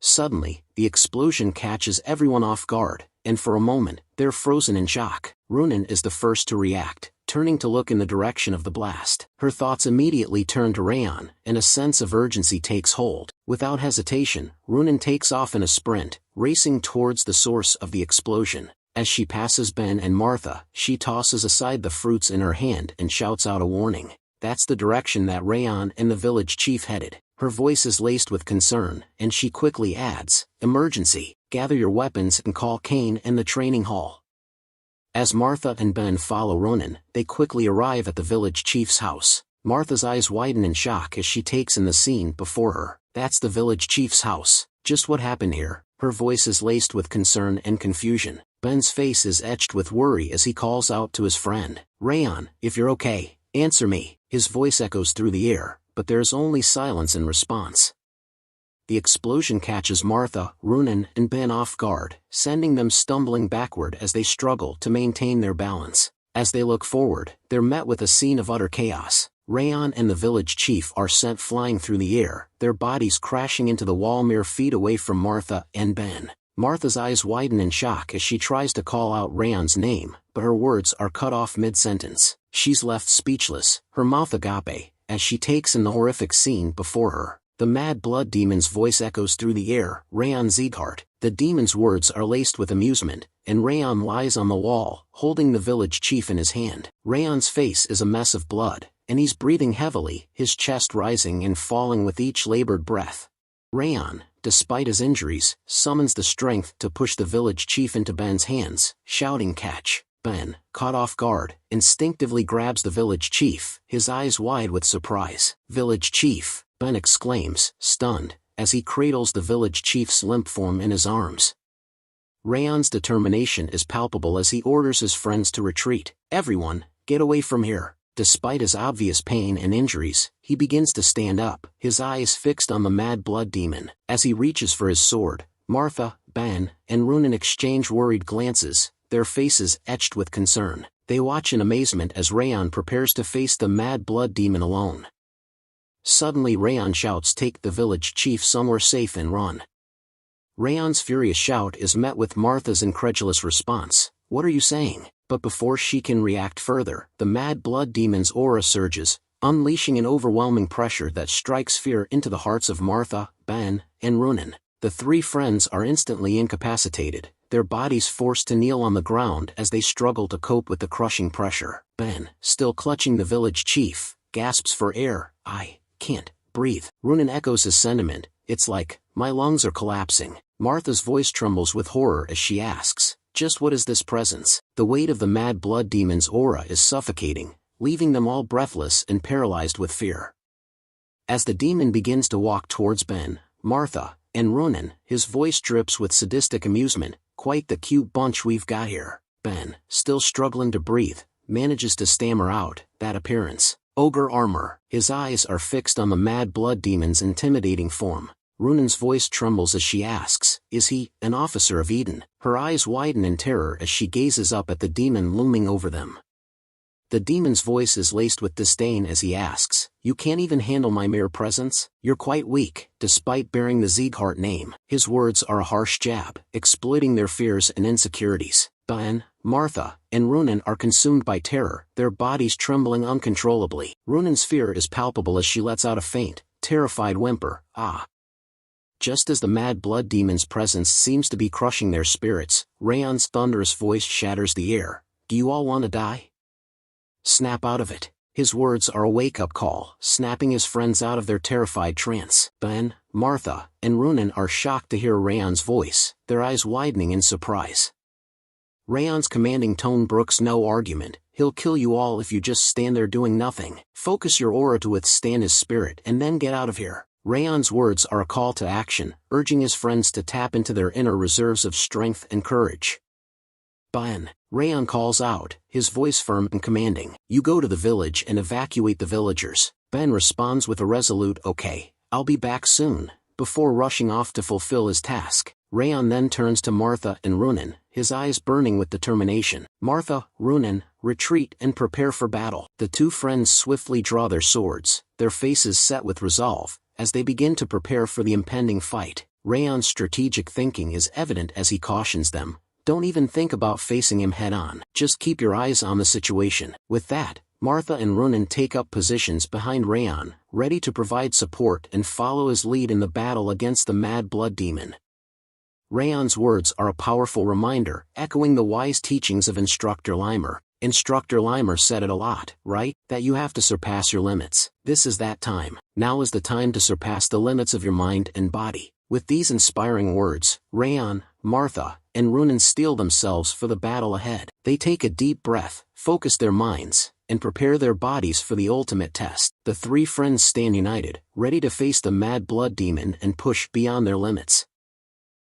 Suddenly, the explosion catches everyone off guard, and for a moment, they're frozen in shock. Runan is the first to react, turning to look in the direction of the blast. Her thoughts immediately turn to Raon, and a sense of urgency takes hold. Without hesitation, Runan takes off in a sprint, racing towards the source of the explosion. As she passes Ben and Martha, she tosses aside the fruits in her hand and shouts out a warning. That's the direction that Raon and the village chief headed. Her voice is laced with concern, and she quickly adds, "Emergency, gather your weapons and call Kane and the training hall." As Martha and Ben follow Runan, they quickly arrive at the village chief's house. Martha's eyes widen in shock as she takes in the scene before her. That's the village chief's house. Just what happened here? Her voice is laced with concern and confusion. Ben's face is etched with worry as he calls out to his friend, "Raon, if you're okay, answer me." His voice echoes through the air, but there's only silence in response. The explosion catches Martha, Runan, and Ben off guard, sending them stumbling backward as they struggle to maintain their balance. As they look forward, they're met with a scene of utter chaos. Raon and the village chief are sent flying through the air, their bodies crashing into the wall mere feet away from Martha and Ben. Martha's eyes widen in shock as she tries to call out Raon's name, but her words are cut off mid-sentence. She's left speechless, her mouth agape, as she takes in the horrific scene before her. The mad blood demon's voice echoes through the air, "Raon Sieghart." The demon's words are laced with amusement, and Raon lies on the wall, holding the village chief in his hand. Raon's face is a mess of blood, and he's breathing heavily, his chest rising and falling with each labored breath. Raon, despite his injuries, summons the strength to push the village chief into Ben's hands, shouting, "Catch!" Ben, caught off guard, instinctively grabs the village chief, his eyes wide with surprise. "Village chief!" Ben exclaims, stunned, as he cradles the village chief's limp form in his arms. Raon's determination is palpable as he orders his friends to retreat. "Everyone, get away from here." Despite his obvious pain and injuries, he begins to stand up, his eyes fixed on the mad blood demon. As he reaches for his sword, Martha, Ben, and Runan exchange worried glances, their faces etched with concern. They watch in amazement as Raon prepares to face the mad blood demon alone. Suddenly Raon shouts, "Take the village chief somewhere safe and run." Raon's furious shout is met with Martha's incredulous response, "What are you saying?" But before she can react further, the mad blood demon's aura surges, unleashing an overwhelming pressure that strikes fear into the hearts of Martha, Ben, and Runen. The three friends are instantly incapacitated, their bodies forced to kneel on the ground as they struggle to cope with the crushing pressure. Ben, still clutching the village chief, gasps for air. "I can't breathe." Runen echoes his sentiment, "It's like, my lungs are collapsing." Martha's voice trembles with horror as she asks, "Just what is this presence?" The weight of the mad blood demon's aura is suffocating, leaving them all breathless and paralyzed with fear. As the demon begins to walk towards Ben, Martha, and Runen, his voice drips with sadistic amusement, "Quite the cute bunch we've got here." Ben, still struggling to breathe, manages to stammer out, "That appearance. Ogre armor." His eyes are fixed on the mad blood demon's intimidating form. Runen's voice trembles as she asks, "Is he an officer of Eden?" Her eyes widen in terror as she gazes up at the demon looming over them. The demon's voice is laced with disdain as he asks, "You can't even handle my mere presence? You're quite weak." Despite bearing the Sieghart name, his words are a harsh jab, exploiting their fears and insecurities. Ben, Martha, and Runen are consumed by terror, their bodies trembling uncontrollably. Runen's fear is palpable as she lets out a faint, terrified whimper, "Ah." Just as the mad blood demon's presence seems to be crushing their spirits, Raon's thunderous voice shatters the air, "Do you all want to die? Snap out of it." His words are a wake-up call, snapping his friends out of their terrified trance. Ben, Martha, and Runen are shocked to hear Raon's voice, their eyes widening in surprise. Raon's commanding tone brooks no argument, "He'll kill you all if you just stand there doing nothing. Focus your aura to withstand his spirit and then get out of here." Raon's words are a call to action, urging his friends to tap into their inner reserves of strength and courage. "Ben," Raon calls out, his voice firm and commanding, "You go to the village and evacuate the villagers." Ben responds with a resolute, "Okay, I'll be back soon," before rushing off to fulfill his task. Raon then turns to Martha and Runen, his eyes burning with determination. "Martha, Runen, retreat and prepare for battle." The two friends swiftly draw their swords, their faces set with resolve, as they begin to prepare for the impending fight. Raon's strategic thinking is evident as he cautions them, "Don't even think about facing him head-on, just keep your eyes on the situation." With that, Martha and Runen take up positions behind Raon, ready to provide support and follow his lead in the battle against the mad blood demon. Raon's words are a powerful reminder, echoing the wise teachings of Instructor Limer. Instructor Limer said it a lot, right? That you have to surpass your limits. This is that time. Now is the time to surpass the limits of your mind and body. With these inspiring words, Raon, Martha, and Runen steel themselves for the battle ahead. They take a deep breath, focus their minds, and prepare their bodies for the ultimate test. The three friends stand united, ready to face the mad blood demon and push beyond their limits.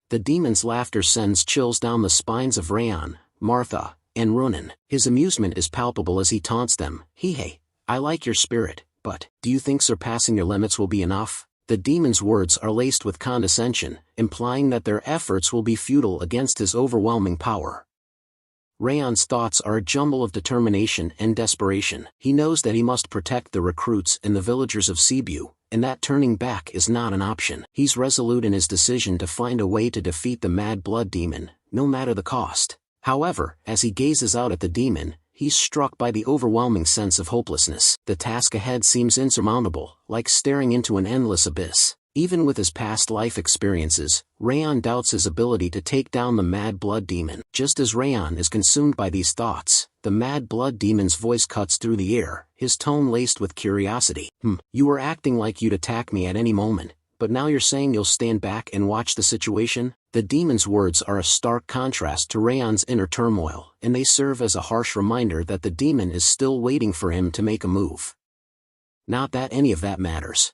The demon's laughter sends chills down the spines of Raon, Martha, and Runen. His amusement is palpable as he taunts them, "Hey, I like your spirit, but do you think surpassing your limits will be enough?" The demon's words are laced with condescension, implying that their efforts will be futile against his overwhelming power. Raon's thoughts are a jumble of determination and desperation. He knows that he must protect the recruits and the villagers of Cebu, and that turning back is not an option. He's resolute in his decision to find a way to defeat the mad blood demon, no matter the cost. However, as he gazes out at the demon, he's struck by the overwhelming sense of hopelessness. The task ahead seems insurmountable, like staring into an endless abyss. Even with his past life experiences, Raon doubts his ability to take down the mad blood demon. Just as Raon is consumed by these thoughts, the mad blood demon's voice cuts through the air, his tone laced with curiosity. You were acting like you'd attack me at any moment, but now you're saying you'll stand back and watch the situation?" The demon's words are a stark contrast to Raon's inner turmoil, and they serve as a harsh reminder that the demon is still waiting for him to make a move. Not that any of that matters.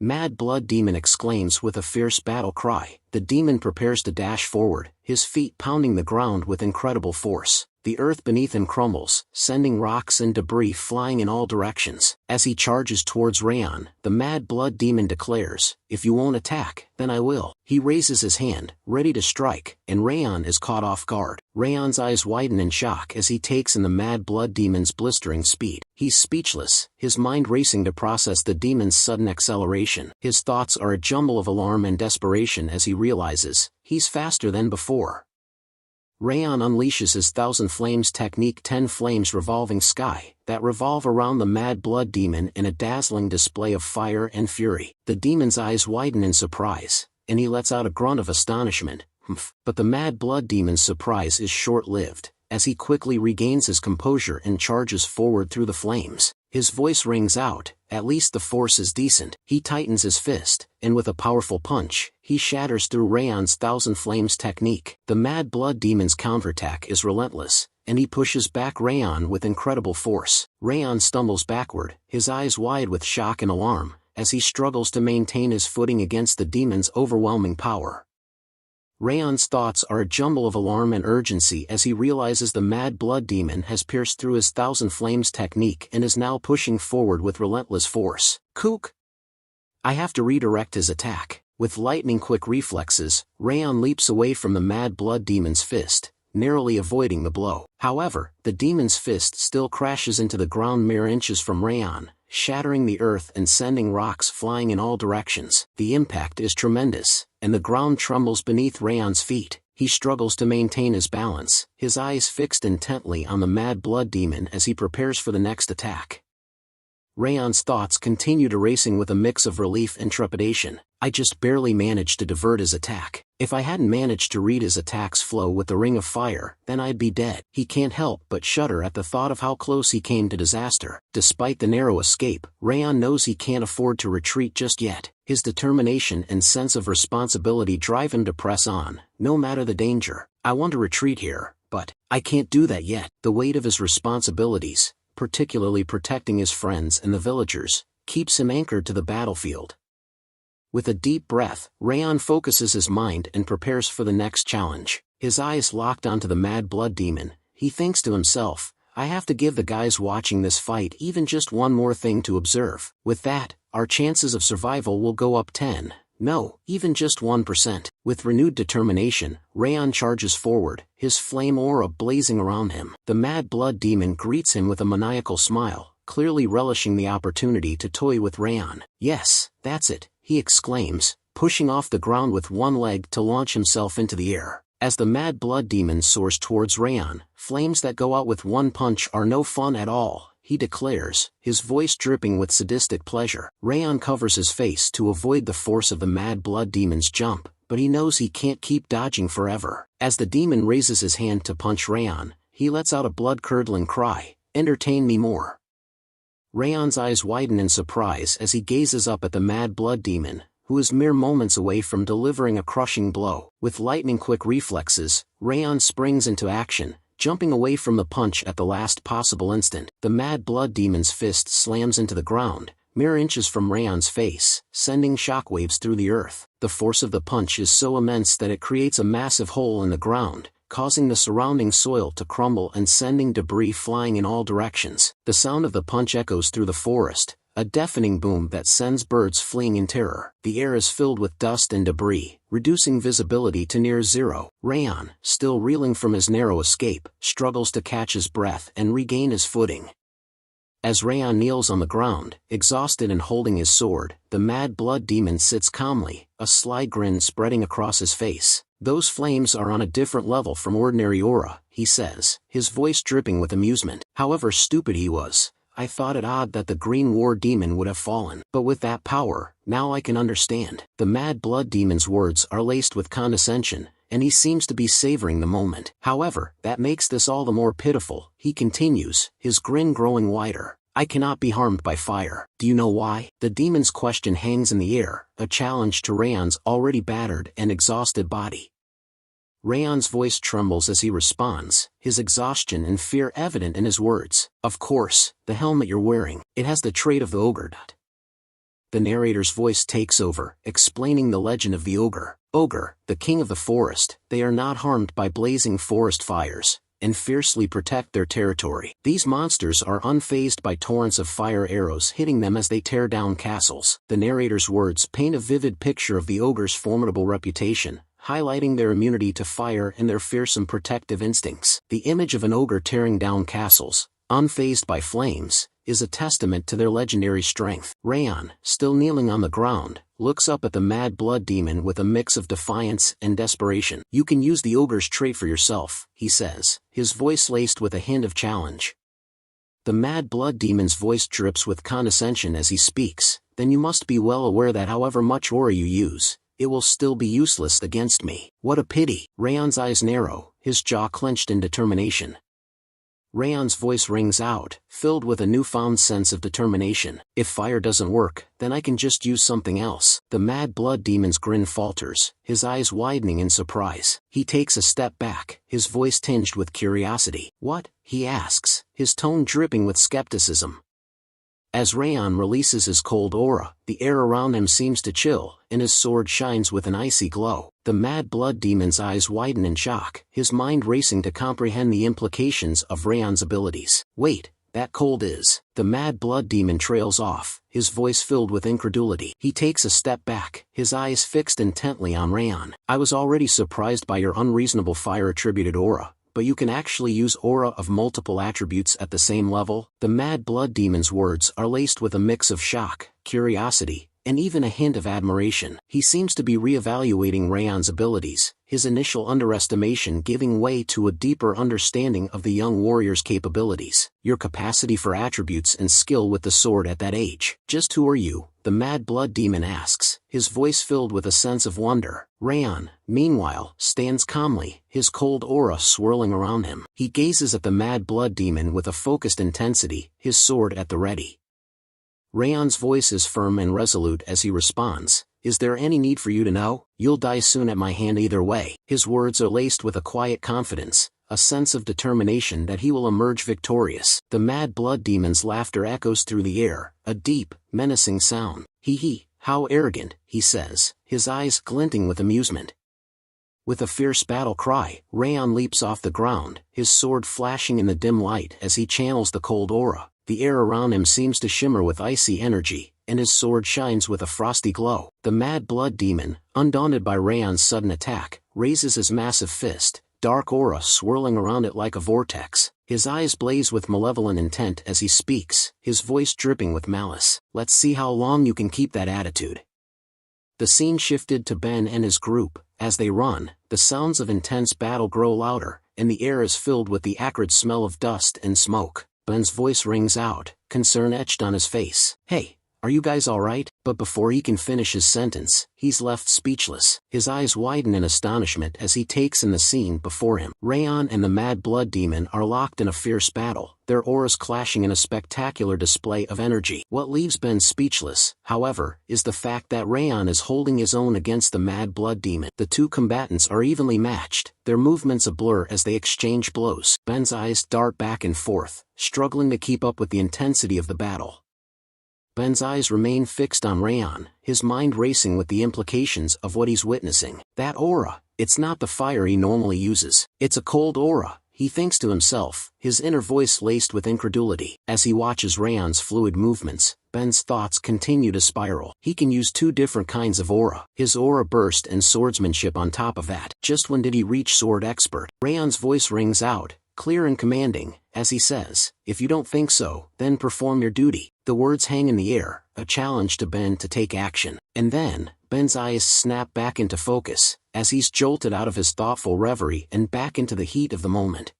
Mad blood demon exclaims with a fierce battle cry, The demon prepares to dash forward, his feet pounding the ground with incredible force. The earth beneath him crumbles, sending rocks and debris flying in all directions. As he charges towards Raon, the mad blood demon declares, "If you won't attack, then I will." He raises his hand, ready to strike, and Raon is caught off guard. Raon's eyes widen in shock as he takes in the mad blood demon's blistering speed. He's speechless, his mind racing to process the demon's sudden acceleration. His thoughts are a jumble of alarm and desperation as he realizes, he's faster than before. Raon unleashes his Thousand Flames technique, 10 flames revolving sky, that revolve around the mad blood demon in a dazzling display of fire and fury. The demon's eyes widen in surprise, and he lets out a grunt of astonishment. But the mad blood demon's surprise is short-lived, as he quickly regains his composure and charges forward through the flames. His voice rings out, "At least the force is decent." He tightens his fist, and with a powerful punch, he shatters through Raon's Thousand Flames technique. The mad blood demon's counterattack is relentless, and he pushes back Raon with incredible force. Raon stumbles backward, his eyes wide with shock and alarm, as he struggles to maintain his footing against the demon's overwhelming power. Raon's thoughts are a jumble of alarm and urgency as he realizes the mad blood demon has pierced through his Thousand Flames technique and is now pushing forward with relentless force. Kook! I have to redirect his attack. With lightning-quick reflexes, Raon leaps away from the mad blood demon's fist, narrowly avoiding the blow. However, the demon's fist still crashes into the ground mere inches from Raon, shattering the earth and sending rocks flying in all directions. The impact is tremendous, and the ground trembles beneath Raon's feet. He struggles to maintain his balance, his eyes fixed intently on the mad blood demon as he prepares for the next attack. Raon's thoughts continue to racing with a mix of relief and trepidation. I just barely managed to divert his attack. If I hadn't managed to read his attack's flow with the ring of fire, then I'd be dead. He can't help but shudder at the thought of how close he came to disaster. Despite the narrow escape, Raon knows he can't afford to retreat just yet. His determination and sense of responsibility drive him to press on, no matter the danger. I want to retreat here, but I can't do that yet. The weight of his responsibilities, particularly protecting his friends and the villagers, keeps him anchored to the battlefield. With a deep breath, Raon focuses his mind and prepares for the next challenge. His eyes locked onto the mad blood demon, he thinks to himself, I have to give the guys watching this fight even just one more thing to observe. With that, our chances of survival will go up 10, no, even just 1%. With renewed determination, Raon charges forward, his flame aura blazing around him. The mad blood demon greets him with a maniacal smile, clearly relishing the opportunity to toy with Raon. Yes, that's it, he exclaims, pushing off the ground with one leg to launch himself into the air. As the mad blood demon soars towards Raon, flames that go out with one punch are no fun at all, he declares, his voice dripping with sadistic pleasure. Raon covers his face to avoid the force of the mad blood demon's jump, but he knows he can't keep dodging forever. As the demon raises his hand to punch Raon, he lets out a blood-curdling cry, "Entertain me more." Raon's eyes widen in surprise as he gazes up at the mad blood demon, who is mere moments away from delivering a crushing blow. With lightning-quick reflexes, Raon springs into action, jumping away from the punch at the last possible instant. The mad blood demon's fist slams into the ground, mere inches from Raon's face, sending shockwaves through the earth. The force of the punch is so immense that it creates a massive hole in the ground, causing the surrounding soil to crumble and sending debris flying in all directions. The sound of the punch echoes through the forest, a deafening boom that sends birds fleeing in terror. The air is filled with dust and debris, reducing visibility to near zero. Raon, still reeling from his narrow escape, struggles to catch his breath and regain his footing. As Raon kneels on the ground, exhausted and holding his sword, the mad blood demon sits calmly, a sly grin spreading across his face. Those flames are on a different level from ordinary aura, he says, his voice dripping with amusement. However stupid he was, I thought it odd that the green war demon would have fallen. But with that power, now I can understand. The mad blood demon's words are laced with condescension, and he seems to be savoring the moment. However, that makes this all the more pitiful, he continues, his grin growing wider. I cannot be harmed by fire. Do you know why? The demon's question hangs in the air, a challenge to Raon's already battered and exhausted body. Raon's voice trembles as he responds, his exhaustion and fear evident in his words. Of course, the helmet you're wearing, it has the trait of the ogre. The narrator's voice takes over, explaining the legend of the ogre. Ogre, the king of the forest, they are not harmed by blazing forest fires, and fiercely protect their territory. These monsters are unfazed by torrents of fire arrows hitting them as they tear down castles. The narrator's words paint a vivid picture of the ogre's formidable reputation, highlighting their immunity to fire and their fearsome protective instincts. The image of an ogre tearing down castles, unfazed by flames, is a testament to their legendary strength. Raon, still kneeling on the ground, looks up at the mad blood demon with a mix of defiance and desperation. "You can use the ogre's trait for yourself," he says, his voice laced with a hint of challenge. The mad blood demon's voice drips with condescension as he speaks. "Then you must be well aware that however much aura you use, it will still be useless against me." "What a pity." Raon's eyes narrow, his jaw clenched in determination. Raon's voice rings out, filled with a newfound sense of determination. "If fire doesn't work, then I can just use something else." The mad blood demon's grin falters, his eyes widening in surprise. He takes a step back, his voice tinged with curiosity. "What?" he asks, his tone dripping with skepticism. As Raon releases his cold aura, the air around him seems to chill, and his sword shines with an icy glow. The mad blood demon's eyes widen in shock, his mind racing to comprehend the implications of Raon's abilities. "Wait, that cold is..." The mad blood demon trails off, his voice filled with incredulity. He takes a step back, his eyes fixed intently on Raon. "I was already surprised by your unreasonable fire-attributed aura, but you can actually use aura of multiple attributes at the same level?" The mad blood demon's words are laced with a mix of shock, curiosity, and even a hint of admiration. He seems to be re-evaluating Raon's abilities, his initial underestimation giving way to a deeper understanding of the young warrior's capabilities. "Your capacity for attributes and skill with the sword at that age. Just who are you?" the mad blood demon asks, his voice filled with a sense of wonder. Raon, meanwhile, stands calmly, his cold aura swirling around him. He gazes at the mad blood demon with a focused intensity, his sword at the ready. Raon's voice is firm and resolute as he responds, "Is there any need for you to know? You'll die soon at my hand either way." His words are laced with a quiet confidence, a sense of determination that he will emerge victorious. The mad blood demon's laughter echoes through the air, a deep, menacing sound. "Hee, how arrogant," he says, his eyes glinting with amusement. With a fierce battle cry, Raon leaps off the ground, his sword flashing in the dim light as he channels the cold aura. The air around him seems to shimmer with icy energy, and his sword shines with a frosty glow. The mad blood demon, undaunted by Raon's sudden attack, raises his massive fist, dark aura swirling around it like a vortex. His eyes blaze with malevolent intent as he speaks, his voice dripping with malice. "Let's see how long you can keep that attitude." The scene shifted to Ben and his group. As they run, the sounds of intense battle grow louder, and the air is filled with the acrid smell of dust and smoke. Ben's voice rings out, concern etched on his face. "Hey, are you guys alright?" But before he can finish his sentence, he's left speechless. His eyes widen in astonishment as he takes in the scene before him. Raon and the mad blood demon are locked in a fierce battle, their auras clashing in a spectacular display of energy. What leaves Ben speechless, however, is the fact that Raon is holding his own against the mad blood demon. The two combatants are evenly matched, their movements a blur as they exchange blows. Ben's eyes dart back and forth, struggling to keep up with the intensity of the battle. Ben's eyes remain fixed on Raon, his mind racing with the implications of what he's witnessing. "That aura, it's not the fire he normally uses. It's a cold aura," he thinks to himself, his inner voice laced with incredulity. As he watches Raon's fluid movements, Ben's thoughts continue to spiral. He can use two different kinds of aura, his aura burst and swordsmanship on top of that. Just when did he reach sword expert? Raon's voice rings out, clear and commanding, as he says, "If you don't think so, then perform your duty." The words hang in the air, a challenge to Ben to take action. And then, Ben's eyes snap back into focus, as he's jolted out of his thoughtful reverie and back into the heat of the moment.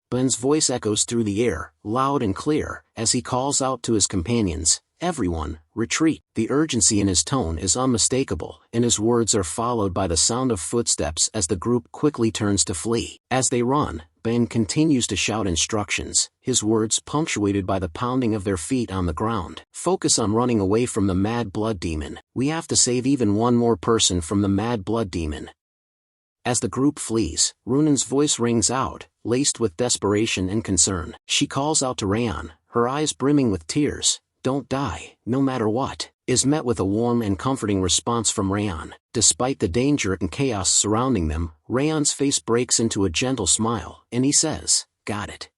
Ben's voice echoes through the air, loud and clear, as he calls out to his companions, "Everyone, retreat." The urgency in his tone is unmistakable, and his words are followed by the sound of footsteps as the group quickly turns to flee. As they run, Ben continues to shout instructions, his words punctuated by the pounding of their feet on the ground. "Focus on running away from the mad blood demon. We have to save even one more person from the mad blood demon." As the group flees, Runan's voice rings out, laced with desperation and concern. She calls out to Raon, her eyes brimming with tears, "Don't die, no matter what." is met with a warm and comforting response from Raon. Despite the danger and chaos surrounding them, Raon's face breaks into a gentle smile, and he says, "Got it."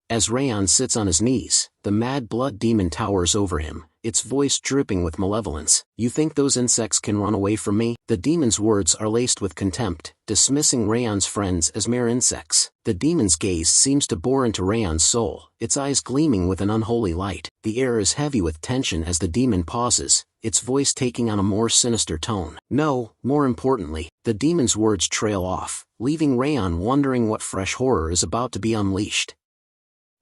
As Raon sits on his knees, the mad blood demon towers over him, its voice dripping with malevolence. "You think those insects can run away from me?" The demon's words are laced with contempt, dismissing Raon's friends as mere insects. The demon's gaze seems to bore into Raon's soul, its eyes gleaming with an unholy light. The air is heavy with tension as the demon pauses, its voice taking on a more sinister tone. No, more importantly, the demon's words trail off, leaving Raon wondering what fresh horror is about to be unleashed.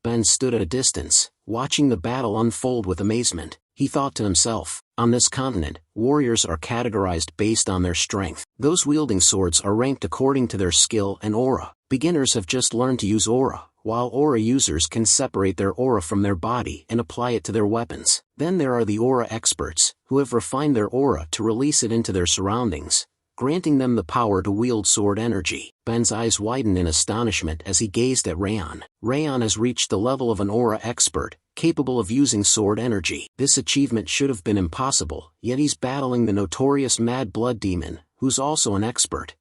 Ben stood at a distance, watching the battle unfold with amazement. He thought to himself, on this continent, warriors are categorized based on their strength. Those wielding swords are ranked according to their skill and aura. Beginners have just learned to use aura, while aura users can separate their aura from their body and apply it to their weapons. Then there are the aura experts, who have refined their aura to release it into their surroundings, granting them the power to wield sword energy. Ben's eyes widened in astonishment as he gazed at Raon. Raon has reached the level of an aura expert, capable of using sword energy. This achievement should have been impossible, yet he's battling the notorious Mad Blood Demon, who's also an expert.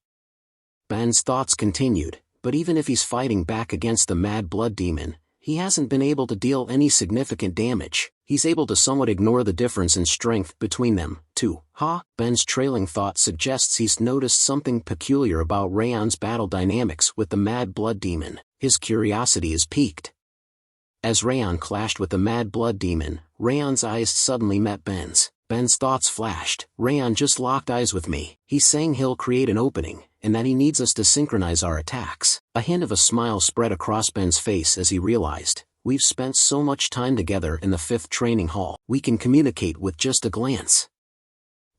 Ben's thoughts continued, but even if he's fighting back against the Mad Blood Demon, he hasn't been able to deal any significant damage. He's able to somewhat ignore the difference in strength between them, too. Ben's trailing thought suggests he's noticed something peculiar about Raon's battle dynamics with the Mad Blood Demon. His curiosity is piqued. As Raon clashed with the Mad Blood Demon, Raon's eyes suddenly met Ben's. Ben's thoughts flashed. Raon just locked eyes with me. He's saying he'll create an opening, and that he needs us to synchronize our attacks. A hint of a smile spread across Ben's face as he realized, we've spent so much time together in the 5th training hall. We can communicate with just a glance.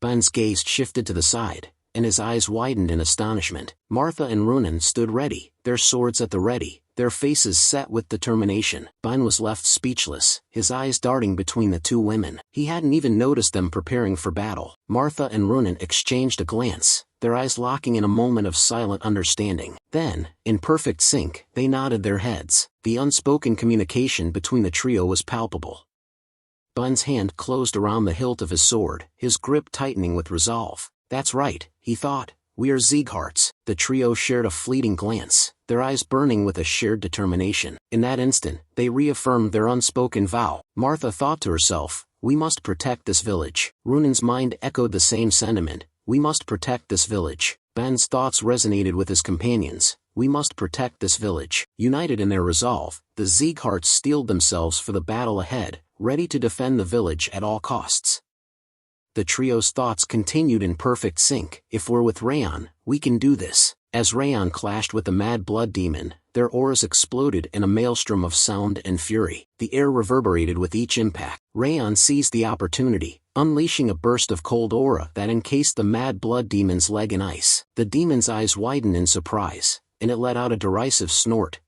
Ben's gaze shifted to the side, and his eyes widened in astonishment. Martha and Runan stood ready, their swords at the ready, their faces set with determination. Ben was left speechless, his eyes darting between the two women. He hadn't even noticed them preparing for battle. Martha and Runan exchanged a glance, their eyes locking in a moment of silent understanding. Then, in perfect sync, they nodded their heads. The unspoken communication between the trio was palpable. Ben's hand closed around the hilt of his sword, his grip tightening with resolve. That's right, he thought, we are Siegharts. The trio shared a fleeting glance, their eyes burning with a shared determination. In that instant, they reaffirmed their unspoken vow. Martha thought to herself, we must protect this village. Runan's mind echoed the same sentiment, we must protect this village. Ben's thoughts resonated with his companions, we must protect this village. United in their resolve, the Siegharts steeled themselves for the battle ahead, ready to defend the village at all costs. The trio's thoughts continued in perfect sync. If we're with Raon, we can do this. As Raon clashed with the Mad Blood Demon, their auras exploded in a maelstrom of sound and fury. The air reverberated with each impact. Raon seized the opportunity, unleashing a burst of cold aura that encased the Mad Blood Demon's leg in ice. The demon's eyes widened in surprise, and it let out a derisive snort.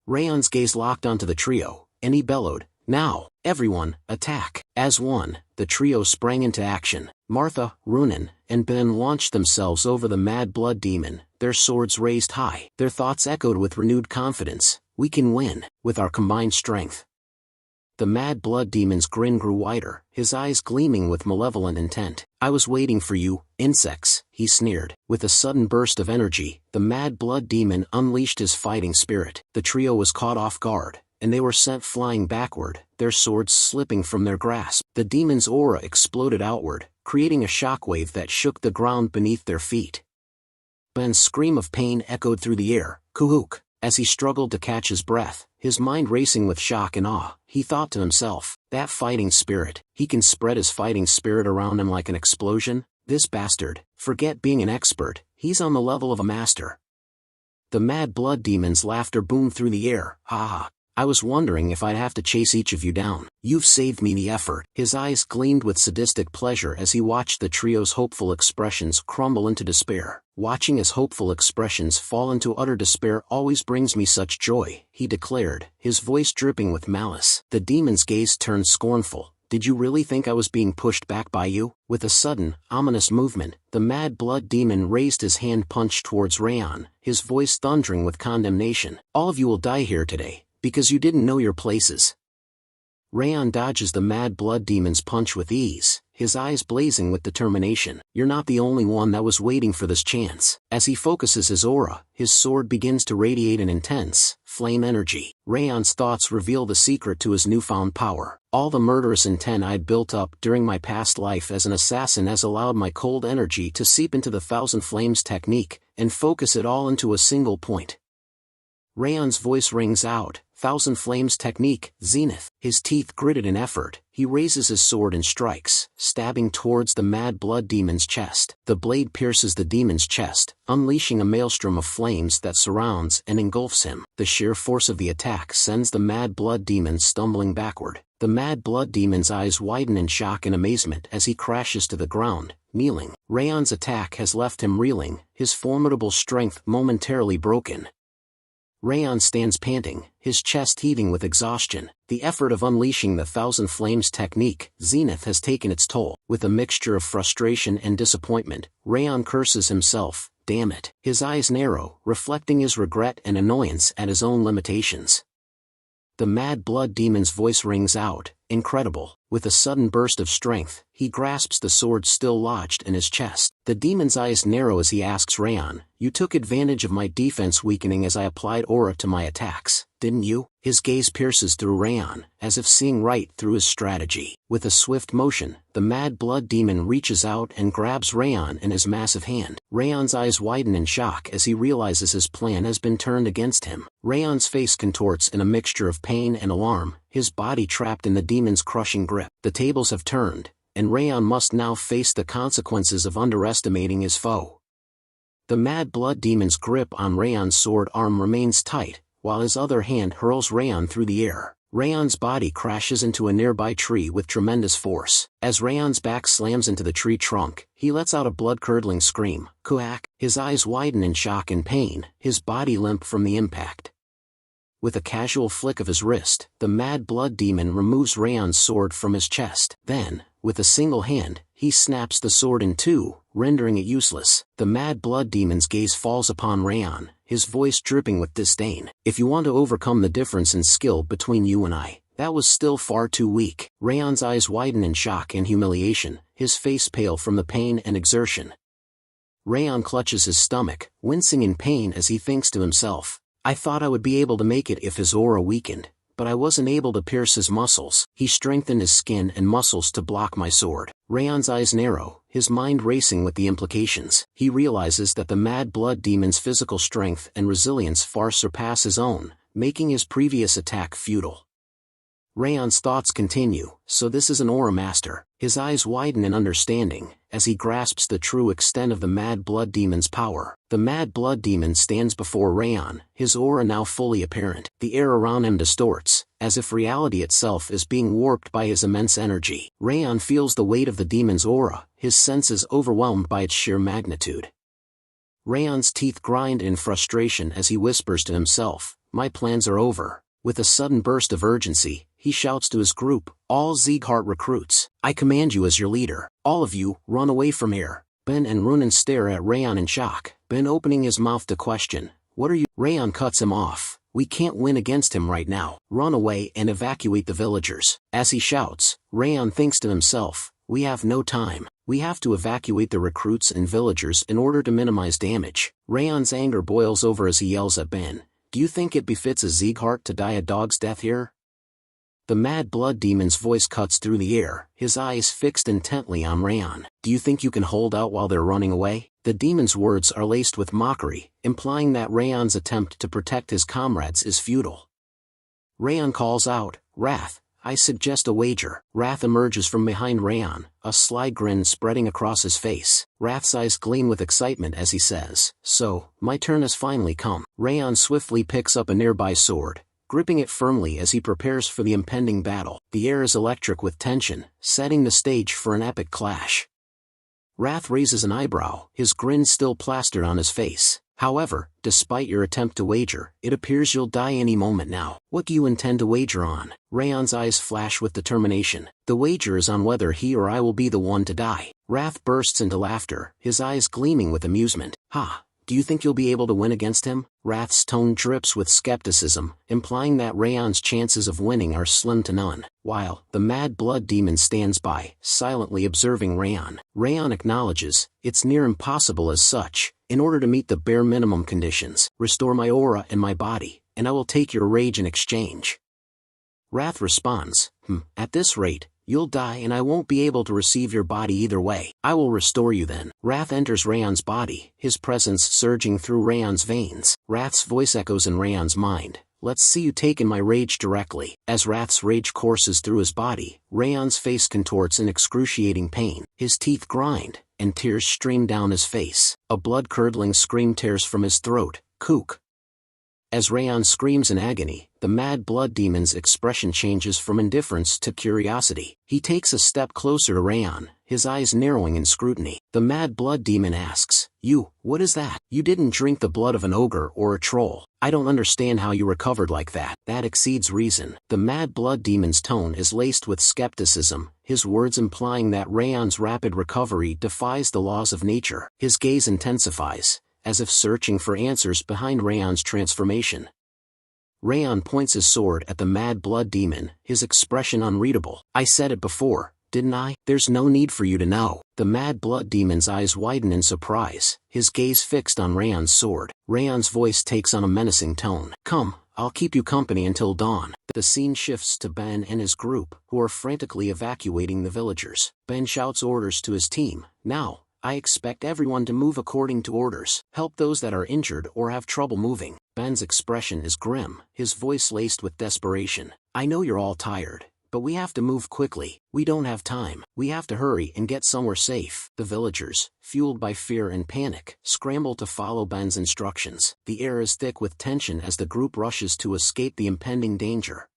Raon's gaze locked onto the trio, and he bellowed, now, everyone, attack. As one, the trio sprang into action. Martha, Runan, and Ben launched themselves over the Mad Blood Demon, their swords raised high. Their thoughts echoed with renewed confidence, we can win, with our combined strength. The Mad Blood Demon's grin grew wider, his eyes gleaming with malevolent intent. I was waiting for you, insects, he sneered. With a sudden burst of energy, the Mad Blood Demon unleashed his fighting spirit. The trio was caught off guard, and they were sent flying backward, their swords slipping from their grasp. The demon's aura exploded outward, creating a shockwave that shook the ground beneath their feet. Ben's scream of pain echoed through the air, Kuhuk. As he struggled to catch his breath, his mind racing with shock and awe, he thought to himself, that fighting spirit, he can spread his fighting spirit around him like an explosion? This bastard, forget being an expert, he's on the level of a master. The Mad Blood Demon's laughter boomed through the air, ha ha. I was wondering if I'd have to chase each of you down. You've saved me the effort. His eyes gleamed with sadistic pleasure as he watched the trio's hopeful expressions crumble into despair. Watching his hopeful expressions fall into utter despair always brings me such joy, he declared, his voice dripping with malice. The demon's gaze turned scornful. Did you really think I was being pushed back by you? With a sudden, ominous movement, the Mad Blood Demon raised his hand punched towards Raon, his voice thundering with condemnation. All of you will die here today, because you didn't know your places. Raon dodges the Mad Blood Demon's punch with ease, his eyes blazing with determination. "You're not the only one that was waiting for this chance." As he focuses his aura, his sword begins to radiate an intense, flame energy. Raon's thoughts reveal the secret to his newfound power. "All the murderous intent I'd built up during my past life as an assassin has allowed my cold energy to seep into the Thousand Flames technique, and focus it all into a single point." Raon's voice rings out, "Thousand Flames technique, Zenith." His teeth gritted in effort, he raises his sword and strikes, stabbing towards the mad blood demon's chest. The blade pierces the demon's chest, unleashing a maelstrom of flames that surrounds and engulfs him. The sheer force of the attack sends the mad blood demon stumbling backward. The mad blood demon's eyes widen in shock and amazement as he crashes to the ground, kneeling. Raon's attack has left him reeling, his formidable strength momentarily broken. Raon stands panting, his chest heaving with exhaustion. The effort of unleashing the Thousand Flames technique, Zenith, has taken its toll. With a mixture of frustration and disappointment, Raon curses himself, "Damn it." His eyes narrow, reflecting his regret and annoyance at his own limitations. The mad blood demon's voice rings out, "Incredible." With a sudden burst of strength, he grasps the sword still lodged in his chest. The demon's eyes narrow as he asks Raon, "You took advantage of my defense weakening as I applied aura to my attacks, didn't you?" His gaze pierces through Raon, as if seeing right through his strategy. With a swift motion, the mad blood demon reaches out and grabs Raon in his massive hand. Raon's eyes widen in shock as he realizes his plan has been turned against him. Raon's face contorts in a mixture of pain and alarm, his body trapped in the demon's crushing grip. The tables have turned, and Raon must now face the consequences of underestimating his foe. The mad blood demon's grip on Raon's sword arm remains tight, while his other hand hurls Raon through the air. Raon's body crashes into a nearby tree with tremendous force. As Raon's back slams into the tree trunk, he lets out a blood-curdling scream, "Kuak!" His eyes widen in shock and pain, his body limp from the impact. With a casual flick of his wrist, the mad blood demon removes Raon's sword from his chest. Then, with a single hand, he snaps the sword in two, rendering it useless. The mad blood demon's gaze falls upon Raon, his voice dripping with disdain. "If you want to overcome the difference in skill between you and I, that was still far too weak." Raon's eyes widen in shock and humiliation, his face pale from the pain and exertion. Raon clutches his stomach, wincing in pain as he thinks to himself, "I thought I would be able to make it if his aura weakened, but I wasn't able to pierce his muscles." He strengthened his skin and muscles to block my sword. Raon's eyes narrow, his mind racing with the implications. He realizes that the mad blood demon's physical strength and resilience far surpass his own, making his previous attack futile. Raon's thoughts continue, "So this is an aura master." His eyes widen in understanding, as he grasps the true extent of the mad blood demon's power. The mad blood demon stands before Raon, his aura now fully apparent. The air around him distorts, as if reality itself is being warped by his immense energy. Raon feels the weight of the demon's aura, his senses overwhelmed by its sheer magnitude. Raon's teeth grind in frustration as he whispers to himself, "My plans are over." With a sudden burst of urgency, he shouts to his group, "All Sieghart recruits, I command you as your leader. All of you, run away from here." Ben and Runan stare at Raon in shock, Ben opening his mouth to question, "What are you?" Raon cuts him off, "We can't win against him right now. Run away and evacuate the villagers." As he shouts, Raon thinks to himself, "We have no time. We have to evacuate the recruits and villagers in order to minimize damage." Raon's anger boils over as he yells at Ben, "Do you think it befits a Sieghart to die a dog's death here?" The mad blood demon's voice cuts through the air, his eyes fixed intently on Raon. "Do you think you can hold out while they're running away?" The demon's words are laced with mockery, implying that Raon's attempt to protect his comrades is futile. Raon calls out, "Wrath, I suggest a wager." Wrath emerges from behind Raon, a sly grin spreading across his face. Wrath's eyes gleam with excitement as he says, "So, my turn has finally come." Raon swiftly picks up a nearby sword, gripping it firmly as he prepares for the impending battle. The air is electric with tension, setting the stage for an epic clash. Wrath raises an eyebrow, his grin still plastered on his face. "However, despite your attempt to wager, it appears you'll die any moment now. What do you intend to wager on?" Raon's eyes flash with determination. "The wager is on whether he or I will be the one to die." Wrath bursts into laughter, his eyes gleaming with amusement. "Ha! Do you think you'll be able to win against him? Wrath's tone drips with skepticism, implying that Raon's chances of winning are slim to none, while the Mad Blood Demon stands by, silently observing Raon. Raon acknowledges, it's near impossible as such, in order to meet the bare minimum conditions. Restore my aura and my body, and I will take your rage in exchange. Wrath responds, at this rate, you'll die and I won't be able to receive your body either way. I will restore you then. Wrath enters Raon's body, his presence surging through Raon's veins. Wrath's voice echoes in Raon's mind. Let's see you take in my rage directly. As Wrath's rage courses through his body, Raon's face contorts in excruciating pain. His teeth grind, and tears stream down his face. A blood-curdling scream tears from his throat. Kook. As Raon screams in agony, the Mad Blood Demon's expression changes from indifference to curiosity. He takes a step closer to Raon, his eyes narrowing in scrutiny. The Mad Blood Demon asks, what is that? You didn't drink the blood of an ogre or a troll. I don't understand how you recovered like that. That exceeds reason. The Mad Blood Demon's tone is laced with skepticism, his words implying that Raon's rapid recovery defies the laws of nature. His gaze intensifies, as if searching for answers behind Raon's transformation. Raon points his sword at the Mad Blood Demon, his expression unreadable. I said it before, didn't I? There's no need for you to know. The Mad Blood Demon's eyes widen in surprise, his gaze fixed on Raon's sword. Raon's voice takes on a menacing tone. Come, I'll keep you company until dawn. The scene shifts to Ben and his group, who are frantically evacuating the villagers. Ben shouts orders to his team. Now, I expect everyone to move according to orders. Help those that are injured or have trouble moving. Ben's expression is grim, his voice laced with desperation. I know you're all tired, but we have to move quickly. We don't have time. We have to hurry and get somewhere safe. The villagers, fueled by fear and panic, scramble to follow Ben's instructions. The air is thick with tension as the group rushes to escape the impending danger.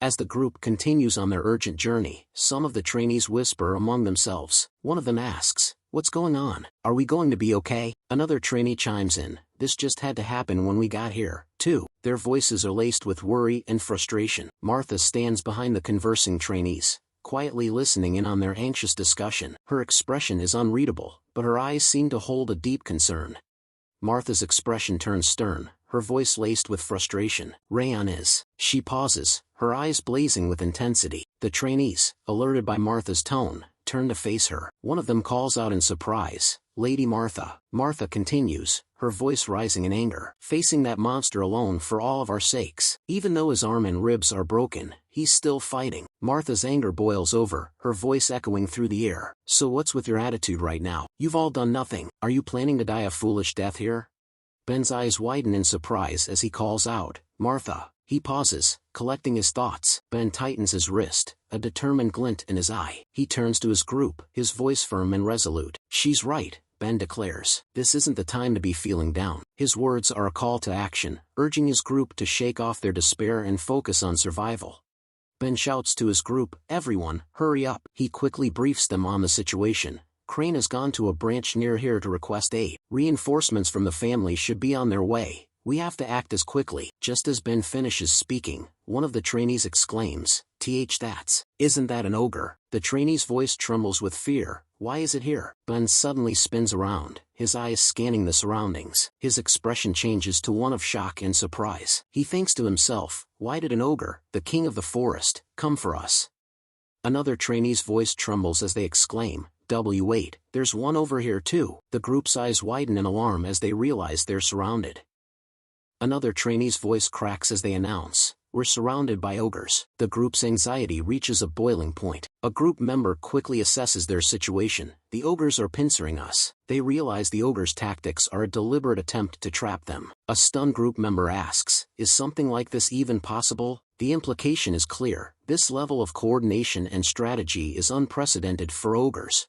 As the group continues on their urgent journey, some of the trainees whisper among themselves. One of them asks, what's going on? Are we going to be okay? Another trainee chimes in, this just had to happen when we got here, too. Their voices are laced with worry and frustration. Martha stands behind the conversing trainees, quietly listening in on their anxious discussion. Her expression is unreadable, but her eyes seem to hold a deep concern. Martha's expression turns stern, her voice laced with frustration. Raon is. She pauses, her eyes blazing with intensity. The trainees, alerted by Martha's tone, turn to face her. One of them calls out in surprise, Lady Martha. Martha continues, her voice rising in anger. Facing that monster alone for all of our sakes. Even though his arm and ribs are broken, he's still fighting. Martha's anger boils over, her voice echoing through the air. So what's with your attitude right now? You've all done nothing. Are you planning to die a foolish death here? Ben's eyes widen in surprise as he calls out, Martha. He pauses, collecting his thoughts. Ben tightens his wrist, a determined glint in his eye. He turns to his group, his voice firm and resolute. She's right, Ben declares. This isn't the time to be feeling down. His words are a call to action, urging his group to shake off their despair and focus on survival. Ben shouts to his group, everyone, hurry up. He quickly briefs them on the situation. Crane has gone to a branch near here to request aid. Reinforcements from the family should be on their way. We have to act as quickly. Just as Ben finishes speaking, one of the trainees exclaims, isn't that an ogre? The trainee's voice trembles with fear. Why is it here? Ben suddenly spins around, his eyes scanning the surroundings. His expression changes to one of shock and surprise. He thinks to himself, why did an ogre, the king of the forest, come for us? Another trainee's voice trembles as they exclaim, wait, there's one over here too. The group's eyes widen in alarm as they realize they're surrounded. Another trainee's voice cracks as they announce, we're surrounded by ogres. The group's anxiety reaches a boiling point. A group member quickly assesses their situation. The ogres are pincering us. They realize the ogres' tactics are a deliberate attempt to trap them. A stunned group member asks, is something like this even possible? The implication is clear. This level of coordination and strategy is unprecedented for ogres.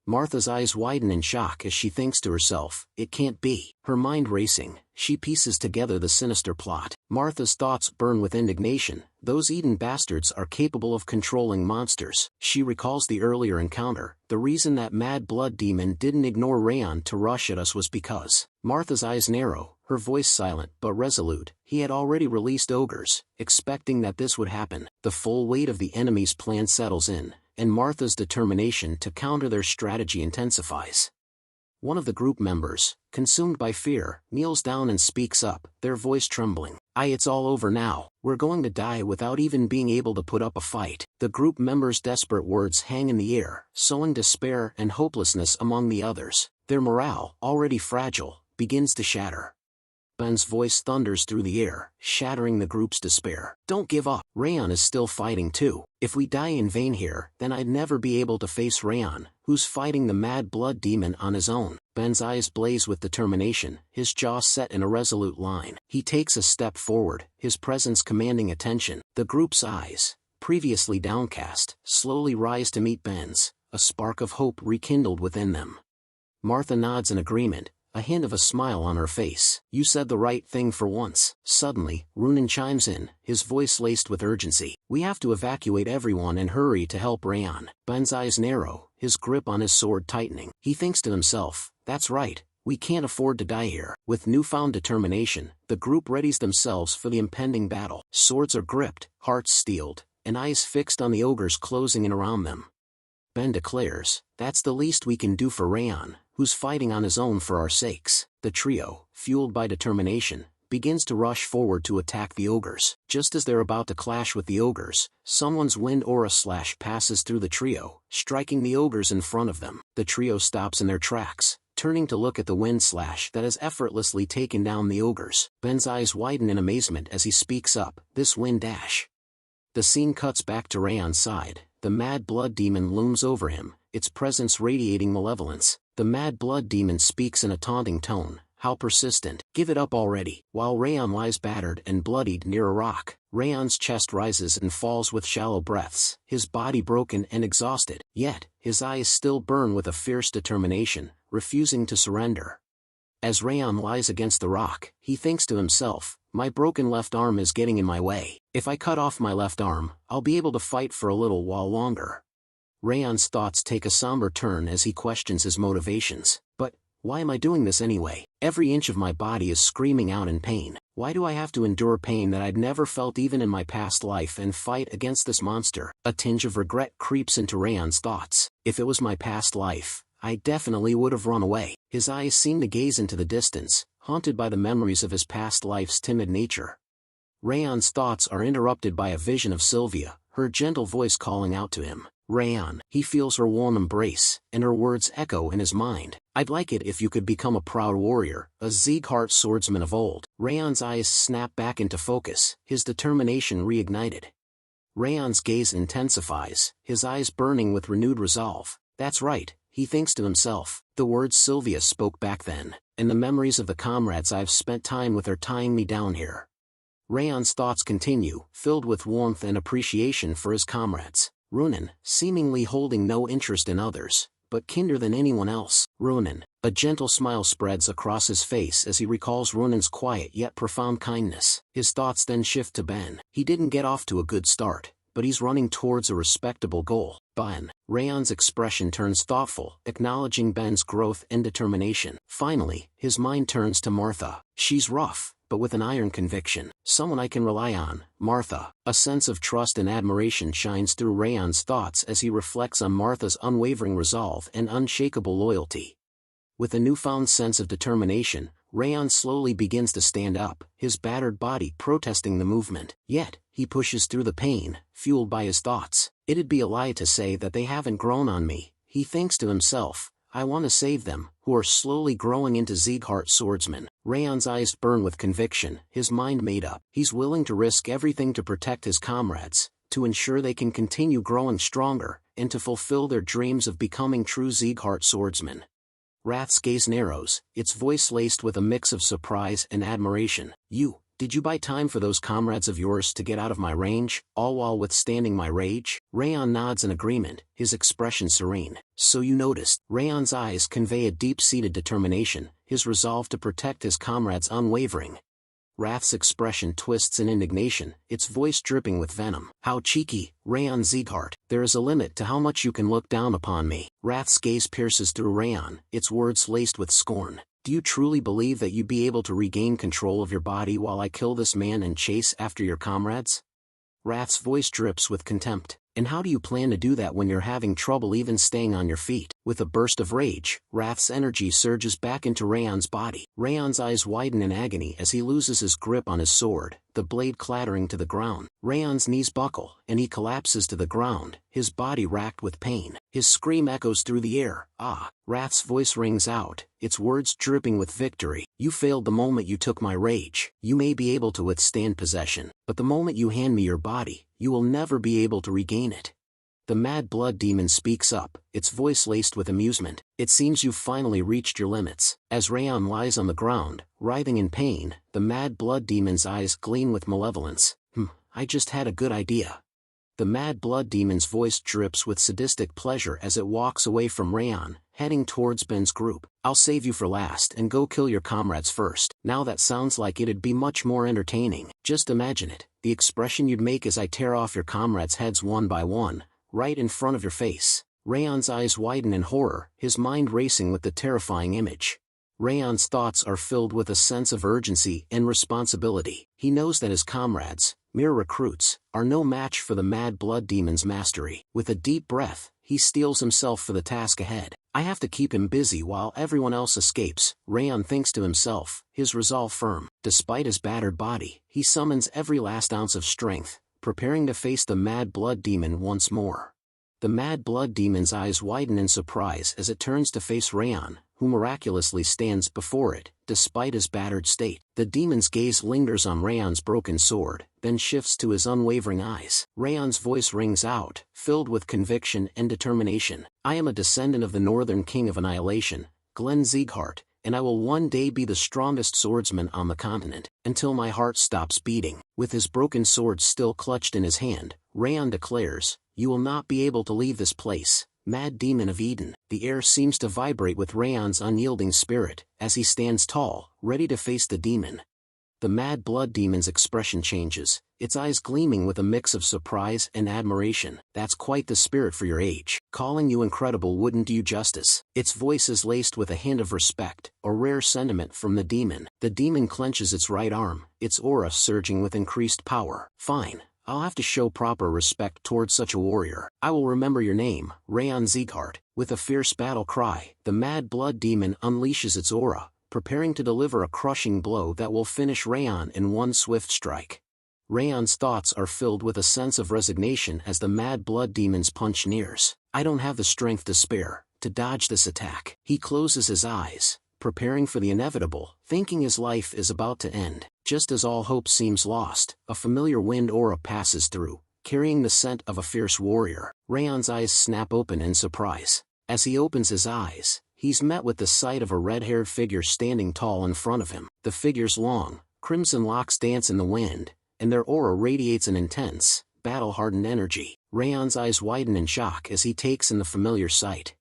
Martha's eyes widen in shock as she thinks to herself, it can't be. Her mind racing, she pieces together the sinister plot. Martha's thoughts burn with indignation. Those Eden bastards are capable of controlling monsters. She recalls the earlier encounter. The reason that Mad Blood Demon didn't ignore Raon to rush at us was because. Martha's eyes narrow, her voice silent but resolute. He had already released ogres, expecting that this would happen. The full weight of the enemy's plan settles in, and Martha's determination to counter their strategy intensifies. One of the group members, consumed by fear, kneels down and speaks up, their voice trembling. It's all over now. We're going to die without even being able to put up a fight." The group members' desperate words hang in the air, sowing despair and hopelessness among the others. Their morale, already fragile, begins to shatter. Ben's voice thunders through the air, shattering the group's despair. "Don't give up. Raon is still fighting too. If we die in vain here, then I'd never be able to face Raon, who's fighting the mad blood demon on his own." Ben's eyes blaze with determination, his jaw set in a resolute line. He takes a step forward, his presence commanding attention. The group's eyes, previously downcast, slowly rise to meet Ben's, a spark of hope rekindled within them. Martha nods in agreement, a hint of a smile on her face. "You said the right thing for once." Suddenly, Runan chimes in, his voice laced with urgency. "We have to evacuate everyone and hurry to help Raon." Ben's eyes narrow, his grip on his sword tightening. He thinks to himself, "That's right, we can't afford to die here." With newfound determination, the group readies themselves for the impending battle. Swords are gripped, hearts steeled, and eyes fixed on the ogres closing in around them. Ben declares, "That's the least we can do for Raon, who's fighting on his own for our sakes." The trio, fueled by determination, begins to rush forward to attack the ogres. Just as they're about to clash with the ogres, someone's wind aura slash passes through the trio, striking the ogres in front of them. The trio stops in their tracks, turning to look at the wind slash that has effortlessly taken down the ogres. Ben's eyes widen in amazement as he speaks up, "This wind dash." The scene cuts back to Raon's side. The mad blood demon looms over him, its presence radiating malevolence. The mad blood demon speaks in a taunting tone, "How persistent. Give it up already." While Raon lies battered and bloodied near a rock, Raon's chest rises and falls with shallow breaths, his body broken and exhausted. Yet, his eyes still burn with a fierce determination, refusing to surrender. As Raon lies against the rock, he thinks to himself, "My broken left arm is getting in my way. If I cut off my left arm, I'll be able to fight for a little while longer." Raon's thoughts take a somber turn as he questions his motivations. "But, why am I doing this anyway? Every inch of my body is screaming out in pain. Why do I have to endure pain that I'd never felt even in my past life and fight against this monster?" A tinge of regret creeps into Raon's thoughts. "If it was my past life, I definitely would have run away." His eyes seem to gaze into the distance, haunted by the memories of his past life's timid nature. Raon's thoughts are interrupted by a vision of Sylvia, her gentle voice calling out to him. Raon. He feels her warm embrace, and her words echo in his mind. "I'd like it if you could become a proud warrior, a Sieghart swordsman of old." Raon's eyes snap back into focus, his determination reignited. Raon's gaze intensifies, his eyes burning with renewed resolve. "That's right," he thinks to himself. "The words Sylvia spoke back then, and the memories of the comrades I've spent time with are tying me down here." Raon's thoughts continue, filled with warmth and appreciation for his comrades. Runan, seemingly holding no interest in others, but kinder than anyone else. Runan. A gentle smile spreads across his face as he recalls Runan's quiet yet profound kindness. His thoughts then shift to Ben. He didn't get off to a good start, but he's running towards a respectable goal. Ben. Raon's expression turns thoughtful, acknowledging Ben's growth and determination. Finally, his mind turns to Martha. She's rough, but with an iron conviction. "Someone I can rely on, Martha." A sense of trust and admiration shines through Raon's thoughts as he reflects on Martha's unwavering resolve and unshakable loyalty. With a newfound sense of determination, Raon slowly begins to stand up, his battered body protesting the movement. Yet, he pushes through the pain, fueled by his thoughts. "It'd be a lie to say that they haven't grown on me," he thinks to himself. "I want to save them, who are slowly growing into Sieghart swordsmen." Raon's eyes burn with conviction, his mind made up. He's willing to risk everything to protect his comrades, to ensure they can continue growing stronger, and to fulfill their dreams of becoming true Sieghart swordsmen. Rath's gaze narrows, its voice laced with a mix of surprise and admiration. Did you buy time for those comrades of yours to get out of my range, all while withstanding my rage?" Raon nods in agreement, his expression serene. "So you noticed." Raon's eyes convey a deep-seated determination, his resolve to protect his comrades unwavering. Rath's expression twists in indignation, its voice dripping with venom. "How cheeky, Raon Sieghart. There is a limit to how much you can look down upon me." Rath's gaze pierces through Raon, its words laced with scorn. "Do you truly believe that you'd be able to regain control of your body while I kill this man and chase after your comrades?" Rath's voice drips with contempt. And how do you plan to do that when you're having trouble even staying on your feet? With a burst of rage, Wrath's energy surges back into Raon's body. Raon's eyes widen in agony as he loses his grip on his sword, the blade clattering to the ground. Raon's knees buckle, and he collapses to the ground, his body racked with pain. His scream echoes through the air. Ah! Wrath's voice rings out, its words dripping with victory. You failed the moment you took my rage. You may be able to withstand possession, but the moment you hand me your body, you will never be able to regain it. The Mad Blood Demon speaks up, its voice laced with amusement. It seems you've finally reached your limits. As Raon lies on the ground, writhing in pain, the Mad Blood Demon's eyes gleam with malevolence. I just had a good idea. The Mad Blood Demon's voice drips with sadistic pleasure as it walks away from Raon, heading towards Ben's group. I'll save you for last and go kill your comrades first. Now that sounds like it'd be much more entertaining. Just imagine it, the expression you'd make as I tear off your comrades' heads one by one, right in front of your face. Raon's eyes widen in horror, his mind racing with the terrifying image. Raon's thoughts are filled with a sense of urgency and responsibility. He knows that his comrades, mere recruits, are no match for the Mad Blood Demon's mastery. With a deep breath, he steels himself for the task ahead. I have to keep him busy while everyone else escapes, Raon thinks to himself, his resolve firm. Despite his battered body, he summons every last ounce of strength, preparing to face the Mad Blood Demon once more. The Mad Blood Demon's eyes widen in surprise as it turns to face Raon, who miraculously stands before it, despite his battered state. The demon's gaze lingers on Raon's broken sword, then shifts to his unwavering eyes. Raon's voice rings out, filled with conviction and determination. I am a descendant of the Northern King of Annihilation, Glenn Sieghart, and I will one day be the strongest swordsman on the continent, until my heart stops beating. With his broken sword still clutched in his hand, Raon declares, you will not be able to leave this place, Mad Demon of Eden. The air seems to vibrate with Raon's unyielding spirit, as he stands tall, ready to face the demon. The Mad Blood Demon's expression changes, its eyes gleaming with a mix of surprise and admiration. That's quite the spirit for your age. Calling you incredible wouldn't do you justice. Its voice is laced with a hint of respect, a rare sentiment from the demon. The demon clenches its right arm, its aura surging with increased power. Fine. I'll have to show proper respect towards such a warrior. I will remember your name, Raon Sieghart. With a fierce battle cry, the Mad Blood Demon unleashes its aura, preparing to deliver a crushing blow that will finish Raon in one swift strike. Raon's thoughts are filled with a sense of resignation as the Mad Blood Demon's punch nears. I don't have the strength to spare, to dodge this attack. He closes his eyes, preparing for the inevitable, thinking his life is about to end. Just as all hope seems lost, a familiar wind aura passes through, carrying the scent of a fierce warrior. Raon's eyes snap open in surprise. As he opens his eyes, he's met with the sight of a red-haired figure standing tall in front of him. The figure's long, crimson locks dance in the wind, and their aura radiates an intense, battle-hardened energy. Raon's eyes widen in shock as he takes in the familiar sight.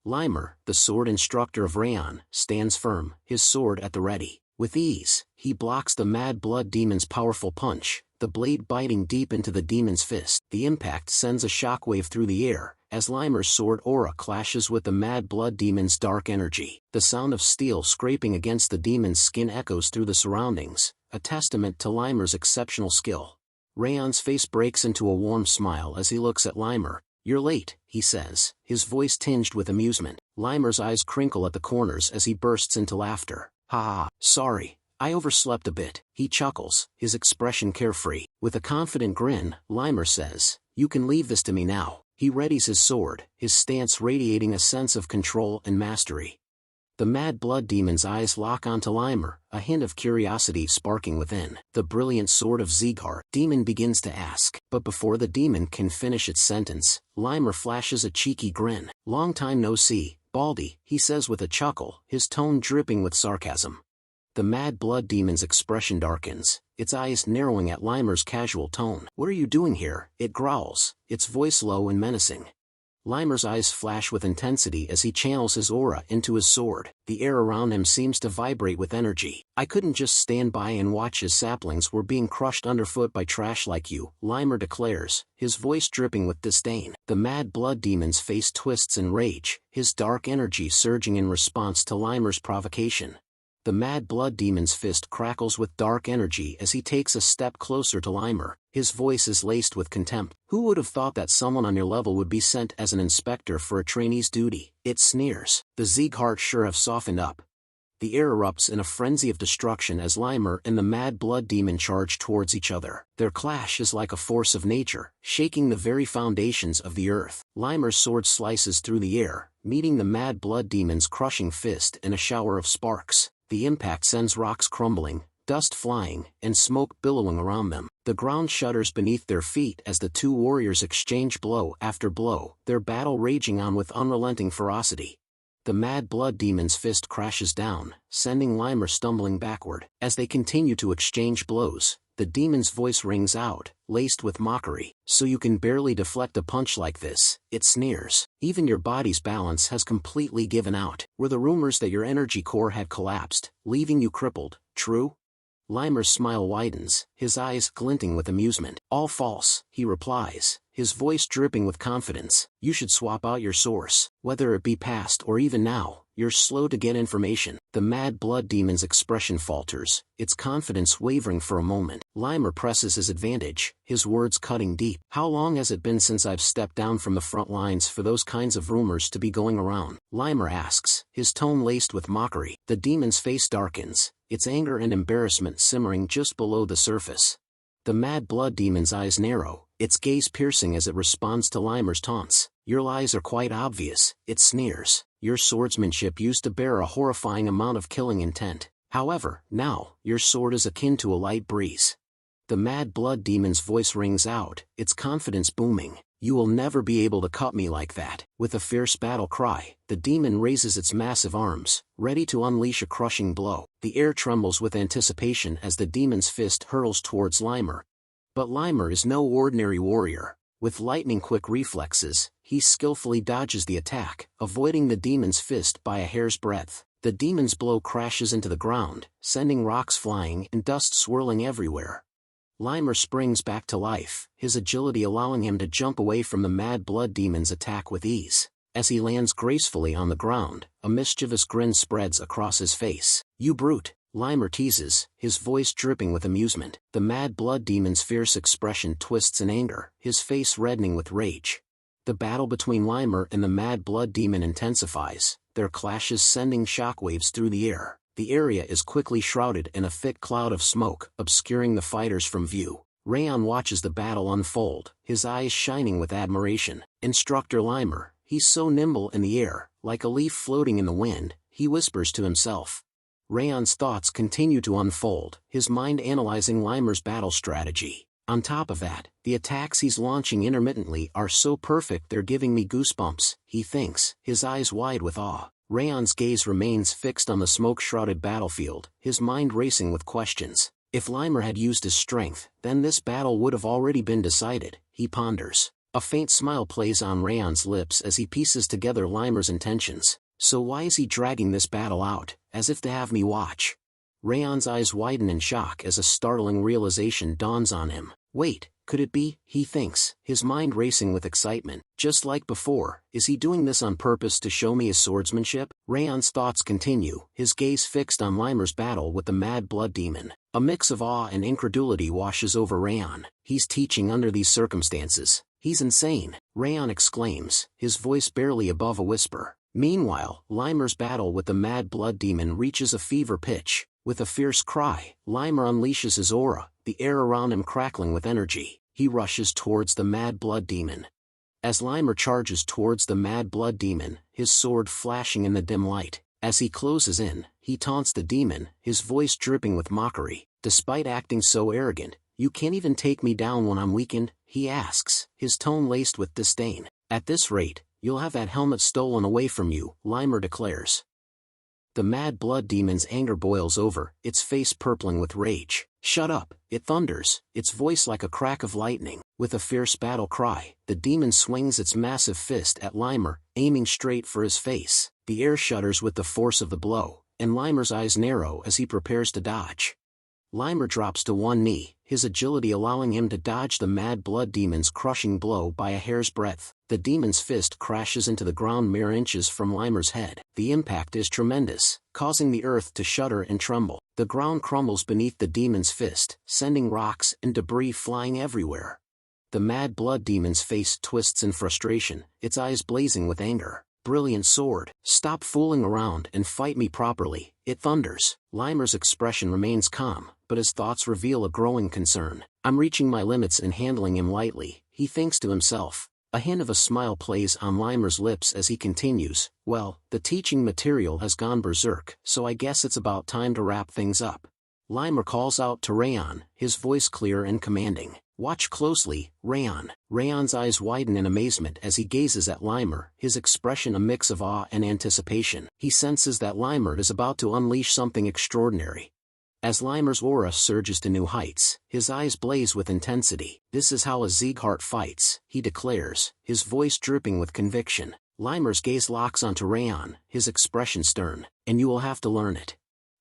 Limer, the sword instructor of Raon, stands firm, his sword at the ready. With ease, he blocks the Mad Blood Demon's powerful punch, the blade biting deep into the demon's fist. The impact sends a shockwave through the air, as Limer's sword aura clashes with the Mad Blood Demon's dark energy. The sound of steel scraping against the demon's skin echoes through the surroundings, a testament to Limer's exceptional skill. Raon's face breaks into a warm smile as he looks at Limer. You're late, he says, his voice tinged with amusement. Limer's eyes crinkle at the corners as he bursts into laughter. Ha! Sorry, I overslept a bit. He chuckles, his expression carefree. With a confident grin, Limer says, you can leave this to me now. He readies his sword, his stance radiating a sense of control and mastery. The Mad Blood Demon's eyes lock onto Limer, a hint of curiosity sparking within. The brilliant sword of Sieghart, demon begins to ask. But before the demon can finish its sentence, Limer flashes a cheeky grin. Long time no see, Baldy, he says with a chuckle, his tone dripping with sarcasm. The Mad Blood Demon's expression darkens, its eyes narrowing at Limer's casual tone. What are you doing here? It growls, its voice low and menacing. Limer's eyes flash with intensity as he channels his aura into his sword. The air around him seems to vibrate with energy. I couldn't just stand by and watch his saplings were being crushed underfoot by trash like you, Limer declares, his voice dripping with disdain. The Mad Blood Demon's face twists in rage, his dark energy surging in response to Limer's provocation. The Mad Blood Demon's fist crackles with dark energy as he takes a step closer to Limer. His voice is laced with contempt. Who would have thought that someone on your level would be sent as an inspector for a trainee's duty? It sneers. The Sieghart sure have softened up. The air erupts in a frenzy of destruction as Limer and the Mad Blood Demon charge towards each other. Their clash is like a force of nature, shaking the very foundations of the earth. Limer's sword slices through the air, meeting the Mad Blood Demon's crushing fist in a shower of sparks. The impact sends rocks crumbling, dust flying, and smoke billowing around them. The ground shudders beneath their feet as the two warriors exchange blow after blow, their battle raging on with unrelenting ferocity. The Mad Blood Demon's fist crashes down, sending Limer stumbling backward. As they continue to exchange blows, the demon's voice rings out, laced with mockery. So you can barely deflect a punch like this, it sneers. Even your body's balance has completely given out. Were the rumors that your energy core had collapsed, leaving you crippled, true? Limer's smile widens, his eyes glinting with amusement. All false, he replies, his voice dripping with confidence. You should swap out your source. Whether it be past or even now, you're slow to get information. The Mad Blood Demon's expression falters, its confidence wavering for a moment. Limer presses his advantage, his words cutting deep. How long has it been since I've stepped down from the front lines for those kinds of rumors to be going around? Limer asks, his tone laced with mockery. The demon's face darkens, its anger and embarrassment simmering just below the surface. The Mad Blood Demon's eyes narrow, its gaze piercing as it responds to Limer's taunts. Your lies are quite obvious, it sneers. Your swordsmanship used to bear a horrifying amount of killing intent. However, now, your sword is akin to a light breeze. The Mad Blood Demon's voice rings out, its confidence booming. You will never be able to cut me like that. With a fierce battle cry, the demon raises its massive arms, ready to unleash a crushing blow. The air trembles with anticipation as the demon's fist hurls towards Limer. But Limer is no ordinary warrior. With lightning-quick reflexes, he skillfully dodges the attack, avoiding the demon's fist by a hair's breadth. The demon's blow crashes into the ground, sending rocks flying and dust swirling everywhere. Limer springs back to life, his agility allowing him to jump away from the Mad Blood Demon's attack with ease. As he lands gracefully on the ground, a mischievous grin spreads across his face. You brute, Limer teases, his voice dripping with amusement. The Mad Blood Demon's fierce expression twists in anger, his face reddening with rage. The battle between Limer and the Mad Blood Demon intensifies, their clashes sending shockwaves through the air. The area is quickly shrouded in a thick cloud of smoke, obscuring the fighters from view. Raon watches the battle unfold, his eyes shining with admiration. Instructor Limer, he's so nimble in the air, like a leaf floating in the wind, he whispers to himself. Raon's thoughts continue to unfold, his mind analyzing Limer's battle strategy. On top of that, the attacks he's launching intermittently are so perfect they're giving me goosebumps, he thinks, his eyes wide with awe. Raon's gaze remains fixed on the smoke-shrouded battlefield, his mind racing with questions. If Limer had used his strength, then this battle would have already been decided, he ponders. A faint smile plays on Raon's lips as he pieces together Limer's intentions. So why is he dragging this battle out, as if to have me watch? Raon's eyes widen in shock as a startling realization dawns on him. Wait, could it be, he thinks, his mind racing with excitement. Just like before, is he doing this on purpose to show me his swordsmanship? Raon's thoughts continue, his gaze fixed on Limer's battle with the Mad Blood Demon. A mix of awe and incredulity washes over Raon. He's teaching under these circumstances. He's insane, Raon exclaims, his voice barely above a whisper. Meanwhile, Limer's battle with the Mad Blood Demon reaches a fever pitch. With a fierce cry, Limer unleashes his aura, the air around him crackling with energy. He rushes towards the Mad Blood Demon. As Limer charges towards the Mad Blood Demon, his sword flashing in the dim light. As he closes in, he taunts the demon, his voice dripping with mockery. Despite acting so arrogant, you can't even take me down when I'm weakened, he asks, his tone laced with disdain. At this rate, you'll have that helmet stolen away from you, Limer declares. The Mad Blood Demon's anger boils over, its face purpling with rage. Shut up, it thunders, its voice like a crack of lightning. With a fierce battle cry, the demon swings its massive fist at Limer, aiming straight for his face. The air shudders with the force of the blow, and Limer's eyes narrow as he prepares to dodge. Limer drops to one knee, his agility allowing him to dodge the Mad Blood Demon's crushing blow by a hair's breadth. The demon's fist crashes into the ground mere inches from Limer's head. The impact is tremendous, causing the earth to shudder and tremble. The ground crumbles beneath the demon's fist, sending rocks and debris flying everywhere. The mad blood demon's face twists in frustration, its eyes blazing with anger. "Brilliant sword, stop fooling around and fight me properly," it thunders. Limer's expression remains calm, but his thoughts reveal a growing concern. "I'm reaching my limits and handling him lightly," he thinks to himself. A hint of a smile plays on Limer's lips as he continues, "Well, the teaching material has gone berserk, so I guess it's about time to wrap things up." Limer calls out to Raon, his voice clear and commanding. "Watch closely, Raon." Raon's eyes widen in amazement as he gazes at Limer, his expression a mix of awe and anticipation. He senses that Limer is about to unleash something extraordinary. As Limer's aura surges to new heights, his eyes blaze with intensity. "This is how a Sieghart fights," he declares, his voice dripping with conviction. Limer's gaze locks onto Raon, his expression stern. "And you will have to learn it."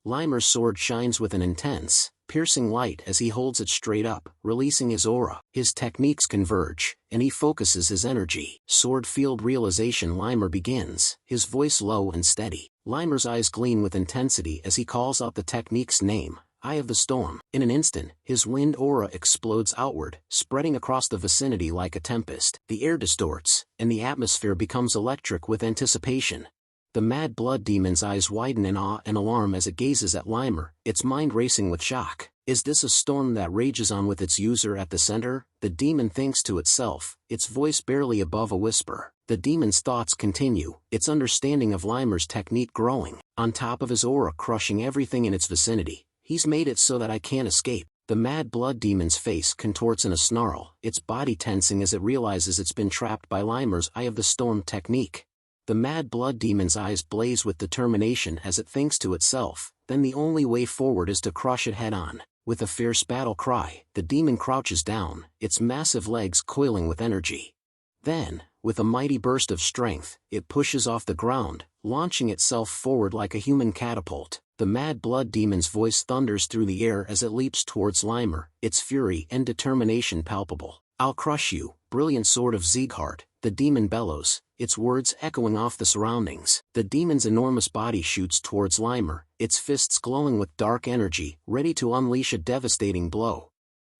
Limer's sword shines with an intense, piercing light as he holds it straight up, releasing his aura. His techniques converge, and he focuses his energy. Sword field realization. Limer begins, his voice low and steady. Limer's eyes gleam with intensity as he calls out the technique's name, Eye of the Storm. In an instant, his wind aura explodes outward, spreading across the vicinity like a tempest. The air distorts, and the atmosphere becomes electric with anticipation. The mad blood demon's eyes widen in awe and alarm as it gazes at Limer, its mind racing with shock. Is this a storm that rages on with its user at the center? The demon thinks to itself, its voice barely above a whisper. The demon's thoughts continue, its understanding of Limer's technique growing. On top of his aura crushing everything in its vicinity, he's made it so that I can't escape. The mad blood demon's face contorts in a snarl, its body tensing as it realizes it's been trapped by Limer's Eye of the Storm technique. The mad blood demon's eyes blaze with determination as it thinks to itself, then the only way forward is to crush it head-on. With a fierce battle cry, the demon crouches down, its massive legs coiling with energy. Then, with a mighty burst of strength, it pushes off the ground, launching itself forward like a human catapult. The mad blood demon's voice thunders through the air as it leaps towards Limer, its fury and determination palpable. "I'll crush you, brilliant sword of Sieghart," the demon bellows, its words echoing off the surroundings. The demon's enormous body shoots towards Limer, its fists glowing with dark energy, ready to unleash a devastating blow.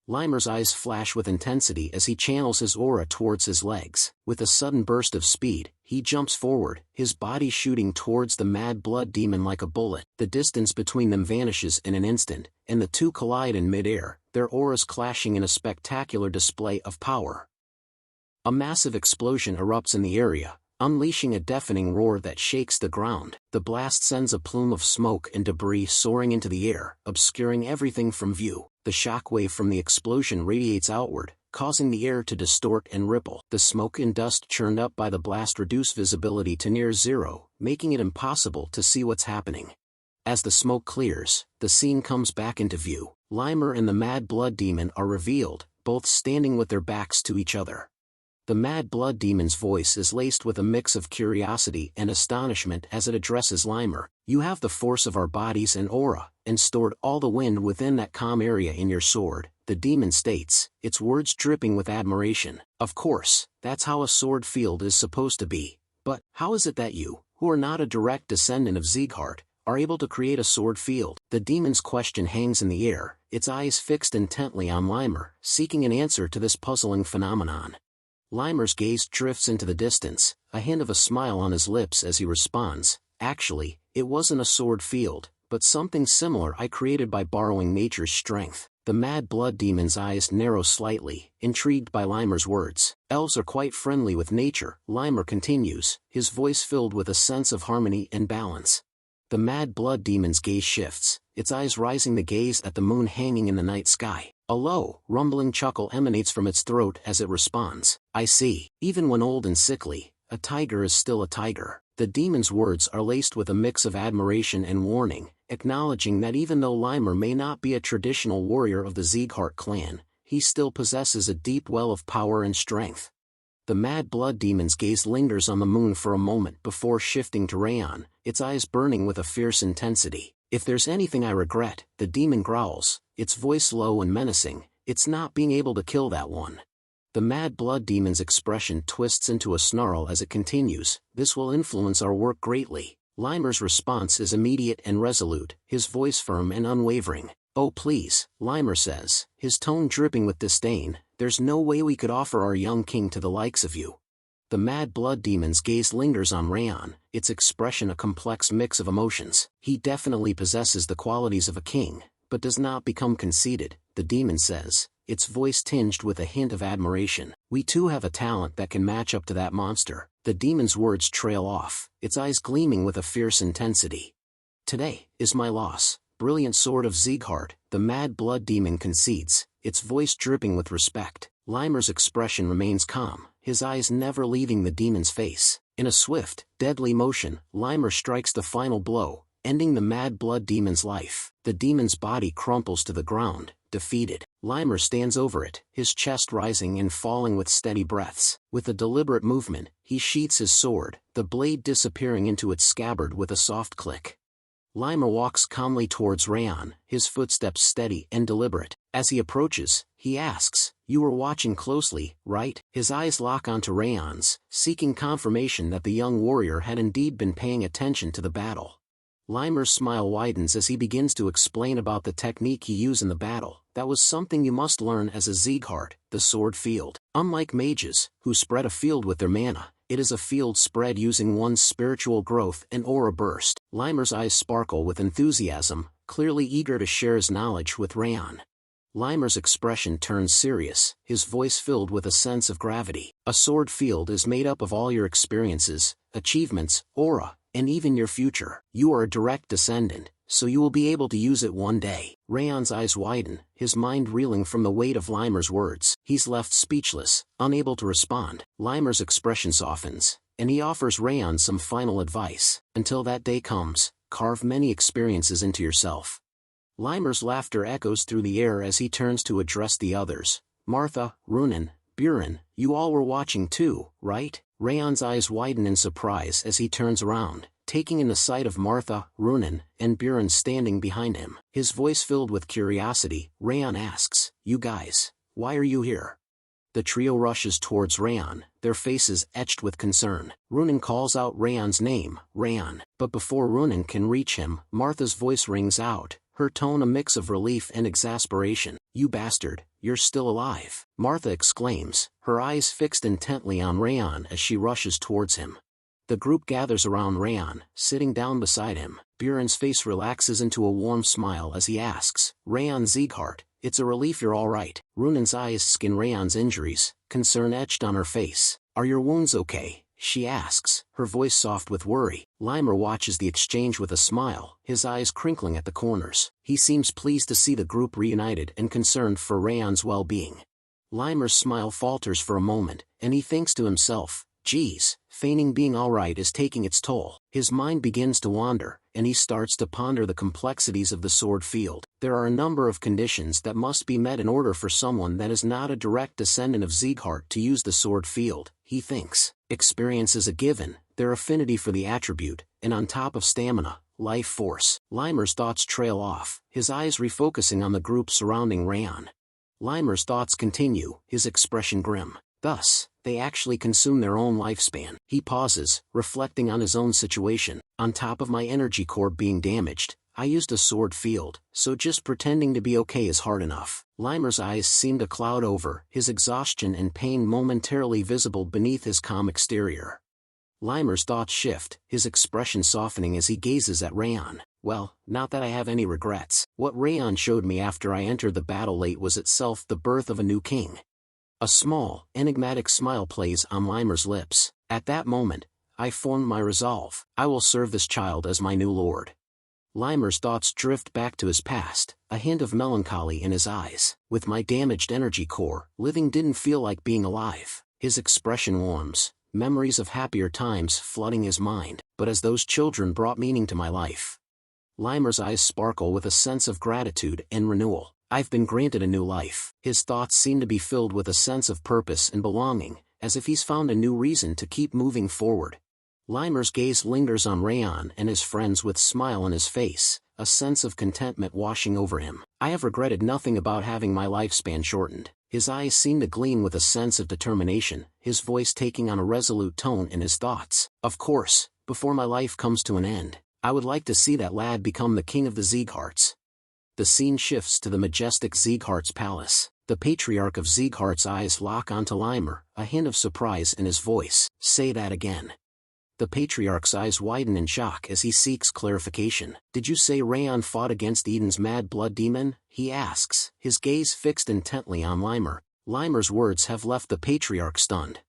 Limer's eyes flash with intensity as he channels his aura towards his legs. With a sudden burst of speed, he jumps forward, his body shooting towards the mad blood demon like a bullet. The distance between them vanishes in an instant, and the two collide in midair, their auras clashing in a spectacular display of power. A massive explosion erupts in the area, unleashing a deafening roar that shakes the ground. The blast sends a plume of smoke and debris soaring into the air, obscuring everything from view. The shockwave from the explosion radiates outward, causing the air to distort and ripple. The smoke and dust churned up by the blast reduce visibility to near zero, making it impossible to see what's happening. As the smoke clears, the scene comes back into view. Limer and the mad blood demon are revealed, both standing with their backs to each other. The mad blood demon's voice is laced with a mix of curiosity and astonishment as it addresses Limer. "You have the force of our bodies and aura, and stored all the wind within that calm area in your sword," the demon states, its words dripping with admiration. "Of course, that's how a sword field is supposed to be. But, how is it that you, who are not a direct descendant of Sieghart, are able to create a sword field?" The demon's question hangs in the air, its eyes fixed intently on Limer, seeking an answer to this puzzling phenomenon. Limer's gaze drifts into the distance, a hint of a smile on his lips as he responds, "Actually, it wasn't a sword field, but something similar I created by borrowing nature's strength." The mad blood demon's eyes narrow slightly, intrigued by Limer's words. "Elves are quite friendly with nature," Limer continues, his voice filled with a sense of harmony and balance. The mad blood demon's gaze shifts, its eyes rising to gaze at the moon hanging in the night sky. A low, rumbling chuckle emanates from its throat as it responds, "I see. Even when old and sickly, a tiger is still a tiger." The demon's words are laced with a mix of admiration and warning, acknowledging that even though Limer may not be a traditional warrior of the Sieghart clan, he still possesses a deep well of power and strength. The mad blood demon's gaze lingers on the moon for a moment before shifting to Raon, its eyes burning with a fierce intensity. "If there's anything I regret," the demon growls, its voice low and menacing, "it's not being able to kill that one." The mad blood demon's expression twists into a snarl as it continues, "This will influence our work greatly. Limer's response is immediate and resolute, his voice firm and unwavering. "Oh please," Limer says, his tone dripping with disdain, "there's no way we could offer our young king to the likes of you." The mad blood demon's gaze lingers on Raon, its expression a complex mix of emotions. He definitely possesses the qualities of a king, but does not become conceited, the demon says, its voice tinged with a hint of admiration. "We too have a talent that can match up to that monster." The demon's words trail off, its eyes gleaming with a fierce intensity. "Today is my loss, brilliant sword of Sieghart," the mad blood demon concedes, its voice dripping with respect. Limer's expression remains calm, his eyes never leaving the demon's face. In a swift, deadly motion, Limer strikes the final blow, ending the mad blood demon's life. The demon's body crumples to the ground, defeated. Limer stands over it, his chest rising and falling with steady breaths. With a deliberate movement, he sheaths his sword, the blade disappearing into its scabbard with a soft click. Limer walks calmly towards Raon, his footsteps steady and deliberate. As he approaches, he asks, "You were watching closely, right?" His eyes lock onto Raon's, seeking confirmation that the young warrior had indeed been paying attention to the battle. Limer's smile widens as he begins to explain about the technique he used in the battle. "That was something you must learn as a Sieghart, the sword field. Unlike mages, who spread a field with their mana, it is a field spread using one's spiritual growth and aura burst." Limer's eyes sparkle with enthusiasm, clearly eager to share his knowledge with Raon. Limer's expression turns serious, his voice filled with a sense of gravity. "A sword field is made up of all your experiences, achievements, aura, and even your future. You are a direct descendant, so you will be able to use it one day." Raon's eyes widen, his mind reeling from the weight of Limer's words. He's left speechless, unable to respond. Limer's expression softens, and he offers Raon some final advice. "Until that day comes, carve many experiences into yourself." Limer's laughter echoes through the air as he turns to address the others. "Martha, Runen, Buren, you all were watching too, right?" Raon's eyes widen in surprise as he turns around, taking in the sight of Martha, Runen, and Buren standing behind him. His voice filled with curiosity, Raon asks, "You guys, why are you here?" The trio rushes towards Raon, their faces etched with concern. Runen calls out Raon's name, Raon. But before Runen can reach him, Martha's voice rings out, her tone a mix of relief and exasperation. "You bastard, you're still alive!" Martha exclaims, her eyes fixed intently on Raon as she rushes towards him. The group gathers around Raon, sitting down beside him. Buren's face relaxes into a warm smile as he asks, "Raon Sieghart, it's a relief you're all right." Runen's eyes scan Raon's injuries, concern etched on her face. "Are your wounds okay?" she asks, her voice soft with worry. Limer watches the exchange with a smile, his eyes crinkling at the corners. He seems pleased to see the group reunited and concerned for Raon's well-being. Limer's smile falters for a moment, and he thinks to himself, "Geez, feigning being alright is taking its toll." His mind begins to wander, and he starts to ponder the complexities of the sword field. There are a number of conditions that must be met in order for someone that is not a direct descendant of Sieghart to use the sword field, he thinks. Experience is a given, their affinity for the attribute, and on top of stamina, life force. Limer's thoughts trail off, his eyes refocusing on the group surrounding Raon. Limer's thoughts continue, his expression grim. Thus, they actually consume their own lifespan. He pauses, reflecting on his own situation. "On top of my energy core being damaged, I used a sword field, so just pretending to be okay is hard enough." Limer's eyes seem to cloud over, his exhaustion and pain momentarily visible beneath his calm exterior. Limer's thoughts shift, his expression softening as he gazes at Raon. "Well, not that I have any regrets. What Raon showed me after I entered the battle late was itself the birth of a new king." A small, enigmatic smile plays on Limer's lips. "At that moment, I formed my resolve. I will serve this child as my new lord." Limer's thoughts drift back to his past, a hint of melancholy in his eyes. "With my damaged energy core, living didn't feel like being alive." His expression warms, memories of happier times flooding his mind. "But as those children brought meaning to my life." Limer's eyes sparkle with a sense of gratitude and renewal. "I've been granted a new life." His thoughts seem to be filled with a sense of purpose and belonging, as if he's found a new reason to keep moving forward. Limer's gaze lingers on Raon and his friends with smile on his face, a sense of contentment washing over him. "I have regretted nothing about having my lifespan shortened." His eyes seem to gleam with a sense of determination, his voice taking on a resolute tone in his thoughts. "Of course, before my life comes to an end, I would like to see that lad become the king of the Siegharts. The scene shifts to the majestic Sieghart's palace. The patriarch of Sieghart's eyes lock onto Limer, a hint of surprise in his voice. Say that again. The patriarch's eyes widen in shock as he seeks clarification. Did you say Raon fought against Eden's mad blood demon? He asks, his gaze fixed intently on Limer. Limer's words have left the patriarch stunned.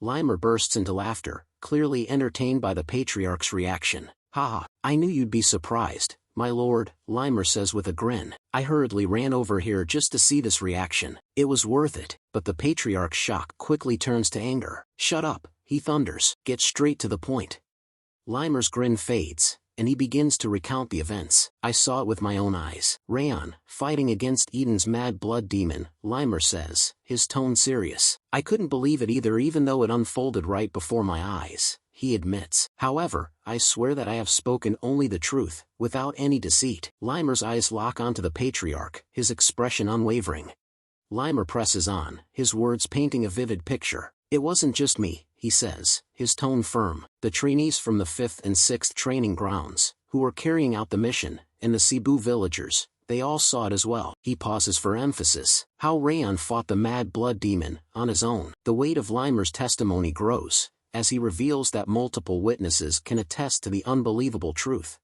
Limer bursts into laughter, clearly entertained by the patriarch's reaction. "Ha! I knew you'd be surprised, my lord," Limer says with a grin. "I hurriedly ran over here just to see this reaction. It was worth it." But the patriarch's shock quickly turns to anger. "Shut up," he thunders. "Get straight to the point." Limer's grin fades, and he begins to recount the events. "I saw it with my own eyes. Raon, fighting against Eden's mad blood demon," Limer says, his tone serious. "I couldn't believe it either, even though it unfolded right before my eyes," he admits. "However, I swear that I have spoken only the truth, without any deceit." Limer's eyes lock onto the patriarch, his expression unwavering. Limer presses on, his words painting a vivid picture. "It wasn't just me," he says, his tone firm. "The trainees from the 5th and 6th training grounds, who were carrying out the mission, and the Cebu villagers, they all saw it as well." He pauses for emphasis. How Raon fought the mad blood demon, on his own. The weight of Limer's testimony grows, as he reveals that multiple witnesses can attest to the unbelievable truth.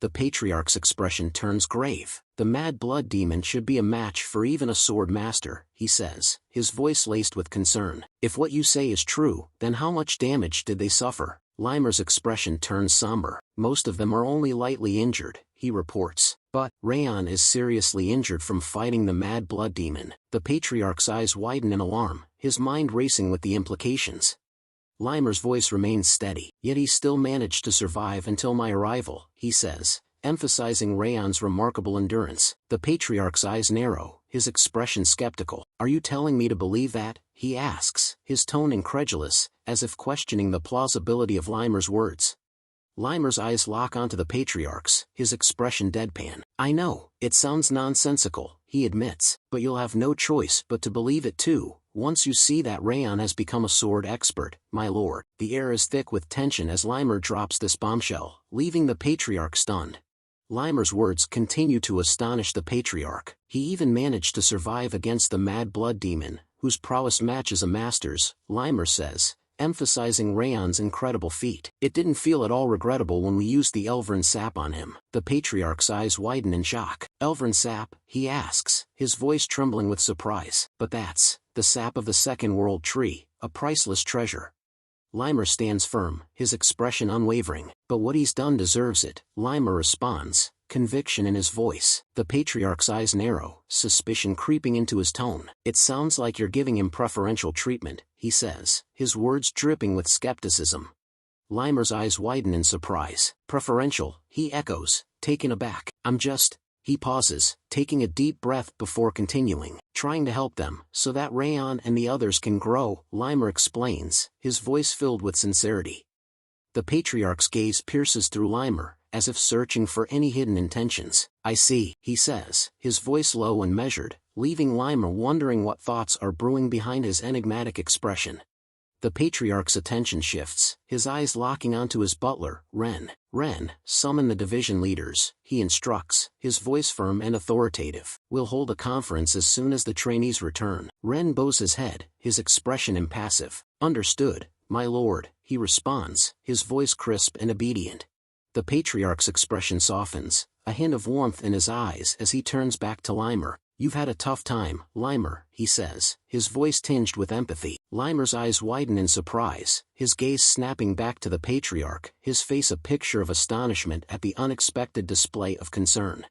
The patriarch's expression turns grave. "The mad blood demon should be a match for even a sword master," he says, his voice laced with concern. "If what you say is true, then how much damage did they suffer?" Limer's expression turns somber. "Most of them are only lightly injured," he reports. "But Raon is seriously injured from fighting the mad blood demon." The patriarch's eyes widen in alarm, his mind racing with the implications. Limer's voice remains steady. "Yet he still managed to survive until my arrival," he says, emphasizing Raon's remarkable endurance. The patriarch's eyes narrow, his expression skeptical. "Are you telling me to believe that?" he asks, his tone incredulous, as if questioning the plausibility of Limer's words. Limer's eyes lock onto the patriarch's, his expression deadpan. "I know, it sounds nonsensical," he admits, "but you'll have no choice but to believe it too, once you see that Raon has become a sword expert, my lord." The air is thick with tension as Limer drops this bombshell, leaving the patriarch stunned. Limer's words continue to astonish the patriarch. "He even managed to survive against the mad blood demon, whose prowess matches a master's," Limer says, emphasizing Raon's incredible feat. "It didn't feel at all regrettable when we used the Elvern sap on him." The patriarch's eyes widen in shock. "Elvern sap?" he asks, his voice trembling with surprise. "But that's the sap of the Second World Tree, a priceless treasure." Limer stands firm, his expression unwavering. "But what he's done deserves it," Limer responds, conviction in his voice. The patriarch's eyes narrow, suspicion creeping into his tone. "It sounds like you're giving him preferential treatment," he says, his words dripping with skepticism. Limer's eyes widen in surprise. "Preferential?" he echoes, taken aback. "I'm just..." He pauses, taking a deep breath before continuing. "Trying to help them, so that Raon and the others can grow," Limer explains, his voice filled with sincerity. The patriarch's gaze pierces through Limer, as if searching for any hidden intentions. "I see," he says, his voice low and measured, leaving Limer wondering what thoughts are brewing behind his enigmatic expression. The patriarch's attention shifts, his eyes locking onto his butler, Ren. "Ren, summon the division leaders," he instructs, his voice firm and authoritative. "We'll hold a conference as soon as the trainees return." Ren bows his head, his expression impassive. "Understood, my lord," he responds, his voice crisp and obedient. The patriarch's expression softens, a hint of warmth in his eyes as he turns back to Limer. "You've had a tough time, Limer," he says, his voice tinged with empathy. Limer's eyes widen in surprise, his gaze snapping back to the patriarch, his face a picture of astonishment at the unexpected display of concern.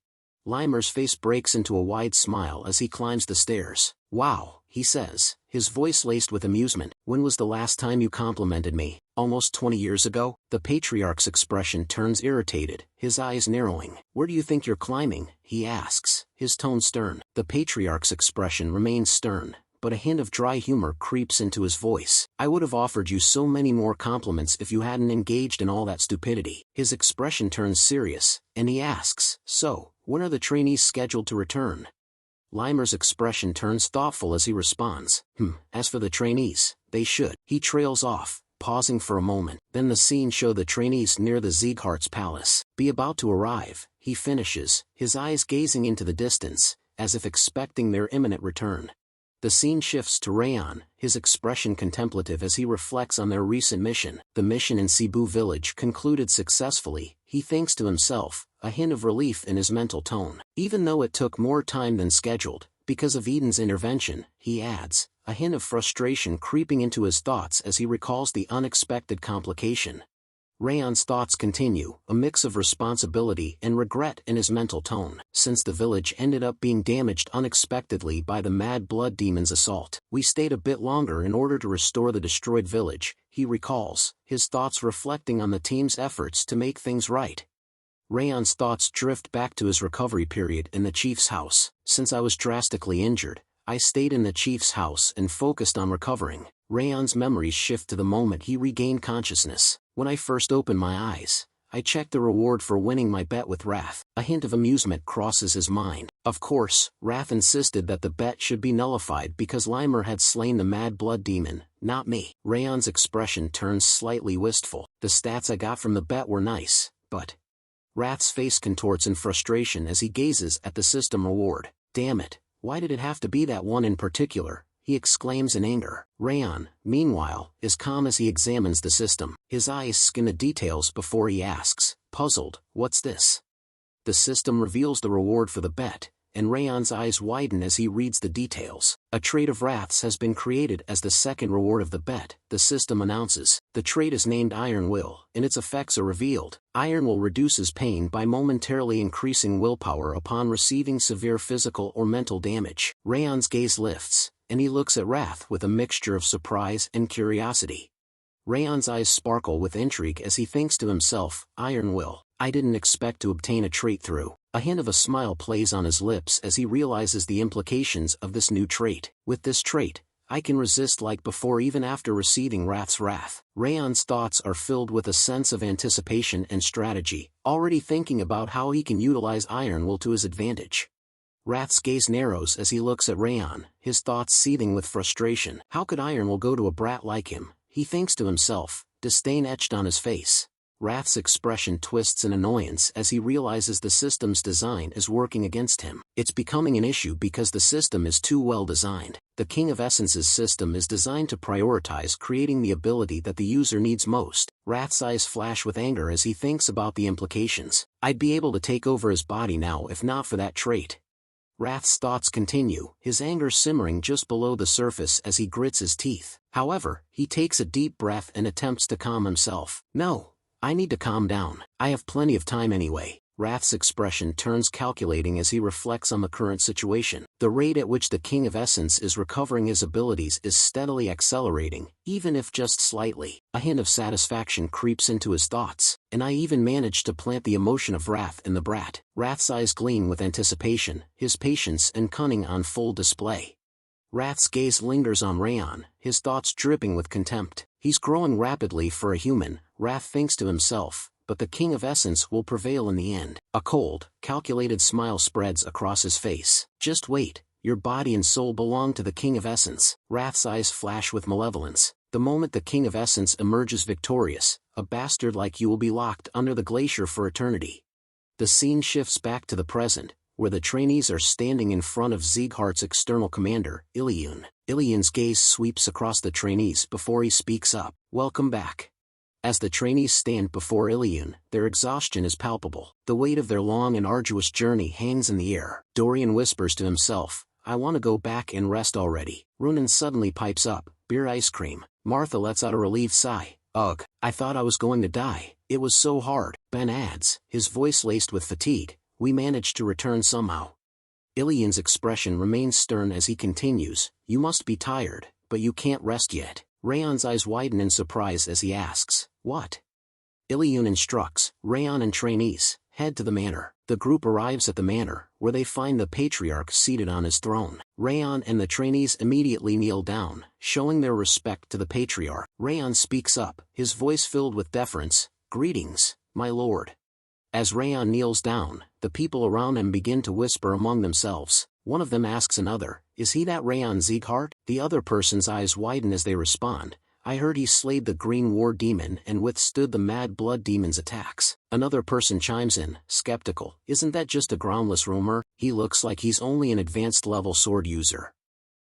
Limer's face breaks into a wide smile as he climbs the stairs. "Wow," he says, his voice laced with amusement. "When was the last time you complimented me?" "Almost 20 years ago?" The patriarch's expression turns irritated, his eyes narrowing. "Where do you think you're climbing?" he asks, his tone stern. The patriarch's expression remains stern, but a hint of dry humor creeps into his voice. "I would have offered you so many more compliments if you hadn't engaged in all that stupidity." His expression turns serious, and he asks, "So, when are the trainees scheduled to return?" Limer's expression turns thoughtful as he responds, As for the trainees, they should." He trails off, pausing for a moment. Then the scene show the trainees near the Sieghart's palace. Be about to arrive, he finishes, his eyes gazing into the distance, as if expecting their imminent return. The scene shifts to Raon, his expression contemplative as he reflects on their recent mission. The mission in Cebu village concluded successfully, he thinks to himself, a hint of relief in his mental tone. Even though it took more time than scheduled, because of Eden's intervention, he adds, a hint of frustration creeping into his thoughts as he recalls the unexpected complication. Raon's thoughts continue, a mix of responsibility and regret in his mental tone. Since the village ended up being damaged unexpectedly by the Mad Blood Demon's assault, we stayed a bit longer in order to restore the destroyed village, he recalls, his thoughts reflecting on the team's efforts to make things right. Raon's thoughts drift back to his recovery period in the chief's house. Since I was drastically injured, I stayed in the chief's house and focused on recovering. Raon's memories shift to the moment he regained consciousness. When I first opened my eyes, I checked the reward for winning my bet with Wrath. A hint of amusement crosses his mind. Of course, Wrath insisted that the bet should be nullified because Limer had slain the Mad Blood Demon, not me. Raon's expression turns slightly wistful. The stats I got from the bet were nice, but... Wrath's face contorts in frustration as he gazes at the system reward. Damn it, why did it have to be that one in particular? He exclaims in anger. Raon, meanwhile, is calm as he examines the system. His eyes scan the details before he asks, puzzled, what's this? The system reveals the reward for the bet, and Raon's eyes widen as he reads the details. A trait of Wrath's has been created as the second reward of the bet, the system announces. The trait is named Iron Will, and its effects are revealed. Iron Will reduces pain by momentarily increasing willpower upon receiving severe physical or mental damage. Raon's gaze lifts, and he looks at Wrath with a mixture of surprise and curiosity. Raon's eyes sparkle with intrigue as he thinks to himself, Iron Will, I didn't expect to obtain a trait through. A hint of a smile plays on his lips as he realizes the implications of this new trait. With this trait, I can resist like before even after receiving Wrath's wrath. Raon's thoughts are filled with a sense of anticipation and strategy, already thinking about how he can utilize Iron Will to his advantage. Wrath's gaze narrows as he looks at Raon, his thoughts seething with frustration. How could Iron Will go to a brat like him? He thinks to himself, disdain etched on his face. Wrath's expression twists in annoyance as he realizes the system's design is working against him. It's becoming an issue because the system is too well designed. The King of Essence's system is designed to prioritize creating the ability that the user needs most. Wrath's eyes flash with anger as he thinks about the implications. I'd be able to take over his body now if not for that trait. Wrath's thoughts continue, his anger simmering just below the surface as he grits his teeth. However, he takes a deep breath and attempts to calm himself. No. I need to calm down. I have plenty of time anyway. Wrath's expression turns calculating as he reflects on the current situation. The rate at which the King of Essence is recovering his abilities is steadily accelerating, even if just slightly. A hint of satisfaction creeps into his thoughts, and I even managed to plant the emotion of wrath in the brat. Wrath's eyes gleam with anticipation, his patience and cunning on full display. Wrath's gaze lingers on Raon, his thoughts dripping with contempt. He's growing rapidly for a human, Wrath thinks to himself, but the King of Essence will prevail in the end. A cold, calculated smile spreads across his face. Just wait, your body and soul belong to the King of Essence. Wrath's eyes flash with malevolence. The moment the King of Essence emerges victorious, a bastard like you will be locked under the glacier for eternity. The scene shifts back to the present, where the trainees are standing in front of Sieghart's external commander, Iliun. Iliun's gaze sweeps across the trainees before he speaks up. Welcome back. As the trainees stand before Iliun, their exhaustion is palpable. The weight of their long and arduous journey hangs in the air. Dorian whispers to himself, I want to go back and rest already. Runan suddenly pipes up, beer ice cream. Martha lets out a relieved sigh. Ugh, I thought I was going to die. It was so hard. Ben adds, his voice laced with fatigue, we managed to return somehow. Iliun's expression remains stern as he continues, you must be tired, but you can't rest yet. Raon's eyes widen in surprise as he asks, what? Iliun instructs, Raon and trainees, head to the manor. The group arrives at the manor, where they find the patriarch seated on his throne. Raon and the trainees immediately kneel down, showing their respect to the patriarch. Raon speaks up, his voice filled with deference, greetings, my lord. As Raon kneels down, the people around him begin to whisper among themselves. One of them asks another, is he that Raon Sieghart? The other person's eyes widen as they respond, I heard he slayed the Green War Demon and withstood the Mad Blood Demon's attacks. Another person chimes in, skeptical. Isn't that just a groundless rumor? He looks like he's only an advanced level sword user.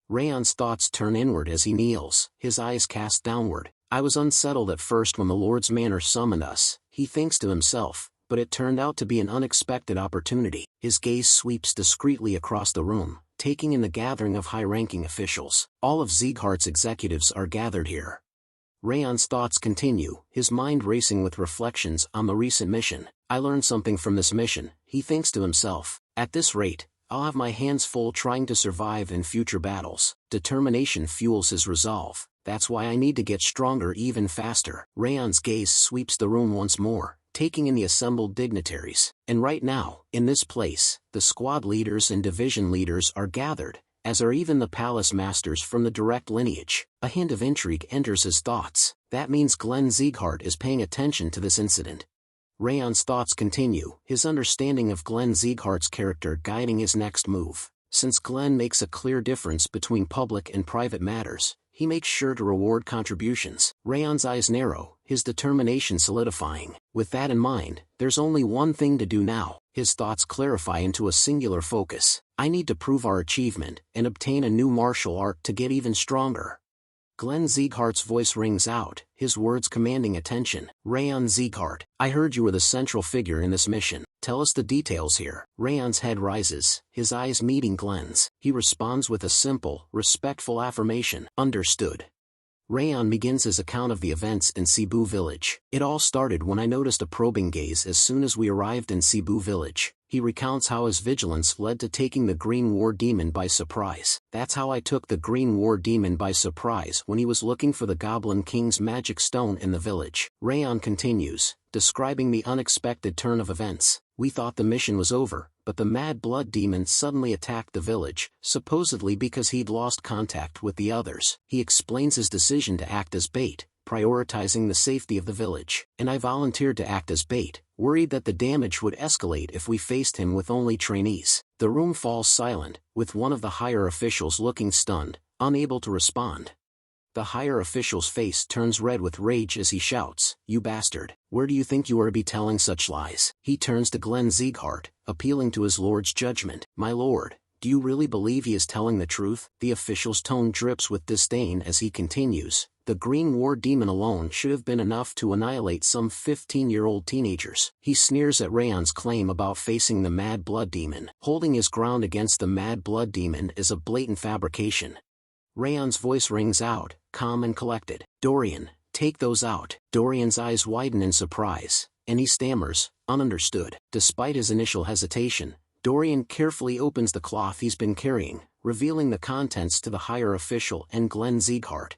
Raon's thoughts turn inward as he kneels, his eyes cast downward. I was unsettled at first when the Lord's Manor summoned us, he thinks to himself, but it turned out to be an unexpected opportunity. His gaze sweeps discreetly across the room, taking in the gathering of high-ranking officials. All of Sieghart's executives are gathered here. Raon's thoughts continue, his mind racing with reflections on the recent mission. I learned something from this mission, he thinks to himself. At this rate, I'll have my hands full trying to survive in future battles. Determination fuels his resolve. That's why I need to get stronger even faster. Raon's gaze sweeps the room once more, taking in the assembled dignitaries. And right now, in this place, the squad leaders and division leaders are gathered, as are even the palace masters from the direct lineage. A hint of intrigue enters his thoughts. That means Glenn Sieghart is paying attention to this incident. Raon's thoughts continue, his understanding of Glenn Sieghart's character guiding his next move. Since Glenn makes a clear difference between public and private matters, he makes sure to reward contributions. Raon's eyes narrow, his determination solidifying. With that in mind, there's only one thing to do now. His thoughts clarify into a singular focus. I need to prove our achievement and obtain a new martial art to get even stronger. Glenn Sieghart's voice rings out, his words commanding attention. Raon Sieghart, I heard you were the central figure in this mission. Tell us the details here. Raon's head rises, his eyes meeting Glenn's. He responds with a simple, respectful affirmation. Understood. Raon begins his account of the events in Cebu village. It all started when I noticed a probing gaze as soon as we arrived in Cebu village. He recounts how his vigilance led to taking the Green War Demon by surprise. That's how I took the Green War Demon by surprise when he was looking for the Goblin King's magic stone in the village. Raon continues, describing the unexpected turn of events. We thought the mission was over, but the Mad Blood Demon suddenly attacked the village, supposedly because he'd lost contact with the others. He explains his decision to act as bait, prioritizing the safety of the village. And I volunteered to act as bait, worried that the damage would escalate if we faced him with only trainees. The room falls silent, with one of the higher officials looking stunned, unable to respond. The higher official's face turns red with rage as he shouts, "You bastard, where do you think you are to be telling such lies?" He turns to Glenn Sieghart, appealing to his lord's judgment. My lord, do you really believe he is telling the truth? The official's tone drips with disdain as he continues. The Green War Demon alone should have been enough to annihilate some 15-year-old teenagers. He sneers at Raon's claim about facing the Mad Blood Demon. Holding his ground against the Mad Blood Demon is a blatant fabrication. Raon's voice rings out, calm and collected. Dorian, take those out. Dorian's eyes widen in surprise, and he stammers, ununderstood. Despite his initial hesitation, Dorian carefully opens the cloth he's been carrying, revealing the contents to the higher official and Glenn Sieghart.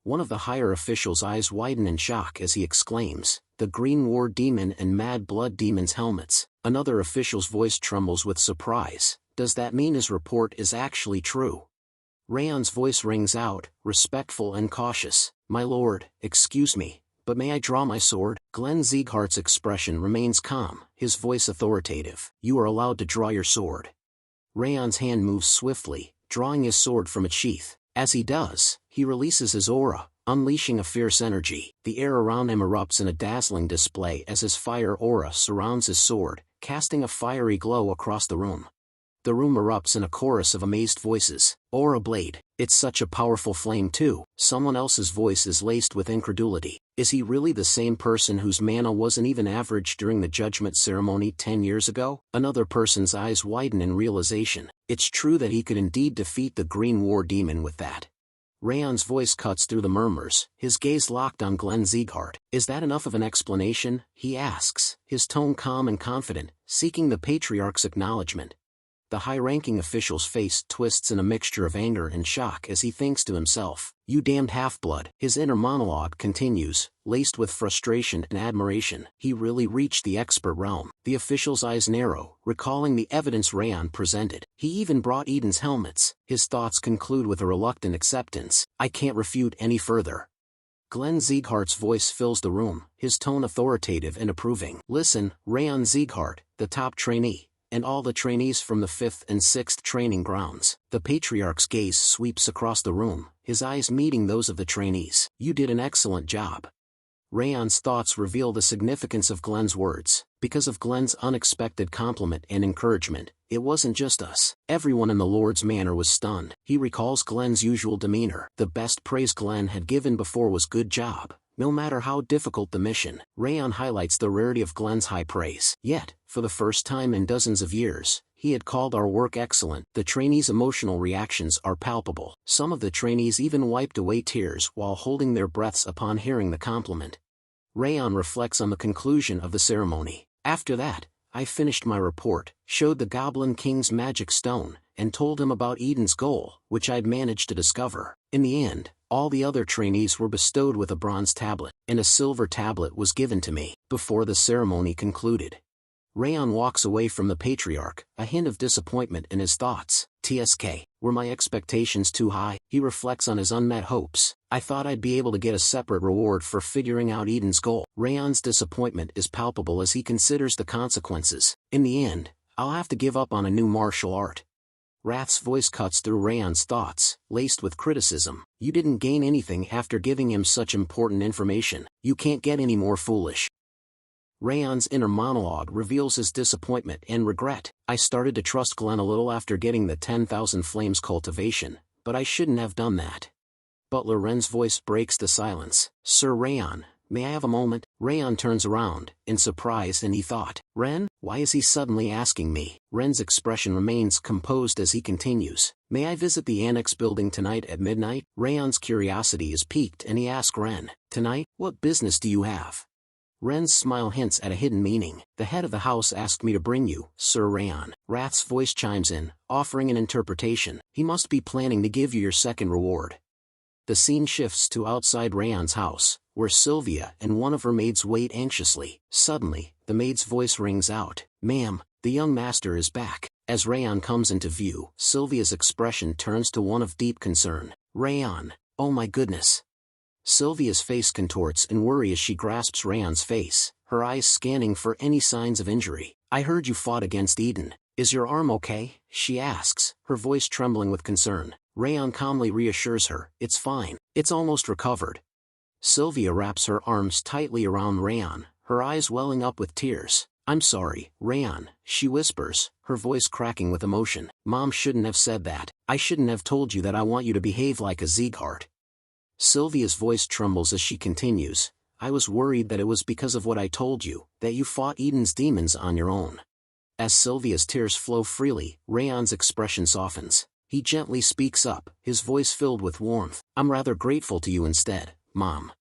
One of the higher official's eyes widen in shock as he exclaims, "The Green War Demon and Mad Blood Demon's helmets." Another official's voice trembles with surprise. Does that mean his report is actually true? Raon's voice rings out, respectful and cautious. My lord, excuse me, but may I draw my sword? Glenn Sieghart's expression remains calm, his voice authoritative. You are allowed to draw your sword. Raon's hand moves swiftly, drawing his sword from its sheath. As he does, he releases his aura, unleashing a fierce energy. The air around him erupts in a dazzling display as his fire aura surrounds his sword, casting a fiery glow across the room. The room erupts in a chorus of amazed voices. Aura blade. It's such a powerful flame too. Someone else's voice is laced with incredulity. Is he really the same person whose mana wasn't even average during the judgment ceremony 10 years ago? Another person's eyes widen in realization. It's true that he could indeed defeat the Green War Demon with that. Raon's voice cuts through the murmurs, his gaze locked on Glenn Sieghart. Is that enough of an explanation? He asks, his tone calm and confident, seeking the patriarch's acknowledgement. The high-ranking official's face twists in a mixture of anger and shock as he thinks to himself, "You damned half-blood." His inner monologue continues, laced with frustration and admiration. He really reached the expert realm. The official's eyes narrow, recalling the evidence Raon presented. He even brought Eden's helmets. His thoughts conclude with a reluctant acceptance. I can't refute any further. Glenn Sieghart's voice fills the room, his tone authoritative and approving. Listen, Raon Sieghart, the top trainee. and all the trainees from the 5th and 6th training grounds. The patriarch's gaze sweeps across the room, his eyes meeting those of the trainees. You did an excellent job. Raon's thoughts reveal the significance of Glenn's words. Because of Glenn's unexpected compliment and encouragement, it wasn't just us. Everyone in the Lord's Manor was stunned. He recalls Glenn's usual demeanor. The best praise Glenn had given before was "good job." No matter how difficult the mission, Raon highlights the rarity of Glenn's high praise. Yet, for the first time in dozens of years, he had called our work excellent. The trainees' emotional reactions are palpable. Some of the trainees even wiped away tears while holding their breaths upon hearing the compliment. Raon reflects on the conclusion of the ceremony. After that, I finished my report, showed the Goblin King's magic stone, and told him about Eden's goal, which I'd managed to discover. In the end, all the other trainees were bestowed with a bronze tablet, and a silver tablet was given to me. Before the ceremony concluded, Raon walks away from the patriarch, a hint of disappointment in his thoughts. TSK, were my expectations too high? He reflects on his unmet hopes. I thought I'd be able to get a separate reward for figuring out Eden's goal. Raon's disappointment is palpable as he considers the consequences. In the end, I'll have to give up on a new martial art. Wrath's voice cuts through Raon's thoughts, laced with criticism. You didn't gain anything after giving him such important information. You can't get any more foolish. Raon's inner monologue reveals his disappointment and regret. I started to trust Glenn a little after getting the 10,000 flames cultivation, but I shouldn't have done that. Butler Ren's voice breaks the silence. Sir Raon, may I have a moment? Raon turns around, in surprise, and he thought, Ren, why is he suddenly asking me? Ren's expression remains composed as he continues. May I visit the annex building tonight at midnight? Raon's curiosity is piqued and he asks Ren, tonight, what business do you have? Ren's smile hints at a hidden meaning. The head of the house asked me to bring you, Sir Raon. Wrath's voice chimes in, offering an interpretation. He must be planning to give you your second reward. The scene shifts to outside Raon's house, where Sylvia and one of her maids wait anxiously. Suddenly, the maid's voice rings out. Ma'am, the young master is back. As Raon comes into view, Sylvia's expression turns to one of deep concern. Raon, oh my goodness. Sylvia's face contorts in worry as she grasps Raon's face, her eyes scanning for any signs of injury. I heard you fought against Eden. Is your arm okay? She asks, her voice trembling with concern. Raon calmly reassures her, it's fine, it's almost recovered. Sylvia wraps her arms tightly around Raon, her eyes welling up with tears. I'm sorry, Raon, she whispers, her voice cracking with emotion. Mom shouldn't have said that. I shouldn't have told you that I want you to behave like a Sieghart. Sylvia's voice trembles as she continues. I was worried that it was because of what I told you, that you fought Eden's demons on your own. As Sylvia's tears flow freely, Raon's expression softens. He gently speaks up, his voice filled with warmth. I'm rather grateful to you instead, Mom.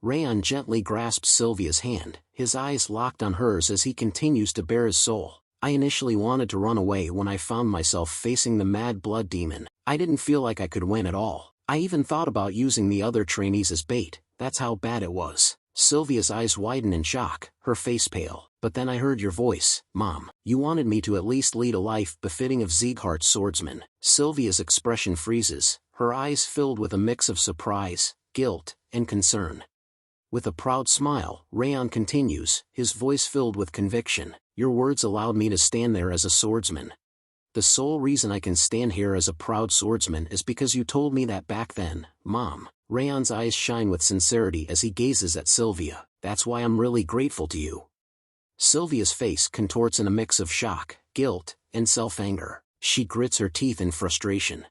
Raon gently grasps Sylvia's hand, his eyes locked on hers as he continues to bare his soul. I initially wanted to run away when I found myself facing the mad blood demon. I didn't feel like I could win at all. I even thought about using the other trainees as bait, that's how bad it was. Sylvia's eyes widen in shock, her face pale. But then I heard your voice, Mom. You wanted me to at least lead a life befitting of Sieghart's swordsman. Sylvia's expression freezes, her eyes filled with a mix of surprise, guilt, and concern. With a proud smile, Raon continues, his voice filled with conviction. Your words allowed me to stand there as a swordsman. The sole reason I can stand here as a proud swordsman is because you told me that back then, Mom. Raon's eyes shine with sincerity as he gazes at Sylvia. That's why I'm really grateful to you. Sylvia's face contorts in a mix of shock, guilt, and self-anger. She grits her teeth in frustration.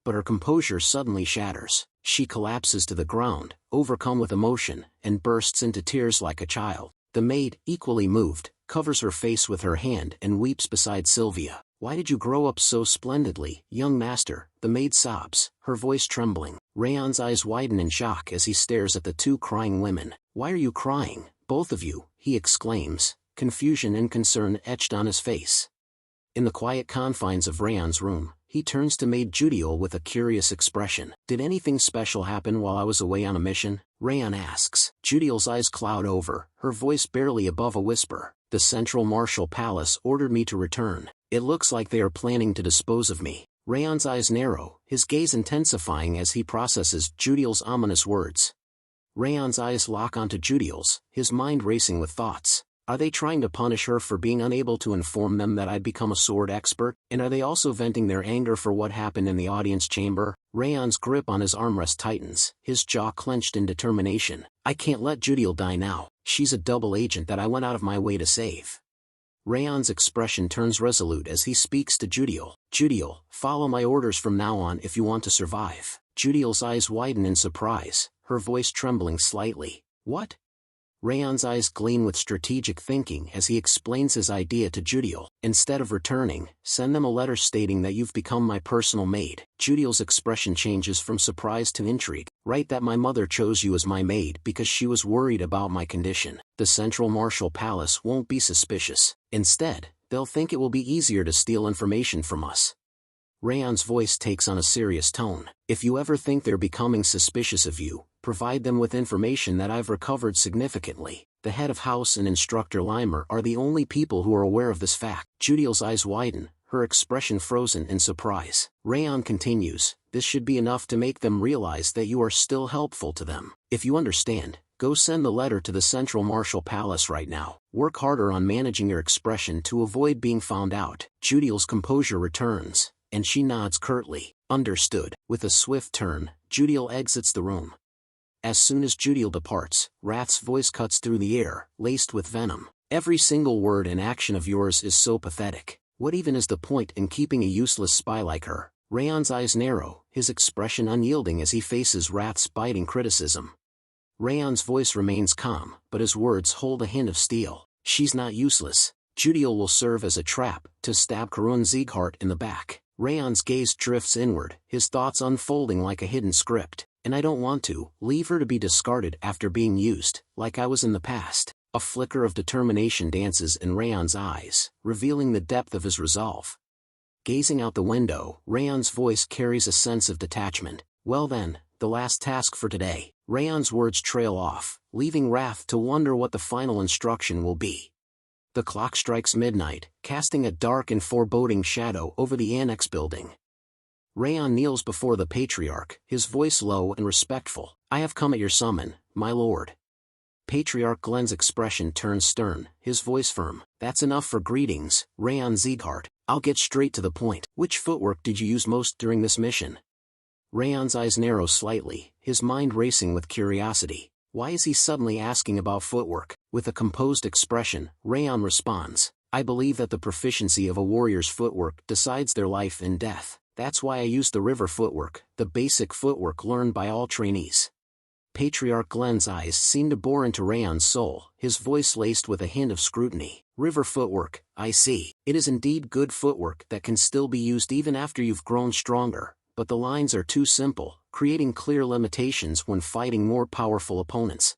But her composure suddenly shatters. She collapses to the ground, overcome with emotion, and bursts into tears like a child. The maid, equally moved, covers her face with her hand and weeps beside Sylvia. Why did you grow up so splendidly, young master? The maid sobs, her voice trembling. Raon's eyes widen in shock as he stares at the two crying women. Why are you crying, both of you? He exclaims, confusion and concern etched on his face. In the quiet confines of Raon's room, he turns to maid Judiel with a curious expression. Did anything special happen while I was away on a mission? Raon asks. Judiel's eyes cloud over, her voice barely above a whisper. The Central Martial Palace ordered me to return. It looks like they are planning to dispose of me. Raon's eyes narrow, his gaze intensifying as he processes Judiel's ominous words. Raon's eyes lock onto Judiel's, his mind racing with thoughts. Are they trying to punish her for being unable to inform them that I'd become a sword expert? And are they also venting their anger for what happened in the audience chamber? Raon's grip on his armrest tightens, his jaw clenched in determination. I can't let Judiel die now. She's a double agent that I went out of my way to save. Raon's expression turns resolute as he speaks to Judiel. Judiel, follow my orders from now on if you want to survive. Judiel's eyes widen in surprise, her voice trembling slightly. What? Raon's eyes gleam with strategic thinking as he explains his idea to Judiel. Instead of returning, send them a letter stating that you've become my personal maid. Judiel's expression changes from surprise to intrigue. Write that my mother chose you as my maid because she was worried about my condition. The Central Martial Palace won't be suspicious. Instead, they'll think it will be easier to steal information from us. Raon's voice takes on a serious tone. If you ever think they're becoming suspicious of you, provide them with information that I've recovered significantly. The head of house and Instructor Limer are the only people who are aware of this fact. Judiel's eyes widen, her expression frozen in surprise. Raon continues, this should be enough to make them realize that you are still helpful to them. If you understand, go send the letter to the Central Martial Palace right now. Work harder on managing your expression to avoid being found out. Judiel's composure returns, and she nods curtly. Understood. With a swift turn, Judiel exits the room. As soon as Judiel departs, Wrath's voice cuts through the air, laced with venom. Every single word and action of yours is so pathetic. What even is the point in keeping a useless spy like her? Raon's eyes narrow, his expression unyielding as he faces Wrath's biting criticism. Raon's voice remains calm, but his words hold a hint of steel. She's not useless. Judiel will serve as a trap, to stab House Sieghart in the back. Raon's gaze drifts inward, his thoughts unfolding like a hidden script. And I don't want to leave her to be discarded after being used, like I was in the past. A flicker of determination dances in Raon's eyes, revealing the depth of his resolve. Gazing out the window, Raon's voice carries a sense of detachment. Well then, the last task for today. Raon's words trail off, leaving Wrath to wonder what the final instruction will be. The clock strikes midnight, casting a dark and foreboding shadow over the annex building. Raon kneels before the Patriarch, his voice low and respectful. I have come at your summon, my lord. Patriarch Glenn's expression turns stern, his voice firm. That's enough for greetings, Raon Sieghart. I'll get straight to the point. Which footwork did you use most during this mission? Raon's eyes narrow slightly, his mind racing with curiosity. Why is he suddenly asking about footwork? With a composed expression, Raon responds, I believe that the proficiency of a warrior's footwork decides their life and death. That's why I used the river footwork, the basic footwork learned by all trainees. Patriarch Glenn's eyes seem to bore into Raon's soul, his voice laced with a hint of scrutiny. River footwork, I see. It is indeed good footwork that can still be used even after you've grown stronger, but the lines are too simple, creating clear limitations when fighting more powerful opponents.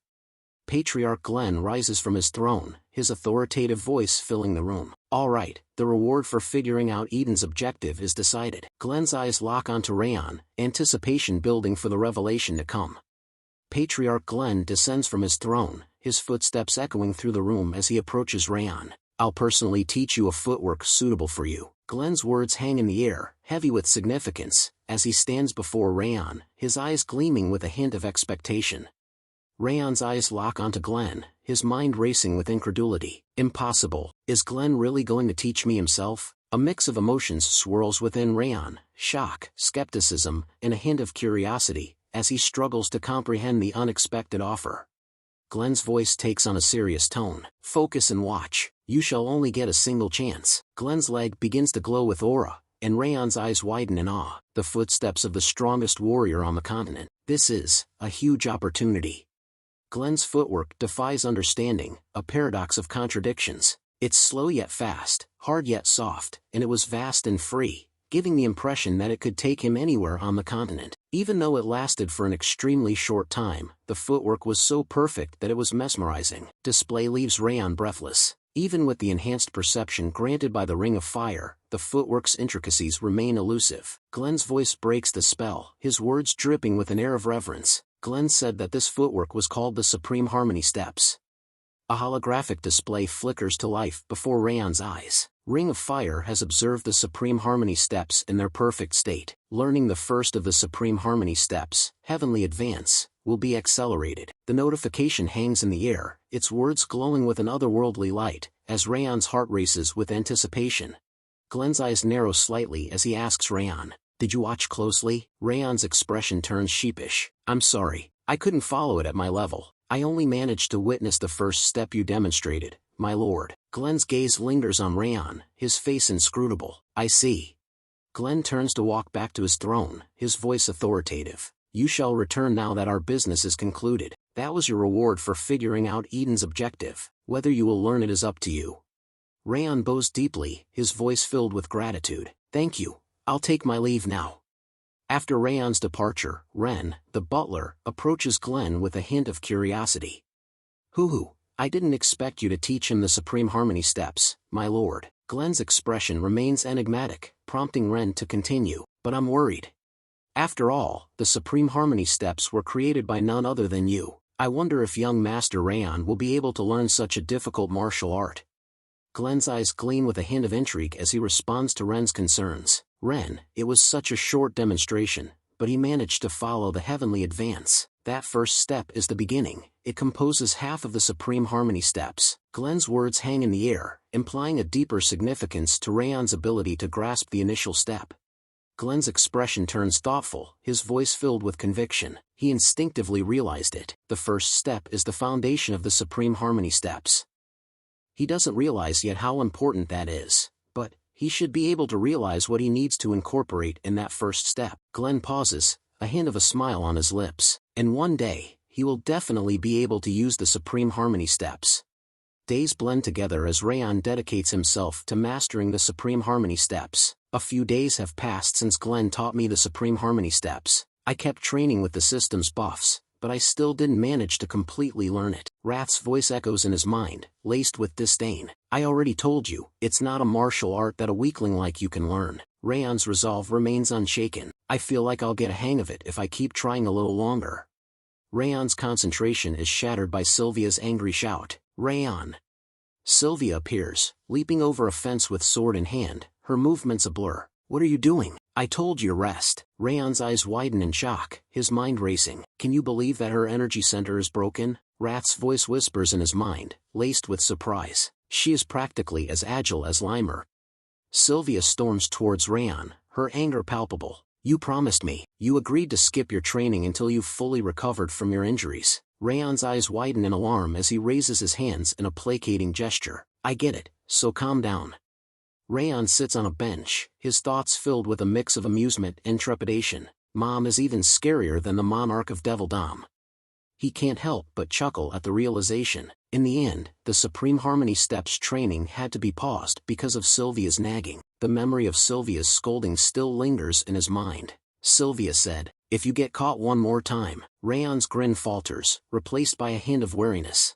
Patriarch Glenn rises from his throne, his authoritative voice filling the room. All right, the reward for figuring out Eden's objective is decided. Glenn's eyes lock onto Raon, anticipation building for the revelation to come. Patriarch Glenn descends from his throne, his footsteps echoing through the room as he approaches Raon. I'll personally teach you a footwork suitable for you. Glenn's words hang in the air, heavy with significance, as he stands before Raon, his eyes gleaming with a hint of expectation. Raon's eyes lock onto Glenn, his mind racing with incredulity. Impossible. Is Glenn really going to teach me himself? A mix of emotions swirls within Raon, shock, skepticism, and a hint of curiosity, as he struggles to comprehend the unexpected offer. Glenn's voice takes on a serious tone. Focus and watch. You shall only get a single chance. Glenn's leg begins to glow with aura, and Raon's eyes widen in awe. The footsteps of the strongest warrior on the continent. This is a huge opportunity. Glenn's footwork defies understanding, a paradox of contradictions. It's slow yet fast, hard yet soft, and it was vast and free, giving the impression that it could take him anywhere on the continent. Even though it lasted for an extremely short time, the footwork was so perfect that it was mesmerizing. Display leaves Raon breathless. Even with the enhanced perception granted by the Ring of Fire, the footwork's intricacies remain elusive. Glenn's voice breaks the spell, his words dripping with an air of reverence. Glenn said that this footwork was called the Supreme Harmony Steps. A holographic display flickers to life before Raon's eyes. Ring of Fire has observed the Supreme Harmony Steps in their perfect state. Learning the first of the Supreme Harmony Steps, Heavenly Advance, will be accelerated. The notification hangs in the air, its words glowing with an otherworldly light, as Raon's heart races with anticipation. Glenn's eyes narrow slightly as he asks Raon, "Did you watch closely?" Raon's expression turns sheepish. "I'm sorry, I couldn't follow it at my level. I only managed to witness the first step you demonstrated, my lord." Glenn's gaze lingers on Raon, his face inscrutable. "I see." Glenn turns to walk back to his throne, his voice authoritative. "You shall return now that our business is concluded. That was your reward for figuring out Eden's objective. Whether you will learn it is up to you." Raon bows deeply, his voice filled with gratitude. "Thank you. I'll take my leave now." After Raon's departure, Ren, the butler, approaches Glenn with a hint of curiosity. "Hoo-hoo, I didn't expect you to teach him the Supreme Harmony steps, my lord." Glenn's expression remains enigmatic, prompting Ren to continue. "But I'm worried. After all, the Supreme Harmony steps were created by none other than you. I wonder if young Master Raon will be able to learn such a difficult martial art." Glenn's eyes gleam with a hint of intrigue as he responds to Ren's concerns. "Ren, it was such a short demonstration, but he managed to follow the heavenly advance. That first step is the beginning. It composes half of the Supreme Harmony steps." Glenn's words hang in the air, implying a deeper significance to Raon's ability to grasp the initial step. Glenn's expression turns thoughtful, his voice filled with conviction. He instinctively realized it. The first step is the foundation of the Supreme Harmony steps. He doesn't realize yet how important that is, but he should be able to realize what he needs to incorporate in that first step. Glenn pauses, a hint of a smile on his lips. And one day, he will definitely be able to use the Supreme Harmony steps. Days blend together as Raon dedicates himself to mastering the Supreme Harmony steps. A few days have passed since Glenn taught me the Supreme Harmony steps. I kept training with the system's buffs, but I still didn't manage to completely learn it. Rath's voice echoes in his mind, laced with disdain. "I already told you, it's not a martial art that a weakling like you can learn." Raon's resolve remains unshaken. "I feel like I'll get a hang of it if I keep trying a little longer." Raon's concentration is shattered by Sylvia's angry shout. "Raon!" Sylvia appears, leaping over a fence with sword in hand, her movements a blur. "What are you doing?" "I told you rest." Raon's eyes widen in shock, his mind racing. Can you believe that her energy center is broken? Rath's voice whispers in his mind, laced with surprise. "She is practically as agile as Limer." Sylvia storms towards Raon, her anger palpable. "You promised me. You agreed to skip your training until you've fully recovered from your injuries." Raon's eyes widen in alarm as he raises his hands in a placating gesture. "I get it, so calm down." Raon sits on a bench, his thoughts filled with a mix of amusement and trepidation. Mom is even scarier than the monarch of Devilldom. He can't help but chuckle at the realization. In the end, the Supreme Harmony steps training had to be paused because of Sylvia's nagging. The memory of Sylvia's scolding still lingers in his mind. Sylvia said, "If you get caught one more time." Raon's grin falters, replaced by a hint of wariness.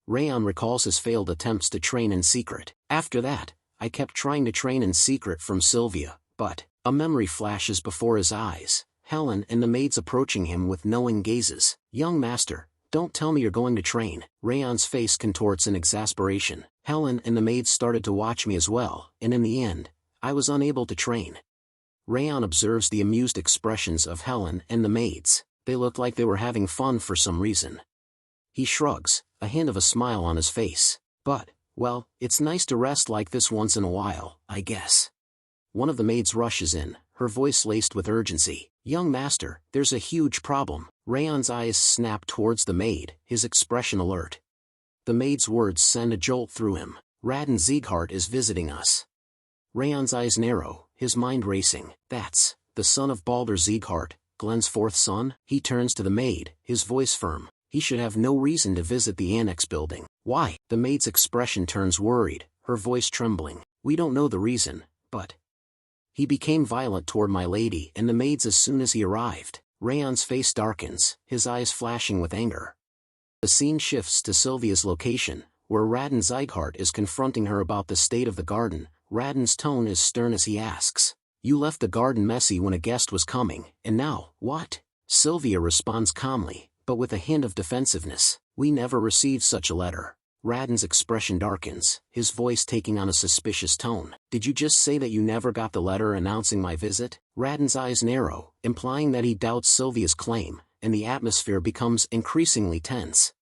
Raon recalls his failed attempts to train in secret. "After that, I kept trying to train in secret from Sylvia, but..." A memory flashes before his eyes, Helen and the maids approaching him with knowing gazes. "Young master, don't tell me you're going to train." Raon's face contorts in exasperation. "Helen and the maids started to watch me as well, and in the end, I was unable to train." Raon observes the amused expressions of Helen and the maids. They looked like they were having fun for some reason. He shrugs, a hint of a smile on his face. "But, well, it's nice to rest like this once in a while, I guess." One of the maids rushes in, her voice laced with urgency. "Young master, there's a huge problem." Raon's eyes snap towards the maid, his expression alert. The maid's words send a jolt through him. "Raon Sieghart is visiting us." Raon's eyes narrow, his mind racing. "That's the son of Baldur Sieghart, Glenn's fourth son?" He turns to the maid, his voice firm. "He should have no reason to visit the annex building." "Why?" The maid's expression turns worried, her voice trembling. "We don't know the reason, but he became violent toward my lady and the maids as soon as he arrived." Raon's face darkens, his eyes flashing with anger. The scene shifts to Sylvia's location, where Raon Sieghart is confronting her about the state of the garden. Raon's tone is stern as he asks, "You left the garden messy when a guest was coming, and now, what?" Sylvia responds calmly, but with a hint of defensiveness. "We never received such a letter." Raon's expression darkens, his voice taking on a suspicious tone. "Did you just say that you never got the letter announcing my visit?" Raon's eyes narrow, implying that he doubts Sylvia's claim, and the atmosphere becomes increasingly tense.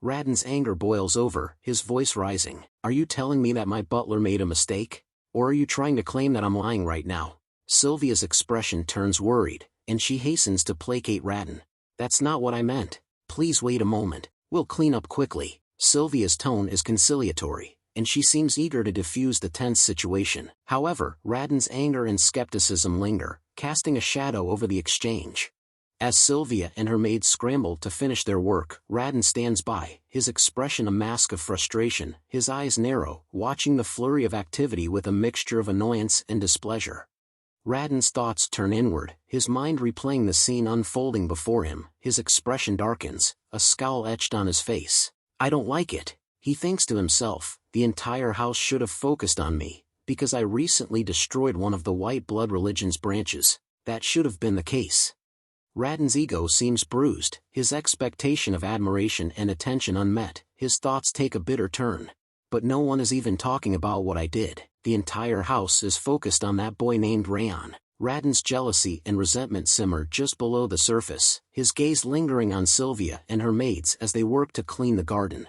Raden's anger boils over, his voice rising. Are you telling me that my butler made a mistake? Or are you trying to claim that I'm lying right now? Sylvia's expression turns worried, and she hastens to placate Raden. That's not what I meant. Please wait a moment, we'll clean up quickly. Sylvia's tone is conciliatory, and she seems eager to diffuse the tense situation. However, Raden's anger and skepticism linger, casting a shadow over the exchange. As Sylvia and her maid scramble to finish their work, Raden stands by, his expression a mask of frustration, his eyes narrow, watching the flurry of activity with a mixture of annoyance and displeasure. Raden's thoughts turn inward, his mind replaying the scene unfolding before him, his expression darkens, a scowl etched on his face. I don't like it, he thinks to himself, the entire house should have focused on me, because I recently destroyed one of the white blood religion's branches. That should have been the case. Raden's ego seems bruised, his expectation of admiration and attention unmet, his thoughts take a bitter turn. But no one is even talking about what I did, the entire house is focused on that boy named Raon. Raden's jealousy and resentment simmer just below the surface, his gaze lingering on Sylvia and her maids as they work to clean the garden.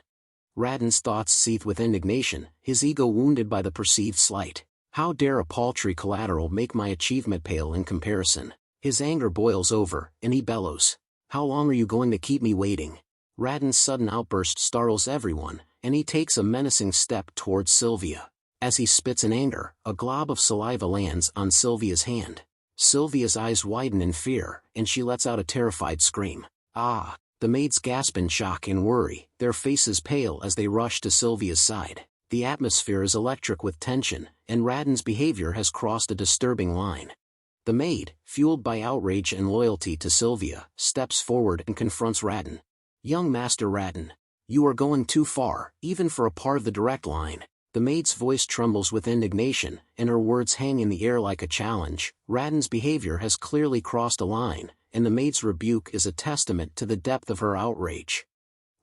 Raden's thoughts seethe with indignation, his ego wounded by the perceived slight. How dare a paltry collateral make my achievement pale in comparison? His anger boils over, and he bellows. How long are you going to keep me waiting? Raden's sudden outburst startles everyone, and he takes a menacing step towards Sylvia. As he spits in anger, a glob of saliva lands on Sylvia's hand. Sylvia's eyes widen in fear, and she lets out a terrified scream. Ah! The maids gasp in shock and worry, their faces pale as they rush to Sylvia's side. The atmosphere is electric with tension, and Raden's behavior has crossed a disturbing line. The maid, fueled by outrage and loyalty to Sylvia, steps forward and confronts Raden. Young Master Raden, you are going too far, even for a part of the direct line. The maid's voice trembles with indignation, and her words hang in the air like a challenge. Raden's behavior has clearly crossed a line, and the maid's rebuke is a testament to the depth of her outrage.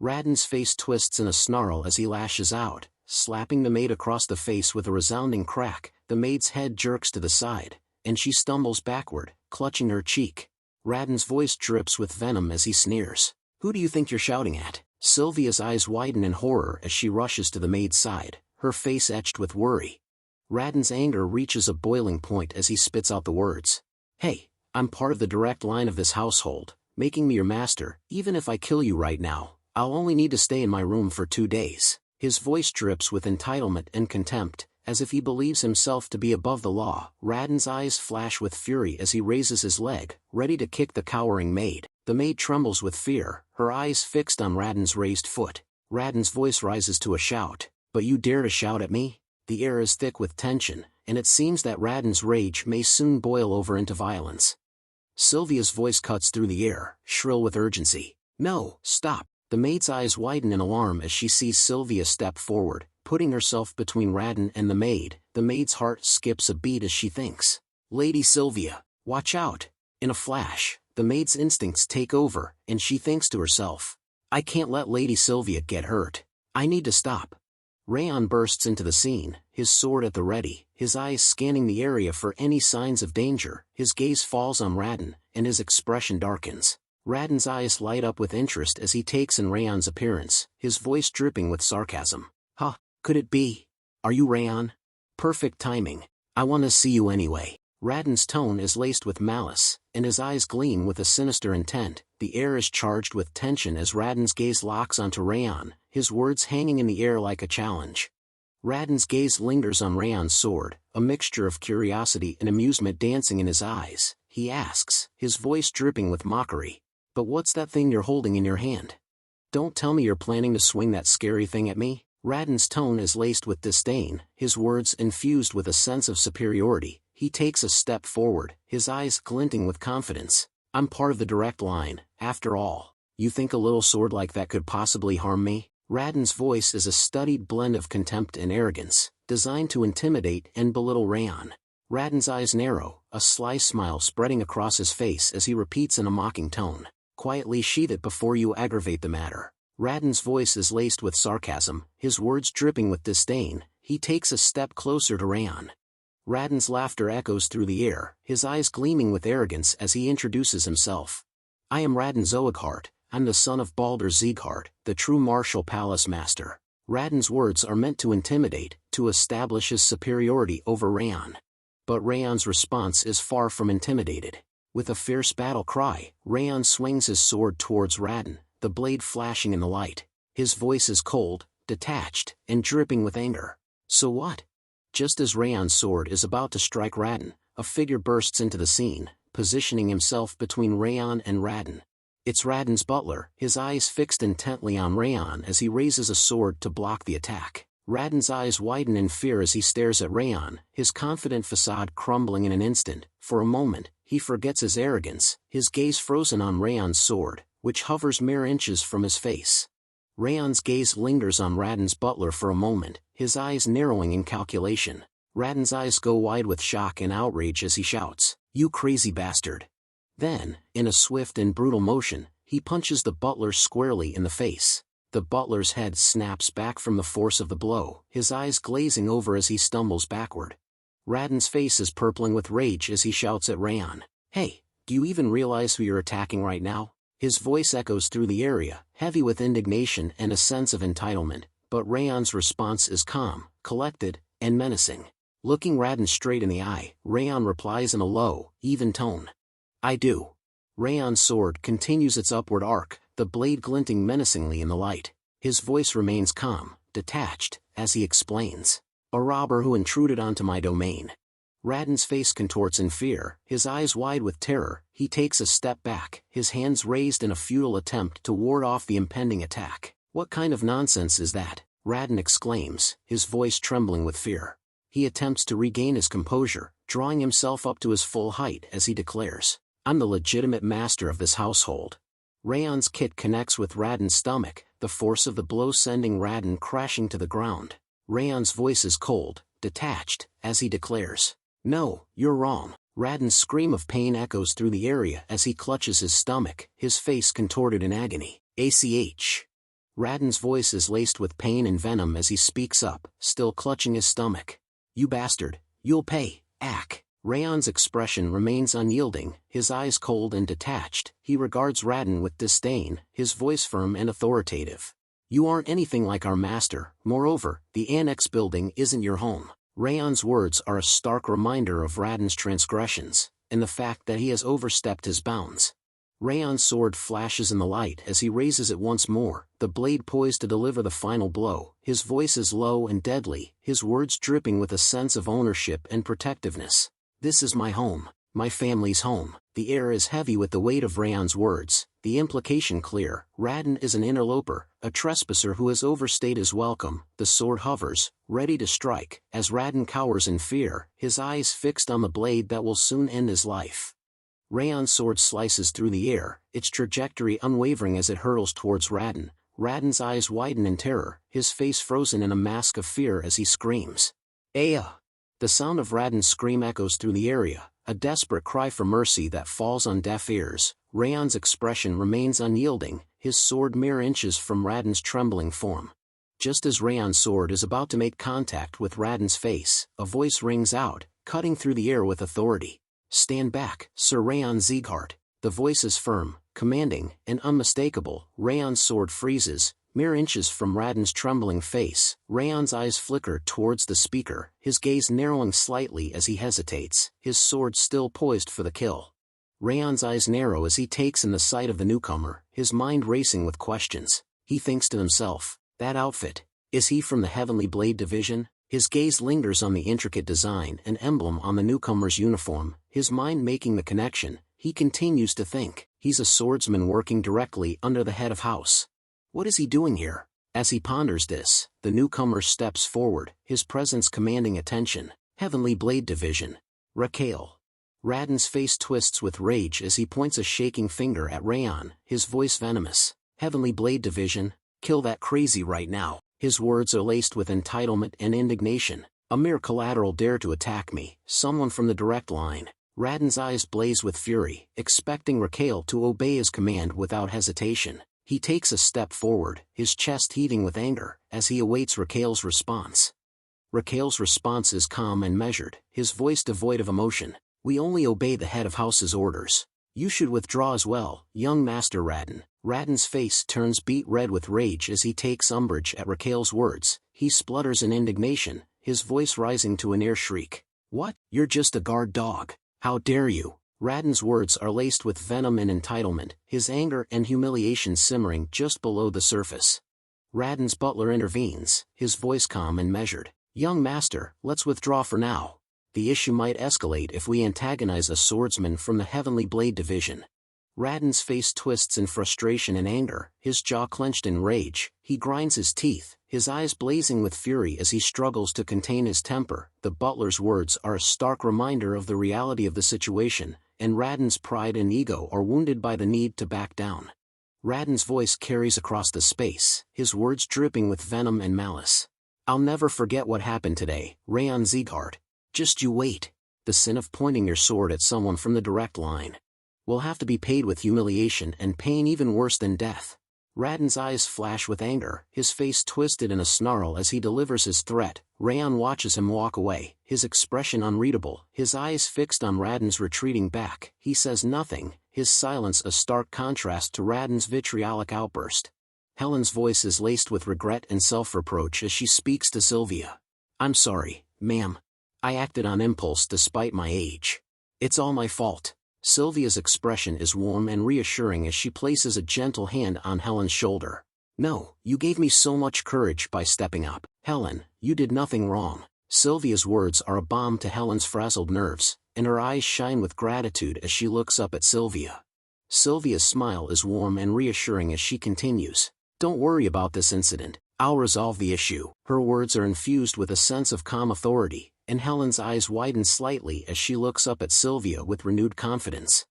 Raden's face twists in a snarl as he lashes out, slapping the maid across the face with a resounding crack. The maid's head jerks to the side, and she stumbles backward, clutching her cheek. Raden's voice drips with venom as he sneers. Who do you think you're shouting at? Sylvia's eyes widen in horror as she rushes to the maid's side, her face etched with worry. Raden's anger reaches a boiling point as he spits out the words. Hey, I'm part of the direct line of this household, making me your master. Even if I kill you right now, I'll only need to stay in my room for 2 days. His voice drips with entitlement and contempt, as if he believes himself to be above the law. Raden's eyes flash with fury as he raises his leg, ready to kick the cowering maid. The maid trembles with fear, her eyes fixed on Raden's raised foot. Raden's voice rises to a shout. But you dare to shout at me? The air is thick with tension, and it seems that Raden's rage may soon boil over into violence. Sylvia's voice cuts through the air, shrill with urgency. No, stop. The maid's eyes widen in alarm as she sees Sylvia step forward, putting herself between Raden and the maid. The maid's heart skips a beat as she thinks. Lady Sylvia, watch out. In a flash, the maid's instincts take over, and she thinks to herself, I can't let Lady Sylvia get hurt. I need to stop. Raon bursts into the scene, his sword at the ready, his eyes scanning the area for any signs of danger. His gaze falls on Raden, and his expression darkens. Raden's eyes light up with interest as he takes in Raon's appearance, his voice dripping with sarcasm. Huh, could it be? Are you Raon? Perfect timing. I want to see you anyway. Raden's tone is laced with malice, and his eyes gleam with a sinister intent. The air is charged with tension as Raden's gaze locks onto Raon, his words hanging in the air like a challenge. Raden's gaze lingers on Raon's sword, a mixture of curiosity and amusement dancing in his eyes. He asks, his voice dripping with mockery. But what's that thing you're holding in your hand? Don't tell me you're planning to swing that scary thing at me? Raden's tone is laced with disdain, his words infused with a sense of superiority. He takes a step forward, his eyes glinting with confidence. I'm part of the direct line, after all. You think a little sword like that could possibly harm me? Raden's voice is a studied blend of contempt and arrogance, designed to intimidate and belittle Raon. Raden's eyes narrow, a sly smile spreading across his face as he repeats in a mocking tone. Quietly sheath it before you aggravate the matter. Raden's voice is laced with sarcasm, his words dripping with disdain. He takes a step closer to Raon. Raden's laughter echoes through the air, his eyes gleaming with arrogance as he introduces himself. I am Raon Sieghart. I'm the son of Baldur Sieghart, the true martial palace master. Raon's words are meant to intimidate, to establish his superiority over Raon. But Raon's response is far from intimidated. With a fierce battle cry, Raon swings his sword towards Raon, the blade flashing in the light. His voice is cold, detached, and dripping with anger. So what? Just as Raon's sword is about to strike Raon, a figure bursts into the scene, positioning himself between Raon and Raon. It's Raon's butler, his eyes fixed intently on Raon as he raises a sword to block the attack. Raon's eyes widen in fear as he stares at Raon, his confident facade crumbling in an instant. For a moment, he forgets his arrogance, his gaze frozen on Raon's sword, which hovers mere inches from his face. Raon's gaze lingers on Raon's butler for a moment, his eyes narrowing in calculation. Raon's eyes go wide with shock and outrage as he shouts, "You crazy bastard!" Then, in a swift and brutal motion, he punches the butler squarely in the face. The butler's head snaps back from the force of the blow, his eyes glazing over as he stumbles backward. Raon's face is purpling with rage as he shouts at Raon, "Hey, do you even realize who you're attacking right now?" His voice echoes through the area, heavy with indignation and a sense of entitlement, but Raon's response is calm, collected, and menacing. Looking Raon straight in the eye, Raon replies in a low, even tone, "I do." Raon's sword continues its upward arc, the blade glinting menacingly in the light. His voice remains calm, detached, as he explains, "A robber who intruded onto my domain." Raon's face contorts in fear, his eyes wide with terror. He takes a step back, his hands raised in a futile attempt to ward off the impending attack. "What kind of nonsense is that?" Raon exclaims, his voice trembling with fear. He attempts to regain his composure, drawing himself up to his full height as he declares, "I'm the legitimate master of this household." Raon's kick connects with Raon's stomach, the force of the blow sending Raon crashing to the ground. Raon's voice is cold, detached, as he declares, "No, you're wrong." Raon's scream of pain echoes through the area as he clutches his stomach, his face contorted in agony. "ACH." Raon's voice is laced with pain and venom as he speaks up, still clutching his stomach. "You bastard, you'll pay, ack." Raon's expression remains unyielding, his eyes cold and detached. He regards Raon with disdain, his voice firm and authoritative. "You aren't anything like our master. Moreover, the annex building isn't your home." Raon's words are a stark reminder of Raon's transgressions, and the fact that he has overstepped his bounds. Raon's sword flashes in the light as he raises it once more, the blade poised to deliver the final blow. His voice is low and deadly, his words dripping with a sense of ownership and protectiveness. "This is my home, my family's home." The air is heavy with the weight of Raon's words, the implication clear. Raon is an interloper, a trespasser who has overstayed his welcome. The sword hovers, ready to strike, as Raon cowers in fear, his eyes fixed on the blade that will soon end his life. Raon's sword slices through the air, its trajectory unwavering as it hurtles towards Raon. Raon's eyes widen in terror, his face frozen in a mask of fear as he screams, "Aya!" The sound of Raon's scream echoes through the area, a desperate cry for mercy that falls on deaf ears. Raon's expression remains unyielding, his sword mere inches from Raon's trembling form. Just as Raon's sword is about to make contact with Raon's face, a voice rings out, cutting through the air with authority. "Stand back, Sir Raon Sieghart." The voice is firm, commanding, and unmistakable. Raon's sword freezes, mere inches from Raon's trembling face. Raon's eyes flicker towards the speaker, his gaze narrowing slightly as he hesitates, his sword still poised for the kill. Raon's eyes narrow as he takes in the sight of the newcomer, his mind racing with questions. He thinks to himself, that outfit, is he from the Heavenly Blade Division? His gaze lingers on the intricate design and emblem on the newcomer's uniform, his mind making the connection. He continues to think, he's a swordsman working directly under the head of House. What is he doing here? As he ponders this, the newcomer steps forward, his presence commanding attention. Heavenly Blade Division. Raquel. Raon's face twists with rage as he points a shaking finger at Raon, his voice venomous. Heavenly Blade Division, kill that crazy right now. His words are laced with entitlement and indignation. A mere collateral dare to attack me, someone from the direct line. Raon's eyes blaze with fury, expecting Raquel to obey his command without hesitation. He takes a step forward, his chest heaving with anger, as he awaits Raquel's response. Raquel's response is calm and measured, his voice devoid of emotion. We only obey the head of House's orders. You should withdraw as well, young Master Raon. Raon's face turns beet red with rage as he takes umbrage at Raquel's words. He splutters in indignation, his voice rising to a near shriek. What? You're just a guard dog. How dare you? Raon's words are laced with venom and entitlement, his anger and humiliation simmering just below the surface. Raon's butler intervenes, his voice calm and measured. Young master, let's withdraw for now. The issue might escalate if we antagonize a swordsman from the Heavenly Blade Division. Raon's face twists in frustration and anger, his jaw clenched in rage. He grinds his teeth, his eyes blazing with fury as he struggles to contain his temper. The butler's words are a stark reminder of the reality of the situation, and Raon's pride and ego are wounded by the need to back down. Raon's voice carries across the space, his words dripping with venom and malice. I'll never forget what happened today, Raon Sieghart. Just you wait. The sin of pointing your sword at someone from the direct line will have to be paid with humiliation and pain even worse than death. Raon's eyes flash with anger, his face twisted in a snarl as he delivers his threat. Raon watches him walk away, his expression unreadable, his eyes fixed on Raon's retreating back. He says nothing, his silence a stark contrast to Raon's vitriolic outburst. Helen's voice is laced with regret and self-reproach as she speaks to Sylvia. I'm sorry, ma'am. I acted on impulse despite my age. It's all my fault. Sylvia's expression is warm and reassuring as she places a gentle hand on Helen's shoulder. No, you gave me so much courage by stepping up. Helen, you did nothing wrong. Sylvia's words are a balm to Helen's frazzled nerves, and her eyes shine with gratitude as she looks up at Sylvia. Sylvia's smile is warm and reassuring as she continues. Don't worry about this incident. I'll resolve the issue. Her words are infused with a sense of calm authority, and Helen's eyes widen slightly as she looks up at Sylvia with renewed confidence.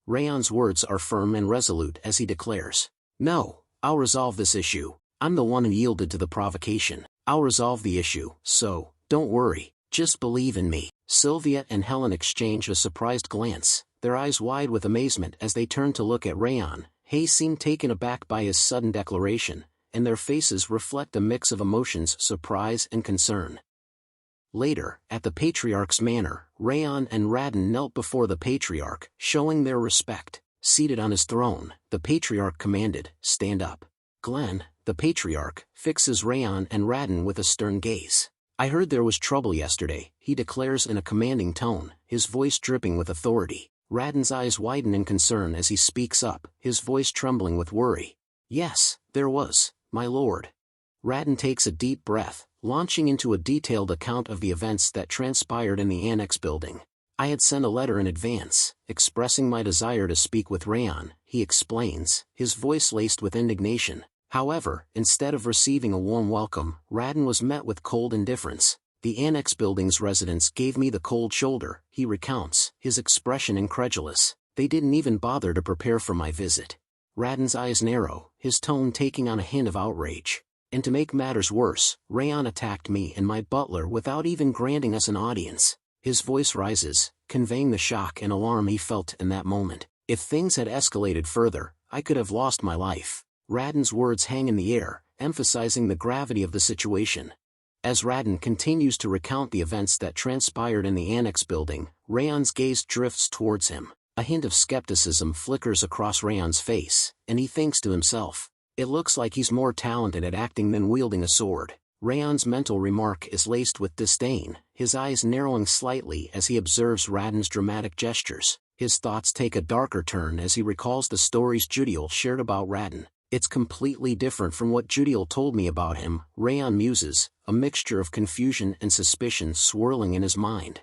Raon's words are firm and resolute as he declares, No, I'll resolve this issue. I'm the one who yielded to the provocation. I'll resolve the issue, so, don't worry, just believe in me. Sylvia and Helen exchange a surprised glance, their eyes wide with amazement as they turn to look at Raon. He seemed taken aback by his sudden declaration, and their faces reflect a mix of emotions, surprise and concern. Later, at the Patriarch's manor, Raon and Raon knelt before the Patriarch, showing their respect. Seated on his throne, the Patriarch commanded, Stand up. Glenn, the Patriarch, fixes Raon and Raon with a stern gaze. I heard there was trouble yesterday, he declares in a commanding tone, his voice dripping with authority. Raon's eyes widen in concern as he speaks up, his voice trembling with worry. Yes, there was, my lord. Raon takes a deep breath, launching into a detailed account of the events that transpired in the annex building. I had sent a letter in advance, expressing my desire to speak with Raon, he explains, his voice laced with indignation. However, instead of receiving a warm welcome, Raon was met with cold indifference. The annex building's residents gave me the cold shoulder, he recounts, his expression incredulous. They didn't even bother to prepare for my visit. Raon's eyes narrow, his tone taking on a hint of outrage. And to make matters worse, Raon attacked me and my butler without even granting us an audience. His voice rises, conveying the shock and alarm he felt in that moment. If things had escalated further, I could have lost my life. Raon's words hang in the air, emphasizing the gravity of the situation. As Raon continues to recount the events that transpired in the annex building, Raon's gaze drifts towards him. A hint of skepticism flickers across Raon's face, and he thinks to himself, it looks like he's more talented at acting than wielding a sword. Raon's mental remark is laced with disdain, his eyes narrowing slightly as he observes Raon's dramatic gestures. His thoughts take a darker turn as he recalls the stories Judiel shared about Raon. It's completely different from what Judiel told me about him, Raon muses, a mixture of confusion and suspicion swirling in his mind.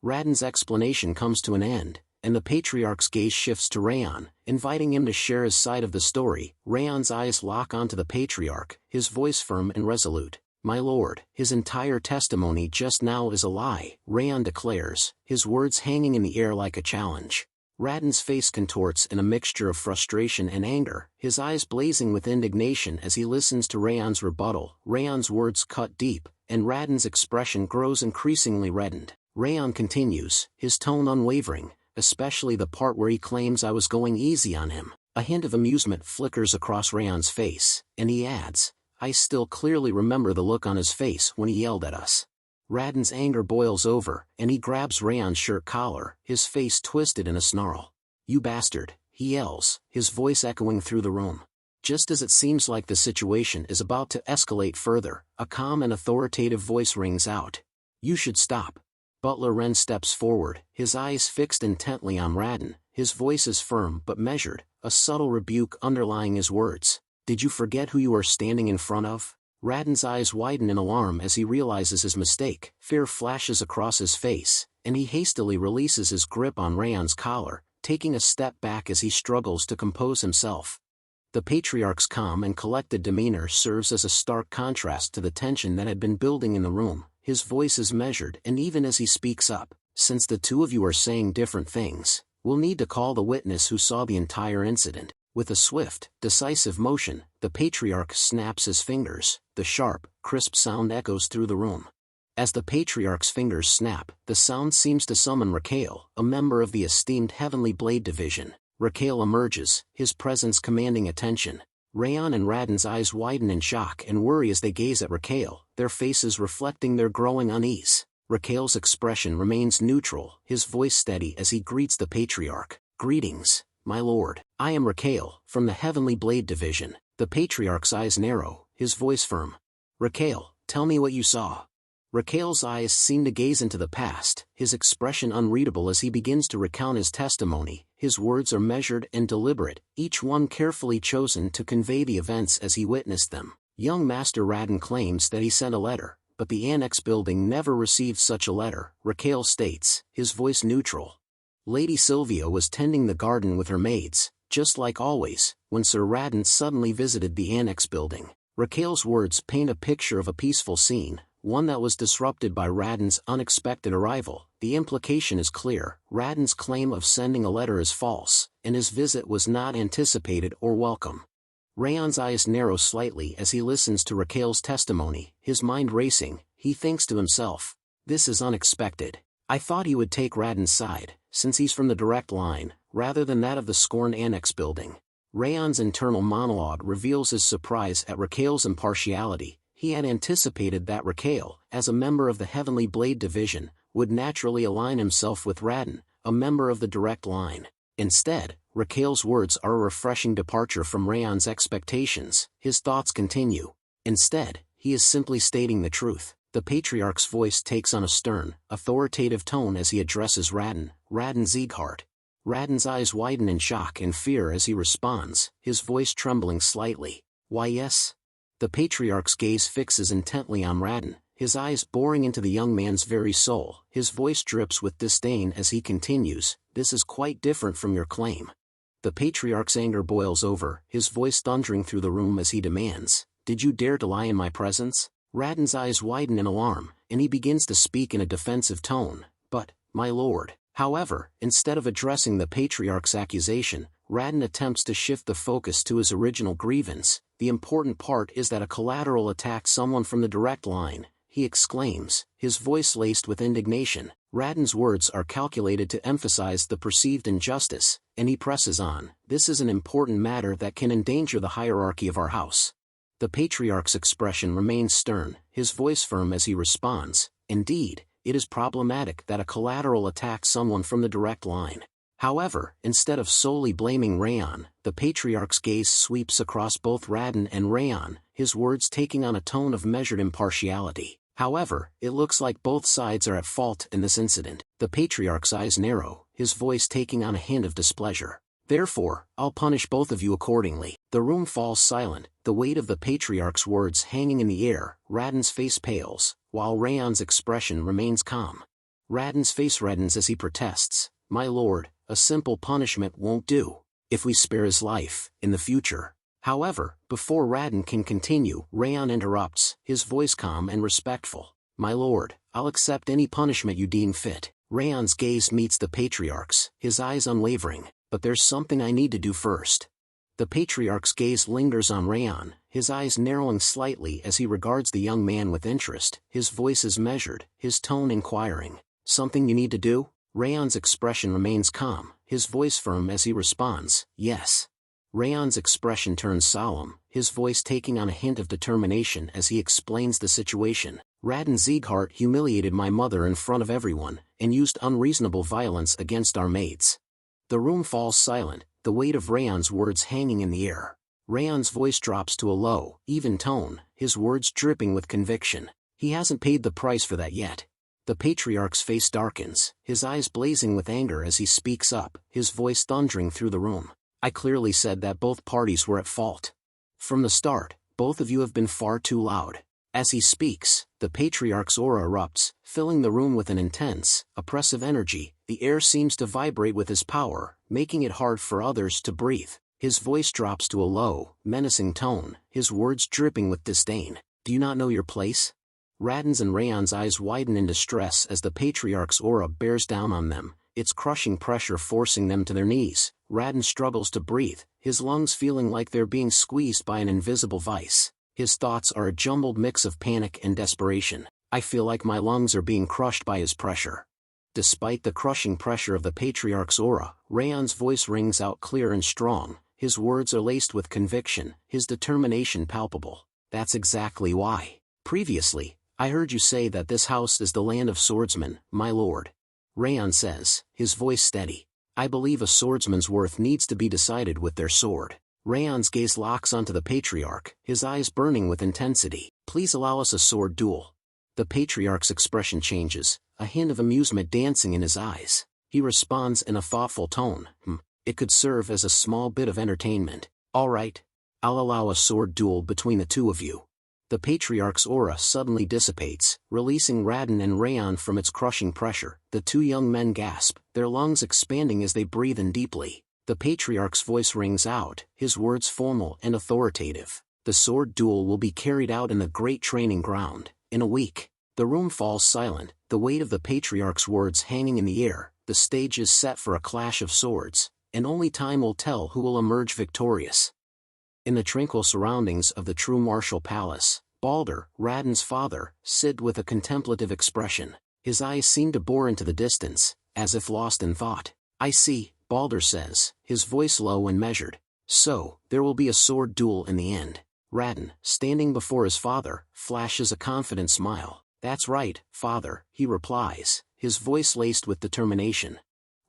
Raon's explanation comes to an end, and the Patriarch's gaze shifts to Raon, inviting him to share his side of the story. Raon's eyes lock onto the Patriarch, his voice firm and resolute. My lord, his entire testimony just now is a lie, Raon declares, his words hanging in the air like a challenge. Raon's face contorts in a mixture of frustration and anger, his eyes blazing with indignation as he listens to Raon's rebuttal. Raon's words cut deep, and Raon's expression grows increasingly reddened. Raon continues, his tone unwavering, especially the part where he claims I was going easy on him. A hint of amusement flickers across Raon's face, and he adds, I still clearly remember the look on his face when he yelled at us. Raon's anger boils over, and he grabs Raon's shirt collar, his face twisted in a snarl. "You bastard," he yells, his voice echoing through the room. Just as it seems like the situation is about to escalate further, a calm and authoritative voice rings out. "You should stop." Butler Ren steps forward, his eyes fixed intently on Raden, his voice is firm but measured, a subtle rebuke underlying his words. "Did you forget who you are standing in front of?" Raden's eyes widen in alarm as he realizes his mistake, fear flashes across his face, and he hastily releases his grip on Raon's collar, taking a step back as he struggles to compose himself. The patriarch's calm and collected demeanor serves as a stark contrast to the tension that had been building in the room. His voice is measured, and even as he speaks up, "Since the two of you are saying different things, we'll need to call the witness who saw the entire incident." With a swift, decisive motion, the patriarch snaps his fingers. The sharp, crisp sound echoes through the room. As the patriarch's fingers snap, the sound seems to summon Raquel, a member of the esteemed Heavenly Blade Division. Raquel emerges, his presence commanding attention. Raon and Raden's eyes widen in shock and worry as they gaze at Raquel, their faces reflecting their growing unease. Raquel's expression remains neutral, his voice steady as he greets the patriarch. "Greetings, my lord. I am Raquel, from the Heavenly Blade Division." The patriarch's eyes narrow, his voice firm. "Raquel, tell me what you saw." Raquel's eyes seem to gaze into the past, his expression unreadable as he begins to recount his testimony. His words are measured and deliberate, each one carefully chosen to convey the events as he witnessed them. Young Master Raden claims that he sent a letter, but the annex building never received such a letter, Raquel states, his voice neutral. Lady Sylvia was tending the garden with her maids, just like always, when Sir Raden suddenly visited the annex building. Raquel's words paint a picture of a peaceful scene, one that was disrupted by Raden's unexpected arrival. The implication is clear, Raden's claim of sending a letter is false, and his visit was not anticipated or welcome. Raon's eyes narrow slightly as he listens to Raquel's testimony, his mind racing. He thinks to himself, "This is unexpected. I thought he would take Raden's side, since he's from the direct line, rather than that of the scorned annex building." Raon's internal monologue reveals his surprise at Raquel's impartiality. He had anticipated that Raquel, as a member of the Heavenly Blade Division, would naturally align himself with Raden, a member of the direct line. Instead, Raquel's words are a refreshing departure from Raon's expectations. His thoughts continue. Instead, he is simply stating the truth. The patriarch's voice takes on a stern, authoritative tone as he addresses Raon Sieghart. Raden's eyes widen in shock and fear as he responds, his voice trembling slightly. "Why yes?" The patriarch's gaze fixes intently on Raden, his eyes boring into the young man's very soul. His voice drips with disdain as he continues, "This is quite different from your claim." The patriarch's anger boils over, his voice thundering through the room as he demands, "Did you dare to lie in my presence?" Raden's eyes widen in alarm, and he begins to speak in a defensive tone. "But, my lord." However, instead of addressing the patriarch's accusation, Raden attempts to shift the focus to his original grievance. "The important part is that a collateral attacked someone from the direct line," he exclaims, his voice laced with indignation. Raden's words are calculated to emphasize the perceived injustice, and he presses on, "This is an important matter that can endanger the hierarchy of our house." The patriarch's expression remains stern, his voice firm as he responds, "Indeed, it is problematic that a collateral attacks someone from the direct line." However, instead of solely blaming Raon, the patriarch's gaze sweeps across both Raden and Raon, his words taking on a tone of measured impartiality. However, it looks like both sides are at fault in this incident. The patriarch's eyes narrow, his voice taking on a hint of displeasure. "Therefore, I'll punish both of you accordingly." The room falls silent, the weight of the patriarch's words hanging in the air. Raden's face pales, while Raon's expression remains calm. Raden's face reddens as he protests, "My lord, a simple punishment won't do. If we spare his life, in the future." However, before Raden can continue, Raon interrupts, his voice calm and respectful. "My lord, I'll accept any punishment you deem fit." Raon's gaze meets the patriarch's, his eyes unwavering. "But there's something I need to do first." The patriarch's gaze lingers on Raon, his eyes narrowing slightly as he regards the young man with interest. His voice is measured, his tone inquiring. "Something you need to do?" Raon's expression remains calm, his voice firm as he responds, "Yes." Raon's expression turns solemn, his voice taking on a hint of determination as he explains the situation. "Raon Sieghart humiliated my mother in front of everyone, and used unreasonable violence against our maids. The room falls silent, the weight of Raon's words hanging in the air. Raon's voice drops to a low, even tone, his words dripping with conviction. He hasn't paid the price for that yet. The patriarch's face darkens, his eyes blazing with anger as he speaks up, his voice thundering through the room. I clearly said that both parties were at fault. From the start, both of you have been far too loud. As he speaks, the patriarch's aura erupts, filling the room with an intense, oppressive energy. The air seems to vibrate with his power, making it hard for others to breathe. His voice drops to a low, menacing tone, his words dripping with disdain. Do you not know your place? Raden's and Raon's eyes widen in distress as the patriarch's aura bears down on them, its crushing pressure forcing them to their knees. Raden struggles to breathe, his lungs feeling like they're being squeezed by an invisible vice. His thoughts are a jumbled mix of panic and desperation. I feel like my lungs are being crushed by his pressure. Despite the crushing pressure of the patriarch's aura, Raon's voice rings out clear and strong. His words are laced with conviction, his determination palpable. That's exactly why. Previously, I heard you say that this house is the land of swordsmen, my lord. Raon says, his voice steady. I believe a swordsman's worth needs to be decided with their sword. Raon's gaze locks onto the patriarch, his eyes burning with intensity. Please allow us a sword duel. The patriarch's expression changes, a hint of amusement dancing in his eyes. He responds in a thoughtful tone. It could serve as a small bit of entertainment. All right. I'll allow a sword duel between the two of you. The patriarch's aura suddenly dissipates, releasing Raden and Raon from its crushing pressure. The two young men gasp, their lungs expanding as they breathe in deeply. The patriarch's voice rings out, his words formal and authoritative. The sword duel will be carried out in the great training ground, in a week. The room falls silent, the weight of the patriarch's words hanging in the air. The stage is set for a clash of swords, and only time will tell who will emerge victorious. In the tranquil surroundings of the true martial palace, Balder, Raden's father, sit with a contemplative expression. His eyes seem to bore into the distance, as if lost in thought. I see, Balder says, his voice low and measured. So, there will be a sword duel in the end. Raden, standing before his father, flashes a confident smile. That's right, father, he replies, his voice laced with determination.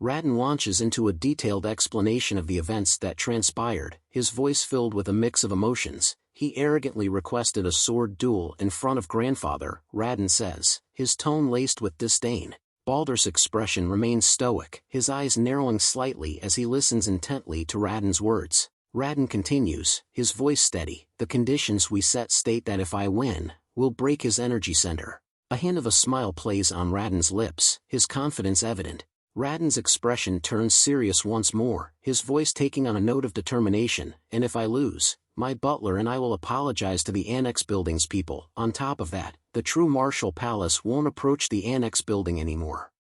Raden launches into a detailed explanation of the events that transpired, his voice filled with a mix of emotions. He arrogantly requested a sword duel in front of grandfather, Raden says, his tone laced with disdain. Balder's expression remains stoic, his eyes narrowing slightly as he listens intently to Raden's words. Raden continues, his voice steady. The conditions we set state that if I win, we'll break his energy center. A hint of a smile plays on Raden's lips, his confidence evident. Raden's expression turns serious once more, his voice taking on a note of determination. And if I lose, my butler and I will apologize to the Annex Building's people. On top of that, the true martial palace won't approach the Annex Building anymore.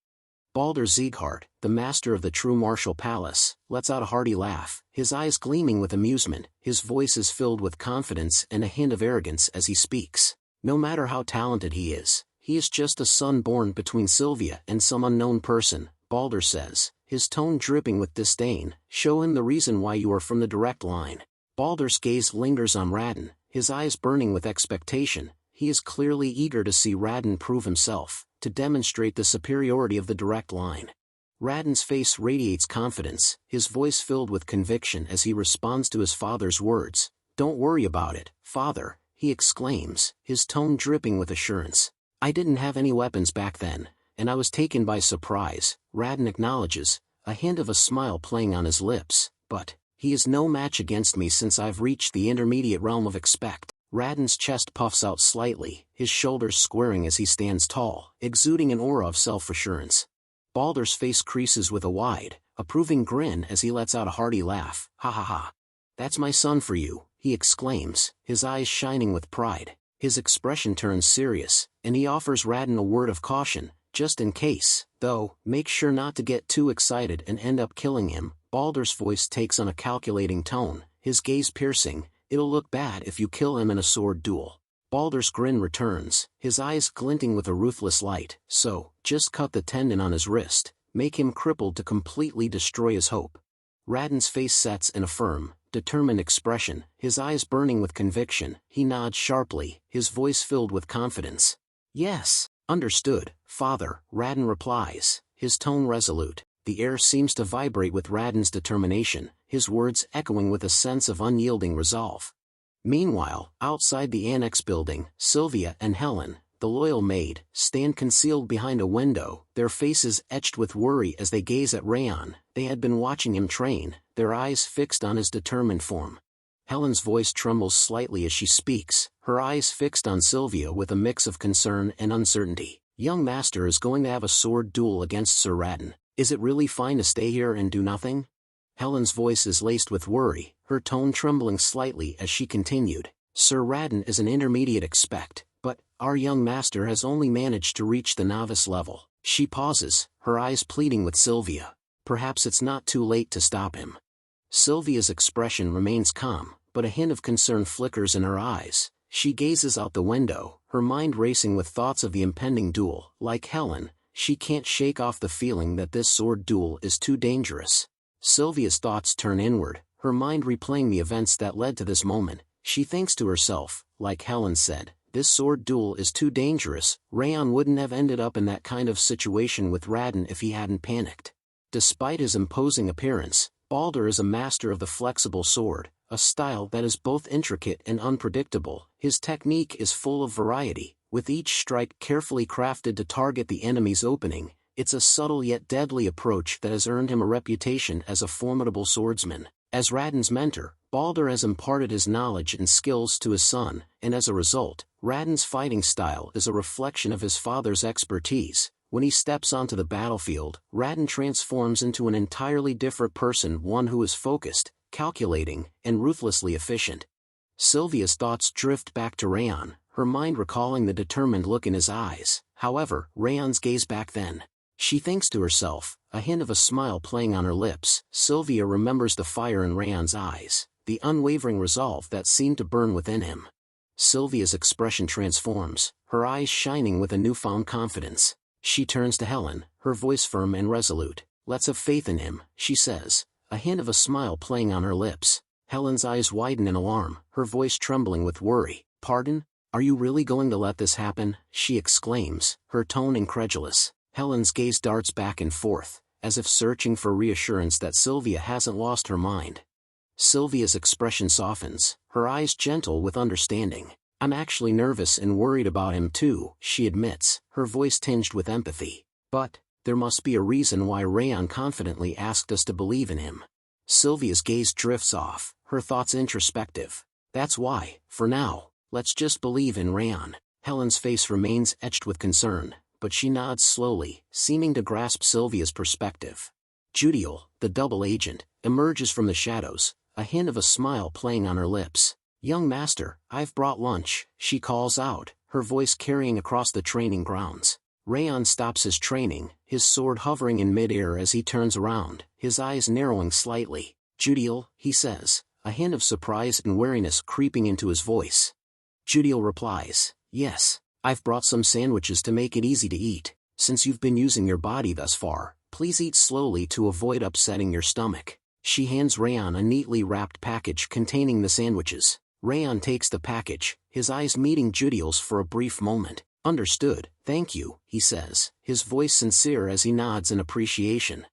Balder Sieghart, the master of the true martial palace, lets out a hearty laugh, his eyes gleaming with amusement. His voice is filled with confidence and a hint of arrogance as he speaks. No matter how talented he is just a son born between Sylvia and some unknown person, Balder says, his tone dripping with disdain. Show him the reason why you are from the direct line. Balder's gaze lingers on Raden, his eyes burning with expectation. He is clearly eager to see Raden prove himself, to demonstrate the superiority of the direct line. Raden's face radiates confidence, his voice filled with conviction as he responds to his father's words. Don't worry about it, father, he exclaims, his tone dripping with assurance. I didn't have any weapons back then, and I was taken by surprise, Raden acknowledges, a hint of a smile playing on his lips, but he is no match against me since I've reached the intermediate realm of expect. Raden's chest puffs out slightly, his shoulders squaring as he stands tall, exuding an aura of self-assurance. Balder's face creases with a wide, approving grin as he lets out a hearty laugh. Ha ha ha. That's my son for you, he exclaims, his eyes shining with pride. His expression turns serious, and he offers Raden a word of caution, just in case, though, make sure not to get too excited and end up killing him. Balder's voice takes on a calculating tone, his gaze piercing. It'll look bad if you kill him in a sword duel. Balder's grin returns, his eyes glinting with a ruthless light. So, just cut the tendon on his wrist, make him crippled to completely destroy his hope. Raden's face sets in a firm, determined expression, his eyes burning with conviction. He nods sharply, his voice filled with confidence. Yes, understood, father, Raden replies, his tone resolute. The air seems to vibrate with Raden's determination, his words echoing with a sense of unyielding resolve. Meanwhile, outside the annex building, Sylvia and Helen, the loyal maid, stand concealed behind a window, their faces etched with worry as they gaze at Raon. They had been watching him train, their eyes fixed on his determined form. Helen's voice trembles slightly as she speaks, her eyes fixed on Sylvia with a mix of concern and uncertainty. "Young master is going to have a sword duel against Sir Raden. Is it really fine to stay here and do nothing?" Helen's voice is laced with worry, her tone trembling slightly as she continued. "Sir Raden is an intermediate expect, but our young master has only managed to reach the novice level." She pauses, her eyes pleading with Sylvia. "Perhaps it's not too late to stop him." Sylvia's expression remains calm, but a hint of concern flickers in her eyes. She gazes out the window, her mind racing with thoughts of the impending duel. Like Helen, she can't shake off the feeling that this sword duel is too dangerous. Sylvia's thoughts turn inward, her mind replaying the events that led to this moment. She thinks to herself, like Helen said, this sword duel is too dangerous. Raon wouldn't have ended up in that kind of situation with Raden if he hadn't panicked. Despite his imposing appearance, Balder is a master of the flexible sword, a style that is both intricate and unpredictable. His technique is full of variety, with each strike carefully crafted to target the enemy's opening. It's a subtle yet deadly approach that has earned him a reputation as a formidable swordsman. As Raden's mentor, Balder has imparted his knowledge and skills to his son, and as a result, Raden's fighting style is a reflection of his father's expertise. When he steps onto the battlefield, Raden transforms into an entirely different person, one who is focused, calculating, and ruthlessly efficient. Sylvia's thoughts drift back to Raon, her mind recalling the determined look in his eyes. However, Raon's gaze back then. She thinks to herself, a hint of a smile playing on her lips. Sylvia remembers the fire in Raon's eyes, the unwavering resolve that seemed to burn within him. Sylvia's expression transforms, her eyes shining with a newfound confidence. She turns to Helen, her voice firm and resolute. "Let's have faith in him," she says, a hint of a smile playing on her lips. Helen's eyes widen in alarm, her voice trembling with worry. "Pardon? Are you really going to let this happen?" she exclaims, her tone incredulous. Helen's gaze darts back and forth, as if searching for reassurance that Sylvia hasn't lost her mind. Sylvia's expression softens, her eyes gentle with understanding. "I'm actually nervous and worried about him too," she admits, her voice tinged with empathy. "But there must be a reason why Raon confidently asked us to believe in him." Sylvia's gaze drifts off, her thoughts introspective. "That's why, for now, let's just believe in Raon." Helen's face remains etched with concern, but she nods slowly, seeming to grasp Sylvia's perspective. Judiel, the double agent, emerges from the shadows, a hint of a smile playing on her lips. "Young master, I've brought lunch," she calls out, her voice carrying across the training grounds. Raon stops his training, his sword hovering in mid-air as he turns around, his eyes narrowing slightly. "Judiel," he says, a hint of surprise and wariness creeping into his voice. Judiel replies, "Yes, I've brought some sandwiches to make it easy to eat. Since you've been using your body thus far, please eat slowly to avoid upsetting your stomach." She hands Raon a neatly wrapped package containing the sandwiches. Raon takes the package, his eyes meeting Judiel's for a brief moment. "Understood, thank you," he says, his voice sincere as he nods in appreciation.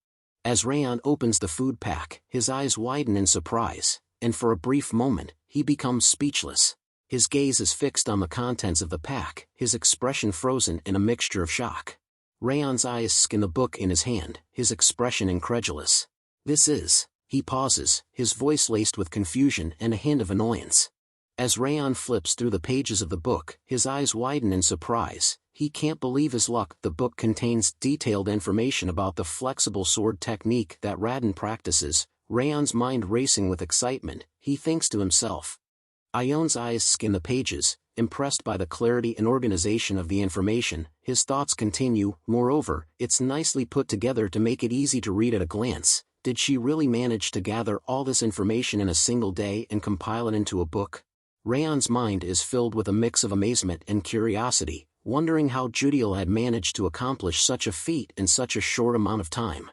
As Raon opens the food pack, his eyes widen in surprise, and for a brief moment, he becomes speechless. His gaze is fixed on the contents of the pack, his expression frozen in a mixture of shock. Raon's eyes scan the book in his hand, his expression incredulous. "This is..." He pauses, his voice laced with confusion and a hint of annoyance. As Raon flips through the pages of the book, his eyes widen in surprise. He can't believe his luck. The book contains detailed information about the flexible sword technique that Raden practices. Raon's mind racing with excitement, he thinks to himself. Ion's eyes scan the pages, impressed by the clarity and organization of the information. His thoughts continue. Moreover, it's nicely put together to make it easy to read at a glance. Did she really manage to gather all this information in a single day and compile it into a book? Raon's mind is filled with a mix of amazement and curiosity, wondering how Judiel had managed to accomplish such a feat in such a short amount of time.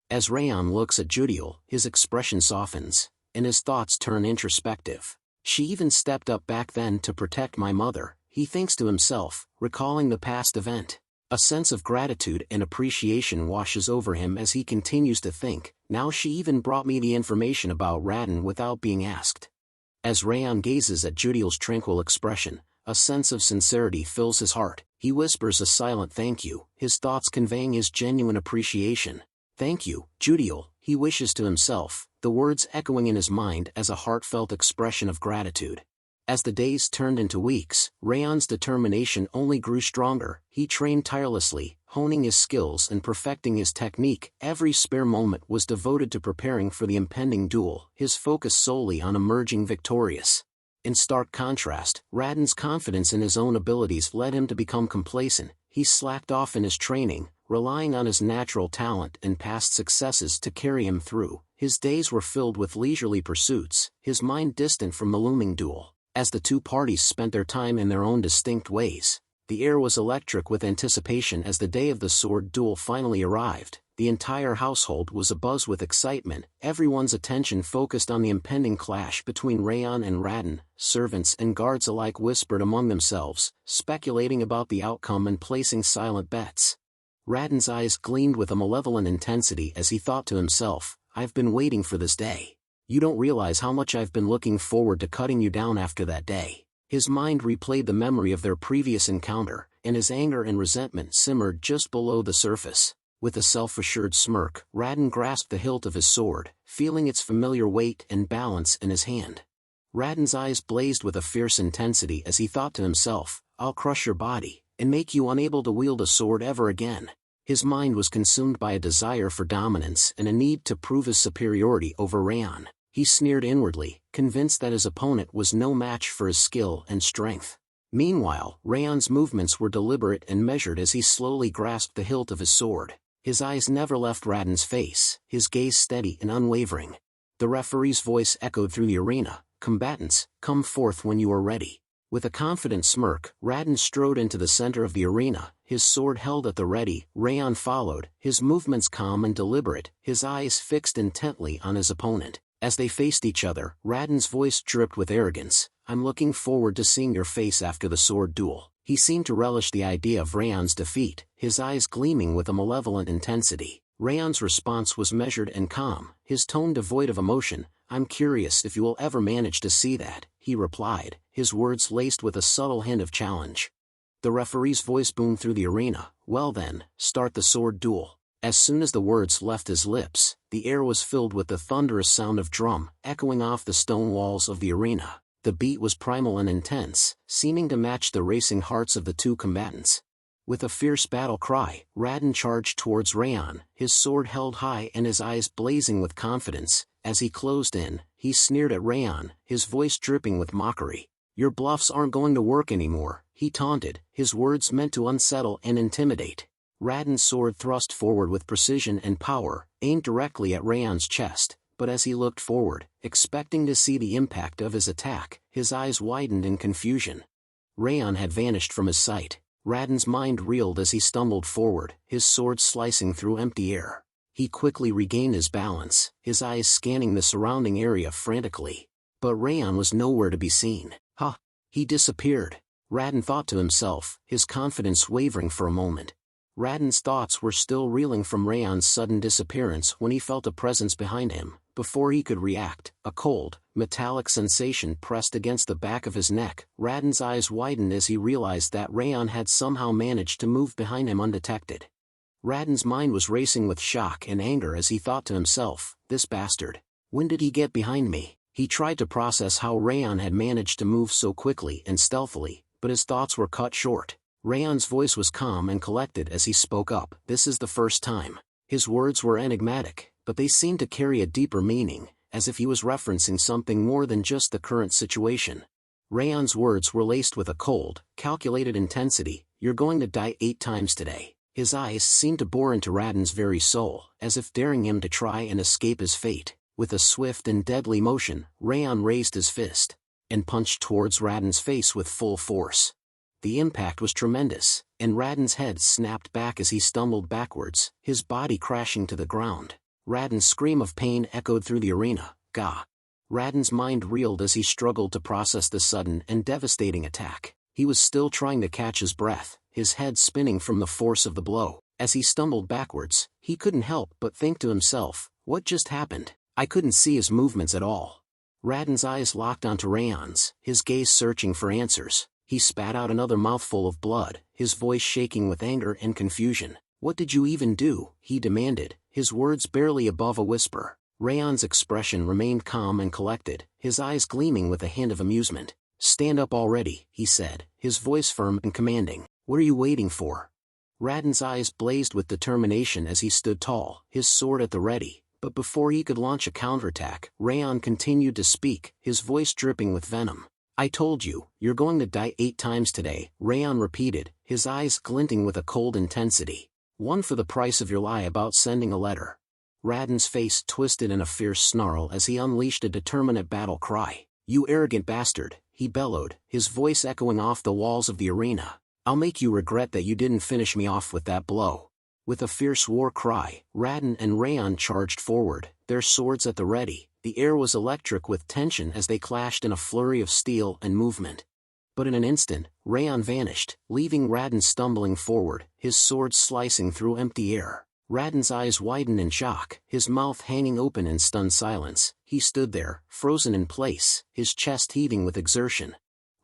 As Raon looks at Judiel, his expression softens, and his thoughts turn introspective. "She even stepped up back then to protect my mother," he thinks to himself, recalling the past event. A sense of gratitude and appreciation washes over him as he continues to think, now she even brought me the information about Raon without being asked. As Raon gazes at Judiel's tranquil expression, a sense of sincerity fills his heart. He whispers a silent thank you, his thoughts conveying his genuine appreciation. Thank you, Judiel, he wishes to himself, the words echoing in his mind as a heartfelt expression of gratitude. As the days turned into weeks, Raon's determination only grew stronger. He trained tirelessly, honing his skills and perfecting his technique. Every spare moment was devoted to preparing for the impending duel, his focus solely on emerging victorious. In stark contrast, Raon's confidence in his own abilities led him to become complacent. He slacked off in his training, relying on his natural talent and past successes to carry him through. His days were filled with leisurely pursuits, his mind distant from the looming duel. As the two parties spent their time in their own distinct ways, the air was electric with anticipation as the day of the sword duel finally arrived. The entire household was abuzz with excitement, everyone's attention focused on the impending clash between Raon and Raon. Servants and guards alike whispered among themselves, speculating about the outcome and placing silent bets. Raon's eyes gleamed with a malevolent intensity as he thought to himself, I've been waiting for this day. You don't realize how much I've been looking forward to cutting you down after that day. His mind replayed the memory of their previous encounter, and his anger and resentment simmered just below the surface. With a self-assured smirk, Raon grasped the hilt of his sword, feeling its familiar weight and balance in his hand. Raon's eyes blazed with a fierce intensity as he thought to himself, I'll crush your body, and make you unable to wield a sword ever again. His mind was consumed by a desire for dominance and a need to prove his superiority over Raon. He sneered inwardly, convinced that his opponent was no match for his skill and strength. Meanwhile, Raon's movements were deliberate and measured as he slowly grasped the hilt of his sword. His eyes never left Raon's face, his gaze steady and unwavering. The referee's voice echoed through the arena, combatants, come forth when you are ready. With a confident smirk, Raon strode into the center of the arena, his sword held at the ready. Raon followed, his movements calm and deliberate, his eyes fixed intently on his opponent. As they faced each other, Raon's voice dripped with arrogance, I'm looking forward to seeing your face after the sword duel. He seemed to relish the idea of Raon's defeat, his eyes gleaming with a malevolent intensity. Raon's response was measured and calm, his tone devoid of emotion. I'm curious if you will ever manage to see that, he replied, his words laced with a subtle hint of challenge. The referee's voice boomed through the arena, well then, start the sword duel. As soon as the words left his lips, the air was filled with the thunderous sound of drum, echoing off the stone walls of the arena. The beat was primal and intense, seeming to match the racing hearts of the two combatants. With a fierce battle cry, Raon charged towards Raon, his sword held high and his eyes blazing with confidence. As he closed in, he sneered at Raon, his voice dripping with mockery. Your bluffs aren't going to work anymore, he taunted, his words meant to unsettle and intimidate. Raon's sword thrust forward with precision and power, aimed directly at Raon's chest, but as he looked forward, expecting to see the impact of his attack, his eyes widened in confusion. Raon had vanished from his sight. Raon's mind reeled as he stumbled forward, his sword slicing through empty air. He quickly regained his balance, his eyes scanning the surrounding area frantically. But Raon was nowhere to be seen. He disappeared. Raon thought to himself, his confidence wavering for a moment. Raon's thoughts were still reeling from Raon's sudden disappearance when he felt a presence behind him. Before he could react, a cold, metallic sensation pressed against the back of his neck. Raon's eyes widened as he realized that Raon had somehow managed to move behind him undetected. Raon's mind was racing with shock and anger as he thought to himself, this bastard. When did he get behind me? He tried to process how Raon had managed to move so quickly and stealthily, but his thoughts were cut short. Raon's voice was calm and collected as he spoke up. This is the first time. His words were enigmatic, but they seemed to carry a deeper meaning, as if he was referencing something more than just the current situation. Raon's words were laced with a cold, calculated intensity. You're going to die 8 times today. His eyes seemed to bore into Raon's very soul, as if daring him to try and escape his fate. With a swift and deadly motion, Raon raised his fist and punched towards Raon's face with full force. The impact was tremendous, and Raon's head snapped back as he stumbled backwards, his body crashing to the ground. Raon's scream of pain echoed through the arena. Gah! Raon's mind reeled as he struggled to process the sudden and devastating attack. He was still trying to catch his breath, his head spinning from the force of the blow. As he stumbled backwards, he couldn't help but think to himself, what just happened? I couldn't see his movements at all. Raden's eyes locked onto Raon's, his gaze searching for answers. He spat out another mouthful of blood, his voice shaking with anger and confusion. What did you even do? He demanded, his words barely above a whisper. Raon's expression remained calm and collected, his eyes gleaming with a hint of amusement. Stand up already, he said, his voice firm and commanding. What are you waiting for? Raden's eyes blazed with determination as he stood tall, his sword at the ready, but before he could launch a counterattack, Raon continued to speak, his voice dripping with venom. I told you, you're going to die 8 times today, Raon repeated, his eyes glinting with a cold intensity. 1 for the price of your lie about sending a letter. Raden's face twisted in a fierce snarl as he unleashed a determinate battle cry. You arrogant bastard, he bellowed, his voice echoing off the walls of the arena. I'll make you regret that you didn't finish me off with that blow. With a fierce war cry, Raden and Raon charged forward, their swords at the ready. The air was electric with tension as they clashed in a flurry of steel and movement. But in an instant, Raon vanished, leaving Raden stumbling forward, his sword slicing through empty air. Raden's eyes widened in shock, his mouth hanging open in stunned silence. He stood there, frozen in place, his chest heaving with exertion.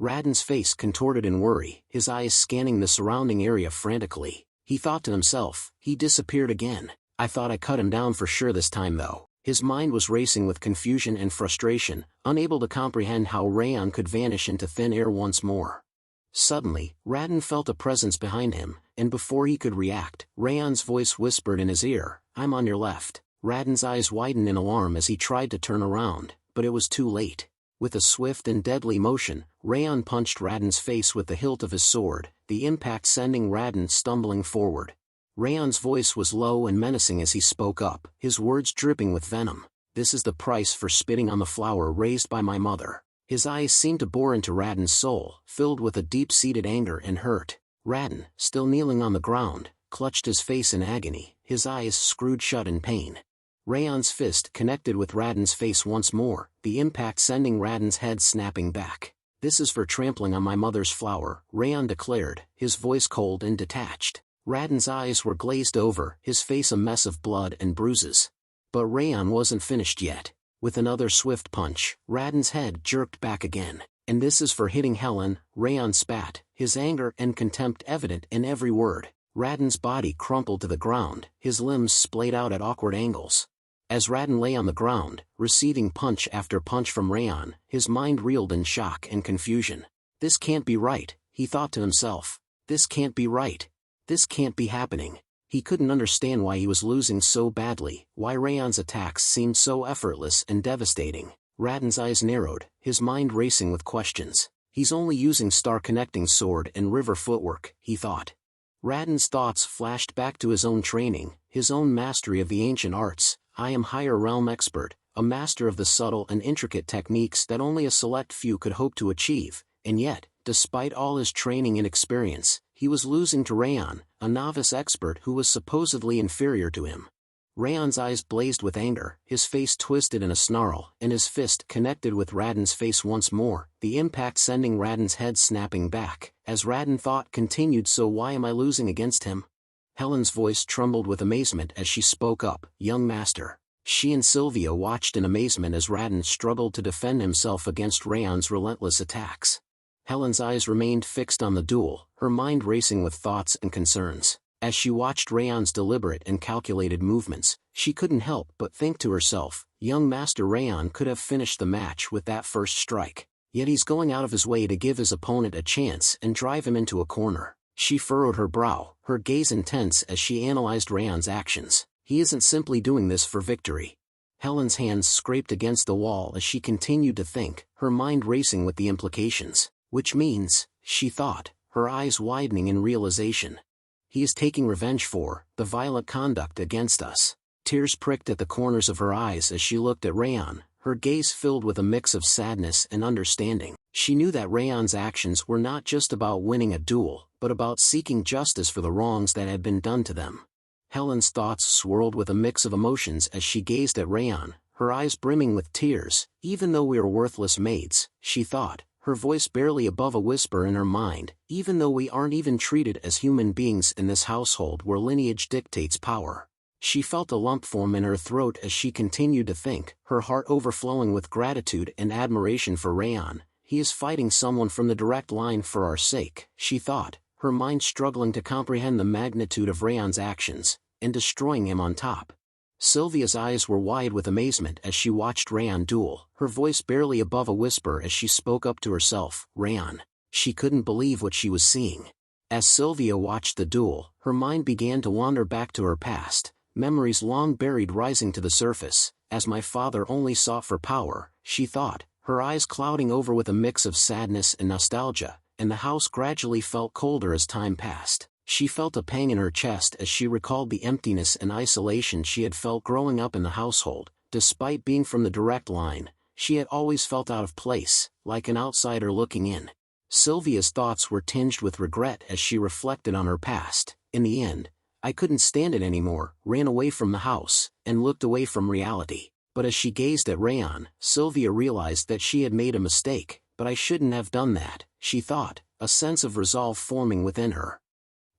Raden's face contorted in worry, his eyes scanning the surrounding area frantically. He thought to himself, he disappeared again. I thought I cut him down for sure this time though. His mind was racing with confusion and frustration, unable to comprehend how Raon could vanish into thin air once more. Suddenly, Raden felt a presence behind him, and before he could react, Raon's voice whispered in his ear, I'm on your left. Raden's eyes widened in alarm as he tried to turn around, but it was too late. With a swift and deadly motion, Raon punched Raden's face with the hilt of his sword, the impact sending Raden stumbling forward. Raon's voice was low and menacing as he spoke up, his words dripping with venom. This is the price for spitting on the flower raised by my mother. His eyes seemed to bore into Raden's soul, filled with a deep-seated anger and hurt. Raden, still kneeling on the ground, clutched his face in agony, his eyes screwed shut in pain. Raon's fist connected with Raden's face once more, the impact sending Raden's head snapping back. This is for trampling on my mother's flower, Raon declared, his voice cold and detached. Raden's eyes were glazed over, his face a mess of blood and bruises. But Raon wasn't finished yet. With another swift punch, Raden's head jerked back again. And this is for hitting Helen, Raon spat, his anger and contempt evident in every word. Raden's body crumpled to the ground, his limbs splayed out at awkward angles. As Raden lay on the ground, receiving punch after punch from Raon, his mind reeled in shock and confusion. This can't be right, he thought to himself. This can't be right. This can't be happening. He couldn't understand why he was losing so badly, why Raon's attacks seemed so effortless and devastating. Raden's eyes narrowed, his mind racing with questions. He's only using star-connecting sword and river footwork, he thought. Raden's thoughts flashed back to his own training, his own mastery of the ancient arts. I am higher realm expert, a master of the subtle and intricate techniques that only a select few could hope to achieve, and yet, despite all his training and experience, he was losing to Raon, a novice expert who was supposedly inferior to him. Raon's eyes blazed with anger, his face twisted in a snarl, and his fist connected with Raden's face once more, the impact sending Raden's head snapping back. As Raden thought continued, so why am I losing against him? Helen's voice trembled with amazement as she spoke up, young master. She and Sylvia watched in amazement as Raden struggled to defend himself against Raon's relentless attacks. Helen's eyes remained fixed on the duel, her mind racing with thoughts and concerns. As she watched Raon's deliberate and calculated movements, she couldn't help but think to herself, young Master Raon could have finished the match with that first strike. Yet he's going out of his way to give his opponent a chance and drive him into a corner. She furrowed her brow, her gaze intense as she analyzed Raon's actions. He isn't simply doing this for victory. Helen's hands scraped against the wall as she continued to think, her mind racing with the implications. Which means, she thought, her eyes widening in realization. He is taking revenge for the violent conduct against us. Tears pricked at the corners of her eyes as she looked at Raon, her gaze filled with a mix of sadness and understanding. She knew that Raon's actions were not just about winning a duel, but about seeking justice for the wrongs that had been done to them. Helen's thoughts swirled with a mix of emotions as she gazed at Raon, her eyes brimming with tears. Even though we are worthless maids, she thought, her voice barely above a whisper in her mind, even though we aren't even treated as human beings in this household where lineage dictates power. She felt a lump form in her throat as she continued to think, her heart overflowing with gratitude and admiration for Raon. He is fighting someone from the direct line for our sake, she thought, her mind struggling to comprehend the magnitude of Raon's actions, and destroying him on top. Sylvia's eyes were wide with amazement as she watched Raon duel, her voice barely above a whisper as she spoke up to herself, Raon. She couldn't believe what she was seeing. As Sylvia watched the duel, her mind began to wander back to her past, memories long buried rising to the surface. As my father only sought for power, she thought, her eyes clouding over with a mix of sadness and nostalgia, and the house gradually felt colder as time passed. She felt a pang in her chest as she recalled the emptiness and isolation she had felt growing up in the household. Despite being from the direct line, she had always felt out of place, like an outsider looking in. Sylvia's thoughts were tinged with regret as she reflected on her past. In the end, I couldn't stand it anymore, ran away from the house, and looked away from reality. But as she gazed at Raon, Sylvia realized that she had made a mistake. But I shouldn't have done that, she thought, a sense of resolve forming within her.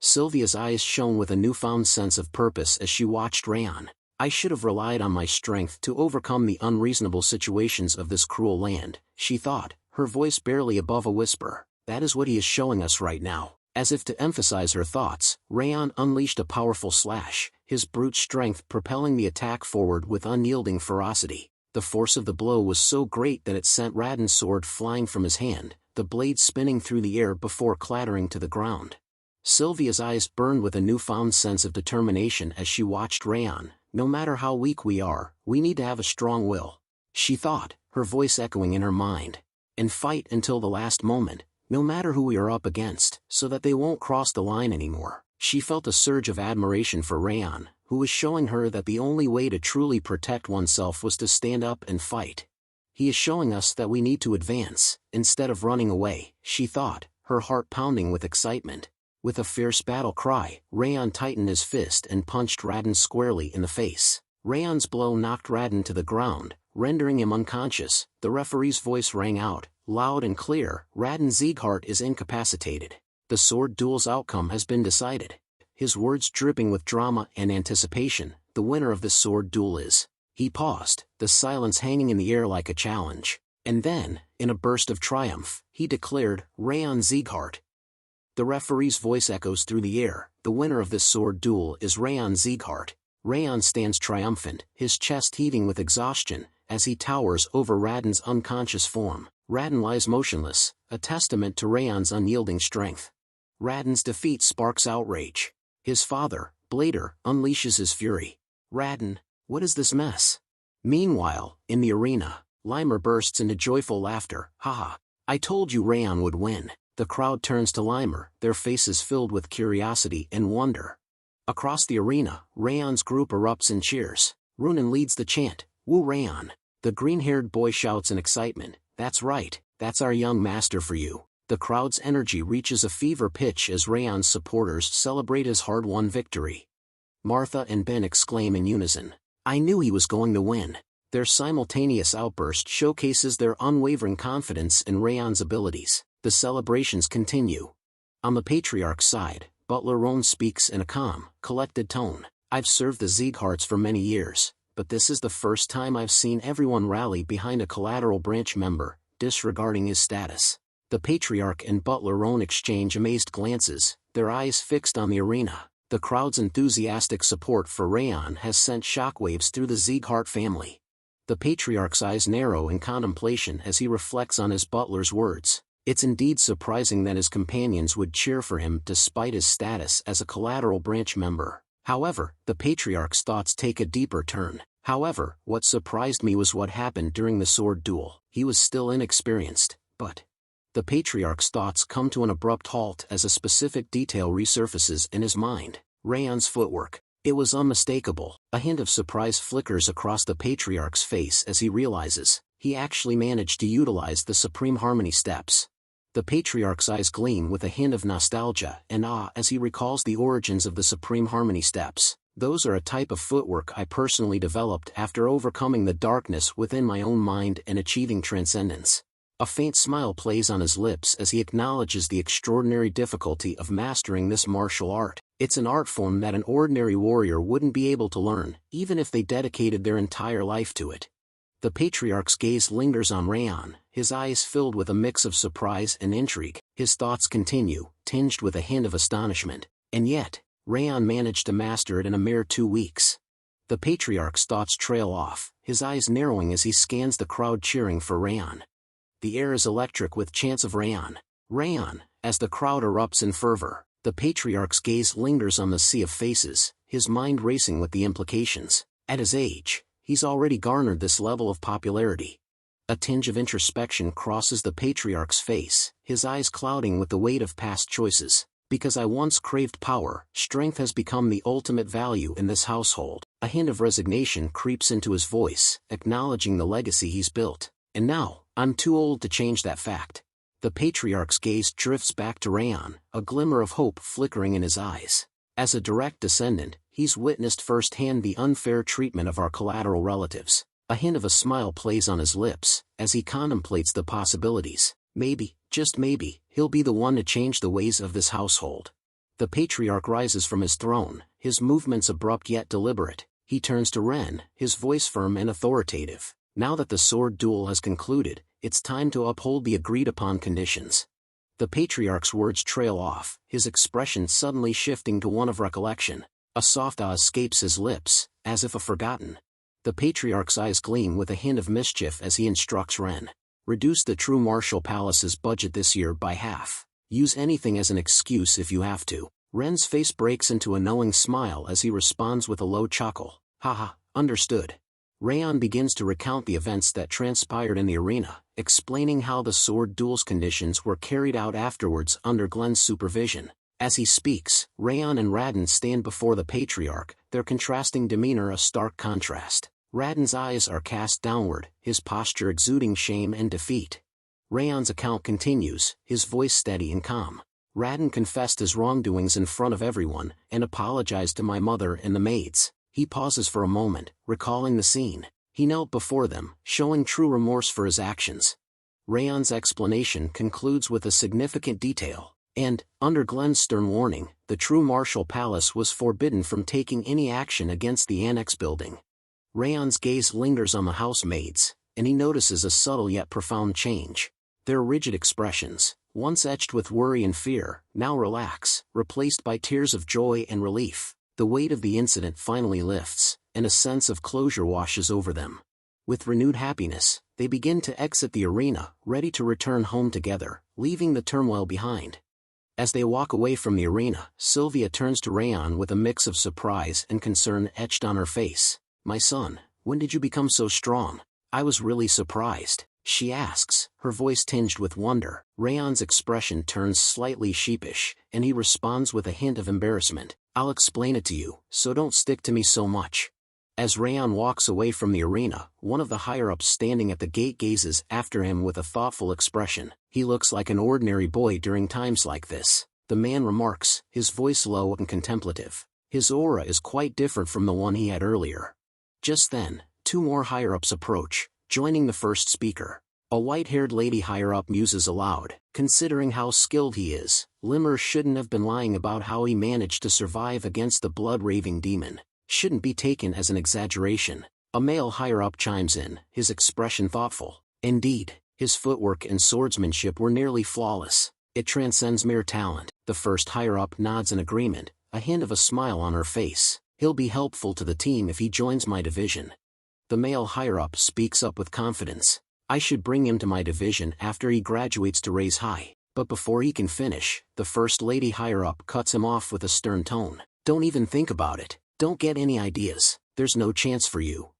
Sylvia's eyes shone with a newfound sense of purpose as she watched Raon. I should have relied on my strength to overcome the unreasonable situations of this cruel land, she thought, her voice barely above a whisper. That is what he is showing us right now. As if to emphasize her thoughts, Raon unleashed a powerful slash, his brute strength propelling the attack forward with unyielding ferocity. The force of the blow was so great that it sent Radon's sword flying from his hand, the blade spinning through the air before clattering to the ground. Sylvia's eyes burned with a newfound sense of determination as she watched Raon. No matter how weak we are, we need to have a strong will, she thought, her voice echoing in her mind. And fight until the last moment, no matter who we are up against, so that they won't cross the line anymore. She felt a surge of admiration for Raon, who was showing her that the only way to truly protect oneself was to stand up and fight. He is showing us that we need to advance, instead of running away, she thought, her heart pounding with excitement. With a fierce battle cry, Raon tightened his fist and punched Radon squarely in the face. Raon's blow knocked Radon to the ground, rendering him unconscious. The referee's voice rang out, loud and clear, Raon Sieghart is incapacitated. The sword duel's outcome has been decided. His words dripping with drama and anticipation, the winner of this sword duel is. He paused, the silence hanging in the air like a challenge. And then, in a burst of triumph, he declared, Raon Sieghart. The referee's voice echoes through the air, the winner of this sword duel is Raon Sieghart. Raon stands triumphant, his chest heaving with exhaustion, as he towers over Radon's unconscious form. Radon lies motionless, a testament to Raon's unyielding strength. Radon's defeat sparks outrage. His father, Blader, unleashes his fury. Radon, what is this mess? Meanwhile, in the arena, Limer bursts into joyful laughter. Haha, I told you Raon would win. The crowd turns to Limer, their faces filled with curiosity and wonder. Across the arena, Raon's group erupts in cheers. Runan leads the chant, Woo Raon. The green-haired boy shouts in excitement, that's right, that's our young master for you. The crowd's energy reaches a fever pitch as Raon's supporters celebrate his hard-won victory. Martha and Ben exclaim in unison, I knew he was going to win. Their simultaneous outburst showcases their unwavering confidence in Raon's abilities. The celebrations continue. On the patriarch's side, Butler Raon speaks in a calm, collected tone. I've served the Siegharts for many years, but this is the first time I've seen everyone rally behind a collateral branch member, disregarding his status. The patriarch and Butler Raon exchange amazed glances, their eyes fixed on the arena. The crowd's enthusiastic support for Raon has sent shockwaves through the Sieghart family. The patriarch's eyes narrow in contemplation as he reflects on his butler's words. It's indeed surprising that his companions would cheer for him despite his status as a collateral branch member. However, the patriarch's thoughts take a deeper turn. However, what surprised me was what happened during the sword duel. He was still inexperienced, but... The patriarch's thoughts come to an abrupt halt as a specific detail resurfaces in his mind. Raon's footwork. It was unmistakable. A hint of surprise flickers across the patriarch's face as he realizes he actually managed to utilize the Supreme Harmony steps. The patriarch's eyes gleam with a hint of nostalgia and awe as he recalls the origins of the Supreme Harmony steps. Those are a type of footwork I personally developed after overcoming the darkness within my own mind and achieving transcendence. A faint smile plays on his lips as he acknowledges the extraordinary difficulty of mastering this martial art. It's an art form that an ordinary warrior wouldn't be able to learn, even if they dedicated their entire life to it. The patriarch's gaze lingers on Raon, his eyes filled with a mix of surprise and intrigue. His thoughts continue, tinged with a hint of astonishment. And yet, Raon managed to master it in a mere 2 weeks. The patriarch's thoughts trail off, his eyes narrowing as he scans the crowd cheering for Raon. The air is electric with chants of Raon. Raon, as the crowd erupts in fervor. The patriarch's gaze lingers on the sea of faces, his mind racing with the implications. At his age, he's already garnered this level of popularity. A tinge of introspection crosses the patriarch's face, his eyes clouding with the weight of past choices. Because I once craved power, strength has become the ultimate value in this household. A hint of resignation creeps into his voice, acknowledging the legacy he's built. And now, I'm too old to change that fact. The patriarch's gaze drifts back to Raon, a glimmer of hope flickering in his eyes. As a direct descendant, he's witnessed firsthand the unfair treatment of our collateral relatives. A hint of a smile plays on his lips, as he contemplates the possibilities. Maybe, just maybe, he'll be the one to change the ways of this household. The patriarch rises from his throne, his movements abrupt yet deliberate. He turns to Ren, his voice firm and authoritative. Now that the sword duel has concluded, it's time to uphold the agreed-upon conditions. The patriarch's words trail off, his expression suddenly shifting to one of recollection. A soft ah escapes his lips, as if forgotten. The patriarch's eyes gleam with a hint of mischief as he instructs Ren. Reduce the True Martial Palace's budget this year by half. Use anything as an excuse if you have to. Ren's face breaks into a knowing smile as he responds with a low chuckle. Haha, understood. Raon begins to recount the events that transpired in the arena, explaining how the sword duel's conditions were carried out afterwards under Glenn's supervision. As he speaks, Raon and Radin stand before the patriarch, their contrasting demeanor a stark contrast. Radin's eyes are cast downward, his posture exuding shame and defeat. Raon's account continues, his voice steady and calm. Radin confessed his wrongdoings in front of everyone, and apologized to my mother and the maids. He pauses for a moment, recalling the scene. He knelt before them, showing true remorse for his actions. Raon's explanation concludes with a significant detail. And, under Glenn's stern warning, the True Martial Palace was forbidden from taking any action against the annex building. Raon's gaze lingers on the housemaids, and he notices a subtle yet profound change. Their rigid expressions, once etched with worry and fear, now relax, replaced by tears of joy and relief. The weight of the incident finally lifts, and a sense of closure washes over them. With renewed happiness, they begin to exit the arena, ready to return home together, leaving the turmoil behind. As they walk away from the arena, Sylvia turns to Raon with a mix of surprise and concern etched on her face. My son, when did you become so strong? I was really surprised, she asks, her voice tinged with wonder. Raon's expression turns slightly sheepish, and he responds with a hint of embarrassment. I'll explain it to you, so don't stick to me so much. As Raon walks away from the arena, one of the higher-ups standing at the gate gazes after him with a thoughtful expression. He looks like an ordinary boy during times like this, the man remarks, his voice low and contemplative. His aura is quite different from the one he had earlier. Just then, 2 more higher-ups approach, joining the first speaker. A white-haired lady higher-up muses aloud. Considering how skilled he is, Limmer shouldn't have been lying about how he managed to survive against the blood-raving demon. Shouldn't be taken as an exaggeration. A male higher-up chimes in, his expression thoughtful. Indeed, his footwork and swordsmanship were nearly flawless. It transcends mere talent. The first higher-up nods in agreement, a hint of a smile on her face. He'll be helpful to the team if he joins my division. The male higher-up speaks up with confidence. I should bring him to my division after he graduates to raise high. But before he can finish, the first lady higher-up cuts him off with a stern tone. Don't even think about it. Don't get any ideas. There's no chance for you.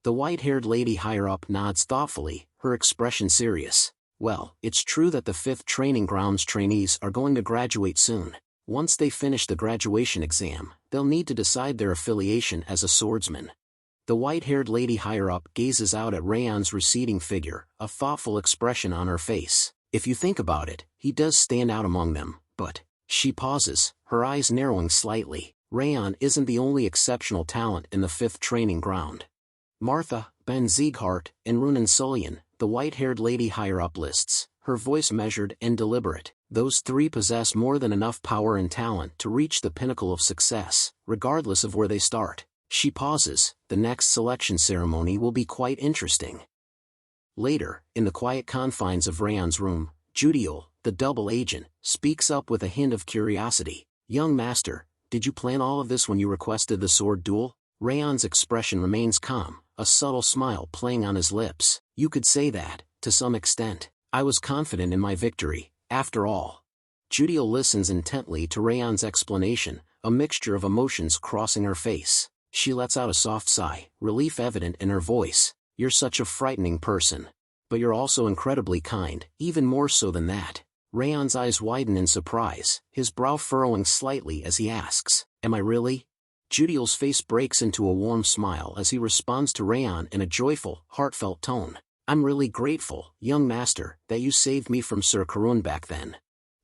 The white-haired lady higher-up nods thoughtfully, her expression serious. Well, it's true that the 5th Training Grounds trainees are going to graduate soon. Once they finish the graduation exam, they'll need to decide their affiliation as a swordsman. The white-haired lady higher-up gazes out at Raon's receding figure, a thoughtful expression on her face. If you think about it, he does stand out among them, but... She pauses, her eyes narrowing slightly. Raon isn't the only exceptional talent in the 5th Training Ground. Martha, Ben Sieghart, and Runan Sullian, the white-haired lady higher up lists, her voice measured and deliberate. Those three possess more than enough power and talent to reach the pinnacle of success, regardless of where they start. She pauses. The next selection ceremony will be quite interesting. Later, in the quiet confines of Raon's room, Judiel, the double agent, speaks up with a hint of curiosity. Young master, did you plan all of this when you requested the sword duel? Raon's expression remains calm, a subtle smile playing on his lips. You could say that, to some extent. I was confident in my victory, after all. Judiel listens intently to Raon's explanation, a mixture of emotions crossing her face. She lets out a soft sigh, relief evident in her voice. You're such a frightening person. But you're also incredibly kind, even more so than that. Raon's eyes widen in surprise, his brow furrowing slightly as he asks, Am I really? Judiel's face breaks into a warm smile as he responds to Raon in a joyful, heartfelt tone. I'm really grateful, young master, that you saved me from Sir Karun back then.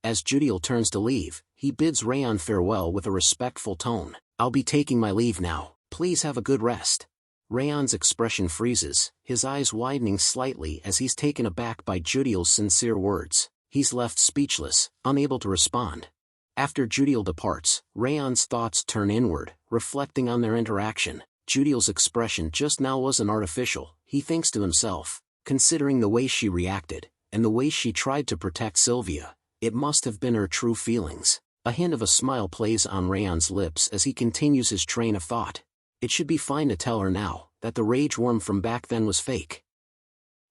As Judiel turns to leave, he bids Raon farewell with a respectful tone. I'll be taking my leave now. Please have a good rest. Raon's expression freezes, his eyes widening slightly as he's taken aback by Judiel's sincere words. He's left speechless, unable to respond. After Judiel departs, Raon's thoughts turn inward, reflecting on their interaction. Judiel's expression just now wasn't artificial, he thinks to himself. Considering the way she reacted, and the way she tried to protect Sylvia, it must have been her true feelings. A hint of a smile plays on Raon's lips as he continues his train of thought. It should be fine to tell her now, that the rage worm from back then was fake.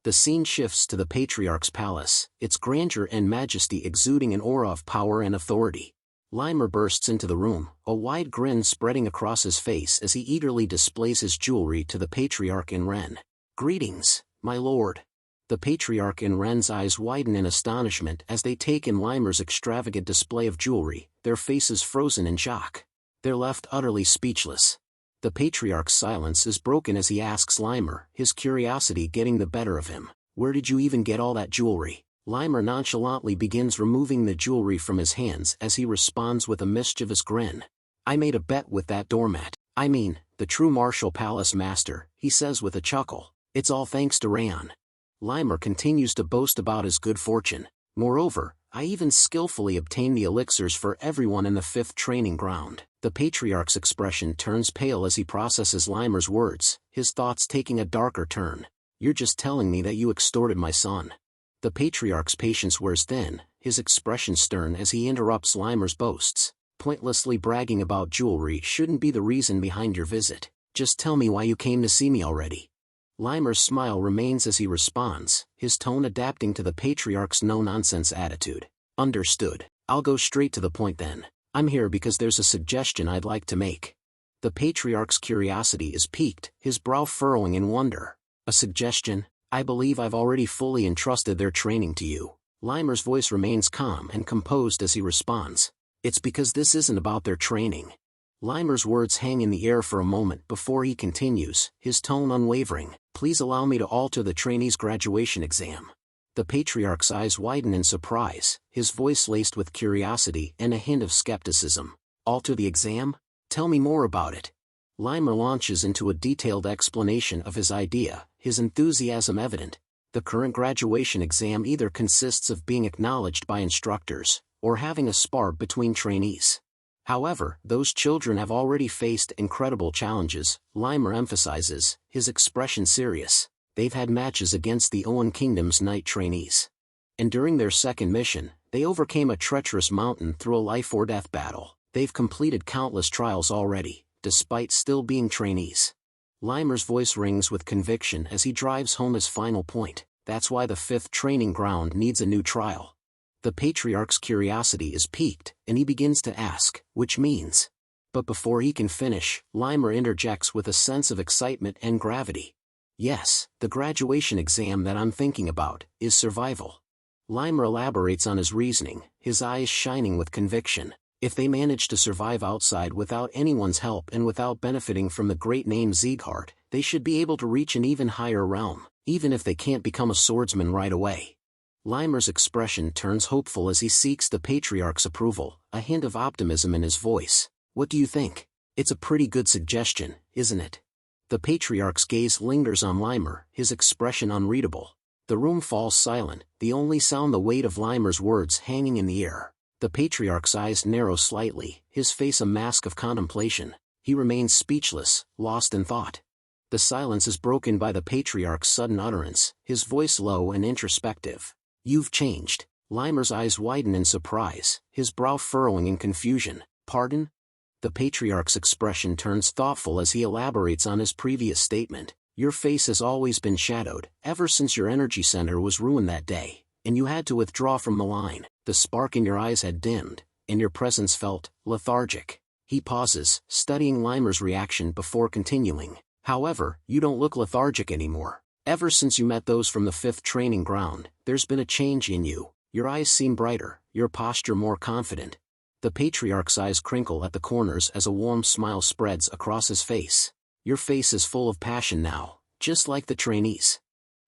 The scene shifts to the Patriarch's palace, its grandeur and majesty exuding an aura of power and authority. Limer bursts into the room, a wide grin spreading across his face as he eagerly displays his jewelry to the Patriarch in Ren. Greetings, my lord. The Patriarch in Ren's eyes widen in astonishment as they take in Limer's extravagant display of jewelry, their faces frozen in shock. They're left utterly speechless. The Patriarch's silence is broken as he asks Limer, his curiosity getting the better of him. Where did you even get all that jewelry? Limer nonchalantly begins removing the jewelry from his hands as he responds with a mischievous grin. I made a bet with that doormat. I mean, the true martial palace master, he says with a chuckle. It's all thanks to Raon. Limer continues to boast about his good fortune. Moreover, I even skillfully obtained the elixirs for everyone in the 5th training ground. The Patriarch's expression turns pale as he processes Limer's words, his thoughts taking a darker turn. You're just telling me that you extorted my son. The Patriarch's patience wears thin, his expression stern as he interrupts Limer's boasts. Pointlessly bragging about jewelry shouldn't be the reason behind your visit. Just tell me why you came to see me already. Limer's smile remains as he responds, his tone adapting to the Patriarch's no-nonsense attitude. Understood. I'll go straight to the point then. I'm here because there's a suggestion I'd like to make. The Patriarch's curiosity is piqued, his brow furrowing in wonder. A suggestion? I believe I've already fully entrusted their training to you. Limer's voice remains calm and composed as he responds. It's because this isn't about their training. Limer's words hang in the air for a moment before he continues, his tone unwavering. Please allow me to alter the trainee's graduation exam. The Patriarch's eyes widen in surprise, his voice laced with curiosity and a hint of skepticism. Alter the exam? Tell me more about it. Limer launches into a detailed explanation of his idea, his enthusiasm evident. The current graduation exam either consists of being acknowledged by instructors, or having a spar between trainees. However, those children have already faced incredible challenges, Limer emphasizes, his expression serious. They've had matches against the Owen Kingdom's knight trainees. And during their second mission, they overcame a treacherous mountain through a life-or-death battle. They've completed countless trials already, despite still being trainees. Limer's voice rings with conviction as he drives home his final point. That's why the 5th training ground needs a new trial. The Patriarch's curiosity is piqued, and he begins to ask, which means? But before he can finish, Limer interjects with a sense of excitement and gravity. Yes, the graduation exam that I'm thinking about is survival. Limer elaborates on his reasoning, his eyes shining with conviction. If they manage to survive outside without anyone's help and without benefiting from the great name Sieghart, they should be able to reach an even higher realm, even if they can't become a swordsman right away. Limer's expression turns hopeful as he seeks the Patriarch's approval, a hint of optimism in his voice. What do you think? It's a pretty good suggestion, isn't it? The Patriarch's gaze lingers on Limer, his expression unreadable. The The room falls silent, the only sound the weight of Limer's words hanging in the air. The patriarch's eyes narrow slightly, his face a mask of contemplation. He remains speechless, lost in thought. The silence is broken by the patriarch's sudden utterance, his voice low and introspective. "You've changed." Limer's eyes widen in surprise, his brow furrowing in confusion. "Pardon?" The patriarch's expression turns thoughtful as he elaborates on his previous statement. "Your face has always been shadowed, ever since your energy center was ruined that day, and you had to withdraw from the line. The spark in your eyes had dimmed, and your presence felt lethargic." He pauses, studying Limer's reaction before continuing. "However, you don't look lethargic anymore. Ever since you met those from the 5th training ground, there's been a change in you. Your eyes seem brighter, your posture more confident." The patriarch's eyes crinkle at the corners as a warm smile spreads across his face. "Your face is full of passion now, just like the trainees."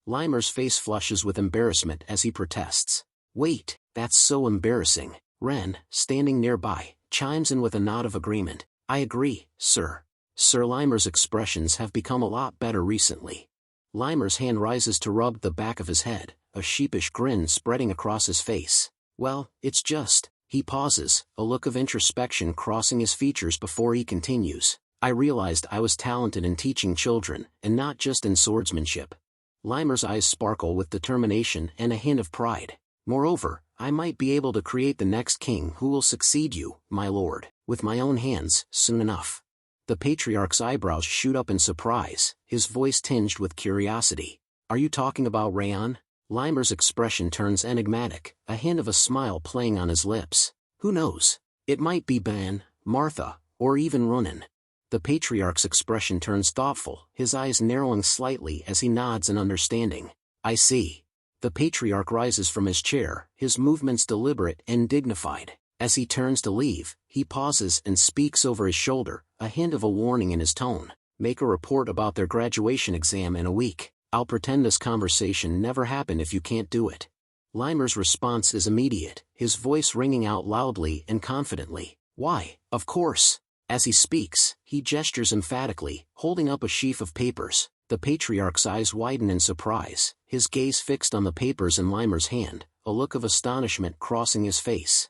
Limer's face flushes with embarrassment as he protests. "Wait, that's so embarrassing." Ren, standing nearby, chimes in with a nod of agreement. "I agree, sir." Sir Limer's expressions have become a lot better recently. Limer's hand rises to rub the back of his head, a sheepish grin spreading across his face. "Well, it's just..." He pauses, a look of introspection crossing his features before he continues. "I realized I was talented in teaching children, and not just in swordsmanship." Limer's eyes sparkle with determination and a hint of pride. "Moreover, I might be able to create the next king who will succeed you, my lord, with my own hands, soon enough." The patriarch's eyebrows shoot up in surprise, his voice tinged with curiosity. "Are you talking about Raon?" Limer's expression turns enigmatic, a hint of a smile playing on his lips. "Who knows? It might be Ben, Martha, or even Ronan." The patriarch's expression turns thoughtful, his eyes narrowing slightly as he nods in understanding. "I see." The patriarch rises from his chair, his movements deliberate and dignified. As he turns to leave, he pauses and speaks over his shoulder, a hint of a warning in his tone. "Make a report about their graduation exam in a week. I'll pretend this conversation never happened if you can't do it." Limer's response is immediate, his voice ringing out loudly and confidently. "Why, of course." As he speaks, he gestures emphatically, holding up a sheaf of papers. The patriarch's eyes widen in surprise, his gaze fixed on the papers in Limer's hand, a look of astonishment crossing his face.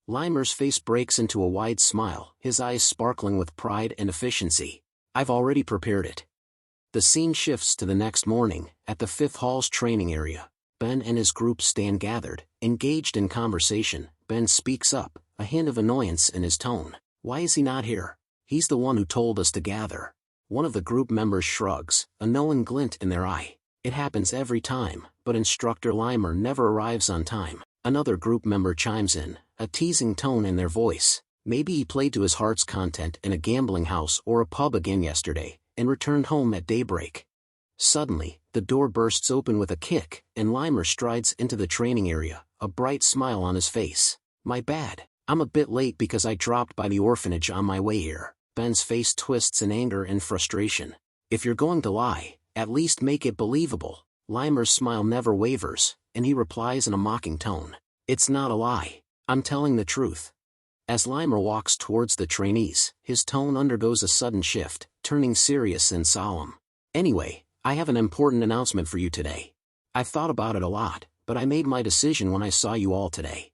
Limer's face breaks into a wide smile, his eyes sparkling with pride and efficiency. "I've already prepared it." The scene shifts to the next morning, at the 5th Hall's training area. Ben and his group stand gathered, engaged in conversation. Ben speaks up, a hint of annoyance in his tone. "Why is he not here? He's the one who told us to gather." One of the group members shrugs, a knowing glint in their eye. "It happens every time, but Instructor Limer never arrives on time." Another group member chimes in, a teasing tone in their voice. "Maybe he played to his heart's content in a gambling house or a pub again yesterday, and returned home at daybreak." Suddenly, the door bursts open with a kick, and Limer strides into the training area, a bright smile on his face. "My bad. I'm a bit late because I dropped by the orphanage on my way here." Ben's face twists in anger and frustration. "If you're going to lie, at least make it believable." Limer's smile never wavers, and he replies in a mocking tone. "It's not a lie. I'm telling the truth." As Limer walks towards the trainees, his tone undergoes a sudden shift, turning serious and solemn. "Anyway, I have an important announcement for you today. I've thought about it a lot, but I made my decision when I saw you all today."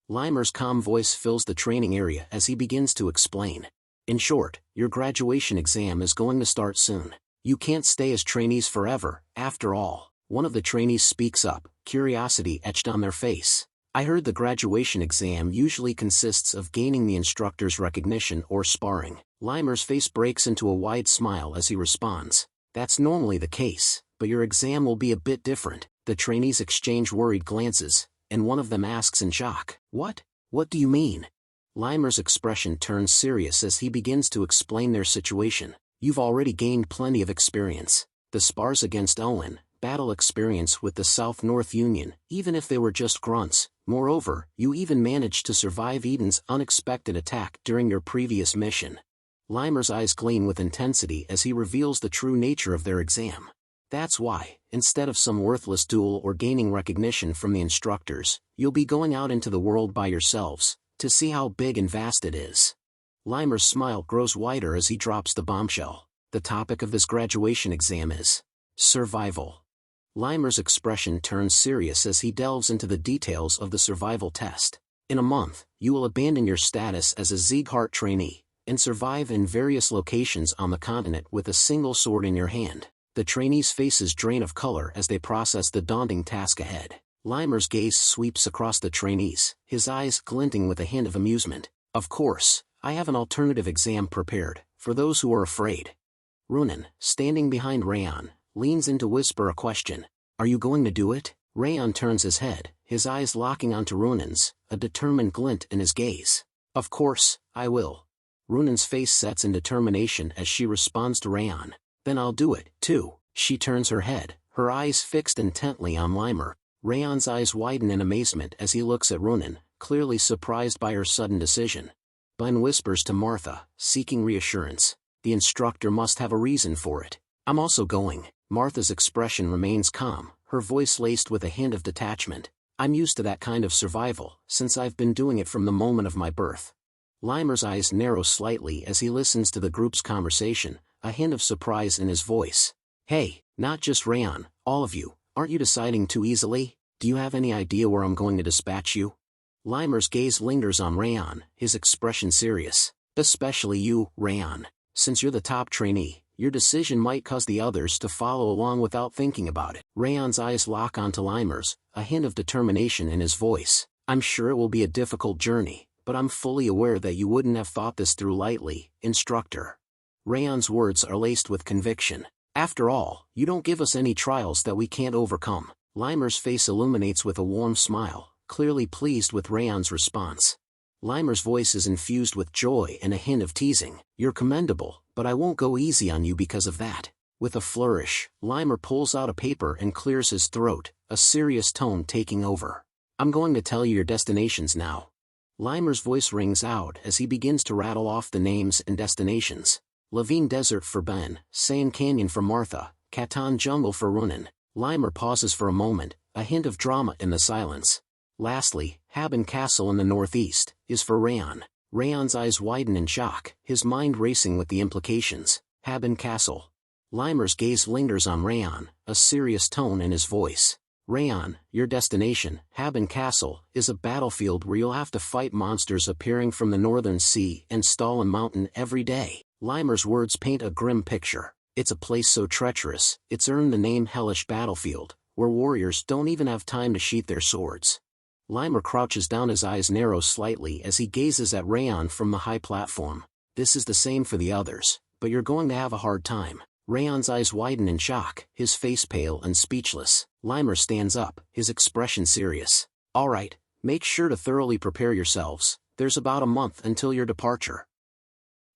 Limer's calm voice fills the training area as he begins to explain. "In short, your graduation exam is going to start soon. You can't stay as trainees forever, after all." One of the trainees speaks up, curiosity etched on their face. "I heard the graduation exam usually consists of gaining the instructor's recognition or sparring." Limer's face breaks into a wide smile as he responds. "That's normally the case, but your exam will be a bit different." The trainees exchange worried glances, and one of them asks in shock, "What? What do you mean?" Limer's expression turns serious as he begins to explain their situation. "You've already gained plenty of experience. The spars against Owen, battle experience with the South-North Union, even if they were just grunts. Moreover, you even managed to survive Eden's unexpected attack during your previous mission." Limer's eyes gleam with intensity as he reveals the true nature of their exam. "That's why, instead of some worthless duel or gaining recognition from the instructors, you'll be going out into the world by yourselves, to see how big and vast it is." Limer's smile grows wider as he drops the bombshell. The topic of this graduation exam is survival. Limer's expression turns serious as he delves into the details of the survival test. In a month, you will abandon your status as a Sieghart trainee, and survive in various locations on the continent with a single sword in your hand. The trainees' faces drain of color as they process the daunting task ahead. Limer's gaze sweeps across the trainees, his eyes glinting with a hint of amusement. Of course, I have an alternative exam prepared, for those who are afraid. Runan, standing behind Raon, leans in to whisper a question. Are you going to do it? Raon turns his head, his eyes locking onto Runan's, a determined glint in his gaze. Of course, I will. Runan's face sets in determination as she responds to Raon. Then I'll do it, too. She turns her head, her eyes fixed intently on Limer. Raon's eyes widen in amazement as he looks at Runan, clearly surprised by her sudden decision. Ben whispers to Martha, seeking reassurance. The instructor must have a reason for it. I'm also going. Martha's expression remains calm, her voice laced with a hint of detachment. I'm used to that kind of survival, since I've been doing it from the moment of my birth. Limer's eyes narrow slightly as he listens to the group's conversation, a hint of surprise in his voice. Hey, not just Raon, all of you, aren't you deciding too easily? Do you have any idea where I'm going to dispatch you? Limer's gaze lingers on Raon, his expression serious. Especially you, Raon. Since you're the top trainee, your decision might cause the others to follow along without thinking about it. Raon's eyes lock onto Limer's, a hint of determination in his voice. I'm sure it will be a difficult journey, but I'm fully aware that you wouldn't have thought this through lightly, instructor. Raon's words are laced with conviction. After all, you don't give us any trials that we can't overcome. Limer's face illuminates with a warm smile, clearly pleased with Raon's response. Limer's voice is infused with joy and a hint of teasing. You're commendable, but I won't go easy on you because of that. With a flourish, Limer pulls out a paper and clears his throat, a serious tone taking over. I'm going to tell you your destinations now. Limer's voice rings out as he begins to rattle off the names and destinations. Levine Desert for Ben, Sand Canyon for Martha, Catan Jungle for Runan. Limer pauses for a moment, a hint of drama in the silence. Lastly, Haben Castle in the northeast, is for Raon. Raon's eyes widen in shock, his mind racing with the implications. Haben Castle. Limer's gaze lingers on Raon, a serious tone in his voice. Raon, your destination, Haben Castle, is a battlefield where you'll have to fight monsters appearing from the northern sea and Stalin Mountain every day. Limer's words paint a grim picture. It's a place so treacherous, it's earned the name Hellish Battlefield, where warriors don't even have time to sheath their swords. Limer crouches down, his eyes narrow slightly as he gazes at Raon from the high platform. This is the same for the others, but you're going to have a hard time. Raon's eyes widen in shock, his face pale and speechless. Limer stands up, his expression serious. All right, make sure to thoroughly prepare yourselves. There's about a month until your departure.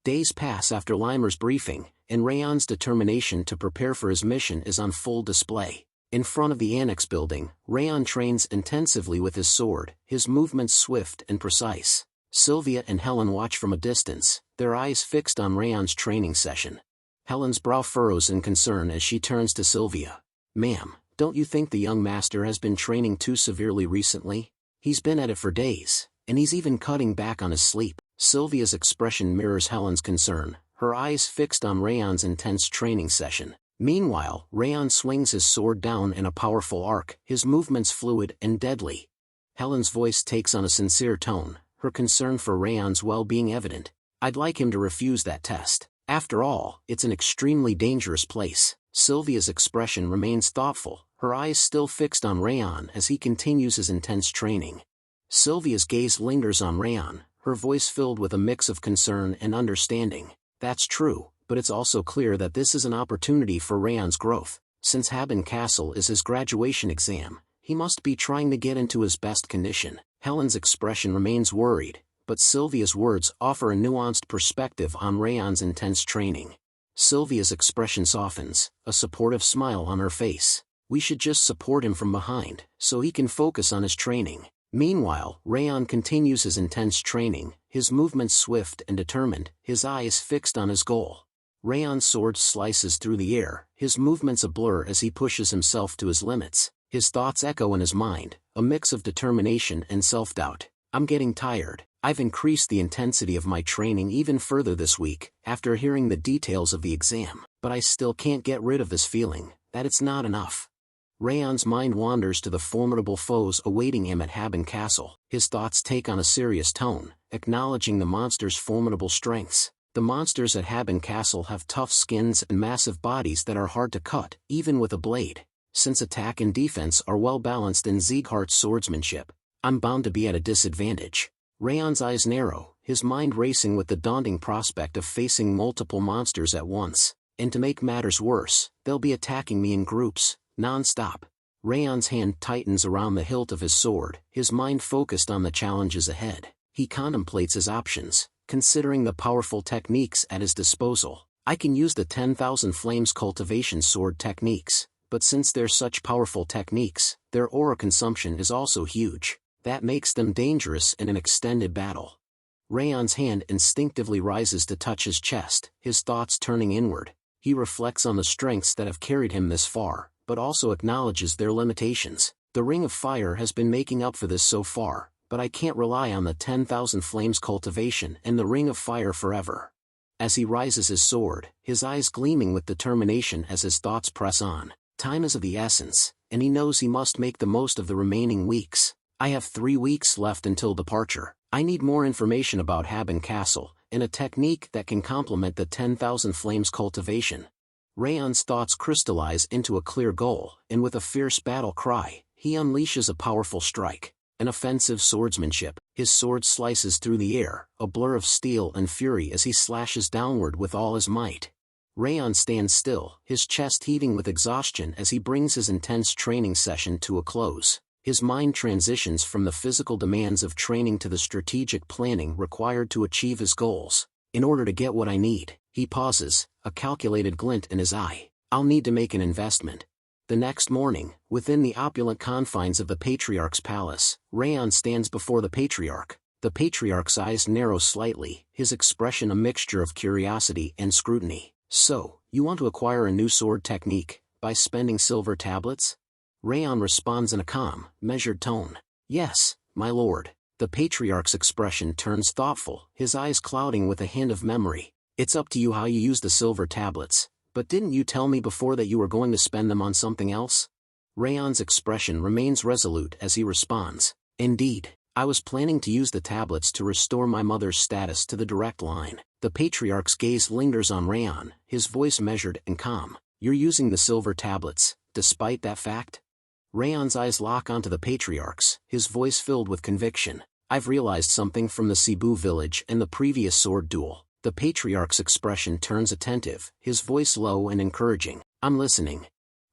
Days pass after Limer's briefing, and Raon's determination to prepare for his mission is on full display. In front of the annex building, Raon trains intensively with his sword, his movements swift and precise. Sylvia and Helen watch from a distance, their eyes fixed on Raon's training session. Helen's brow furrows in concern as she turns to Sylvia. Ma'am, don't you think the young master has been training too severely recently? He's been at it for days, and he's even cutting back on his sleep. Sylvia's expression mirrors Helen's concern, her eyes fixed on Raon's intense training session. Meanwhile, Raon swings his sword down in a powerful arc, his movements fluid and deadly. Helen's voice takes on a sincere tone, her concern for Raon's well-being evident. I'd like him to refuse that test. After all, it's an extremely dangerous place. Sylvia's expression remains thoughtful, her eyes still fixed on Raon as he continues his intense training. Sylvia's gaze lingers on Raon, her voice filled with a mix of concern and understanding. That's true, but it's also clear that this is an opportunity for Raon's growth. Since Haben Castle is his graduation exam, he must be trying to get into his best condition. Helen's expression remains worried, but Sylvia's words offer a nuanced perspective on Raon's intense training. Sylvia's expression softens, a supportive smile on her face. We should just support him from behind, so he can focus on his training. Meanwhile, Raon continues his intense training, his movements swift and determined, his eyes fixed on his goal. Raon's sword slices through the air, his movements a blur as he pushes himself to his limits. His thoughts echo in his mind, a mix of determination and self-doubt. I'm getting tired. I've increased the intensity of my training even further this week, after hearing the details of the exam, but I still can't get rid of this feeling that it's not enough. Raon's mind wanders to the formidable foes awaiting him at Haben Castle. His thoughts take on a serious tone, acknowledging the monster's formidable strengths. The monsters at Haben Castle have tough skins and massive bodies that are hard to cut, even with a blade. Since attack and defense are well balanced in Sieghart's swordsmanship, I'm bound to be at a disadvantage. Raon's eyes narrow, his mind racing with the daunting prospect of facing multiple monsters at once. And to make matters worse, they'll be attacking me in groups, non-stop. Raon's hand tightens around the hilt of his sword, his mind focused on the challenges ahead. He contemplates his options, considering the powerful techniques at his disposal. I can use the 10,000 Flames cultivation sword techniques, but since they're such powerful techniques, their aura consumption is also huge. That makes them dangerous in an extended battle. Raon's hand instinctively rises to touch his chest, his thoughts turning inward. He reflects on the strengths that have carried him this far, but also acknowledges their limitations. The Ring of Fire has been making up for this so far, but I can't rely on the 10,000 Flames cultivation and the Ring of Fire forever. As he raises his sword, his eyes gleaming with determination as his thoughts press on. Time is of the essence, and he knows he must make the most of the remaining weeks. I have 3 weeks left until departure. I need more information about Haben Castle, and a technique that can complement the 10,000 Flames cultivation. Raon's thoughts crystallize into a clear goal, and with a fierce battle cry, he unleashes a powerful strike. An offensive swordsmanship. His sword slices through the air, a blur of steel and fury as he slashes downward with all his might. Raon stands still, his chest heaving with exhaustion as he brings his intense training session to a close. His mind transitions from the physical demands of training to the strategic planning required to achieve his goals. In order to get what I need, he pauses, a calculated glint in his eye. I'll need to make an investment. The next morning, within the opulent confines of the Patriarch's palace, Raon stands before the Patriarch. The Patriarch's eyes narrow slightly, his expression a mixture of curiosity and scrutiny. So, you want to acquire a new sword technique, by spending silver tablets? Raon responds in a calm, measured tone. Yes, my lord. The Patriarch's expression turns thoughtful, his eyes clouding with a hint of memory. It's up to you how you use the silver tablets, but didn't you tell me before that you were going to spend them on something else? Raon's expression remains resolute as he responds. Indeed, I was planning to use the tablets to restore my mother's status to the direct line. The Patriarch's gaze lingers on Raon, his voice measured and calm. You're using the silver tablets, despite that fact? Raon's eyes lock onto the Patriarch's, his voice filled with conviction. I've realized something from the Cebu village and the previous sword duel. The Patriarch's expression turns attentive, his voice low and encouraging. I'm listening.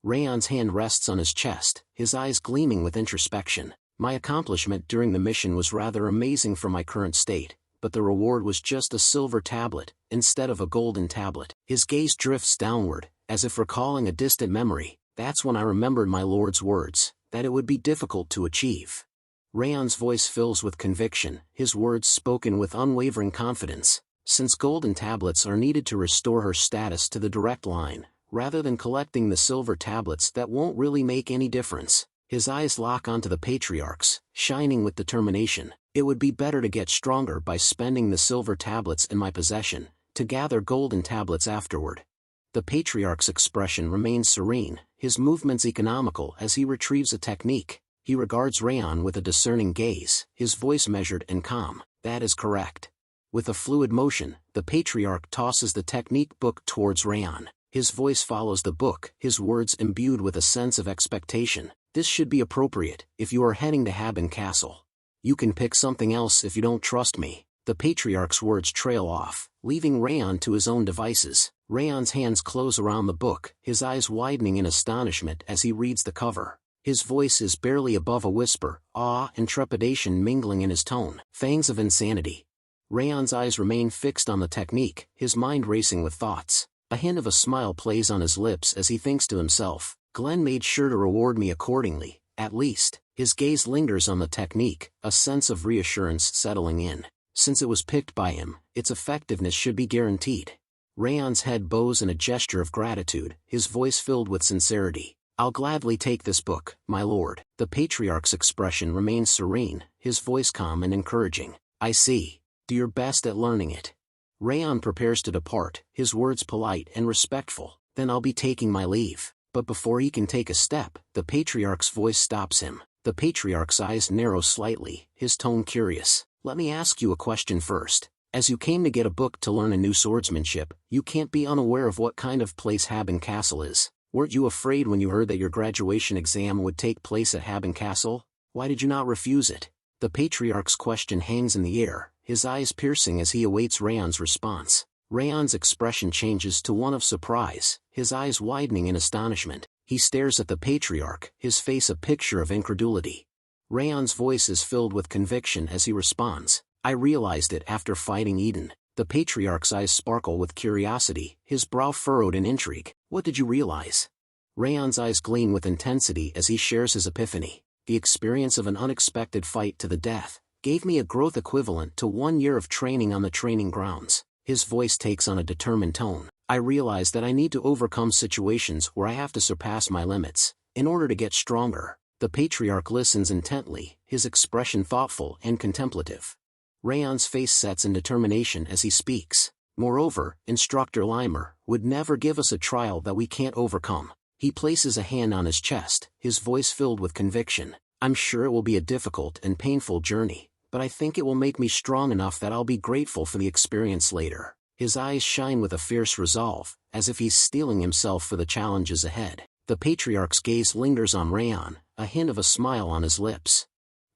Raon's hand rests on his chest, his eyes gleaming with introspection. My accomplishment during the mission was rather amazing for my current state, but the reward was just a silver tablet, instead of a golden tablet. His gaze drifts downward, as if recalling a distant memory. That's when I remembered my lord's words, that it would be difficult to achieve. Raon's voice fills with conviction, his words spoken with unwavering confidence. Since golden tablets are needed to restore her status to the direct line, rather than collecting the silver tablets that won't really make any difference. His eyes lock onto the Patriarch's, shining with determination. It would be better to get stronger by spending the silver tablets in my possession, to gather golden tablets afterward. The Patriarch's expression remains serene, his movements economical as he retrieves a technique. He regards Raon with a discerning gaze, his voice measured and calm. That is correct. With a fluid motion, the Patriarch tosses the technique book towards Raon. His voice follows the book, his words imbued with a sense of expectation. This should be appropriate, if you are heading to Haben Castle. You can pick something else if you don't trust me. The Patriarch's words trail off, leaving Raon to his own devices. Raon's hands close around the book, his eyes widening in astonishment as he reads the cover. His voice is barely above a whisper, awe and trepidation mingling in his tone. Fangs of insanity. Raon's eyes remain fixed on the technique, his mind racing with thoughts. A hint of a smile plays on his lips as he thinks to himself, Glenn made sure to reward me accordingly, at least. His gaze lingers on the technique, a sense of reassurance settling in. Since it was picked by him, its effectiveness should be guaranteed. Raon's head bows in a gesture of gratitude, his voice filled with sincerity. I'll gladly take this book, my lord. The Patriarch's expression remains serene, his voice calm and encouraging. I see. Do your best at learning it. Raon prepares to depart, his words polite and respectful. Then I'll be taking my leave. But before he can take a step, the Patriarch's voice stops him. The Patriarch's eyes narrow slightly, his tone curious. Let me ask you a question first. As you came to get a book to learn a new swordsmanship, you can't be unaware of what kind of place Haben Castle is. Weren't you afraid when you heard that your graduation exam would take place at Haben Castle? Why did you not refuse it? The Patriarch's question hangs in the air, his eyes piercing as he awaits Raon's response. Raon's expression changes to one of surprise, his eyes widening in astonishment. He stares at the Patriarch, his face a picture of incredulity. Raon's voice is filled with conviction as he responds, I realized it after fighting Eden. The Patriarch's eyes sparkle with curiosity, his brow furrowed in intrigue. What did you realize? Raon's eyes gleam with intensity as he shares his epiphany. The experience of an unexpected fight to the death gave me a growth equivalent to 1 year of training on the training grounds. His voice takes on a determined tone. I realize that I need to overcome situations where I have to surpass my limits, in order to get stronger. The Patriarch listens intently, his expression thoughtful and contemplative. Raon's face sets in determination as he speaks. Moreover, Instructor Limer would never give us a trial that we can't overcome. He places a hand on his chest, his voice filled with conviction. I'm sure it will be a difficult and painful journey, but I think it will make me strong enough that I'll be grateful for the experience later. His eyes shine with a fierce resolve, as if he's steeling himself for the challenges ahead. The Patriarch's gaze lingers on Raon, a hint of a smile on his lips.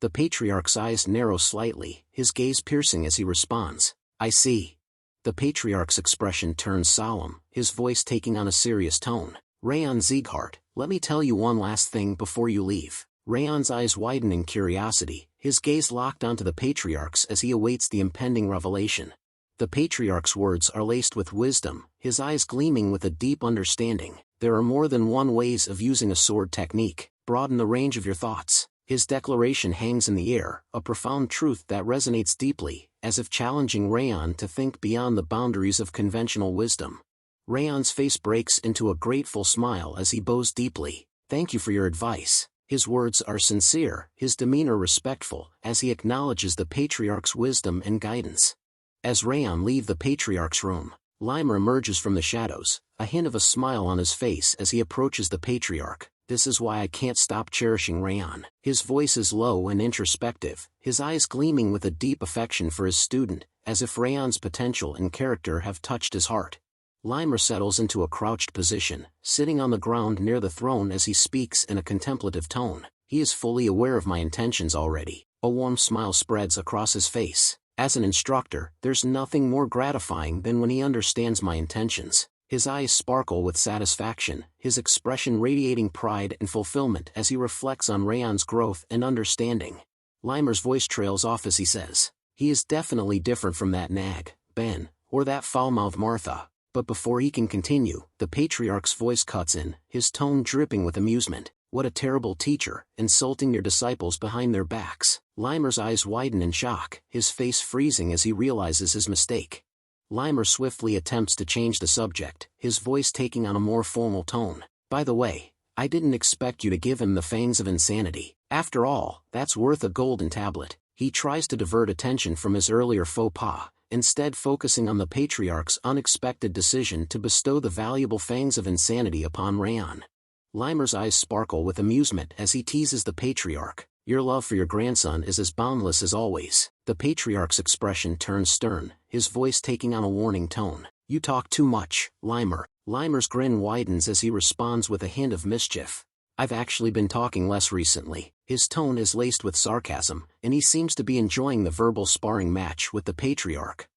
The Patriarch's eyes narrow slightly, his gaze piercing as he responds, I see. The Patriarch's expression turns solemn, his voice taking on a serious tone. Raon Sieghart, let me tell you one last thing before you leave. Raon's eyes widen in curiosity, his gaze locked onto the Patriarch's as he awaits the impending revelation. The Patriarch's words are laced with wisdom, his eyes gleaming with a deep understanding. There are more than one ways of using a sword technique. Broaden the range of your thoughts. His declaration hangs in the air, a profound truth that resonates deeply, as if challenging Raon to think beyond the boundaries of conventional wisdom. Raon's face breaks into a grateful smile as he bows deeply. Thank you for your advice. His words are sincere, his demeanor respectful, as he acknowledges the Patriarch's wisdom and guidance. As Raon leaves the Patriarch's room, Limer emerges from the shadows, a hint of a smile on his face as he approaches the Patriarch. This is why I can't stop cherishing Raon. His voice is low and introspective, his eyes gleaming with a deep affection for his student, as if Raon's potential and character have touched his heart. Limer settles into a crouched position, sitting on the ground near the throne as he speaks in a contemplative tone. He is fully aware of my intentions already. A warm smile spreads across his face. As an instructor, there's nothing more gratifying than when he understands my intentions. His eyes sparkle with satisfaction, his expression radiating pride and fulfillment as he reflects on Raon's growth and understanding. Limer's voice trails off as he says, he is definitely different from that nag, Ben, or that foul-mouthed Martha. But before he can continue, the Patriarch's voice cuts in, his tone dripping with amusement. What a terrible teacher, insulting your disciples behind their backs. Limer's eyes widen in shock, his face freezing as he realizes his mistake. Limer swiftly attempts to change the subject, his voice taking on a more formal tone. By the way, I didn't expect you to give him the fangs of insanity. After all, that's worth a golden tablet. He tries to divert attention from his earlier faux pas, instead focusing on the Patriarch's unexpected decision to bestow the valuable fangs of insanity upon Raon. Limer's eyes sparkle with amusement as he teases the Patriarch. Your love for your grandson is as boundless as always. The Patriarch's expression turns stern, his voice taking on a warning tone. You talk too much, Limer. Limer's grin widens as he responds with a hint of mischief. I've actually been talking less recently. His tone is laced with sarcasm, and he seems to be enjoying the verbal sparring match with the Patriarch.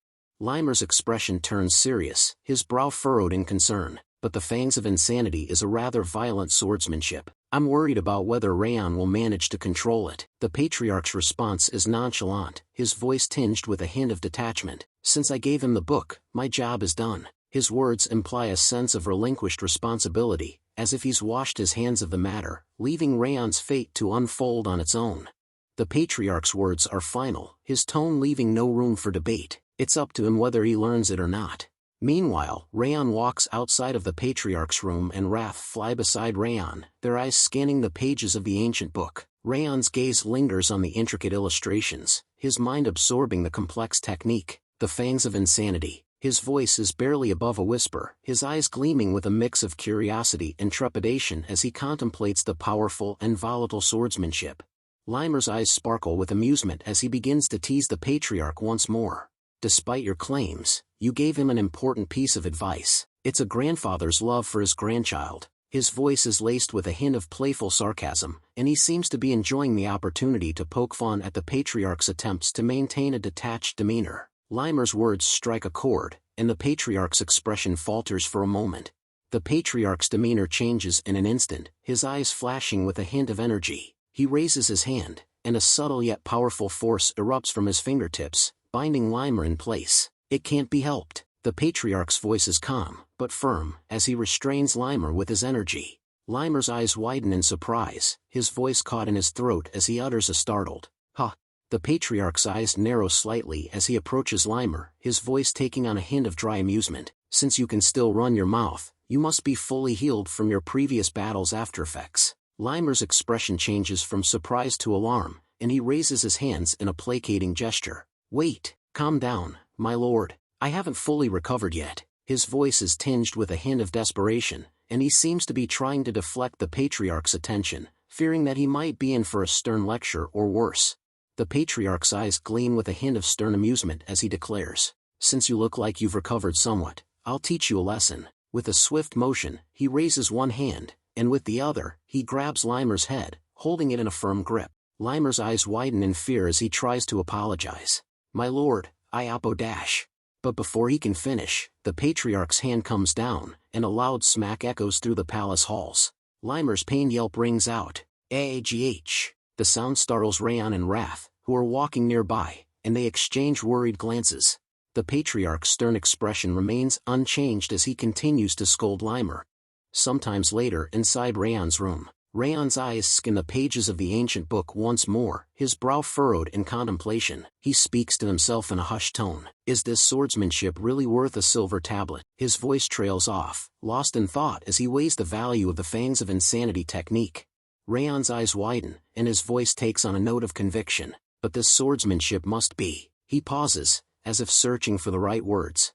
Limer's expression turns serious, his brow furrowed in concern. But the fangs of insanity is a rather violent swordsmanship. I'm worried about whether Raon will manage to control it. The Patriarch's response is nonchalant, his voice tinged with a hint of detachment. Since I gave him the book, my job is done. His words imply a sense of relinquished responsibility, as if he's washed his hands of the matter, leaving Raon's fate to unfold on its own. The Patriarch's words are final, his tone leaving no room for debate. It's up to him whether he learns it or not. Meanwhile, Raon walks outside of the Patriarch's room and Wrath fly beside Raon, their eyes scanning the pages of the ancient book. Raon's gaze lingers on the intricate illustrations, his mind absorbing the complex technique. The fangs of insanity. His voice is barely above a whisper, his eyes gleaming with a mix of curiosity and trepidation as he contemplates the powerful and volatile swordsmanship. Limer's eyes sparkle with amusement as he begins to tease the patriarch once more. Despite your claims, you gave him an important piece of advice. It's a grandfather's love for his grandchild. His voice is laced with a hint of playful sarcasm, and he seems to be enjoying the opportunity to poke fun at the patriarch's attempts to maintain a detached demeanor. Limer's words strike a chord, and the patriarch's expression falters for a moment. The patriarch's demeanor changes in an instant, his eyes flashing with a hint of energy. He raises his hand, and a subtle yet powerful force erupts from his fingertips, binding Limer in place. It can't be helped. The patriarch's voice is calm, but firm, as he restrains Limer with his energy. Limer's eyes widen in surprise, his voice caught in his throat as he utters a startled, "Ha!" The patriarch's eyes narrow slightly as he approaches Limer, his voice taking on a hint of dry amusement. "Since you can still run your mouth, you must be fully healed from your previous battle's aftereffects." Limer's expression changes from surprise to alarm, and he raises his hands in a placating gesture. "Wait, calm down, my lord. I haven't fully recovered yet." His voice is tinged with a hint of desperation, and he seems to be trying to deflect the patriarch's attention, fearing that he might be in for a stern lecture or worse. The patriarch's eyes gleam with a hint of stern amusement as he declares, "Since you look like you've recovered somewhat, I'll teach you a lesson." With a swift motion, he raises one hand, and with the other, he grabs Limer's head, holding it in a firm grip. Limer's eyes widen in fear as he tries to apologize. "My lord, I apodash." But before he can finish, the patriarch's hand comes down, and a loud smack echoes through the palace halls. Limer's pain yelp rings out, "Agh!" The sound startles Raon and Wrath, who are walking nearby, and they exchange worried glances. The patriarch's stern expression remains unchanged as he continues to scold Limer. Sometimes later, inside Raon's room, Raon's eyes skim the pages of the ancient book once more, his brow furrowed in contemplation. He speaks to himself in a hushed tone. Is this swordsmanship really worth a silver tablet? His voice trails off, lost in thought as he weighs the value of the Fangs of Insanity technique. Raon's eyes widen, and his voice takes on a note of conviction. But this swordsmanship must be. He pauses, as if searching for the right words.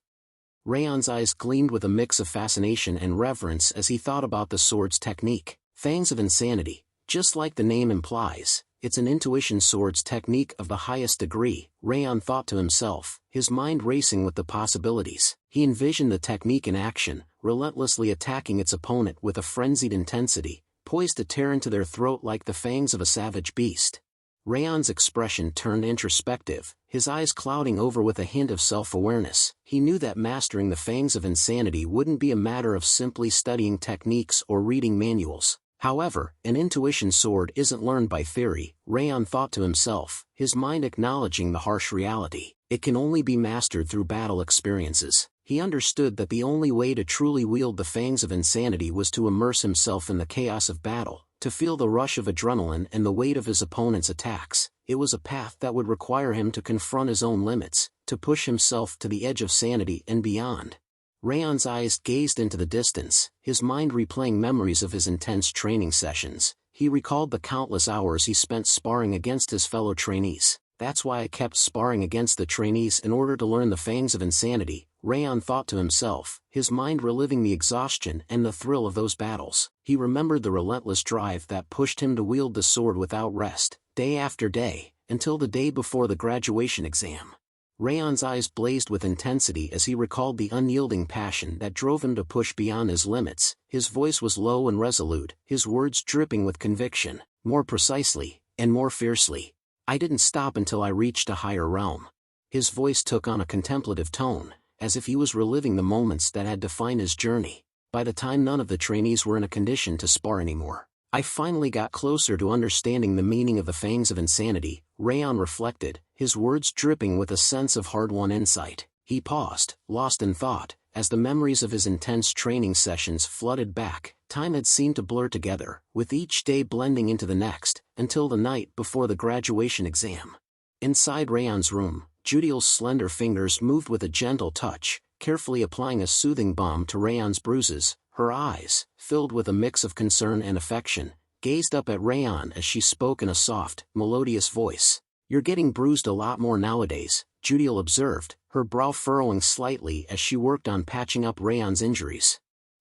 Raon's eyes gleamed with a mix of fascination and reverence as he thought about the sword's technique. Fangs of Insanity, just like the name implies, it's an intuition sword's technique of the highest degree, Raon thought to himself, his mind racing with the possibilities. He envisioned the technique in action, relentlessly attacking its opponent with a frenzied intensity, poised to tear into their throat like the fangs of a savage beast. Raon's expression turned introspective, his eyes clouding over with a hint of self-awareness. He knew that mastering the Fangs of Insanity wouldn't be a matter of simply studying techniques or reading manuals. However, an intuition sword isn't learned by theory, Raon thought to himself, his mind acknowledging the harsh reality. It can only be mastered through battle experiences. He understood that the only way to truly wield the Fangs of Insanity was to immerse himself in the chaos of battle, to feel the rush of adrenaline and the weight of his opponent's attacks. It was a path that would require him to confront his own limits, to push himself to the edge of sanity and beyond. Raon's eyes gazed into the distance, his mind replaying memories of his intense training sessions. He recalled the countless hours he spent sparring against his fellow trainees. "That's why I kept sparring against the trainees in order to learn the Fangs of Insanity," Raon thought to himself, his mind reliving the exhaustion and the thrill of those battles. He remembered the relentless drive that pushed him to wield the sword without rest, day after day, until the day before the graduation exam. Raon's eyes blazed with intensity as he recalled the unyielding passion that drove him to push beyond his limits. His voice was low and resolute, his words dripping with conviction. More precisely, and more fiercely, "I didn't stop until I reached a higher realm." His voice took on a contemplative tone, as if he was reliving the moments that had defined his journey. By the time none of the trainees were in a condition to spar anymore, I finally got closer to understanding the meaning of the Fangs of Insanity, Raon reflected, his words dripping with a sense of hard-won insight. He paused, lost in thought, as the memories of his intense training sessions flooded back. Time had seemed to blur together, with each day blending into the next, until the night before the graduation exam. Inside Raon's room, Judiel's slender fingers moved with a gentle touch, carefully applying a soothing balm to Raon's bruises. Her eyes, filled with a mix of concern and affection, gazed up at Raon as she spoke in a soft, melodious voice. "You're getting bruised a lot more nowadays, Judiel observed, her brow furrowing slightly as she worked on patching up Raon's injuries.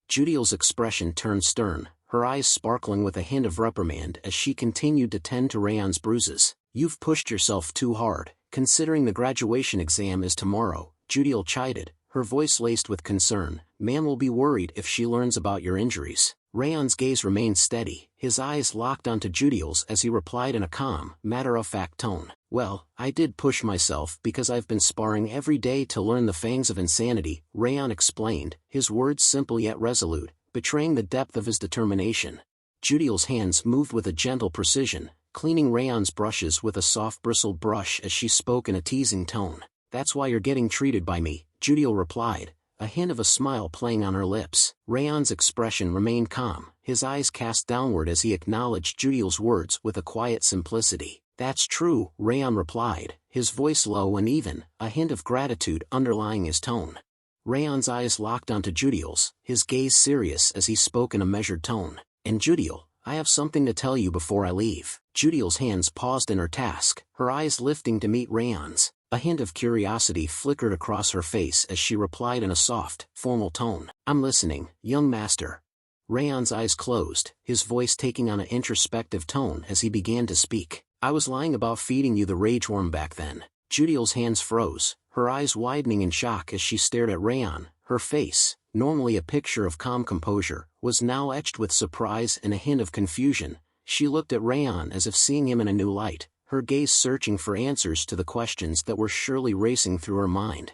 Judiel's expression turned stern, her eyes sparkling with a hint of reprimand as she continued to tend to Raon's bruises. "You've pushed yourself too hard, considering the graduation exam is tomorrow," Judiel chided, her voice laced with concern. "Man will be worried if she learns about your injuries." Raon's gaze remained steady, his eyes locked onto Judiel's as he replied in a calm, matter-of-fact tone. "Well, I did push myself because I've been sparring every day to learn the fangs of insanity," Raon explained, his words simple yet resolute, betraying the depth of his determination. Judiel's hands moved with a gentle precision, cleaning Raon's brushes with a soft bristled brush as she spoke in a teasing tone. "That's why you're getting treated by me," Judiel replied, a hint of a smile playing on her lips. Raon's expression remained calm, his eyes cast downward as he acknowledged Judiel's words with a quiet simplicity. "That's true," Raon replied, his voice low and even, a hint of gratitude underlying his tone. Raon's eyes locked onto Judiel's, his gaze serious as he spoke in a measured tone. "And Judiel, I have something to tell you before I leave." Judiel's hands paused in her task, her eyes lifting to meet Raon's. A hint of curiosity flickered across her face as she replied in a soft, formal tone. "I'm listening, young master." Raon's eyes closed, his voice taking on an introspective tone as he began to speak. "I was lying about feeding you the rage worm back then." Judiel's hands froze, her eyes widening in shock as she stared at Raon. Her face, normally a picture of calm composure, was now etched with surprise and a hint of confusion. She looked at Raon as if seeing him in a new light, her gaze searching for answers to the questions that were surely racing through her mind.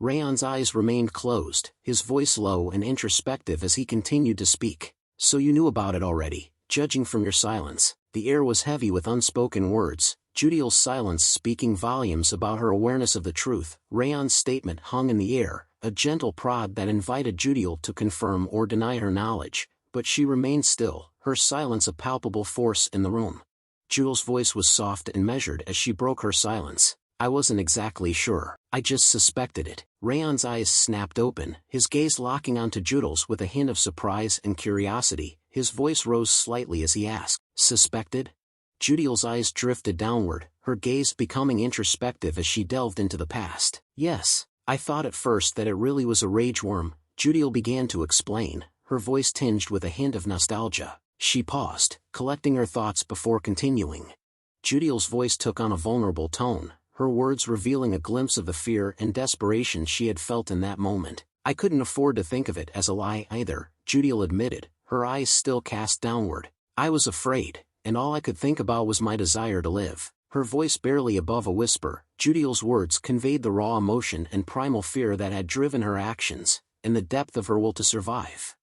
Raon's eyes remained closed, his voice low and introspective as he continued to speak. "So you knew about it already, judging from your silence." The air was heavy with unspoken words, Judiel's silence speaking volumes about her awareness of the truth. Raon's statement hung in the air, a gentle prod that invited Judiel to confirm or deny her knowledge, but she remained still, her silence a palpable force in the room. Judiel's voice was soft and measured as she broke her silence. "I wasn't exactly sure, I just suspected it." Raon's eyes snapped open, his gaze locking onto Judiel's with a hint of surprise and curiosity. His voice rose slightly as he asked, "Suspected?" Judiel's eyes drifted downward, her gaze becoming introspective as she delved into the past. "Yes, I thought at first that it really was a rage worm," Judiel began to explain, her voice tinged with a hint of nostalgia. She paused, collecting her thoughts before continuing. Judiel's voice took on a vulnerable tone, her words revealing a glimpse of the fear and desperation she had felt in that moment. "I couldn't afford to think of it as a lie either," Judiel admitted, her eyes still cast downward. "I was afraid, and all I could think about was my desire to live." Her voice barely above a whisper, Judiel's words conveyed the raw emotion and primal fear that had driven her actions, and the depth of her will to survive.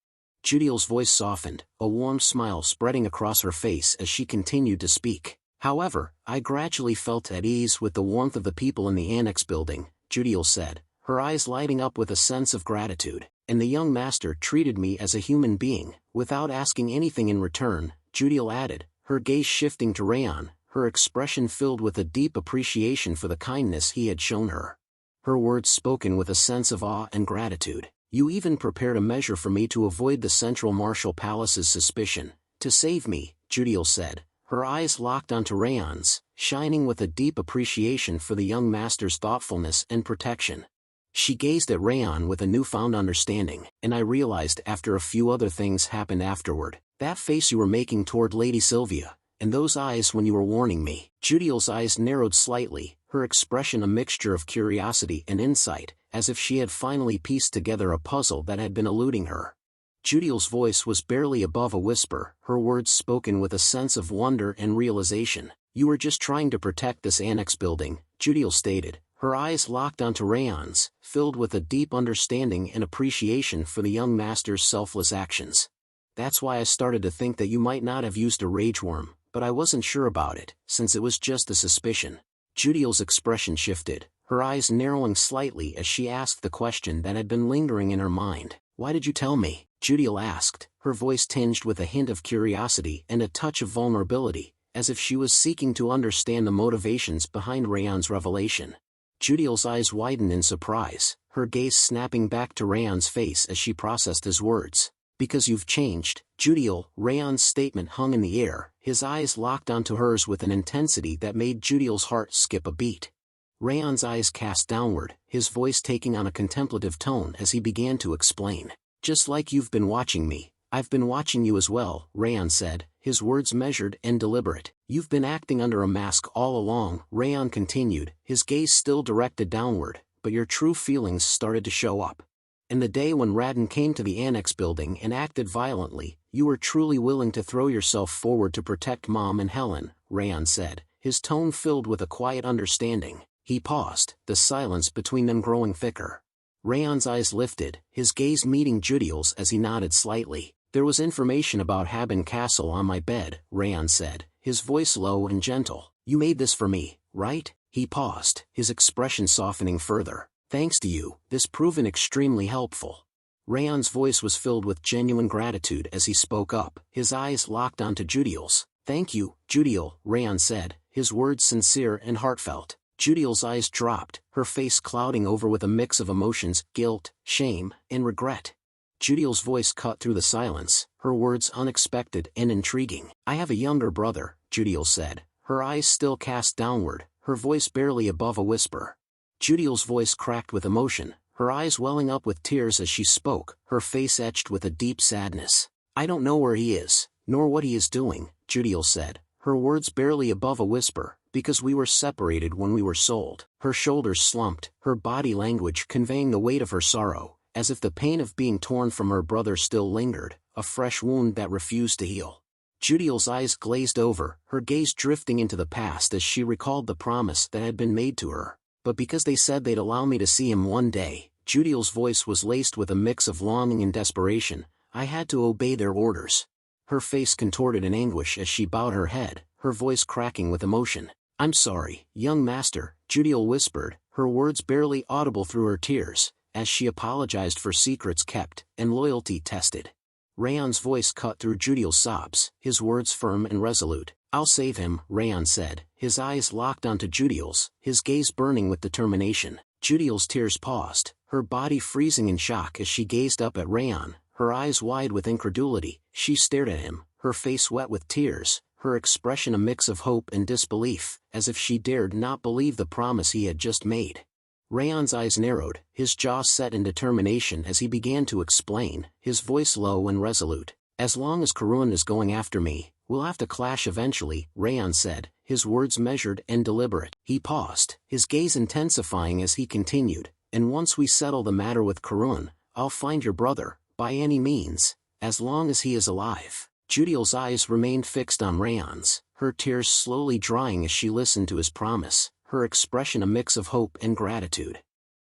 Judiel's voice softened, a warm smile spreading across her face as she continued to speak. "However, I gradually felt at ease with the warmth of the people in the annex building," Judiel said, her eyes lighting up with a sense of gratitude. "And the young master treated me as a human being, without asking anything in return," Judiel added, her gaze shifting to Raon, her expression filled with a deep appreciation for the kindness he had shown her. Her words spoken with a sense of awe and gratitude. "You even prepared a measure for me to avoid the Central Martial Palace's suspicion. To save me," Judiel said, her eyes locked onto Raon's, shining with a deep appreciation for the young master's thoughtfulness and protection. She gazed at Raon with a newfound understanding. "And I realized after a few other things happened afterward. That face you were making toward Lady Sylvia, and those eyes when you were warning me." Judiel's eyes narrowed slightly, her expression a mixture of curiosity and insight, as if she had finally pieced together a puzzle that had been eluding her. Judiel's voice was barely above a whisper, her words spoken with a sense of wonder and realization. "You were just trying to protect this annex building," Judiel stated, her eyes locked onto Raon's, filled with a deep understanding and appreciation for the young master's selfless actions. "That's why I started to think that you might not have used a rage worm, but I wasn't sure about it, since it was just a suspicion." Judiel's expression shifted, her eyes narrowing slightly as she asked the question that had been lingering in her mind. "Why did you tell me?" Judiel asked, her voice tinged with a hint of curiosity and a touch of vulnerability, as if she was seeking to understand the motivations behind Raon's revelation. Judiel's eyes widened in surprise, her gaze snapping back to Raon's face as she processed his words. "Because you've changed, Judiel." Raon's statement hung in the air, his eyes locked onto hers with an intensity that made Judiel's heart skip a beat. Raon's eyes cast downward, his voice taking on a contemplative tone as he began to explain. Just like you've been watching me, I've been watching you as well, Raon said, his words measured and deliberate. You've been acting under a mask all along, Raon continued, his gaze still directed downward, but your true feelings started to show up. In the day when Raon came to the annex building and acted violently, you were truly willing to throw yourself forward to protect Mom and Helen, Raon said, his tone filled with a quiet understanding. He paused, the silence between them growing thicker. Raon's eyes lifted, his gaze meeting Judiel's as he nodded slightly. There was information about Haben Castle on my bed, Raon said, his voice low and gentle. You made this for me, right? He paused, his expression softening further. Thanks to you, this proven extremely helpful. Raon's voice was filled with genuine gratitude as he spoke up, his eyes locked onto Judiel's. Thank you, Judiel, Raon said, his words sincere and heartfelt. Judiel's eyes dropped, her face clouding over with a mix of emotions, guilt, shame, and regret. Judiel's voice cut through the silence, her words unexpected and intriguing. I have a younger brother, Judiel said, her eyes still cast downward, her voice barely above a whisper. Judiel's voice cracked with emotion, her eyes welling up with tears as she spoke, her face etched with a deep sadness. I don't know where he is, nor what he is doing, Judiel said, her words barely above a whisper, because we were separated when we were sold. Her shoulders slumped, her body language conveying the weight of her sorrow, as if the pain of being torn from her brother still lingered, a fresh wound that refused to heal. Judiel's eyes glazed over, her gaze drifting into the past as she recalled the promise that had been made to her. But because they said they'd allow me to see him one day, Judiel's voice was laced with a mix of longing and desperation, I had to obey their orders. Her face contorted in anguish as she bowed her head, her voice cracking with emotion. I'm sorry, young master, Judiel whispered, her words barely audible through her tears, as she apologized for secrets kept and loyalty tested. Raon's voice cut through Judiel's sobs, his words firm and resolute. I'll save him, Raon said, his eyes locked onto Judiel's, his gaze burning with determination. Judiel's tears paused, her body freezing in shock as she gazed up at Raon, her eyes wide with incredulity. She stared at him, her face wet with tears, her expression a mix of hope and disbelief, as if she dared not believe the promise he had just made. Raon's eyes narrowed, his jaw set in determination as he began to explain, his voice low and resolute. As long as Karun is going after me, we'll have to clash eventually, Raon said, his words measured and deliberate. He paused, his gaze intensifying as he continued, and once we settle the matter with Karun, I'll find your brother, by any means, as long as he is alive. Judiel's eyes remained fixed on Raon's, her tears slowly drying as she listened to his promise, her expression a mix of hope and gratitude.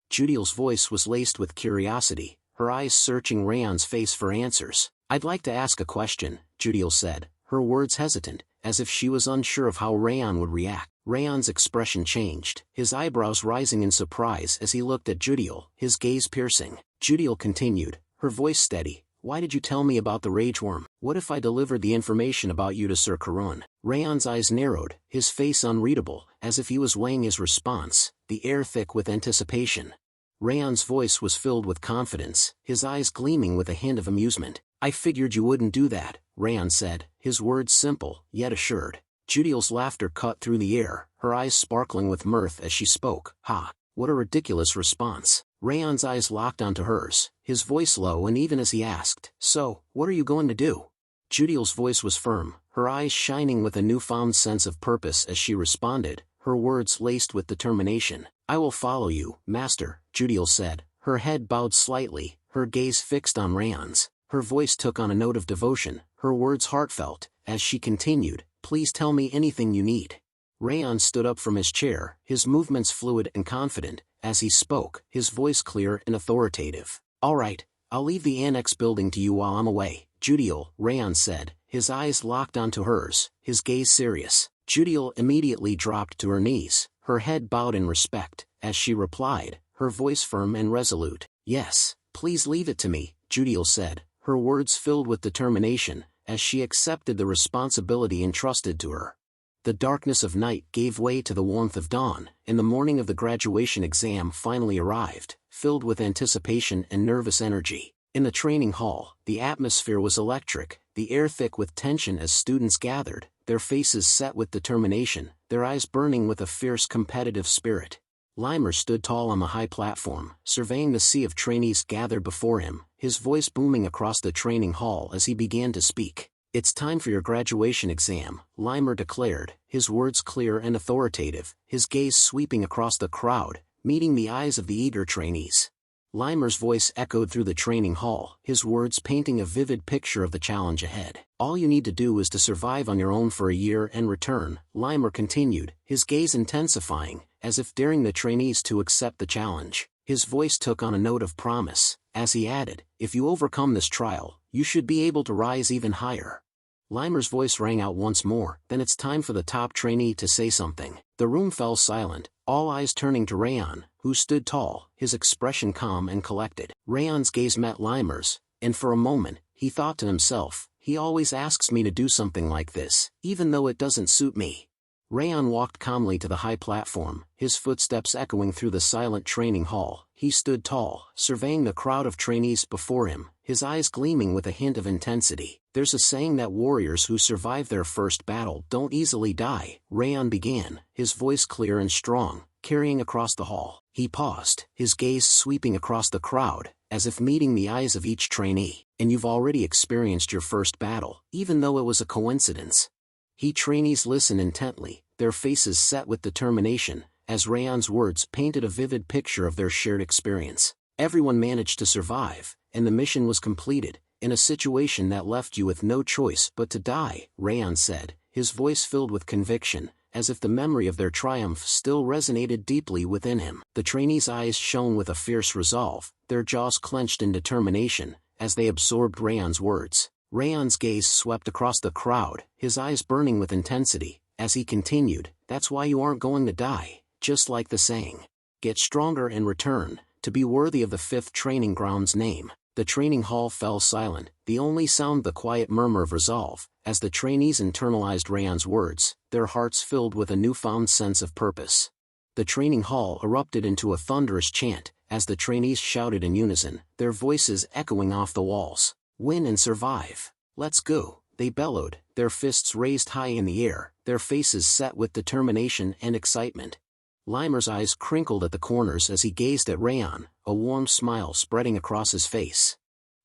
Judiel's voice was laced with curiosity, her eyes searching Raon's face for answers. I'd like to ask a question, Judiel said, her words hesitant, as if she was unsure of how Raon would react. Raon's expression changed, his eyebrows rising in surprise as he looked at Judiel, his gaze piercing. Judiel continued, her voice steady. Why did you tell me about the rage worm? What if I delivered the information about you to Sir Karun? Raon's eyes narrowed, his face unreadable, as if he was weighing his response, the air thick with anticipation. Raon's voice was filled with confidence, his eyes gleaming with a hint of amusement. I figured you wouldn't do that, Raon said, his words simple, yet assured. Judiel's laughter cut through the air, her eyes sparkling with mirth as she spoke. Ha! What a ridiculous response. Raon's eyes locked onto hers, his voice low and even as he asked, so, what are you going to do? Judiel's voice was firm, her eyes shining with a newfound sense of purpose as she responded, her words laced with determination. I will follow you, master, Judiel said, her head bowed slightly, her gaze fixed on Raon's. Her voice took on a note of devotion, her words heartfelt, as she continued, please tell me anything you need. Raon stood up from his chair, his movements fluid and confident, as he spoke, his voice clear and authoritative. All right, I'll leave the annex building to you while I'm away, Judiel, Raon said, his eyes locked onto hers, his gaze serious. Judiel immediately dropped to her knees, her head bowed in respect, as she replied, her voice firm and resolute. Yes, please leave it to me, Judiel said, her words filled with determination, as she accepted the responsibility entrusted to her. The darkness of night gave way to the warmth of dawn, and the morning of the graduation exam finally arrived, filled with anticipation and nervous energy. In the training hall, the atmosphere was electric, the air thick with tension as students gathered, their faces set with determination, their eyes burning with a fierce competitive spirit. Limer stood tall on the high platform, surveying the sea of trainees gathered before him, his voice booming across the training hall as he began to speak. "It's time for your graduation exam," Limer declared, his words clear and authoritative, his gaze sweeping across the crowd, meeting the eyes of the eager trainees. Limer's voice echoed through the training hall, his words painting a vivid picture of the challenge ahead. "All you need to do is to survive on your own for a year and return," Limer continued, his gaze intensifying, as if daring the trainees to accept the challenge. His voice took on a note of promise, as he added, "If you overcome this trial, you should be able to rise even higher." Limer's voice rang out once more, "Then it's time for the top trainee to say something." The room fell silent, all eyes turning to Raon, who stood tall, his expression calm and collected. Raon's gaze met Limer's, and for a moment, he thought to himself, "He always asks me to do something like this, even though it doesn't suit me." Raon walked calmly to the high platform, his footsteps echoing through the silent training hall. He stood tall, surveying the crowd of trainees before him, his eyes gleaming with a hint of intensity. "There's a saying that warriors who survive their first battle don't easily die," Raon began, his voice clear and strong, carrying across the hall. He paused, his gaze sweeping across the crowd, as if meeting the eyes of each trainee. "And you've already experienced your first battle, even though it was a coincidence." Trainees listened intently, their faces set with determination, as Raon's words painted a vivid picture of their shared experience. "Everyone managed to survive, and the mission was completed, in a situation that left you with no choice but to die," Raon said, his voice filled with conviction, as if the memory of their triumph still resonated deeply within him. The trainees' eyes shone with a fierce resolve, their jaws clenched in determination, as they absorbed Raon's words. Raon's gaze swept across the crowd, his eyes burning with intensity, as he continued, "That's why you aren't going to die, just like the saying. Get stronger and return, to be worthy of the 5th training ground's name." The training hall fell silent, the only sound the quiet murmur of resolve, as the trainees internalized Raon's words, their hearts filled with a newfound sense of purpose. The training hall erupted into a thunderous chant, as the trainees shouted in unison, their voices echoing off the walls. "Win and survive. Let's go," they bellowed, their fists raised high in the air, their faces set with determination and excitement. Limer's eyes crinkled at the corners as he gazed at Raon, a warm smile spreading across his face.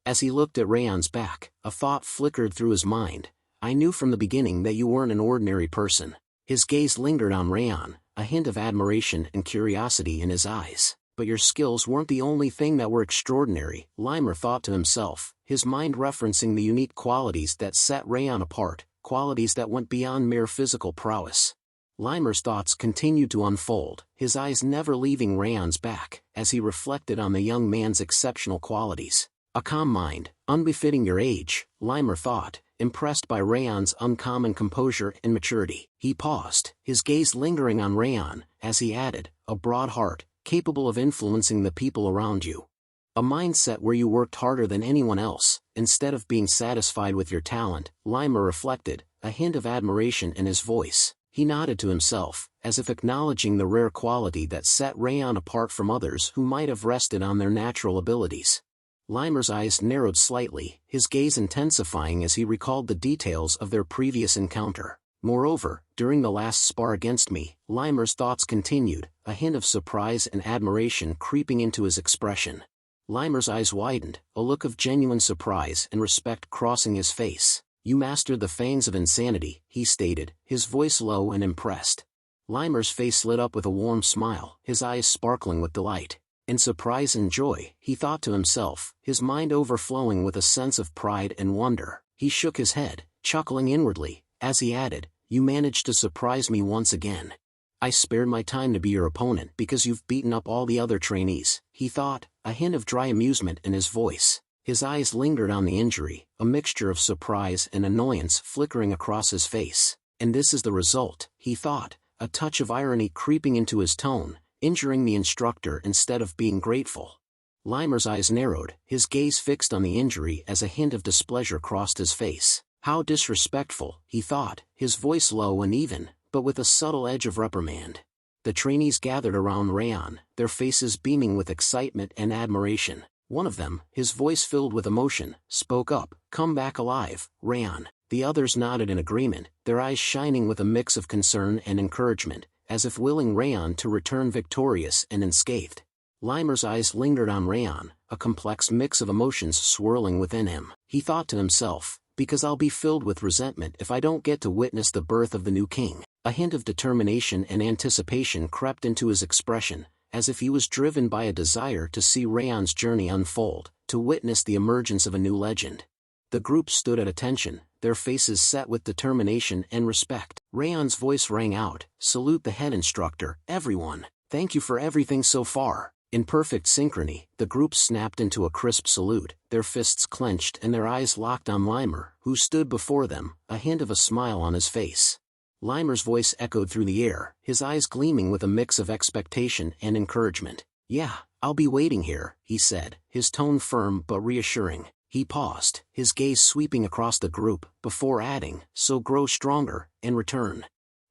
As he looked at Raon's back, a thought flickered through his mind. "I knew from the beginning that you weren't an ordinary person." His gaze lingered on Raon, a hint of admiration and curiosity in his eyes. "But your skills weren't the only thing that were extraordinary," Limer thought to himself, his mind referencing the unique qualities that set Raon apart, qualities that went beyond mere physical prowess. Limer's thoughts continued to unfold, his eyes never leaving Raon's back, as he reflected on the young man's exceptional qualities. "A calm mind, unbefitting your age," Limer thought, impressed by Raon's uncommon composure and maturity. He paused, his gaze lingering on Raon, as he added, "A broad heart, capable of influencing the people around you. A mindset where you worked harder than anyone else, instead of being satisfied with your talent," Limer reflected, a hint of admiration in his voice. He nodded to himself, as if acknowledging the rare quality that set Raon apart from others who might have rested on their natural abilities. Limer's eyes narrowed slightly, his gaze intensifying as he recalled the details of their previous encounter. "Moreover, during the last spar against me," Limer's thoughts continued, a hint of surprise and admiration creeping into his expression. Limer's eyes widened, a look of genuine surprise and respect crossing his face. "You mastered the fangs of insanity," he stated, his voice low and impressed. Limer's face lit up with a warm smile, his eyes sparkling with delight. In surprise and joy, he thought to himself, his mind overflowing with a sense of pride and wonder. He shook his head, chuckling inwardly, as he added, "You managed to surprise me once again. I spared my time to be your opponent because you've beaten up all the other trainees," he thought, a hint of dry amusement in his voice. His eyes lingered on the injury, a mixture of surprise and annoyance flickering across his face. "And this is the result," he thought, a touch of irony creeping into his tone, "injuring the instructor instead of being grateful." Limer's eyes narrowed, his gaze fixed on the injury as a hint of displeasure crossed his face. "How disrespectful," he thought, his voice low and even, but with a subtle edge of reprimand. The trainees gathered around Raon, their faces beaming with excitement and admiration. One of them, his voice filled with emotion, spoke up, "Come back alive, Raon." The others nodded in agreement, their eyes shining with a mix of concern and encouragement, as if willing Raon to return victorious and unscathed. Limer's eyes lingered on Raon, a complex mix of emotions swirling within him. He thought to himself, because I'll be filled with resentment if I don't get to witness the birth of the new king. A hint of determination and anticipation crept into his expression, as if he was driven by a desire to see Raon's journey unfold, to witness the emergence of a new legend. The group stood at attention, their faces set with determination and respect. Raon's voice rang out, "Salute the head instructor, everyone. Thank you for everything so far." In perfect synchrony, the group snapped into a crisp salute, their fists clenched and their eyes locked on Limer, who stood before them, a hint of a smile on his face. Limer's voice echoed through the air, his eyes gleaming with a mix of expectation and encouragement. "Yeah, I'll be waiting here," he said, his tone firm but reassuring. He paused, his gaze sweeping across the group, before adding, "So grow stronger, and return."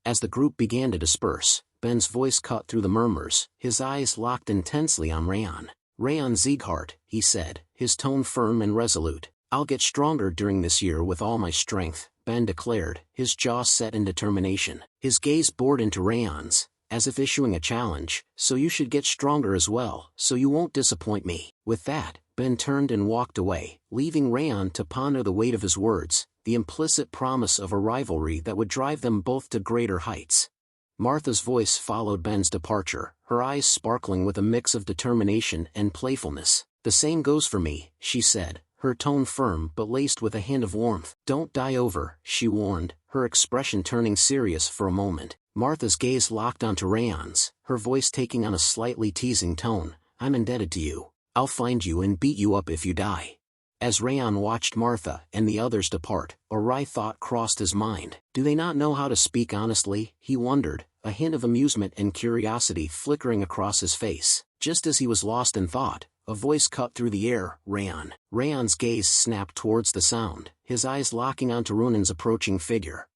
As the group began to disperse, Ben's voice cut through the murmurs, his eyes locked intensely on Raon. "Raon Sieghart," he said, his tone firm and resolute. "I'll get stronger during this year with all my strength," Ben declared, his jaw set in determination. His gaze bored into Raon's, as if issuing a challenge, "So you should get stronger as well, so you won't disappoint me." With that, Ben turned and walked away, leaving Raon to ponder the weight of his words, the implicit promise of a rivalry that would drive them both to greater heights. Martha's voice followed Ben's departure, her eyes sparkling with a mix of determination and playfulness. "The same goes for me," she said, her tone firm but laced with a hint of warmth. "Don't die over," she warned, her expression turning serious for a moment. Martha's gaze locked onto Raon's, her voice taking on a slightly teasing tone. "I'm indebted to you. I'll find you and beat you up if you die." As Raon watched Martha and the others depart, a wry thought crossed his mind. Do they not know how to speak honestly? He wondered, a hint of amusement and curiosity flickering across his face. Just as he was lost in thought, a voice cut through the air, "Raon." Raon's gaze snapped towards the sound, his eyes locking onto Runan's approaching figure.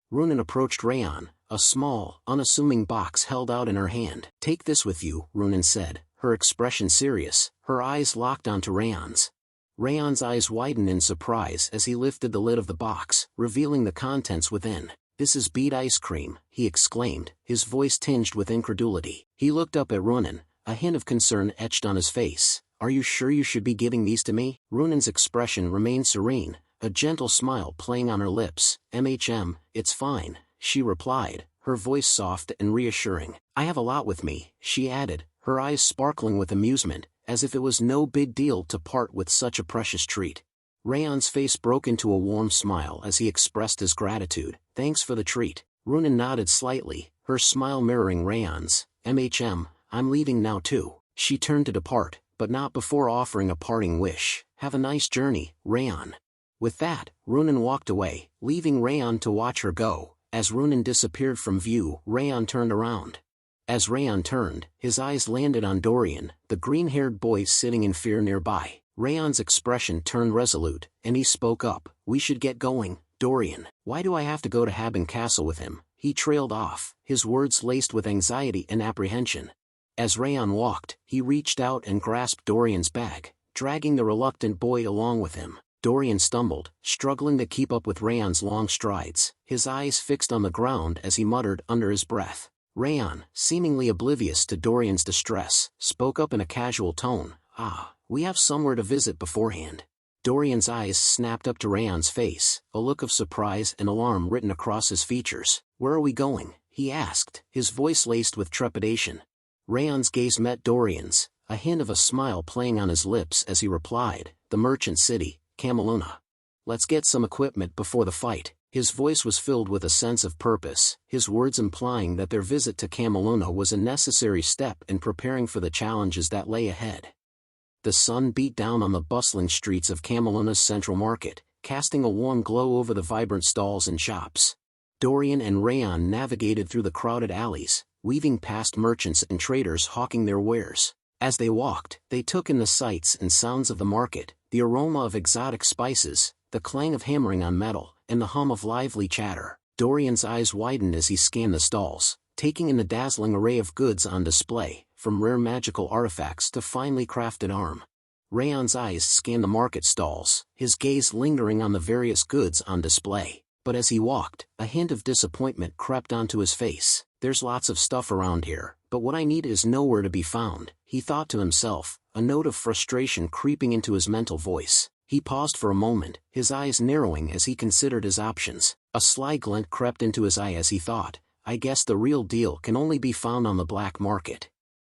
Runan approached Raon, a small, unassuming box held out in her hand. "Take this with you," Runan said, her expression serious, her eyes locked onto Raon's. Raon's eyes widened in surprise as he lifted the lid of the box, revealing the contents within. "This is beet ice cream," he exclaimed, his voice tinged with incredulity. He looked up at Runan, a hint of concern etched on his face. "Are you sure you should be giving these to me?" Runan's expression remained serene, a gentle smile playing on her lips. It's fine," she replied, her voice soft and reassuring. "I have a lot with me," she added, her eyes sparkling with amusement, as if it was no big deal to part with such a precious treat. Raon's face broke into a warm smile as he expressed his gratitude. "Thanks for the treat." Runan nodded slightly, her smile mirroring Raon's. I'm leaving now too." She turned to depart, but not before offering a parting wish. "Have a nice journey, Raon." With that, Runan walked away, leaving Raon to watch her go. As Runan disappeared from view, Raon turned around. As Raon turned, his eyes landed on Dorian, the green-haired boy sitting in fear nearby. Raon's expression turned resolute, and he spoke up. "We should get going, Dorian." "Why do I have to go to Haben Castle with him?" He trailed off, his words laced with anxiety and apprehension. As Raon walked, he reached out and grasped Dorian's bag, dragging the reluctant boy along with him. Dorian stumbled, struggling to keep up with Raon's long strides, his eyes fixed on the ground as he muttered under his breath. Raon, seemingly oblivious to Dorian's distress, spoke up in a casual tone. We have somewhere to visit beforehand." Dorian's eyes snapped up to Raon's face, a look of surprise and alarm written across his features. "Where are we going?" he asked, his voice laced with trepidation. Raon's gaze met Dorian's, a hint of a smile playing on his lips as he replied, "The merchant city, Cameluna. Let's get some equipment before the fight." His voice was filled with a sense of purpose, his words implying that their visit to Cameluna was a necessary step in preparing for the challenges that lay ahead. The sun beat down on the bustling streets of Cameluna's central market, casting a warm glow over the vibrant stalls and shops. Dorian and Raon navigated through the crowded alleys, weaving past merchants and traders hawking their wares. As they walked, they took in the sights and sounds of the market, the aroma of exotic spices, the clang of hammering on metal, and the hum of lively chatter. Dorian's eyes widened as he scanned the stalls, taking in the dazzling array of goods on display, from rare magical artifacts to finely crafted armor. Raon's eyes scanned the market stalls, his gaze lingering on the various goods on display. But as he walked, a hint of disappointment crept onto his face. There's lots of stuff around here, but what I need is nowhere to be found, he thought to himself, a note of frustration creeping into his mental voice. He paused for a moment, his eyes narrowing as he considered his options. A sly glint crept into his eye as he thought, I guess the real deal can only be found on the black market.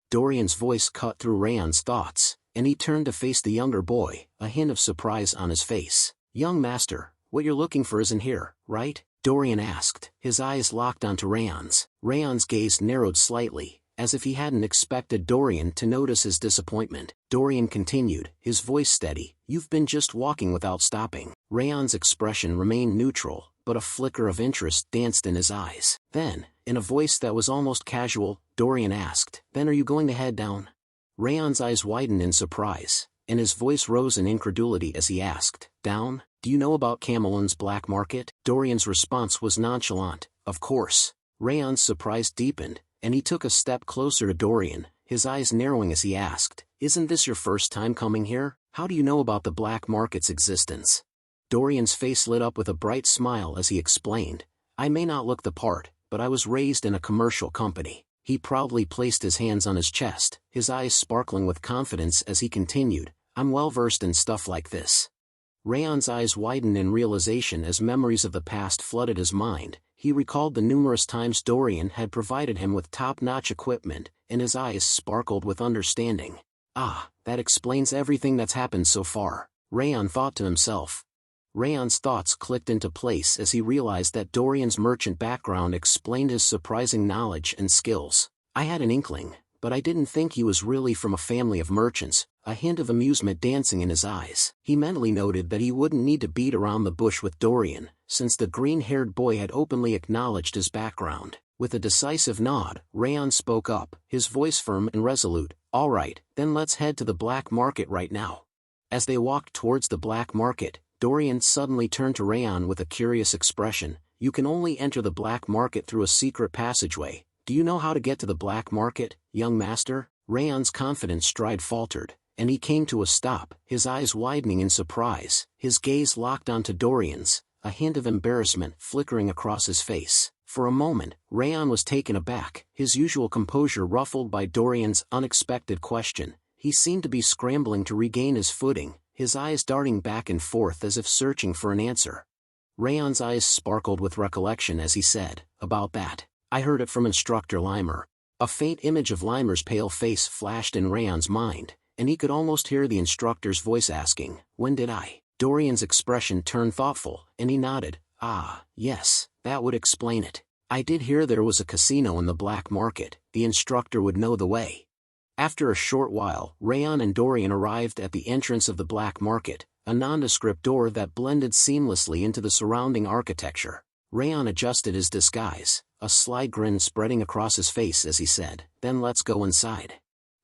Dorian's voice cut through Raon's thoughts, and he turned to face the younger boy, a hint of surprise on his face. Young master, what you're looking for isn't here, right? Dorian asked, his eyes locked onto Raon's. Raon's gaze narrowed slightly, as if he hadn't expected Dorian to notice his disappointment. Dorian continued, his voice steady, you've been just walking without stopping. Raon's expression remained neutral, but a flicker of interest danced in his eyes. Then, in a voice that was almost casual, Dorian asked, then are you going to head down? Raon's eyes widened in surprise, and his voice rose in incredulity as he asked, down? Do you know about Camelon's black market? Dorian's response was nonchalant, of course. Raon's surprise deepened, and he took a step closer to Dorian, his eyes narrowing as he asked, isn't this your first time coming here? How do you know about the black market's existence? Dorian's face lit up with a bright smile as he explained, I may not look the part, but I was raised in a commercial company. He proudly placed his hands on his chest, his eyes sparkling with confidence as he continued, I'm well versed in stuff like this. Raon's eyes widened in realization as memories of the past flooded his mind. He recalled the numerous times Dorian had provided him with top-notch equipment, and his eyes sparkled with understanding. Ah, that explains everything that's happened so far, Raon thought to himself. Raon's thoughts clicked into place as he realized that Dorian's merchant background explained his surprising knowledge and skills. I had an inkling, but I didn't think he was really from a family of merchants, a hint of amusement dancing in his eyes. He mentally noted that he wouldn't need to beat around the bush with Dorian, since the green-haired boy had openly acknowledged his background. With a decisive nod, Raon spoke up, his voice firm and resolute, all right, then let's head to the black market right now. As they walked towards the black market, Dorian suddenly turned to Raon with a curious expression, you can only enter the black market through a secret passageway. Do you know how to get to the black market, young master? Raon's confident stride faltered, and he came to a stop, his eyes widening in surprise, his gaze locked onto Dorian's, a hint of embarrassment flickering across his face. For a moment, Raon was taken aback, his usual composure ruffled by Dorian's unexpected question. He seemed to be scrambling to regain his footing, his eyes darting back and forth as if searching for an answer. Raon's eyes sparkled with recollection as he said, about that. I heard it from Instructor Limer. A faint image of Limer's pale face flashed in Raon's mind, and he could almost hear the instructor's voice asking, when did I? Dorian's expression turned thoughtful, and he nodded, ah, yes, that would explain it. I did hear there was a casino in the black market, the instructor would know the way. After a short while, Raon and Dorian arrived at the entrance of the black market, a nondescript door that blended seamlessly into the surrounding architecture. Raon adjusted his disguise, a sly grin spreading across his face as he said, then let's go inside.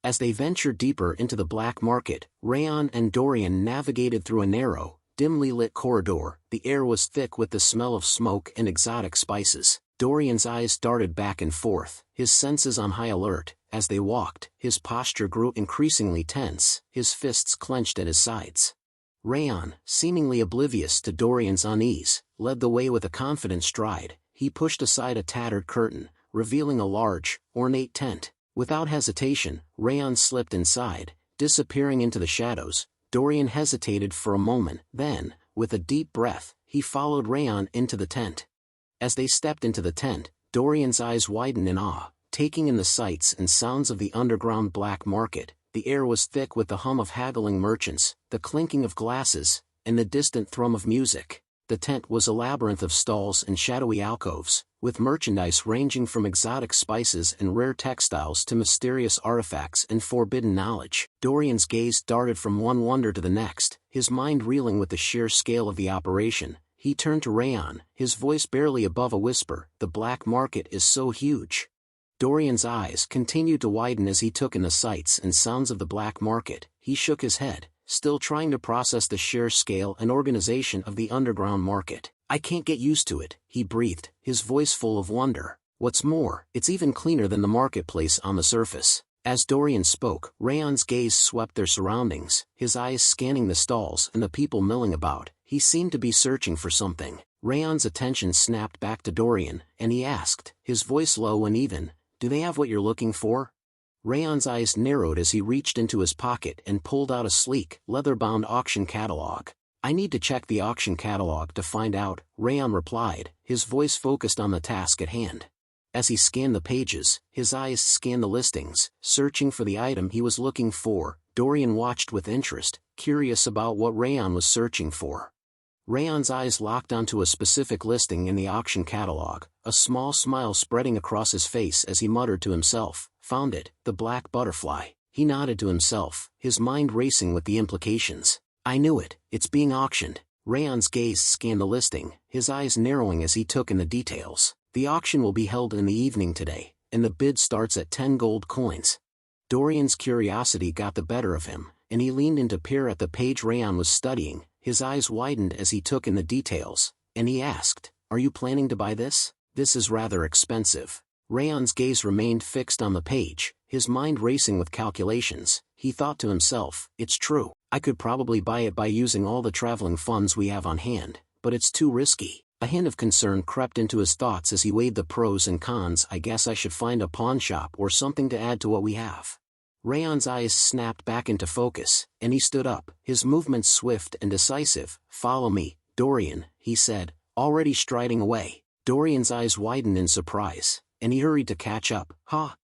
As they ventured deeper into the black market, Raon and Dorian navigated through a narrow, dimly lit corridor. The air was thick with the smell of smoke and exotic spices. Dorian's eyes darted back and forth, his senses on high alert. As they walked, his posture grew increasingly tense, his fists clenched at his sides. Raon, seemingly oblivious to Dorian's unease, led the way with a confident stride. He pushed aside a tattered curtain, revealing a large, ornate tent. Without hesitation, Raon slipped inside, disappearing into the shadows. Dorian hesitated for a moment, then, with a deep breath, he followed Raon into the tent. As they stepped into the tent, Dorian's eyes widened in awe, taking in the sights and sounds of the underground black market. The air was thick with the hum of haggling merchants, the clinking of glasses, and the distant thrum of music. The tent was a labyrinth of stalls and shadowy alcoves, with merchandise ranging from exotic spices and rare textiles to mysterious artifacts and forbidden knowledge. Dorian's gaze darted from one wonder to the next, his mind reeling with the sheer scale of the operation. He turned to Raon, his voice barely above a whisper, the black market is so huge. Dorian's eyes continued to widen as he took in the sights and sounds of the black market. He shook his head, still trying to process the sheer scale and organization of the underground market. I can't get used to it, he breathed, his voice full of wonder. What's more, it's even cleaner than the marketplace on the surface. As Dorian spoke, Raon's gaze swept their surroundings, his eyes scanning the stalls and the people milling about. He seemed to be searching for something. Raon's attention snapped back to Dorian, and he asked, his voice low and even, "Do they have what you're looking for?" Raon's eyes narrowed as he reached into his pocket and pulled out a sleek, leather-bound auction catalog. "I need to check the auction catalog to find out," Raon replied, his voice focused on the task at hand. As he scanned the pages, his eyes scanned the listings, searching for the item he was looking for. Dorian watched with interest, curious about what Raon was searching for. Raon's eyes locked onto a specific listing in the auction catalog, a small smile spreading across his face as he muttered to himself, "Found it, the black butterfly." He nodded to himself, his mind racing with the implications. "I knew it, it's being auctioned." Raon's gaze scanned the listing, his eyes narrowing as he took in the details. "The auction will be held in the evening today, and the bid starts at 10 gold coins. Dorian's curiosity got the better of him, and he leaned in to peer at the page Raon was studying. His eyes widened as he took in the details, and he asked, "Are you planning to buy this? This is rather expensive." Raon's gaze remained fixed on the page, his mind racing with calculations. He thought to himself, "It's true, I could probably buy it by using all the traveling funds we have on hand, but it's too risky." A hint of concern crept into his thoughts as he weighed the pros and cons. "I guess I should find a pawn shop or something to add to what we have." Raon's eyes snapped back into focus, and he stood up, his movements swift and decisive. "Follow me, Dorian," he said, already striding away. Dorian's eyes widened in surprise, and he hurried to catch up.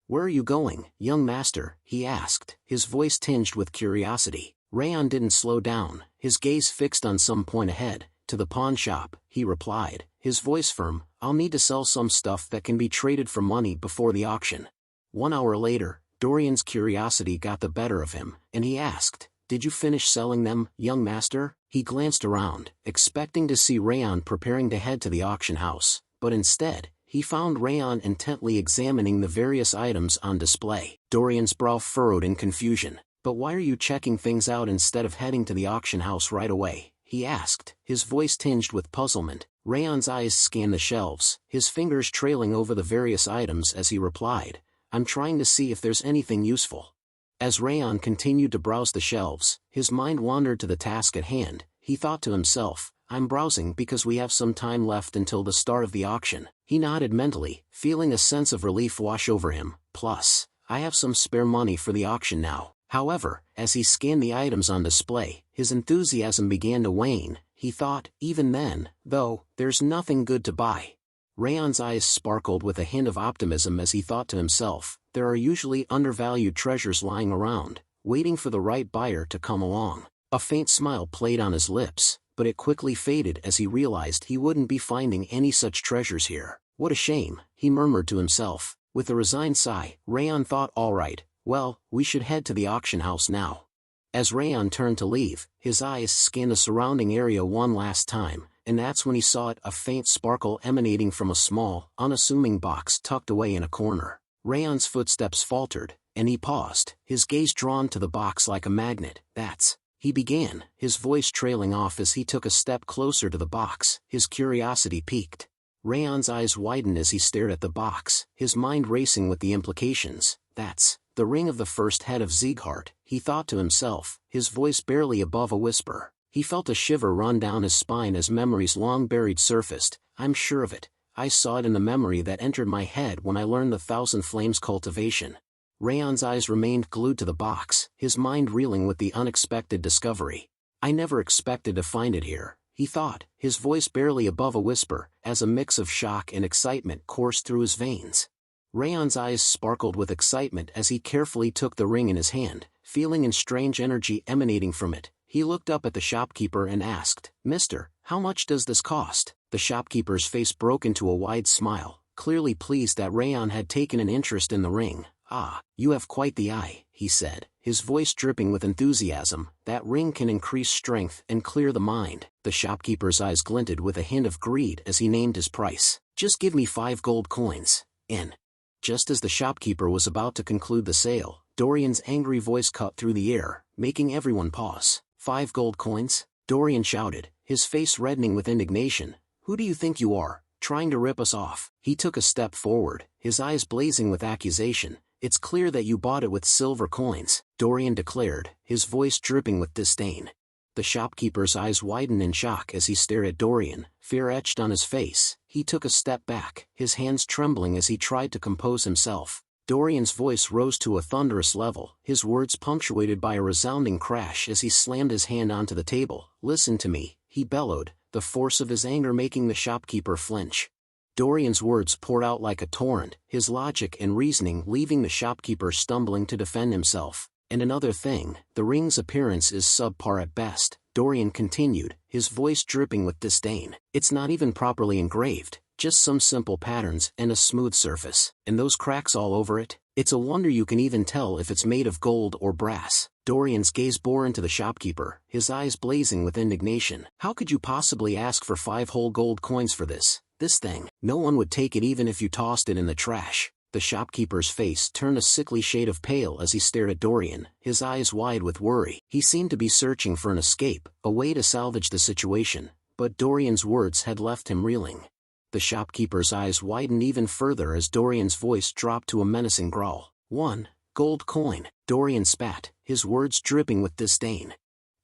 Where are you going, young master?" he asked, his voice tinged with curiosity. Raon didn't slow down, his gaze fixed on some point ahead. "To the pawn shop," he replied, his voice firm. "I'll need to sell some stuff that can be traded for money before the auction." 1 hour later, Dorian's curiosity got the better of him, and he asked, "Did you finish selling them, young master?" He glanced around, expecting to see Raon preparing to head to the auction house, but instead, he found Raon intently examining the various items on display. Dorian's brow furrowed in confusion. "But why are you checking things out instead of heading to the auction house right away?" he asked, his voice tinged with puzzlement. Raon's eyes scanned the shelves, his fingers trailing over the various items as he replied, "I'm trying to see if there's anything useful." As Raon continued to browse the shelves, his mind wandered to the task at hand. He thought to himself, "I'm browsing because we have some time left until the start of the auction." He nodded mentally, feeling a sense of relief wash over him. "Plus, I have some spare money for the auction now." However, as he scanned the items on display, his enthusiasm began to wane. He thought, "Even then, though, there's nothing good to buy." Raon's eyes sparkled with a hint of optimism as he thought to himself, "There are usually undervalued treasures lying around, waiting for the right buyer to come along." A faint smile played on his lips, but it quickly faded as he realized he wouldn't be finding any such treasures here. "What a shame," he murmured to himself. With a resigned sigh, Raon thought, "All right, well, we should head to the auction house now." As Raon turned to leave, his eyes scanned the surrounding area one last time, and that's when he saw it, a faint sparkle emanating from a small, unassuming box tucked away in a corner. Raon's footsteps faltered, and he paused, his gaze drawn to the box like a magnet. "That's..." he began, his voice trailing off as he took a step closer to the box, his curiosity piqued. Raon's eyes widened as he stared at the box, his mind racing with the implications. "That's the ring of the first head of Sieghart," he thought to himself, his voice barely above a whisper. He felt a shiver run down his spine as memories long buried surfaced. "I'm sure of it. I saw it in the memory that entered my head when I learned the Thousand Flames cultivation." Raon's eyes remained glued to the box, his mind reeling with the unexpected discovery. "I never expected to find it here," he thought, his voice barely above a whisper, as a mix of shock and excitement coursed through his veins. Raon's eyes sparkled with excitement as he carefully took the ring in his hand, feeling a strange energy emanating from it. He looked up at the shopkeeper and asked, "Mister, how much does this cost?" The shopkeeper's face broke into a wide smile, clearly pleased that Raon had taken an interest in the ring. "Ah, you have quite the eye," he said, his voice dripping with enthusiasm. "That ring can increase strength and clear the mind." The shopkeeper's eyes glinted with a hint of greed as he named his price. "Just give me 5 gold coins, in." Just as the shopkeeper was about to conclude the sale, Dorian's angry voice cut through the air, making everyone pause. 5 gold coins? Dorian shouted, his face reddening with indignation. "Who do you think you are, trying to rip us off?" He took a step forward, his eyes blazing with accusation. "It's clear that you bought it with silver coins," Dorian declared, his voice dripping with disdain. The shopkeeper's eyes widened in shock as he stared at Dorian, fear etched on his face. He took a step back, his hands trembling as he tried to compose himself. Dorian's voice rose to a thunderous level, his words punctuated by a resounding crash as he slammed his hand onto the table. "Listen to me," he bellowed, the force of his anger making the shopkeeper flinch. Dorian's words poured out like a torrent, his logic and reasoning leaving the shopkeeper stumbling to defend himself. "And another thing, the ring's appearance is subpar at best," Dorian continued, his voice dripping with disdain. "It's not even properly engraved, just some simple patterns and a smooth surface. And those cracks all over it? It's a wonder you can even tell if it's made of gold or brass." Dorian's gaze bore into the shopkeeper, his eyes blazing with indignation. "How could you possibly ask for 5 whole gold coins for this thing? No one would take it even if you tossed it in the trash." The shopkeeper's face turned a sickly shade of pale as he stared at Dorian, his eyes wide with worry. He seemed to be searching for an escape, a way to salvage the situation, but Dorian's words had left him reeling. The shopkeeper's eyes widened even further as Dorian's voice dropped to a menacing growl. 1 gold coin, Dorian spat, his words dripping with disdain.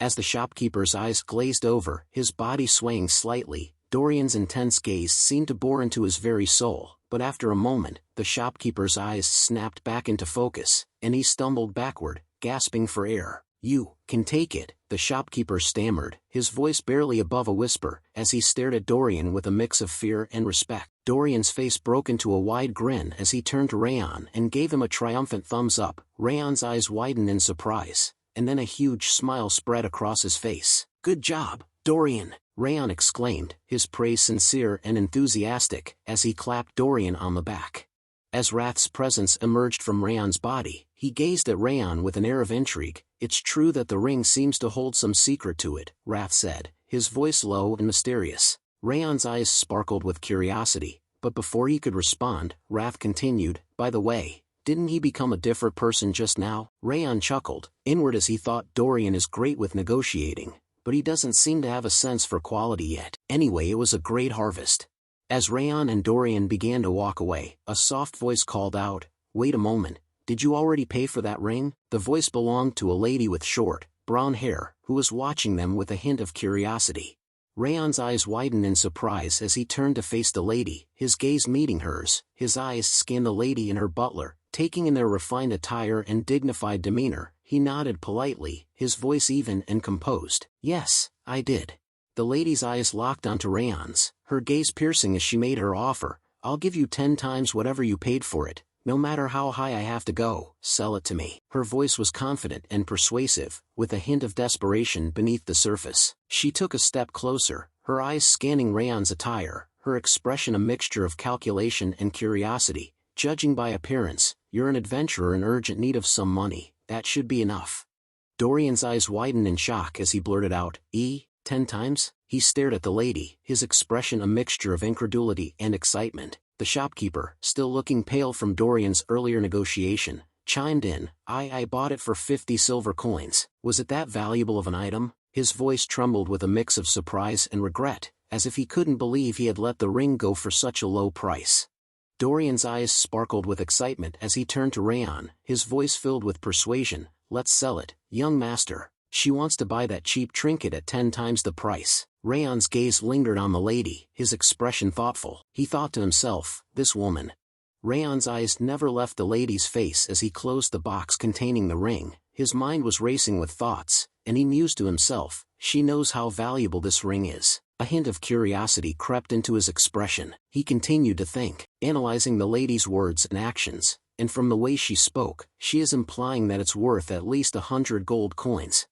As the shopkeeper's eyes glazed over, his body swaying slightly, Dorian's intense gaze seemed to bore into his very soul. But after a moment, the shopkeeper's eyes snapped back into focus, and he stumbled backward, gasping for air. "You can take it," the shopkeeper stammered, his voice barely above a whisper, as he stared at Dorian with a mix of fear and respect. Dorian's face broke into a wide grin as he turned to Raon and gave him a triumphant thumbs up. Raon's eyes widened in surprise, and then a huge smile spread across his face. "Good job, Dorian," Raon exclaimed, his praise sincere and enthusiastic, as he clapped Dorian on the back. As Wrath's presence emerged from Raon's body, he gazed at Raon with an air of intrigue. "It's true that the ring seems to hold some secret to it," Wrath said, his voice low and mysterious. Raon's eyes sparkled with curiosity, but before he could respond, Wrath continued, "By the way, didn't he become a different person just now?" Raon chuckled, inward as he thought Dorian is great with negotiating, but he doesn't seem to have a sense for quality yet. Anyway, it was a great harvest. As Raon and Dorian began to walk away, a soft voice called out, "Wait a moment, did you already pay for that ring?" The voice belonged to a lady with short, brown hair, who was watching them with a hint of curiosity. Raon's eyes widened in surprise as he turned to face the lady, his gaze meeting hers. His eyes scanned the lady and her butler, taking in their refined attire and dignified demeanor. He nodded politely, his voice even and composed. "Yes, I did." The lady's eyes locked onto Raon's, her gaze piercing as she made her offer. "I'll give you 10 times whatever you paid for it, no matter how high I have to go. Sell it to me." Her voice was confident and persuasive, with a hint of desperation beneath the surface. She took a step closer, her eyes scanning Raon's attire, her expression a mixture of calculation and curiosity. "Judging by appearance, you're an adventurer in urgent need of some money. That should be enough." Dorian's eyes widened in shock as he blurted out, 10 times? He stared at the lady, his expression a mixture of incredulity and excitement. The shopkeeper, still looking pale from Dorian's earlier negotiation, chimed in, I bought it for 50 silver coins. Was it that valuable of an item?" His voice trembled with a mix of surprise and regret, as if he couldn't believe he had let the ring go for such a low price. Dorian's eyes sparkled with excitement as he turned to Raon, his voice filled with persuasion. "Let's sell it, young master. She wants to buy that cheap trinket at 10 times the price." Raon's gaze lingered on the lady, his expression thoughtful. He thought to himself, "This woman." Raon's eyes never left the lady's face as he closed the box containing the ring. His mind was racing with thoughts, and he mused to himself, "She knows how valuable this ring is." A hint of curiosity crept into his expression. He continued to think, analyzing the lady's words and actions, and from the way she spoke, she is implying that it's worth at least 100 gold coins.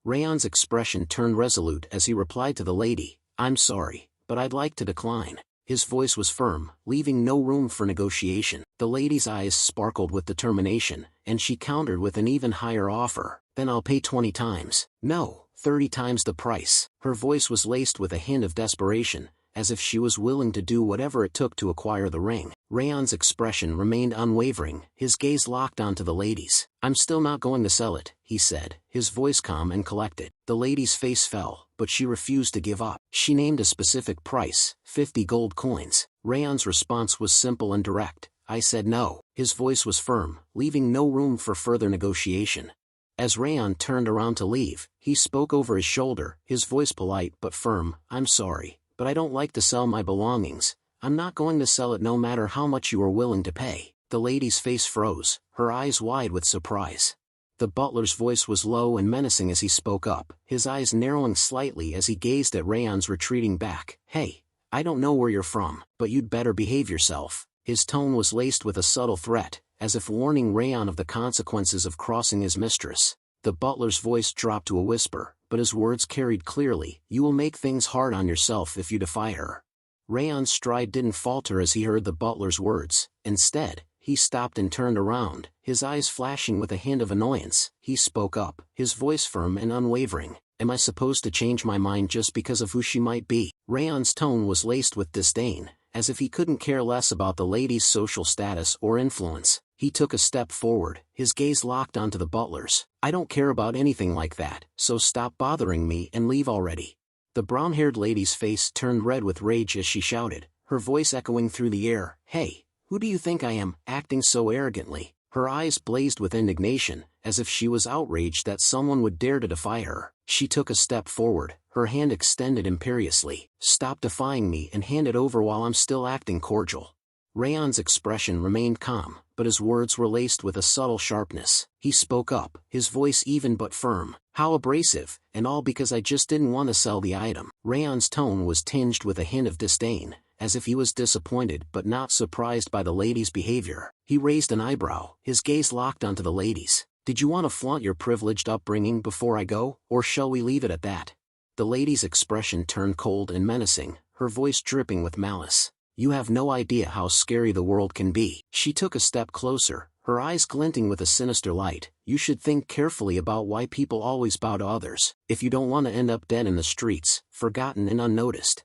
Raon's expression turned resolute as he replied to the lady, "I'm sorry, but I'd like to decline." His voice was firm, leaving no room for negotiation. The lady's eyes sparkled with determination, and she countered with an even higher offer. "Then I'll pay 20 times. No, 30 times the price." Her voice was laced with a hint of desperation, as if she was willing to do whatever it took to acquire the ring. Raon's expression remained unwavering, his gaze locked onto the lady's. "I'm still not going to sell it," he said, his voice calm and collected. The lady's face fell, but she refused to give up. She named a specific price, 50 gold coins. Raon's response was simple and direct. "I said no." His voice was firm, leaving no room for further negotiation. As Raon turned around to leave, he spoke over his shoulder, his voice polite but firm. "I'm sorry, but I don't like to sell my belongings. I'm not going to sell it no matter how much you are willing to pay." The lady's face froze, her eyes wide with surprise. The butler's voice was low and menacing as he spoke up, his eyes narrowing slightly as he gazed at Raon's retreating back. "Hey, I don't know where you're from, but you'd better behave yourself." His tone was laced with a subtle threat, as if warning Raon of the consequences of crossing his mistress. The butler's voice dropped to a whisper, but his words carried clearly. "You will make things hard on yourself if you defy her." Raon's stride didn't falter as he heard the butler's words. Instead, he stopped and turned around, his eyes flashing with a hint of annoyance. He spoke up, his voice firm and unwavering. "Am I supposed to change my mind just because of who she might be?" Raon's tone was laced with disdain, as if he couldn't care less about the lady's social status or influence. He took a step forward, his gaze locked onto the butler's. "I don't care about anything like that, so stop bothering me and leave already." The brown-haired lady's face turned red with rage as she shouted, her voice echoing through the air. "Hey, who do you think I am, acting so arrogantly?" Her eyes blazed with indignation, as if she was outraged that someone would dare to defy her. She took a step forward, her hand extended imperiously. "Stop defying me and hand it over while I'm still acting cordial." Raon's expression remained calm, but his words were laced with a subtle sharpness. He spoke up, his voice even but firm. "How abrasive, and all because I just didn't want to sell the item." Raon's tone was tinged with a hint of disdain, as if he was disappointed but not surprised by the lady's behavior. He raised an eyebrow, his gaze locked onto the lady's. "Did you want to flaunt your privileged upbringing before I go, or shall we leave it at that?" The lady's expression turned cold and menacing, her voice dripping with malice. "You have no idea how scary the world can be." She took a step closer, her eyes glinting with a sinister light. "You should think carefully about why people always bow to others, if you don't want to end up dead in the streets, forgotten and unnoticed."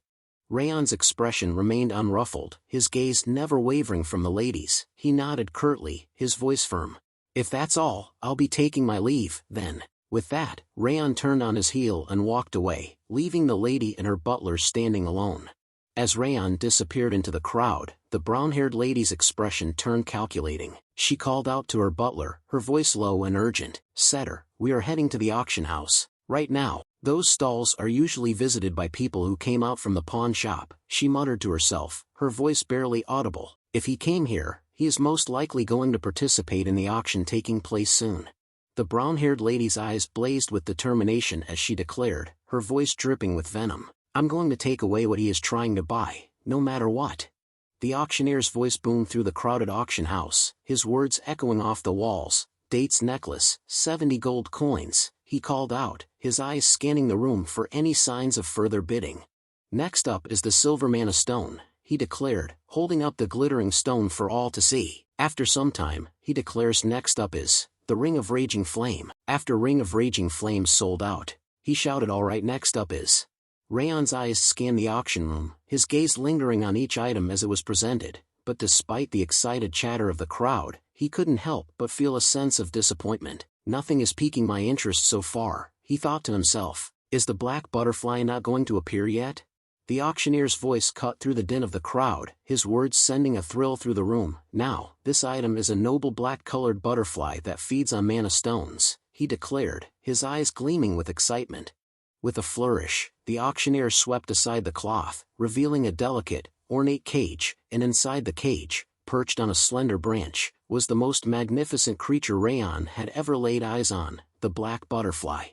Raon's expression remained unruffled, his gaze never wavering from the lady's. He nodded curtly, his voice firm. "If that's all, I'll be taking my leave, then." With that, Raon turned on his heel and walked away, leaving the lady and her butler standing alone. As Raon disappeared into the crowd, the brown-haired lady's expression turned calculating. She called out to her butler, her voice low and urgent. "Setter, we are heading to the auction house. Right now. Those stalls are usually visited by people who came out from the pawn shop," she muttered to herself, her voice barely audible. "If he came here, he is most likely going to participate in the auction taking place soon." The brown-haired lady's eyes blazed with determination as she declared, her voice dripping with venom. "I'm going to take away what he is trying to buy, no matter what." The auctioneer's voice boomed through the crowded auction house, his words echoing off the walls. "Date's necklace, 70 gold coins," he called out, his eyes scanning the room for any signs of further bidding. "Next up is the silver mana stone," he declared, holding up the glittering stone for all to see. After some time, he declares next up is the Ring of Raging Flame. After Ring of Raging Flame sold out, he shouted, "Alright, next up is." Raon's eyes scanned the auction room, his gaze lingering on each item as it was presented, but despite the excited chatter of the crowd, he couldn't help but feel a sense of disappointment. "Nothing is piquing my interest so far," he thought to himself. "Is the black butterfly not going to appear yet?" The auctioneer's voice cut through the din of the crowd, his words sending a thrill through the room. "Now, this item is a noble black-colored butterfly that feeds on mana stones," he declared, his eyes gleaming with excitement. With a flourish, the auctioneer swept aside the cloth, revealing a delicate, ornate cage, and inside the cage, perched on a slender branch, was the most magnificent creature Raon had ever laid eyes on, the black butterfly.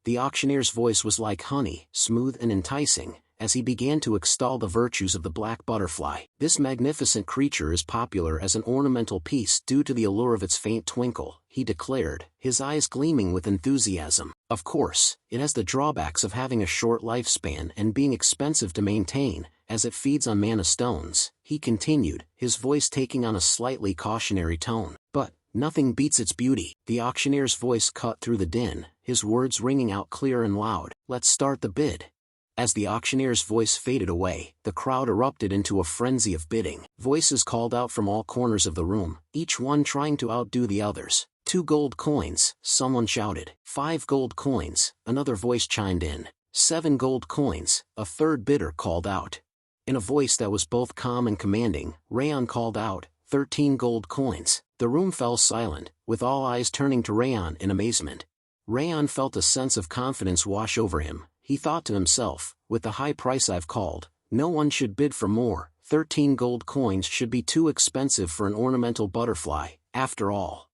The auctioneer's voice was like honey, smooth and enticing, as he began to extol the virtues of the black butterfly. "This magnificent creature is popular as an ornamental piece due to the allure of its faint twinkle," he declared, his eyes gleaming with enthusiasm. "Of course, it has the drawbacks of having a short lifespan and being expensive to maintain, as it feeds on mana stones," he continued, his voice taking on a slightly cautionary tone. "But nothing beats its beauty." The auctioneer's voice cut through the din, his words ringing out clear and loud. "Let's start the bid." As the auctioneer's voice faded away, the crowd erupted into a frenzy of bidding. Voices called out from all corners of the room, each one trying to outdo the others. 2 gold coins, someone shouted. 5 gold coins, another voice chimed in. 7 gold coins, a third bidder called out. In a voice that was both calm and commanding, Raon called out, 13 gold coins. The room fell silent, with all eyes turning to Raon in amazement. Raon felt a sense of confidence wash over him. He thought to himself, with the high price I've called, no one should bid for more. 13 gold coins should be too expensive for an ornamental butterfly, after all.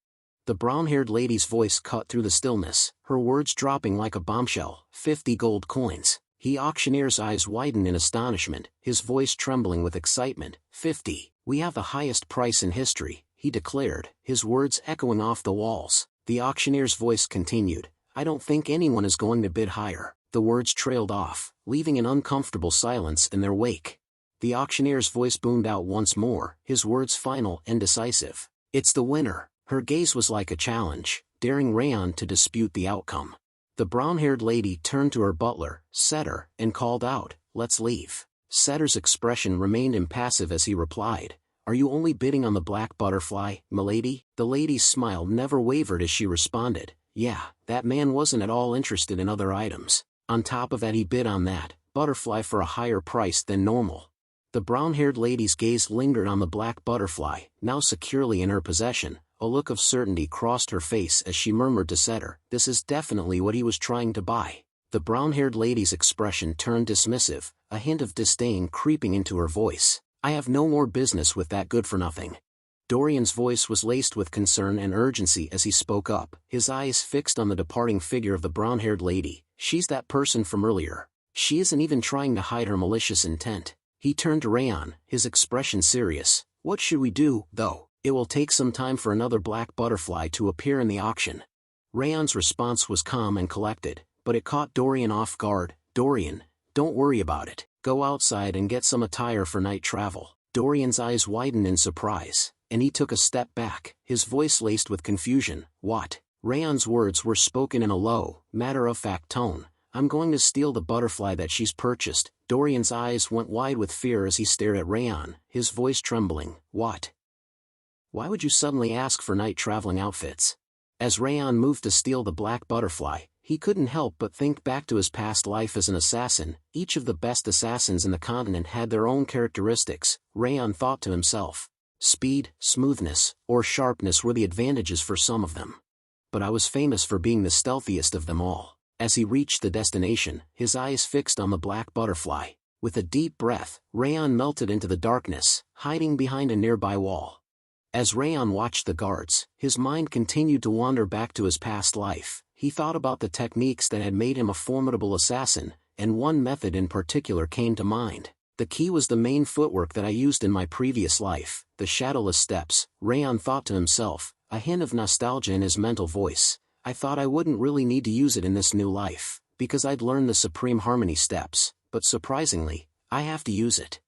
The brown-haired lady's voice cut through the stillness, her words dropping like a bombshell. 50 gold coins. The auctioneer's eyes widened in astonishment, his voice trembling with excitement. 50. We have the highest price in history, he declared, his words echoing off the walls. The auctioneer's voice continued, I don't think anyone is going to bid higher. The words trailed off, leaving an uncomfortable silence in their wake. The auctioneer's voice boomed out once more, his words final and decisive. It's the winner. Her gaze was like a challenge, daring Raon to dispute the outcome. The brown-haired lady turned to her butler, Setter, and called out, let's leave. Setter's expression remained impassive as he replied, Are you only bidding on the black butterfly, milady? The lady's smile never wavered as she responded, Yeah, that man wasn't at all interested in other items. On top of that he bid on that butterfly for a higher price than normal. The brown-haired lady's gaze lingered on the black butterfly, now securely in her possession. A look of certainty crossed her face as she murmured to Setter, This is definitely what he was trying to buy. The brown-haired lady's expression turned dismissive, a hint of disdain creeping into her voice. I have no more business with that good-for-nothing. Dorian's voice was laced with concern and urgency as he spoke up, his eyes fixed on the departing figure of the brown-haired lady. She's that person from earlier. She isn't even trying to hide her malicious intent. He turned to Raon, his expression serious. What should we do, though? It will take some time for another black butterfly to appear in the auction. Raon's response was calm and collected, but it caught Dorian off guard. Dorian, don't worry about it. Go outside and get some attire for night travel. Dorian's eyes widened in surprise, and he took a step back, his voice laced with confusion. What? Raon's words were spoken in a low, matter-of-fact tone. I'm going to steal the butterfly that she's purchased. Dorian's eyes went wide with fear as he stared at Raon, his voice trembling. What? Why would you suddenly ask for night traveling outfits? As Raon moved to steal the black butterfly, he couldn't help but think back to his past life as an assassin. Each of the best assassins in the continent had their own characteristics, Raon thought to himself. Speed, smoothness, or sharpness were the advantages for some of them. But I was famous for being the stealthiest of them all. As he reached the destination, his eyes fixed on the black butterfly. With a deep breath, Raon melted into the darkness, hiding behind a nearby wall. As Raon watched the guards, his mind continued to wander back to his past life. He thought about the techniques that had made him a formidable assassin, and one method in particular came to mind. The key was the main footwork that I used in my previous life, the shadowless steps. Raon thought to himself, a hint of nostalgia in his mental voice. I thought I wouldn't really need to use it in this new life, because I'd learned the Supreme Harmony steps, but surprisingly, I have to use it.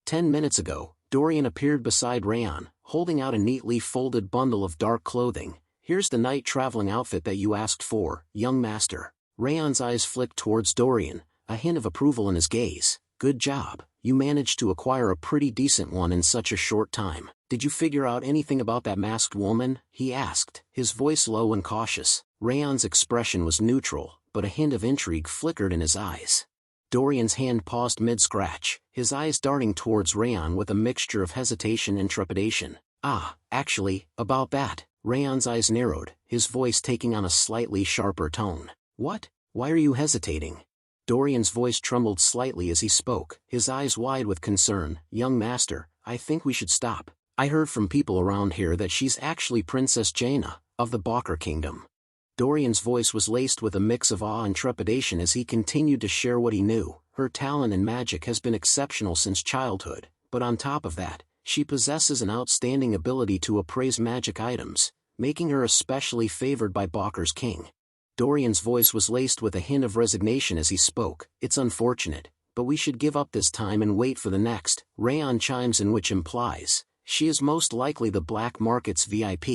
10 minutes ago, Dorian appeared beside Raon, holding out a neatly folded bundle of dark clothing. Here's the night traveling outfit that you asked for, young master. Raon's eyes flicked towards Dorian, a hint of approval in his gaze. Good job, you managed to acquire a pretty decent one in such a short time. Did you figure out anything about that masked woman? He asked, his voice low and cautious. Raon's expression was neutral, but a hint of intrigue flickered in his eyes. Dorian's hand paused mid-scratch, his eyes darting towards Raon with a mixture of hesitation and trepidation. Actually, about that. Raon's eyes narrowed, his voice taking on a slightly sharper tone. What? Why are you hesitating? Dorian's voice trembled slightly as he spoke, his eyes wide with concern. Young master, I think we should stop. I heard from people around here that she's actually Princess Jaina, of the Balker Kingdom. Dorian's voice was laced with a mix of awe and trepidation as he continued to share what he knew. Her talent in magic has been exceptional since childhood, but on top of that, she possesses an outstanding ability to appraise magic items, making her especially favored by Balker's king. Dorian's voice was laced with a hint of resignation as he spoke. It's unfortunate, but we should give up this time and wait for the next. Raon chimes in, which implies, she is most likely the black market's VIP.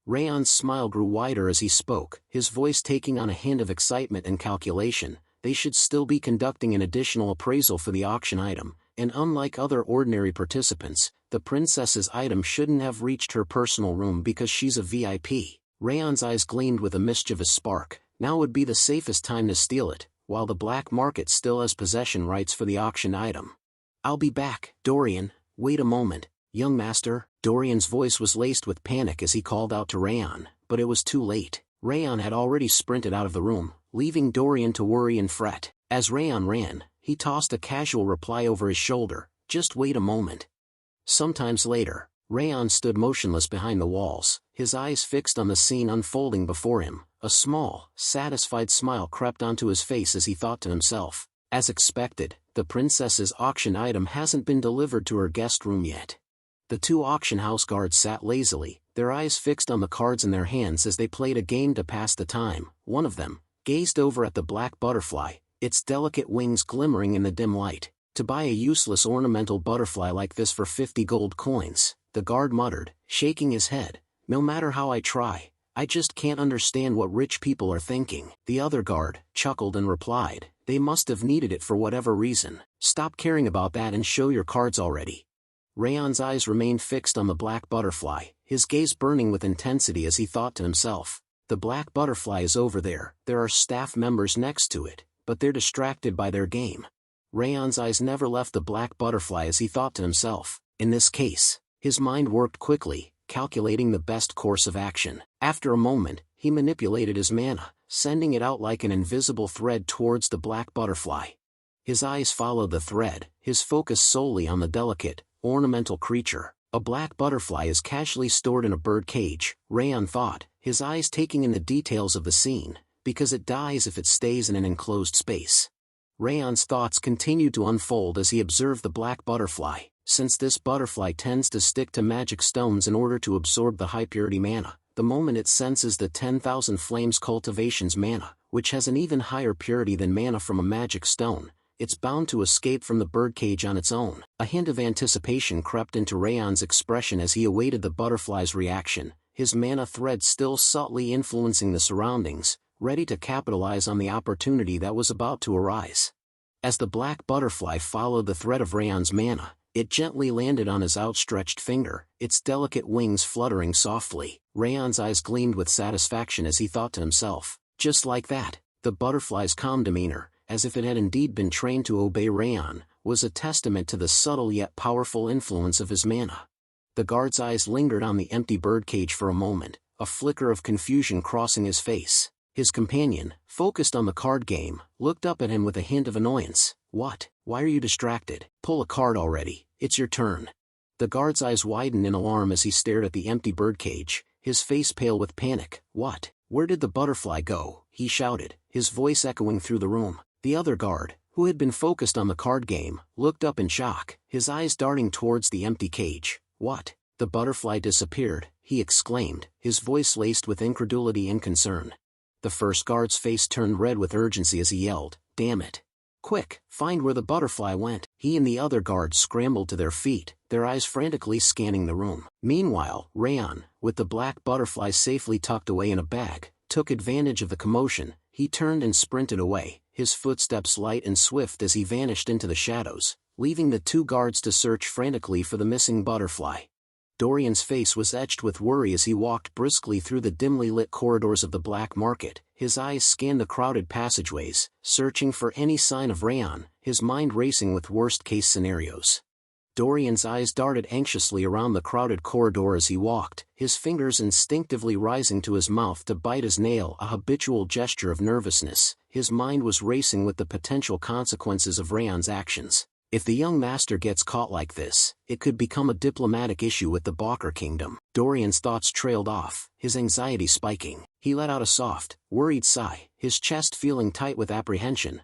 Raon's smile grew wider as he spoke, his voice taking on a hint of excitement and calculation. They should still be conducting an additional appraisal for the auction item, and unlike other ordinary participants, the princess's item shouldn't have reached her personal room because she's a VIP. Raon's eyes gleamed with a mischievous spark. Now would be the safest time to steal it, while the black market still has possession rights for the auction item. I'll be back. Dorian, wait a moment. Young master. Dorian's voice was laced with panic as he called out to Raon, but it was too late. Raon had already sprinted out of the room, leaving Dorian to worry and fret. As Raon ran, he tossed a casual reply over his shoulder, "Just wait a moment." Sometimes later, Raon stood motionless behind the walls, his eyes fixed on the scene unfolding before him. A small, satisfied smile crept onto his face as he thought to himself, as expected, the princess's auction item hasn't been delivered to her guest room yet. The two auction house guards sat lazily, their eyes fixed on the cards in their hands as they played a game to pass the time. One of them gazed over at the black butterfly, its delicate wings glimmering in the dim light. "To buy a useless ornamental butterfly like this for 50 gold coins, the guard muttered, shaking his head. "No matter how I try, I just can't understand what rich people are thinking." The other guard chuckled and replied, "They must have needed it for whatever reason. Stop caring about that and show your cards already." Raon's eyes remained fixed on the black butterfly, his gaze burning with intensity as he thought to himself, "The black butterfly is over there, there are staff members next to it, but they're distracted by their game." Raon's eyes never left the black butterfly as he thought to himself, in this case, his mind worked quickly, calculating the best course of action. After a moment, he manipulated his mana, sending it out like an invisible thread towards the black butterfly. His eyes followed the thread, his focus solely on the delicate, ornamental creature. A black butterfly is casually stored in a bird cage, Raon thought, his eyes taking in the details of the scene, because it dies if it stays in an enclosed space. Raon's thoughts continued to unfold as he observed the black butterfly. Since this butterfly tends to stick to magic stones in order to absorb the high-purity mana, the moment it senses the 10,000 Flames Cultivation's mana, which has an even higher purity than mana from a magic stone, it's bound to escape from the birdcage on its own. A hint of anticipation crept into Raon's expression as he awaited the butterfly's reaction, his mana thread still subtly influencing the surroundings, ready to capitalize on the opportunity that was about to arise. As the black butterfly followed the thread of Raon's mana, it gently landed on his outstretched finger, its delicate wings fluttering softly. Raon's eyes gleamed with satisfaction as he thought to himself, just like that, the butterfly's calm demeanor, as if it had indeed been trained to obey Raon, was a testament to the subtle yet powerful influence of his mana. The guard's eyes lingered on the empty birdcage for a moment, a flicker of confusion crossing his face. His companion, focused on the card game, looked up at him with a hint of annoyance. "What? Why are you distracted? Pull a card already, it's your turn." The guard's eyes widened in alarm as he stared at the empty birdcage, his face pale with panic. "What? Where did the butterfly go?" he shouted, his voice echoing through the room. The other guard, who had been focused on the card game, looked up in shock, his eyes darting towards the empty cage. "What? The butterfly disappeared," he exclaimed, his voice laced with incredulity and concern. The first guard's face turned red with urgency as he yelled, "Damn it! Quick, find where the butterfly went." He and the other guards scrambled to their feet, their eyes frantically scanning the room. Meanwhile, Raon, with the black butterfly safely tucked away in a bag, took advantage of the commotion. He turned and sprinted away, his footsteps light and swift as he vanished into the shadows, leaving the two guards to search frantically for the missing butterfly. Dorian's face was etched with worry as he walked briskly through the dimly lit corridors of the black market, his eyes scanned the crowded passageways, searching for any sign of Raon, his mind racing with worst-case scenarios. Dorian's eyes darted anxiously around the crowded corridor as he walked, his fingers instinctively rising to his mouth to bite his nail, a habitual gesture of nervousness. His mind was racing with the potential consequences of Raon's actions. If the young master gets caught like this, it could become a diplomatic issue with the Balker Kingdom. Dorian's thoughts trailed off, his anxiety spiking. He let out a soft, worried sigh, his chest feeling tight with apprehension.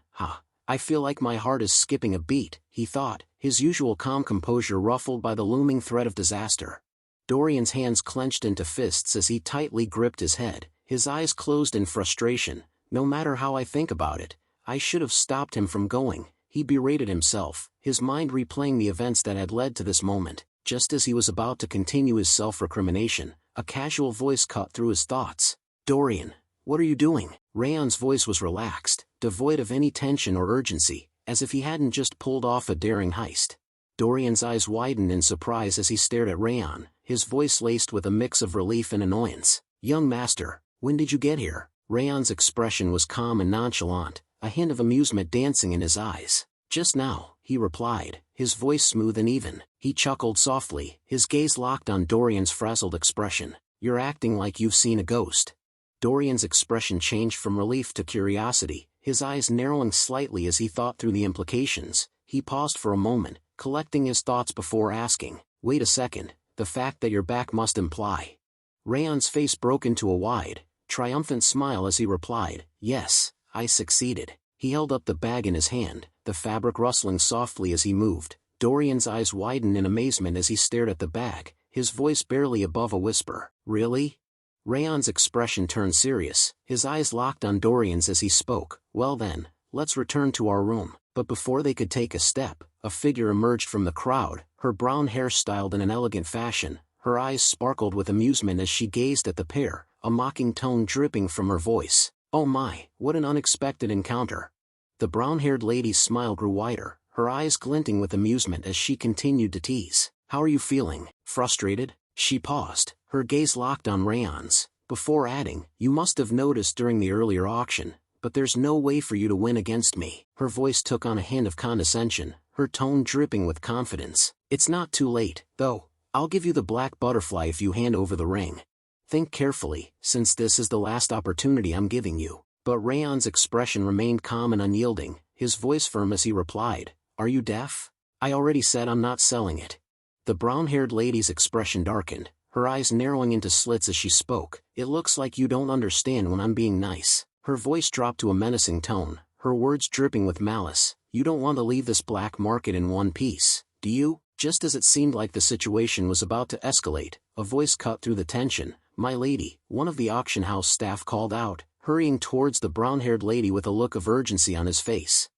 I feel like my heart is skipping a beat," he thought, his usual calm composure ruffled by the looming threat of disaster. Dorian's hands clenched into fists as he tightly gripped his head, his eyes closed in frustration. "No matter how I think about it, I should have stopped him from going," he berated himself, his mind replaying the events that had led to this moment. Just as he was about to continue his self-recrimination, a casual voice cut through his thoughts. "Dorian, what are you doing?" Raon's voice was relaxed, devoid of any tension or urgency, as if he hadn't just pulled off a daring heist. Dorian's eyes widened in surprise as he stared at Raon, his voice laced with a mix of relief and annoyance. "Young master, when did you get here?" Raon's expression was calm and nonchalant, a hint of amusement dancing in his eyes. "Just now," he replied, his voice smooth and even. He chuckled softly, his gaze locked on Dorian's frazzled expression. "You're acting like you've seen a ghost." Dorian's expression changed from relief to curiosity, his eyes narrowing slightly as he thought through the implications. He paused for a moment, collecting his thoughts before asking, "Wait a second, the fact that you're back must imply." Raon's face broke into a wide, triumphant smile as he replied, "Yes, I succeeded." He held up the bag in his hand, the fabric rustling softly as he moved. Dorian's eyes widened in amazement as he stared at the bag, his voice barely above a whisper. "Really?" Raon's expression turned serious, his eyes locked on Dorian's as he spoke. "Well then, let's return to our room." But before they could take a step, a figure emerged from the crowd, her brown hair styled in an elegant fashion. Her eyes sparkled with amusement as she gazed at the pair, a mocking tone dripping from her voice. "Oh my, what an unexpected encounter." The brown-haired lady's smile grew wider, her eyes glinting with amusement as she continued to tease. "How are you feeling? Frustrated?" She paused, her gaze locked on Raon's, before adding, "You must have noticed during the earlier auction, but there's no way for you to win against me." Her voice took on a hint of condescension, her tone dripping with confidence. "It's not too late, though. I'll give you the black butterfly if you hand over the ring. Think carefully, since this is the last opportunity I'm giving you." But Raon's expression remained calm and unyielding, his voice firm as he replied, "Are you deaf? I already said I'm not selling it." The brown-haired lady's expression darkened, her eyes narrowing into slits as she spoke. "It looks like you don't understand when I'm being nice." Her voice dropped to a menacing tone, her words dripping with malice. "You don't want to leave this black market in one piece, do you?" Just as it seemed like the situation was about to escalate, a voice cut through the tension. "My lady," one of the auction house staff called out, hurrying towards the brown-haired lady with a look of urgency on his face.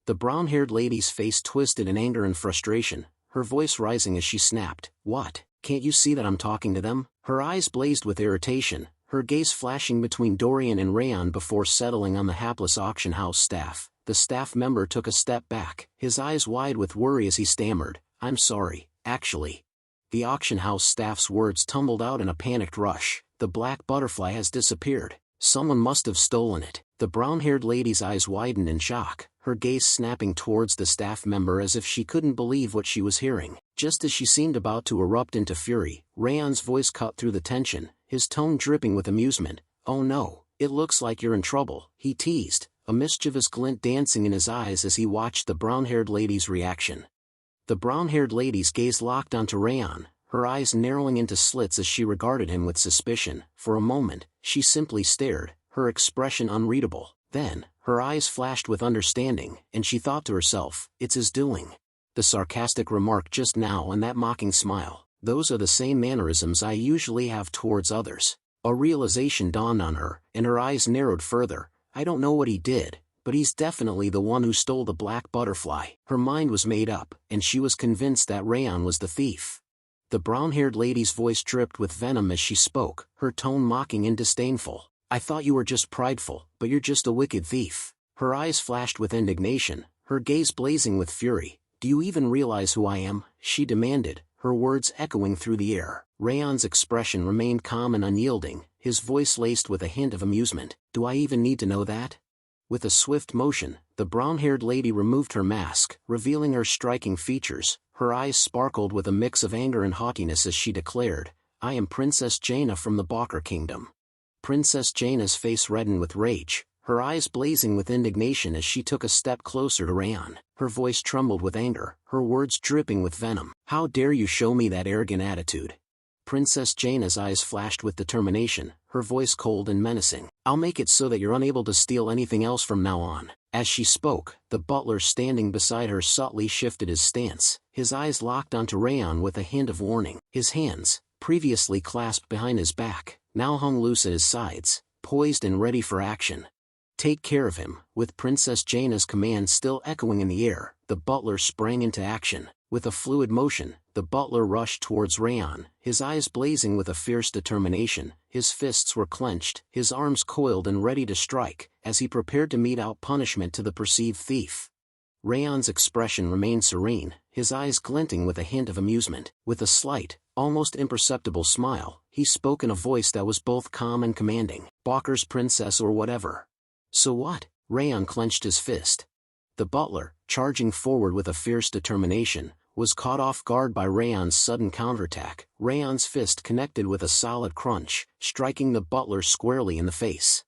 The brown-haired lady's face twisted in anger and frustration, her voice rising as she snapped, "What? Can't you see that I'm talking to them?" Her eyes blazed with irritation, her gaze flashing between Dorian and Raon before settling on the hapless auction house staff. The staff member took a step back, his eyes wide with worry as he stammered, "I'm sorry, actually." The auction house staff's words tumbled out in a panicked rush. "The black butterfly has disappeared. Someone must have stolen it." The brown-haired lady's eyes widened in shock, her gaze snapping towards the staff member as if she couldn't believe what she was hearing. Just as she seemed about to erupt into fury, Raon's voice cut through the tension, his tone dripping with amusement. "Oh no, it looks like you're in trouble," he teased, a mischievous glint dancing in his eyes as he watched the brown-haired lady's reaction. The brown-haired lady's gaze locked onto Raon, her eyes narrowing into slits as she regarded him with suspicion. For a moment, she simply stared, her expression unreadable. Then, her eyes flashed with understanding, and she thought to herself, "It's his doing." The sarcastic remark just now and that mocking smile, those are the same mannerisms I usually have towards others. A realization dawned on her, and her eyes narrowed further. "I don't know what he did, but he's definitely the one who stole the black butterfly." Her mind was made up, and she was convinced that Raon was the thief. The brown-haired lady's voice dripped with venom as she spoke, her tone mocking and disdainful. "I thought you were just prideful, but you're just a wicked thief." Her eyes flashed with indignation, her gaze blazing with fury. "Do you even realize who I am?" she demanded, her words echoing through the air. Raon's expression remained calm and unyielding, his voice laced with a hint of amusement. "Do I even need to know that?" With a swift motion, the brown-haired lady removed her mask, revealing her striking features. Her eyes sparkled with a mix of anger and haughtiness as she declared, "I am Princess Jaina from the Balker Kingdom." Princess Jaina's face reddened with rage, her eyes blazing with indignation as she took a step closer to Raon. Her voice trembled with anger, her words dripping with venom. "How dare you show me that arrogant attitude?" Princess Jaina's eyes flashed with determination, her voice cold and menacing. "I'll make it so that you're unable to steal anything else from now on." As she spoke, the butler standing beside her subtly shifted his stance, his eyes locked onto Raon with a hint of warning. His hands, previously clasped behind his back, now hung loose at his sides, poised and ready for action. "Take care of him." With Princess Jaina's command still echoing in the air, the butler sprang into action. With a fluid motion, the butler rushed towards Raon, his eyes blazing with a fierce determination. His fists were clenched, his arms coiled and ready to strike, as he prepared to mete out punishment to the perceived thief. Raon's expression remained serene, his eyes glinting with a hint of amusement. With a slight, almost imperceptible smile, he spoke in a voice that was both calm and commanding. "Balker's princess or whatever." "So what?" Raon clenched his fist. The butler, charging forward with a fierce determination, was caught off guard by Raon's sudden counterattack. Raon's fist connected with a solid crunch, striking the butler squarely in the face.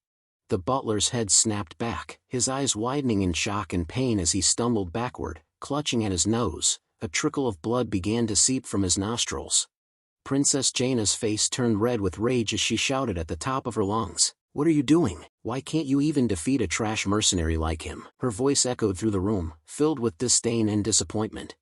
The butler's head snapped back, his eyes widening in shock and pain as he stumbled backward, clutching at his nose. A trickle of blood began to seep from his nostrils. Princess Jaina's face turned red with rage as she shouted at the top of her lungs, "What are you doing? Why can't you even defeat a trash mercenary like him?" Her voice echoed through the room, filled with disdain and disappointment.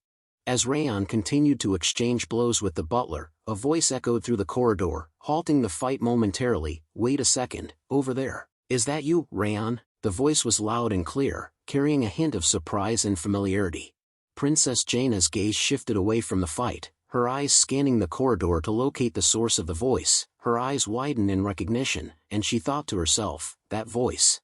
As Raon continued to exchange blows with the butler, a voice echoed through the corridor, halting the fight momentarily. "Wait a second, over there. Is that you, Raon?" The voice was loud and clear, carrying a hint of surprise and familiarity. Princess Jaina's gaze shifted away from the fight, her eyes scanning the corridor to locate the source of the voice. Her eyes widened in recognition, and she thought to herself, "That voice."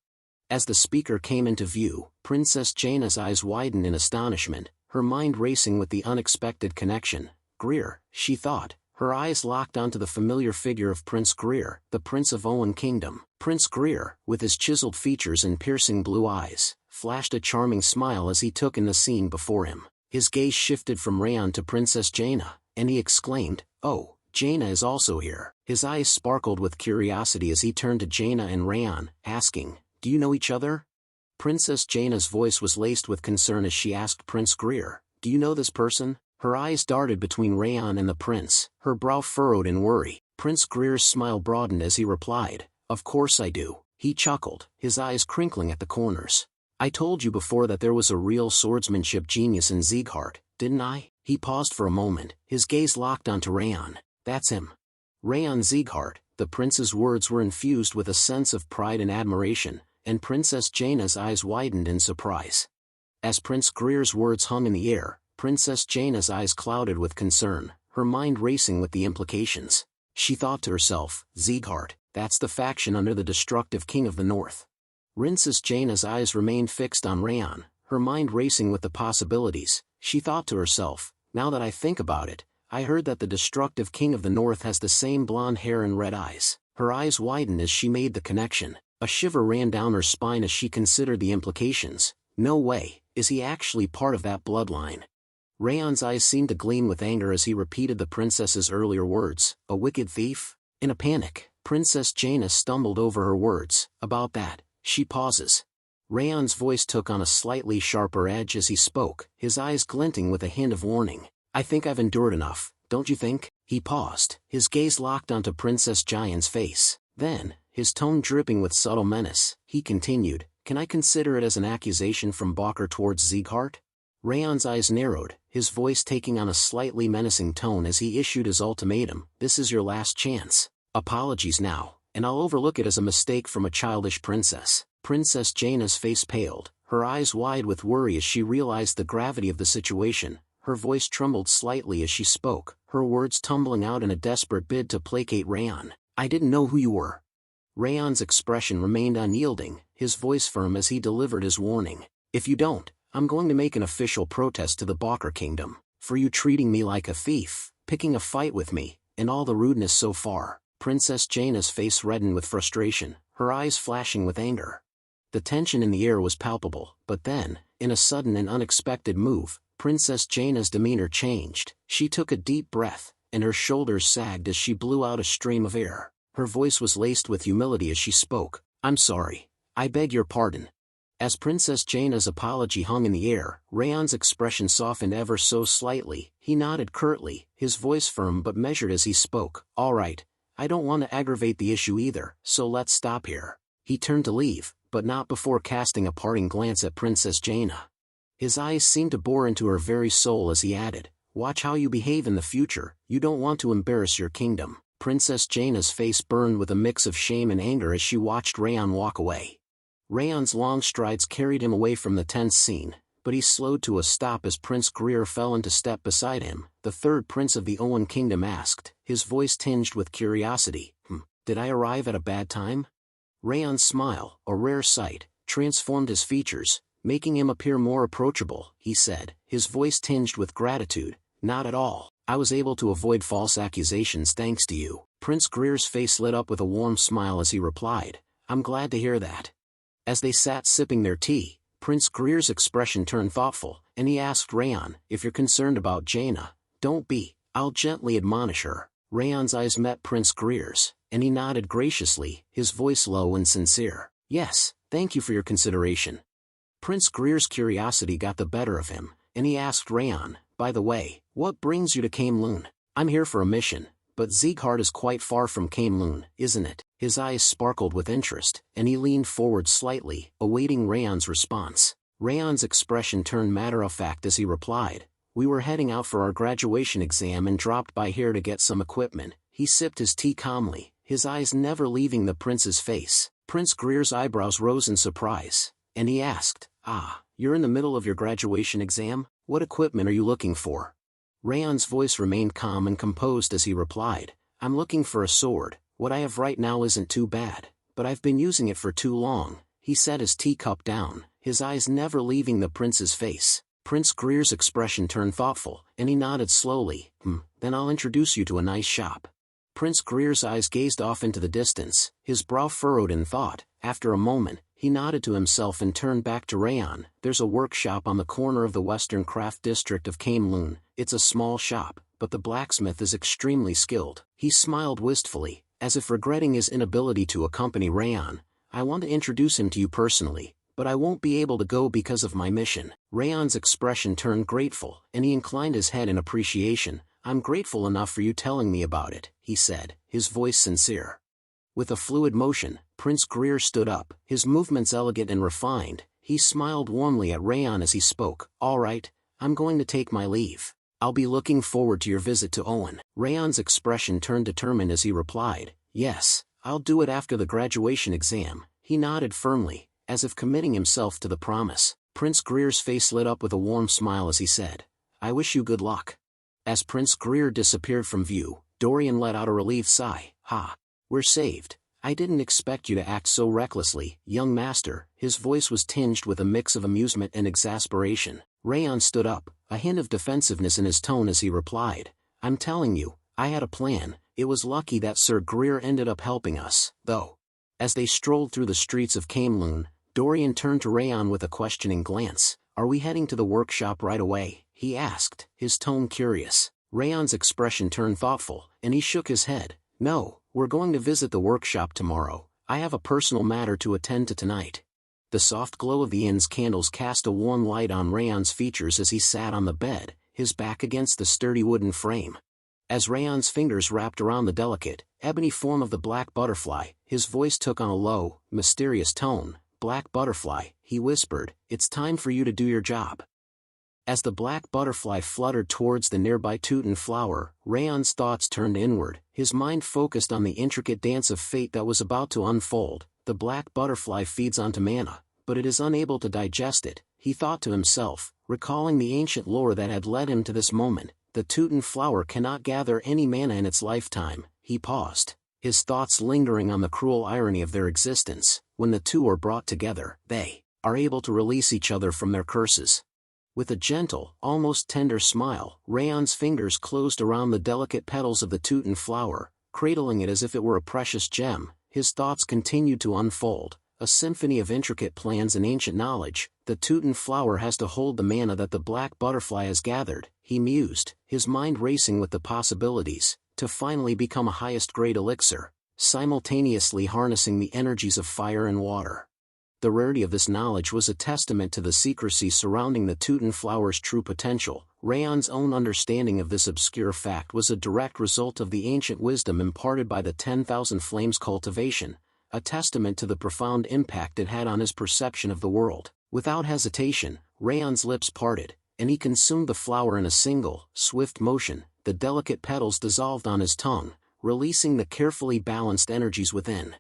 As the speaker came into view, Princess Jaina's eyes widened in astonishment, her mind racing with the unexpected connection. Greer, she thought, her eyes locked onto the familiar figure of Prince Greer, the Prince of Owen Kingdom. Prince Greer, with his chiseled features and piercing blue eyes, flashed a charming smile as he took in the scene before him. His gaze shifted from Raon to Princess Jaina, and he exclaimed, "Oh, Jaina is also here." His eyes sparkled with curiosity as he turned to Jaina and Raon, asking, "Do you know each other?" Princess Jaina's voice was laced with concern as she asked Prince Greer, "Do you know this person?" Her eyes darted between Raon and the prince, her brow furrowed in worry. Prince Greer's smile broadened as he replied, "Of course I do." He chuckled, his eyes crinkling at the corners. "I told you before that there was a real swordsmanship genius in Sieghart, didn't I?" He paused for a moment, his gaze locked onto Raon. "That's him. Raon Sieghart." The prince's words were infused with a sense of pride and admiration, and Princess Jaina's eyes widened in surprise. As Prince Greer's words hung in the air, Princess Jaina's eyes clouded with concern, her mind racing with the implications. She thought to herself, "Sieghart, that's the faction under the destructive king of the north." Princess Jaina's eyes remained fixed on Raon, her mind racing with the possibilities. She thought to herself, "Now that I think about it, I heard that the destructive king of the north has the same blonde hair and red eyes." Her eyes widened as she made the connection. A shiver ran down her spine as she considered the implications. No way, is he actually part of that bloodline? Raon's eyes seemed to gleam with anger as he repeated the princess's earlier words, "A wicked thief?" In a panic, Princess Jaina stumbled over her words. "About that." She pauses. Raon's voice took on a slightly sharper edge as he spoke, his eyes glinting with a hint of warning. "I think I've endured enough, don't you think?" He paused, his gaze locked onto Princess Jaina's face. Then, his tone dripping with subtle menace, he continued, "Can I consider it as an accusation from Balker towards Sieghart?" Raon's eyes narrowed, his voice taking on a slightly menacing tone as he issued his ultimatum, "This is your last chance. Apologies now, and I'll overlook it as a mistake from a childish princess." Princess Jaina's face paled, her eyes wide with worry as she realized the gravity of the situation. Her voice trembled slightly as she spoke, her words tumbling out in a desperate bid to placate Raon. "I didn't know who you were." Raon's expression remained unyielding, his voice firm as he delivered his warning. "If you don't, I'm going to make an official protest to the Balker Kingdom, for you treating me like a thief, picking a fight with me, and all the rudeness so far." Princess Jaina's face reddened with frustration, her eyes flashing with anger. The tension in the air was palpable, but then, in a sudden and unexpected move, Princess Jaina's demeanor changed. She took a deep breath, and her shoulders sagged as she blew out a stream of air. Her voice was laced with humility as she spoke. "I'm sorry. I beg your pardon." As Princess Jaina's apology hung in the air, Raon's expression softened ever so slightly. He nodded curtly, his voice firm but measured as he spoke. "All right. I don't want to aggravate the issue either, so let's stop here." He turned to leave, but not before casting a parting glance at Princess Jaina. His eyes seemed to bore into her very soul as he added, "Watch how you behave in the future, you don't want to embarrass your kingdom." Princess Jaina's face burned with a mix of shame and anger as she watched Raon walk away. Raon's long strides carried him away from the tense scene, but he slowed to a stop as Prince Greer fell into step beside him. The third prince of the Owen Kingdom asked, his voice tinged with curiosity, "Did I arrive at a bad time?" Raon's smile, a rare sight, transformed his features, making him appear more approachable. He said, his voice tinged with gratitude, "Not at all. I was able to avoid false accusations thanks to you." Prince Greer's face lit up with a warm smile as he replied, "I'm glad to hear that." As they sat sipping their tea, Prince Greer's expression turned thoughtful, and he asked Raon, if you're concerned about Jaina, don't be, I'll gently admonish her. Raon's eyes met Prince Greer's, and he nodded graciously, his voice low and sincere. Yes, thank you for your consideration. Prince Greer's curiosity got the better of him, and he asked Raon, by the way, what brings you to Camelun? I'm here for a mission, but Sieghart is quite far from Camelun, isn't it? His eyes sparkled with interest, and he leaned forward slightly, awaiting Raon's response. Raon's expression turned matter-of-fact as he replied, we were heading out for our graduation exam and dropped by here to get some equipment. He sipped his tea calmly, his eyes never leaving the prince's face. Prince Greer's eyebrows rose in surprise, and he asked, you're in the middle of your graduation exam? What equipment are you looking for? Raon's voice remained calm and composed as he replied, I'm looking for a sword. What I have right now isn't too bad, but I've been using it for too long. He set his teacup down, his eyes never leaving the prince's face. Prince Greer's expression turned thoughtful, and he nodded slowly. Then I'll introduce you to a nice shop. Prince Greer's eyes gazed off into the distance, his brow furrowed in thought. After a moment, he nodded to himself and turned back to Raon. There's a workshop on the corner of the Western Craft District of Camelun. It's a small shop, but the blacksmith is extremely skilled. He smiled wistfully, as if regretting his inability to accompany Raon. I want to introduce him to you personally, but I won't be able to go because of my mission. Raon's expression turned grateful, and he inclined his head in appreciation. I'm grateful enough for you telling me about it, he said, his voice sincere. With a fluid motion, Prince Greer stood up, his movements elegant and refined. He smiled warmly at Raon as he spoke. All right, I'm going to take my leave. I'll be looking forward to your visit to Owen. Raon's expression turned determined as he replied, yes, I'll do it after the graduation exam. He nodded firmly, as if committing himself to the promise. Prince Greer's face lit up with a warm smile as he said, I wish you good luck. As Prince Greer disappeared from view, Dorian let out a relieved sigh. We're saved. I didn't expect you to act so recklessly, young master. His voice was tinged with a mix of amusement and exasperation. Raon stood up, a hint of defensiveness in his tone as he replied, I'm telling you, I had a plan. It was lucky that Sir Greer ended up helping us, though. As they strolled through the streets of Camelun, Dorian turned to Raon with a questioning glance. Are we heading to the workshop right away? He asked, his tone curious. Raon's expression turned thoughtful, and he shook his head. No, we're going to visit the workshop tomorrow. I have a personal matter to attend to tonight. The soft glow of the inn's candles cast a warm light on Raon's features as he sat on the bed, his back against the sturdy wooden frame. As Raon's fingers wrapped around the delicate, ebony form of the black butterfly, his voice took on a low, mysterious tone. Black butterfly, he whispered, it's time for you to do your job. As the black butterfly fluttered towards the nearby Teuton flower, Raon's thoughts turned inward, his mind focused on the intricate dance of fate that was about to unfold. The black butterfly feeds onto mana, but it is unable to digest it, he thought to himself, recalling the ancient lore that had led him to this moment. The Teuton flower cannot gather any mana in its lifetime. He paused, his thoughts lingering on the cruel irony of their existence. When the two are brought together, they are able to release each other from their curses. With a gentle, almost tender smile, Raon's fingers closed around the delicate petals of the Teuton flower, cradling it as if it were a precious gem. His thoughts continued to unfold, a symphony of intricate plans and ancient knowledge. The Teuton flower has to hold the mana that the black butterfly has gathered, he mused, his mind racing with the possibilities, to finally become a highest-grade elixir, simultaneously harnessing the energies of fire and water. The rarity of this knowledge was a testament to the secrecy surrounding the Teuton flower's true potential. Raon's own understanding of this obscure fact was a direct result of the ancient wisdom imparted by the 10,000 Flames cultivation, a testament to the profound impact it had on his perception of the world. Without hesitation, Raon's lips parted, and he consumed the flower in a single, swift motion. The delicate petals dissolved on his tongue, releasing the carefully balanced energies within.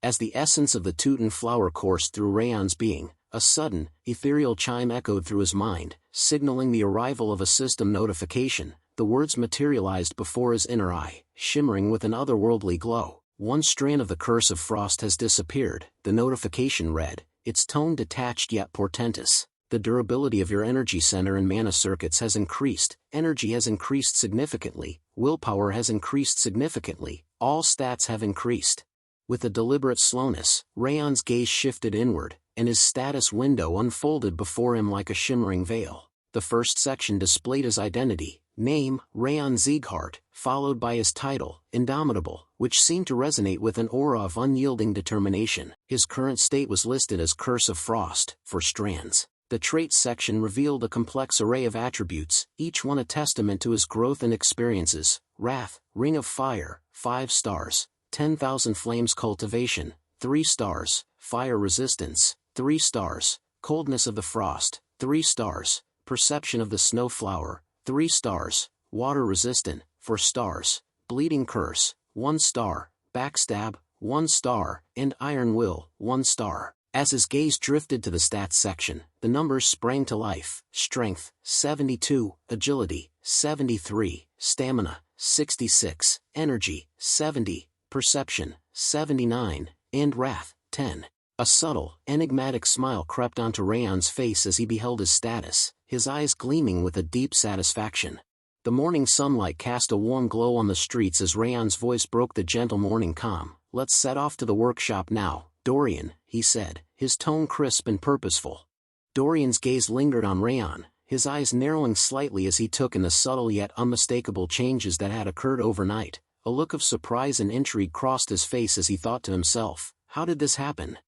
As the essence of the Teuton flower coursed through Raon's being, a sudden, ethereal chime echoed through his mind, signaling the arrival of a system notification. The words materialized before his inner eye, shimmering with an otherworldly glow. One strand of the curse of frost has disappeared, the notification read, its tone detached yet portentous. The durability of your energy center and mana circuits has increased, energy has increased significantly, willpower has increased significantly, all stats have increased. With a deliberate slowness, Raon's gaze shifted inward, and his status window unfolded before him like a shimmering veil. The first section displayed his identity, name, Raon Sieghart, followed by his title, Indomitable, which seemed to resonate with an aura of unyielding determination. His current state was listed as Curse of Frost, for strands. The traits section revealed a complex array of attributes, each one a testament to his growth and experiences. Wrath, Ring of Fire, 5 stars. 10,000 Flames Cultivation, 3 stars. Fire Resistance, 3 stars. Coldness of the Frost, 3 stars. Perception of the Snowflower, 3 stars. Water Resistant, 4 stars. Bleeding Curse, 1 star. Backstab, 1 star. And Iron Will, 1 star. As his gaze drifted to the stats section, the numbers sprang to life. Strength, 72. Agility, 73. Stamina, 66. Energy, 70. Perception, 79. And Wrath, 10. A subtle, enigmatic smile crept onto Raon's face as he beheld his status, his eyes gleaming with a deep satisfaction. The morning sunlight cast a warm glow on the streets as Raon's voice broke the gentle morning calm. "Let's set off to the workshop now, Dorian," he said, his tone crisp and purposeful. Dorian's gaze lingered on Raon, his eyes narrowing slightly as he took in the subtle yet unmistakable changes that had occurred overnight. A look of surprise and intrigue crossed his face as he thought to himself, how did this happen?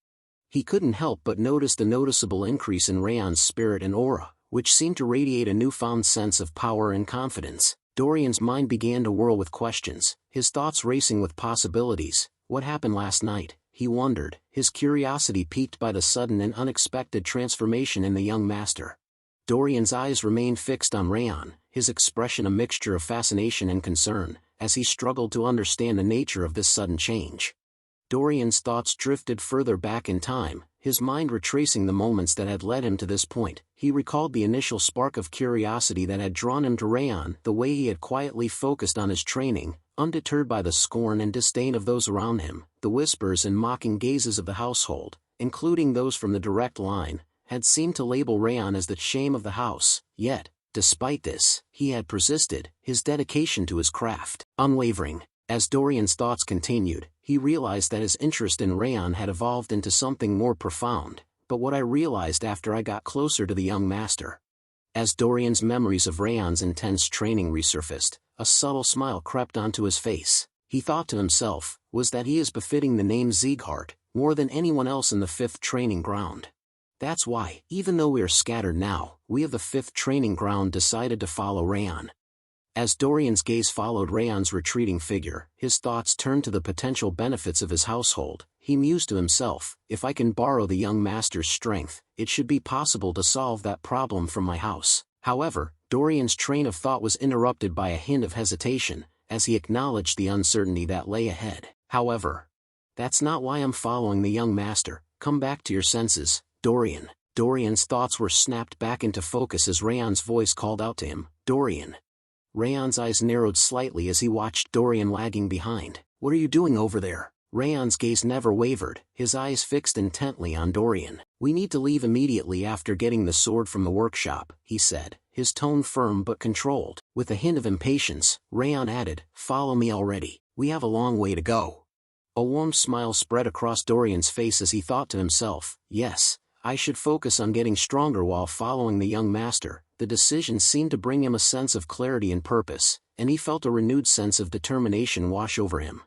He couldn't help but notice the noticeable increase in Raon's spirit and aura, which seemed to radiate a newfound sense of power and confidence. Dorian's mind began to whirl with questions, his thoughts racing with possibilities. What happened last night? He wondered, his curiosity piqued by the sudden and unexpected transformation in the young master. Dorian's eyes remained fixed on Raon, his expression a mixture of fascination and concern, as he struggled to understand the nature of this sudden change. Dorian's thoughts drifted further back in time, his mind retracing the moments that had led him to this point. He recalled the initial spark of curiosity that had drawn him to Raon, the way he had quietly focused on his training, undeterred by the scorn and disdain of those around him. The whispers and mocking gazes of the household, including those from the direct line, had seemed to label Raon as the shame of the house. Yet, despite this, he had persisted, his dedication to his craft unwavering. As Dorian's thoughts continued, he realized that his interest in Raon had evolved into something more profound. But what I realized after I got closer to the young master. As Dorian's memories of Raon's intense training resurfaced, a subtle smile crept onto his face. He thought to himself, was that he is befitting the name Sieghart, more than anyone else in the 5th training ground. That's why, even though we are scattered now, we of the 5th training ground decided to follow Raon. As Dorian's gaze followed Raon's retreating figure, his thoughts turned to the potential benefits of his household. He mused to himself, if I can borrow the young master's strength, it should be possible to solve that problem from my house. However, Dorian's train of thought was interrupted by a hint of hesitation, as he acknowledged the uncertainty that lay ahead. However, that's not why I'm following the young master. Come back to your senses, Dorian. Dorian's thoughts were snapped back into focus as Raon's voice called out to him, Dorian. Raon's eyes narrowed slightly as he watched Dorian lagging behind. What are you doing over there? Raon's gaze never wavered, his eyes fixed intently on Dorian. We need to leave immediately after getting the sword from the workshop, he said, his tone firm but controlled. With a hint of impatience, Raon added, follow me already, we have a long way to go. A warm smile spread across Dorian's face as he thought to himself, yes, I should focus on getting stronger while following the young master. The decision seemed to bring him a sense of clarity and purpose, and he felt a renewed sense of determination wash over him.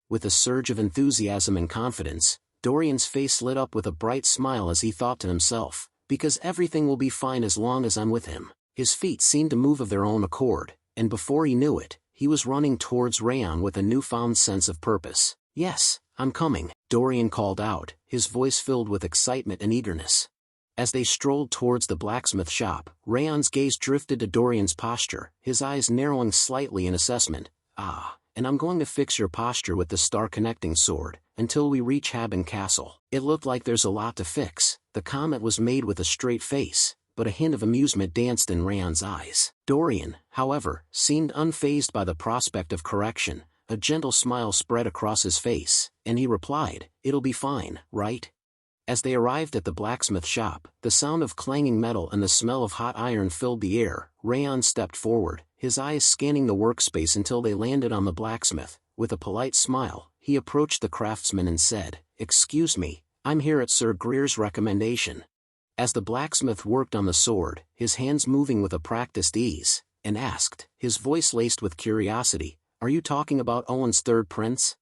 With a surge of enthusiasm and confidence, Dorian's face lit up with a bright smile as he thought to himself, because everything will be fine as long as I'm with him. His feet seemed to move of their own accord, and before he knew it, he was running towards Raon with a newfound sense of purpose. Yes, I'm coming, Dorian called out, his voice filled with excitement and eagerness. As they strolled towards the blacksmith shop, Raon's gaze drifted to Dorian's posture, his eyes narrowing slightly in assessment. And I'm going to fix your posture with the star-connecting sword, until we reach Haben Castle. It looked like there's a lot to fix. The comment was made with a straight face, but a hint of amusement danced in Raon's eyes. Dorian, however, seemed unfazed by the prospect of correction. A gentle smile spread across his face, and he replied, it'll be fine, right? As they arrived at the blacksmith shop, the sound of clanging metal and the smell of hot iron filled the air. Raon stepped forward, his eyes scanning the workspace until they landed on the blacksmith. With a polite smile, he approached the craftsman and said, excuse me, I'm here at Sir Greer's recommendation. As the blacksmith worked on the sword, his hands moving with a practiced ease, and asked, his voice laced with curiosity, "Are you talking about Owen's third prince?"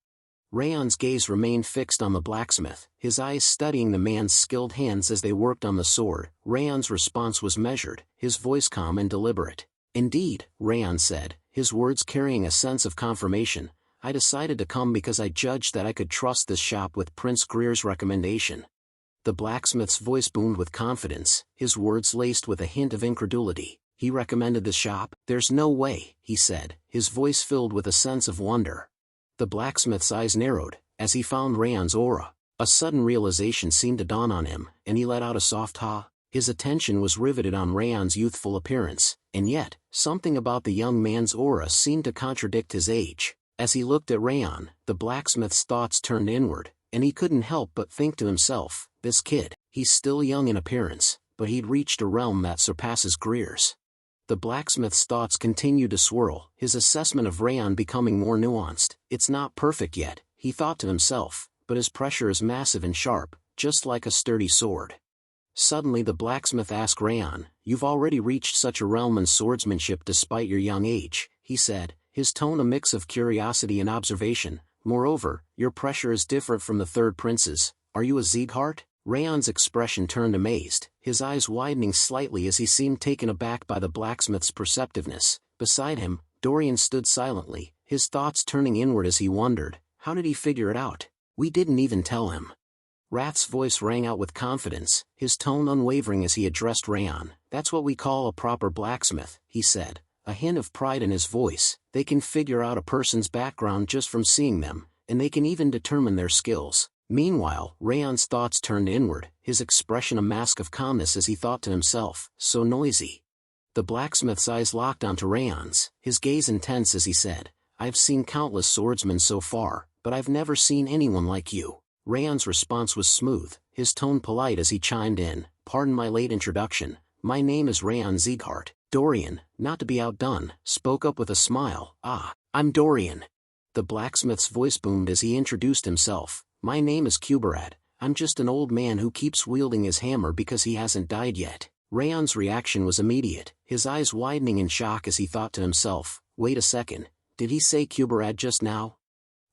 Raon's gaze remained fixed on the blacksmith, his eyes studying the man's skilled hands as they worked on the sword. Raon's response was measured, his voice calm and deliberate. "Indeed," Raon said, his words carrying a sense of confirmation, "I decided to come because I judged that I could trust this shop with Prince Greer's recommendation." The blacksmith's voice boomed with confidence, his words laced with a hint of incredulity. "He recommended the shop? There's no way," he said, his voice filled with a sense of wonder. The blacksmith's eyes narrowed, as he found Raon's aura. A sudden realization seemed to dawn on him, and he let out a soft ha. His attention was riveted on Raon's youthful appearance, and yet, something about the young man's aura seemed to contradict his age. As he looked at Raon, the blacksmith's thoughts turned inward, and he couldn't help but think to himself, this kid, he's still young in appearance, but he'd reached a realm that surpasses Greer's. The blacksmith's thoughts continued to swirl, his assessment of Raon becoming more nuanced. "It's not perfect yet," he thought to himself, "but his pressure is massive and sharp, just like a sturdy sword." Suddenly the blacksmith asked Raon, "You've already reached such a realm in swordsmanship despite your young age," he said, his tone a mix of curiosity and observation. "Moreover, your pressure is different from the third prince's. Are you a Sieghart?" Raon's expression turned amazed, his eyes widening slightly as he seemed taken aback by the blacksmith's perceptiveness. Beside him, Dorian stood silently, his thoughts turning inward as he wondered, how did he figure it out? "We didn't even tell him." Rath's voice rang out with confidence, his tone unwavering as he addressed Raon. "That's what we call a proper blacksmith," he said, a hint of pride in his voice. "They can figure out a person's background just from seeing them, and they can even determine their skills." Meanwhile, Raon's thoughts turned inward, his expression a mask of calmness as he thought to himself, "So noisy." The blacksmith's eyes locked onto Raon's, his gaze intense as he said, "I've seen countless swordsmen so far, but I've never seen anyone like you." Raon's response was smooth, his tone polite as he chimed in, "Pardon my late introduction, my name is Raon Sieghart." Dorian, not to be outdone, spoke up with a smile, "Ah, I'm Dorian." The blacksmith's voice boomed as he introduced himself, "My name is Kuberad, I'm just an old man who keeps wielding his hammer because he hasn't died yet." Raon's reaction was immediate, his eyes widening in shock as he thought to himself, "Wait a second, did he say Kuberad just now?"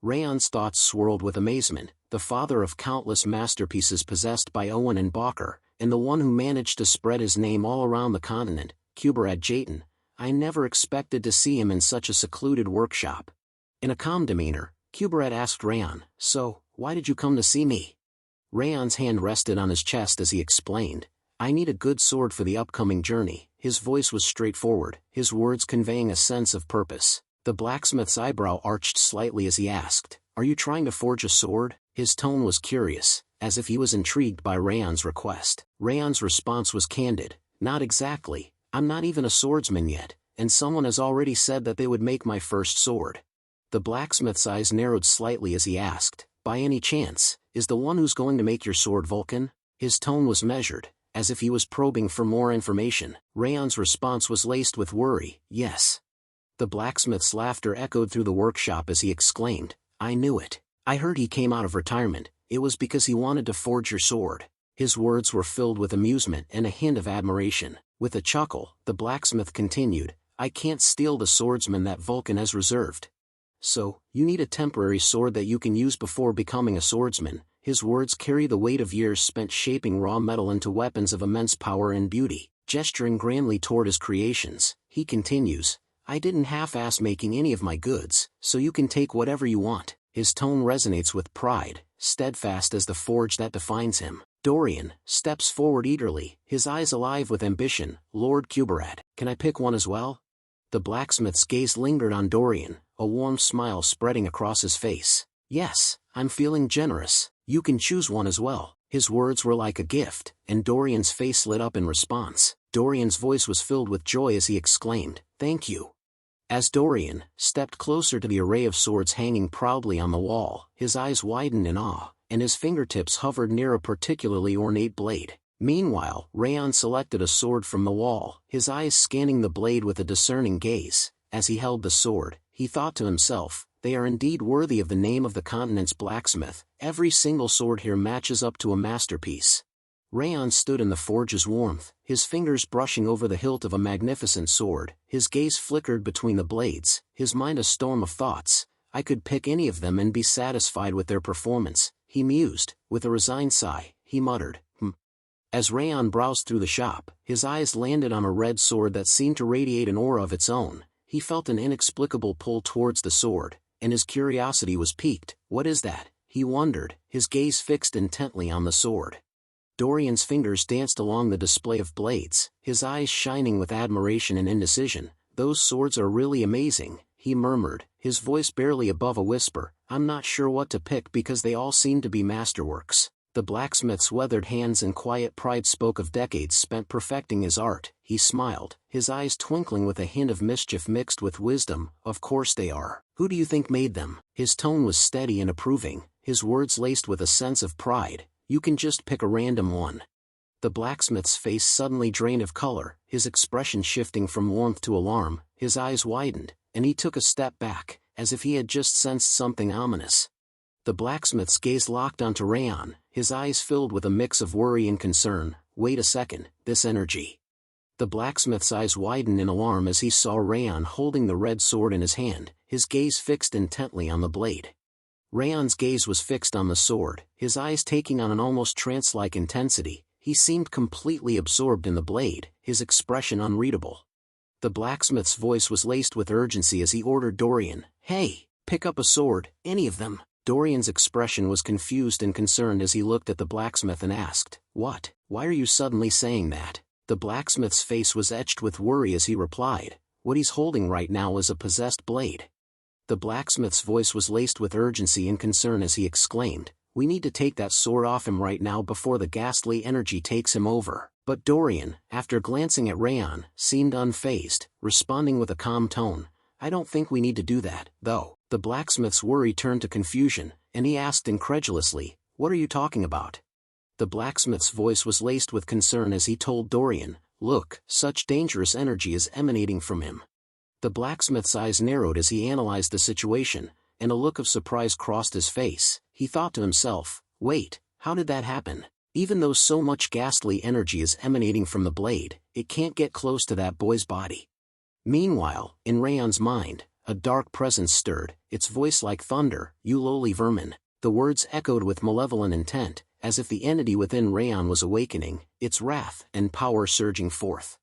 Raon's thoughts swirled with amazement, the father of countless masterpieces possessed by Owen and Balker, and the one who managed to spread his name all around the continent, Kuberad Jayton. I never expected to see him in such a secluded workshop. In a calm demeanor, Kuberad asked Raon, "So, why did you come to see me?" Raon's hand rested on his chest as he explained, "I need a good sword for the upcoming journey." His voice was straightforward, his words conveying a sense of purpose. The blacksmith's eyebrow arched slightly as he asked, "Are you trying to forge a sword?" His tone was curious, as if he was intrigued by Raon's request. Raon's response was candid, "Not exactly, I'm not even a swordsman yet, and someone has already said that they would make my first sword." The blacksmith's eyes narrowed slightly as he asked, "By any chance, is the one who's going to make your sword Vulcan?" His tone was measured, as if he was probing for more information. Raon's response was laced with worry, "Yes." The blacksmith's laughter echoed through the workshop as he exclaimed, "I knew it. I heard he came out of retirement, it was because he wanted to forge your sword." His words were filled with amusement and a hint of admiration. With a chuckle, the blacksmith continued, "I can't steal the swordsman that Vulcan has reserved. So, you need a temporary sword that you can use before becoming a swordsman." His words carry the weight of years spent shaping raw metal into weapons of immense power and beauty. Gesturing grandly toward his creations, he continues, "I didn't half-ass making any of my goods, so you can take whatever you want." His tone resonates with pride, steadfast as the forge that defines him. Dorian steps forward eagerly, his eyes alive with ambition. "Lord Kuberad, can I pick one as well?" The blacksmith's gaze lingered on Dorian, a warm smile spreading across his face. "Yes, I'm feeling generous, you can choose one as well." His words were like a gift, and Dorian's face lit up in response. Dorian's voice was filled with joy as he exclaimed, "Thank you." As Dorian stepped closer to the array of swords hanging proudly on the wall, his eyes widened in awe, and his fingertips hovered near a particularly ornate blade. Meanwhile, Raon selected a sword from the wall, his eyes scanning the blade with a discerning gaze. As he held the sword, he thought to himself, "They are indeed worthy of the name of the continent's blacksmith, Every single sword here matches up to a masterpiece. Raon stood in the forge's warmth, his fingers brushing over the hilt of a magnificent sword, his gaze flickered between the blades, his mind a storm of thoughts. I could pick any of them and be satisfied with their performance, he mused. With a resigned sigh, he muttered, As Raon browsed through the shop, his eyes landed on a red sword that seemed to radiate an aura of its own. He felt an inexplicable pull towards the sword, and his curiosity was piqued. What is that? He wondered, his gaze fixed intently on the sword. Dorian's fingers danced along the display of blades, his eyes shining with admiration and indecision. Those swords are really amazing, he murmured, his voice barely above a whisper. I'm not sure what to pick because they all seem to be masterworks. The blacksmith's weathered hands and quiet pride spoke of decades spent perfecting his art. He smiled, his eyes twinkling with a hint of mischief mixed with wisdom. Of course they are. Who do you think made them? His tone was steady and approving, his words laced with a sense of pride. You can just pick a random one. The blacksmith's face suddenly drained of color, his expression shifting from warmth to alarm. His eyes widened, and he took a step back, as if he had just sensed something ominous. The blacksmith's gaze locked onto Raon, his eyes filled with a mix of worry and concern. Wait a second, this energy. The blacksmith's eyes widened in alarm as he saw Raon holding the red sword in his hand, his gaze fixed intently on the blade. Raon's gaze was fixed on the sword, his eyes taking on an almost trance-like intensity. He seemed completely absorbed in the blade, his expression unreadable. The blacksmith's voice was laced with urgency as he ordered Dorian, Hey, pick up a sword, any of them. Dorian's expression was confused and concerned as he looked at the blacksmith and asked, What? Why are you suddenly saying that? The blacksmith's face was etched with worry as he replied, What he's holding right now is a possessed blade. The blacksmith's voice was laced with urgency and concern as he exclaimed, We need to take that sword off him right now before the ghastly energy takes him over. But Dorian, after glancing at Raon, seemed unfazed, responding with a calm tone, I don't think we need to do that, though. The blacksmith's worry turned to confusion, and he asked incredulously, What are you talking about? The blacksmith's voice was laced with concern as he told Dorian, Look, such dangerous energy is emanating from him. The blacksmith's eyes narrowed as he analyzed the situation, and a look of surprise crossed his face. He thought to himself, Wait, how did that happen? Even though so much ghastly energy is emanating from the blade, it can't get close to that boy's body. Meanwhile, in Raon's mind, a dark presence stirred, its voice like thunder, You lowly vermin. The words echoed with malevolent intent, as if the entity within Raon was awakening, its wrath and power surging forth.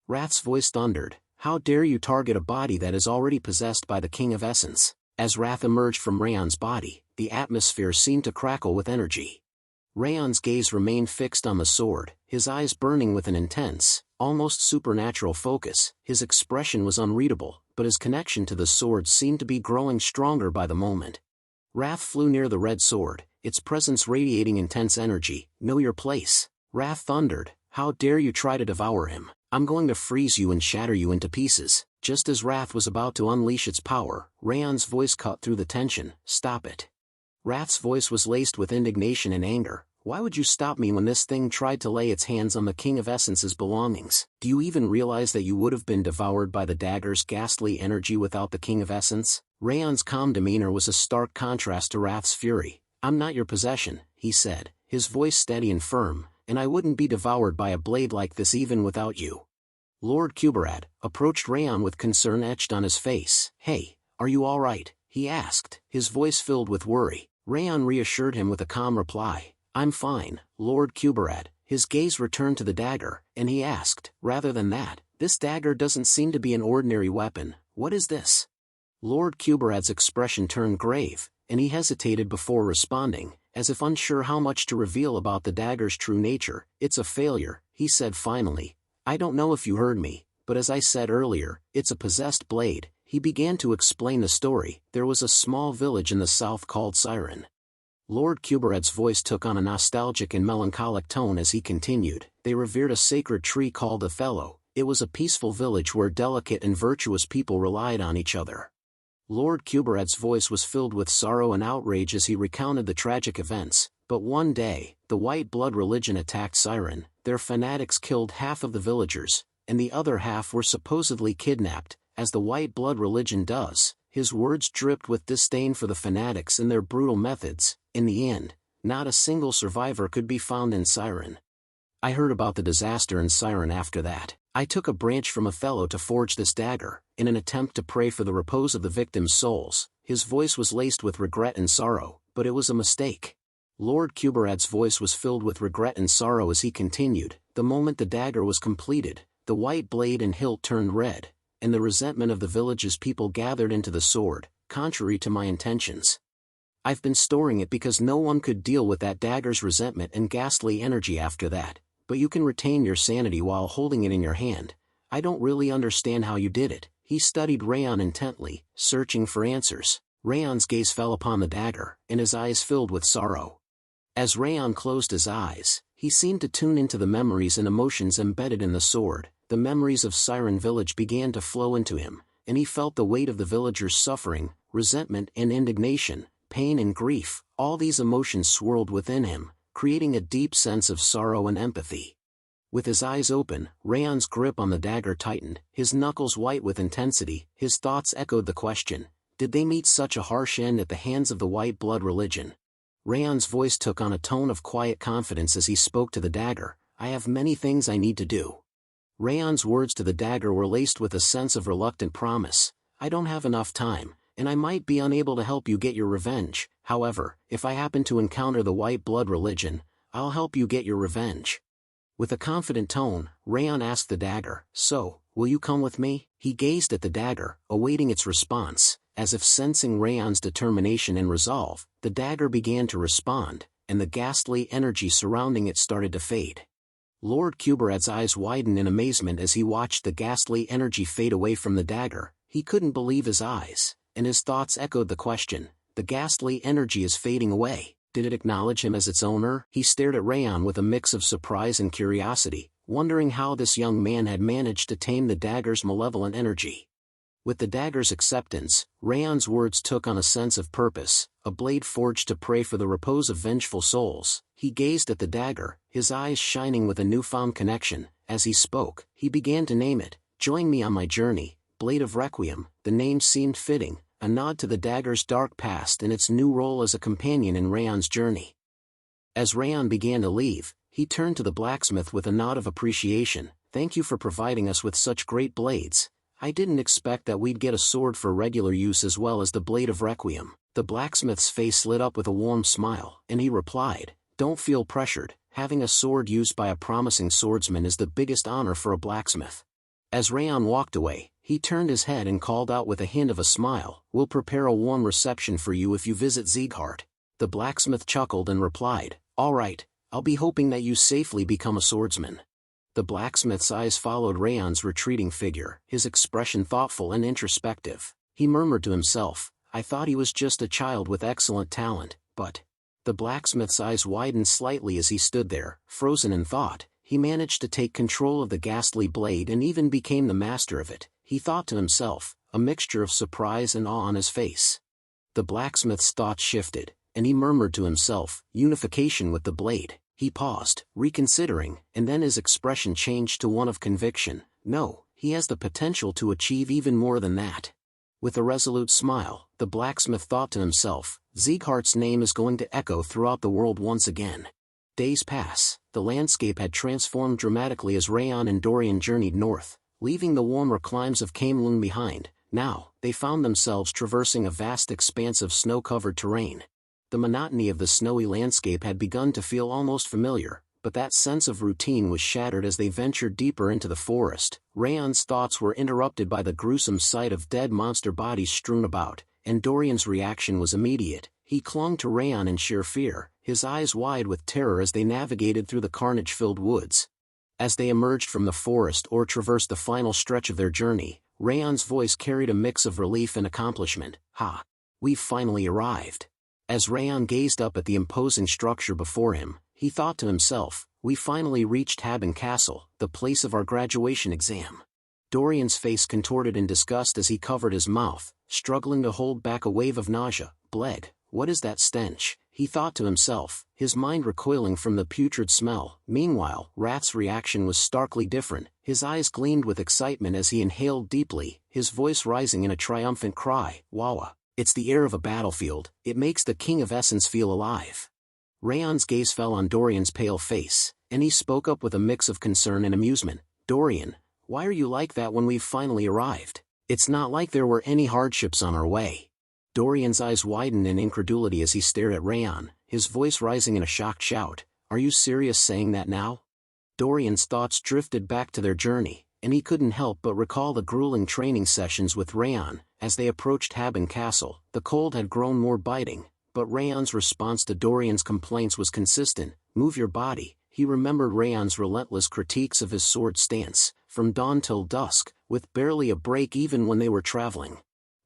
Wrath's voice thundered, How dare you target a body that is already possessed by the King of Essence? As wrath emerged from Raon's body, the atmosphere seemed to crackle with energy. Raon's gaze remained fixed on the sword, his eyes burning with an intense, almost supernatural focus. His expression was unreadable, but his connection to the sword seemed to be growing stronger by the moment. Wrath flew near the red sword, its presence radiating intense energy. Know your place. Wrath thundered, How dare you try to devour him? I'm going to freeze you and shatter you into pieces. Just as Wrath was about to unleash its power, Raon's voice cut through the tension, Stop it. Wrath's voice was laced with indignation and anger. Why would you stop me when this thing tried to lay its hands on the King of Essence's belongings? Do you even realize that you would have been devoured by the dagger's ghastly energy without the King of Essence? Raon's calm demeanor was a stark contrast to Wrath's fury. I'm not your possession, he said, his voice steady and firm, and I wouldn't be devoured by a blade like this even without you. Lord Kuberad approached Raon with concern etched on his face. Hey, are you all right? He asked, his voice filled with worry. Raon reassured him with a calm reply. I'm fine, Lord Kuberad. His gaze returned to the dagger, and he asked, Rather than that, this dagger doesn't seem to be an ordinary weapon. What is this? Lord Kuberad's expression turned grave, and he hesitated before responding, as if unsure how much to reveal about the dagger's true nature. It's a failure, he said finally. I don't know if you heard me, but as I said earlier, it's a possessed blade. He began to explain the story. There was a small village in the south called Siren. Lord Kuberad's voice took on a nostalgic and melancholic tone as he continued. They revered a sacred tree called Othello. It was a peaceful village where delicate and virtuous people relied on each other. Lord Kuberad's voice was filled with sorrow and outrage as he recounted the tragic events. But one day, the white blood religion attacked Siren. Their fanatics killed half of the villagers, and the other half were supposedly kidnapped, as the white blood religion does. His words dripped with disdain for the fanatics and their brutal methods. In the end, not a single survivor could be found in Siren. I heard about the disaster in Siren after that. I took a branch from Othello to forge this dagger, in an attempt to pray for the repose of the victims' souls. His voice was laced with regret and sorrow, but it was a mistake. Lord Kuberad's voice was filled with regret and sorrow as he continued. The moment the dagger was completed, the white blade and hilt turned red, and the resentment of the village's people gathered into the sword, contrary to my intentions. I've been storing it because no one could deal with that dagger's resentment and ghastly energy after that, but you can retain your sanity while holding it in your hand. I don't really understand how you did it. He studied Raon intently, searching for answers. Raon's gaze fell upon the dagger, and his eyes filled with sorrow. As Raon closed his eyes, he seemed to tune into the memories and emotions embedded in the sword. The memories of Siren Village began to flow into him, and he felt the weight of the villagers' suffering, resentment and indignation, pain and grief. All these emotions swirled within him, creating a deep sense of sorrow and empathy. With his eyes open, Raon's grip on the dagger tightened, his knuckles white with intensity. His thoughts echoed the question, did they meet such a harsh end at the hands of the white blood religion? Raon's voice took on a tone of quiet confidence as he spoke to the dagger. I have many things I need to do. Raon's words to the dagger were laced with a sense of reluctant promise. I don't have enough time, and I might be unable to help you get your revenge. However, if I happen to encounter the white blood religion, I'll help you get your revenge. With a confident tone, Raon asked the dagger, so, will you come with me? He gazed at the dagger, awaiting its response. As if sensing Raon's determination and resolve, the dagger began to respond, and the ghastly energy surrounding it started to fade. Lord Kuberad's eyes widened in amazement as he watched the ghastly energy fade away from the dagger. He couldn't believe his eyes, and his thoughts echoed the question, the ghastly energy is fading away. Did it acknowledge him as its owner? He stared at Raon with a mix of surprise and curiosity, wondering how this young man had managed to tame the dagger's malevolent energy. With the dagger's acceptance, Raon's words took on a sense of purpose, a blade forged to pray for the repose of vengeful souls. He gazed at the dagger, his eyes shining with a newfound connection. As he spoke, he began to name it. Join me on my journey, Blade of Requiem. The name seemed fitting, a nod to the dagger's dark past and its new role as a companion in Raon's journey. As Raon began to leave, he turned to the blacksmith with a nod of appreciation. Thank you for providing us with such great blades. I didn't expect that we'd get a sword for regular use as well as the Blade of Requiem. The blacksmith's face lit up with a warm smile, and he replied, don't feel pressured. Having a sword used by a promising swordsman is the biggest honor for a blacksmith. As Raon walked away, he turned his head and called out with a hint of a smile, we'll prepare a warm reception for you if you visit Sieghart. The blacksmith chuckled and replied, all right, I'll be hoping that you safely become a swordsman. The blacksmith's eyes followed Raon's retreating figure, his expression thoughtful and introspective. He murmured to himself, I thought he was just a child with excellent talent, but... The blacksmith's eyes widened slightly as he stood there, frozen in thought. He managed to take control of the ghastly blade and even became the master of it. He thought to himself, a mixture of surprise and awe on his face. The blacksmith's thoughts shifted, and he murmured to himself, unification with the blade. He paused, reconsidering, and then his expression changed to one of conviction. No, he has the potential to achieve even more than that. With a resolute smile, the blacksmith thought to himself, Sieghart's name is going to echo throughout the world once again. Days pass. The landscape had transformed dramatically as Raon and Dorian journeyed north, leaving the warmer climes of Camelun behind. Now, they found themselves traversing a vast expanse of snow-covered terrain. The monotony of the snowy landscape had begun to feel almost familiar, but that sense of routine was shattered as they ventured deeper into the forest. Raon's thoughts were interrupted by the gruesome sight of dead monster bodies strewn about, and Dorian's reaction was immediate. He clung to Raon in sheer fear, his eyes wide with terror as they navigated through the carnage-filled woods. As they emerged from the forest or traversed the final stretch of their journey, Raon's voice carried a mix of relief and accomplishment. Ha! We've finally arrived. As Raon gazed up at the imposing structure before him, he thought to himself, we finally reached Haben Castle, the place of our graduation exam. Dorian's face contorted in disgust as he covered his mouth, struggling to hold back a wave of nausea. Bled, what is that stench? He thought to himself, his mind recoiling from the putrid smell. Meanwhile, Rath's reaction was starkly different. His eyes gleamed with excitement as he inhaled deeply, his voice rising in a triumphant cry, Wawa. It's the air of a battlefield, it makes the King of Essence feel alive. Raon's gaze fell on Dorian's pale face, and he spoke up with a mix of concern and amusement. Dorian, why are you like that when we've finally arrived? It's not like there were any hardships on our way. Dorian's eyes widened in incredulity as he stared at Raon, his voice rising in a shocked shout. Are you serious saying that now? Dorian's thoughts drifted back to their journey, and he couldn't help but recall the grueling training sessions with Raon. As they approached Haben Castle, the cold had grown more biting, but Raon's response to Dorian's complaints was consistent. Move your body. He remembered Raon's relentless critiques of his sword stance, from dawn till dusk, with barely a break even when they were traveling.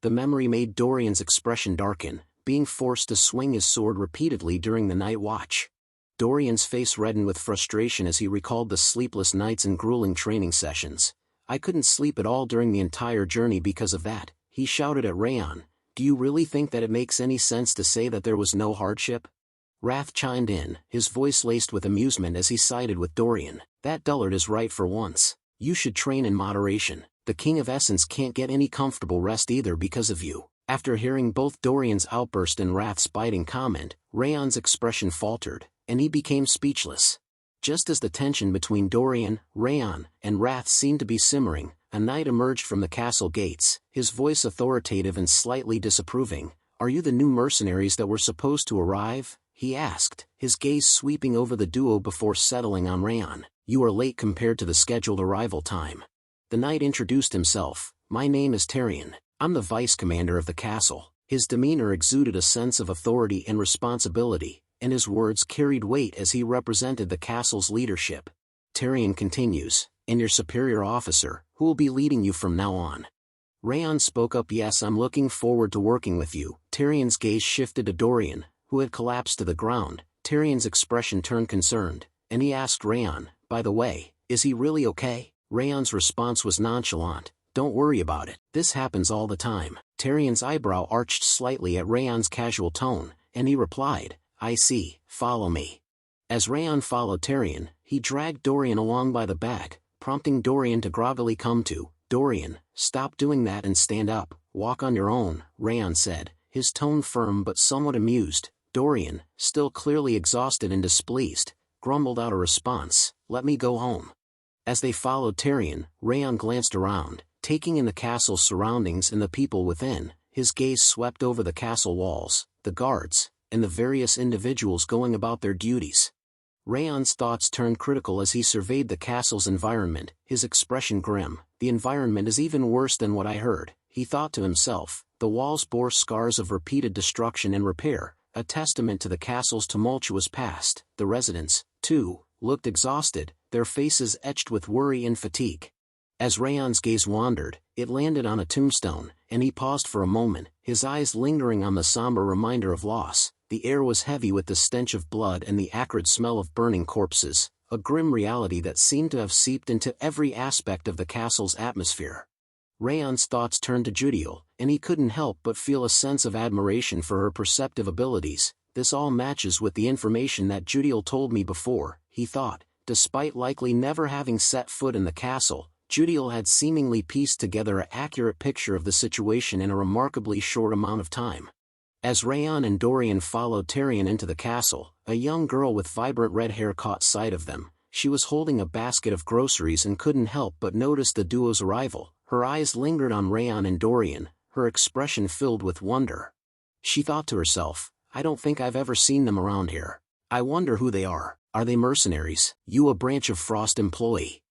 The memory made Dorian's expression darken, being forced to swing his sword repeatedly during the night watch. Dorian's face reddened with frustration as he recalled the sleepless nights and grueling training sessions. I couldn't sleep at all during the entire journey because of that, he shouted at Raon. Do you really think that it makes any sense to say that there was no hardship? Wrath chimed in, his voice laced with amusement as he sided with Dorian. That dullard is right for once. You should train in moderation. The King of Essence can't get any comfortable rest either because of you. After hearing both Dorian's outburst and Wrath's biting comment, Raon's expression faltered, and he became speechless. Just as the tension between Dorian, Raon, and Wrath seemed to be simmering, a knight emerged from the castle gates, his voice authoritative and slightly disapproving. Are you the new mercenaries that were supposed to arrive? He asked, his gaze sweeping over the duo before settling on Raon. You are late compared to the scheduled arrival time. The knight introduced himself. My name is Tyrion. I'm the vice commander of the castle. His demeanor exuded a sense of authority and responsibility, and his words carried weight as he represented the castle's leadership. Tyrion continues, and your superior officer, who will be leading you from now on. Raon spoke up. Yes, I'm looking forward to working with you. Tyrion's gaze shifted to Dorian, who had collapsed to the ground. Tyrion's expression turned concerned, and he asked Raon, by the way, is he really okay? Raon's response was nonchalant. Don't worry about it. This happens all the time. Tyrion's eyebrow arched slightly at Raon's casual tone, and he replied, I see, follow me. As Raon followed Tyrion, he dragged Dorian along by the back, prompting Dorian to groggily come to. Dorian, stop doing that and stand up, walk on your own, Raon said, his tone firm but somewhat amused. Dorian, still clearly exhausted and displeased, grumbled out a response, let me go home. As they followed Tyrion, Raon glanced around, taking in the castle's surroundings and the people within. His gaze swept over the castle walls, the guards, and the various individuals going about their duties. Raon's thoughts turned critical as he surveyed the castle's environment, his expression grim. The environment is even worse than what I heard, he thought to himself. The walls bore scars of repeated destruction and repair, a testament to the castle's tumultuous past. The residents, too, looked exhausted, their faces etched with worry and fatigue. As Raon's gaze wandered, it landed on a tombstone, and he paused for a moment, his eyes lingering on the somber reminder of loss. The air was heavy with the stench of blood and the acrid smell of burning corpses, a grim reality that seemed to have seeped into every aspect of the castle's atmosphere. Raon's thoughts turned to Judiel, and he couldn't help but feel a sense of admiration for her perceptive abilities. This all matches with the information that Judiel told me before, he thought. Despite likely never having set foot in the castle, Judiel had seemingly pieced together an accurate picture of the situation in a remarkably short amount of time. As Raon and Dorian followed Tyrion into the castle, a young girl with vibrant red hair caught sight of them. She was holding a basket of groceries and couldn't help but notice the duo's arrival. Her eyes lingered on Raon and Dorian, her expression filled with wonder. She thought to herself, I don't think I've ever seen them around here. I wonder who they are. Are they mercenaries? You a branch of Frost employee?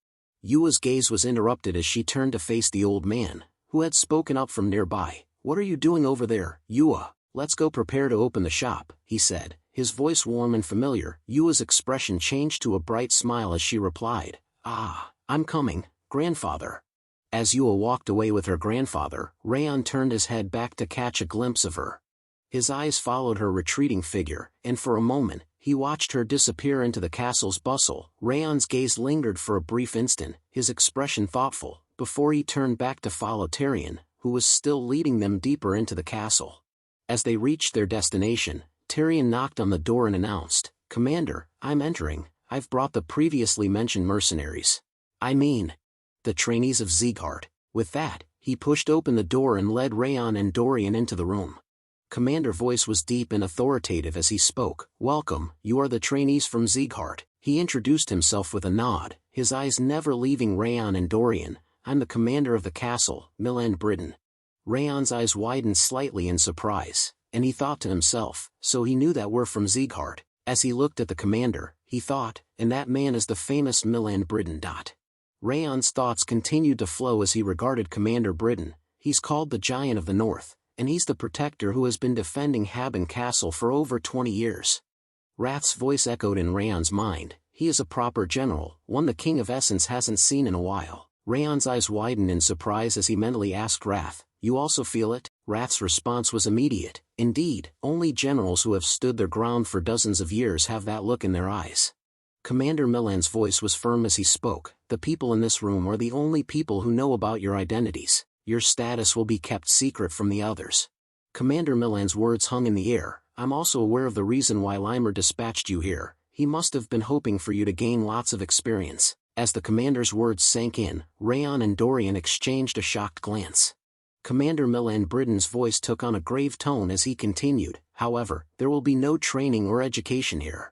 Yua's gaze was interrupted as she turned to face the old man, who had spoken up from nearby. What are you doing over there, Yua? Let's go prepare to open the shop, he said, his voice warm and familiar. Yua's expression changed to a bright smile as she replied, Ah, I'm coming, grandfather. As Yua walked away with her grandfather, Raon turned his head back to catch a glimpse of her. His eyes followed her retreating figure, and for a moment, he watched her disappear into the castle's bustle. Raon's gaze lingered for a brief instant, his expression thoughtful, before he turned back to follow Tyrion, who was still leading them deeper into the castle. As they reached their destination, Tyrion knocked on the door and announced, Commander, I'm entering. I've brought the previously mentioned mercenaries. I mean, the trainees of Sieghart. With that, he pushed open the door and led Raon and Dorian into the room. Commander's voice was deep and authoritative as he spoke. "Welcome, you are the trainees from Sieghart." He introduced himself with a nod, his eyes never leaving Raon and Dorian. "I'm the commander of the castle, Milan Britain." Raon's eyes widened slightly in surprise, and he thought to himself, so he knew that we're from Sieghart. As he looked at the commander, he thought, and that man is the famous Milan Britain. Raon's thoughts continued to flow as he regarded Commander Britain. He's called the Giant of the North, and he's the protector who has been defending Haben Castle for over 20 years. Rath's voice echoed in Raon's mind. He is a proper general, one the King of Essence hasn't seen in a while. Raon's eyes widened in surprise as he mentally asked Rath, "You also feel it?" Rath's response was immediate. "Indeed, only generals who have stood their ground for dozens of years have that look in their eyes." Commander Milan's voice was firm as he spoke. "The people in this room are the only people who know about your identities. Your status will be kept secret from the others." Commander Milan's words hung in the air. "I'm also aware of the reason why Limer dispatched you here. He must have been hoping for you to gain lots of experience." As the commander's words sank in, Raon and Dorian exchanged a shocked glance. Commander Milan Britain's voice took on a grave tone as he continued, "However, there will be no training or education here.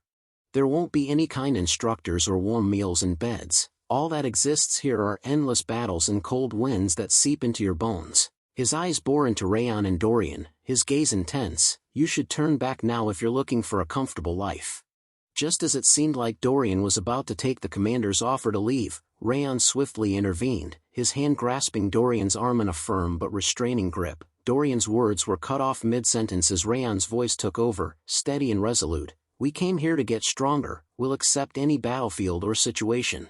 There won't be any kind instructors or warm meals and beds. All that exists here are endless battles and cold winds that seep into your bones." His eyes bore into Raon and Dorian, his gaze intense. "You should turn back now if you're looking for a comfortable life." Just as it seemed like Dorian was about to take the commander's offer to leave, Raon swiftly intervened, his hand grasping Dorian's arm in a firm but restraining grip. Dorian's words were cut off mid-sentence as Raon's voice took over, steady and resolute. "We came here to get stronger, we'll accept any battlefield or situation."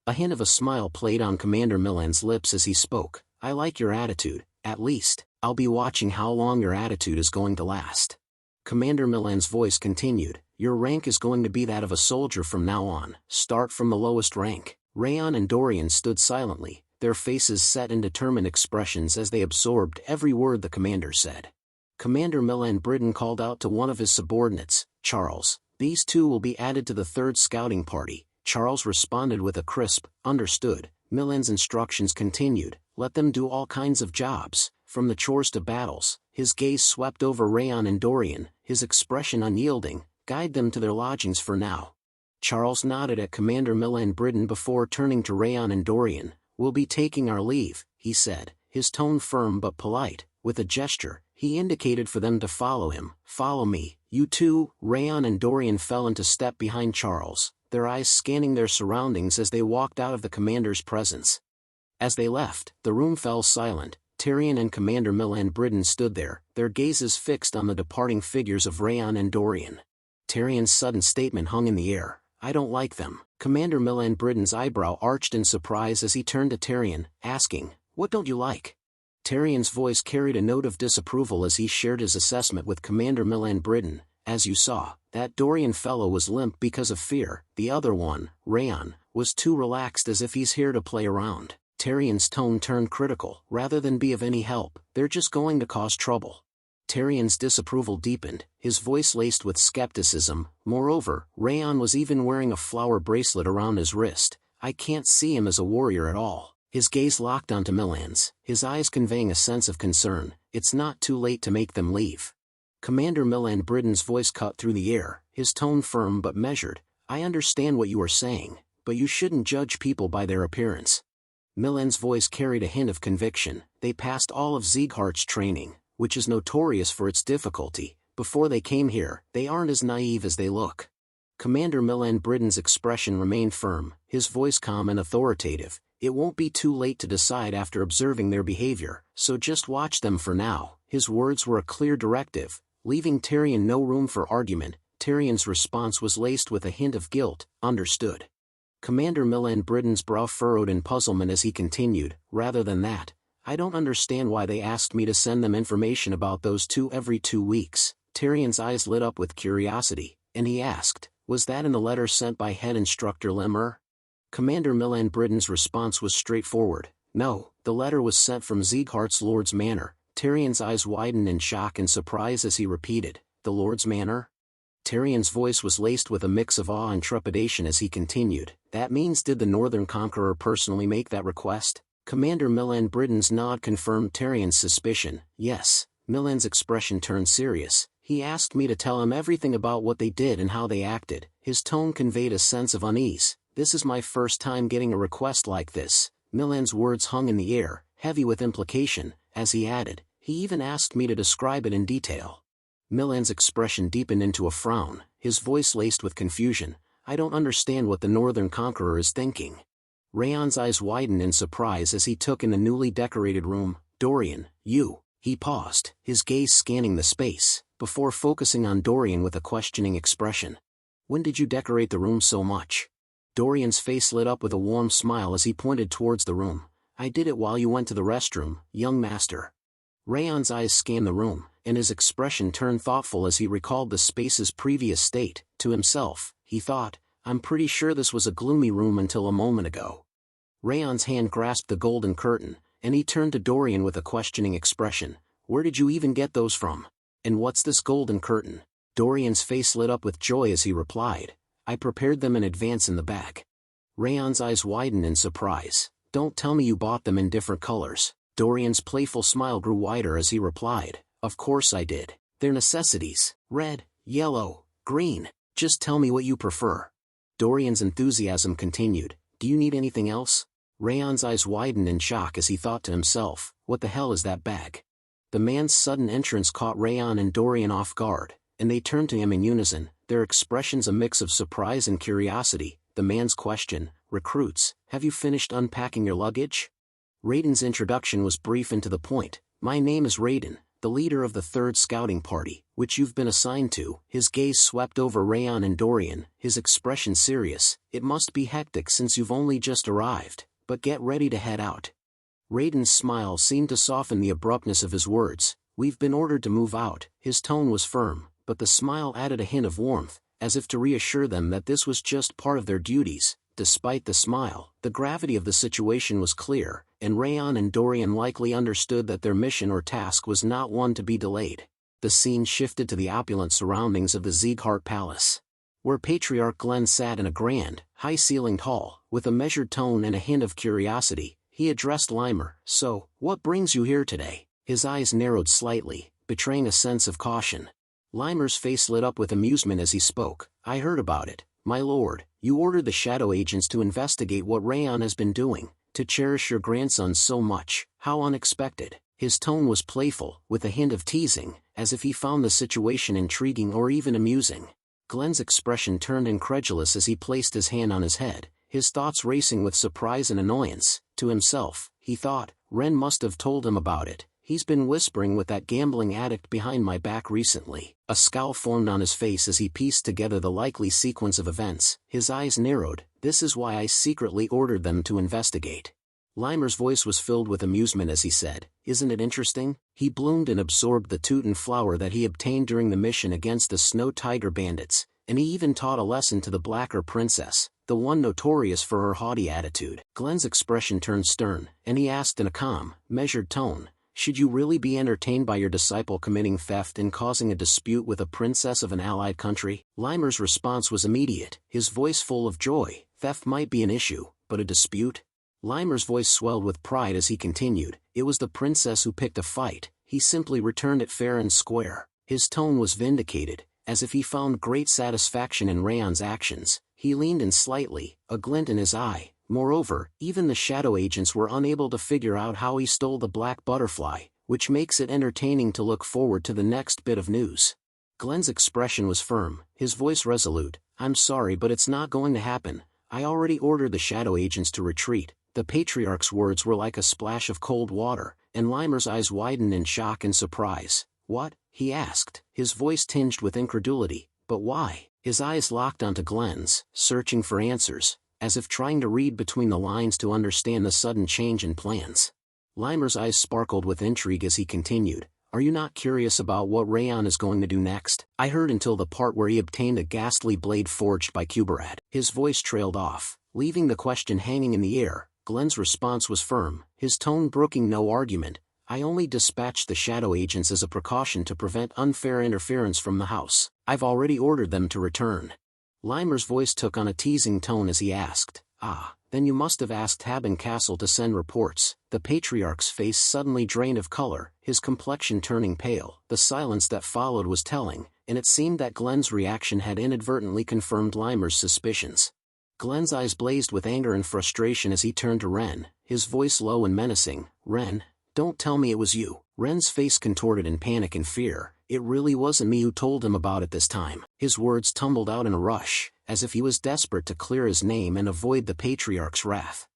A hint of a smile played on Commander Milan's lips as he spoke. "I like your attitude, at least. I'll be watching how long your attitude is going to last." Commander Milan's voice continued, "Your rank is going to be that of a soldier from now on. Start from the lowest rank." Raon and Dorian stood silently, their faces set in determined expressions as they absorbed every word the commander said. Commander Milan Britain called out to one of his subordinates, "Charles, these two will be added to the 3rd scouting party." Charles responded with a crisp, "Understood." Milan's instructions continued, "Let them do all kinds of jobs, from the chores to battles." His gaze swept over Raon and Dorian, his expression unyielding. "Guide them to their lodgings for now." Charles nodded at Commander Milan Britain before turning to Raon and Dorian. "We'll be taking our leave," he said, his tone firm but polite. With a gesture, he indicated for them to follow him. "Follow me, you two." Raon and Dorian fell into step behind Charles, their eyes scanning their surroundings as they walked out of the commander's presence. As they left, the room fell silent. Tyrion and Commander Milan Britain stood there, their gazes fixed on the departing figures of Raon and Dorian. Tyrion's sudden statement hung in the air. "I don't like them." Commander Milan Britain's eyebrow arched in surprise as he turned to Tyrion, asking, "What don't you like?" Tyrion's voice carried a note of disapproval as he shared his assessment with Commander Milan Britain. "As you saw, that Dorian fellow was limp because of fear. The other one, Raon, was too relaxed as if he's here to play around." Tyrion's tone turned critical. "Rather than be of any help, they're just going to cause trouble." Tyrion's disapproval deepened, his voice laced with skepticism. Moreover, Raon was even wearing a flower bracelet around his wrist. "I can't see him as a warrior at all." His gaze locked onto Milan's, his eyes conveying a sense of concern. "It's not too late to make them leave." Commander Milan Britain's voice cut through the air, his tone firm but measured. "I understand what you are saying, but you shouldn't judge people by their appearance." Milan's voice carried a hint of conviction. "They passed all of Sieghart's training, which is notorious for its difficulty. Before they came here, they aren't as naive as they look." Commander Milan Britain's expression remained firm, his voice calm and authoritative. "It won't be too late to decide after observing their behavior, so just watch them for now." His words were a clear directive, leaving Tyrion no room for argument. Tyrion's response was laced with a hint of guilt. "Understood." Commander Milan Britain's brow furrowed in puzzlement as he continued, "Rather than that, I don't understand why they asked me to send them information about those two every 2 weeks. Tyrion's eyes lit up with curiosity, and he asked, "Was that in the letter sent by head instructor Lemmer?" Commander Milan Britain's response was straightforward. "No, the letter was sent from Sieghart's Lord's Manor." Tyrion's eyes widened in shock and surprise as he repeated, "The Lord's Manor?" Tyrion's voice was laced with a mix of awe and trepidation as he continued, "That means did the Northern Conqueror personally make that request?" Commander Milan Britain's nod confirmed Tyrion's suspicion. "Yes, Milan's expression turned serious. He asked me to tell him everything about what they did and how they acted. His tone conveyed a sense of unease. This is my first time getting a request like this. Milan's words hung in the air, heavy with implication, as he added, he even asked me to describe it in detail. Milan's expression deepened into a frown, his voice laced with confusion. I don't understand what the Northern Conqueror is thinking. Raon's eyes widened in surprise as he took in the newly decorated room. Dorian, you. He paused, his gaze scanning the space, before focusing on Dorian with a questioning expression. When did you decorate the room so much? Dorian's face lit up with a warm smile as he pointed towards the room. I did it while you went to the restroom, young master. Raon's eyes scanned the room, and his expression turned thoughtful as he recalled the space's previous state. To himself, he thought, I'm pretty sure this was a gloomy room until a moment ago. Raon's hand grasped the golden curtain, and he turned to Dorian with a questioning expression. Where did you even get those from? And what's this golden curtain? Dorian's face lit up with joy as he replied. I prepared them in advance in the bag. Raon's eyes widened in surprise. Don't tell me you bought them in different colors. Dorian's playful smile grew wider as he replied. Of course I did. They're necessities. Red, yellow, green. Just tell me what you prefer. Dorian's enthusiasm continued. Do you need anything else? Raon's eyes widened in shock as he thought to himself, what the hell is that bag? The man's sudden entrance caught Raon and Dorian off guard, and they turned to him in unison, their expressions a mix of surprise and curiosity. The man's question, recruits, have you finished unpacking your luggage? Raiden's introduction was brief and to the point. My name is Raiden, the leader of the 3rd Scouting Party, which you've been assigned to. His gaze swept over Raon and Dorian, his expression serious. It must be hectic since you've only just arrived, but get ready to head out. Raiden's smile seemed to soften the abruptness of his words. We've been ordered to move out. His tone was firm, but the smile added a hint of warmth, as if to reassure them that this was just part of their duties. Despite the smile, the gravity of the situation was clear, and Raon and Dorian likely understood that their mission or task was not one to be delayed. The scene shifted to the opulent surroundings of the Sieghart Palace, where Patriarch Glenn sat in a grand, high-ceilinged hall. With a measured tone and a hint of curiosity, he addressed Limer. So, what brings you here today? His eyes narrowed slightly, betraying a sense of caution. Limer's face lit up with amusement as he spoke. I heard about it, my lord. You ordered the shadow agents to investigate what Raon has been doing, to cherish your grandson so much. How unexpected. His tone was playful, with a hint of teasing, as if he found the situation intriguing or even amusing. Glenn's expression turned incredulous as he placed his hand on his head, his thoughts racing with surprise and annoyance. To himself, he thought, Ren must have told him about it. He's been whispering with that gambling addict behind my back recently. A scowl formed on his face as he pieced together the likely sequence of events. His eyes narrowed. This is why I secretly ordered them to investigate. Limer's voice was filled with amusement as he said, Isn't it interesting? He bloomed and absorbed the Teuton flower that he obtained during the mission against the Snow Tiger bandits, and he even taught a lesson to the Blacker Princess, the one notorious for her haughty attitude. Glenn's expression turned stern, and he asked in a calm, measured tone, Should you really be entertained by your disciple committing theft and causing a dispute with a princess of an allied country? Limer's response was immediate, his voice full of joy. Theft might be an issue, but a dispute? Limer's voice swelled with pride as he continued, It was the princess who picked a fight. He simply returned it fair and square. His tone was vindicated, as if he found great satisfaction in Raon's actions. He leaned in slightly, a glint in his eye. Moreover, even the shadow agents were unable to figure out how he stole the black butterfly, which makes it entertaining to look forward to the next bit of news. Glenn's expression was firm, his voice resolute. I'm sorry, but it's not going to happen. I already ordered the shadow agents to retreat. The Patriarch's words were like a splash of cold water, and Limer's eyes widened in shock and surprise. What? He asked, his voice tinged with incredulity. But why? His eyes locked onto Glenn's, searching for answers, as if trying to read between the lines to understand the sudden change in plans. Limer's eyes sparkled with intrigue as he continued, Are you not curious about what Raon is going to do next? I heard until the part where he obtained a ghastly blade forged by Kuberad. His voice trailed off, leaving the question hanging in the air. Glenn's response was firm, his tone brooking no argument. I only dispatched the shadow agents as a precaution to prevent unfair interference from the house. I've already ordered them to return. Limer's voice took on a teasing tone as he asked, Then you must have asked Haben Castle to send reports. The patriarch's face suddenly drained of color, his complexion turning pale. The silence that followed was telling, and it seemed that Glenn's reaction had inadvertently confirmed Limer's suspicions. Glenn's eyes blazed with anger and frustration as he turned to Ren, his voice low and menacing. "Ren, don't tell me it was you." Ren's face contorted in panic and fear. "It really wasn't me who told him about it this time." His words tumbled out in a rush, as if he was desperate to clear his name and avoid the patriarch's wrath.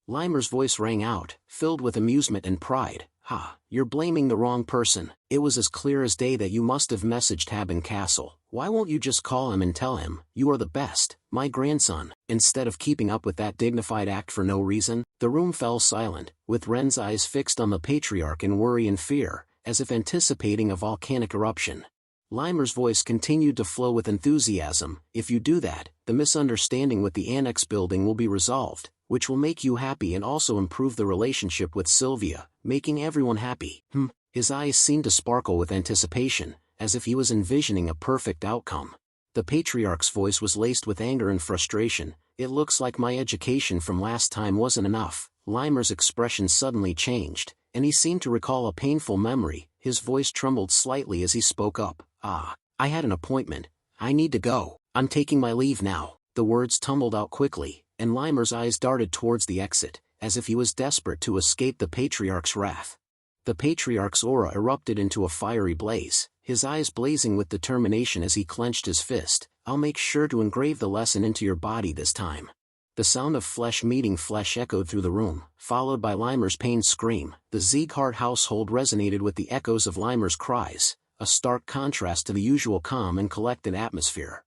Limer's voice rang out, filled with amusement and pride. "Ha, you're blaming the wrong person. It was as clear as day that you must have messaged Haben Castle. Why won't you just call him and tell him, 'You are the best, my grandson,' instead of keeping up with that dignified act for no reason?" The room fell silent, with Ren's eyes fixed on the patriarch in worry and fear, as if anticipating a volcanic eruption. Limer's voice continued to flow with enthusiasm. "If you do that, the misunderstanding with the annex building will be resolved, which will make you happy and also improve the relationship with Sylvia, making everyone happy." His eyes seemed to sparkle with anticipation, as if he was envisioning a perfect outcome. The patriarch's voice was laced with anger and frustration. "It looks like my education from last time wasn't enough." Limer's expression suddenly changed, and he seemed to recall a painful memory. His voice trembled slightly as he spoke up. I had an appointment. I need to go. I'm taking my leave now." The words tumbled out quickly, and Limer's eyes darted towards the exit, as if he was desperate to escape the patriarch's wrath. The patriarch's aura erupted into a fiery blaze, his eyes blazing with determination as he clenched his fist. "I'll make sure to engrave the lesson into your body this time." The sound of flesh meeting flesh echoed through the room, followed by Limer's pained scream. The Sieghart household resonated with the echoes of Limer's cries, a stark contrast to the usual calm and collected atmosphere.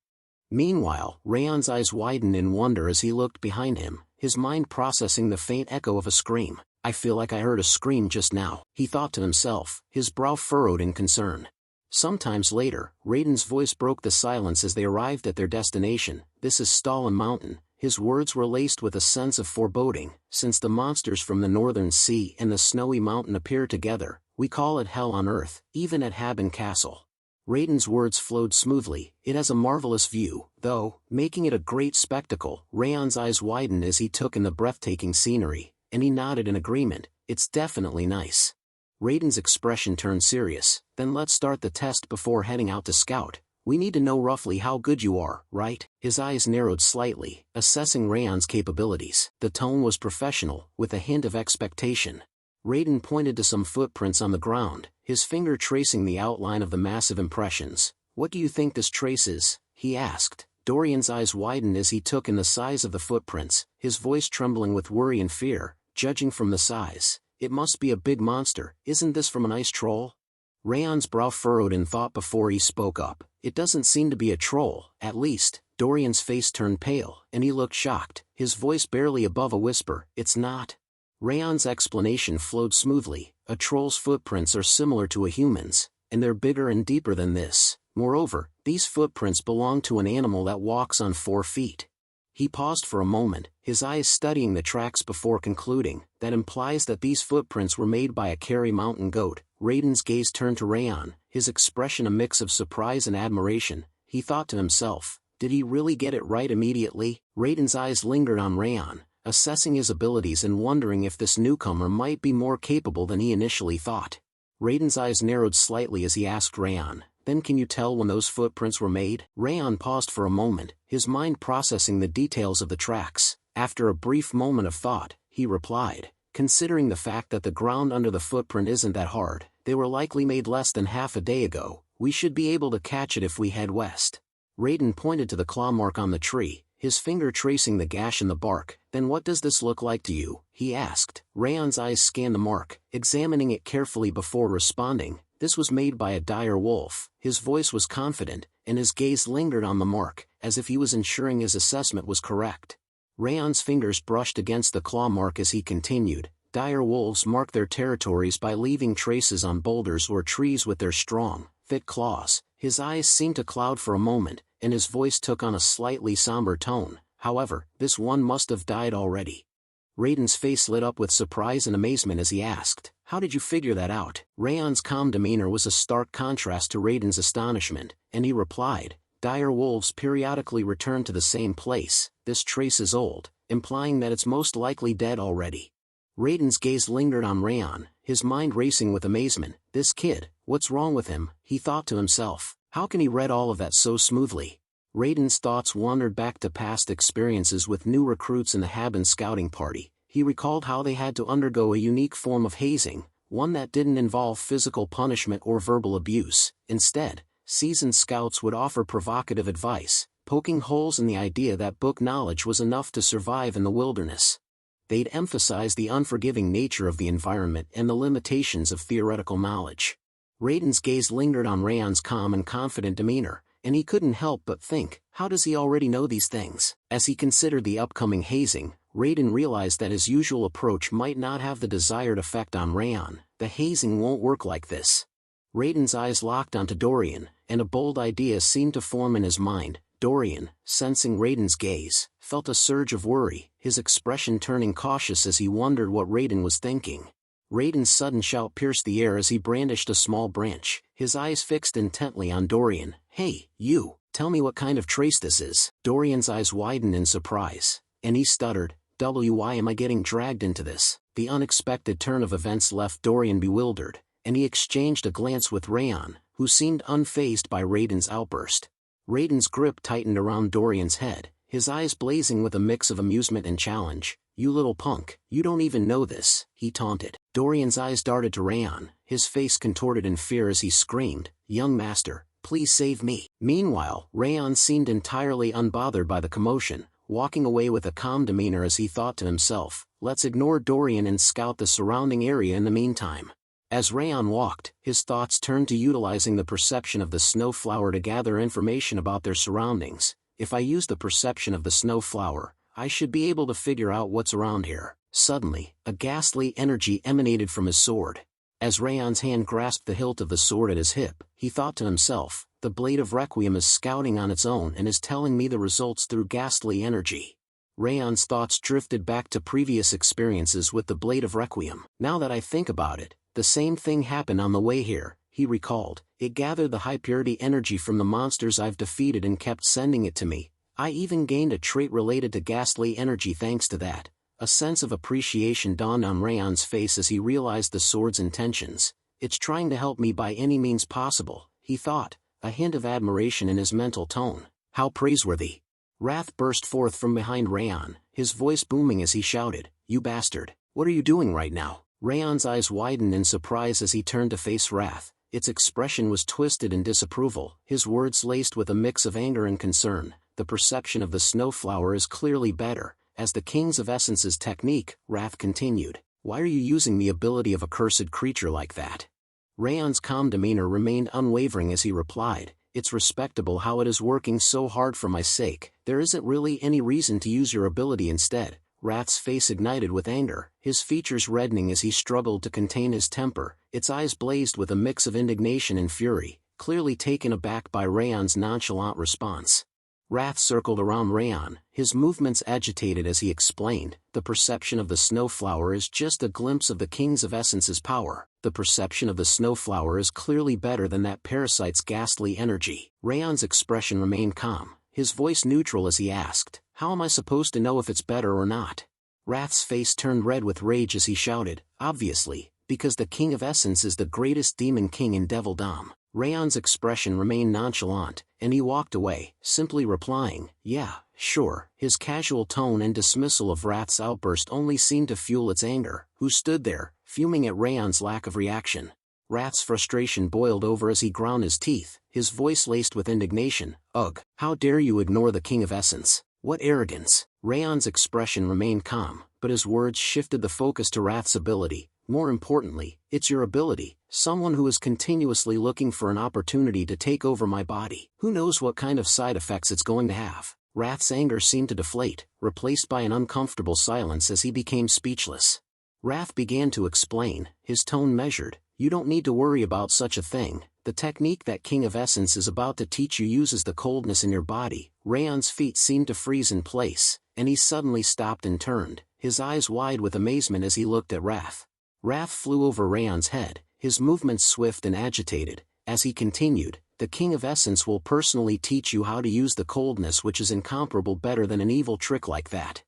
Meanwhile, Raon's eyes widened in wonder as he looked behind him, his mind processing the faint echo of a scream. "I feel like I heard a scream just now," he thought to himself, his brow furrowed in concern. Sometimes later, Raiden's voice broke the silence as they arrived at their destination. "This is Stalin Mountain." His words were laced with a sense of foreboding. "Since the monsters from the northern sea and the snowy mountain appear together, we call it hell on earth, even at Haben Castle." Raiden's words flowed smoothly. "It has a marvelous view, though, making it a great spectacle." Raon's eyes widened as he took in the breathtaking scenery, and he nodded in agreement. "It's definitely nice." Raiden's expression turned serious. "Then let's start the test before heading out to scout. We need to know roughly how good you are, right?" His eyes narrowed slightly, assessing Raon's capabilities. The tone was professional, with a hint of expectation. Raiden pointed to some footprints on the ground, his finger tracing the outline of the massive impressions. "What do you think this trace is?" he asked. Dorian's eyes widened as he took in the size of the footprints, his voice trembling with worry and fear. "Judging from the size, it must be a big monster. Isn't this from an ice troll?" Raon's brow furrowed in thought before he spoke up. "It doesn't seem to be a troll, at least." Dorian's face turned pale, and he looked shocked, his voice barely above a whisper. "It's not." Raon's explanation flowed smoothly. "A troll's footprints are similar to a human's, and they're bigger and deeper than this. Moreover, these footprints belong to an animal that walks on 4 feet. He paused for a moment, his eyes studying the tracks before concluding. "That implies that these footprints were made by a Kerry mountain goat." Raiden's gaze turned to Raon, his expression a mix of surprise and admiration. He thought to himself, did he really get it right immediately? Raiden's eyes lingered on Raon, assessing his abilities and wondering if this newcomer might be more capable than he initially thought. Raiden's eyes narrowed slightly as he asked Raon, "Then can you tell when those footprints were made?" Raon paused for a moment, his mind processing the details of the tracks. After a brief moment of thought, he replied, "Considering the fact that the ground under the footprint isn't that hard, they were likely made less than half a day ago. We should be able to catch it if we head west." Raiden pointed to the claw mark on the tree, his finger tracing the gash in the bark. "Then what does this look like to you?" he asked. Raon's eyes scanned the mark, examining it carefully before responding. "This was made by a dire wolf." His voice was confident, and his gaze lingered on the mark, as if he was ensuring his assessment was correct. Raon's fingers brushed against the claw mark as he continued. "Dire wolves mark their territories by leaving traces on boulders or trees with their strong, thick claws." His eyes seemed to cloud for a moment, and his voice took on a slightly somber tone. "However, this one must have died already." Raiden's face lit up with surprise and amazement as he asked, "How did you figure that out?" Raon's calm demeanor was a stark contrast to Raiden's astonishment, and he replied, "Dire wolves periodically return to the same place. This trace is old, implying that it's most likely dead already. Raiden's gaze lingered on Raon, his mind racing with amazement. This kid, what's wrong with him, he thought to himself. How can he read all of that so smoothly? Raiden's thoughts wandered back to past experiences with new recruits in the Haben scouting party. He recalled how they had to undergo a unique form of hazing, one that didn't involve physical punishment or verbal abuse. Instead, seasoned scouts would offer provocative advice, poking holes in the idea that book knowledge was enough to survive in the wilderness. They'd emphasize the unforgiving nature of the environment and the limitations of theoretical knowledge. Raiden's gaze lingered on Raon's calm and confident demeanor, and he couldn't help but think, how does he already know these things? As he considered the upcoming hazing, Raiden realized that his usual approach might not have the desired effect on Raon. The hazing won't work like this. Raiden's eyes locked onto Dorian, and a bold idea seemed to form in his mind. Dorian, sensing Raiden's gaze, felt a surge of worry, his expression turning cautious as he wondered what Raiden was thinking. Raiden's sudden shout pierced the air as he brandished a small branch, his eyes fixed intently on Dorian. Hey, you, tell me what kind of trace this is. Dorian's eyes widened in surprise, and he stuttered, why am I getting dragged into this? The unexpected turn of events left Dorian bewildered, and he exchanged a glance with Raon, who seemed unfazed by Raiden's outburst. Raiden's grip tightened around Dorian's head, his eyes blazing with a mix of amusement and challenge. You little punk, you don't even know this, he taunted. Dorian's eyes darted to Raon, his face contorted in fear as he screamed, young master, please save me. Meanwhile, Raon seemed entirely unbothered by the commotion, walking away with a calm demeanor as he thought to himself, let's ignore Dorian and scout the surrounding area in the meantime. As Raon walked, his thoughts turned to utilizing the perception of the snowflower to gather information about their surroundings. If I use the perception of the snowflower, I should be able to figure out what's around here. Suddenly, a ghastly energy emanated from his sword. As Raon's hand grasped the hilt of the sword at his hip, he thought to himself, the blade of Requiem is scouting on its own and is telling me the results through ghastly energy. Raon's thoughts drifted back to previous experiences with the blade of Requiem. Now that I think about it, the same thing happened on the way here, he recalled. It gathered the high-purity energy from the monsters I've defeated and kept sending it to me. I even gained a trait related to ghastly energy thanks to that. A sense of appreciation dawned on Raon's face as he realized the sword's intentions. It's trying to help me by any means possible, he thought, a hint of admiration in his mental tone. How praiseworthy. Wrath burst forth from behind Raon, his voice booming as he shouted, you bastard, what are you doing right now? Raon's eyes widened in surprise as he turned to face Wrath. Its expression was twisted in disapproval, his words laced with a mix of anger and concern. The perception of the snowflower is clearly better. As the Kings of Essence's technique, Wrath continued. Why are you using the ability of a cursed creature like that? Raon's calm demeanor remained unwavering as he replied, it's respectable how it is working so hard for my sake. There isn't really any reason to use your ability instead. Wrath's face ignited with anger, his features reddening as he struggled to contain his temper. Its eyes blazed with a mix of indignation and fury, clearly taken aback by Raon's nonchalant response. Wrath circled around Raon, his movements agitated as he explained, the perception of the snowflower is just a glimpse of the Kings of Essence's power. The perception of the snowflower is clearly better than that parasite's ghastly energy. Raon's expression remained calm, his voice neutral as he asked, how am I supposed to know if it's better or not? Wrath's face turned red with rage as he shouted, obviously, because the King of Essence is the greatest demon king in Devilldom. Raon's expression remained nonchalant, and he walked away, simply replying, yeah, sure. His casual tone and dismissal of Wrath's outburst only seemed to fuel its anger, who stood there, fuming at Raon's lack of reaction. Wrath's frustration boiled over as he ground his teeth, his voice laced with indignation, ugh, how dare you ignore the King of Essence? What arrogance! Raon's expression remained calm, but his words shifted the focus to Wrath's ability. More importantly, it's your ability, someone who is continuously looking for an opportunity to take over my body. Who knows what kind of side effects it's going to have? Wrath's anger seemed to deflate, replaced by an uncomfortable silence as he became speechless. Wrath began to explain, his tone measured, you don't need to worry about such a thing. The technique that King of Essence is about to teach you uses the coldness in your body. Raon's feet seemed to freeze in place, and he suddenly stopped and turned, his eyes wide with amazement as he looked at Wrath. Wrath flew over Raon's head, his movements swift and agitated. As he continued, the King of Essence will personally teach you how to use the coldness which is incomparable better than an evil trick like that.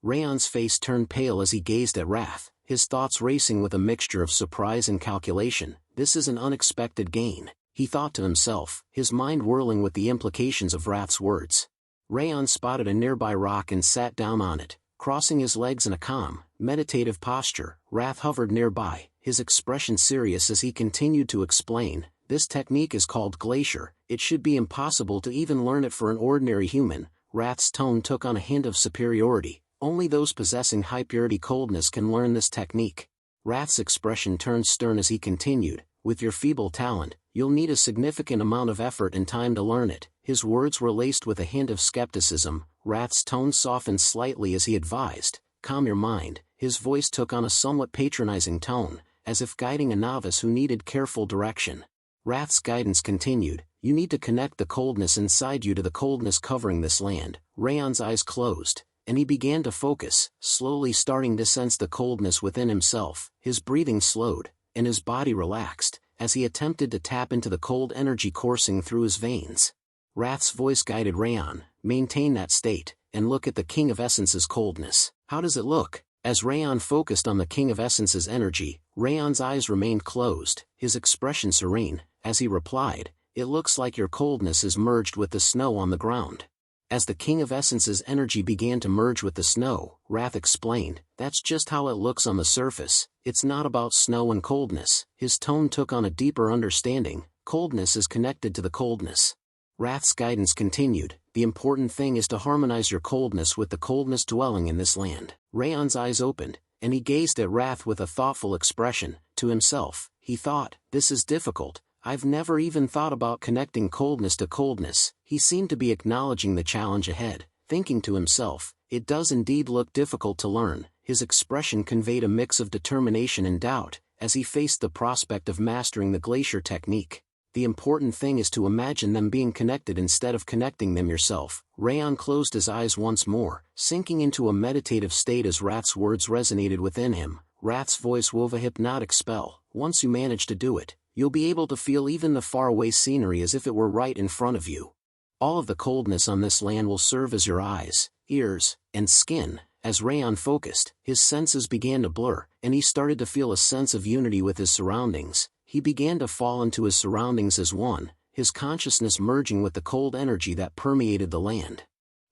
Raon's face turned pale as he gazed at Wrath, his thoughts racing with a mixture of surprise and calculation. This is an unexpected gain, he thought to himself, his mind whirling with the implications of Wrath's words. Raon spotted a nearby rock and sat down on it, crossing his legs in a calm, meditative posture. Wrath hovered nearby, his expression serious as he continued to explain. This technique is called Glacier. It should be impossible to even learn it for an ordinary human. Wrath's tone took on a hint of superiority. Only those possessing high-purity coldness can learn this technique. Wrath's expression turned stern as he continued, with your feeble talent, you'll need a significant amount of effort and time to learn it. His words were laced with a hint of skepticism. Wrath's tone softened slightly as he advised, calm your mind. His voice took on a somewhat patronizing tone, as if guiding a novice who needed careful direction. Wrath's guidance continued, you need to connect the coldness inside you to the coldness covering this land. Raon's eyes closed, and he began to focus, slowly starting to sense the coldness within himself. His breathing slowed, and his body relaxed, as he attempted to tap into the cold energy coursing through his veins. Wrath's voice guided Raon, maintain that state, and look at the King of Essence's coldness. How does it look? As Raon focused on the King of Essence's energy, Raon's eyes remained closed, his expression serene, as he replied, it looks like your coldness is merged with the snow on the ground. As the King of Essence's energy began to merge with the snow, Wrath explained, that's just how it looks on the surface, it's not about snow and coldness. His tone took on a deeper understanding, coldness is connected to the coldness. Wrath's guidance continued, the important thing is to harmonize your coldness with the coldness dwelling in this land. Raon's eyes opened, and he gazed at Wrath with a thoughtful expression. To himself, he thought, this is difficult. I've never even thought about connecting coldness to coldness. He seemed to be acknowledging the challenge ahead, thinking to himself, it does indeed look difficult to learn. His expression conveyed a mix of determination and doubt, as he faced the prospect of mastering the glacier technique. The important thing is to imagine them being connected instead of connecting them yourself. Raon closed his eyes once more, sinking into a meditative state as Wrath's words resonated within him. Wrath's voice wove a hypnotic spell. Once you manage to do it, you'll be able to feel even the faraway scenery as if it were right in front of you. All of the coldness on this land will serve as your eyes, ears, and skin. As Raon focused, his senses began to blur, and he started to feel a sense of unity with his surroundings. He began to fall into his surroundings as one, his consciousness merging with the cold energy that permeated the land.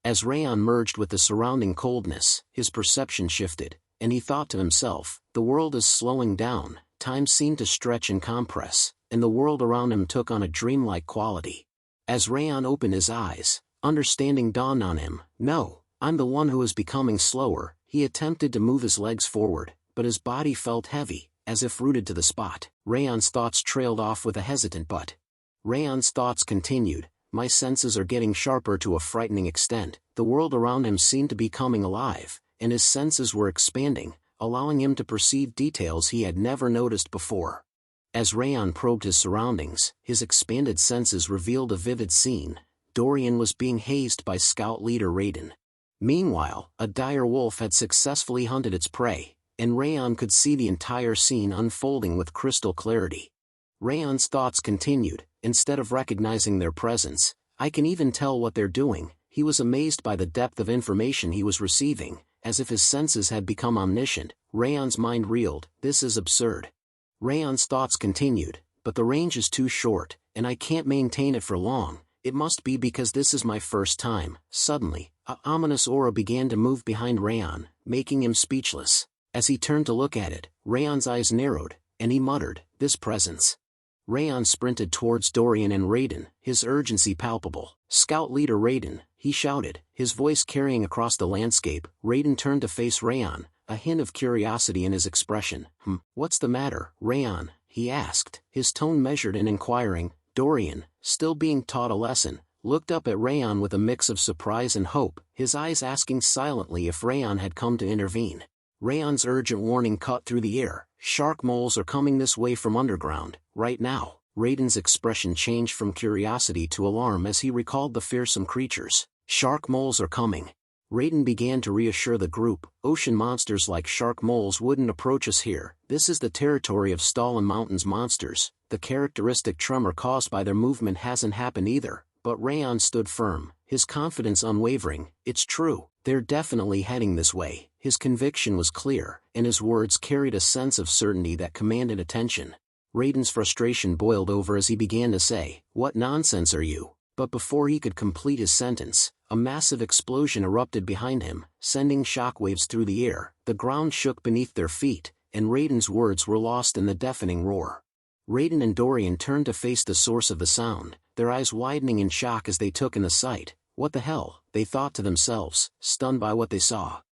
As Raon merged with the surrounding coldness, his perception shifted, and he thought to himself, the world is slowing down. Time seemed to stretch and compress, and the world around him took on a dreamlike quality. As Raon opened his eyes, understanding dawned on him. No, I'm the one who is becoming slower. He attempted to move his legs forward, but his body felt heavy, as if rooted to the spot. Raon's thoughts trailed off with a hesitant but. Raon's thoughts continued, my senses are getting sharper to a frightening extent. The world around him seemed to be coming alive, and his senses were expanding, allowing him to perceive details he had never noticed before. As Raon probed his surroundings, his expanded senses revealed a vivid scene. Dorian was being hazed by scout leader Raiden. Meanwhile, a dire wolf had successfully hunted its prey, and Raon could see the entire scene unfolding with crystal clarity. Raon's thoughts continued, instead of recognizing their presence, I can even tell what they're doing. He was amazed by the depth of information he was receiving, as if his senses had become omniscient. Raon's mind reeled, this is absurd. Raon's thoughts continued, but the range is too short, and I can't maintain it for long. It must be because this is my first time. Suddenly, an ominous aura began to move behind Raon, making him speechless. As he turned to look at it, Raon's eyes narrowed, and he muttered, this presence. Raon sprinted towards Dorian and Raiden, his urgency palpable. Scout leader Raiden, he shouted, his voice carrying across the landscape. Raiden turned to face Raon, a hint of curiosity in his expression. What's the matter, Raon? He asked, his tone measured and inquiring. Dorian, still being taught a lesson, looked up at Raon with a mix of surprise and hope, his eyes asking silently if Raon had come to intervene. Raon's urgent warning cut through the air. Shark moles are coming this way from underground, right now. Raiden's expression changed from curiosity to alarm as he recalled the fearsome creatures. Shark moles are coming. Raiden began to reassure the group, ocean monsters like shark moles wouldn't approach us here. This is the territory of Stalin Mountains monsters. The characteristic tremor caused by their movement hasn't happened either. But Raon stood firm, his confidence unwavering. It's true, they're definitely heading this way. His conviction was clear, and his words carried a sense of certainty that commanded attention. Raiden's frustration boiled over as he began to say, "What nonsense are you?" But before he could complete his sentence, a massive explosion erupted behind him, sending shockwaves through the air. The ground shook beneath their feet, and Raiden's words were lost in the deafening roar. Raiden and Dorian turned to face the source of the sound, their eyes widening in shock as they took in the sight. What the hell, they thought to themselves, stunned by what they saw.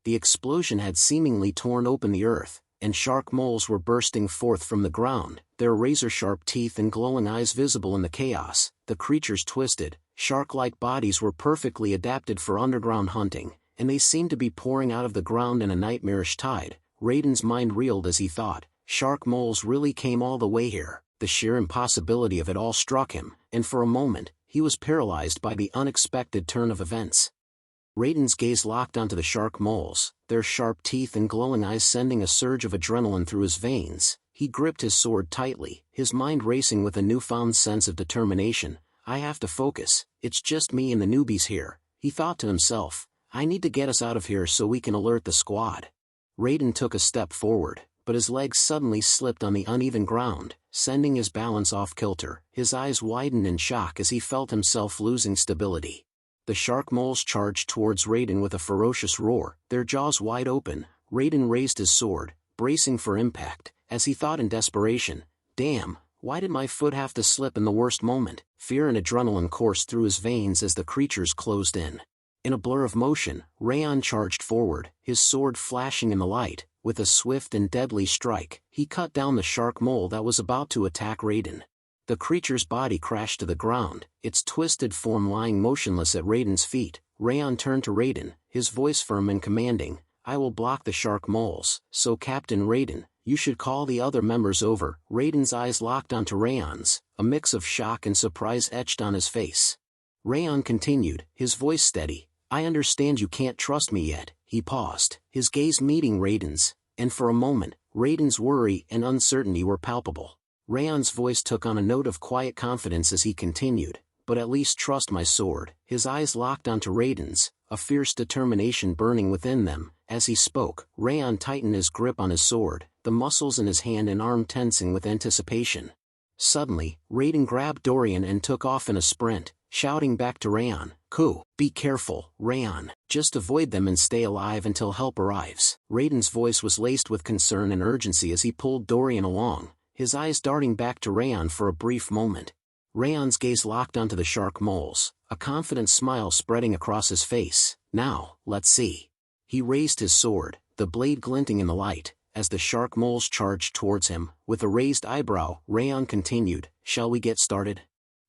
The explosion had seemingly torn open the earth, and shark moles were bursting forth from the ground, their razor-sharp teeth and glowing eyes visible in the chaos. The creatures' twisted, shark-like bodies were perfectly adapted for underground hunting, and they seemed to be pouring out of the ground in a nightmarish tide. Raiden's mind reeled as he thought, shark moles really came all the way here. The sheer impossibility of it all struck him, and for a moment, he was paralyzed by the unexpected turn of events. Raiden's gaze locked onto the shark moles, their sharp teeth and glowing eyes sending a surge of adrenaline through his veins. He gripped his sword tightly, his mind racing with a newfound sense of determination. "I have to focus, it's just me and the newbies here," he thought to himself. "I need to get us out of here so we can alert the squad." Raiden took a step forward, but his legs suddenly slipped on the uneven ground, sending his balance off kilter. His eyes widened in shock as he felt himself losing stability. The shark moles charged towards Raiden with a ferocious roar, their jaws wide open. Raiden raised his sword, bracing for impact, as he thought in desperation, "Damn, why did my foot have to slip in the worst moment?" Fear and adrenaline coursed through his veins as the creatures closed in. In a blur of motion, Raon charged forward, his sword flashing in the light. With a swift and deadly strike, he cut down the shark mole that was about to attack Raiden. The creature's body crashed to the ground, its twisted form lying motionless at Raiden's feet. Raon turned to Raiden, his voice firm and commanding, "I will block the shark moles, so Captain Raiden, you should call the other members over." Raiden's eyes locked onto Raon's, a mix of shock and surprise etched on his face. Raon continued, his voice steady, "I understand you can't trust me yet." He paused, his gaze meeting Raiden's, and for a moment, Raiden's worry and uncertainty were palpable. Raon's voice took on a note of quiet confidence as he continued, "But at least trust my sword." His eyes locked onto Raiden's, a fierce determination burning within them. As he spoke, Raon tightened his grip on his sword, the muscles in his hand and arm tensing with anticipation. Suddenly, Raiden grabbed Dorian and took off in a sprint, shouting back to Raon, "Ku, be careful, Raon, just avoid them and stay alive until help arrives." Raiden's voice was laced with concern and urgency as he pulled Dorian along, his eyes darting back to Raon for a brief moment. Raon's gaze locked onto the shark moles, a confident smile spreading across his face. "Now, let's see." He raised his sword, the blade glinting in the light, as the shark moles charged towards him. With a raised eyebrow, Raon continued, "Shall we get started?"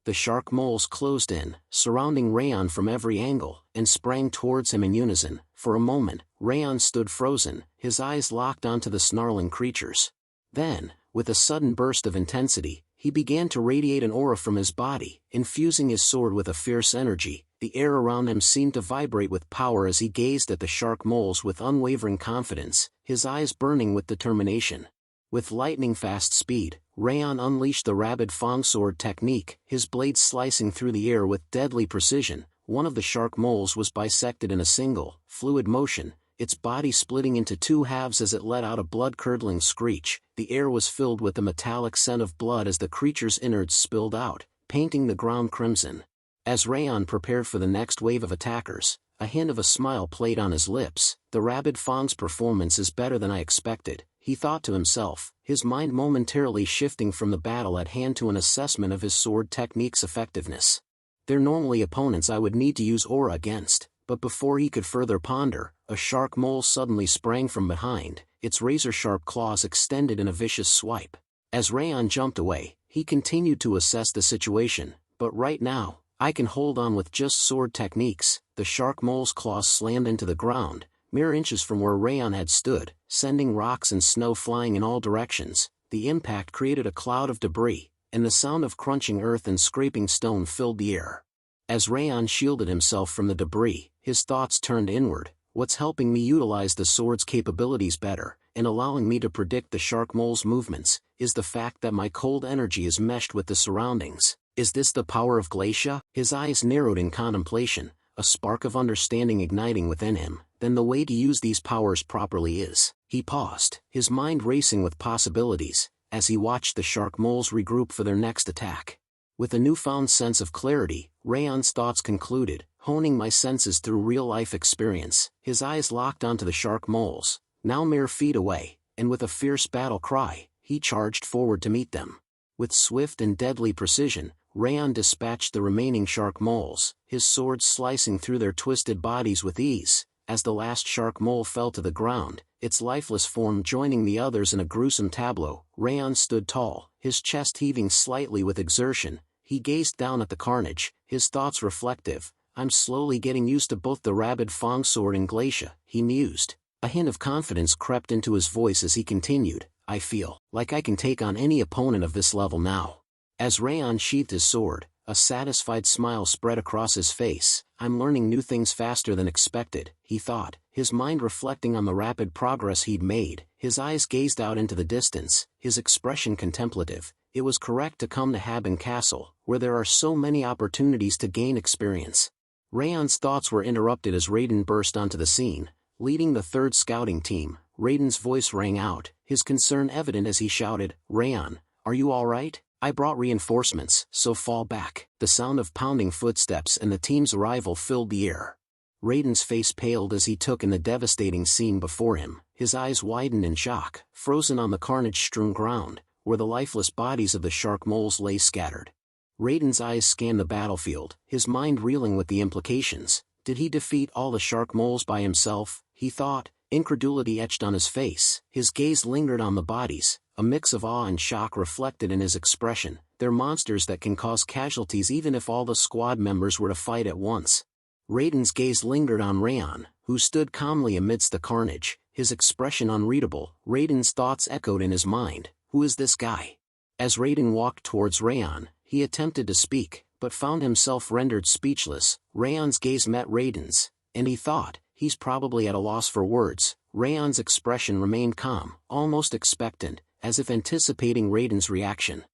The shark moles closed in, surrounding Raon from every angle, and sprang towards him in unison. For a moment, Raon stood frozen, his eyes locked onto the snarling creatures. Then, with a sudden burst of intensity, he began to radiate an aura from his body, infusing his sword with a fierce energy. The air around him seemed to vibrate with power as he gazed at the shark moles with unwavering confidence, his eyes burning with determination. With lightning-fast speed, Raon unleashed the Rabid Fang sword technique, his blade slicing through the air with deadly precision. One of the shark moles was bisected in a single, fluid motion, its body splitting into two halves as it let out a blood-curdling screech. The air was filled with a metallic scent of blood as the creature's innards spilled out, painting the ground crimson. As Raon prepared for the next wave of attackers, a hint of a smile played on his lips. "The Rabid Fang's performance is better than I expected," he thought to himself, his mind momentarily shifting from the battle at hand to an assessment of his sword technique's effectiveness. They're normally opponents I would need to use aura against, but before he could further ponder, a shark mole suddenly sprang from behind, its razor-sharp claws extended in a vicious swipe. As Raon jumped away, he continued to assess the situation. "But right now, I can hold on with just sword techniques." The shark mole's claws slammed into the ground, mere inches from where Raon had stood, sending rocks and snow flying in all directions. The impact created a cloud of debris, and the sound of crunching earth and scraping stone filled the air. As Raon shielded himself from the debris, his thoughts turned inward. "What's helping me utilize the sword's capabilities better, and allowing me to predict the shark mole's movements, is the fact that my cold energy is meshed with the surroundings. Is this the power of Glacia? His eyes narrowed in contemplation, a spark of understanding igniting within him. Then the way to use these powers properly is. He paused, his mind racing with possibilities, as he watched the shark moles regroup for their next attack. With a newfound sense of clarity, Raon's thoughts concluded, honing my senses through real-life experience. His eyes locked onto the shark moles, now mere feet away, and with a fierce battle cry, he charged forward to meet them. With swift and deadly precision, Raon dispatched the remaining shark moles, his sword slicing through their twisted bodies with ease. As the last shark mole fell to the ground, its lifeless form joining the others in a gruesome tableau, Raon stood tall, his chest heaving slightly with exertion. He gazed down at the carnage, his thoughts reflective. I'm slowly getting used to both the rabid fang sword and Glacia, he mused. A hint of confidence crept into his voice as he continued, I feel like I can take on any opponent of this level now. As Raon sheathed his sword, a satisfied smile spread across his face. I'm learning new things faster than expected, he thought, his mind reflecting on the rapid progress he'd made. His eyes gazed out into the distance, his expression contemplative. It was correct to come to Haben Castle, where there are so many opportunities to gain experience. Raon's thoughts were interrupted as Raiden burst onto the scene, leading the third scouting team. Raiden's voice rang out, his concern evident as he shouted, Raon, are you all right? I brought reinforcements, so fall back. The sound of pounding footsteps and the team's arrival filled the air. Raiden's face paled as he took in the devastating scene before him, his eyes widened in shock, frozen on the carnage-strewn ground, where the lifeless bodies of the shark moles lay scattered. Raiden's eyes scanned the battlefield, his mind reeling with the implications. Did he defeat all the shark moles by himself? He thought, incredulity etched on his face. His gaze lingered on the bodies, a mix of awe and shock reflected in his expression. They're monsters that can cause casualties even if all the squad members were to fight at once. Raiden's gaze lingered on Raon, who stood calmly amidst the carnage, his expression unreadable. Raiden's thoughts echoed in his mind, who is this guy? As Raiden walked towards Raon, he attempted to speak, but found himself rendered speechless. Raon's gaze met Raiden's, and he thought, he's probably at a loss for words. Raon's expression remained calm, almost expectant, as if anticipating Raiden's reaction.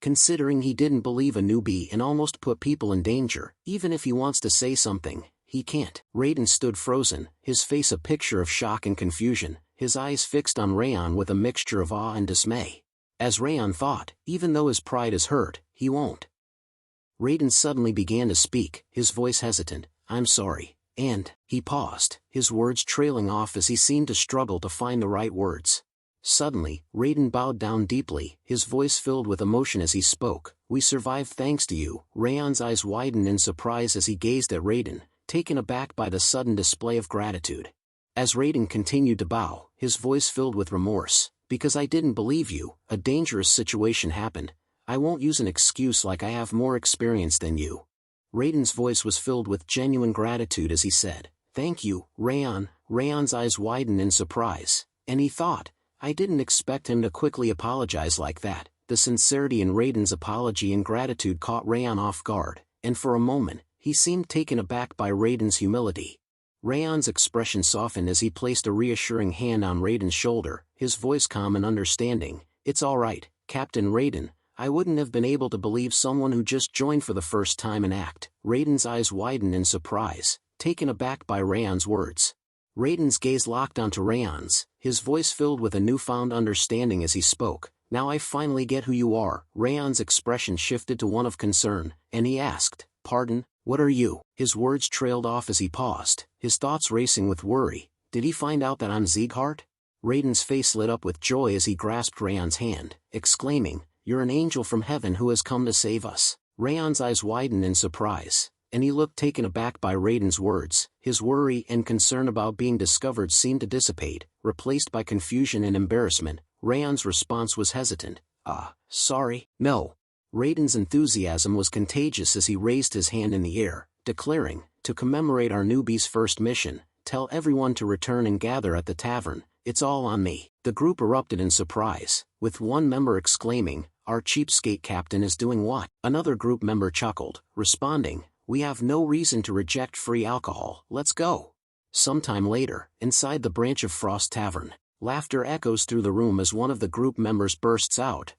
Considering he didn't believe a newbie and almost put people in danger, even if he wants to say something, he can't. Raiden stood frozen, his face a picture of shock and confusion, his eyes fixed on Raon with a mixture of awe and dismay. As Raon thought, even though his pride is hurt, he won't. Raiden suddenly began to speak, his voice hesitant, I'm sorry, and, he paused, his words trailing off as he seemed to struggle to find the right words. Suddenly, Raiden bowed down deeply, his voice filled with emotion as he spoke. We survived thanks to you. Raon's eyes widened in surprise as he gazed at Raiden, taken aback by the sudden display of gratitude. As Raiden continued to bow, his voice filled with remorse. Because I didn't believe you, a dangerous situation happened. I won't use an excuse like I have more experience than you. Raiden's voice was filled with genuine gratitude as he said, Thank you, Raon. Raon's eyes widened in surprise, and he thought, I didn't expect him to quickly apologize like that. The sincerity in Raiden's apology and gratitude caught Raon off guard, and for a moment, he seemed taken aback by Raiden's humility. Raon's expression softened as he placed a reassuring hand on Raiden's shoulder, his voice calm and understanding. It's all right, Captain Raiden. I wouldn't have been able to believe someone who just joined for the first time and act. Raiden's eyes widened in surprise, taken aback by Raon's words. Raiden's gaze locked onto Raon's, his voice filled with a newfound understanding as he spoke. Now I finally get who you are. Raon's expression shifted to one of concern, and he asked, Pardon, what are you? His words trailed off as he paused, his thoughts racing with worry. Did he find out that I'm Sieghart? Raiden's face lit up with joy as he grasped Raon's hand, exclaiming, You're an angel from heaven who has come to save us. Raon's eyes widened in surprise, and he looked taken aback by Raiden's words. His worry and concern about being discovered seemed to dissipate, replaced by confusion and embarrassment. Raon's response was hesitant. Sorry, no. Raiden's enthusiasm was contagious as he raised his hand in the air, declaring, To commemorate our newbie's first mission, tell everyone to return and gather at the tavern. It's all on me. The group erupted in surprise, with one member exclaiming, Our cheapskate captain is doing what? Another group member chuckled, responding, We have no reason to reject free alcohol, let's go. Sometime later, inside the Branch of Frost Tavern, laughter echoes through the room as one of the group members bursts out,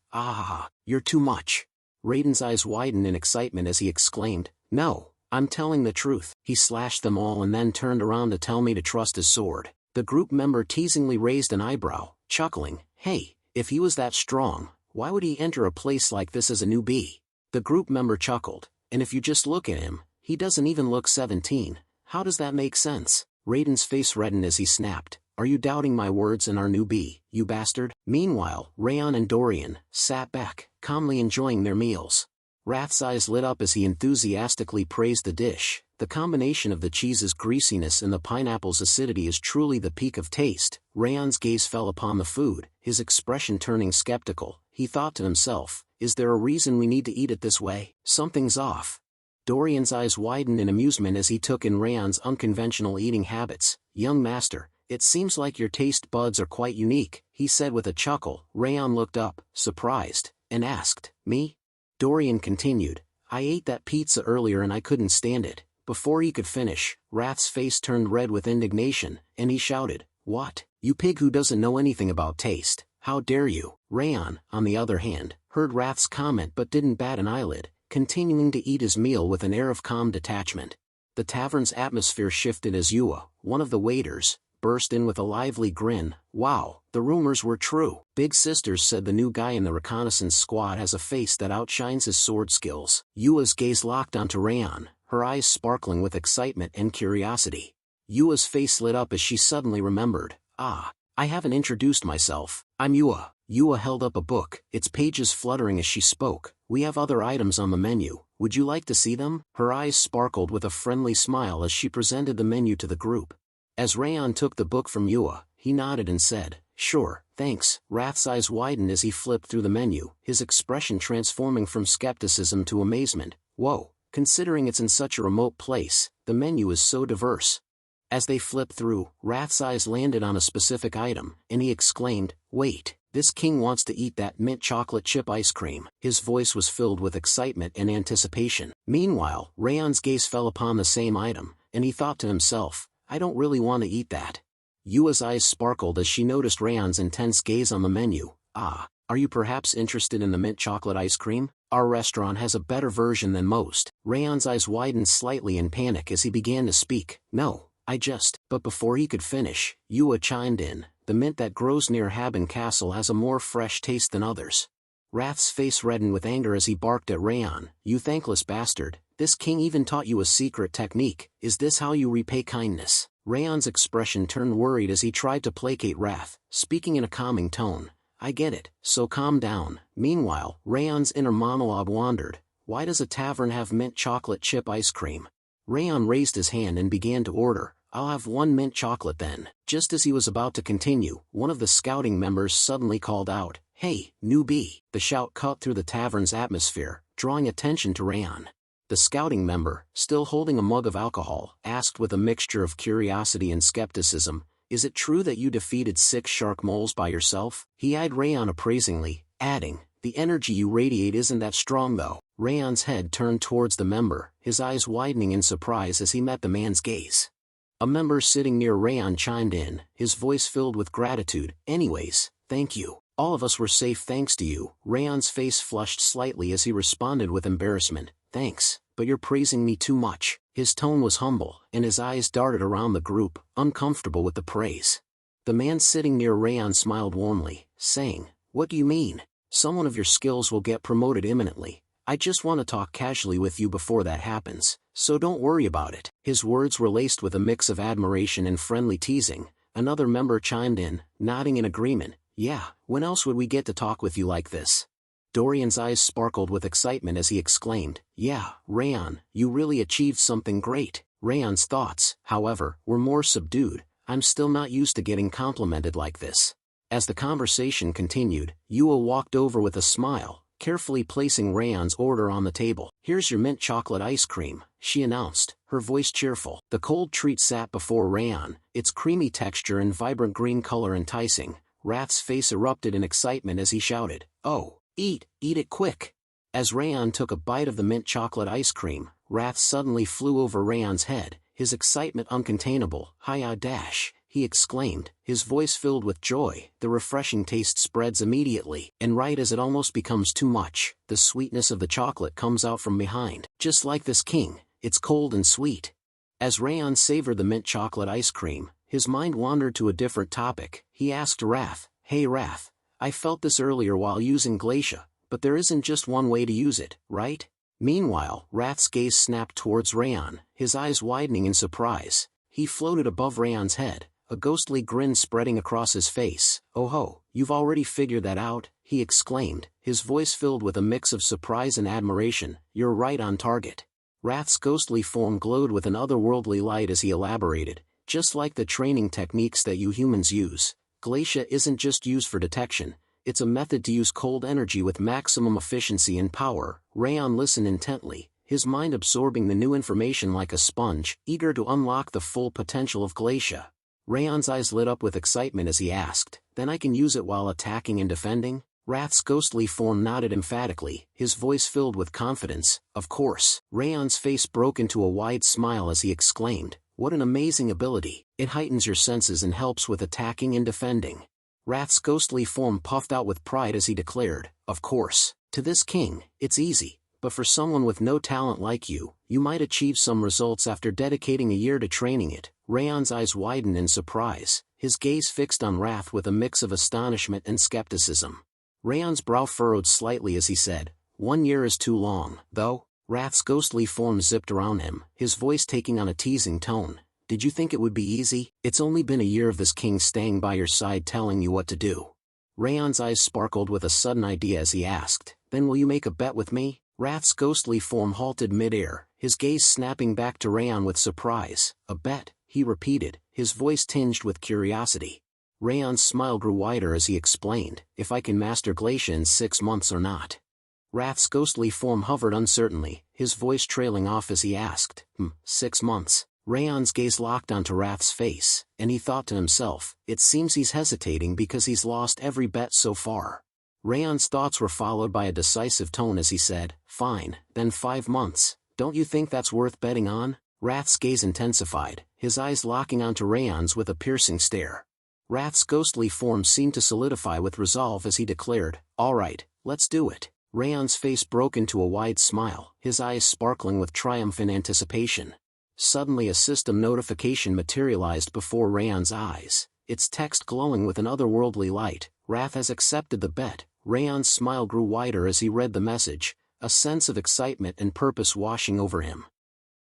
You're too much. Raiden's eyes widened in excitement as he exclaimed, "No, I'm telling the truth." He slashed them all and then turned around to tell me to trust his sword. The group member teasingly raised an eyebrow, chuckling, "Hey, if he was that strong, why would he enter a place like this as a newbie?" The group member chuckled, "And if you just look at him, he doesn't even look 17. How does that make sense?" Raiden's face reddened as he snapped, "Are you doubting my words and our newbie, you bastard?" Meanwhile, Raon and Dorian sat back, calmly enjoying their meals. Wrath's eyes lit up as he enthusiastically praised the dish. The combination of the cheese's greasiness and the pineapple's acidity is truly the peak of taste. Raon's gaze fell upon the food, his expression turning skeptical. He thought to himself, "Is there a reason we need to eat it this way? Something's off." Dorian's eyes widened in amusement as he took in Raon's unconventional eating habits. "Young master, it seems like your taste buds are quite unique," he said with a chuckle. Raon looked up, surprised, and asked, "Me?" Dorian continued, "I ate that pizza earlier and I couldn't stand it." Before he could finish, Wrath's face turned red with indignation, and he shouted, "What? You pig who doesn't know anything about taste, how dare you?" Raon, on the other hand, heard Wrath's comment but didn't bat an eyelid, continuing to eat his meal with an air of calm detachment. The tavern's atmosphere shifted as Yua, one of the waiters, burst in with a lively grin. "Wow, the rumors were true. Big Sisters said the new guy in the reconnaissance squad has a face that outshines his sword skills." Yua's gaze locked onto Raon, her eyes sparkling with excitement and curiosity. Yua's face lit up as she suddenly remembered, "Ah, I haven't introduced myself. I'm Yua." Yua held up a book, its pages fluttering as she spoke. "We have other items on the menu. Would you like to see them?" Her eyes sparkled with a friendly smile as she presented the menu to the group. As Raon took the book from Yua, he nodded and said, "Sure, thanks." Wrath's eyes widened as he flipped through the menu, his expression transforming from skepticism to amazement. "Whoa, considering it's in such a remote place, the menu is so diverse." As they flipped through, Wrath's eyes landed on a specific item, and he exclaimed, "Wait, this king wants to eat that mint chocolate chip ice cream." His voice was filled with excitement and anticipation. Meanwhile, Raon's gaze fell upon the same item, and he thought to himself, "I don't really want to eat that." Yua's eyes sparkled as she noticed Raon's intense gaze on the menu. "Ah, are you perhaps interested in the mint chocolate ice cream? Our restaurant has a better version than most." Raon's eyes widened slightly in panic as he began to speak. "No, I just..." But before he could finish, Yua chimed in, "The mint that grows near Haben Castle has a more fresh taste than others." Wrath's face reddened with anger as he barked at Raon, "You thankless bastard, this king even taught you a secret technique. Is this how you repay kindness?" Raon's expression turned worried as he tried to placate Wrath, speaking in a calming tone. "I get it, so calm down." Meanwhile, Raon's inner monologue wandered. "Why does a tavern have mint chocolate chip ice cream?" Raon raised his hand and began to order. "I'll have one mint chocolate then." Just as he was about to continue, one of the scouting members suddenly called out, "Hey, newbie!" The shout cut through the tavern's atmosphere, drawing attention to Raon. The scouting member, still holding a mug of alcohol, asked with a mixture of curiosity and skepticism, "Is it true that you defeated 6 shark moles by yourself?" He eyed Raon appraisingly, adding, "The energy you radiate isn't that strong though." Raon's head turned towards the member, his eyes widening in surprise as he met the man's gaze. A member sitting near Raon chimed in, his voice filled with gratitude. "Anyways, thank you. All of us were safe thanks to you." Raon's face flushed slightly as he responded with embarrassment, "Thanks, but you're praising me too much." His tone was humble, and his eyes darted around the group, uncomfortable with the praise. The man sitting near Raon smiled warmly, saying, "What do you mean? Someone of your skills will get promoted imminently. I just want to talk casually with you before that happens, so don't worry about it." His words were laced with a mix of admiration and friendly teasing. Another member chimed in, nodding in agreement. "Yeah, when else would we get to talk with you like this?" Dorian's eyes sparkled with excitement as he exclaimed, "Yeah, Raon, you really achieved something great." Raon's thoughts, however, were more subdued. "I'm still not used to getting complimented like this." As the conversation continued, Yua walked over with a smile, carefully placing Raon's order on the table. "Here's your mint chocolate ice cream," she announced, her voice cheerful. The cold treat sat before Raon, its creamy texture and vibrant green color enticing. Wrath's face erupted in excitement as he shouted, "Oh, eat it quick." As Raon took a bite of the mint chocolate ice cream, Wrath suddenly flew over Raon's head, his excitement uncontainable. "Hiya dash, he exclaimed, his voice filled with joy. The refreshing taste spreads immediately, and right as it almost becomes too much, the sweetness of the chocolate comes out from behind. Just like this king, it's cold and sweet. As Raon savored the mint chocolate ice cream, his mind wandered to a different topic. He asked Wrath, "Hey Wrath, I felt this earlier while using Glacia, but there isn't just one way to use it, right?" Meanwhile, Wrath's gaze snapped towards Raon, his eyes widening in surprise. He floated above Raon's head, a ghostly grin spreading across his face. "Oh ho, you've already figured that out," he exclaimed, his voice filled with a mix of surprise and admiration. "You're right on target." Wrath's ghostly form glowed with an otherworldly light as he elaborated, "Just like the training techniques that you humans use, Glacia isn't just used for detection, it's a method to use cold energy with maximum efficiency and power." Raon listened intently, his mind absorbing the new information like a sponge, eager to unlock the full potential of Glacia. Raon's eyes lit up with excitement as he asked, "Then I can use it while attacking and defending?" Wrath's ghostly form nodded emphatically, his voice filled with confidence. "Of course." Raon's face broke into a wide smile as he exclaimed, "What an amazing ability. It heightens your senses and helps with attacking and defending." Wrath's ghostly form puffed out with pride as he declared, "Of course. To this king, it's easy, but for someone with no talent like you, you might achieve some results after dedicating a year to training it." Raon's eyes widened in surprise, his gaze fixed on Wrath with a mix of astonishment and skepticism. Raon's brow furrowed slightly as he said, "1 year is too long, though." Wrath's ghostly form zipped around him, his voice taking on a teasing tone. "Did you think it would be easy? It's only been a year of this king staying by your side telling you what to do." Raon's eyes sparkled with a sudden idea as he asked, "Then will you make a bet with me?" Wrath's ghostly form halted mid-air, his gaze snapping back to Raon with surprise. "A bet?" he repeated, his voice tinged with curiosity. Raon's smile grew wider as he explained, "If I can master Glacia in 6 months or not." Wrath's ghostly form hovered uncertainly, his voice trailing off as he asked, 6 months?" Raon's gaze locked onto Wrath's face, and he thought to himself, "It seems he's hesitating because he's lost every bet so far." Raon's thoughts were followed by a decisive tone as he said, "Fine, then 5 months. Don't you think that's worth betting on?" Wrath's gaze intensified, his eyes locking onto Raon's with a piercing stare. Wrath's ghostly form seemed to solidify with resolve as he declared, "All right, let's do it." Raon's face broke into a wide smile, his eyes sparkling with triumph and anticipation. Suddenly a system notification materialized before Raon's eyes, its text glowing with an otherworldly light. "Wrath has accepted the bet." Raon's smile grew wider as he read the message, a sense of excitement and purpose washing over him.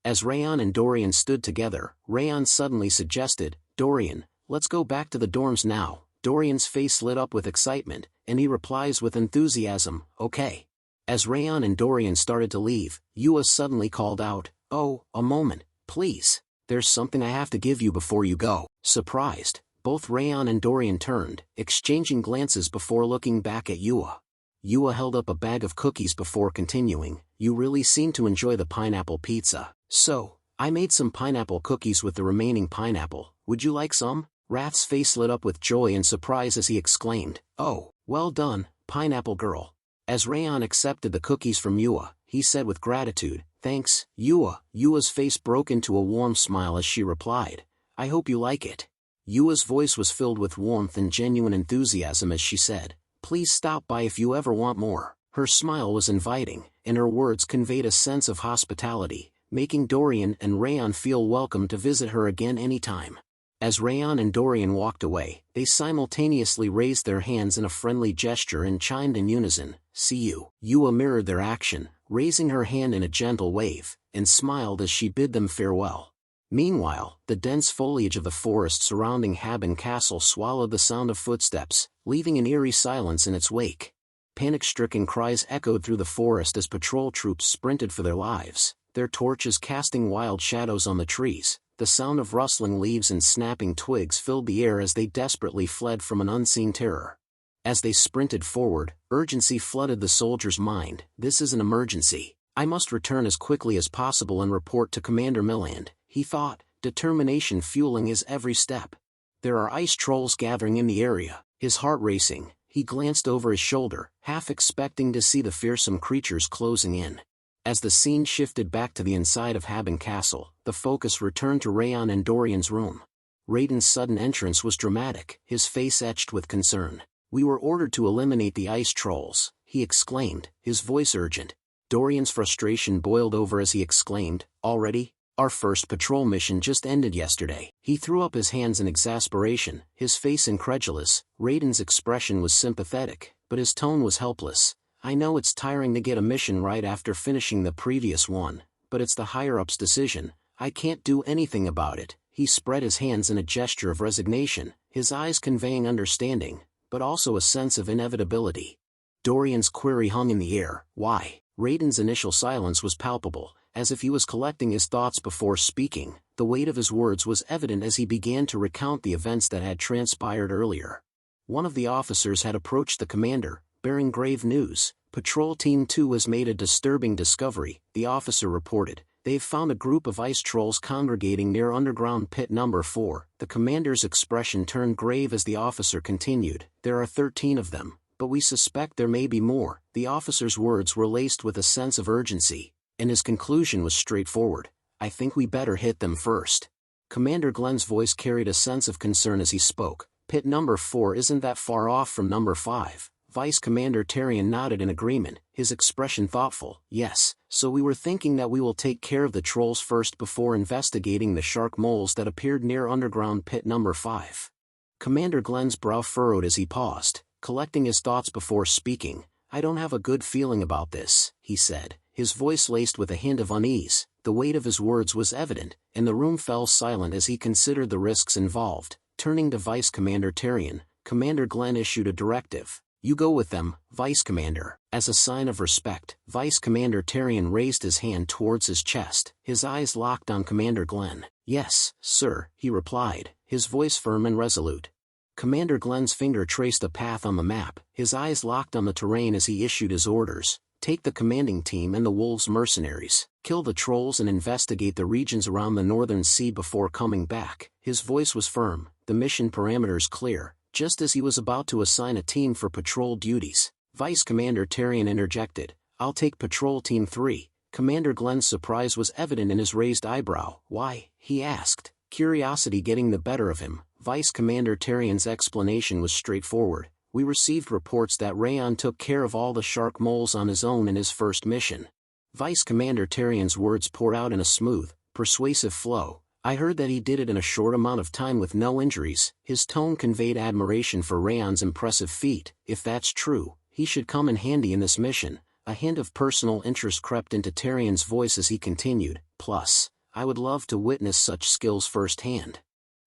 As Raon and Dorian stood together, Raon suddenly suggested, "Dorian, let's go back to the dorms now." Dorian's face lit up with excitement, and he replies with enthusiasm, "Okay." As Raon and Dorian started to leave, Yua suddenly called out, "Oh, a moment, please. There's something I have to give you before you go." Surprised, both Raon and Dorian turned, exchanging glances before looking back at Yua. Yua held up a bag of cookies before continuing, "You really seem to enjoy the pineapple pizza. So, I made some pineapple cookies with the remaining pineapple. Would you like some?" Wrath's face lit up with joy and surprise as he exclaimed, "Oh, well done, pineapple girl." As Raon accepted the cookies from Yua, he said with gratitude, "Thanks, Yua." Yua's face broke into a warm smile as she replied, "I hope you like it." Yua's voice was filled with warmth and genuine enthusiasm as she said, "Please stop by if you ever want more." Her smile was inviting, and her words conveyed a sense of hospitality, making Dorian and Raon feel welcome to visit her again anytime. As Raon and Dorian walked away, they simultaneously raised their hands in a friendly gesture and chimed in unison, "See you." Yua mirrored their action, raising her hand in a gentle wave, and smiled as she bid them farewell. Meanwhile, the dense foliage of the forest surrounding Haben Castle swallowed the sound of footsteps, leaving an eerie silence in its wake. Panic-stricken cries echoed through the forest as patrol troops sprinted for their lives, their torches casting wild shadows on the trees. The sound of rustling leaves and snapping twigs filled the air as they desperately fled from an unseen terror. As they sprinted forward, urgency flooded the soldier's mind. "This is an emergency. I must return as quickly as possible and report to Commander Milland," he thought, determination fueling his every step. "There are ice trolls gathering in the area." His heart racing, he glanced over his shoulder, half expecting to see the fearsome creatures closing in. As the scene shifted back to the inside of Haben Castle, the focus returned to Raon and Dorian's room. Raiden's sudden entrance was dramatic, his face etched with concern. "We were ordered to eliminate the ice trolls," he exclaimed, his voice urgent. Dorian's frustration boiled over as he exclaimed, "Already? Our first patrol mission just ended yesterday." He threw up his hands in exasperation, his face incredulous. Raiden's expression was sympathetic, but his tone was helpless. "I know it's tiring to get a mission right after finishing the previous one, but it's the higher-ups' decision. I can't do anything about it." He spread his hands in a gesture of resignation, his eyes conveying understanding, but also a sense of inevitability. Dorian's query hung in the air. "Why?" Raiden's initial silence was palpable, as if he was collecting his thoughts before speaking. The weight of his words was evident as he began to recount the events that had transpired earlier. One of the officers had approached the commander, bearing grave news. "Patrol Team 2 has made a disturbing discovery," the officer reported. "They've found a group of ice trolls congregating near underground pit number 4. The commander's expression turned grave as the officer continued. "There are 13 of them, but we suspect there may be more." The officer's words were laced with a sense of urgency, and his conclusion was straightforward. "I think we better hit them first." Commander Glenn's voice carried a sense of concern as he spoke. "Pit number 4 isn't that far off from number 5. Vice Commander Tarion nodded in agreement, his expression thoughtful. "Yes, so we were thinking that we will take care of the trolls first before investigating the shark moles that appeared near underground pit number 5. Commander Glenn's brow furrowed as he paused, collecting his thoughts before speaking. "I don't have a good feeling about this," he said, his voice laced with a hint of unease. The weight of his words was evident, and the room fell silent as he considered the risks involved. Turning to Vice Commander Tarion, Commander Glenn issued a directive. "You go with them, Vice Commander." As a sign of respect, Vice Commander Tarion raised his hand towards his chest, his eyes locked on Commander Glenn. "Yes, sir," he replied, his voice firm and resolute. Commander Glenn's finger traced a path on the map, his eyes locked on the terrain as he issued his orders. "Take the commanding team and the Wolves mercenaries, kill the trolls and investigate the regions around the Northern Sea before coming back." His voice was firm, the mission parameters clear. Just as he was about to assign a team for patrol duties, Vice Commander Tarion interjected. "I'll take Patrol Team 3. Commander Glenn's surprise was evident in his raised eyebrow. "Why?" he asked, curiosity getting the better of him. Vice Commander Tarion's explanation was straightforward. "We received reports that Raon took care of all the shark moles on his own in his first mission." Vice Commander Tarion's words poured out in a smooth, persuasive flow. "I heard that he did it in a short amount of time with no injuries." His tone conveyed admiration for Raon's impressive feat. "If that's true, he should come in handy in this mission." A hint of personal interest crept into Tarion's voice as he continued. "Plus, I would love to witness such skills firsthand."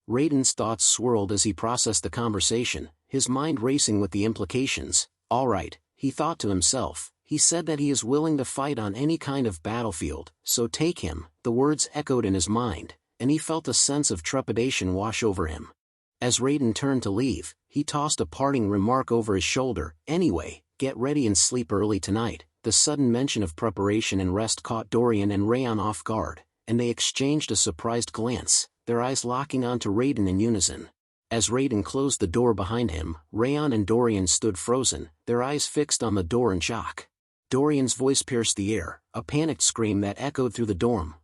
Raiden's thoughts swirled as he processed the conversation, his mind racing with the implications. "All right," he thought to himself. "He said that he is willing to fight on any kind of battlefield, so take him." The words echoed in his mind, and he felt a sense of trepidation wash over him. As Raiden turned to leave, he tossed a parting remark over his shoulder. "Anyway, get ready and sleep early tonight." The sudden mention of preparation and rest caught Dorian and Raon off guard, and they exchanged a surprised glance, their eyes locking onto Raiden in unison. As Raiden closed the door behind him, Raon and Dorian stood frozen, their eyes fixed on the door in shock. Dorian's voice pierced the air, a panicked scream that echoed through the dorm.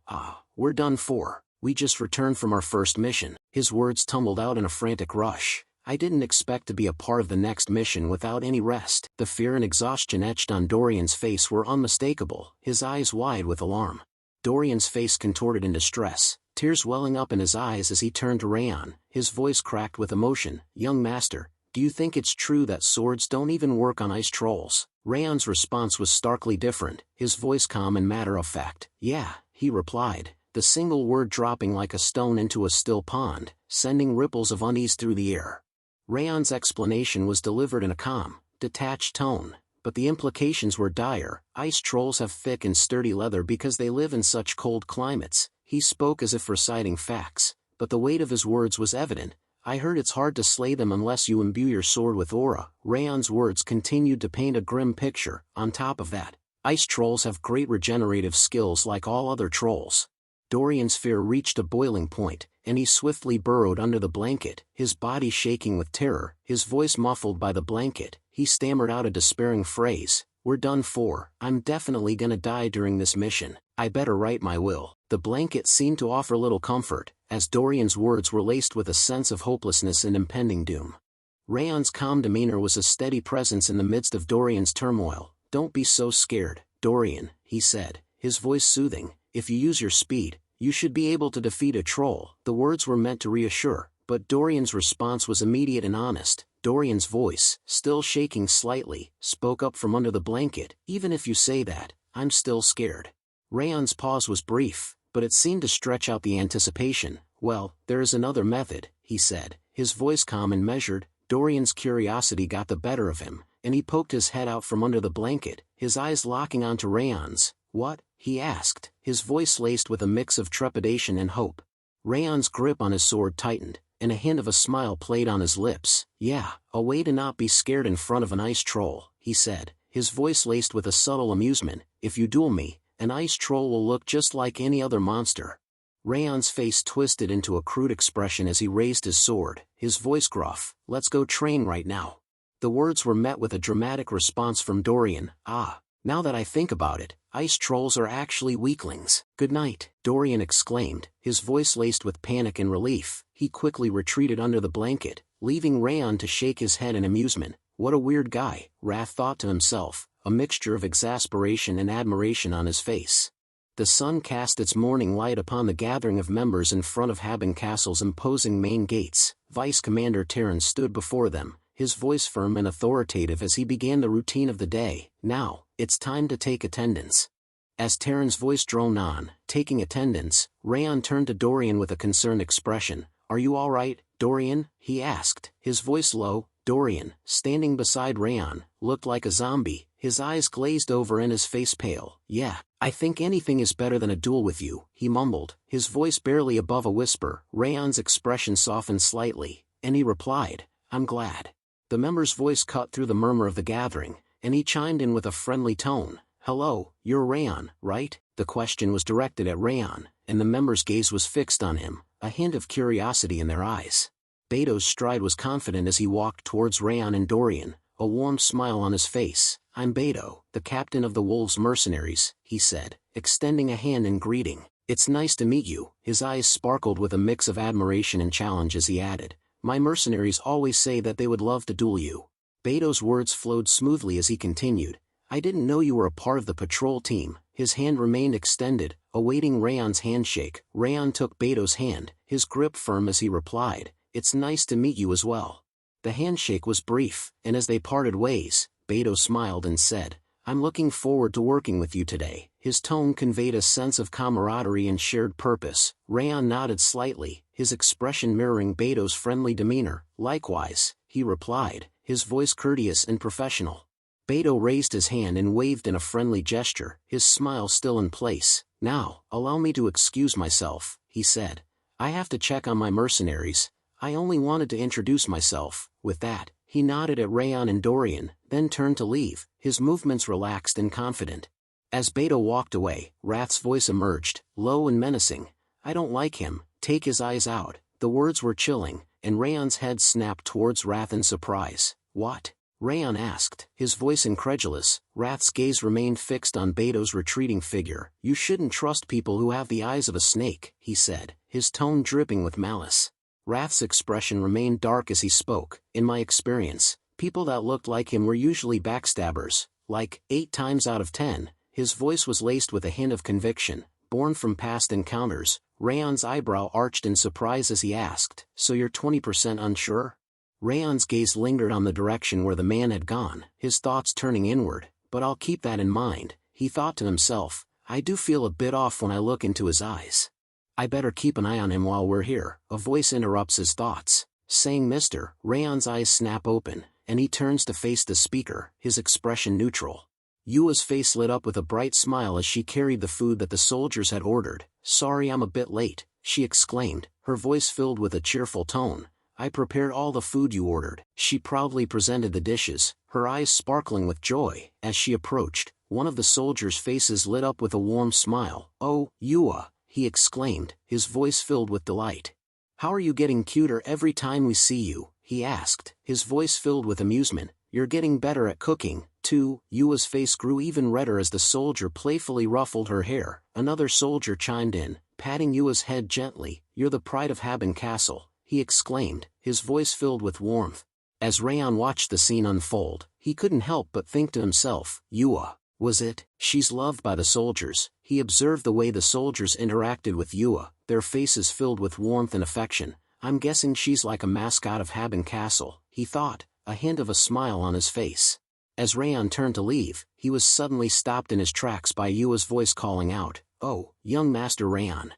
We're done for. We just returned from our first mission." His words tumbled out in a frantic rush. "I didn't expect to be a part of the next mission without any rest." The fear and exhaustion etched on Dorian's face were unmistakable, his eyes wide with alarm. Dorian's face contorted in distress, tears welling up in his eyes as he turned to Raon, his voice cracked with emotion. "Young master, do you think it's true that swords don't even work on ice trolls?" Raon's response was starkly different, his voice calm and matter-of-fact. "Yeah," he replied, the single word dropping like a stone into a still pond, sending ripples of unease through the air. Raon's explanation was delivered in a calm, detached tone, but the implications were dire. Ice trolls have thick and sturdy leather because they live in such cold climates. He spoke as if reciting facts, but the weight of his words was evident. "I heard it's hard to slay them unless you imbue your sword with aura." Raon's words continued to paint a grim picture. "On top of that, ice trolls have great regenerative skills like all other trolls." Dorian's fear reached a boiling point, and he swiftly burrowed under the blanket, his body shaking with terror, his voice muffled by the blanket. He stammered out a despairing phrase. "We're done for. I'm definitely gonna die during this mission. I better write my will." The blanket seemed to offer little comfort, as Dorian's words were laced with a sense of hopelessness and impending doom. Raon's calm demeanor was a steady presence in the midst of Dorian's turmoil. "Don't be so scared, Dorian," he said, his voice soothing. "If you use your speed, you should be able to defeat a troll." The words were meant to reassure, but Dorian's response was immediate and honest. Dorian's voice, still shaking slightly, spoke up from under the blanket. "Even if you say that, I'm still scared." Raon's pause was brief, but it seemed to stretch out the anticipation. "Well, there is another method," he said, his voice calm and measured. Dorian's curiosity got the better of him, and he poked his head out from under the blanket, his eyes locking onto Raon's. "What?" he asked, his voice laced with a mix of trepidation and hope. Raon's grip on his sword tightened, and a hint of a smile played on his lips. "Yeah, a way to not be scared in front of an ice troll," he said, his voice laced with a subtle amusement. "If you duel me, an ice troll will look just like any other monster." Raon's face twisted into a crude expression as he raised his sword, his voice gruff. "Let's go train right now." The words were met with a dramatic response from Dorian. "Ah, now that I think about it, ice trolls are actually weaklings." "Good night," Dorian exclaimed, his voice laced with panic and relief. He quickly retreated under the blanket, leaving Raon to shake his head in amusement. "What a weird guy," Wrath thought to himself, a mixture of exasperation and admiration on his face. The sun cast its morning light upon the gathering of members in front of Haben Castle's imposing main gates. Vice Commander Terran stood before them, his voice firm and authoritative as he began the routine of the day. "Now, it's time to take attendance." As Terran's voice droned on, taking attendance, Raon turned to Dorian with a concerned expression. "Are you all right, Dorian?" he asked, his voice low. Dorian, standing beside Raon, looked like a zombie, his eyes glazed over and his face pale. "Yeah, I think anything is better than a duel with you," he mumbled, his voice barely above a whisper. Raon's expression softened slightly, and he replied, "I'm glad." The member's voice cut through the murmur of the gathering, and he chimed in with a friendly tone. "Hello, you're Raon, right?" The question was directed at Raon, and the member's gaze was fixed on him, a hint of curiosity in their eyes. Beto's stride was confident as he walked towards Raon and Dorian, a warm smile on his face. "I'm Beto, the captain of the Wolves Mercenaries," he said, extending a hand in greeting. "It's nice to meet you." His eyes sparkled with a mix of admiration and challenge as he added, "My mercenaries always say that they would love to duel you." Beto's words flowed smoothly as he continued. "I didn't know you were a part of the patrol team." His hand remained extended, awaiting Raon's handshake. Raon took Beto's hand, his grip firm as he replied, "It's nice to meet you as well." The handshake was brief, and as they parted ways, Beto smiled and said, "I'm looking forward to working with you today." His tone conveyed a sense of camaraderie and shared purpose. Raon nodded slightly, his expression mirroring Beto's friendly demeanor. "Likewise," he replied, his voice courteous and professional. Beto raised his hand and waved in a friendly gesture, his smile still in place. "Now, allow me to excuse myself," he said. "I have to check on my mercenaries. I only wanted to introduce myself." With that, he nodded at Raon and Dorian, then turned to leave, his movements relaxed and confident. As Beto walked away, Wrath's voice emerged, low and menacing. "I don't like him, take his eyes out." The words were chilling, and Raon's head snapped towards Wrath in surprise. "What?" Raon asked, his voice incredulous. Wrath's gaze remained fixed on Beto's retreating figure. "You shouldn't trust people who have the eyes of a snake," he said, his tone dripping with malice. Wrath's expression remained dark as he spoke. "In my experience, people that looked like him were usually backstabbers, like 8 times out of 10. His voice was laced with a hint of conviction, born from past encounters. Raon's eyebrow arched in surprise as he asked, "So you're 20% unsure?" Raon's gaze lingered on the direction where the man had gone, his thoughts turning inward. "But I'll keep that in mind," he thought to himself. "I do feel a bit off when I look into his eyes. I better keep an eye on him while we're here." A voice interrupts his thoughts, saying, "Mister." Raon's eyes snap open, and he turns to face the speaker, his expression neutral. Yua's face lit up with a bright smile as she carried the food that the soldiers had ordered. "Sorry I'm a bit late," she exclaimed, her voice filled with a cheerful tone. "I prepared all the food you ordered." She proudly presented the dishes, her eyes sparkling with joy. As she approached, one of the soldiers' faces lit up with a warm smile. "Oh, Yua," he exclaimed, his voice filled with delight. "How are you getting cuter every time we see you?" he asked, his voice filled with amusement. "You're getting better at cooking, too." Yua's face grew even redder as the soldier playfully ruffled her hair. Another soldier chimed in, Patting Yua's head gently, "You're the pride of Haben Castle," he exclaimed, his voice filled with warmth. As Raon watched the scene unfold, he couldn't help but think to himself, Yua, was it? She's loved by the soldiers. He observed the way the soldiers interacted with Yua, their faces filled with warmth and affection. I'm guessing she's like a mascot of Haben Castle, he thought, a hint of a smile on his face. As Raon turned to leave, he was suddenly stopped in his tracks by Yua's voice calling out, "Oh, young Master Raon."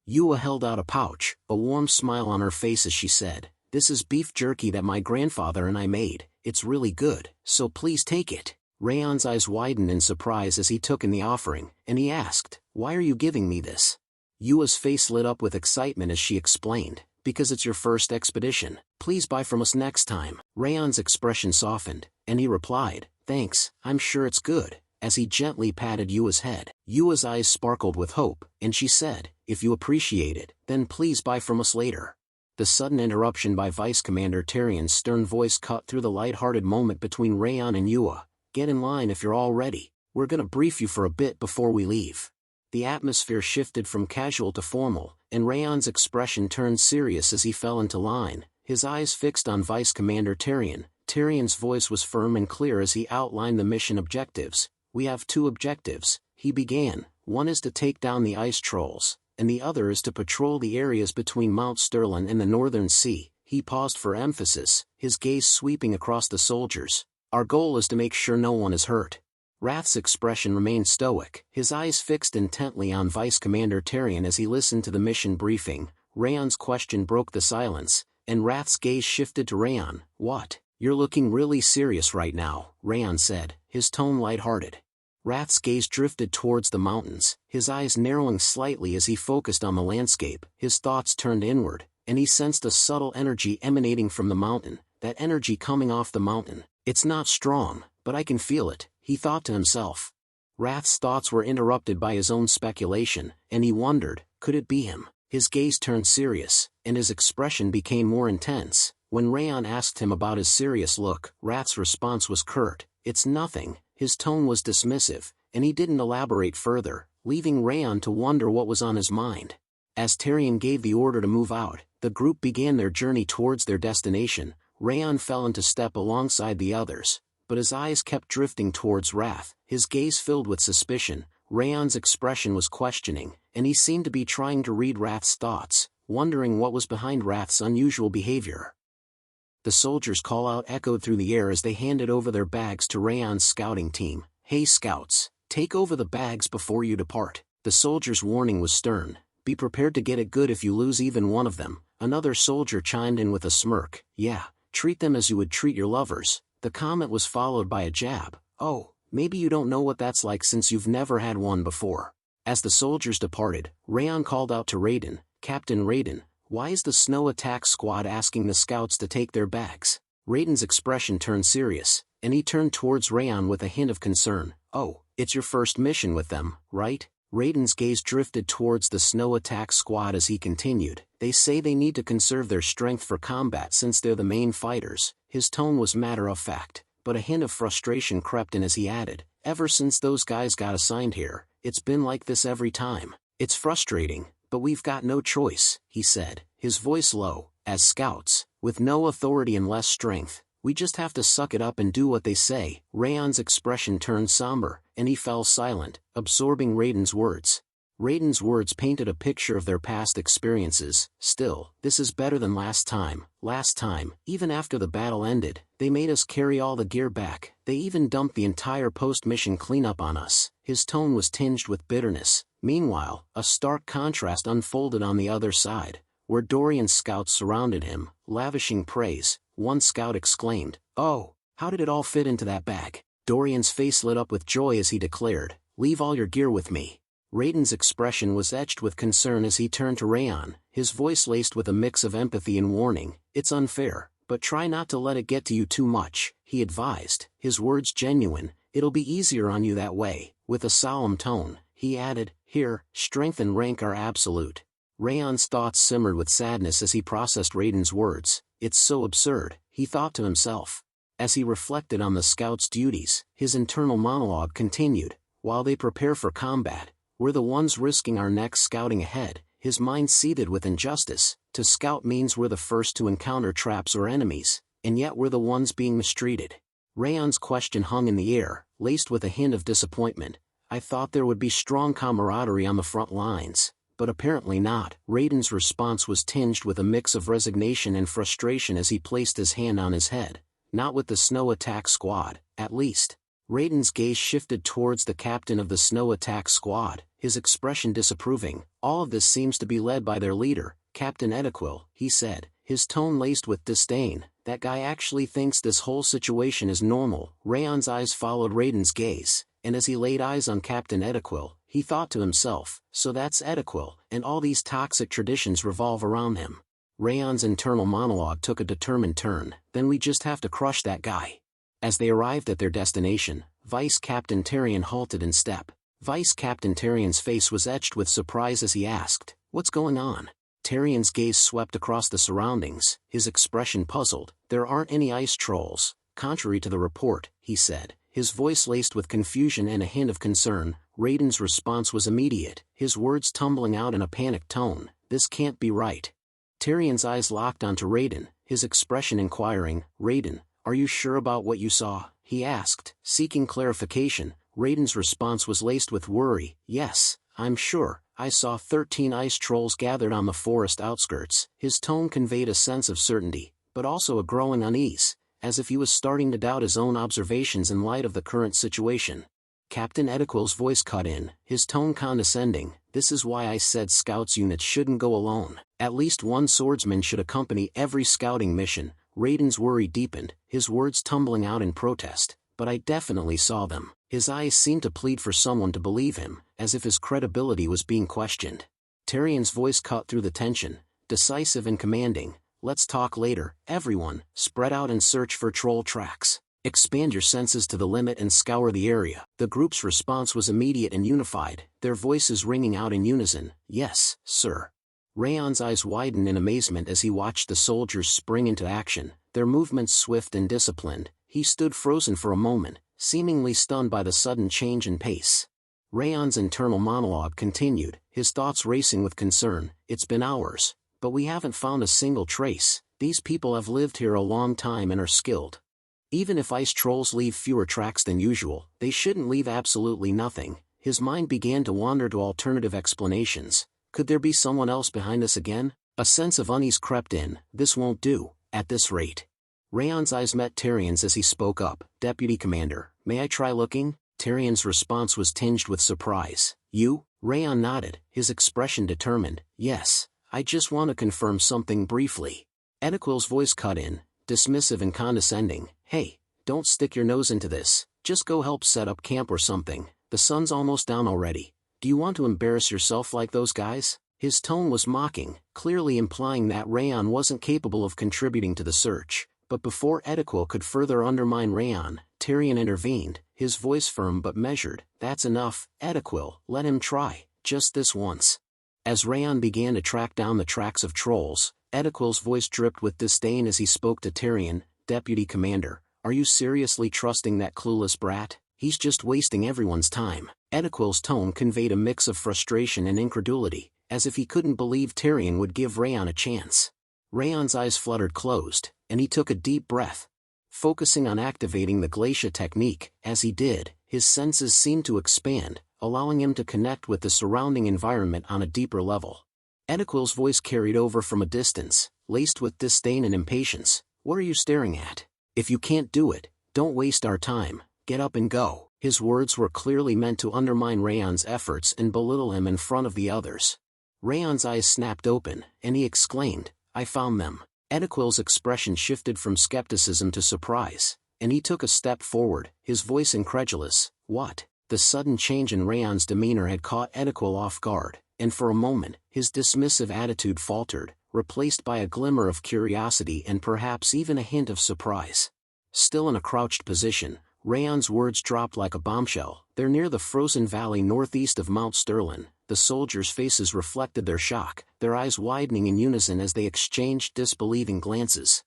Yua held out a pouch, a warm smile on her face as she said, "This is beef jerky that my grandfather and I made. It's really good, so please take it." Raon's eyes widened in surprise as he took in the offering, and he asked, "Why are you giving me this?" Yua's face lit up with excitement as she explained, "Because it's your first expedition. Please buy from us next time." Raon's expression softened, and he replied, "Thanks, I'm sure it's good," as he gently patted Yua's head. Yua's eyes sparkled with hope, and she said, "If you appreciate it, then please buy from us later." The sudden interruption by Vice Commander Tyrion's stern voice cut through the light-hearted moment between Raon and Yua. "Get in line if you're all ready. We're gonna brief you for a bit before we leave." The atmosphere shifted from casual to formal, and Raon's expression turned serious as he fell into line, his eyes fixed on Vice Commander Tyrion. Tyrion's voice was firm and clear as he outlined the mission objectives. "We have 2 objectives," he began. "One is to take down the ice trolls, and the other is to patrol the areas between Mount Sterling and the Northern Sea." He paused for emphasis, his gaze sweeping across the soldiers. "Our goal is to make sure no one is hurt." Wrath's expression remained stoic, his eyes fixed intently on Vice Commander Tyrion as he listened to the mission briefing. Raon's question broke the silence, and Wrath's gaze shifted to Raon. "What? You're looking really serious right now," Raon said, his tone light-hearted. Wrath's gaze drifted towards the mountains, his eyes narrowing slightly as he focused on the landscape. His thoughts turned inward, and he sensed a subtle energy emanating from the mountain, that energy coming off the mountain. "It's not strong, but I can feel it," he thought to himself. Wrath's thoughts were interrupted by his own speculation, and he wondered, could it be him? His gaze turned serious, and his expression became more intense. When Raon asked him about his serious look, Wrath's response was curt, "It's nothing." His tone was dismissive, and he didn't elaborate further, leaving Raon to wonder what was on his mind. As Tyrion gave the order to move out, the group began their journey towards their destination. Raon fell into step alongside the others, but his eyes kept drifting towards Wrath, his gaze filled with suspicion. Raon's expression was questioning, and he seemed to be trying to read Wrath's thoughts, wondering what was behind Wrath's unusual behavior. The soldiers' call-out echoed through the air as they handed over their bags to Raon's scouting team. "Hey scouts, take over the bags before you depart." The soldiers' warning was stern. "Be prepared to get it good if you lose even one of them." Another soldier chimed in with a smirk. "Yeah, treat them as you would treat your lovers." The comment was followed by a jab. "Oh, maybe you don't know what that's like since you've never had one before." As the soldiers departed, Raon called out to Raiden, "Captain Raiden, why is the snow attack squad asking the scouts to take their bags?" Raiden's expression turned serious, and he turned towards Raon with a hint of concern. "Oh, it's your first mission with them, right?" Raiden's gaze drifted towards the snow attack squad as he continued. "They say they need to conserve their strength for combat since they're the main fighters." His tone was matter-of-fact, but a hint of frustration crept in as he added, "Ever since those guys got assigned here, it's been like this every time. It's frustrating, but we've got no choice," he said, his voice low. "As scouts, with no authority and less strength, we just have to suck it up and do what they say." Raon's expression turned somber, and he fell silent, absorbing Raiden's words. Raiden's words painted a picture of their past experiences. "Still, this is better than last time. Last time, even after the battle ended, they made us carry all the gear back. They even dumped the entire post-mission cleanup on us." His tone was tinged with bitterness. Meanwhile, a stark contrast unfolded on the other side, where Dorian's scouts surrounded him, lavishing praise. One scout exclaimed, "Oh, how did it all fit into that bag?" Dorian's face lit up with joy as he declared, "Leave all your gear with me." Raiden's expression was etched with concern as he turned to Raon, his voice laced with a mix of empathy and warning. "It's unfair, but try not to let it get to you too much," he advised, his words genuine. "It'll be easier on you that way." With a solemn tone, he added, "Here, strength and rank are absolute." Raon's thoughts simmered with sadness as he processed Raiden's words. "It's so absurd," he thought to himself. As he reflected on the scouts' duties, his internal monologue continued. "While they prepare for combat, we're the ones risking our necks scouting ahead. his mind seethed with injustice. To scout means we're the first to encounter traps or enemies, and yet we're the ones being mistreated. Raon's question hung in the air, laced with a hint of disappointment. I thought there would be strong camaraderie on the front lines, but apparently not. Raiden's response was tinged with a mix of resignation and frustration as he placed his hand on his head. Not with the snow attack squad, at least. Raiden's gaze shifted towards the captain of the snow attack squad, his expression disapproving. All of this seems to be led by their leader, Captain Ediquil, he said, his tone laced with disdain. That guy actually thinks this whole situation is normal. Raon's eyes followed Raiden's gaze, and as he laid eyes on Captain Ediquil, he thought to himself, so that's Ediquil, and all these toxic traditions revolve around him. Raon's internal monologue took a determined turn. Then we just have to crush that guy. As they arrived at their destination, Vice Captain Tyrion halted in step. Vice Captain Tyrion's face was etched with surprise as he asked, "What's going on?" Tyrion's gaze swept across the surroundings, his expression puzzled. "There aren't any ice trolls, contrary to the report," he said, his voice laced with confusion and a hint of concern. Raiden's response was immediate, his words tumbling out in a panicked tone. "This can't be right." Tyrion's eyes locked onto Raiden, his expression inquiring. "Raiden, are you sure about what you saw?" he asked, seeking clarification. Raiden's response was laced with worry. "Yes, I'm sure. I saw 13 ice trolls gathered on the forest outskirts." His tone conveyed a sense of certainty, but also a growing unease, as if he was starting to doubt his own observations in light of the current situation. Captain Ediquil's voice cut in, his tone condescending. "This is why I said scouts units shouldn't go alone. At least one swordsman should accompany every scouting mission." Raiden's worry deepened, his words tumbling out in protest. "But I definitely saw them." His eyes seemed to plead for someone to believe him, as if his credibility was being questioned. Tyrion's voice cut through the tension, decisive and commanding. "Let's talk later, everyone. Spread out and search for troll tracks. Expand your senses to the limit and scour the area." The group's response was immediate and unified, their voices ringing out in unison. "Yes, sir." Raon's eyes widened in amazement as he watched the soldiers spring into action, their movements swift and disciplined. He stood frozen for a moment, seemingly stunned by the sudden change in pace. Raon's internal monologue continued, his thoughts racing with concern. "It's been hours, but we haven't found a single trace. These people have lived here a long time and are skilled. Even if ice trolls leave fewer tracks than usual, they shouldn't leave absolutely nothing." His mind began to wander to alternative explanations. Could there be someone else behind this again? A sense of unease crept in. This won't do, at this rate. Raon's eyes met Tyrion's as he spoke up. "Deputy Commander, may I try looking?" Tyrion's response was tinged with surprise. "You?" Raon nodded, his expression determined. "Yes, I just want to confirm something briefly." Ediquil's voice cut in, dismissive and condescending. "Hey, don't stick your nose into this. Just go help set up camp or something. The sun's almost down already. Do you want to embarrass yourself like those guys?" His tone was mocking, clearly implying that Raon wasn't capable of contributing to the search. But before Ediquil could further undermine Raon, Tyrion intervened, his voice firm but measured. "That's enough, Ediquil, let him try, just this once." As Raon began to track down the tracks of trolls, Ediquil's voice dripped with disdain as he spoke to Tyrion. "Deputy Commander, are you seriously trusting that clueless brat? He's just wasting everyone's time." Ediquil's tone conveyed a mix of frustration and incredulity, as if he couldn't believe Tyrion would give Raon a chance. Raon's eyes fluttered closed, and he took a deep breath. Focusing on activating the glacier technique, as he did, his senses seemed to expand, allowing him to connect with the surrounding environment on a deeper level. Ediquil's voice carried over from a distance, laced with disdain and impatience. "What are you staring at? If you can't do it, don't waste our time, get up and go." His words were clearly meant to undermine Raon's efforts and belittle him in front of the others. Raon's eyes snapped open, and he exclaimed, "I found them." Ediquil's expression shifted from skepticism to surprise, and he took a step forward, his voice incredulous. "What?" The sudden change in Raon's demeanor had caught Ediquil off guard, and for a moment, his dismissive attitude faltered, replaced by a glimmer of curiosity and perhaps even a hint of surprise. Still in a crouched position, Raon's words dropped like a bombshell. "They're near the frozen valley northeast of Mount Sterling." The soldiers' faces reflected their shock, their eyes widening in unison as they exchanged disbelieving glances.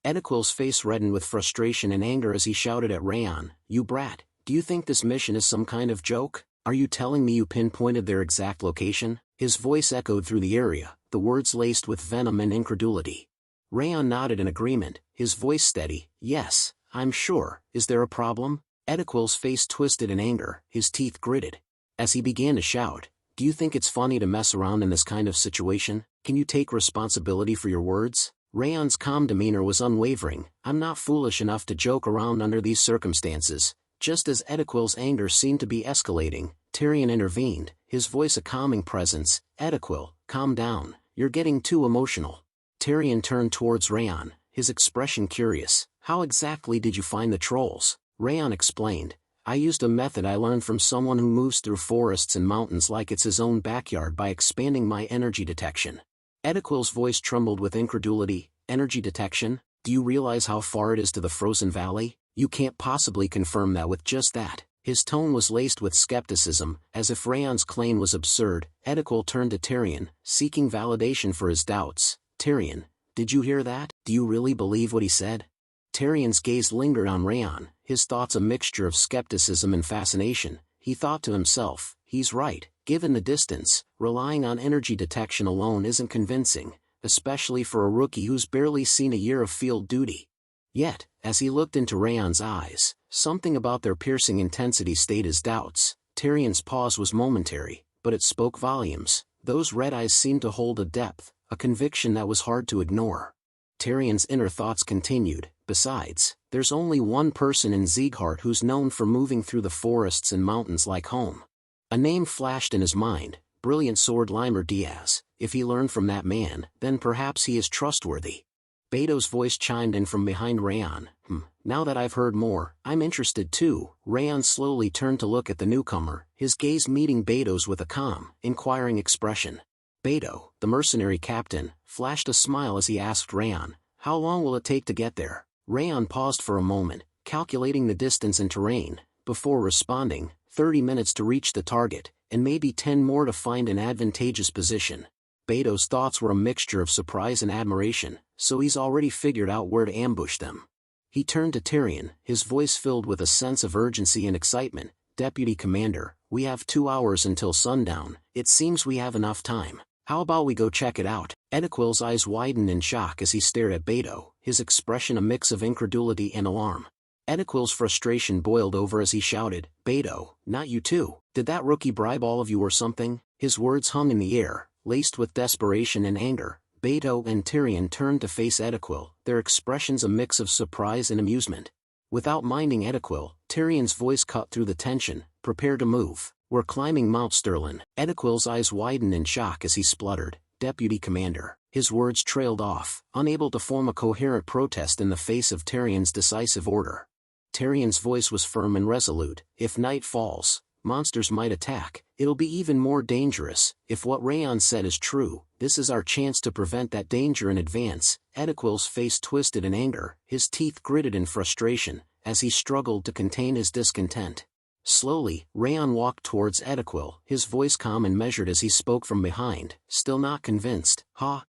Ediquil's face reddened with frustration and anger as he shouted at Raon, "You brat, do you think this mission is some kind of joke? Are you telling me you pinpointed their exact location?" His voice echoed through the area, the words laced with venom and incredulity. Raon nodded in agreement, his voice steady. Yes, I'm sure. Is there a problem? Ediquil's face twisted in anger, his teeth gritted. As he began to shout, do you think it's funny to mess around in this kind of situation? Can you take responsibility for your words? Raon's calm demeanor was unwavering. I'm not foolish enough to joke around under these circumstances. Just as Ediquil's anger seemed to be escalating, Tyrion intervened, his voice a calming presence. Ediquil, calm down, you're getting too emotional. Tyrion turned towards Raon, his expression curious. How exactly did you find the trolls? Raon explained. I used a method I learned from someone who moves through forests and mountains like it's his own backyard by expanding my energy detection. Ediquil's voice trembled with incredulity. Energy detection? Do you realize how far it is to the frozen valley? You can't possibly confirm that with just that. His tone was laced with skepticism, as if Raon's claim was absurd. Ediquil turned to Tyrion, seeking validation for his doubts. Tyrion, did you hear that? Do you really believe what he said? Tyrion's gaze lingered on Raon, his thoughts a mixture of skepticism and fascination. He thought to himself, he's right, given the distance, relying on energy detection alone isn't convincing, especially for a rookie who's barely seen a year of field duty. Yet, as he looked into Raon's eyes, something about their piercing intensity stayed his doubts. Tyrion's pause was momentary, but it spoke volumes. Those red eyes seemed to hold a depth, a conviction that was hard to ignore. Tyrion's inner thoughts continued. Besides, there's only one person in Sieghart who's known for moving through the forests and mountains like home. A name flashed in his mind, brilliant sword Limer Diaz. If he learned from that man, then perhaps he is trustworthy. Beto's voice chimed in from behind Raon. Now that I've heard more, I'm interested too. Raon slowly turned to look at the newcomer, his gaze meeting Beto's with a calm, inquiring expression. Beto, the mercenary captain, flashed a smile as he asked Raon, how long will it take to get there? Raon paused for a moment, calculating the distance and terrain, before responding, 30 minutes to reach the target, and maybe 10 more to find an advantageous position. Beto's thoughts were a mixture of surprise and admiration, so he's already figured out where to ambush them. He turned to Tyrion, his voice filled with a sense of urgency and excitement. Deputy Commander, we have 2 hours until sundown. It seems we have enough time. How about we go check it out? Ediquil's eyes widened in shock as he stared at Beto, his expression a mix of incredulity and alarm. Ediquil's frustration boiled over as he shouted, Beto, not you too. Did that rookie bribe all of you or something? His words hung in the air, laced with desperation and anger. Beto and Tyrion turned to face Ediquil, their expressions a mix of surprise and amusement. Without minding Ediquil, Tyrion's voice cut through the tension. Prepare to move. We're climbing Mount Sterling. Ediquil's eyes widened in shock as he spluttered, Deputy Commander. His words trailed off, unable to form a coherent protest in the face of Tyrion's decisive order. Tyrion's voice was firm and resolute. If night falls, monsters might attack. It'll be even more dangerous. If what Raon said is true, this is our chance to prevent that danger in advance. Ediquil's face twisted in anger, his teeth gritted in frustration, as he struggled to contain his discontent. Slowly, Raon walked towards Ediquil, his voice calm and measured as he spoke from behind, still not convinced.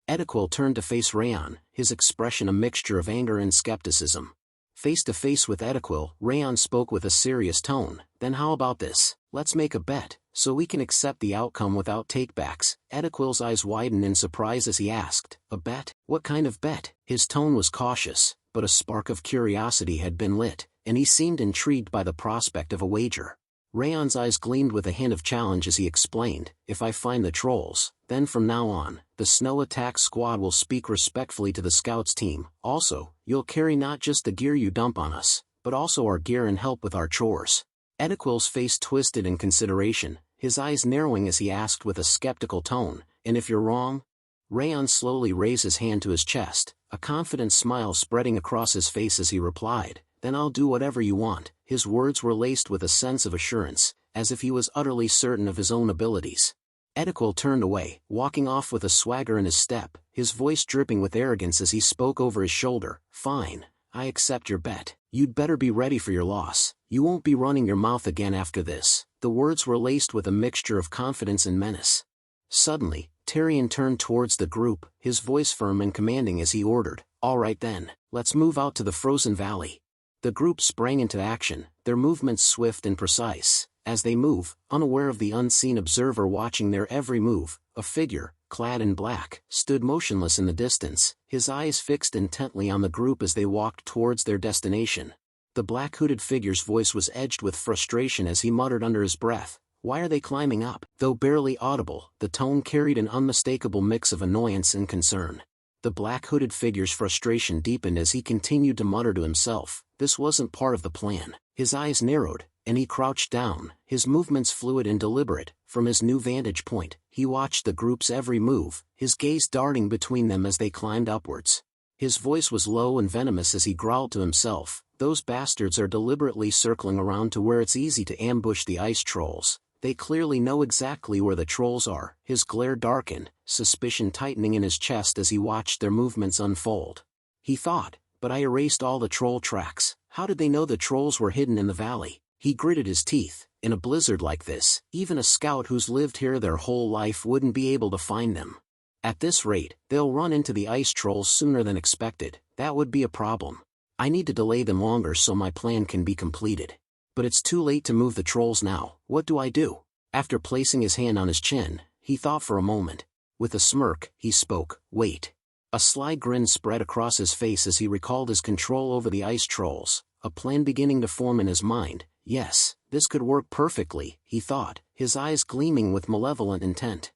Ediquil turned to face Raon, his expression a mixture of anger and skepticism. Face to face with Ediquil, Raon spoke with a serious tone. Then how about this? Let's make a bet, so we can accept the outcome without takebacks. Ediquil's eyes widened in surprise as he asked, a bet? What kind of bet? His tone was cautious, but a spark of curiosity had been lit, and he seemed intrigued by the prospect of a wager. Raon's eyes gleamed with a hint of challenge as he explained, if I find the trolls, then from now on, the snow attack squad will speak respectfully to the scouts team. Also, you'll carry not just the gear you dump on us, but also our gear and help with our chores. Ediquil's face twisted in consideration, his eyes narrowing as he asked with a skeptical tone, and if you're wrong? Raon slowly raised his hand to his chest, a confident smile spreading across his face as he replied, then I'll do whatever you want. His words were laced with a sense of assurance, as if he was utterly certain of his own abilities. Ediquil turned away, walking off with a swagger in his step, his voice dripping with arrogance as he spoke over his shoulder. Fine, I accept your bet. You'd better be ready for your loss. You won't be running your mouth again after this. The words were laced with a mixture of confidence and menace. Suddenly, Tyrion turned towards the group, his voice firm and commanding as he ordered, all right then, let's move out to the frozen valley. The group sprang into action, their movements swift and precise. As they move, unaware of the unseen observer watching their every move, a figure, clad in black, stood motionless in the distance, his eyes fixed intently on the group as they walked towards their destination. The black hooded figure's voice was edged with frustration as he muttered under his breath, "Why are they climbing up?" Though barely audible, the tone carried an unmistakable mix of annoyance and concern. The black hooded figure's frustration deepened as he continued to mutter to himself, "This wasn't part of the plan." His eyes narrowed, and he crouched down, his movements fluid and deliberate. From his new vantage point, he watched the group's every move, his gaze darting between them as they climbed upwards. His voice was low and venomous as he growled to himself, "Those bastards are deliberately circling around to where it's easy to ambush the ice trolls. They clearly know exactly where the trolls are." His glare darkened, suspicion tightening in his chest as he watched their movements unfold. He thought, "But I erased all the troll tracks. How did they know the trolls were hidden in the valley?" He gritted his teeth. In a blizzard like this, even a scout who's lived here their whole life wouldn't be able to find them. At this rate, they'll run into the ice trolls sooner than expected. That would be a problem. I need to delay them longer so my plan can be completed. But it's too late to move the trolls now. What do I do? After placing his hand on his chin, he thought for a moment. With a smirk, he spoke, "Wait." A sly grin spread across his face as he recalled his control over the ice trolls, a plan beginning to form in his mind. Yes, this could work perfectly, he thought, his eyes gleaming with malevolent intent.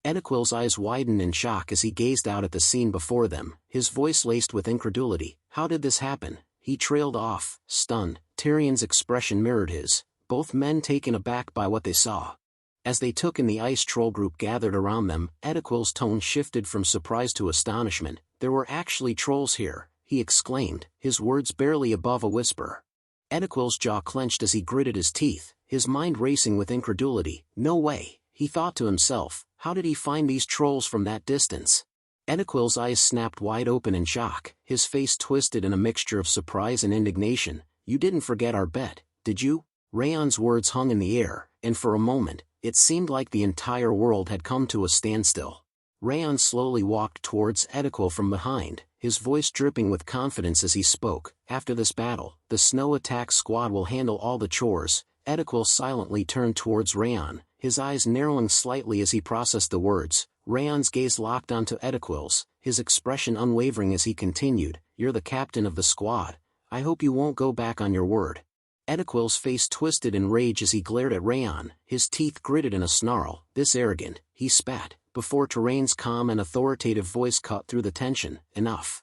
Ediquil's eyes widened in shock as he gazed out at the scene before them, his voice laced with incredulity. How did this happen? He trailed off, stunned. Tyrion's expression mirrored his, both men taken aback by what they saw. As they took in the ice troll group gathered around them, Ediquil's tone shifted from surprise to astonishment. "There were actually trolls here," he exclaimed, his words barely above a whisper. Ediquil's jaw clenched as he gritted his teeth, his mind racing with incredulity. "No way," he thought to himself, "how did he find these trolls from that distance?" Ediquil's eyes snapped wide open in shock, his face twisted in a mixture of surprise and indignation. "You didn't forget our bet, did you?" Raon's words hung in the air, and for a moment, it seemed like the entire world had come to a standstill. Raon slowly walked towards Ediquil from behind, his voice dripping with confidence as he spoke. "After this battle, the snow attack squad will handle all the chores." Ediquil silently turned towards Raon, his eyes narrowing slightly as he processed the words. Raon's gaze locked onto Ediquil's, his expression unwavering as he continued, "You're the captain of the squad. I hope you won't go back on your word." Ediquil's face twisted in rage as he glared at Raon, his teeth gritted in a snarl. "This arrogant," he spat, before Tyrion's calm and authoritative voice cut through the tension. "Enough.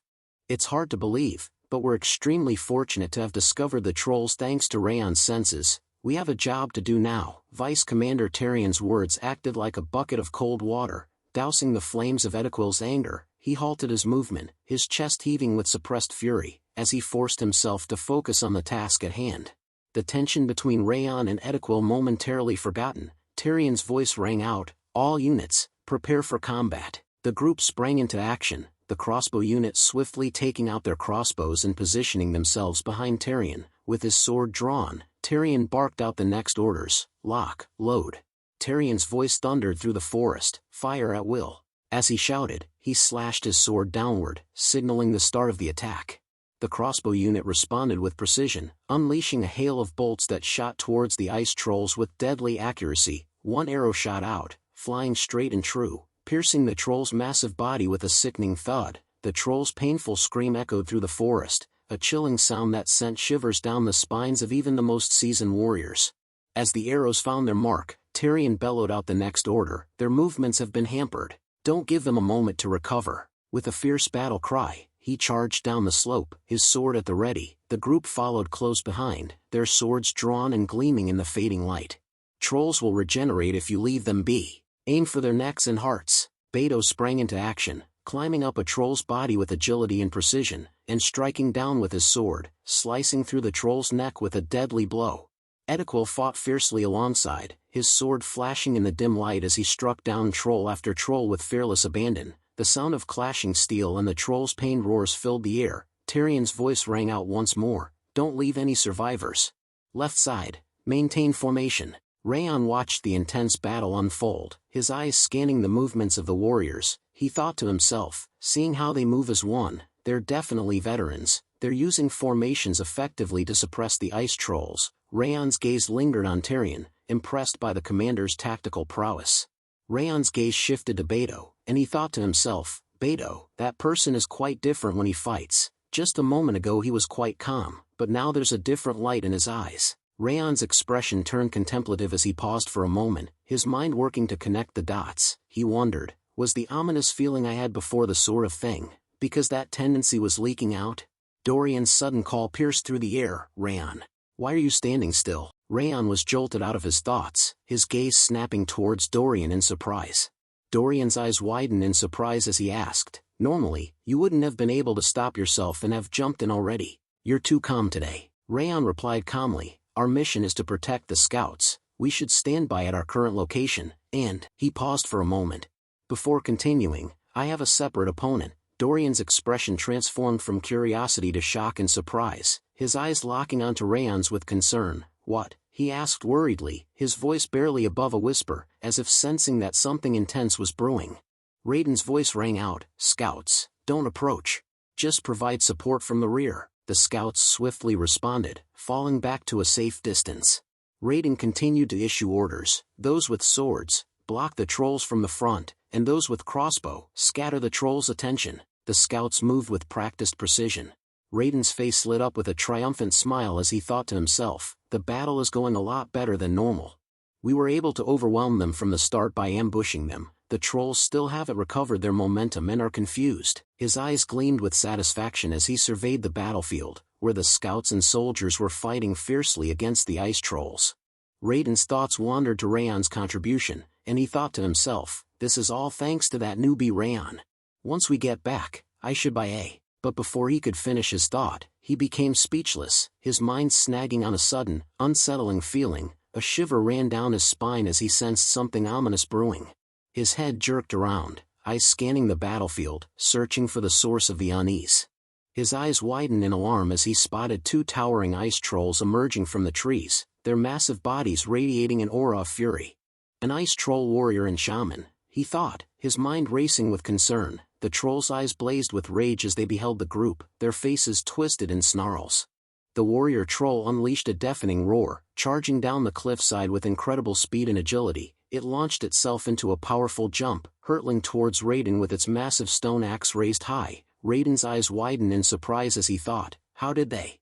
It's hard to believe, but we're extremely fortunate to have discovered the trolls thanks to Raon's senses. We have a job to do now." Vice Commander Tyrion's words acted like a bucket of cold water, dousing the flames of Ediquil's anger. He halted his movement, his chest heaving with suppressed fury, as he forced himself to focus on the task at hand. The tension between Raon and Ediquil momentarily forgotten, Tyrion's voice rang out, "All units, prepare for combat." The group sprang into action, the crossbow unit swiftly taking out their crossbows and positioning themselves behind Tyrion. With his sword drawn, Tyrion barked out the next orders, "Lock, load." Tyrion's voice thundered through the forest, "Fire at will." As he shouted, he slashed his sword downward, signaling the start of the attack. The crossbow unit responded with precision, unleashing a hail of bolts that shot towards the ice trolls with deadly accuracy. One arrow shot out, flying straight and true, piercing the troll's massive body with a sickening thud. The troll's painful scream echoed through the forest, a chilling sound that sent shivers down the spines of even the most seasoned warriors. As the arrows found their mark, Tyrion bellowed out the next order. "Their movements have been hampered. Don't give them a moment to recover." With a fierce battle cry, he charged down the slope, his sword at the ready. The group followed close behind, their swords drawn and gleaming in the fading light. "Trolls will regenerate if you leave them be. Aim for their necks and hearts." Beto sprang into action, climbing up a troll's body with agility and precision, and striking down with his sword, slicing through the troll's neck with a deadly blow. Ediquil fought fiercely alongside, his sword flashing in the dim light as he struck down troll after troll with fearless abandon. The sound of clashing steel and the troll's pained roars filled the air. Tyrion's voice rang out once more, "Don't leave any survivors. Left side, maintain formation." Raon watched the intense battle unfold, his eyes scanning the movements of the warriors. He thought to himself, seeing how they move as one, they're definitely veterans. They're using formations effectively to suppress the ice trolls. Raon's gaze lingered on Tyrion, impressed by the commander's tactical prowess. Raon's gaze shifted to Beto, and he thought to himself, Beto, that person is quite different when he fights. Just a moment ago he was quite calm, but now there's a different light in his eyes. Raon's expression turned contemplative as he paused for a moment, his mind working to connect the dots. He wondered, was the ominous feeling I had before the sort of thing, because that tendency was leaking out? Dorian's sudden call pierced through the air. Raon. Why are you standing still? Raon was jolted out of his thoughts, his gaze snapping towards Dorian in surprise. Dorian's eyes widened in surprise as he asked, normally, you wouldn't have been able to stop yourself and have jumped in already. You're too calm today. Raon replied calmly, our mission is to protect the scouts. We should stand by at our current location, and, he paused for a moment. Before continuing, I have a separate opponent. Dorian's expression transformed from curiosity to shock and surprise, his eyes locking onto Raon's with concern. What? He asked worriedly, his voice barely above a whisper, as if sensing that something intense was brewing. Raiden's voice rang out, Scouts, don't approach. Just provide support from the rear. The scouts swiftly responded, falling back to a safe distance. Raiden continued to issue orders, those with swords, block the trolls from the front, and those with crossbow, scatter the trolls' attention. The scouts moved with practiced precision. Raiden's face lit up with a triumphant smile as he thought to himself, the battle is going a lot better than normal. We were able to overwhelm them from the start by ambushing them. The trolls still haven't recovered their momentum and are confused. His eyes gleamed with satisfaction as he surveyed the battlefield, where the scouts and soldiers were fighting fiercely against the ice trolls. Raiden's thoughts wandered to Raon's contribution, and he thought to himself, this is all thanks to that newbie Raon. Once we get back, I should buy a... But before he could finish his thought, he became speechless, his mind snagging on a sudden, unsettling feeling. A shiver ran down his spine as he sensed something ominous brewing. His head jerked around, eyes scanning the battlefield, searching for the source of the unease. His eyes widened in alarm as he spotted two towering ice trolls emerging from the trees, their massive bodies radiating an aura of fury. An ice troll warrior and shaman, he thought, his mind racing with concern. The trolls' eyes blazed with rage as they beheld the group, their faces twisted in snarls. The warrior troll unleashed a deafening roar, charging down the cliffside with incredible speed and agility. It launched itself into a powerful jump, hurtling towards Raiden with its massive stone axe raised high. Raiden's eyes widened in surprise as he thought, how did they?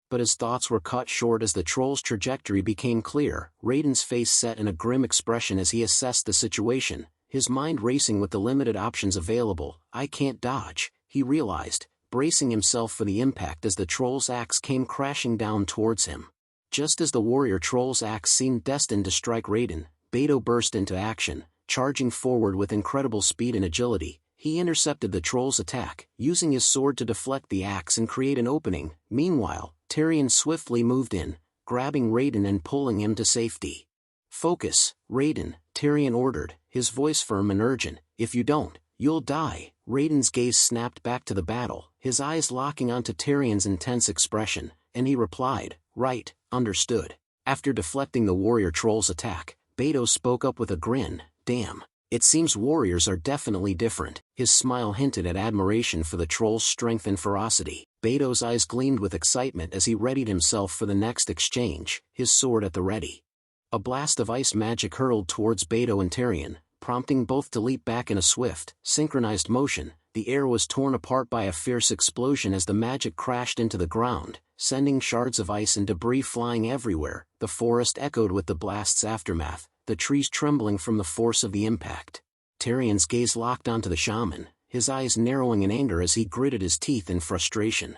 But his thoughts were cut short as the troll's trajectory became clear. Raiden's face set in a grim expression as he assessed the situation, his mind racing with the limited options available. I can't dodge, he realized, bracing himself for the impact as the troll's axe came crashing down towards him. Just as the warrior troll's axe seemed destined to strike Raiden, Beto burst into action, charging forward with incredible speed and agility. He intercepted the troll's attack, using his sword to deflect the axe and create an opening. Meanwhile, Tyrion swiftly moved in, grabbing Raiden and pulling him to safety. Focus, Raiden, Tyrion ordered, his voice firm and urgent. If you don't, you'll die. Raiden's gaze snapped back to the battle, his eyes locking onto Tyrion's intense expression, and he replied, right, understood. After deflecting the warrior troll's attack, Beto spoke up with a grin, damn, it seems warriors are definitely different. His smile hinted at admiration for the troll's strength and ferocity. Beto's eyes gleamed with excitement as he readied himself for the next exchange, his sword at the ready. A blast of ice magic hurled towards Beto and Tyrion, prompting both to leap back in a swift, synchronized motion. The air was torn apart by a fierce explosion as the magic crashed into the ground, sending shards of ice and debris flying everywhere. The forest echoed with the blast's aftermath, the trees trembling from the force of the impact. Tyrion's gaze locked onto the shaman, his eyes narrowing in anger as he gritted his teeth in frustration.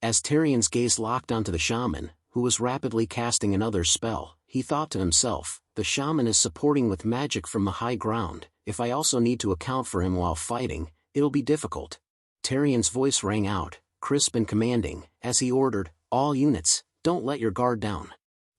As Tyrion's gaze locked onto the shaman, who was rapidly casting another spell, he thought to himself, the shaman is supporting with magic from the high ground. If I also need to account for him while fighting, it'll be difficult. Tyrion's voice rang out, crisp and commanding, as he ordered, all units, don't let your guard down.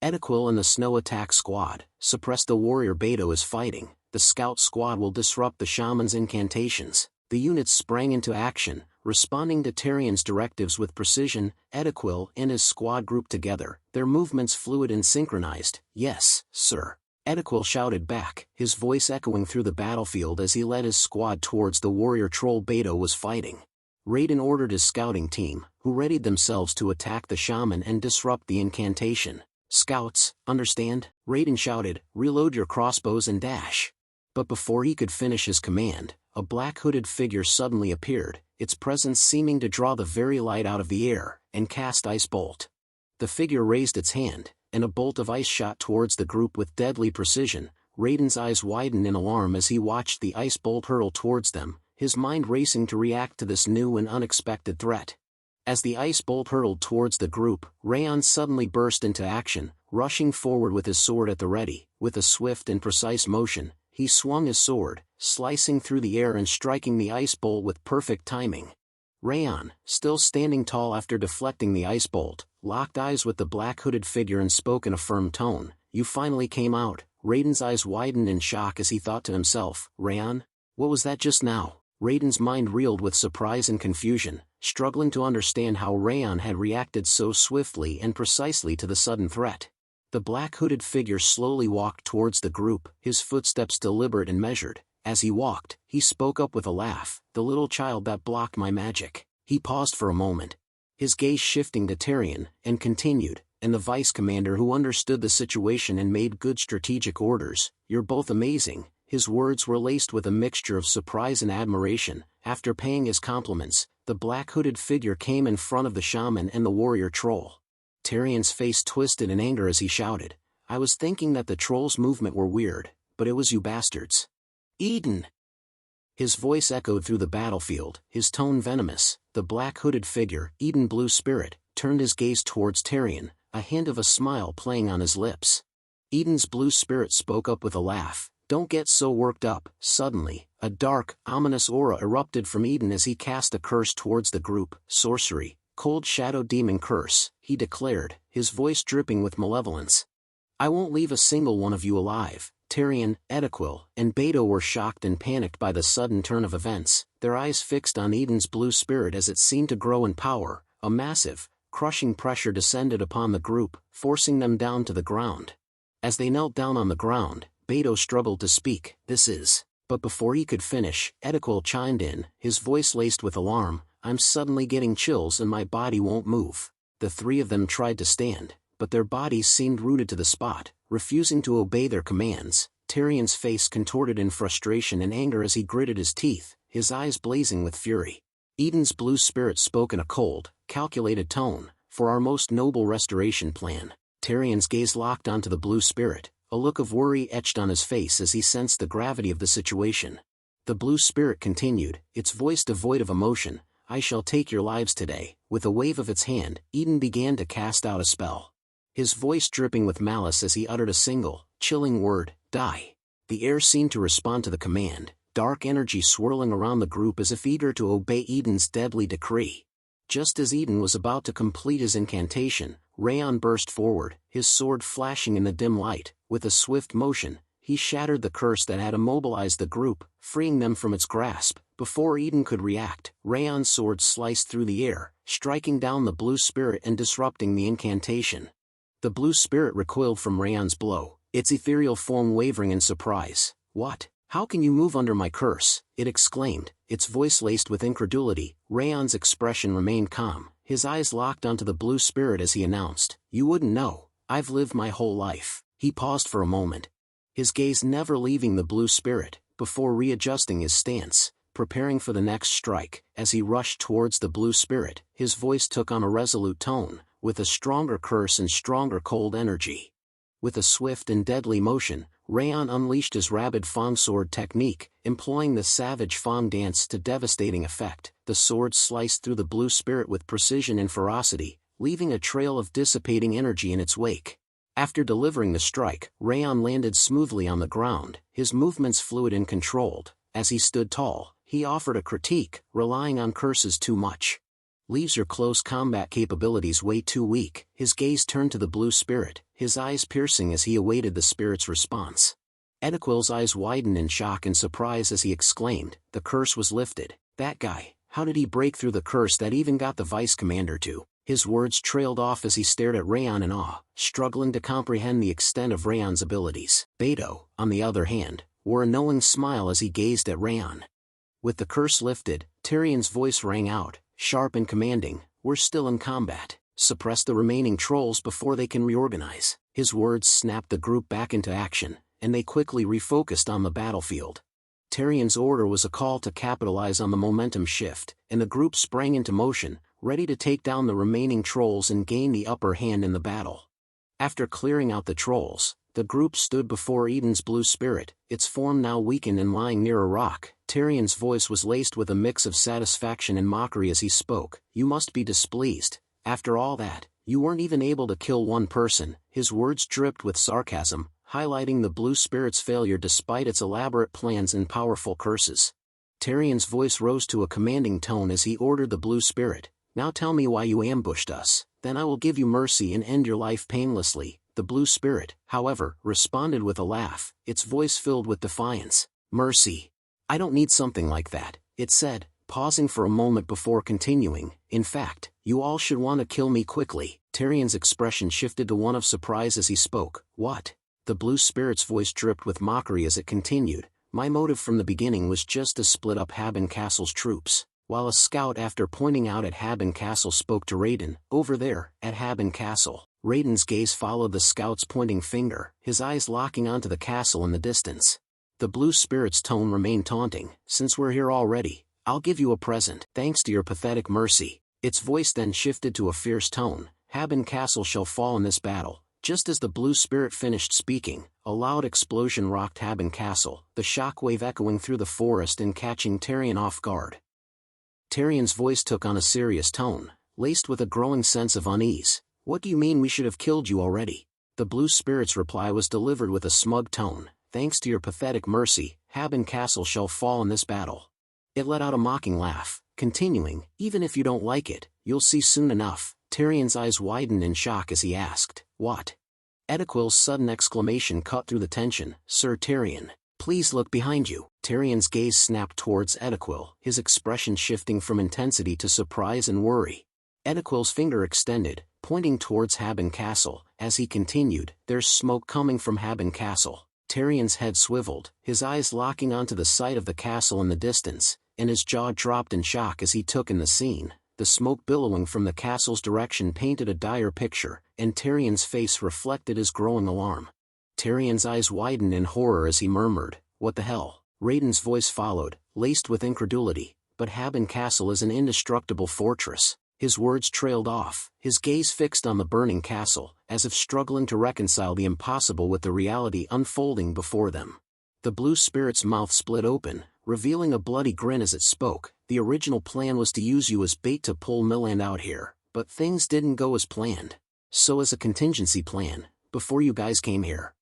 Edequil and the snow attack squad, suppress the warrior Beto is fighting. The scout squad will disrupt the shaman's incantations. The units sprang into action, responding to Tyrion's directives with precision. Edequil and his squad grouped together, their movements fluid and synchronized. Yes, sir. Edequil shouted back, his voice echoing through the battlefield as he led his squad towards the warrior troll Beto was fighting. Raiden ordered his scouting team, who readied themselves to attack the shaman and disrupt the incantation. Scouts, understand? Raiden shouted, reload your crossbows and dash. But before he could finish his command, a black hooded figure suddenly appeared, its presence seeming to draw the very light out of the air, and cast Ice Bolt. The figure raised its hand, and a bolt of ice shot towards the group with deadly precision. Raiden's eyes widened in alarm as he watched the ice bolt hurl towards them, his mind racing to react to this new and unexpected threat. As the ice bolt hurtled towards the group, Raon suddenly burst into action, rushing forward with his sword at the ready. With a swift and precise motion, he swung his sword, slicing through the air and striking the ice bolt with perfect timing. Raon, still standing tall after deflecting the ice bolt, locked eyes with the black hooded figure and spoke in a firm tone, "You finally came out." Raiden's eyes widened in shock as he thought to himself, "Raon? What was that just now?" Raiden's mind reeled with surprise and confusion, struggling to understand how Raon had reacted so swiftly and precisely to the sudden threat. The black hooded figure slowly walked towards the group, his footsteps deliberate and measured. As he walked, he spoke up with a laugh, "The little child that blocked my magic." He paused for a moment, his gaze shifting to Tyrion, and continued, "And the vice commander who understood the situation and made good strategic orders. You're both amazing." His words were laced with a mixture of surprise and admiration. After paying his compliments, the black hooded figure came in front of the shaman and the warrior troll. Tyrion's face twisted in anger as he shouted, "I was thinking that the troll's movement were weird, but it was you bastards. Eden!" His voice echoed through the battlefield, his tone venomous. The black hooded figure, Eden Blue Spirit, turned his gaze towards Tyrion, a hint of a smile playing on his lips. Eden's Blue Spirit spoke up with a laugh, "Don't get so worked up." Suddenly, a dark, ominous aura erupted from Eden as he cast a curse towards the group. "Sorcery, Cold Shadow Demon Curse," he declared, his voice dripping with malevolence. "I won't leave a single one of you alive." Tyrion, Edequil, and Beto were shocked and panicked by the sudden turn of events, their eyes fixed on Eden's Blue Spirit as it seemed to grow in power. A massive, crushing pressure descended upon the group, forcing them down to the ground. As they knelt down on the ground, Beto struggled to speak, "This is..." But before he could finish, Edequil chimed in, his voice laced with alarm, "I'm suddenly getting chills and my body won't move." The three of them tried to stand, but their bodies seemed rooted to the spot, refusing to obey their commands. Tyrion's face contorted in frustration and anger as he gritted his teeth, his eyes blazing with fury. Eden's Blue Spirit spoke in a cold, calculated tone, "For our most noble restoration plan." Tyrion's gaze locked onto the Blue Spirit, a look of worry etched on his face as he sensed the gravity of the situation. The Blue Spirit continued, its voice devoid of emotion, "I shall take your lives today." With a wave of its hand, Eden began to cast out a spell, his voice dripping with malice as he uttered a single, chilling word, "Die." The air seemed to respond to the command, dark energy swirling around the group as if eager to obey Eden's deadly decree. Just as Eden was about to complete his incantation, Raon burst forward, his sword flashing in the dim light. With a swift motion, he shattered the curse that had immobilized the group, freeing them from its grasp. Before Eden could react, Raon's sword sliced through the air, striking down the Blue Spirit and disrupting the incantation. The Blue Spirit recoiled from Raon's blow, its ethereal form wavering in surprise. "What? How can you move under my curse?" it exclaimed, its voice laced with incredulity. Raon's expression remained calm, his eyes locked onto the Blue Spirit as he announced, "You wouldn't know. I've lived my whole life." He paused for a moment, his gaze never leaving the Blue Spirit, before readjusting his stance, preparing for the next strike. As he rushed towards the Blue Spirit, his voice took on a resolute tone, with a stronger curse and stronger cold energy. With a swift and deadly motion, Raon unleashed his rabid Fang sword technique, employing the savage Fang dance to devastating effect. The sword sliced through the Blue Spirit with precision and ferocity, leaving a trail of dissipating energy in its wake. After delivering the strike, Raon landed smoothly on the ground, his movements fluid and controlled. As he stood tall, he offered a critique, "Relying on curses too much leaves your close combat capabilities way too weak." His gaze turned to the Blue Spirit, his eyes piercing as he awaited the spirit's response. Edequil's eyes widened in shock and surprise as he exclaimed, "The curse was lifted. That guy, how did he break through the curse that even got the vice commander to?" His words trailed off as he stared at Raon in awe, struggling to comprehend the extent of Raon's abilities. Beto, on the other hand, wore a knowing smile as he gazed at Raon. With the curse lifted, Tyrion's voice rang out, sharp and commanding, "We're still in combat. Suppress the remaining trolls before they can reorganize. His words snapped the group back into action, and they quickly refocused on the battlefield. Tyrion's order was a call to capitalize on the momentum shift, and the group sprang into motion, ready to take down the remaining trolls and gain the upper hand in the battle. After clearing out the trolls, the group stood before Eden's blue spirit, its form now weakened and lying near a rock. Tyrion's voice was laced with a mix of satisfaction and mockery as he spoke. "You must be displeased. After all that, you weren't even able to kill one person." His words dripped with sarcasm, highlighting the blue spirit's failure despite its elaborate plans and powerful curses. Tyrion's voice rose to a commanding tone as he ordered the blue spirit, "Now tell me why you ambushed us, then I will give you mercy and end your life painlessly." The blue spirit, however, responded with a laugh, its voice filled with defiance. "Mercy? I don't need something like that," it said, pausing for a moment before continuing. "In fact, you all should want to kill me quickly." Tyrion's expression shifted to one of surprise as he spoke. "What?" The blue spirit's voice dripped with mockery as it continued. "My motive from the beginning was just to split up Haben Castle's troops." While a scout, after pointing out at Haben Castle, spoke to Raiden, "Over there, at Haben Castle." Raiden's gaze followed the scout's pointing finger, his eyes locking onto the castle in the distance. The blue spirit's tone remained taunting. "Since we're here already, I'll give you a present. Thanks to your pathetic mercy." Its voice then shifted to a fierce tone. "Haben Castle shall fall in this battle." Just as the blue spirit finished speaking, a loud explosion rocked Haben Castle, the shockwave echoing through the forest and catching Tyrion off guard. Tyrion's voice took on a serious tone, laced with a growing sense of unease. "What do you mean we should have killed you already?" The blue spirit's reply was delivered with a smug tone. "Thanks to your pathetic mercy, Haben Castle shall fall in this battle." It let out a mocking laugh, continuing, "Even if you don't like it, you'll see soon enough." Tyrion's eyes widened in shock as he asked, "What?" Edequil's sudden exclamation cut through the tension. "Sir Tyrion, please look behind you." Tyrion's gaze snapped towards Edequil, his expression shifting from intensity to surprise and worry. Edequil's finger extended, pointing towards Haben Castle. As he continued, "There's smoke coming from Haben Castle." Tyrion's head swiveled, his eyes locking onto the sight of the castle in the distance, and his jaw dropped in shock as he took in the scene. The smoke billowing from the castle's direction painted a dire picture, and Tyrion's face reflected his growing alarm. Tyrion's eyes widened in horror as he murmured, "What the hell?" Raiden's voice followed, laced with incredulity, "But Haben Castle is an indestructible fortress." His words trailed off, his gaze fixed on the burning castle, as if struggling to reconcile the impossible with the reality unfolding before them. The blue spirit's mouth split open, revealing a bloody grin as it spoke. "The original plan was to use you as bait to pull Milland out here, but things didn't go as planned. So as a contingency plan, before you guys came here,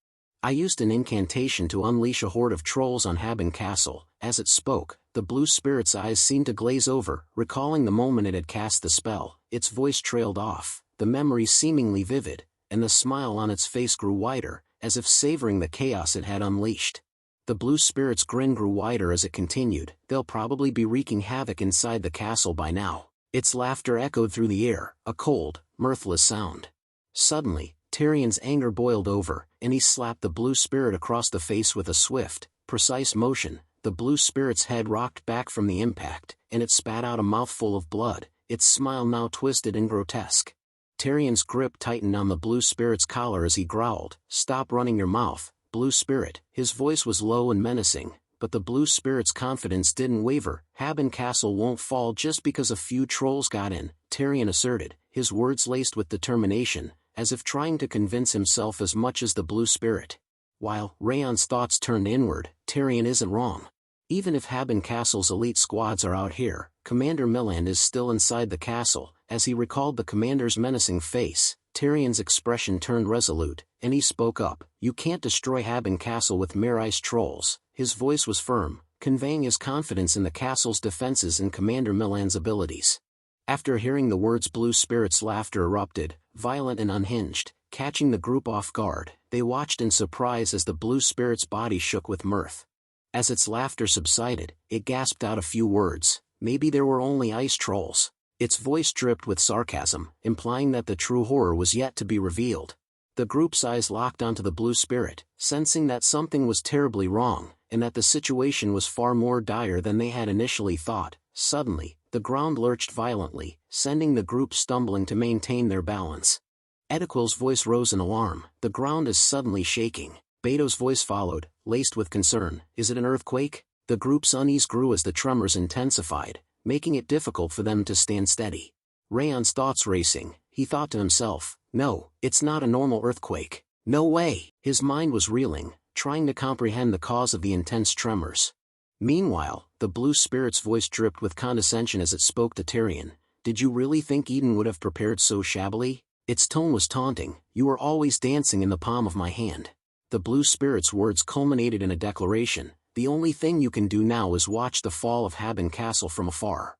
I used an incantation to unleash a horde of trolls on Haben Castle." As it spoke, the blue spirit's eyes seemed to glaze over, recalling the moment it had cast the spell. Its voice trailed off, the memory seemingly vivid, and the smile on its face grew wider, as if savoring the chaos it had unleashed. The blue spirit's grin grew wider as it continued. "They'll probably be wreaking havoc inside the castle by now." Its laughter echoed through the air, a cold, mirthless sound. Suddenly, Tyrion's anger boiled over, and he slapped the blue spirit across the face with a swift, precise motion. The blue spirit's head rocked back from the impact, and it spat out a mouthful of blood, its smile now twisted and grotesque. Tyrion's grip tightened on the blue spirit's collar as he growled, "Stop running your mouth, blue spirit." His voice was low and menacing, but the blue spirit's confidence didn't waver. "Haben Castle won't fall just because a few trolls got in," Tyrion asserted, his words laced with determination, as if trying to convince himself as much as the blue spirit. While Raon's thoughts turned inward, Tyrion isn't wrong. Even if Haben Castle's elite squads are out here, Commander Milland is still inside the castle. As he recalled the commander's menacing face, Tyrion's expression turned resolute, and he spoke up, "You can't destroy Haben Castle with mere ice trolls." His voice was firm, conveying his confidence in the castle's defenses and Commander Milland's abilities. After hearing the words, blue spirit's laughter erupted, violent and unhinged, catching the group off guard. They watched in surprise as the blue spirit's body shook with mirth. As its laughter subsided, it gasped out a few words. Maybe there were only ice trolls. Its voice dripped with sarcasm, implying that the true horror was yet to be revealed. The group's eyes locked onto the blue spirit, sensing that something was terribly wrong, and that the situation was far more dire than they had initially thought. Suddenly, the The ground lurched violently, sending the group stumbling to maintain their balance. Ediquel's voice rose in alarm. The ground is suddenly shaking. Beto's voice followed, laced with concern. Is it an earthquake? The group's unease grew as the tremors intensified, making it difficult for them to stand steady. Raon's thoughts racing, he thought to himself, no, it's not a normal earthquake. No way! His mind was reeling, trying to comprehend the cause of the intense tremors. Meanwhile, the blue spirit's voice dripped with condescension as it spoke to Tyrion. Did you really think Eden would have prepared so shabbily? Its tone was taunting. You were always dancing in the palm of my hand. The blue spirit's words culminated in a declaration. The only thing you can do now is watch the fall of Haben Castle from afar.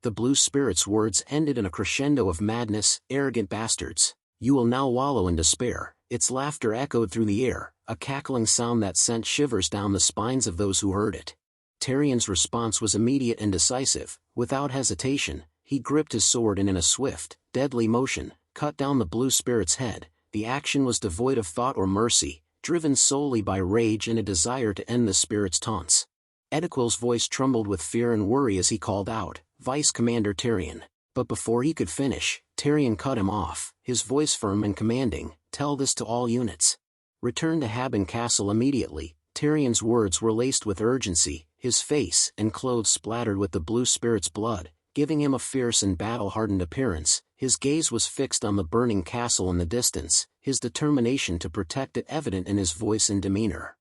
The blue spirit's words ended in a crescendo of madness. Arrogant bastards. You will now wallow in despair. Its laughter echoed through the air, a cackling sound that sent shivers down the spines of those who heard it. Tyrion's response was immediate and decisive. Without hesitation, he gripped his sword and in a swift, deadly motion, cut down the blue spirit's head. The action was devoid of thought or mercy, driven solely by rage and a desire to end the spirit's taunts. Ediquel's voice trembled with fear and worry as he called out, Vice Commander Tyrion. But before he could finish, Tyrion cut him off, his voice firm and commanding, Tell this to all units. Return to Haben Castle immediately. Tyrion's words were laced with urgency, his face and clothes splattered with the blue spirit's blood, giving him a fierce and battle-hardened appearance. His gaze was fixed on the burning castle in the distance, his determination to protect it evident in his voice and demeanor.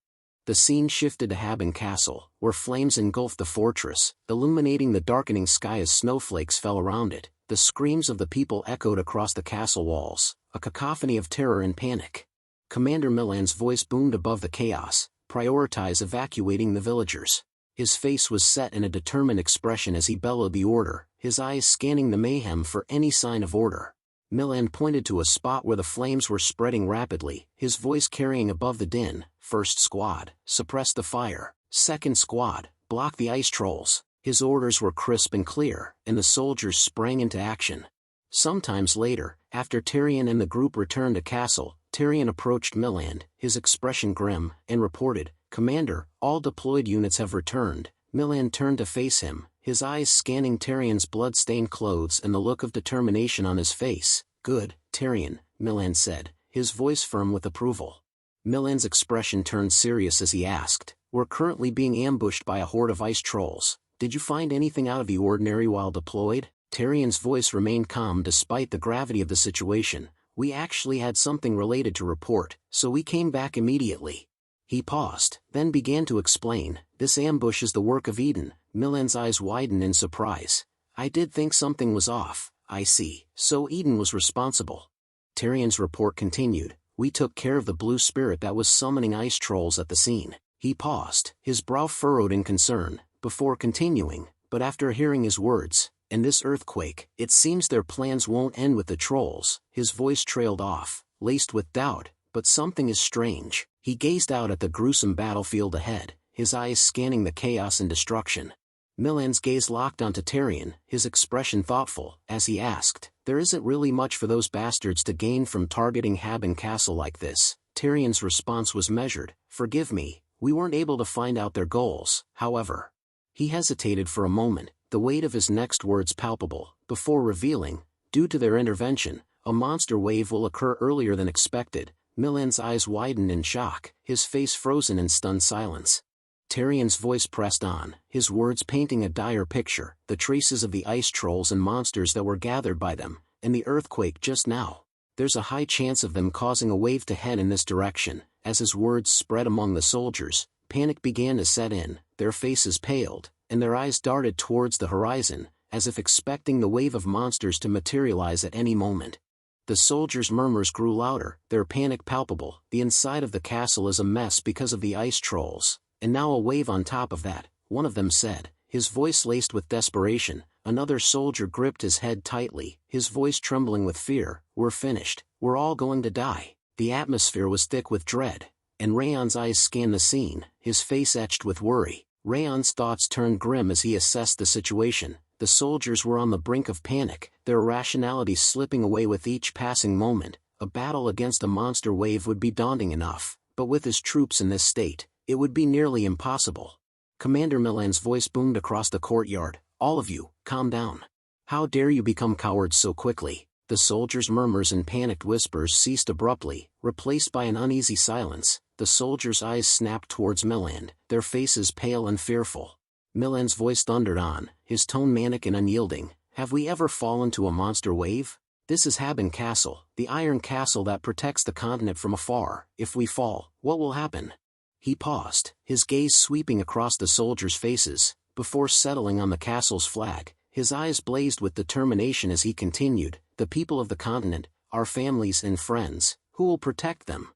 The scene shifted to Haben Castle, where flames engulfed the fortress, illuminating the darkening sky as snowflakes fell around it. The screams of the people echoed across the castle walls, a cacophony of terror and panic. Commander Milan's voice boomed above the chaos, prioritize evacuating the villagers. His face was set in a determined expression as he bellowed the order, his eyes scanning the mayhem for any sign of order. Milan pointed to a spot where the flames were spreading rapidly, his voice carrying above the din. First squad, suppress the fire. Second squad, block the ice trolls. His orders were crisp and clear, and the soldiers sprang into action. Sometimes later, after Tyrion and the group returned to castle, Tyrion approached Milan, his expression grim, and reported, Commander, all deployed units have returned. Milan turned to face him, his eyes scanning Tyrion's blood-stained clothes and the look of determination on his face. Good, Tyrion, Milan said, his voice firm with approval. Milan's expression turned serious as he asked, We're currently being ambushed by a horde of ice trolls. Did you find anything out of the ordinary while deployed? Tyrion's voice remained calm despite the gravity of the situation. We actually had something related to report, so we came back immediately. He paused, then began to explain, This ambush is the work of Eden. Milan's eyes widened in surprise. I did think something was off. I see. So Eden was responsible. Tyrion's report continued. We took care of the blue spirit that was summoning ice trolls at the scene. He paused, his brow furrowed in concern, before continuing, but after hearing his words, and this earthquake, it seems their plans won't end with the trolls. His voice trailed off, laced with doubt, but something is strange. He gazed out at the gruesome battlefield ahead, his eyes scanning the chaos and destruction. Milan's gaze locked onto Tyrion, his expression thoughtful, as he asked, There isn't really much for those bastards to gain from targeting Haben Castle like this. Tyrion's response was measured, Forgive me, we weren't able to find out their goals, however. He hesitated for a moment, the weight of his next words palpable, before revealing, due to their intervention, a monster wave will occur earlier than expected. Milan's eyes widened in shock, his face frozen in stunned silence. Tyrion's voice pressed on, his words painting a dire picture, the traces of the ice trolls and monsters that were gathered by them, and the earthquake just now. There's a high chance of them causing a wave to head in this direction. As his words spread among the soldiers, panic began to set in, their faces paled, and their eyes darted towards the horizon, as if expecting the wave of monsters to materialize at any moment. The soldiers' murmurs grew louder, their panic palpable. The inside of the castle is a mess because of the ice trolls, and now a wave on top of that, one of them said, his voice laced with desperation. Another soldier gripped his head tightly, his voice trembling with fear. We're finished, we're all going to die. The atmosphere was thick with dread, and Raon's eyes scanned the scene, his face etched with worry. Raon's thoughts turned grim as he assessed the situation. The soldiers were on the brink of panic, their irrationality slipping away with each passing moment. A battle against a monster wave would be daunting enough, but with his troops in this state, it would be nearly impossible. Commander Milan's voice boomed across the courtyard. All of you, calm down. How dare you become cowards so quickly? The soldiers' murmurs and panicked whispers ceased abruptly, replaced by an uneasy silence. The soldiers' eyes snapped towards Milan, their faces pale and fearful. Milan's voice thundered on, his tone manic and unyielding. Have we ever fallen to a monster wave? This is Haben Castle, the iron castle that protects the continent from afar. If we fall, what will happen? He paused, his gaze sweeping across the soldiers' faces, before settling on the castle's flag. His eyes blazed with determination as he continued, the people of the continent, our families and friends, who will protect them?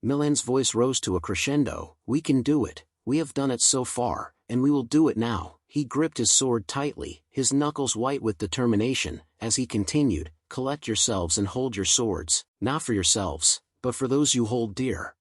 Milan's voice rose to a crescendo. We can do it, we have done it so far, and we will do it now. He gripped his sword tightly, his knuckles white with determination, as he continued, collect yourselves and hold your swords, not for yourselves, but for those you hold dear.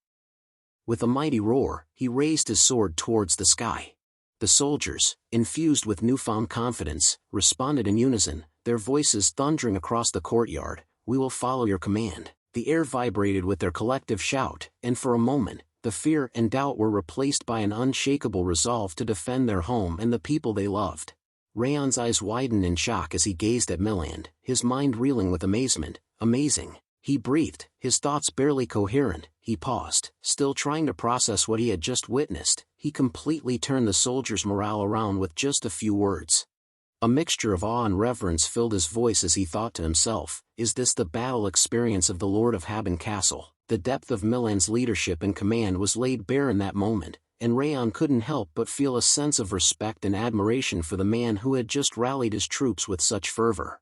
With a mighty roar, he raised his sword towards the sky. The soldiers, infused with newfound confidence, responded in unison, their voices thundering across the courtyard. We will follow your command. The air vibrated with their collective shout, and for a moment, the fear and doubt were replaced by an unshakable resolve to defend their home and the people they loved. Raon's eyes widened in shock as he gazed at Milan, his mind reeling with amazement. Amazing. He breathed, his thoughts barely coherent. He paused, still trying to process what he had just witnessed. He completely turned the soldiers' morale around with just a few words. A mixture of awe and reverence filled his voice as he thought to himself, is this the battle experience of the Lord of Haben Castle? The depth of Milan's leadership and command was laid bare in that moment, and Raon couldn't help but feel a sense of respect and admiration for the man who had just rallied his troops with such fervor.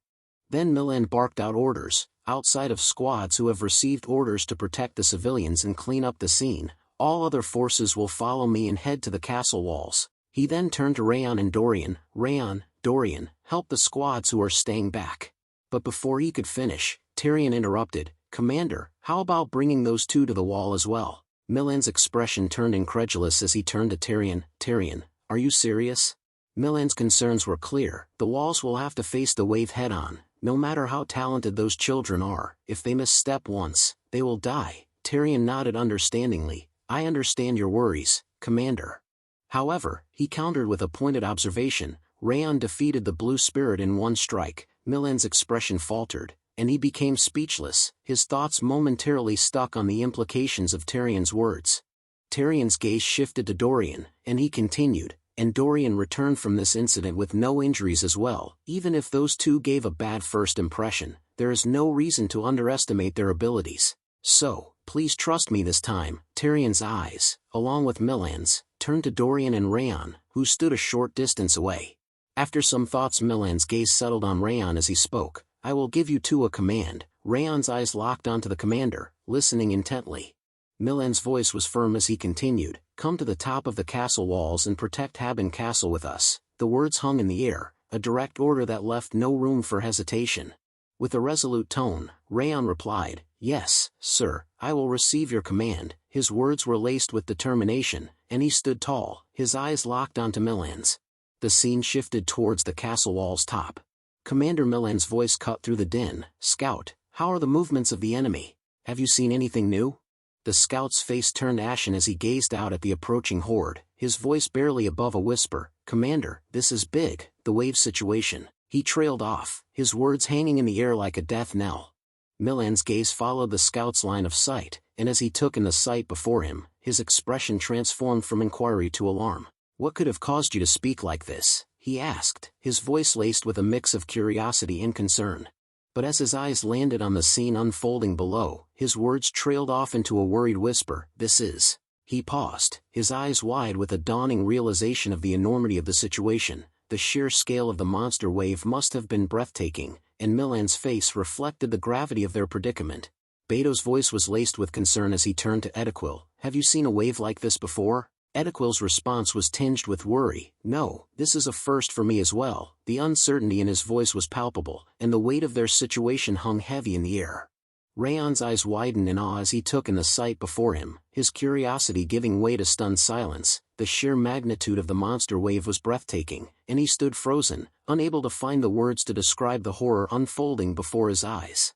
Then Milan barked out orders. Outside of squads who have received orders to protect the civilians and clean up the scene, all other forces will follow me and head to the castle walls. He then turned to Raon and Dorian. Raon, Dorian, help the squads who are staying back. But before he could finish, Tyrion interrupted. Commander, how about bringing those two to the wall as well? Milan's expression turned incredulous as he turned to Tyrion. Tyrion, are you serious? Milan's concerns were clear. The walls will have to face the wave head-on. No matter how talented those children are, if they misstep once, they will die. Tyrion nodded understandingly. I understand your worries, Commander. However, he countered with a pointed observation. Raon defeated the Blue Spirit in one strike. Milan's expression faltered, and he became speechless, his thoughts momentarily stuck on the implications of Tyrion's words. Tyrion's gaze shifted to Dorian, and he continued, and Dorian returned from this incident with no injuries as well. Even if those two gave a bad first impression, there is no reason to underestimate their abilities. So, please trust me this time. Tyrion's eyes, along with Milan's, turned to Dorian and Raon, who stood a short distance away. After some thoughts, Milan's gaze settled on Raon as he spoke. I will give you two a command. Raon's eyes locked onto the commander, listening intently. Milan's voice was firm as he continued, come to the top of the castle walls and protect Haben Castle with us. The words hung in the air, a direct order that left no room for hesitation. With a resolute tone, Raon replied, yes, sir, I will receive your command. His words were laced with determination, and he stood tall, his eyes locked onto Milan's. The scene shifted towards the castle wall's top. Commander Milan's voice cut through the din. Scout, how are the movements of the enemy? Have you seen anything new? The scout's face turned ashen as he gazed out at the approaching horde, his voice barely above a whisper. Commander, this is big, the wave situation. He trailed off, his words hanging in the air like a death knell. Milan's gaze followed the scout's line of sight, and as he took in the sight before him, his expression transformed from inquiry to alarm. What could have caused you to speak like this? He asked, his voice laced with a mix of curiosity and concern. But as his eyes landed on the scene unfolding below, his words trailed off into a worried whisper. This is... He paused, his eyes wide with a dawning realization of the enormity of the situation. The sheer scale of the monster wave must have been breathtaking, and Milan's face reflected the gravity of their predicament. Beto's voice was laced with concern as he turned to Edequil. Have you seen a wave like this before? Edequil's response was tinged with worry. No, this is a first for me as well. The uncertainty in his voice was palpable, and the weight of their situation hung heavy in the air. Raon's eyes widened in awe as he took in the sight before him, his curiosity giving way to stunned silence. The sheer magnitude of the monster wave was breathtaking, and he stood frozen, unable to find the words to describe the horror unfolding before his eyes.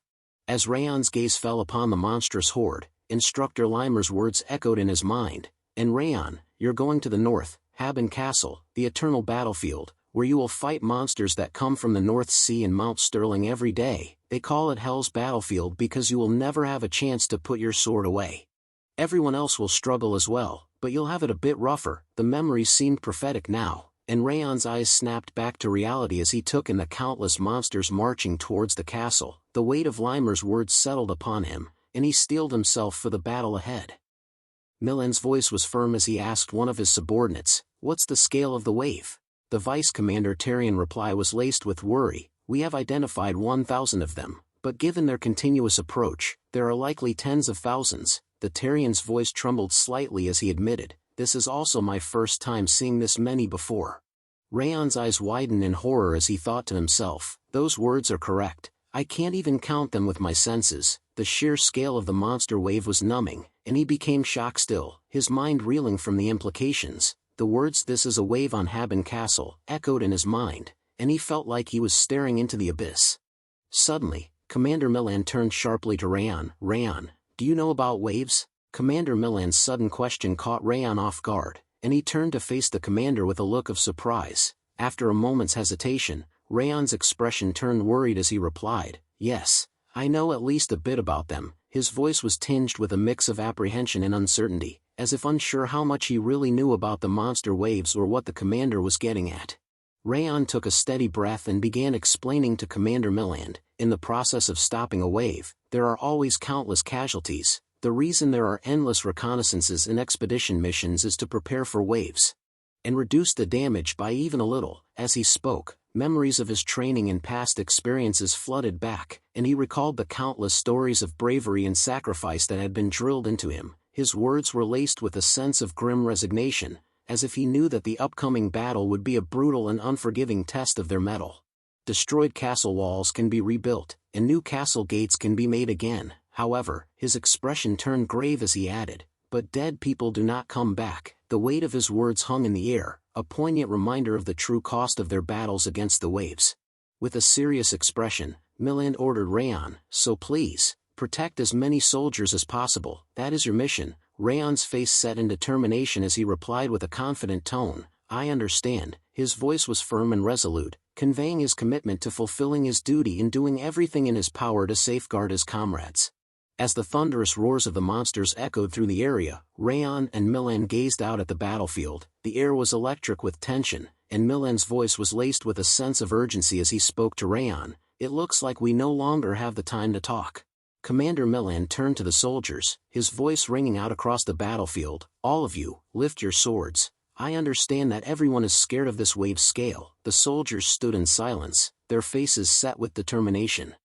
As Raon's gaze fell upon the monstrous horde, Instructor Limer's words echoed in his mind. And Raon, you're going to the north, Haben Castle, the eternal battlefield, where you will fight monsters that come from the North Sea and Mount Sterling every day. They call it Hell's Battlefield because you will never have a chance to put your sword away. Everyone else will struggle as well, but you'll have it a bit rougher." The memories seemed prophetic now, and Raon's eyes snapped back to reality as he took in the countless monsters marching towards the castle. The weight of Limer's words settled upon him, and he steeled himself for the battle ahead. Milan's voice was firm as he asked one of his subordinates, "What's the scale of the wave?" The vice commander Tarian reply was laced with worry. "We have identified 1,000 of them, but given their continuous approach, there are likely tens of thousands." The Tarian's voice trembled slightly as he admitted, "This is also my first time seeing this many before." Raon's eyes widened in horror as he thought to himself, "Those words are correct. I can't even count them with my senses." The sheer scale of the monster wave was numbing, and he became shocked still, his mind reeling from the implications. The words "this is a wave on Haben Castle" echoed in his mind, and he felt like he was staring into the abyss. Suddenly, Commander Milan turned sharply to Raon. "Raon, do you know about waves?" Commander Milan's sudden question caught Raon off guard, and he turned to face the commander with a look of surprise. After a moment's hesitation, Raon's expression turned worried as he replied, "Yes, I know at least a bit about them." His voice was tinged with a mix of apprehension and uncertainty, as if unsure how much he really knew about the monster waves or what the commander was getting at. Raon took a steady breath and began explaining to Commander Milan, "In the process of stopping a wave, there are always countless casualties. The reason there are endless reconnaissances and expedition missions is to prepare for waves and reduce the damage by even a little." As he spoke, memories of his training and past experiences flooded back, and he recalled the countless stories of bravery and sacrifice that had been drilled into him. His words were laced with a sense of grim resignation, as if he knew that the upcoming battle would be a brutal and unforgiving test of their mettle. Destroyed castle walls can be rebuilt, and new castle gates can be made again. However, his expression turned grave as he added, "But dead people do not come back." The weight of his words hung in the air, a poignant reminder of the true cost of their battles against the waves. With a serious expression, Milan ordered Raon, "So please, protect as many soldiers as possible. That is your mission." Raon's face set in determination as he replied with a confident tone, "I understand." His voice was firm and resolute, conveying his commitment to fulfilling his duty and doing everything in his power to safeguard his comrades. As the thunderous roars of the monsters echoed through the area, Raon and Milan gazed out at the battlefield. The air was electric with tension, and Milan's voice was laced with a sense of urgency as he spoke to Raon, "It looks like we no longer have the time to talk." Commander Milan turned to the soldiers, his voice ringing out across the battlefield, "All of you, lift your swords. I understand that everyone is scared of this wave scale." The soldiers stood in silence, their faces set with determination.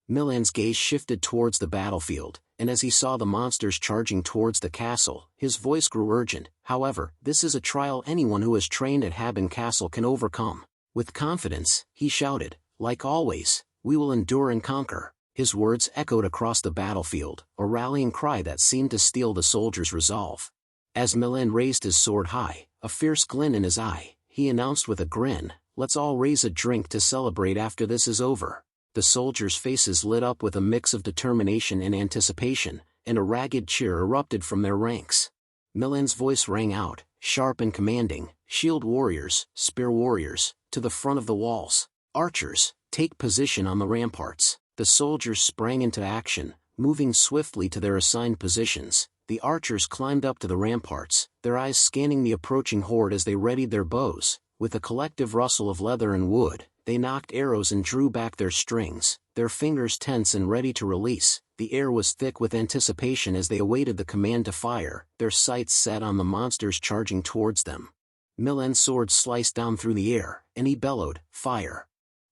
Milan's gaze shifted towards the battlefield, and as he saw the monsters charging towards the castle, his voice grew urgent. "However, this is a trial anyone who has trained at Haben Castle can overcome." With confidence, he shouted, "Like always, we will endure and conquer." His words echoed across the battlefield, a rallying cry that seemed to steel the soldiers' resolve. As Milan raised his sword high, a fierce glint in his eye, he announced with a grin, "Let's all raise a drink to celebrate after this is over." The soldiers' faces lit up with a mix of determination and anticipation, and a ragged cheer erupted from their ranks. Milan's voice rang out, sharp and commanding, "Shield warriors, spear warriors, to the front of the walls. Archers, take position on the ramparts." The soldiers sprang into action, moving swiftly to their assigned positions. The archers climbed up to the ramparts, their eyes scanning the approaching horde as they readied their bows. With a collective rustle of leather and wood, they nocked arrows and drew back their strings, their fingers tense and ready to release. The air was thick with anticipation as they awaited the command to fire, their sights set on the monsters charging towards them. Milan's sword sliced down through the air, and he bellowed, "Fire!"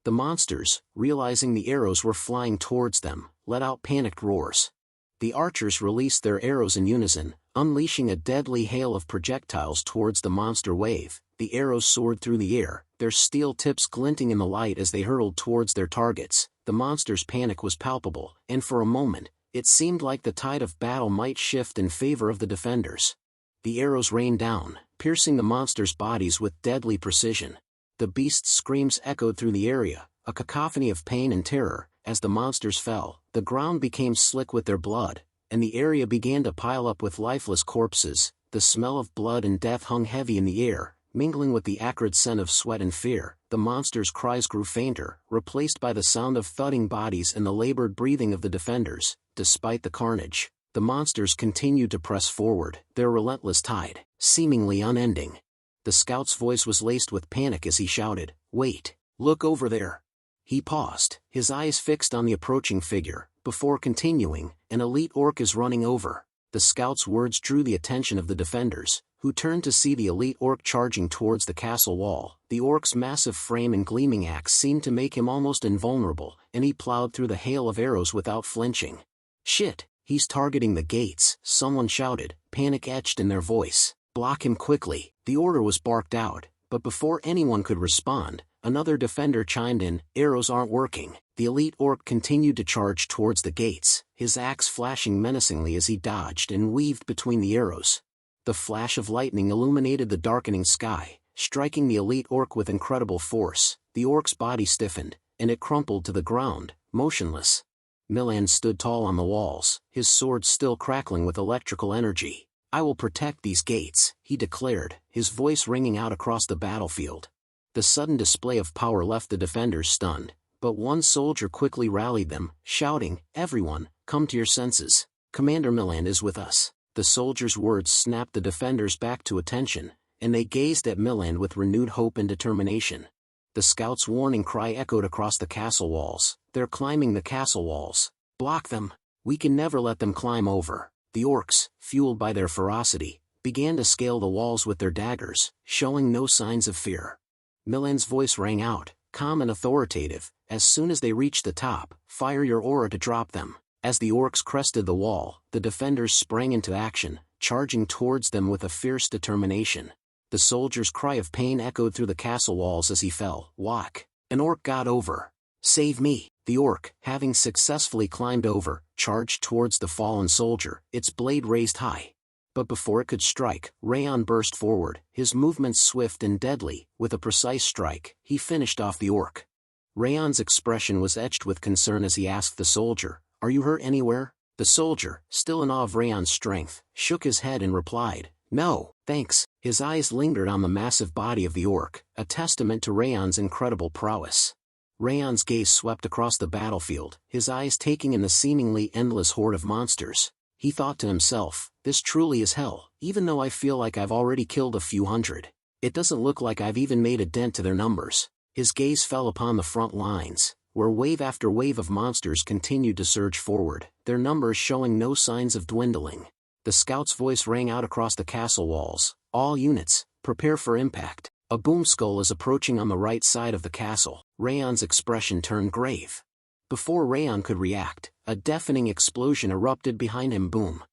The monsters, realizing the arrows were flying towards them, let out panicked roars. The archers released their arrows in unison, unleashing a deadly hail of projectiles towards the monster wave. The arrows soared through the air, their steel tips glinting in the light as they hurtled towards their targets. The monsters' panic was palpable, and for a moment, it seemed like the tide of battle might shift in favor of the defenders. The arrows rained down, piercing the monsters' bodies with deadly precision. The beasts' screams echoed through the area, a cacophony of pain and terror. As the monsters fell, the ground became slick with their blood, and the area began to pile up with lifeless corpses. The smell of blood and death hung heavy in the air, mingling with the acrid scent of sweat and fear. The monster's cries grew fainter, replaced by the sound of thudding bodies and the labored breathing of the defenders. Despite the carnage, the monsters continued to press forward, their relentless tide, seemingly unending. The scout's voice was laced with panic as he shouted, "Wait, look over there." He paused, his eyes fixed on the approaching figure, before continuing, "An elite orc is running over." The scout's words drew the attention of the defenders, who turned to see the elite orc charging towards the castle wall. The orc's massive frame and gleaming axe seemed to make him almost invulnerable, and he plowed through the hail of arrows without flinching. "Shit, he's targeting the gates," someone shouted, panic etched in their voice. "Block him quickly." The order was barked out, but before anyone could respond, another defender chimed in, "Arrows aren't working." The elite orc continued to charge towards the gates, his axe flashing menacingly as he dodged and weaved between the arrows. The flash of lightning illuminated the darkening sky, striking the elite orc with incredible force. The orc's body stiffened, and it crumpled to the ground, motionless. Milan stood tall on the walls, his sword still crackling with electrical energy. "I will protect these gates," he declared, his voice ringing out across the battlefield. The sudden display of power left the defenders stunned, but one soldier quickly rallied them, shouting, "Everyone, come to your senses. Commander Milan is with us." The soldier's words snapped the defenders back to attention, and they gazed at Milan with renewed hope and determination. The scout's warning cry echoed across the castle walls. "They're climbing the castle walls. Block them. We can never let them climb over." The orcs, fueled by their ferocity, began to scale the walls with their daggers, showing no signs of fear. Milan's voice rang out, calm and authoritative, "As soon as they reach the top, fire your aura to drop them." As the orcs crested the wall, the defenders sprang into action, charging towards them with a fierce determination. The soldier's cry of pain echoed through the castle walls as he fell. "Whack! An orc got over. Save me!" The orc, having successfully climbed over, charged towards the fallen soldier, its blade raised high. But before it could strike, Raon burst forward, his movements swift and deadly. With a precise strike, he finished off the orc. Raon's expression was etched with concern as he asked the soldier, "Are you hurt anywhere?" The soldier, still in awe of Raon's strength, shook his head and replied, "No, thanks." His eyes lingered on the massive body of the orc, a testament to Raon's incredible prowess. Raon's gaze swept across the battlefield, his eyes taking in the seemingly endless horde of monsters. He thought to himself, "This truly is hell, even though I feel like I've already killed a few hundred. It doesn't look like I've even made a dent to their numbers." His gaze fell upon the front lines, where wave after wave of monsters continued to surge forward, their numbers showing no signs of dwindling. The scout's voice rang out across the castle walls, "All units, prepare for impact. A boom skull is approaching on the right side of the castle." Raon's expression turned grave. Before Raon could react, a deafening explosion erupted behind him. Boom!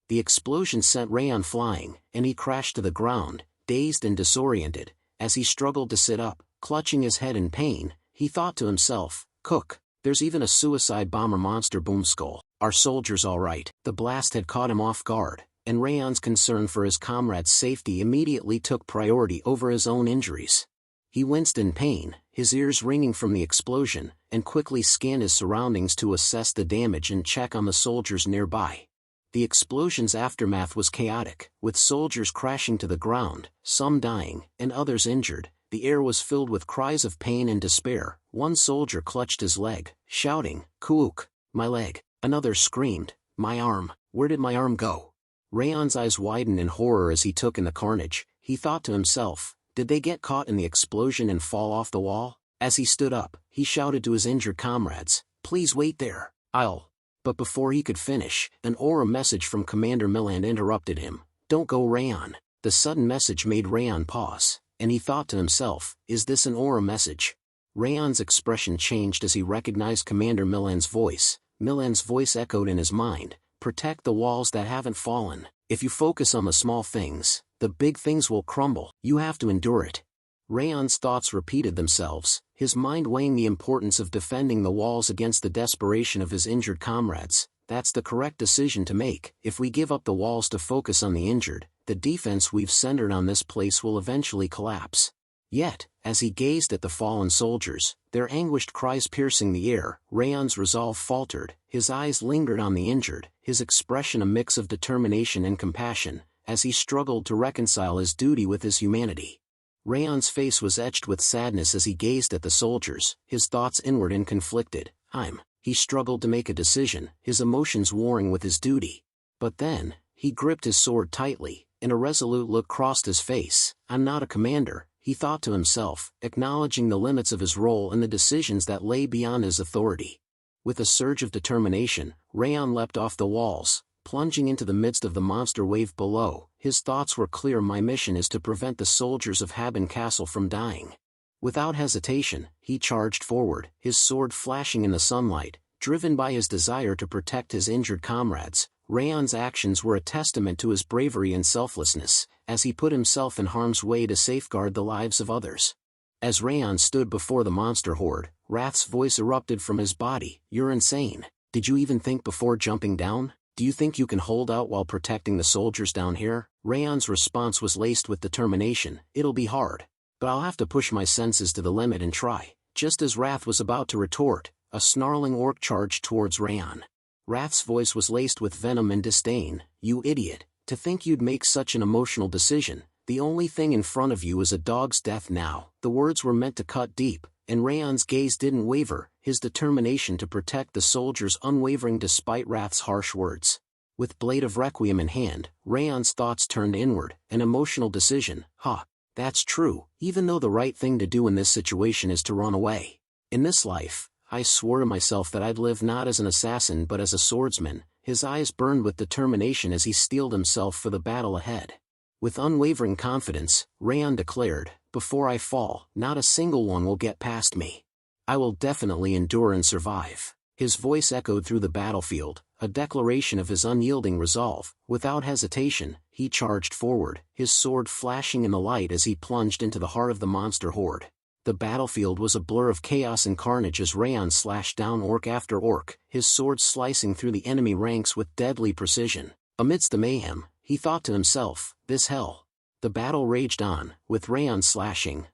The explosion sent Raon flying, and he crashed to the ground, dazed and disoriented. As he struggled to sit up, clutching his head in pain, he thought to himself, "Cook, there's even a suicide bomber monster boom skull. Are soldiers all right?" The blast had caught him off guard, and Raon's concern for his comrades' safety immediately took priority over his own injuries. He winced in pain, his ears ringing from the explosion, and quickly scanned his surroundings to assess the damage and check on the soldiers nearby. The explosion's aftermath was chaotic, with soldiers crashing to the ground, some dying, and others injured. The air was filled with cries of pain and despair. One soldier clutched his leg, shouting, "Kuuk, my leg." Another screamed, "My arm, where did my arm go?" Raon's eyes widened in horror as he took in the carnage. He thought to himself, did they get caught in the explosion and fall off the wall? As he stood up, he shouted to his injured comrades, "Please wait there, I'll..." But before he could finish, an aura message from Commander Milan interrupted him. "Don't go, Raon." The sudden message made Raon pause, and he thought to himself, is this an aura message? Raon's expression changed as he recognized Commander Milan's voice. Milan's voice echoed in his mind, "Protect the walls that haven't fallen. If you focus on the small things, the big things will crumble. You have to endure it." Raon's thoughts repeated themselves, his mind weighing the importance of defending the walls against the desperation of his injured comrades. That's the correct decision to make. If we give up the walls to focus on the injured, the defense we've centered on this place will eventually collapse. Yet, as he gazed at the fallen soldiers, their anguished cries piercing the air, Raon's resolve faltered, his eyes lingered on the injured, his expression a mix of determination and compassion, as he struggled to reconcile his duty with his humanity. Raon's face was etched with sadness as he gazed at the soldiers, his thoughts inward and conflicted. He struggled to make a decision, his emotions warring with his duty. But then, he gripped his sword tightly, and a resolute look crossed his face. I'm not a commander, he thought to himself, acknowledging the limits of his role and the decisions that lay beyond his authority. With a surge of determination, Raon leapt off the walls, plunging into the midst of the monster wave below. His thoughts were clear. My mission is to prevent the soldiers of Haben Castle from dying. Without hesitation, he charged forward, his sword flashing in the sunlight, driven by his desire to protect his injured comrades. Raon's actions were a testament to his bravery and selflessness, as he put himself in harm's way to safeguard the lives of others. As Raon stood before the monster horde, Wrath's voice erupted from his body. You're insane. Did you even think before jumping down? Do you think you can hold out while protecting the soldiers down here? Raon's response was laced with determination. It'll be hard, but I'll have to push my senses to the limit and try. Just as Wrath was about to retort, a snarling orc charged towards Raon. Wrath's voice was laced with venom and disdain. You idiot, to think you'd make such an emotional decision. The only thing in front of you is a dog's death now. The words were meant to cut deep, and Raon's gaze didn't waver, his determination to protect the soldiers unwavering despite Wrath's harsh words. With blade of requiem in hand, Raon's thoughts turned inward, an emotional decision. That's true, even though the right thing to do in this situation is to run away. In this life, I swore to myself that I'd live not as an assassin but as a swordsman. His eyes burned with determination as he steeled himself for the battle ahead. With unwavering confidence, Raon declared, before I fall, not a single one will get past me. I will definitely endure and survive. His voice echoed through the battlefield, a declaration of his unyielding resolve. Without hesitation, he charged forward, his sword flashing in the light as he plunged into the heart of the monster horde. The battlefield was a blur of chaos and carnage as Raon slashed down orc after orc, his sword slicing through the enemy ranks with deadly precision. Amidst the mayhem, he thought to himself, this hell. The battle raged on, with Raon slashing,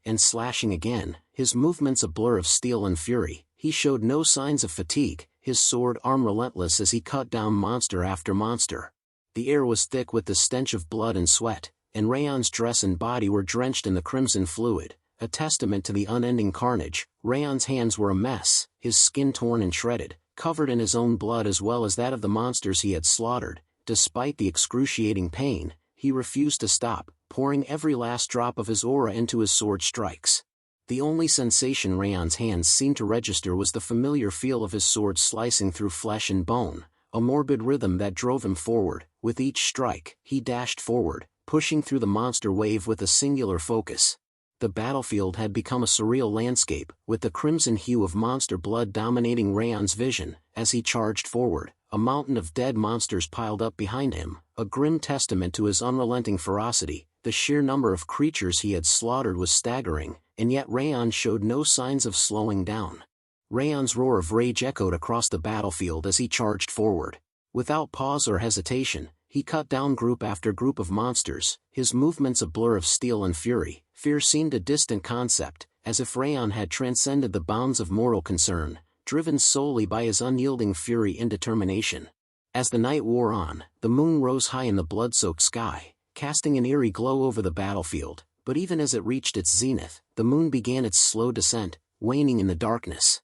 and slashing again, his movements a blur of steel and fury. He showed no signs of fatigue, his sword arm relentless as he cut down monster after monster. The air was thick with the stench of blood and sweat, and Raon's dress and body were drenched in the crimson fluid, a testament to the unending carnage. Raon's hands were a mess, his skin torn and shredded, covered in his own blood as well as that of the monsters he had slaughtered. Despite the excruciating pain, he refused to stop, pouring every last drop of his aura into his sword strikes. The only sensation Raon's hands seemed to register was the familiar feel of his sword slicing through flesh and bone, a morbid rhythm that drove him forward. With each strike, he dashed forward, pushing through the monster wave with a singular focus. The battlefield had become a surreal landscape, with the crimson hue of monster blood dominating Raon's vision. As he charged forward, a mountain of dead monsters piled up behind him, a grim testament to his unrelenting ferocity. The sheer number of creatures he had slaughtered was staggering, and yet Raon showed no signs of slowing down. Raon's roar of rage echoed across the battlefield as he charged forward. Without pause or hesitation, he cut down group after group of monsters, his movements a blur of steel and fury. Fear seemed a distant concept, as if Raon had transcended the bounds of mortal concern, driven solely by his unyielding fury and determination. As the night wore on, the moon rose high in the blood-soaked sky, casting an eerie glow over the battlefield, but even as it reached its zenith, the moon began its slow descent, waning in the darkness.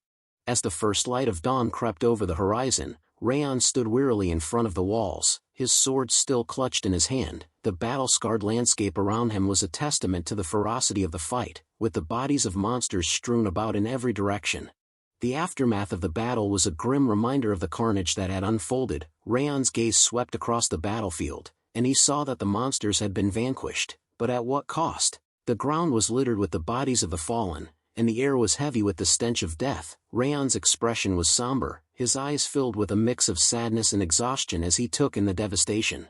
As the first light of dawn crept over the horizon, Raon stood wearily in front of the walls, his sword still clutched in his hand. The battle-scarred landscape around him was a testament to the ferocity of the fight, with the bodies of monsters strewn about in every direction. The aftermath of the battle was a grim reminder of the carnage that had unfolded. Raon's gaze swept across the battlefield, and he saw that the monsters had been vanquished, but at what cost? The ground was littered with the bodies of the fallen, and the air was heavy with the stench of death. Raon's expression was somber, his eyes filled with a mix of sadness and exhaustion as he took in the devastation.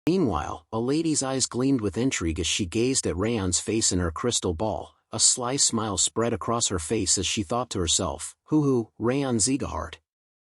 Meanwhile, a lady's eyes gleamed with intrigue as she gazed at Raon's face in her crystal ball. A sly smile spread across her face as she thought to herself, Raon Sieghart.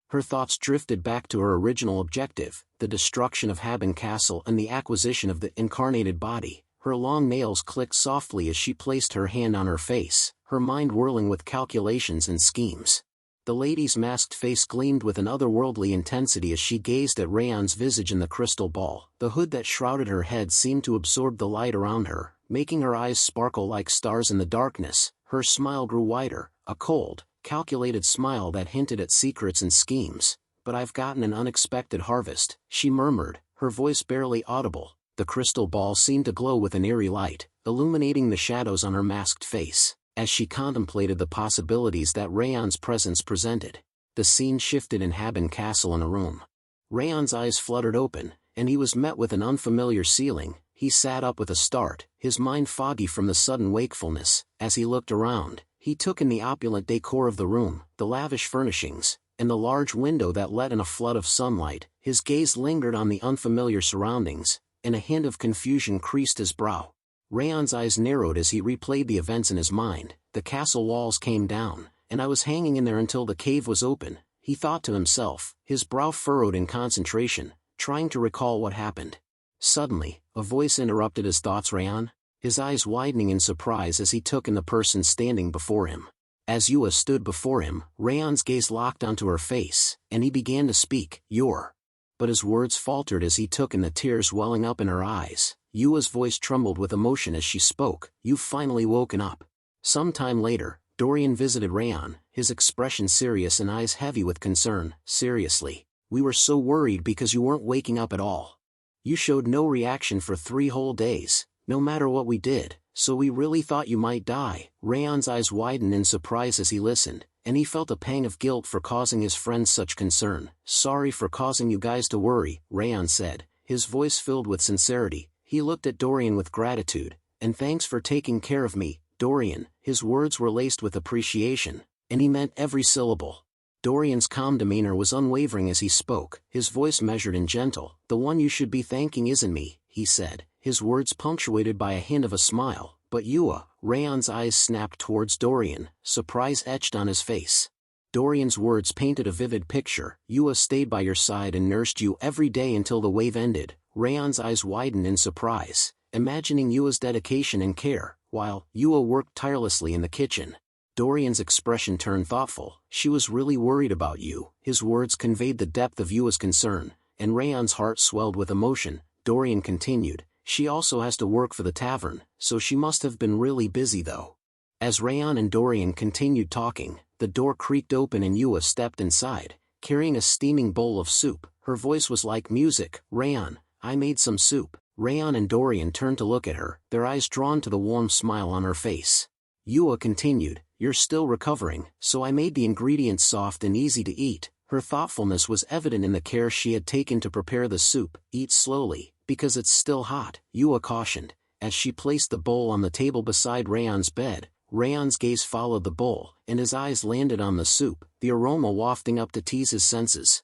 Her thoughts drifted back to her original objective, the destruction of Haben Castle and the acquisition of the incarnated body. Her long nails clicked softly as she placed her hand on her face, her mind whirling with calculations and schemes. The lady's masked face gleamed with an otherworldly intensity as she gazed at Raon's visage in the crystal ball. The hood that shrouded her head seemed to absorb the light around her, making her eyes sparkle like stars in the darkness. Her smile grew wider, a cold, calculated smile that hinted at secrets and schemes. "But I've gotten an unexpected harvest," she murmured, her voice barely audible. The crystal ball seemed to glow with an eerie light, illuminating the shadows on her masked face. As she contemplated the possibilities that Raon's presence presented, the scene shifted in Haben Castle in a room. Raon's eyes fluttered open, and he was met with an unfamiliar ceiling. He sat up with a start, his mind foggy from the sudden wakefulness. As he looked around, he took in the opulent decor of the room, the lavish furnishings, and the large window that let in a flood of sunlight. His gaze lingered on the unfamiliar surroundings, and a hint of confusion creased his brow. Raon's eyes narrowed as he replayed the events in his mind. The castle walls came down, and I was hanging in there until the cave was open, he thought to himself, his brow furrowed in concentration, trying to recall what happened. Suddenly, a voice interrupted his thoughts. "Raon?" His eyes widening in surprise as he took in the person standing before him. As Yua stood before him, Raon's gaze locked onto her face, and he began to speak. "You're..." But his words faltered as he took in the tears welling up in her eyes. Yua's voice trembled with emotion as she spoke. "You've finally woken up." Some time later, Dorian visited Raon, his expression serious and eyes heavy with concern. "Seriously, we were so worried because you weren't waking up at all. You showed no reaction for 3 whole days, no matter what we did, so we really thought you might die." Raon's eyes widened in surprise as he listened, and he felt a pang of guilt for causing his friends such concern. "Sorry for causing you guys to worry," Raon said, his voice filled with sincerity. He looked at Dorian with gratitude. "And thanks for taking care of me, Dorian." His words were laced with appreciation, and he meant every syllable. Dorian's calm demeanor was unwavering as he spoke, his voice measured and gentle. "The one you should be thanking isn't me," he said, his words punctuated by a hint of a smile, "but Yua." Raon's eyes snapped towards Dorian, surprise etched on his face. Dorian's words painted a vivid picture. "Yua stayed by your side and nursed you every day until the wave ended." Raon's eyes widened in surprise, imagining Yua's dedication and care, while Yua worked tirelessly in the kitchen. Dorian's expression turned thoughtful. "She was really worried about you." His words conveyed the depth of Yua's concern, and Raon's heart swelled with emotion. Dorian continued, "She also has to work for the tavern, so she must have been really busy though." As Raon and Dorian continued talking, the door creaked open and Yua stepped inside, carrying a steaming bowl of soup. Her voice was like music. "Raon, I made some soup." Raon and Dorian turned to look at her, their eyes drawn to the warm smile on her face. Yua continued, "You're still recovering, so I made the ingredients soft and easy to eat." Her thoughtfulness was evident in the care she had taken to prepare the soup. "Eat slowly, because it's still hot," Yua cautioned, as she placed the bowl on the table beside Raon's bed. Raon's gaze followed the bowl, and his eyes landed on the soup, the aroma wafting up to tease his senses.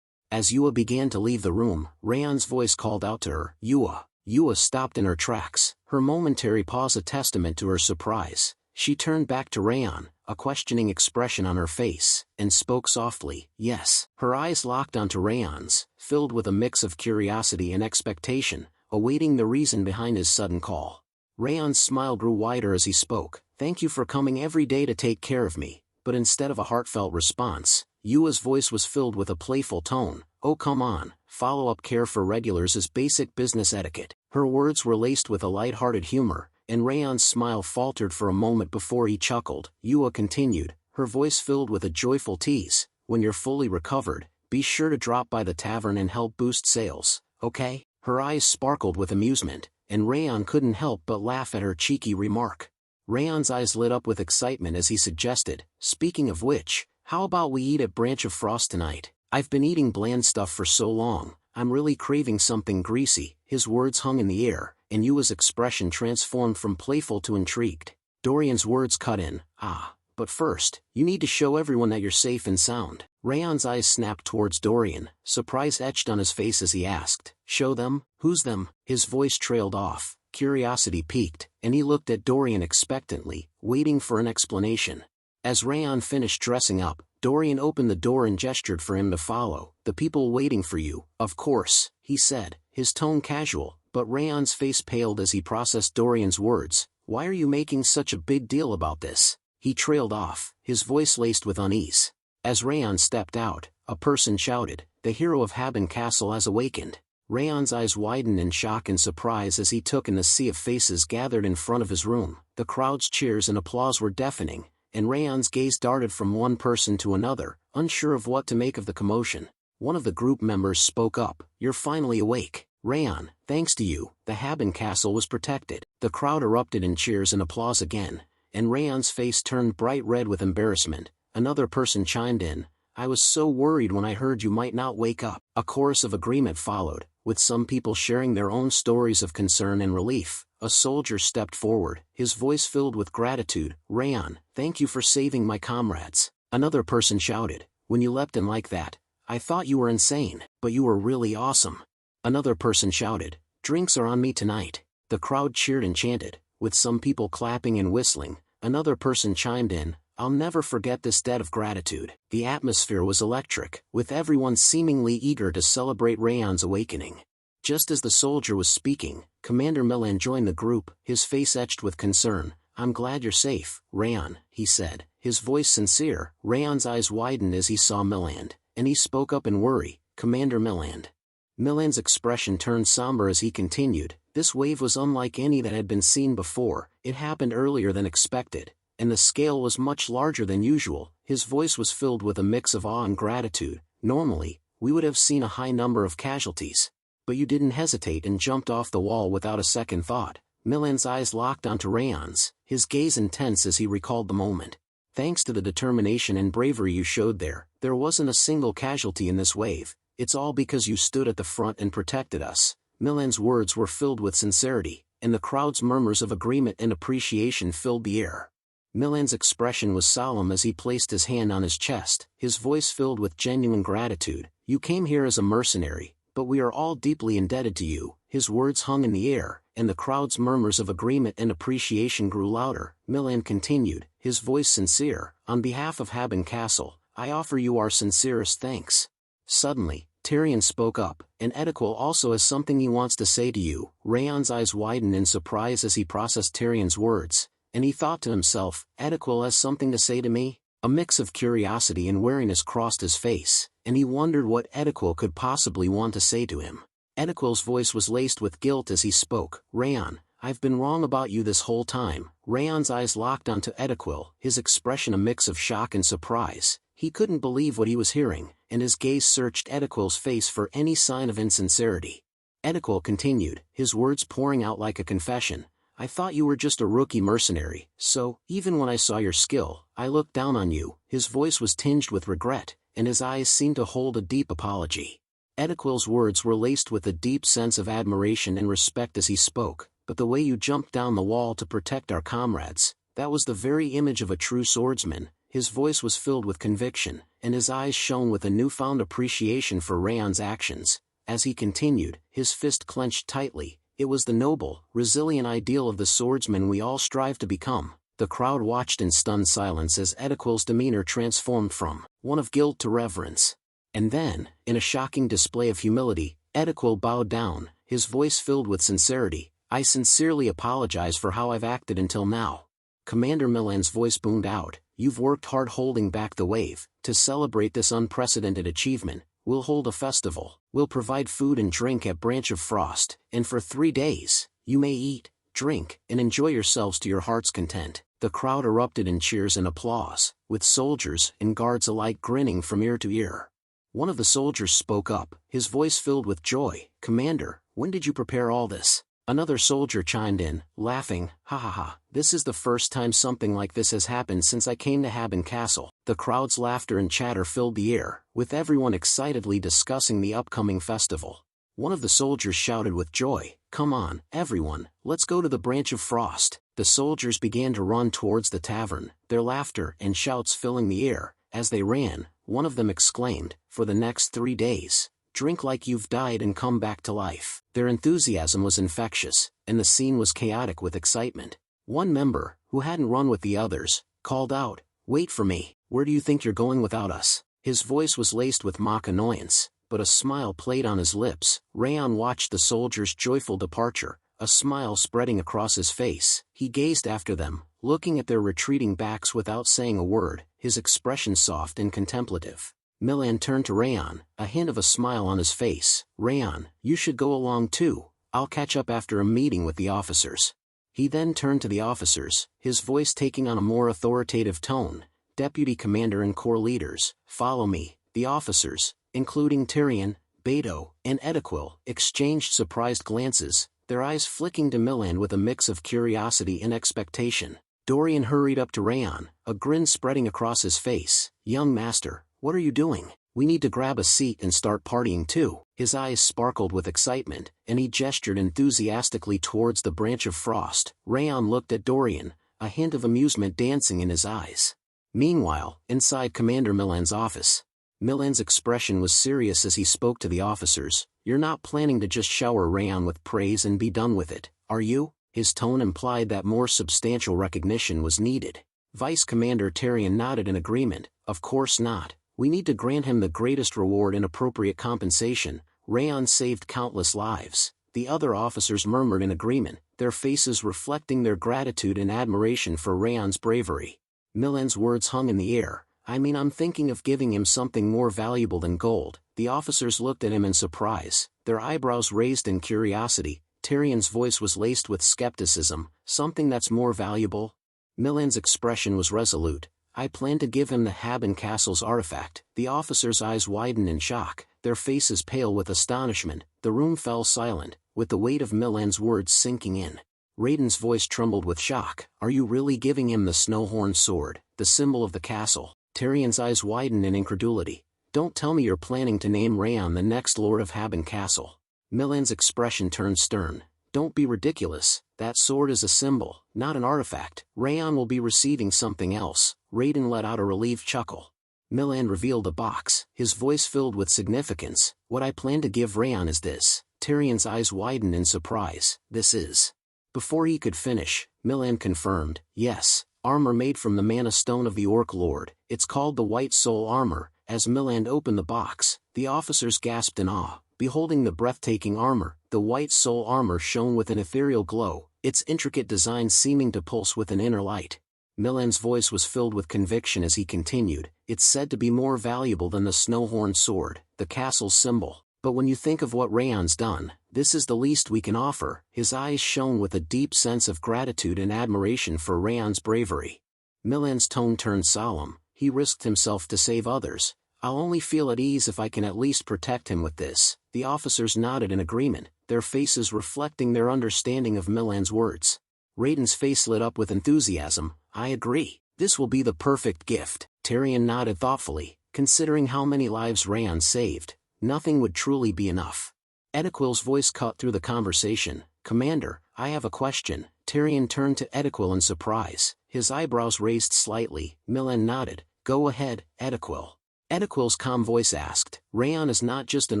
As Yua began to leave the room, Raon's voice called out to her, "Yua." Yua stopped in her tracks, her momentary pause a testament to her surprise. She turned back to Raon, a questioning expression on her face, and spoke softly, "Yes." Her eyes locked onto Raon's, filled with a mix of curiosity and expectation, awaiting the reason behind his sudden call. Raon's smile grew wider as he spoke. "Thank you for coming every day to take care of me." But instead of a heartfelt response, Yua's voice was filled with a playful tone. "Oh come on, follow-up care for regulars is basic business etiquette." Her words were laced with a light-hearted humor, and Raon's smile faltered for a moment before he chuckled. Yua continued, her voice filled with a joyful tease, "When you're fully recovered, be sure to drop by the tavern and help boost sales, okay?" Her eyes sparkled with amusement, and Raon couldn't help but laugh at her cheeky remark. Raon's eyes lit up with excitement as he suggested, "Speaking of which, how about we eat at Branch of Frost tonight? I've been eating bland stuff for so long, I'm really craving something greasy." His words hung in the air, and Yua's expression transformed from playful to intrigued. Dorian's words cut in, "Ah, but first, you need to show everyone that you're safe and sound." Raon's eyes snapped towards Dorian, surprise etched on his face as he asked, "Show them? Who's them?" His voice trailed off, curiosity piqued, and he looked at Dorian expectantly, waiting for an explanation. As Raon finished dressing up, Dorian opened the door and gestured for him to follow. "The people waiting for you, of course," he said, his tone casual, but Raon's face paled as he processed Dorian's words. "Why are you making such a big deal about this?" He trailed off, his voice laced with unease. As Raon stepped out, a person shouted, "The hero of Haben Castle has awakened." Raon's eyes widened in shock and surprise as he took in the sea of faces gathered in front of his room. The crowd's cheers and applause were deafening, and Raon's gaze darted from one person to another, unsure of what to make of the commotion. One of the group members spoke up, "You're finally awake. Raon, thanks to you, the Haben castle was protected." The crowd erupted in cheers and applause again, and Raon's face turned bright red with embarrassment. Another person chimed in, "I was so worried when I heard you might not wake up." A chorus of agreement followed, with some people sharing their own stories of concern and relief. A soldier stepped forward, his voice filled with gratitude. "Raon, thank you for saving my comrades." Another person shouted, "When you leapt in like that, I thought you were insane, but you were really awesome." Another person shouted, "Drinks are on me tonight." The crowd cheered and chanted, with some people clapping and whistling. Another person chimed in, "I'll never forget this debt of gratitude." The atmosphere was electric, with everyone seemingly eager to celebrate Raon's awakening. Just as the soldier was speaking, Commander Milan joined the group, his face etched with concern. "I'm glad you're safe, Raon," he said, his voice sincere. Raon's eyes widened as he saw Milan, and he spoke up in worry, "Commander Milan." Milan's expression turned somber as he continued, "This wave was unlike any that had been seen before. It happened earlier than expected, and the scale was much larger than usual." His voice was filled with a mix of awe and gratitude. "Normally, we would have seen a high number of casualties. But you didn't hesitate and jumped off the wall without a second thought." Milan's eyes locked onto Raon's, his gaze intense as he recalled the moment. "Thanks to the determination and bravery you showed there wasn't a single casualty in this wave. It's all because you stood at the front and protected us." Milan's words were filled with sincerity, and the crowd's murmurs of agreement and appreciation filled the air. Milan's expression was solemn as he placed his hand on his chest, his voice filled with genuine gratitude. "You came here as a mercenary, but we are all deeply indebted to you." His words hung in the air, and the crowd's murmurs of agreement and appreciation grew louder. Milan continued, his voice sincere, "On behalf of Haben Castle, I offer you our sincerest thanks." Suddenly, Tyrion spoke up, "And Edequil also has something he wants to say to you." Raon's eyes widened in surprise as he processed Tyrion's words, and he thought to himself, "Edequil has something to say to me?" A mix of curiosity and wariness crossed his face, and he wondered what Edequil could possibly want to say to him. Edequil's voice was laced with guilt as he spoke, "Raon, I've been wrong about you this whole time." Raon's eyes locked onto Edequil, his expression a mix of shock and surprise. He couldn't believe what he was hearing, and his gaze searched Edequil's face for any sign of insincerity. Edequil continued, his words pouring out like a confession, "I thought you were just a rookie mercenary, so, even when I saw your skill, I looked down on you." His voice was tinged with regret, and his eyes seemed to hold a deep apology. Edequil's words were laced with a deep sense of admiration and respect as he spoke, "But the way you jumped down the wall to protect our comrades, that was the very image of a true swordsman." His voice was filled with conviction, and his eyes shone with a newfound appreciation for Raon's actions. As he continued, his fist clenched tightly, "It was the noble, resilient ideal of the swordsman we all strive to become." The crowd watched in stunned silence as Edequil's demeanor transformed from one of guilt to reverence. And then, in a shocking display of humility, Edequil bowed down, his voice filled with sincerity, "I sincerely apologize for how I've acted until now." Commander Milan's voice boomed out, "You've worked hard holding back the wave. To celebrate this unprecedented achievement, we'll hold a festival. We'll provide food and drink at Branch of Frost, and for 3 days, you may eat, drink, and enjoy yourselves to your heart's content." The crowd erupted in cheers and applause, with soldiers and guards alike grinning from ear to ear. One of the soldiers spoke up, his voice filled with joy, "Commander, when did you prepare all this?" Another soldier chimed in, laughing, "Ha ha ha, this is the first time something like this has happened since I came to Haben Castle." The crowd's laughter and chatter filled the air, with everyone excitedly discussing the upcoming festival. One of the soldiers shouted with joy, "Come on, everyone, let's go to the Branch of Frost." The soldiers began to run towards the tavern, their laughter and shouts filling the air. As they ran, one of them exclaimed, "For the next 3 days, drink like you've died and come back to life." Their enthusiasm was infectious, and the scene was chaotic with excitement. One member, who hadn't run with the others, called out, "Wait for me, where do you think you're going without us?" His voice was laced with mock annoyance, but a smile played on his lips. Raon watched the soldiers' joyful departure, a smile spreading across his face. He gazed after them, looking at their retreating backs without saying a word, his expression soft and contemplative. Milan turned to Raon, a hint of a smile on his face. Raon, you should go along too. I'll catch up after a meeting with the officers. He then turned to the officers, his voice taking on a more authoritative tone. Deputy Commander and Corps leaders, follow me. The officers, including Tyrion, Beto, and Edequil, exchanged surprised glances, their eyes flicking to Milan with a mix of curiosity and expectation. Dorian hurried up to Raon, a grin spreading across his face. Young master, what are you doing? We need to grab a seat and start partying too. His eyes sparkled with excitement, and he gestured enthusiastically towards the branch of frost. Raon looked at Dorian, a hint of amusement dancing in his eyes. Meanwhile, inside Commander Milan's office, Milan's expression was serious as he spoke to the officers. You're not planning to just shower Raon with praise and be done with it, are you? His tone implied that more substantial recognition was needed. Vice Commander Tyrion nodded in agreement. Of course not. We need to grant him the greatest reward and appropriate compensation. Raon saved countless lives. The other officers murmured in agreement, their faces reflecting their gratitude and admiration for Raon's bravery. Milan's words hung in the air. I'm thinking of giving him something more valuable than gold. The officers looked at him in surprise, their eyebrows raised in curiosity. Tyrion's voice was laced with skepticism. Something that's more valuable? Milan's expression was resolute. I plan to give him the Haben Castle's artifact. The officers' eyes widened in shock, their faces pale with astonishment. The room fell silent, with the weight of Milan's words sinking in. Raiden's voice trembled with shock. Are you really giving him the Snowhorn sword, the symbol of the castle? Tyrion's eyes widened in incredulity. Don't tell me you're planning to name Raon the next Lord of Haben Castle. Milan's expression turned stern. Don't be ridiculous. That sword is a symbol, not an artifact. Raon will be receiving something else. Raiden let out a relieved chuckle. Milan revealed a box, his voice filled with significance. What I plan to give Raon is this. Tyrion's eyes widened in surprise. This is. Before he could finish, Milan confirmed, yes, armor made from the mana stone of the Orc Lord. It's called the White Soul Armor. As Milan opened the box, the officers gasped in awe. Beholding the breathtaking armor, the White Soul Armor shone with an ethereal glow, its intricate design seeming to pulse with an inner light. Milan's voice was filled with conviction as he continued, it's said to be more valuable than the Snowhorn sword, the castle's symbol. But when you think of what Raon's done, this is the least we can offer. His eyes shone with a deep sense of gratitude and admiration for Raon's bravery. Milan's tone turned solemn. He risked himself to save others. I'll only feel at ease if I can at least protect him with this. The officers nodded in agreement, their faces reflecting their understanding of Milan's words. Raiden's face lit up with enthusiasm. I agree. This will be the perfect gift. Tyrion nodded thoughtfully. Considering how many lives Raon saved, nothing would truly be enough. Edequil's voice cut through the conversation. Commander, I have a question. Tyrion turned to Edequil in surprise, his eyebrows raised slightly. Milan nodded. Go ahead, Edequil. Edequil's calm voice asked, Raon is not just an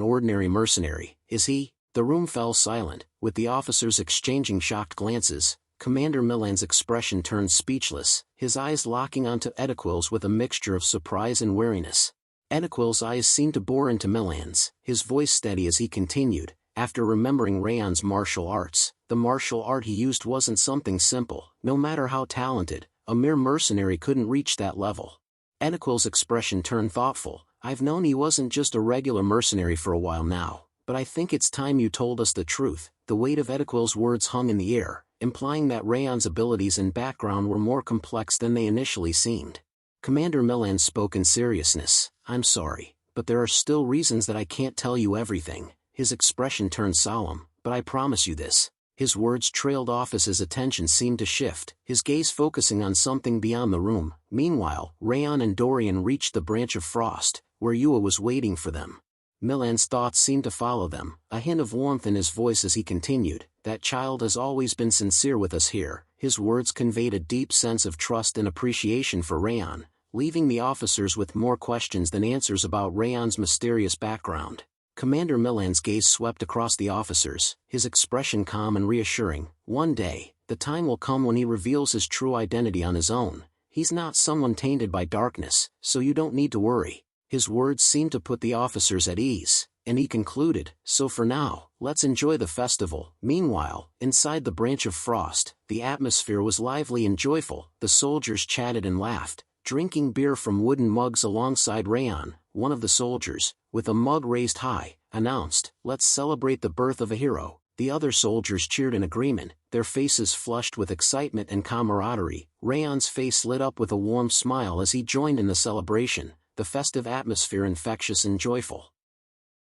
ordinary mercenary, is he? The room fell silent, with the officers exchanging shocked glances. Commander Milan's expression turned speechless, his eyes locking onto Edequil's with a mixture of surprise and wariness. Edequil's eyes seemed to bore into Milan's, his voice steady as he continued, after remembering Raon's martial arts. The martial art he used wasn't something simple. No matter how talented, a mere mercenary couldn't reach that level. Edequil's expression turned thoughtful. I've known he wasn't just a regular mercenary for a while now, but I think it's time you told us the truth. The weight of Edequil's words hung in the air, implying that Raon's abilities and background were more complex than they initially seemed. Commander Milan spoke in seriousness. I'm sorry, but there are still reasons that I can't tell you everything. His expression turned solemn, but I promise you this. His words trailed off as his attention seemed to shift, his gaze focusing on something beyond the room. Meanwhile, Raon and Dorian reached the branch of frost, where Yua was waiting for them. Milan's thoughts seemed to follow them, a hint of warmth in his voice as he continued. That child has always been sincere with us here. His words conveyed a deep sense of trust and appreciation for Raon, leaving the officers with more questions than answers about Raon's mysterious background. Commander Milan's gaze swept across the officers, his expression calm and reassuring. One day, the time will come when he reveals his true identity on his own. He's not someone tainted by darkness, so you don't need to worry. His words seemed to put the officers at ease, and he concluded, so for now, let's enjoy the festival. Meanwhile, inside the branch of frost, the atmosphere was lively and joyful. The soldiers chatted and laughed, drinking beer from wooden mugs alongside Raon. One of the soldiers, with a mug raised high, announced, "Let's celebrate the birth of a hero." The other soldiers cheered in agreement, their faces flushed with excitement and camaraderie. Raon's face lit up with a warm smile as he joined in the celebration, the festive atmosphere infectious and joyful.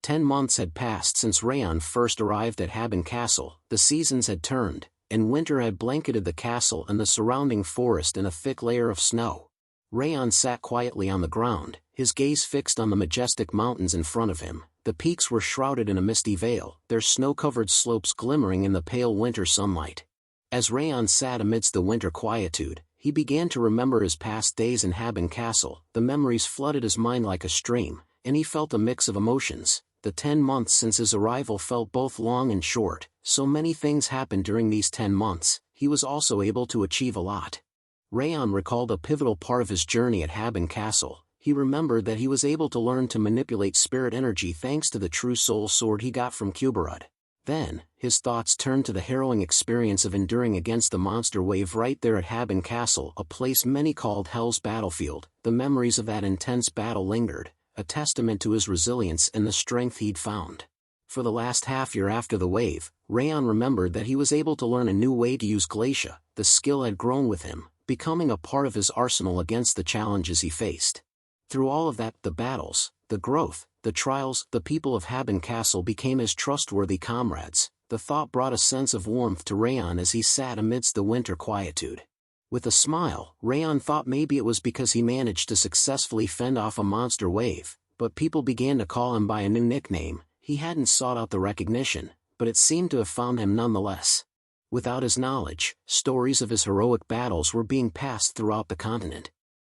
10 months had passed since Raon first arrived at Haben Castle. The seasons had turned, and winter had blanketed the castle and the surrounding forest in a thick layer of snow. Raon sat quietly on the ground, his gaze fixed on the majestic mountains in front of him. The peaks were shrouded in a misty veil, their snow-covered slopes glimmering in the pale winter sunlight. As Raon sat amidst the winter quietude, he began to remember his past days in Haben Castle. The memories flooded his mind like a stream, and he felt a mix of emotions. The 10 months since his arrival felt both long and short. So many things happened during these 10 months, he was also able to achieve a lot. Raon recalled a pivotal part of his journey at Haben Castle. He remembered that he was able to learn to manipulate spirit energy thanks to the true soul sword he got from Kuberud. Then, his thoughts turned to the harrowing experience of enduring against the monster wave right there at Haben Castle, a place many called Hell's Battlefield. The memories of that intense battle lingered, a testament to his resilience and the strength he'd found. For the last half year after the wave, Raon remembered that he was able to learn a new way to use Glacia. The skill had grown with him, becoming a part of his arsenal against the challenges he faced. Through all of that, the battles, the growth, the trials, the people of Haben Castle became his trustworthy comrades. The thought brought a sense of warmth to Raon as he sat amidst the winter quietude. With a smile, Raon thought maybe it was because he managed to successfully fend off a monster wave, but people began to call him by a new nickname. He hadn't sought out the recognition, but it seemed to have found him nonetheless. Without his knowledge, stories of his heroic battles were being passed throughout the continent.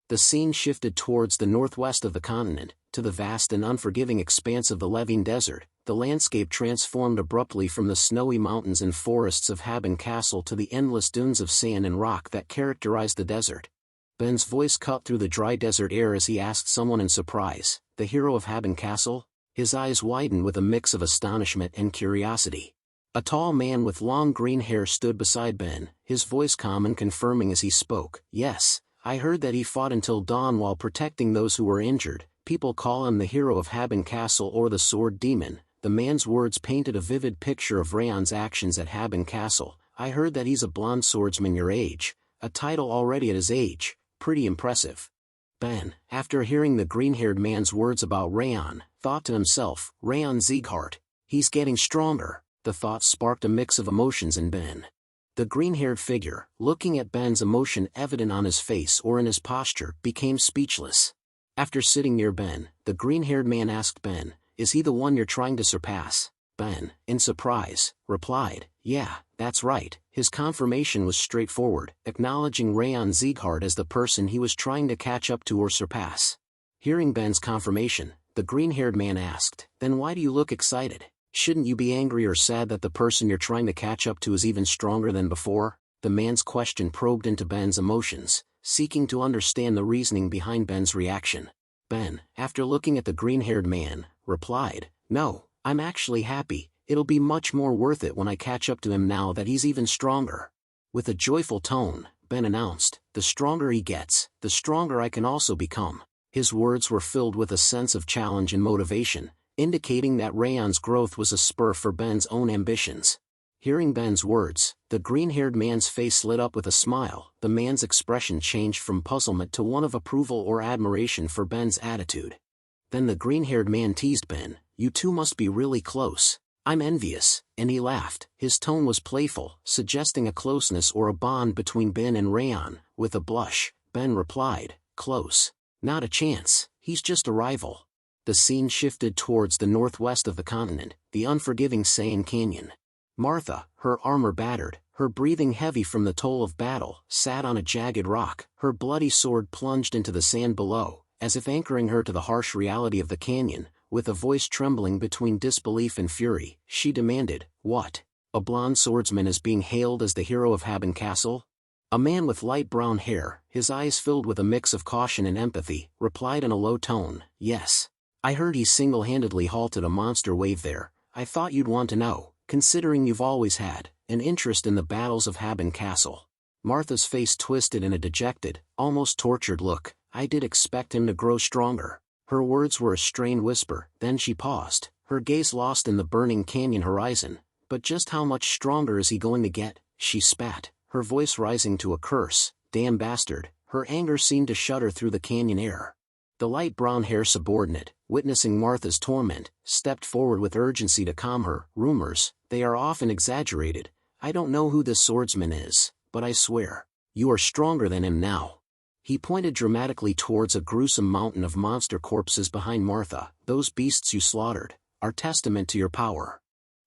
The scene shifted towards the northwest of the continent, to the vast and unforgiving expanse of the Levine Desert. The landscape transformed abruptly from the snowy mountains and forests of Haben Castle to the endless dunes of sand and rock that characterized the desert. Ben's voice cut through the dry desert air as he asked someone in surprise, "The hero of Haben Castle?" His eyes widened with a mix of astonishment and curiosity. A tall man with long green hair stood beside Ben, his voice calm and confirming as he spoke. "Yes, I heard that he fought until dawn while protecting those who were injured. People call him the hero of Haben Castle or the Sword Demon." The man's words painted a vivid picture of Raon's actions at Haben Castle. "I heard that he's a blonde swordsman your age, a title already at his age, pretty impressive." Ben, after hearing the green-haired man's words about Raon, thought to himself, "Raon Sieghart, he's getting stronger." The thought sparked a mix of emotions in Ben. The green-haired figure, looking at Ben's emotion evident on his face or in his posture, became speechless. After sitting near Ben, the green-haired man asked Ben, "Is he the one you're trying to surpass?" Ben, in surprise, replied, "Yeah, that's right." His confirmation was straightforward, acknowledging Raon Sieghart as the person he was trying to catch up to or surpass. Hearing Ben's confirmation, the green-haired man asked, "Then why do you look excited? Shouldn't you be angry or sad that the person you're trying to catch up to is even stronger than before?" The man's question probed into Ben's emotions, seeking to understand the reasoning behind Ben's reaction. Ben, after looking at the green-haired man, replied, "No, I'm actually happy. It'll be much more worth it when I catch up to him now that he's even stronger." With a joyful tone, Ben announced, "The stronger he gets, the stronger I can also become." His words were filled with a sense of challenge and motivation, indicating that Raon's growth was a spur for Ben's own ambitions. Hearing Ben's words, the green-haired man's face lit up with a smile. The man's expression changed from puzzlement to one of approval or admiration for Ben's attitude. Then the green-haired man teased Ben, "You two must be really close. I'm envious," and he laughed. His tone was playful, suggesting a closeness or a bond between Ben and Raon. With a blush, Ben replied, "Close? Not a chance, he's just a rival." The scene shifted towards the northwest of the continent, the unforgiving Saiyan Canyon. Martha, her armor battered, her breathing heavy from the toll of battle, sat on a jagged rock, her bloody sword plunged into the sand below, as if anchoring her to the harsh reality of the canyon. With a voice trembling between disbelief and fury, she demanded, "What? A blonde swordsman is being hailed as the hero of Haben Castle?" A man with light brown hair, his eyes filled with a mix of caution and empathy, replied in a low tone, "Yes. I heard he single-handedly halted a monster wave there. I thought you'd want to know, considering you've always had an interest in the battles of Haben Castle." Martha's face twisted in a dejected, almost tortured look. I did expect him to grow stronger. Her words were a strained whisper, then she paused, her gaze lost in the burning canyon horizon. But just how much stronger is he going to get? She spat, her voice rising to a curse. Damn bastard. Her anger seemed to shudder through the canyon air. The light brown hair subordinate, witnessing Martha's torment, stepped forward with urgency to calm her. Rumors, they are often exaggerated. I don't know who this swordsman is, but I swear, you are stronger than him now. He pointed dramatically towards a gruesome mountain of monster corpses behind Martha. Those beasts you slaughtered are testament to your power.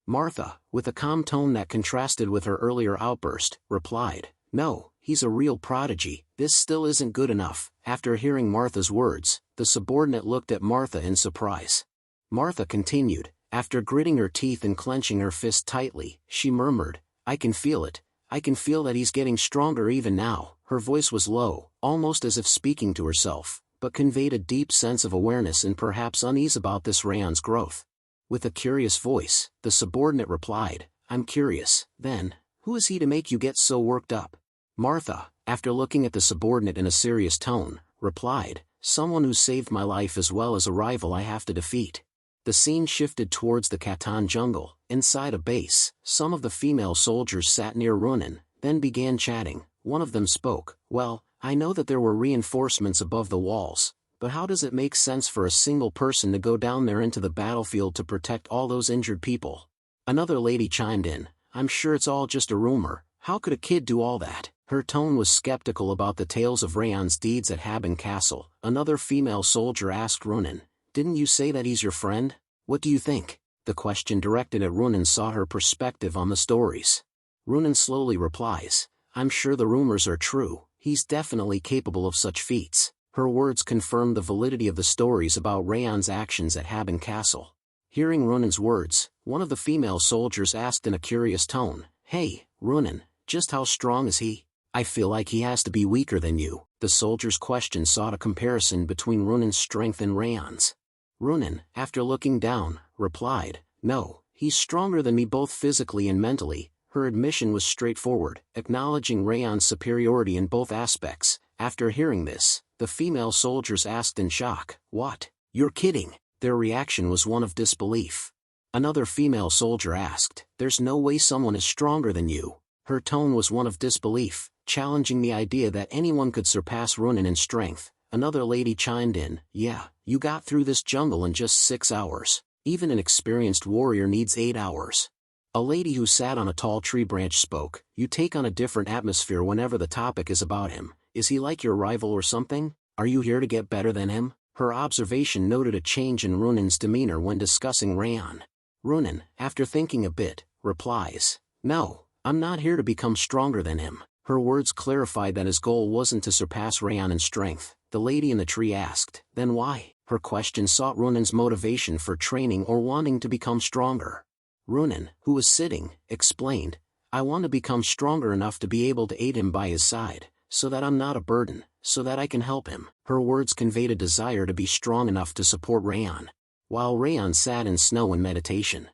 Martha, with a calm tone that contrasted with her earlier outburst, replied, no, he's a real prodigy. This still isn't good enough. After hearing Martha's words, the subordinate looked at Martha in surprise. Martha continued, after gritting her teeth and clenching her fist tightly, she murmured, I can feel it. I can feel that he's getting stronger even now. Her voice was low, almost as if speaking to herself, but conveyed a deep sense of awareness and perhaps unease about this Raon's growth. With a curious voice, the subordinate replied, I'm curious, then, who is he to make you get so worked up? Martha, after looking at the subordinate in a serious tone, replied, someone who saved my life as well as a rival I have to defeat. The scene shifted towards the Khatan jungle. Inside a base, some of the female soldiers sat near Ronan, then began chatting. One of them spoke, well, I know that there were reinforcements above the walls, but how does it make sense for a single person to go down there into the battlefield to protect all those injured people? Another lady chimed in, I'm sure it's all just a rumor. How could a kid do all that? Her tone was skeptical about the tales of Raon's deeds at Haben Castle. Another female soldier asked Ronan, didn't you say that he's your friend? What do you think? The question directed at Ronan saw her perspective on the stories. Ronan slowly replies, I'm sure the rumors are true. He's definitely capable of such feats. Her words confirmed the validity of the stories about Raon's actions at Haben Castle. Hearing Ronan's words, one of the female soldiers asked in a curious tone, hey, Ronan, just how strong is he? I feel like he has to be weaker than you. The soldier's question sought a comparison between Ronan's strength and Raon's. Ronan, after looking down, replied, no, he's stronger than me both physically and mentally. Her admission was straightforward, acknowledging Raon's superiority in both aspects. After hearing this, the female soldiers asked in shock, what? You're kidding? Their reaction was one of disbelief. Another female soldier asked, there's no way someone is stronger than you. Her tone was one of disbelief, challenging the idea that anyone could surpass Ronan in strength. Another lady chimed in, yeah, you got through this jungle in just 6 hours. Even an experienced warrior needs 8 hours. A lady who sat on a tall tree branch spoke, you take on a different atmosphere whenever the topic is about him. Is he like your rival or something? Are you here to get better than him? Her observation noted a change in Ronan's demeanor when discussing Raon. Ronan, after thinking a bit, replies, no, I'm not here to become stronger than him. Her words clarified that his goal wasn't to surpass Raon in strength. The lady in the tree asked, then why? Her question sought Ronan's motivation for training or wanting to become stronger. Ronan, who was sitting, explained, I want to become stronger enough to be able to aid him by his side, so that I'm not a burden, so that I can help him. Her words conveyed a desire to be strong enough to support Raon. While Raon sat in snow in meditation.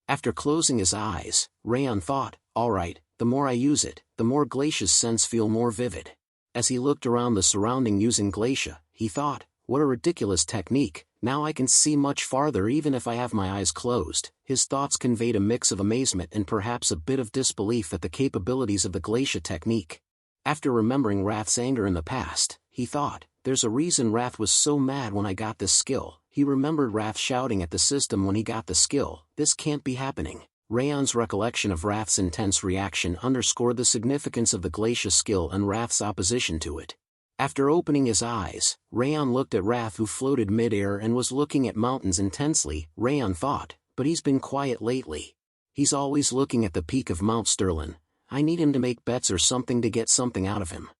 After closing his eyes, Raon thought, all right, the more I use it, the more Glacia's sense feel more vivid. As he looked around the surrounding using Glacia, he thought, what a ridiculous technique, now I can see much farther even if I have my eyes closed. His thoughts conveyed a mix of amazement and perhaps a bit of disbelief at the capabilities of the Glacia technique. After remembering Wrath's anger in the past, he thought, there's a reason Wrath was so mad when I got this skill. He remembered Wrath shouting at the system when he got the skill, this can't be happening. Raon's recollection of Wrath's intense reaction underscored the significance of the Glacia skill and Wrath's opposition to it. After opening his eyes, Raon looked at Wrath who floated mid-air and was looking at mountains intensely. Raon thought, but he's been quiet lately. He's always looking at the peak of Mount Sterlin. I need him to make bets or something to get something out of him.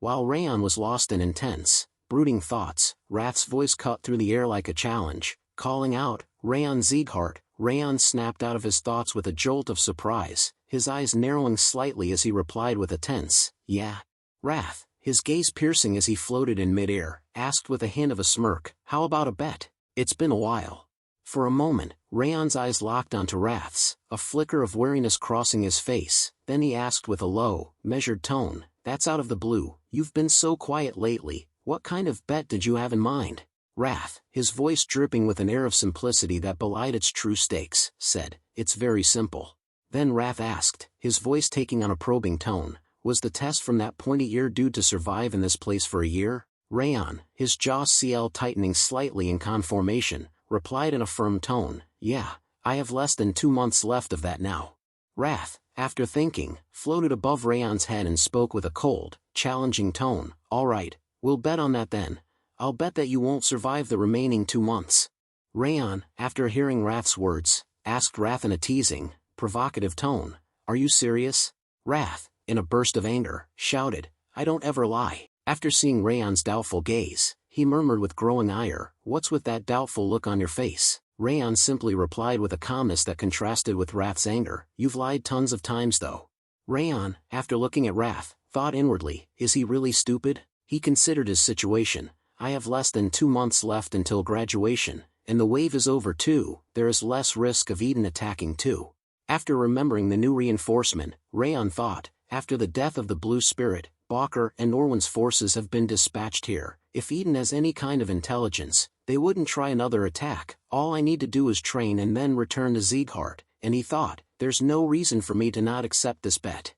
While Raon was lost in intense, brooding thoughts, Wrath's voice cut through the air like a challenge, calling out, Raon Sieghart. Raon snapped out of his thoughts with a jolt of surprise, his eyes narrowing slightly as he replied with a tense, yeah. Wrath, his gaze piercing as he floated in midair, asked with a hint of a smirk, how about a bet? It's been a while. For a moment, Raon's eyes locked onto Wrath's, a flicker of wariness crossing his face, then he asked with a low, measured tone, that's out of the blue, you've been so quiet lately. What kind of bet did you have in mind? Wrath, his voice dripping with an air of simplicity that belied its true stakes, said, "It's very simple." Then Wrath asked, his voice taking on a probing tone, "Was the test from that pointy-eared dude to survive in this place for a year?" Raon, his jaw tightening slightly in conformation, replied in a firm tone, "Yeah, I have less than 2 months left of that now." Wrath, after thinking, floated above Raon's head and spoke with a cold, challenging tone, "All right, we'll bet on that then. I'll bet that you won't survive the remaining 2 months." Raon, after hearing Wrath's words, asked Wrath in a teasing, provocative tone, "Are you serious?" Wrath, in a burst of anger, shouted, "I don't ever lie." After seeing Raon's doubtful gaze, he murmured with growing ire, "What's with that doubtful look on your face?" Raon simply replied with a calmness that contrasted with Wrath's anger, "You've lied tons of times though." Raon, after looking at Wrath, thought inwardly, is he really stupid? He considered his situation. I have less than 2 months left until graduation, and the wave is over too, there is less risk of Eden attacking too. After remembering the new reinforcement, Raon thought, after the death of the Blue Spirit, Balker and Orwin's forces have been dispatched here. If Eden has any kind of intelligence, they wouldn't try another attack. All I need to do is train and then return to Sieghart, and he thought, there's no reason for me to not accept this bet.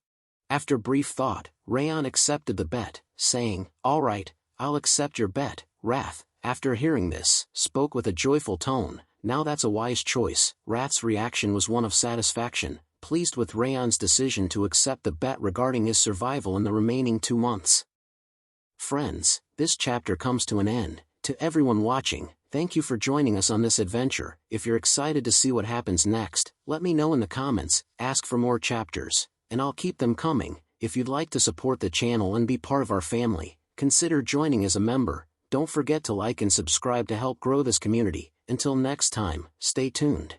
After brief thought, Raon accepted the bet, saying, "All right, I'll accept your bet." Wrath, after hearing this, spoke with a joyful tone, "Now that's a wise choice." Wrath's reaction was one of satisfaction, pleased with Raon's decision to accept the bet regarding his survival in the remaining 2 months. Friends, this chapter comes to an end. To everyone watching, thank you for joining us on this adventure. If you're excited to see what happens next, let me know in the comments, ask for more chapters, and I'll keep them coming. If you'd like to support the channel and be part of our family, consider joining as a member. Don't forget to like and subscribe to help grow this community. Until next time, stay tuned.